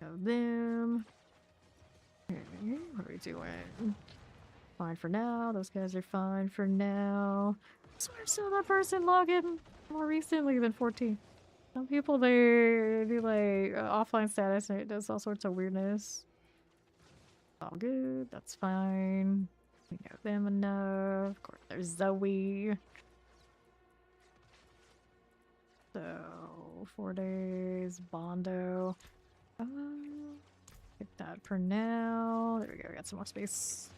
Go them. Okay, what are we doing? Fine for now. Those guys are fine for now. I swear I saw that person log in more recently than 14. Some people, they do like offline status and it does all sorts of weirdness. All good, that's fine. We know them enough. Of course, there's Zoe. So, 4 days, Bondo. Get that for now. There we go, we got some more space.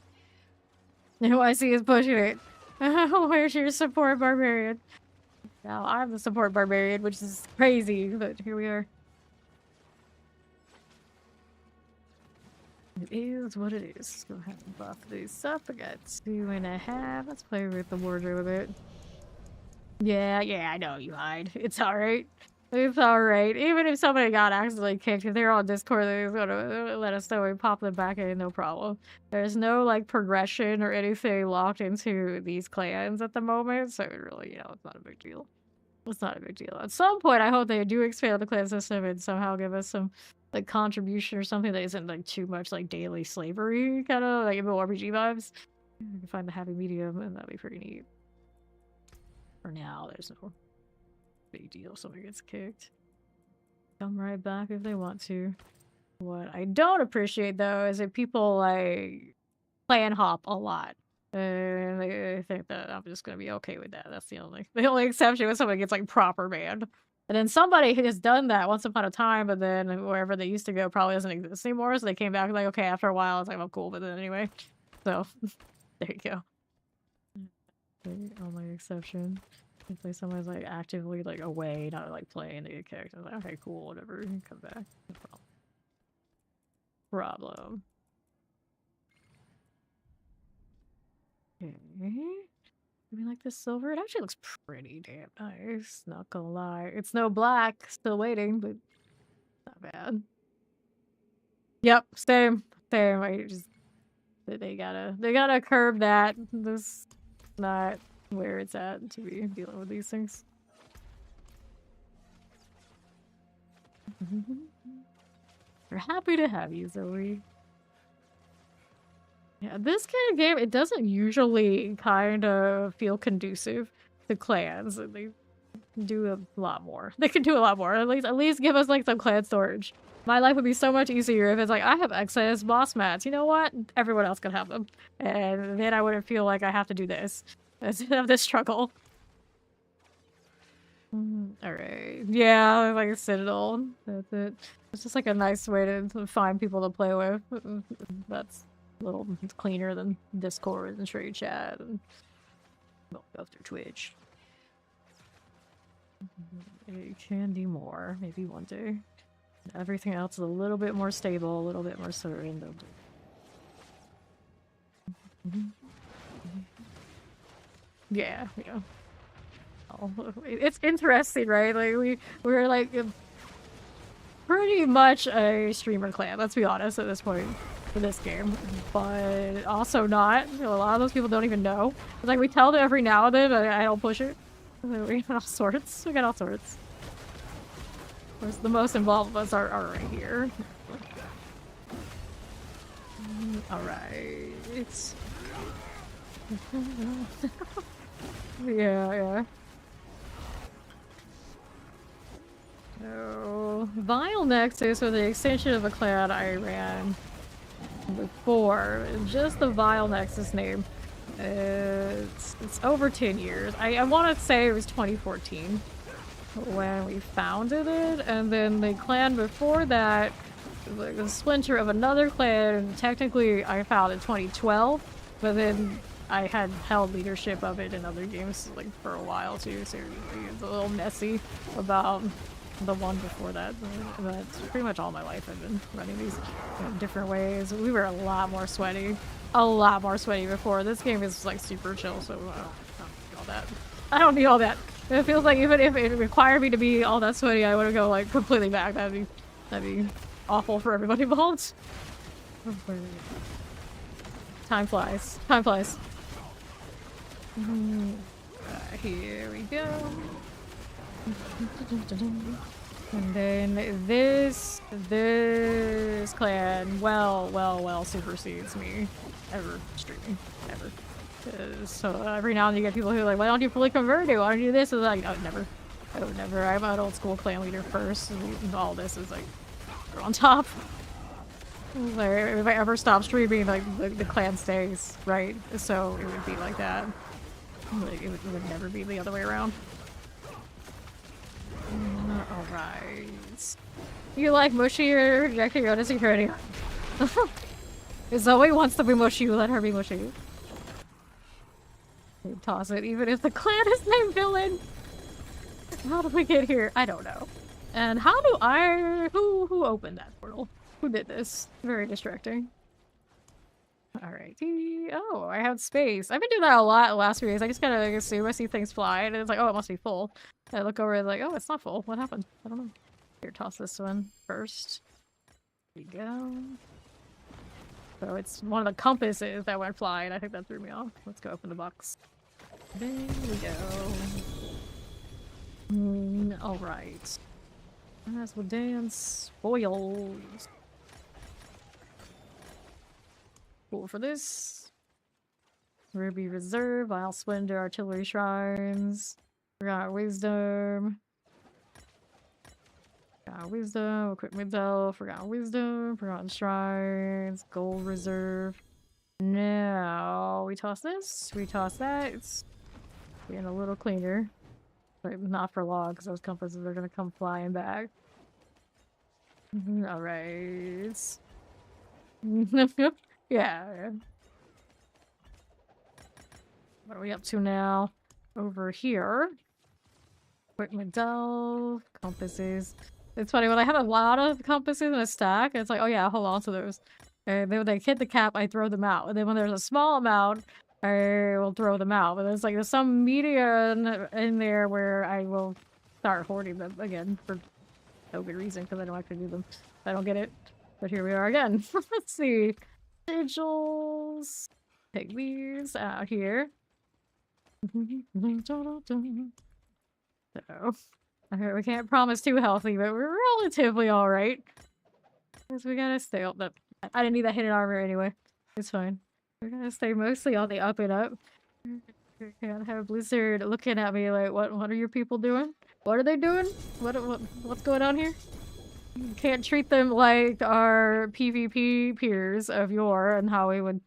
Who I see is pushing it. Where's your support barbarian? Now I'm the support barbarian, which is crazy, but here we are. It is what it is. Let's go ahead and buff these up. I got 2.5. Let's play with the wardrobe a bit. Yeah, I know you hide. It's alright. It's alright. Even if somebody got accidentally kicked, if they're on Discord, they're gonna let us know. We pop them back in, no problem. There's no like progression or anything locked into these clans at the moment, so really, you know, it's not a big deal. It's not a big deal. At some point, I hope they do expand the clan system and somehow give us some like contribution or something that isn't like too much like daily slavery, kind of like MMORPG vibes. We can find the happy medium, and that'd be pretty neat. For now, there's no big deal if somebody gets kicked. Come right back if they want to. What I don't appreciate though is that people like clan hop a lot. And they think that I'm just gonna be okay with that. That's the only exception when somebody gets like proper banned. And then somebody has done that once upon a time, but then wherever they used to go probably doesn't exist anymore. So they came back like, okay, after a while, it's like, I'm cool with it anyway. So there you go. The only exception. If someone's like actively like away, not like playing, they get kicked. I was like, okay, cool, whatever. You can come back. No problem. Okay. I mean, like this silver, it actually looks pretty damn nice. Not gonna lie. It's no black, still waiting, but not bad. Yep, same. I just they gotta curb that. This is not where it's at to be dealing with these things. We're happy to have you, Zoe. Yeah, this kind of game, it doesn't usually kind of feel conducive to clans. They do a lot more. They can do a lot more. At least give us like some clan storage. My life would be so much easier if it's like, I have excess boss mats. You know what? Everyone else can have them. And then I wouldn't feel like I have to do this. Instead of this struggle. Alright. Yeah, like a citadel. That's it. It's just like a nice way to find people to play with. That's a little cleaner than Discord and trade chat and well, go through Twitch. It can do more, maybe one day. Everything else is a little bit more stable, a little bit more certain. Yeah. know. It's interesting, right? Like we're like pretty much a streamer clan, let's be honest at this point for this game. But also not. A lot of those people don't even know. It's like we tell them every now and then, but I don't push it. We got all sorts. We got all sorts. Of course, the most involved of us are right here. Alright. Yeah. So, Vile Nexus was the extension of a clan I ran before. Just the Vile Nexus name. It's over 10 years. I want to say it was 2014 when we founded it, and then the clan before that, like a splinter of another clan, technically I found in 2012, but then I had held leadership of it in other games like for a while too, so it's a little messy about the one before that. But pretty much all my life I've been running these different ways. We were a lot more sweaty before. This game is like super chill, so I don't need all that. I don't need all that. It feels like even if it required me to be all that sweaty, I would go like completely back. That'd be awful for everybody involved. Time flies. Time flies. Here we go. And then this clan well supersedes me ever streaming ever. So every now and then you get people who are like, why don't you fully convert it? Why don't you do this? It's like, oh, never. Oh, never. I'm an old school clan leader first. And all this is like on top. Like, if I ever stop streaming, like the clan stays, right? So it would be like that. Like, it would never be the other way around. Alright. You like mushy or rejecting your own security? If Zoe wants to be mushy, let her be mushy. Toss it, even if the clan is named Villain. How did we get here? I don't know. And how do I... Who opened that portal? Who did this? Very distracting. Alrighty. Oh, I have space. I've been doing that a lot the last few days. I just kind of assume I see things fly, and it's like, oh, it must be full. And I look over and like, oh, it's not full. What happened? I don't know. Here, toss this one first. There we go. So it's one of the compasses that went flying. I think that threw me off. Let's go open the box. There we go. Alright. As with dance spoils. Cool for this. Ruby Reserve, Vile Splendor, Artillery Shrines. Forgot Wisdom. Forgot Wisdom, Equipment Bell, Forgotten Wisdom, Forgotten Shrines, Gold Reserve. Now we toss this, we toss that. It's getting a little cleaner. But not for long, because those compasses are gonna come flying back. Alright. Yeah. What are we up to now? Over here. Equipment Delve, compasses. It's funny, when I have a lot of compasses in a stack, it's like, oh yeah, hold on to those. And then when they hit the cap, I throw them out. And then when there's a small amount, I will throw them out. But there's some median in there where I will start hoarding them again for no good reason, because I don't actually do them. I don't get it. But here we are again. Let's see. Sigils. Take these out here. So, okay, we can't promise too healthy, but we're relatively alright. Because we gotta stay up. I didn't need that hidden armor anyway. It's fine. We're gonna stay mostly on the up and up. Can't have Blizzard looking at me like, what are your people doing? What are they doing? What's going on here? You can't treat them like our PvP peers of yore and how we would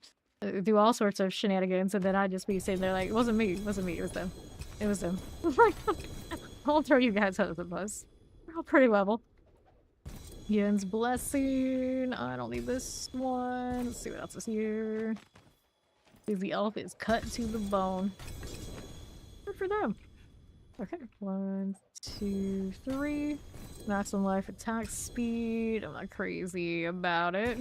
do all sorts of shenanigans, and then I'd just be sitting there like, it wasn't me, it wasn't me, it was them. It was them. I'll throw you guys under the bus. We're all pretty level. Yen's Blessing. I don't need this one. Let's see what else is here. The elf is cut to the bone. Good for them. Okay, 1, 2, 3. Maximum life attack speed. I'm not crazy about it.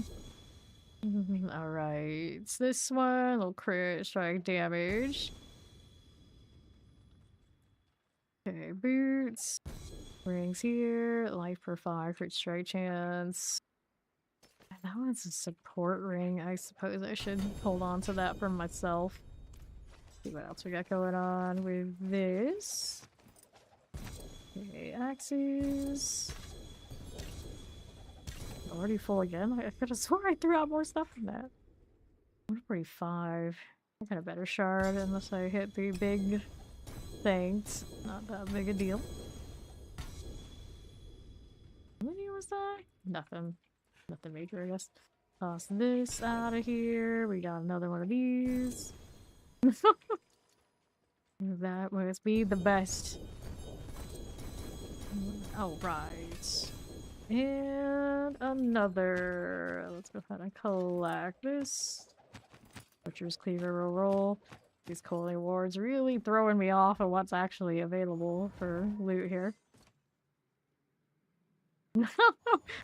Alright, this one, little crit strike damage. Okay, boots. Rings here. Life per 5. Crit strike chance. That one's a support ring. I suppose I should hold on to that for myself. See what else we got going on with this. Okay, axes. Already full again? I could have sworn I threw out more stuff than that. 145. I got a better shard unless I hit the big things. Not that big a deal. How many was that? Nothing. Nothing major, I guess. Toss this out of here. We got another one of these. That must be the best. Alright. And another. Let's go ahead and collect this. Butcher's Cleaver will roll. These Coaling Wards really throwing me off of what's actually available for loot here.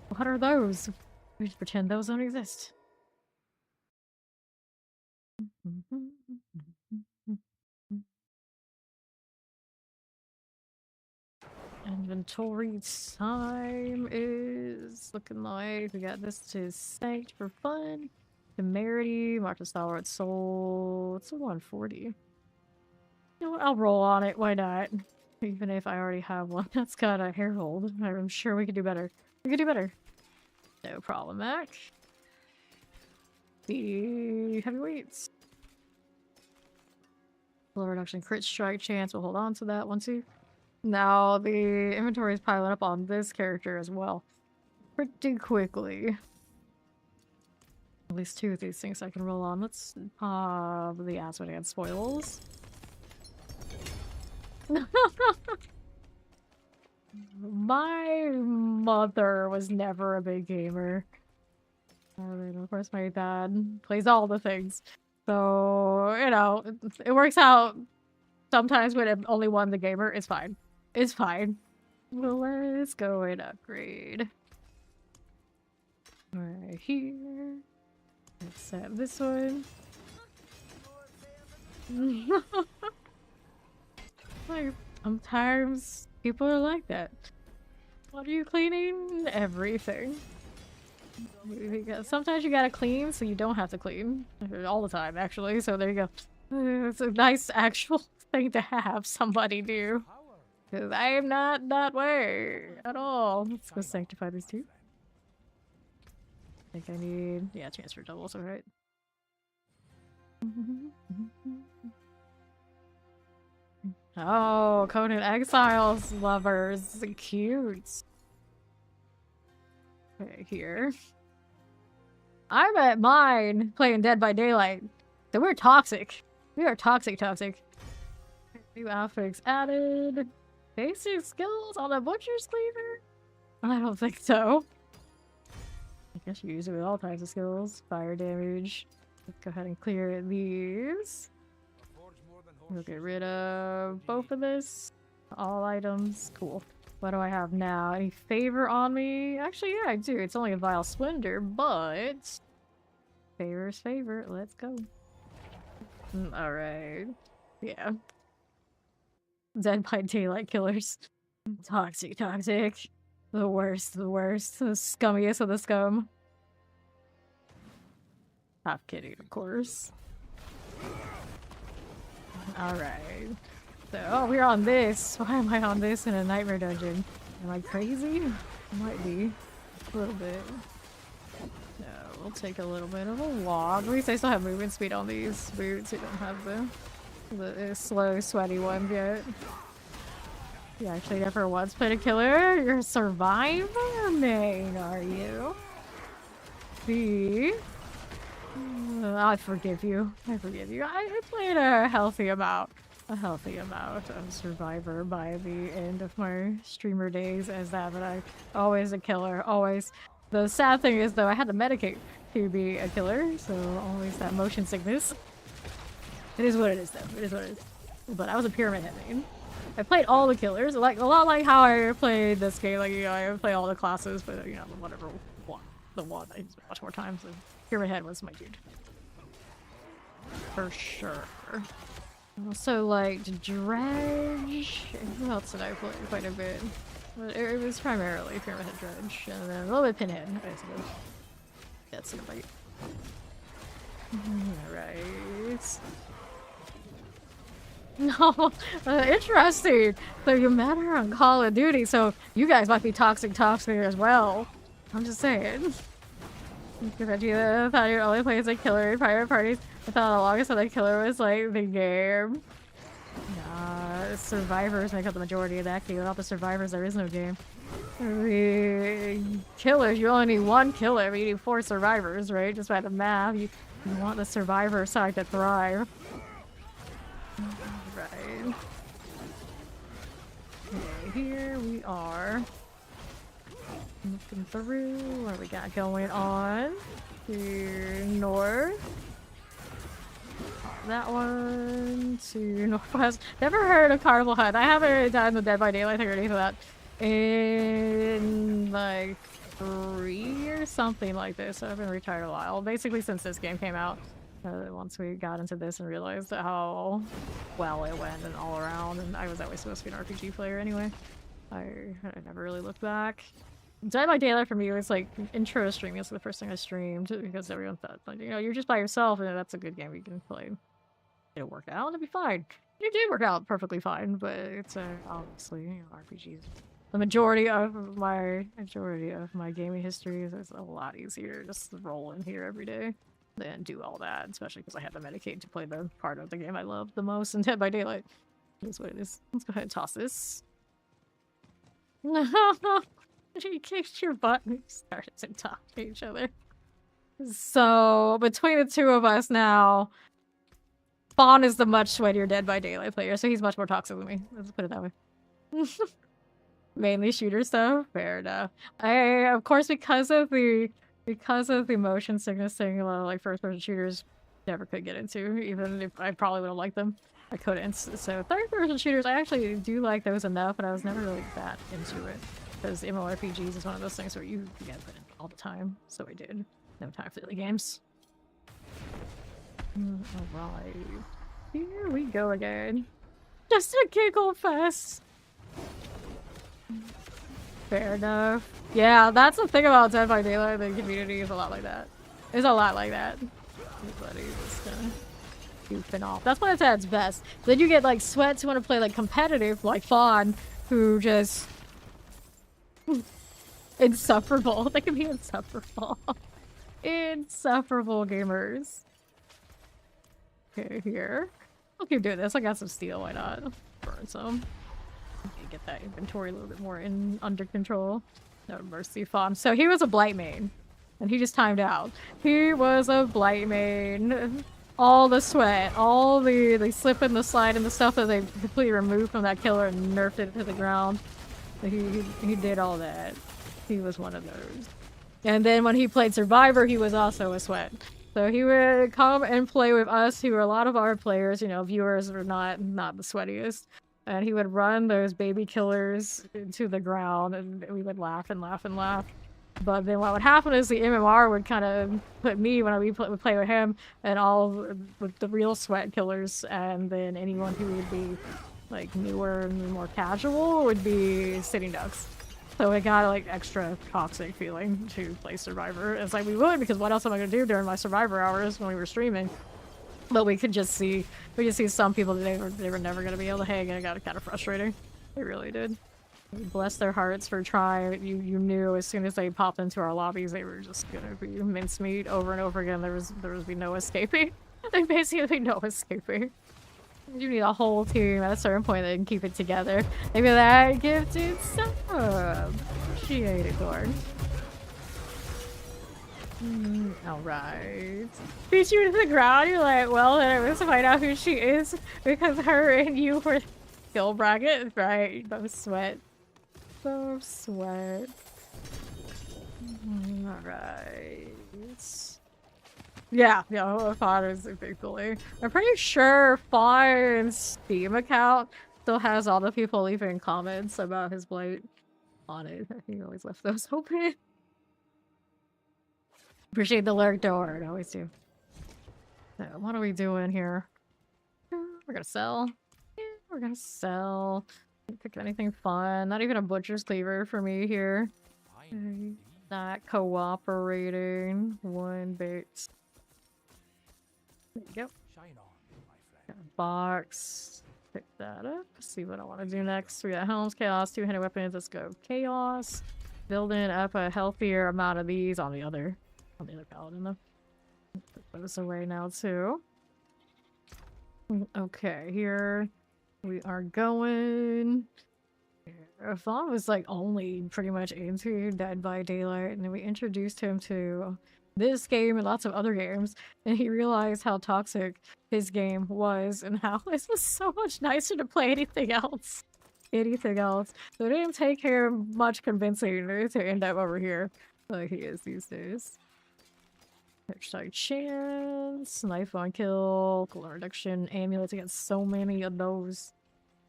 What are those? We just pretend those don't exist. Inventory time is looking like we got this to Stanked for fun. Temerity, March of Stalwart Soul. It's a 140. You know what? I'll roll on it. Why not? Even if I already have one that's got a Herald. I'm sure we could do better. We could do better. No problem, Mac. The heavyweights. Low reduction crit strike chance. We'll hold on to that one too. Now the inventory is piling up on this character as well. Pretty quickly. At least 2 of these things I can roll on. Let's pop the Asmodean spoils. My mother was never a big gamer. And of course my dad plays all the things. So, you know, it works out sometimes when only one the gamer. It's fine. It's fine. Well, let's go and upgrade. Right here. Let's set this one. Like, sometimes people are like that. What are you cleaning? Everything. Sometimes you gotta clean so you don't have to clean. All the time, actually. So there you go. It's a nice actual thing to have somebody do. Because I am not that way at all. Let's go sanctify these 2. I think I need... yeah, transfer doubles, alright. Oh, Conan Exiles lovers. Cute. Okay, here. I'm at mine playing Dead by Daylight. So we're toxic. We are toxic. New outfits added. Basic skills on the Butcher's Cleaver? I don't think so. I guess you use it with all types of skills. Fire damage. Let's go ahead and clear these. We'll get rid of both of this. All items. Cool. What do I have now? Any favor on me? Actually, yeah, I do. It's only a Vile Splendor, but... favor's favor. Let's go. Alright. Yeah. Dead by Daylight killers. Toxic. The worst. The scummiest of the scum. Half kidding, of course. Alright. So, oh, we're on this. Why am I on this in a nightmare dungeon? Am I crazy? I might be. A little bit. No, we'll take a little bit of a walk. At least I still have movement speed on these boots. We don't have the slow, sweaty ones yet. You actually never once played a killer? You're a survivor main, are you? See? I forgive you. I played a healthy amount of Survivor by the end of my streamer days as that, but I always a killer, always. The sad thing is though, I had to medicate to be a killer, so always that motion sickness. It is what it is though, it is what it is. But I was a pyramid head main. I played all the killers, like a lot like how I played this game, like, you know, I play all the classes, but you know, whatever one. The one I used much more times, so pyramid head was my dude. For sure. Also liked Dredge. Who else did I play quite a bit? But it was primarily Pyramid Head Dredge, and then a little bit Pinhead, basically. That's it, right. Alright. No, interesting. So you met her on Call of Duty, so you guys might be toxic as well. I'm just saying. Because I thought you'd only play as a killer in private parties. I thought the longest other killer was like the game. Nah, survivors make up the majority of that game. Without the survivors, there is no game. The killers, you only need one killer, but you need 4 survivors, right? Just by the math, you want the survivor side to thrive. Right. Okay, here we are. Looking through what we got going on. To north. That one to northwest. Never heard of Carnival Hut. I haven't done the Dead by Daylight thing or anything like that in like 3 years, something like this. I've been retired a while. Basically since this game came out. Once we got into this and realized how well it went and all around, and I was always supposed to be an RPG player anyway. I never really looked back. Dead by Daylight for me was like intro streaming. That's the first thing I streamed because everyone thought, like, you know, you're just by yourself and that's a good game you can play. It'll work out, it'll be fine. It did work out perfectly fine, but it's obviously, you know, RPGs. The majority of my gaming history is a lot easier just to roll in here every day than do all that, especially because I had to medicate to play the part of the game I love the most in Dead by Daylight. That's what it is. Let's go ahead and toss this. No, you kicked your butt and we started to talk to each other. So between the two of us now, Fawn is the much sweatier Dead by Daylight player, so he's much more toxic than me. Let's put it that way. Mainly shooter stuff. Fair enough. Of course, because of the motion sickness thing, a lot of like first-person shooters never could get into, even if I probably would have liked them. I couldn't. So third-person shooters, I actually do like those enough, but I was never really that into it. Because MMORPGs is one of those things where you gotta put in all the time. So I did. No time for the games. Alright. Here we go again. Just a giggle fest. Fair enough. Yeah, that's the thing about Dead by Daylight. The community is a lot like that. It's a lot like that. Everybody just goofing off. That's when it's at its best. Then you get like sweats who want to play like competitive, like Fawn, who just insufferable. They can be insufferable. Insufferable gamers. Okay, here. I'll keep doing this. I got some steel. Why not? Burn some. Get that inventory a little bit more under control. No mercy, Fawn. So he was a Blight main, and he just timed out. He was a Blight main. All the sweat, all the slip and the slide and the stuff that they completely removed from that killer and nerfed it to the ground. He did all that. He was one of those. And then when he played Survivor, he was also a sweat. So he would come and play with us, who were a lot of our players, you know, viewers were not the sweatiest. And he would run those baby killers into the ground, and we would laugh and laugh and laugh. But then what would happen is the MMR would kind of put me, when we would play with him, and all with the real sweat killers, and then anyone who would be like newer and more casual would be sitting ducks. So it got like extra toxic feeling to play Survivor. It's like we would, because what else am I gonna do during my Survivor hours when we were streaming? But we could see some people that they were never gonna be able to hang, and it got kind of frustrating. It really did. Bless their hearts for trying. You knew as soon as they popped into our lobbies, they were just gonna be mincemeat over and over again. There would be no escaping. There basically no escaping. You need a whole team at a certain point that can keep it together. Maybe that gifted sub. Appreciate it, Gord. Alright. Beat you to the ground, you're like, well, then I must find out who she is, because her and you were skill bracket, right? No sweat. So sweat. Alright. Yeah, Fawn is a big bully. I'm pretty sure Fawn's Steam account still has all the people leaving comments about his blight on it. He always left those open. Appreciate the lurk door, I always do. So, what are we doing here? We're gonna sell. Yeah, we're gonna sell. Can't pick anything fun. Not even a butcher's cleaver for me here. Fine indeed. Not cooperating. One bit. There you go. Shine on, my friend. Box. Pick that up. See what I want to do next. We got Helms, Chaos, two-handed weapons. Let's go Chaos. Building up a healthier amount of these on the other Paladin though. Put this away now too. Okay, here we are going. Vaughn was like only pretty much into Dead by Daylight, and then we introduced him to this game and lots of other games, and he realized how toxic his game was and how it was so much nicer to play anything else. So it didn't take him much convincing to end up over here like he is these days. Hashtag chance, knife on kill, cooldown reduction, amulets against so many of those.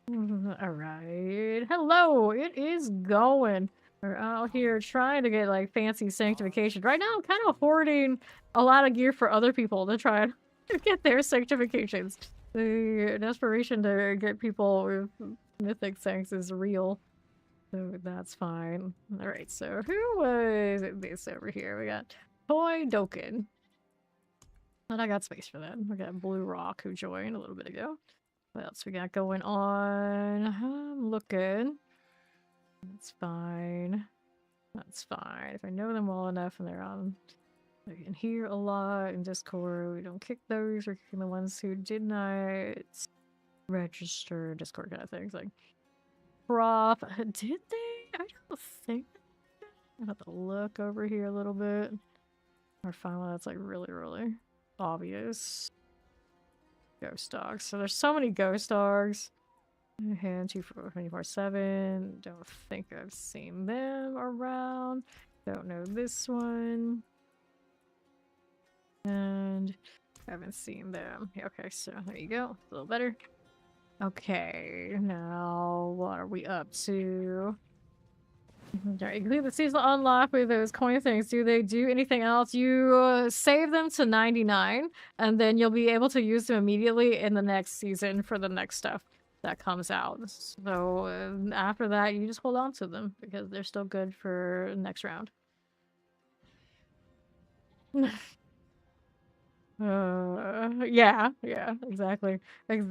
Alright. Hello! It is going. We're out here trying to get like fancy sanctification. Right now I'm kind of hoarding a lot of gear for other people to try to get their sanctifications. The desperation to get people with mythic sanks is real. So that's fine. Alright, so who was this over here? We got Toy Doken. And I got space for that. We got Blue Rock who joined a little bit ago. What else we got going on? I'm looking. That's fine. That's fine. If I know them well enough and they're on in here a lot in Discord, we don't kick those. We're kicking the ones who did not register Discord kind of things. Like Prof. Did they? I don't think. I have to look over here a little bit. Or find one that's like really obvious. Ghost dogs. So there's so many ghost dogs. Hand 24/7. Don't think I've seen them around. Don't know this one. And haven't seen them. Okay, so there you go. A little better. Okay, now what are we up to? Alright, complete the seasonal unlock with those coin things. Do they do anything else? You save them to 99, and then you'll be able to use them immediately in the next season for the next stuff that comes out. So after that, you just hold on to them because they're still good for next round. Yeah, exactly. Like,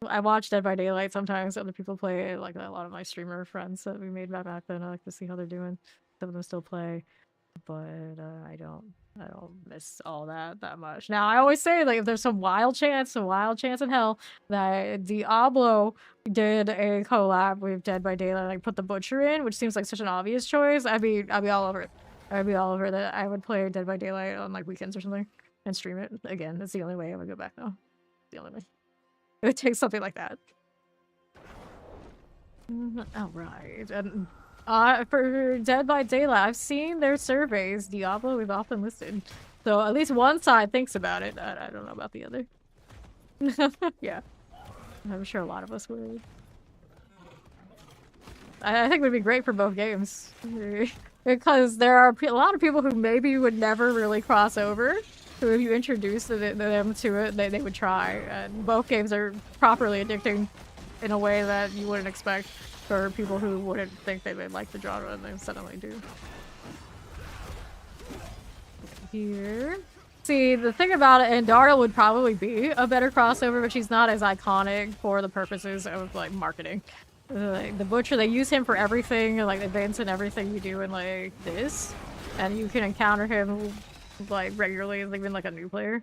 I watch Dead by Daylight sometimes. Other people play it, like a lot of my streamer friends that we made back then. I like to see how they're doing. Some of them still play, but I don't miss all that much. Now I always say, like, if there's some wild chance in hell that Diablo did a collab with Dead by Daylight, like put the Butcher in, which seems like such an obvious choice, I'd be all over it. I'd be all over that. I would play Dead by Daylight on like weekends or something and stream it again. That's the only way I would go back though. The only way. It would take something like that. Alright. And for Dead by Daylight, I've seen their surveys. Diablo is often listed. So at least one side thinks about it. I don't know about the other. Yeah. I'm sure a lot of us would. I think it would be great for both games. Because there are a lot of people who maybe would never really cross over. So if you introduce them to it, they would try. And both games are properly addicting in a way that you wouldn't expect for people who wouldn't think they would like the genre and they suddenly do. Here. See, the thing about it, Andara would probably be a better crossover, but she's not as iconic for the purposes of like marketing. Like, the Butcher, they use him for everything, like events and everything you do in like this. And you can encounter him like regularly, even like a new player.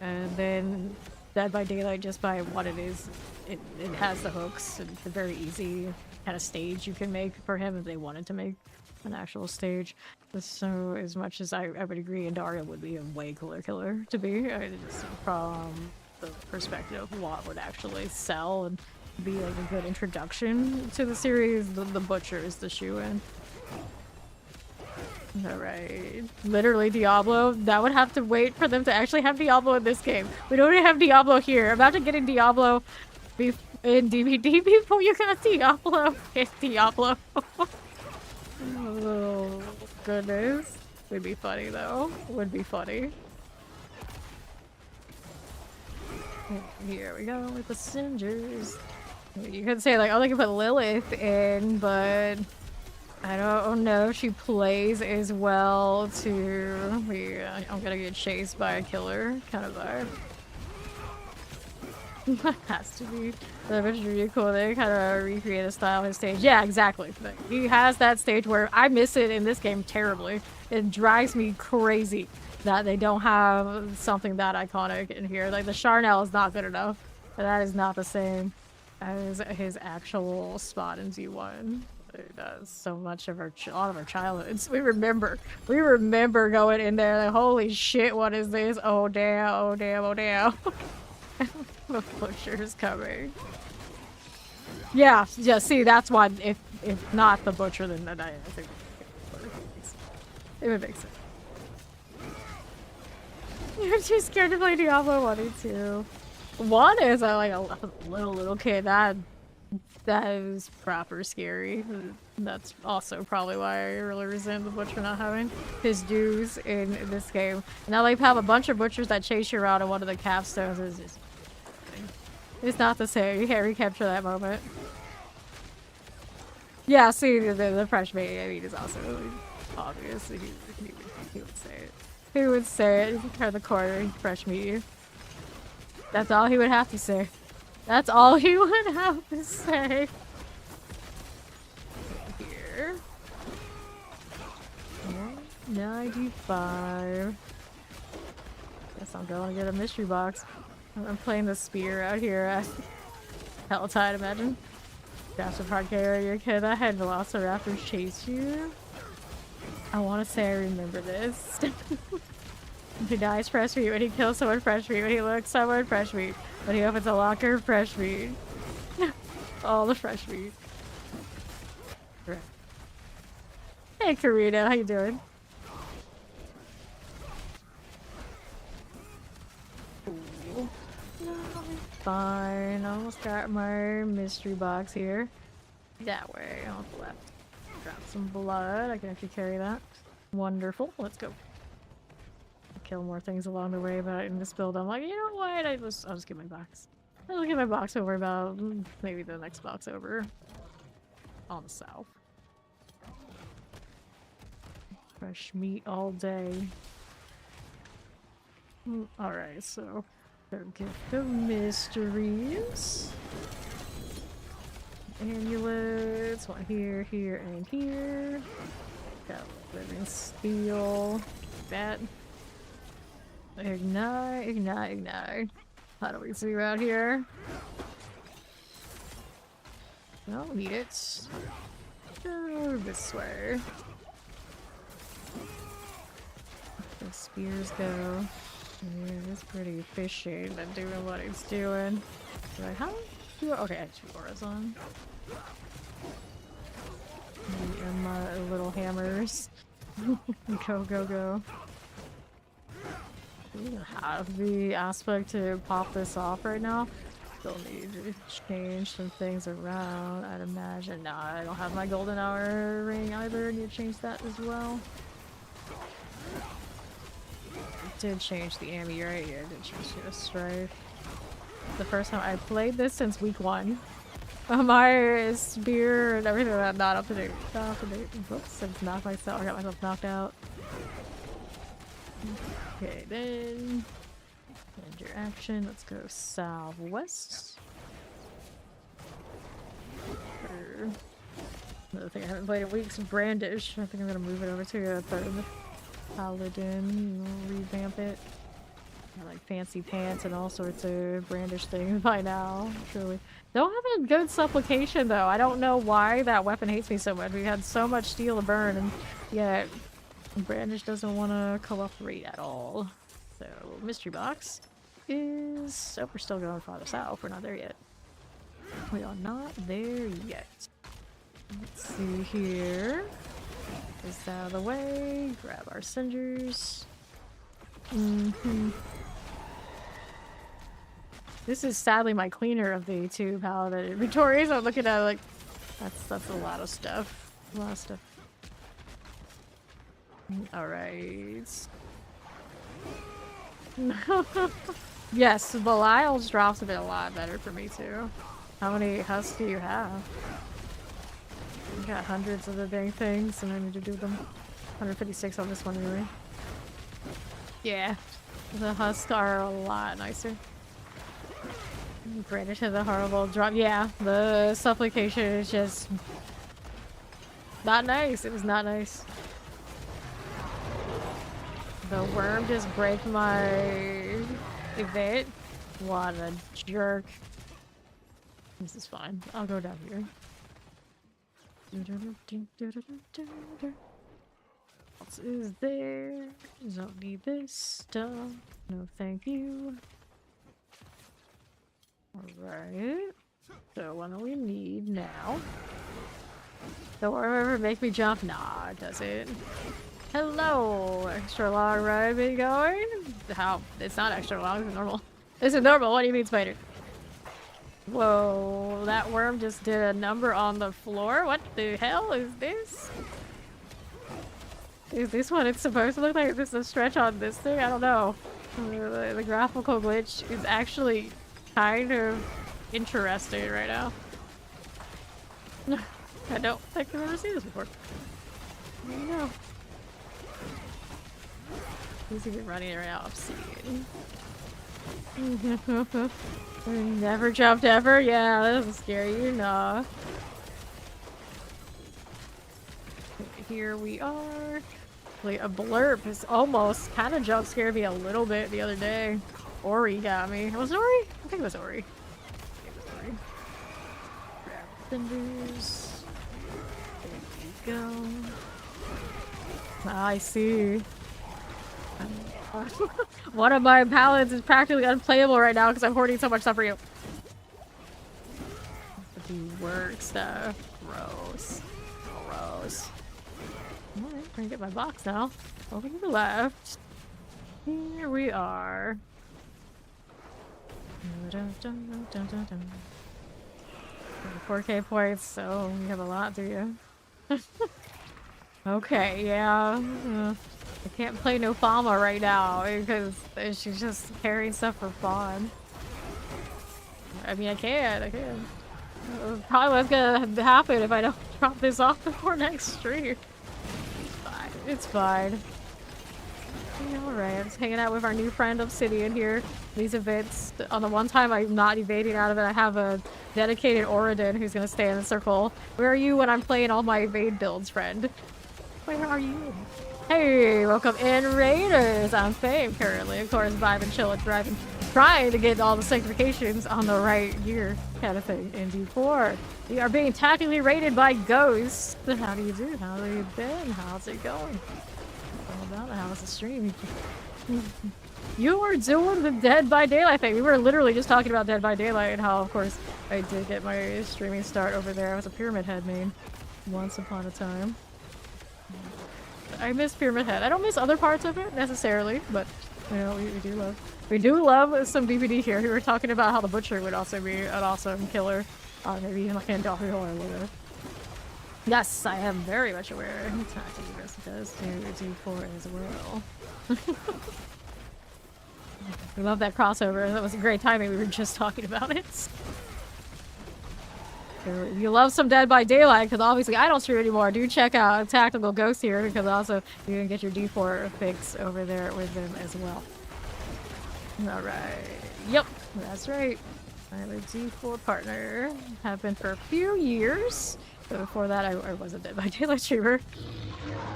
And then Dead by Daylight, just by what it is, it has the hooks and it's a very easy kind of stage you can make for him if they wanted to make an actual stage. So as much as I would agree Andaria would be a way cooler killer to be, just from the perspective of what would actually sell and be like a good introduction to the series, the Butcher is the shoe-in. Alright. Literally Diablo. That would have to wait for them to actually have Diablo in this game. We don't even have Diablo here. Imagine getting Diablo in DVD before you got Diablo. It's Diablo. Oh, goodness. Would be funny though. Would be funny. Here we go with the singers. You could say like, oh, they could put Lilith in, but I don't know if she plays as well to I'm gonna get chased by a killer kind of vibe. Has to be. That was really cool. They kind of recreate the style of his stage. Yeah, exactly. But he has that stage where I miss it in this game terribly. It drives me crazy that they don't have something that iconic in here. Like the Charnel is not good enough. But that is not the same as his actual spot in Z1. It does so much of all of our childhoods. We remember going in there like, holy shit, what is this? Oh damn, oh damn, oh damn. The butcher's coming. Yeah, see, that's why if not the butcher, then I think it would make sense. You're too scared to play Diablo 1 and 2. 1 is like a little kid. That is proper scary. That's also probably why I really resent the butcher not having his dues in this game. Now they have a bunch of butchers that chase you around, and one of the capstones is just... It's not the same. You can't recapture that moment. Yeah, see, the fresh meat, I mean, is also obvious. He would say it. He would say it. He'd turn the corner, fresh meat. That's all he would have to say. That's all he would have to say. Here. 95. Guess I'm going to get a mystery box. I'm playing the spear out here at Paladin, imagine. Massive hard carry your kid. I had Velociraptors chase you. I want to say I remember this. He dies fresh meat. When he kills someone, fresh meat. When he looks someone, fresh meat. When he opens a locker, fresh meat. All the fresh meat. Right. Hey Karina, how you doing? Fine, almost got my mystery box here. That way, on the left. Drop some blood. I can actually carry that. Wonderful. Let's go. Kill more things along the way, but in this build, I'm like, you know what? I'll just get my box. I'll get my box over about maybe the next box over on the south. Fresh meat all day. Alright, so go get the mysteries. Amulets, one here, here, and here. Got living steel. That. Ignite, ignite, ignite. How do we see around here? Don't need it. Go this way. The spears go. Yeah, it's pretty fishy, but doing what it's doing. Like, how? Okay, I have 2 auras on. And my little hammers. Go, go, go. You have the aspect to pop this off right now. Still need to change some things around, I'd imagine. No, I don't have my golden hour ring either. Need to change that as well. Did change the Ami, right? Yeah, I did change the Strife. The first time I played this since week 1. My spear and everything that not up to date. Not up to date. Oops, I knocked myself. I got myself knocked out. Okay, then end your action. Let's go southwest. Another thing I haven't played in weeks, Brandish. I think I'm gonna move it over to a third Paladin. Revamp it. I like fancy pants and all sorts of Brandish things by now. Truly, don't have a good supplication though. I don't know why that weapon hates me so much. We had so much steel to burn, and yet Brandish doesn't want to cooperate at all. So, mystery box is... Oh, we're still going farther south. We're not there yet. We are not there yet. Let's see here. Get this out of the way. Grab our cinders. This is sadly my cleaner of the 2 Paladin inventories. I'm looking at it like... That's a lot of stuff. A lot of stuff. Alright. Yes, Belial's drops have been a lot better for me too. How many husks do you have? I got hundreds of the dang things and I need to do them. 156 on this one really. Yeah. The husks are a lot nicer. Granted to the horrible drop. Yeah, the supplication is just not nice. It was not nice. The worm just break my event. What a jerk. This is fine. I'll go down here. What else is there? Don't need this stuff. No thank you. Alright. So what do we need now? The worm ever make me jump? Nah, it doesn't. Hello! Extra long ride been going? How? It's not extra long, it's normal. This is normal, what do you mean, spider? Whoa, that worm just did a number on the floor? What the hell is this? Is this what it's supposed to look like? Is this a stretch on this thing? I don't know. The graphical glitch is actually kind of interesting right now. I don't think I've ever seen this before. I don't know. Who's even running around? Obsidian. Never jumped ever? Yeah, that doesn't scare you, nah. Here we are. Like, a blurb is almost kind of jump scared me a little bit the other day. Ori got me. Was it Ori? I think it was Ori. Grab cinders. There you go. I see. One of my paladins is practically unplayable right now because I'm hoarding so much stuff for you. The work stuff. Gross. Gross. Alright, I'm gonna get my box now. Over to the left. Here we are. 4K points, so you have a lot, do you? Okay, yeah. I can't play no Fama right now because she's just carrying stuff for fun. I mean, I can. Probably what's gonna happen if I don't drop this off before next stream. It's fine. It's fine. Alright, I'm just hanging out with our new friend Obsidian here. These events, on the one time I'm not evading out of it, I have a dedicated Oridin who's gonna stay in the circle. Where are you when I'm playing all my evade builds, friend? Where are you? Hey, welcome in, Raiders! I'm Fame currently, of course, vibing, chilling, thriving, trying to get all the sanctifications on the right gear, kind of thing, in D4. We are being tactically raided by ghosts. How do you do? How have you been? How's it going? About it. How was the stream? You were doing the Dead by Daylight thing. We were literally just talking about Dead by Daylight and how, of course, I did get my streaming start over there. I was a Pyramid Head main once upon a time. I miss Pyramid Head. I don't miss other parts of it necessarily, but you know, we do love some BBD here. We were talking about how the Butcher would also be an awesome killer. Maybe even like Andalfio or whatever. Yes, I am very much aware. Tactics does do D4 as well. We love that crossover. That was a great timing. We were just talking about it. You love some Dead by Daylight because obviously I don't stream anymore. Do check out Tactical Ghost here because also you can get your D4 fix over there with them as well. Alright. Yep, that's right. I'm a D4 partner. Have been for a few years. But before that, I was a Dead by Daylight streamer.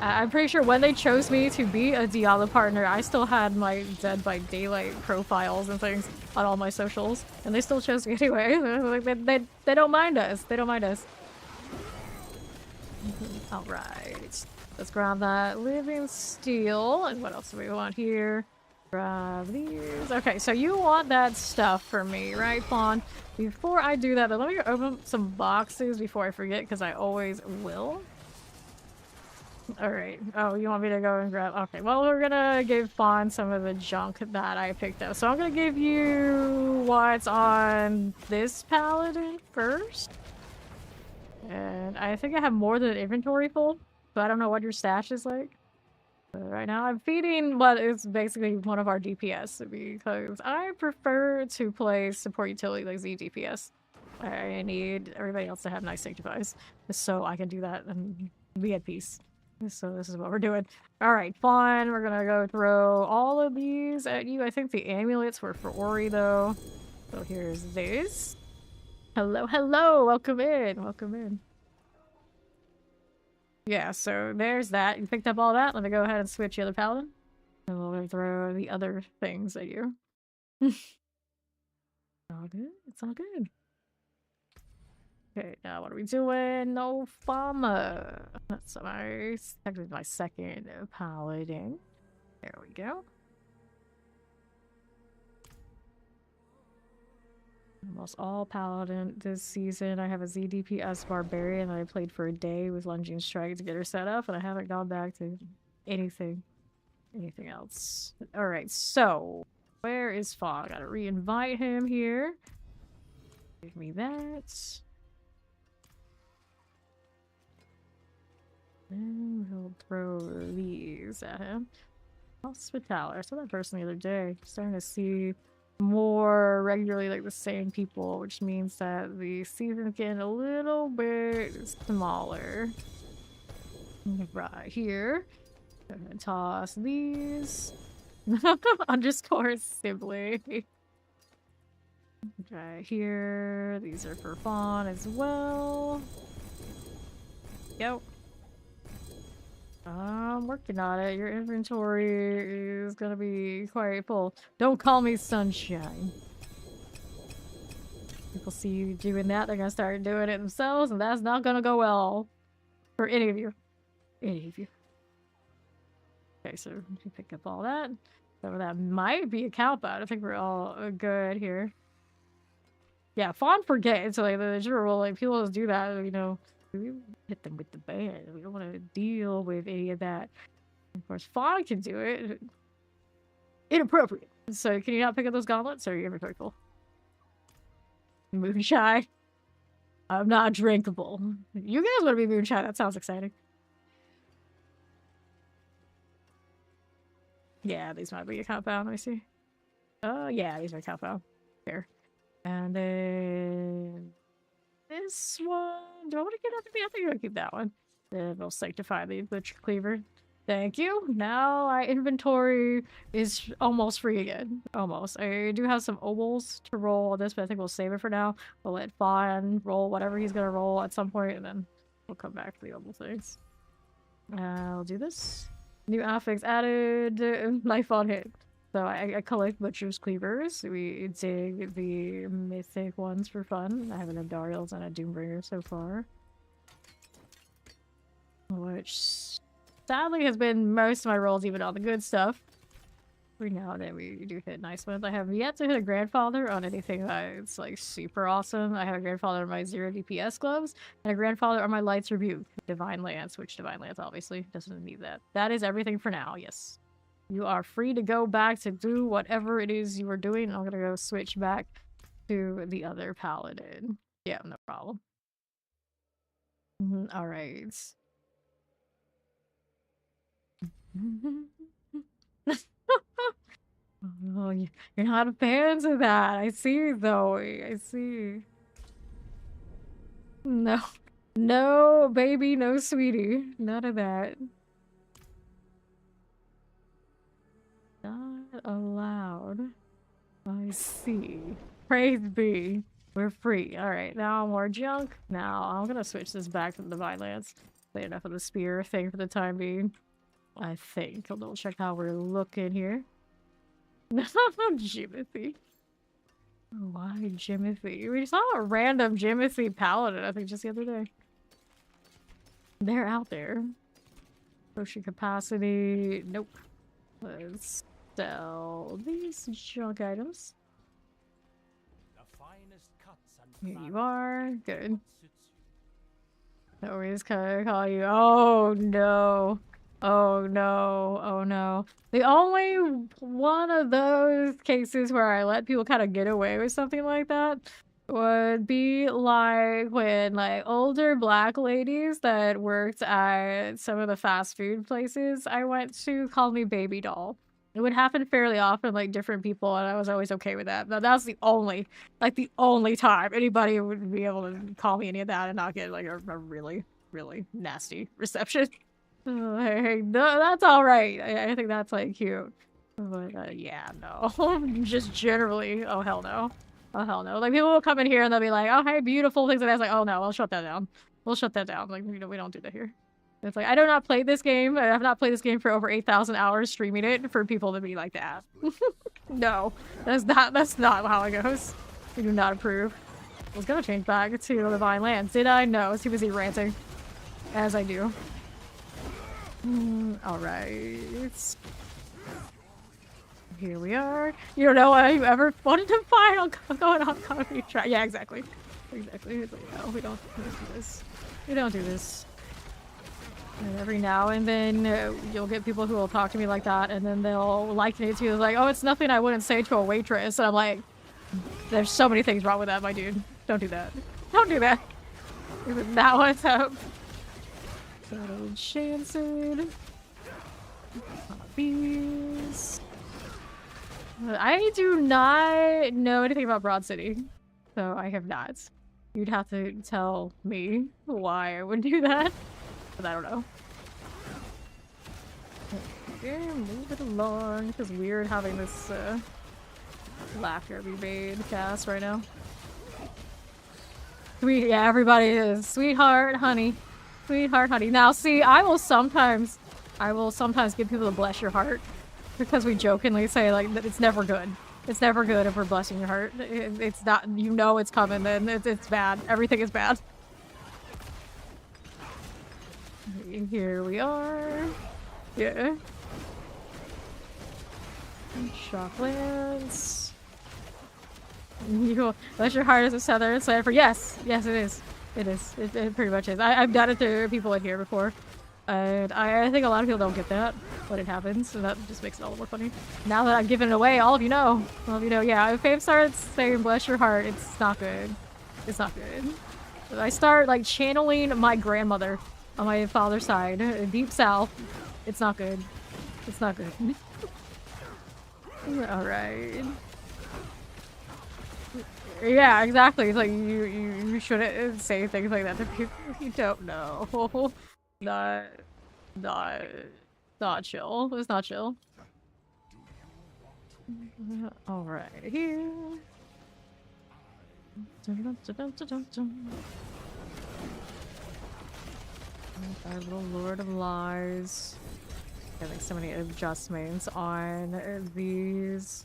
I'm pretty sure when they chose me to be a Diablo partner, I still had my Dead by Daylight profiles and things on all my socials. And they still chose me anyway. They don't mind us. They don't mind us. Alright. Let's grab that living steel. And what else do we want here? Grab these. Okay, so you want that stuff for me, right, Fawn? Before I do that, though, let me open some boxes before I forget, because I always will. Alright. Oh, you want me to go and grab... Okay, well, we're gonna give Fawn some of the junk that I picked up. So I'm gonna give you what's on this Paladin first. And I think I have more than an inventory full, but I don't know what your stash is like. Right now I'm feeding what is basically one of our DPS because I prefer to play support utility like Z DPS. I need everybody else to have nice sanctifies so I can do that and be at peace. So this is what we're doing. Alright, fine. We're gonna go throw all of these at you. I think the amulets were for Ori though. So here's this. Hello, hello! Welcome in! Welcome in. Yeah, so there's that. You picked up all that. Let me go ahead and switch the other paladin. And we'll throw the other things at you. It's all good. It's all good. Okay, now what are we doing? No farmer. That's technically my second paladin. There we go. Almost all paladin this season. I have a ZDPS barbarian that I played for a day with lunging strike to get her set up, and I haven't gone back to anything else. All right, so where is Fog? Gotta re-invite him here. Give me that. And we'll throw these at him. Hospitaler. I saw that person the other day. Starting to see more regularly like the same people, which means that the season's getting a little bit smaller. Right here. Gonna toss these. Underscore simply. Right here. These are for Fawn as well. Yep. I'm working on it. Your inventory is gonna be quite full. Don't call me sunshine. People see you doing that, they're gonna start doing it themselves, and that's not gonna go well for any of you. Any of you. Okay, so you pick up all that. So that might be a count out. I think we're all good here. Yeah, Fawn forgets. So like the general, like people just do that, you know. We hit them with the ban. We don't want to deal with any of that. Of course, Fawn can do it. Inappropriate. So, can you not pick up those gauntlets, or are you ever critical? Moonshine. I'm not drinkable. You guys want to be moonshine? That sounds exciting. Yeah, these might be a compound. Let me see. Oh, yeah, these are compound. Here. And then this one. Do I want to get that to me? I think I'll keep that one. Then we'll sanctify the butcher cleaver. Thank you. Now our inventory is almost free again. Almost. I do have some obols to roll on this, but I think we'll save it for now. We'll let Fawn roll whatever he's gonna roll at some point, and then we'll come back to the obol things. I'll do this. New affix added. Life on hit. So I collect butcher's cleavers. We dig the mythic ones for fun. I have an Abdariel's and a Doombringer so far. Which sadly has been most of my rolls, even on the good stuff. Every now and then we do hit nice ones. I have yet to hit a grandfather on anything that's like super awesome. I have a grandfather on my 0 DPS gloves, and a grandfather on my Light's Rebuke. Divine Lance, which Divine Lance obviously doesn't need that. That is everything for now, yes. You are free to go back to do whatever it is you were doing. I'm gonna go switch back to the other paladin. Yeah, no problem. All right. Oh, you're not a fan of that. I see, Zoe. I see. No. No, baby, no, sweetie. None of that. Not allowed. I see. Praise be. We're free. Alright, now more junk. Now I'm gonna switch this back to the Divine Lance. Play enough of the spear thing for the time being. I think. I'll double check how we're looking here. Jimothy. Why Jimothy? We saw a random Jimothy paladin, I think, just the other day. They're out there. Potion capacity. Nope. Let's sell these junk items. Here you are. Good. Always kind of call you. Oh no. Oh no. Oh no. The only one of those cases where I let people kind of get away with something like that would be like when like older black ladies that worked at some of the fast food places I went to called me baby doll. It would happen fairly often, like different people, and I was always okay with that. But that's the only time anybody would be able to call me any of that and not get like a really, really nasty reception. Like, no, that's all right. I think that's like cute. But yeah, no. Just generally, oh hell no. Oh hell no. Like people will come in here and they'll be like, oh hey, beautiful things, and I was like, oh no, I'll shut that down. We'll shut that down. Like we don't do that here. It's like I do not play this game. I have not played this game for over 8,000 hours streaming it for people to be like that. No, that's not how it goes. We do not approve. I was gonna change back to the Divine Lands. Did I? No, I was too busy ranting. As I do. Alright. Here we are. You don't know what you ever wanted to find on going on comedy track. Yeah, exactly. Exactly. It's like, no, we don't do this. We don't do this. And every now and then you'll get people who will talk to me like that, and then they'll liken it to like, oh, it's nothing I wouldn't say to a waitress. And I'm like, there's so many things wrong with that, my dude. Don't do that. Don't do that. That one's up. Enchanted. Bees. I do not know anything about Broad City, so I have not. You'd have to tell me why I would do that, but I don't know. Okay, move it along. It's weird having this laughter be made cast right now. Sweet, yeah, everybody is sweetheart, honey. Sweetheart, honey. Now, see, I will sometimes give people to bless your heart because we jokingly say like that it's never good. It's never good if we're blessing your heart. It's not. You know it's coming. Then it's bad. Everything is bad. Here we are. Yeah. Shocklands. You bless your heart as a southern slammer. Yes, yes, it is. It is. It pretty much is. I've done it to people in here before. And I think a lot of people don't get that when it happens, and that just makes it all the more funny. Now that I've given it away, all of you know. All of you know, yeah, if Fame starts saying bless your heart, it's not good. It's not good. If I start, like, channeling my grandmother on my father's side, deep south, it's not good. It's not good. Alright. Yeah, exactly. It's like, you shouldn't say things like that to people you don't know. Not chill. It's not chill. Alright, here. Our little Lord of Lies. Having so many adjustments on these.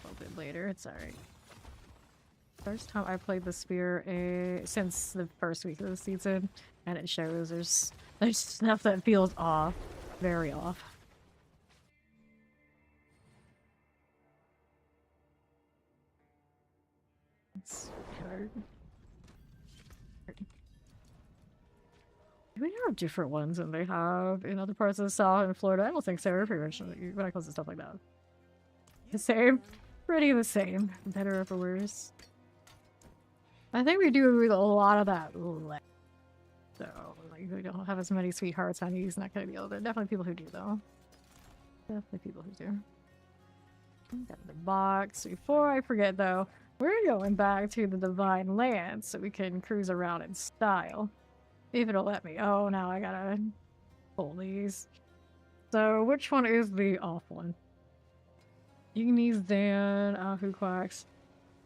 A little bit later, it's alright. First time I played the spear since the first week of the season, and it shows there's stuff that feels off, very off. It's hard. Do we have different ones than they have in other parts of the South and Florida? I don't think so. We're pretty much when it comes to stuff like that. The same, pretty the same, better or for worse. I think we do a lot of that. So, like, we don't have as many sweethearts, honeys, and that kind of deal. There are definitely people who do, though. Definitely people who do. Got the box. Before I forget, though, we're going back to the Divine Lands so we can cruise around in style. If it'll let me. Oh, now I gotta pull these. So, which one is the off one? Ignis, Dan, Who Quacks.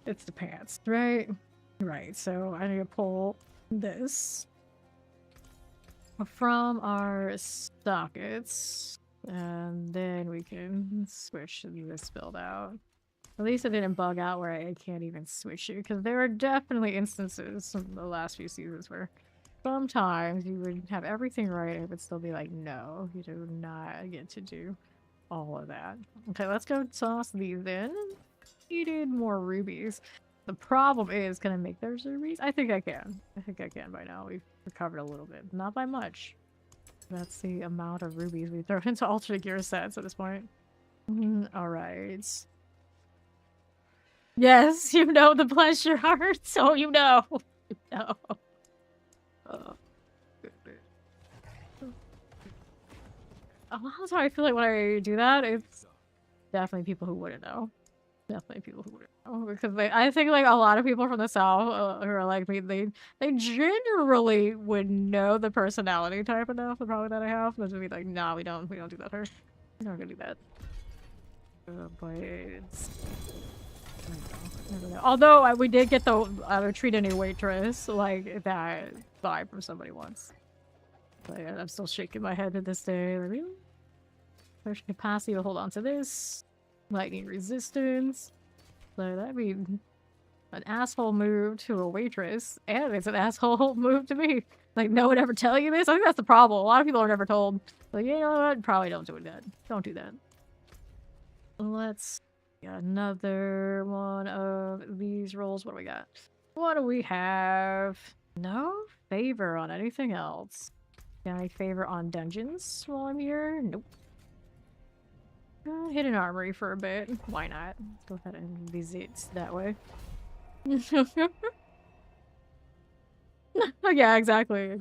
It's the pants, right? Right, so I need to pull this from our sockets, and then we can switch this build out. At least it didn't bug out where I can't even switch it, because there are definitely instances in the last few seasons where sometimes you would have everything right and it would still be like, no, you do not get to do all of that. Okay, let's go toss these in. Needed more rubies. The problem is, can I make those rubies? I think I can. I think I can by now. We've recovered a little bit. Not by much. That's the amount of rubies we throw into alternate gear sets at this point. Alright. Yes, you know the pleasure hurts, so you know. You know. Oh, a lot of time I feel like when I do that, it's definitely people who wouldn't know. Definitely people who wouldn't know, because I think like a lot of people from the South who are like me, they generally would know the personality type enough, the probably that I have, but to be like, nah, we don't do that. We're not gonna do that. But it's, I don't know. Although we did get the treat any waitress like that vibe from somebody once. But yeah, I'm still shaking my head to this day. Like, really? Push capacity to hold on to this. Lightning resistance. So that'd be an asshole move to a waitress, and it's an asshole move to me. Like, no one ever tell you this? I think that's the problem. A lot of people are never told. Like, you know what? Probably don't do that. Don't do that. Let's get another one of these rolls. What do we got? What do we have? No favor on anything else. Got any favor on dungeons while I'm here? Nope. Hidden armory for a bit. Why not? Let's go ahead and visit that way. Yeah, exactly.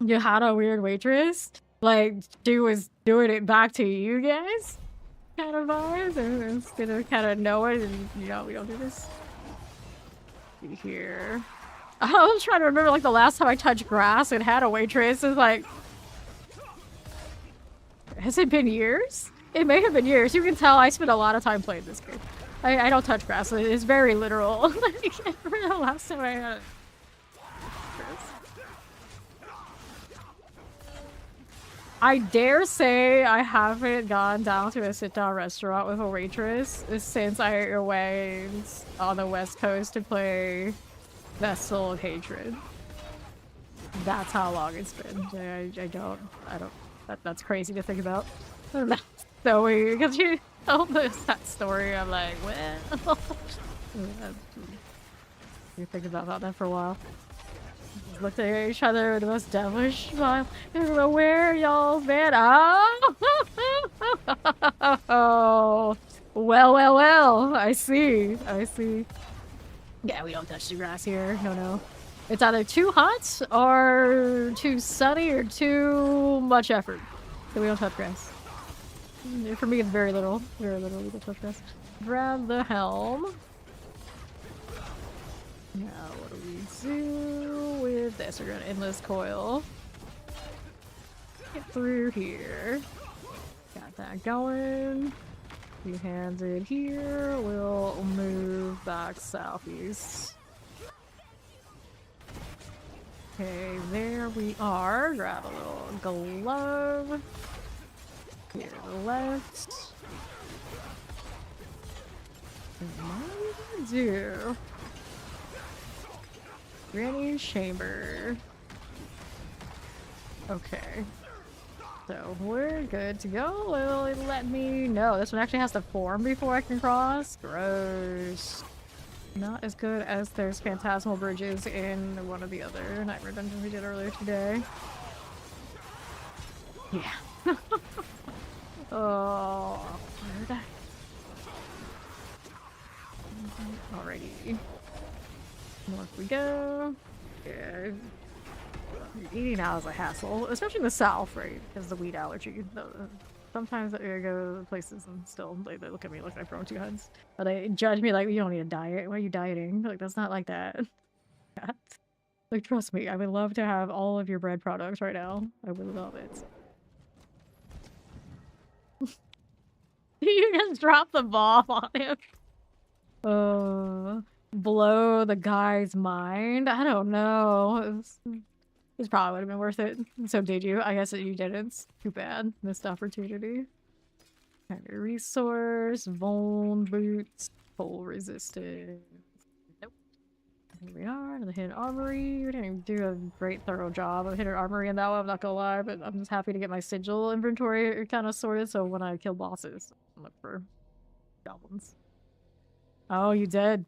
You had a weird waitress? Like, she was doing it back to you guys? Kind of vibes? And it's gonna kind of know it and, you know, we don't do this. Here. I was trying to remember, like, the last time I touched grass and had a waitress. It's like... Has it been years? It may have been years. You can tell I spent a lot of time playing this game. I don't touch grass. It's very literal. I can't remember the last time I had it. I dare say I haven't gone down to a sit-down restaurant with a waitress since I went on the West Coast to play Vessel of Hatred. That's how long it's been. I don't. That's crazy to think about. That's so weird, because you told us that story, I'm like, well... You think about that for a while. Just looked at each other with the most devilish smile. Where y'all been? Oh! Well, I see. Yeah, we don't touch the grass here. No. It's either too hot, or too sunny, or too much effort. So we don't touch grass. For me, it's very little. We don't touch grass. Grab the helm. Now, what do we do with this? We're gonna endless coil. Get through here. Got that going. Two-handed here. We'll move back southeast. Okay, there we are. Grab a little glove. Here to the left. What are we gonna do? Granny's chamber. Okay. So we're good to go. Will it let me? No, this one actually has to form before I can cross. Gross. Not as good as there's phantasmal bridges in one of the other nightmare dungeons we did earlier today. Yeah. Oh, where'd alrighty. North we go. Yeah. Eating now is a hassle, especially in the south, right? Because of the weed allergy. Sometimes I go to places and still they look at me like I've grown two heads. But they judge me like, you don't need a diet. Why are you dieting? Like, that's not like that. Like, trust me, I would love to have all of your bread products right now. I would love it. You just dropped the bomb on him. Blow the guy's mind? I don't know. This probably would have been worth it. So did you? I guess that you didn't. Too bad. Missed opportunity. Kind of resource. Vuln boots. Full resistance. Nope. Here we are in the hidden armory. We didn't even do a great thorough job of hidden armory in that one, I'm not gonna lie, but I'm just happy to get my sigil inventory kind of sorted so when I kill bosses, I look for goblins. Oh, you did?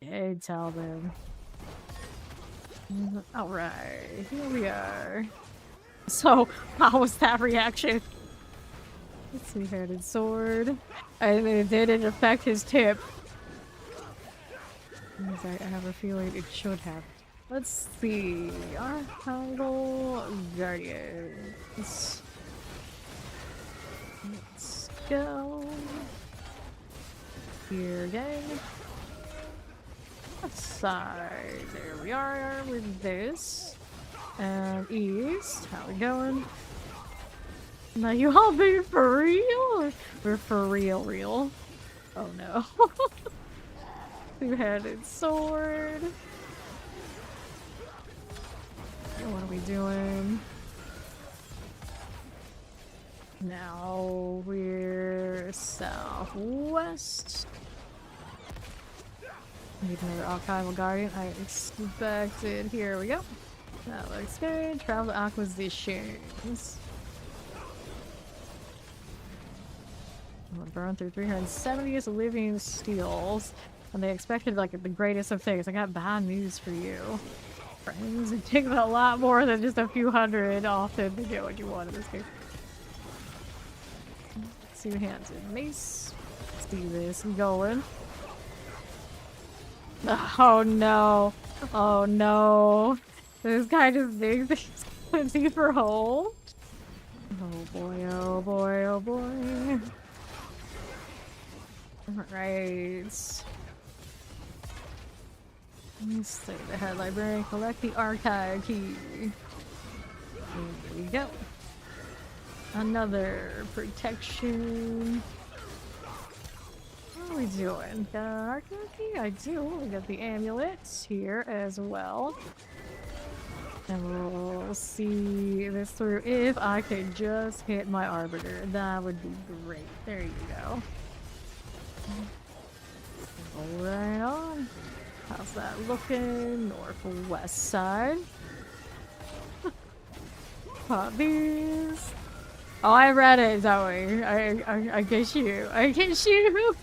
Yay, tell them. Alright, here we are. So, how was that reaction? Two-handed sword. And it didn't affect his tip. I have a feeling it should have. Let's see. Archival Guardian. Let's go. Here again. Left side. There we are with this. And east. How we going? Now you all being for real? We're for real. Oh no. Two-handed sword. What are we doing? Now we're southwest. Need another archival guardian. I expected. Here we go. That looks good. Travel acquisitions. I'm gonna burn through 370 living steels. And they expected like the greatest of things. I got bad news for you. Friends, it takes a lot more than just a few hundred often to get what you want in this game. Two-handed mace. Let's do this. I'm going. Oh no. Oh no. This guy just digs these plenty for hold. Oh boy, oh boy, oh boy. Alright. Let's say the head librarian, collect the archive key. There we go. Another protection. What are we doing? Got an archive key? I do. We got the amulets here as well. And we'll see this through if I could just hit my arbiter. That would be great. There you go. Right on. How's that looking? Northwest side. Pop these. Oh, I read it, Zoe. I get you. I get you.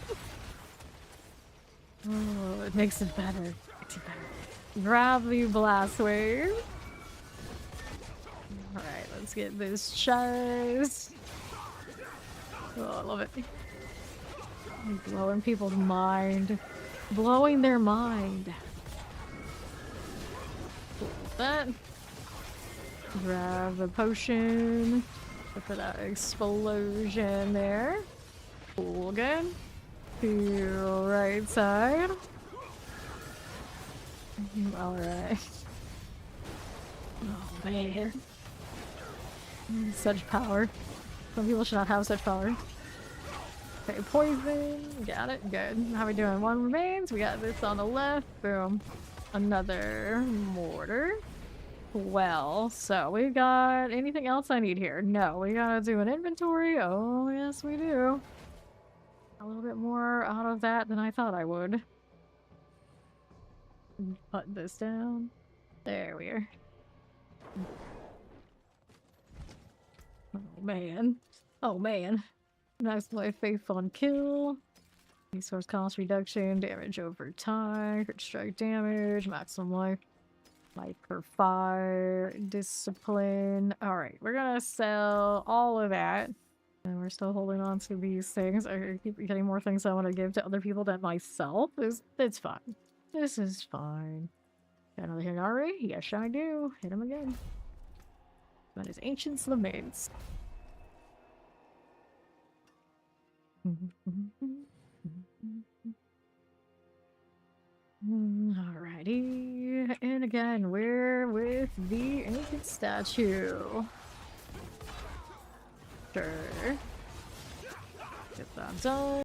Oh, it makes it better. Makes it better. Grab the blast wave. Alright, let's get this chest. Oh, I love it. Blowing people's mind. Blowing their mind. Cool. That. Grab the potion. Look for that explosion there. Cool again. To right side. Alright. Oh man. Such power. Some people should not have such power. Okay, poison. Got it. Good. How we doing? One remains. We got this on the left. Boom. Another mortar. Well, so we got anything else I need here? No, we gotta do an inventory. Oh, yes, we do. A little bit more out of that than I thought I would. Put this down. There we are. Oh, man. Oh, man. Nice life, faith on kill. Resource cost reduction, damage over time, crit strike damage, maximum life per fire, discipline. Alright, we're gonna sell all of that. And we're still holding on to these things. I keep getting more things I want to give to other people than myself. It's fine. This is fine. Got another Hinari? Yes, I do. Hit him again. That is Ancient Laments. Alrighty, and again, we're with the ancient statue. Sure. Get that done.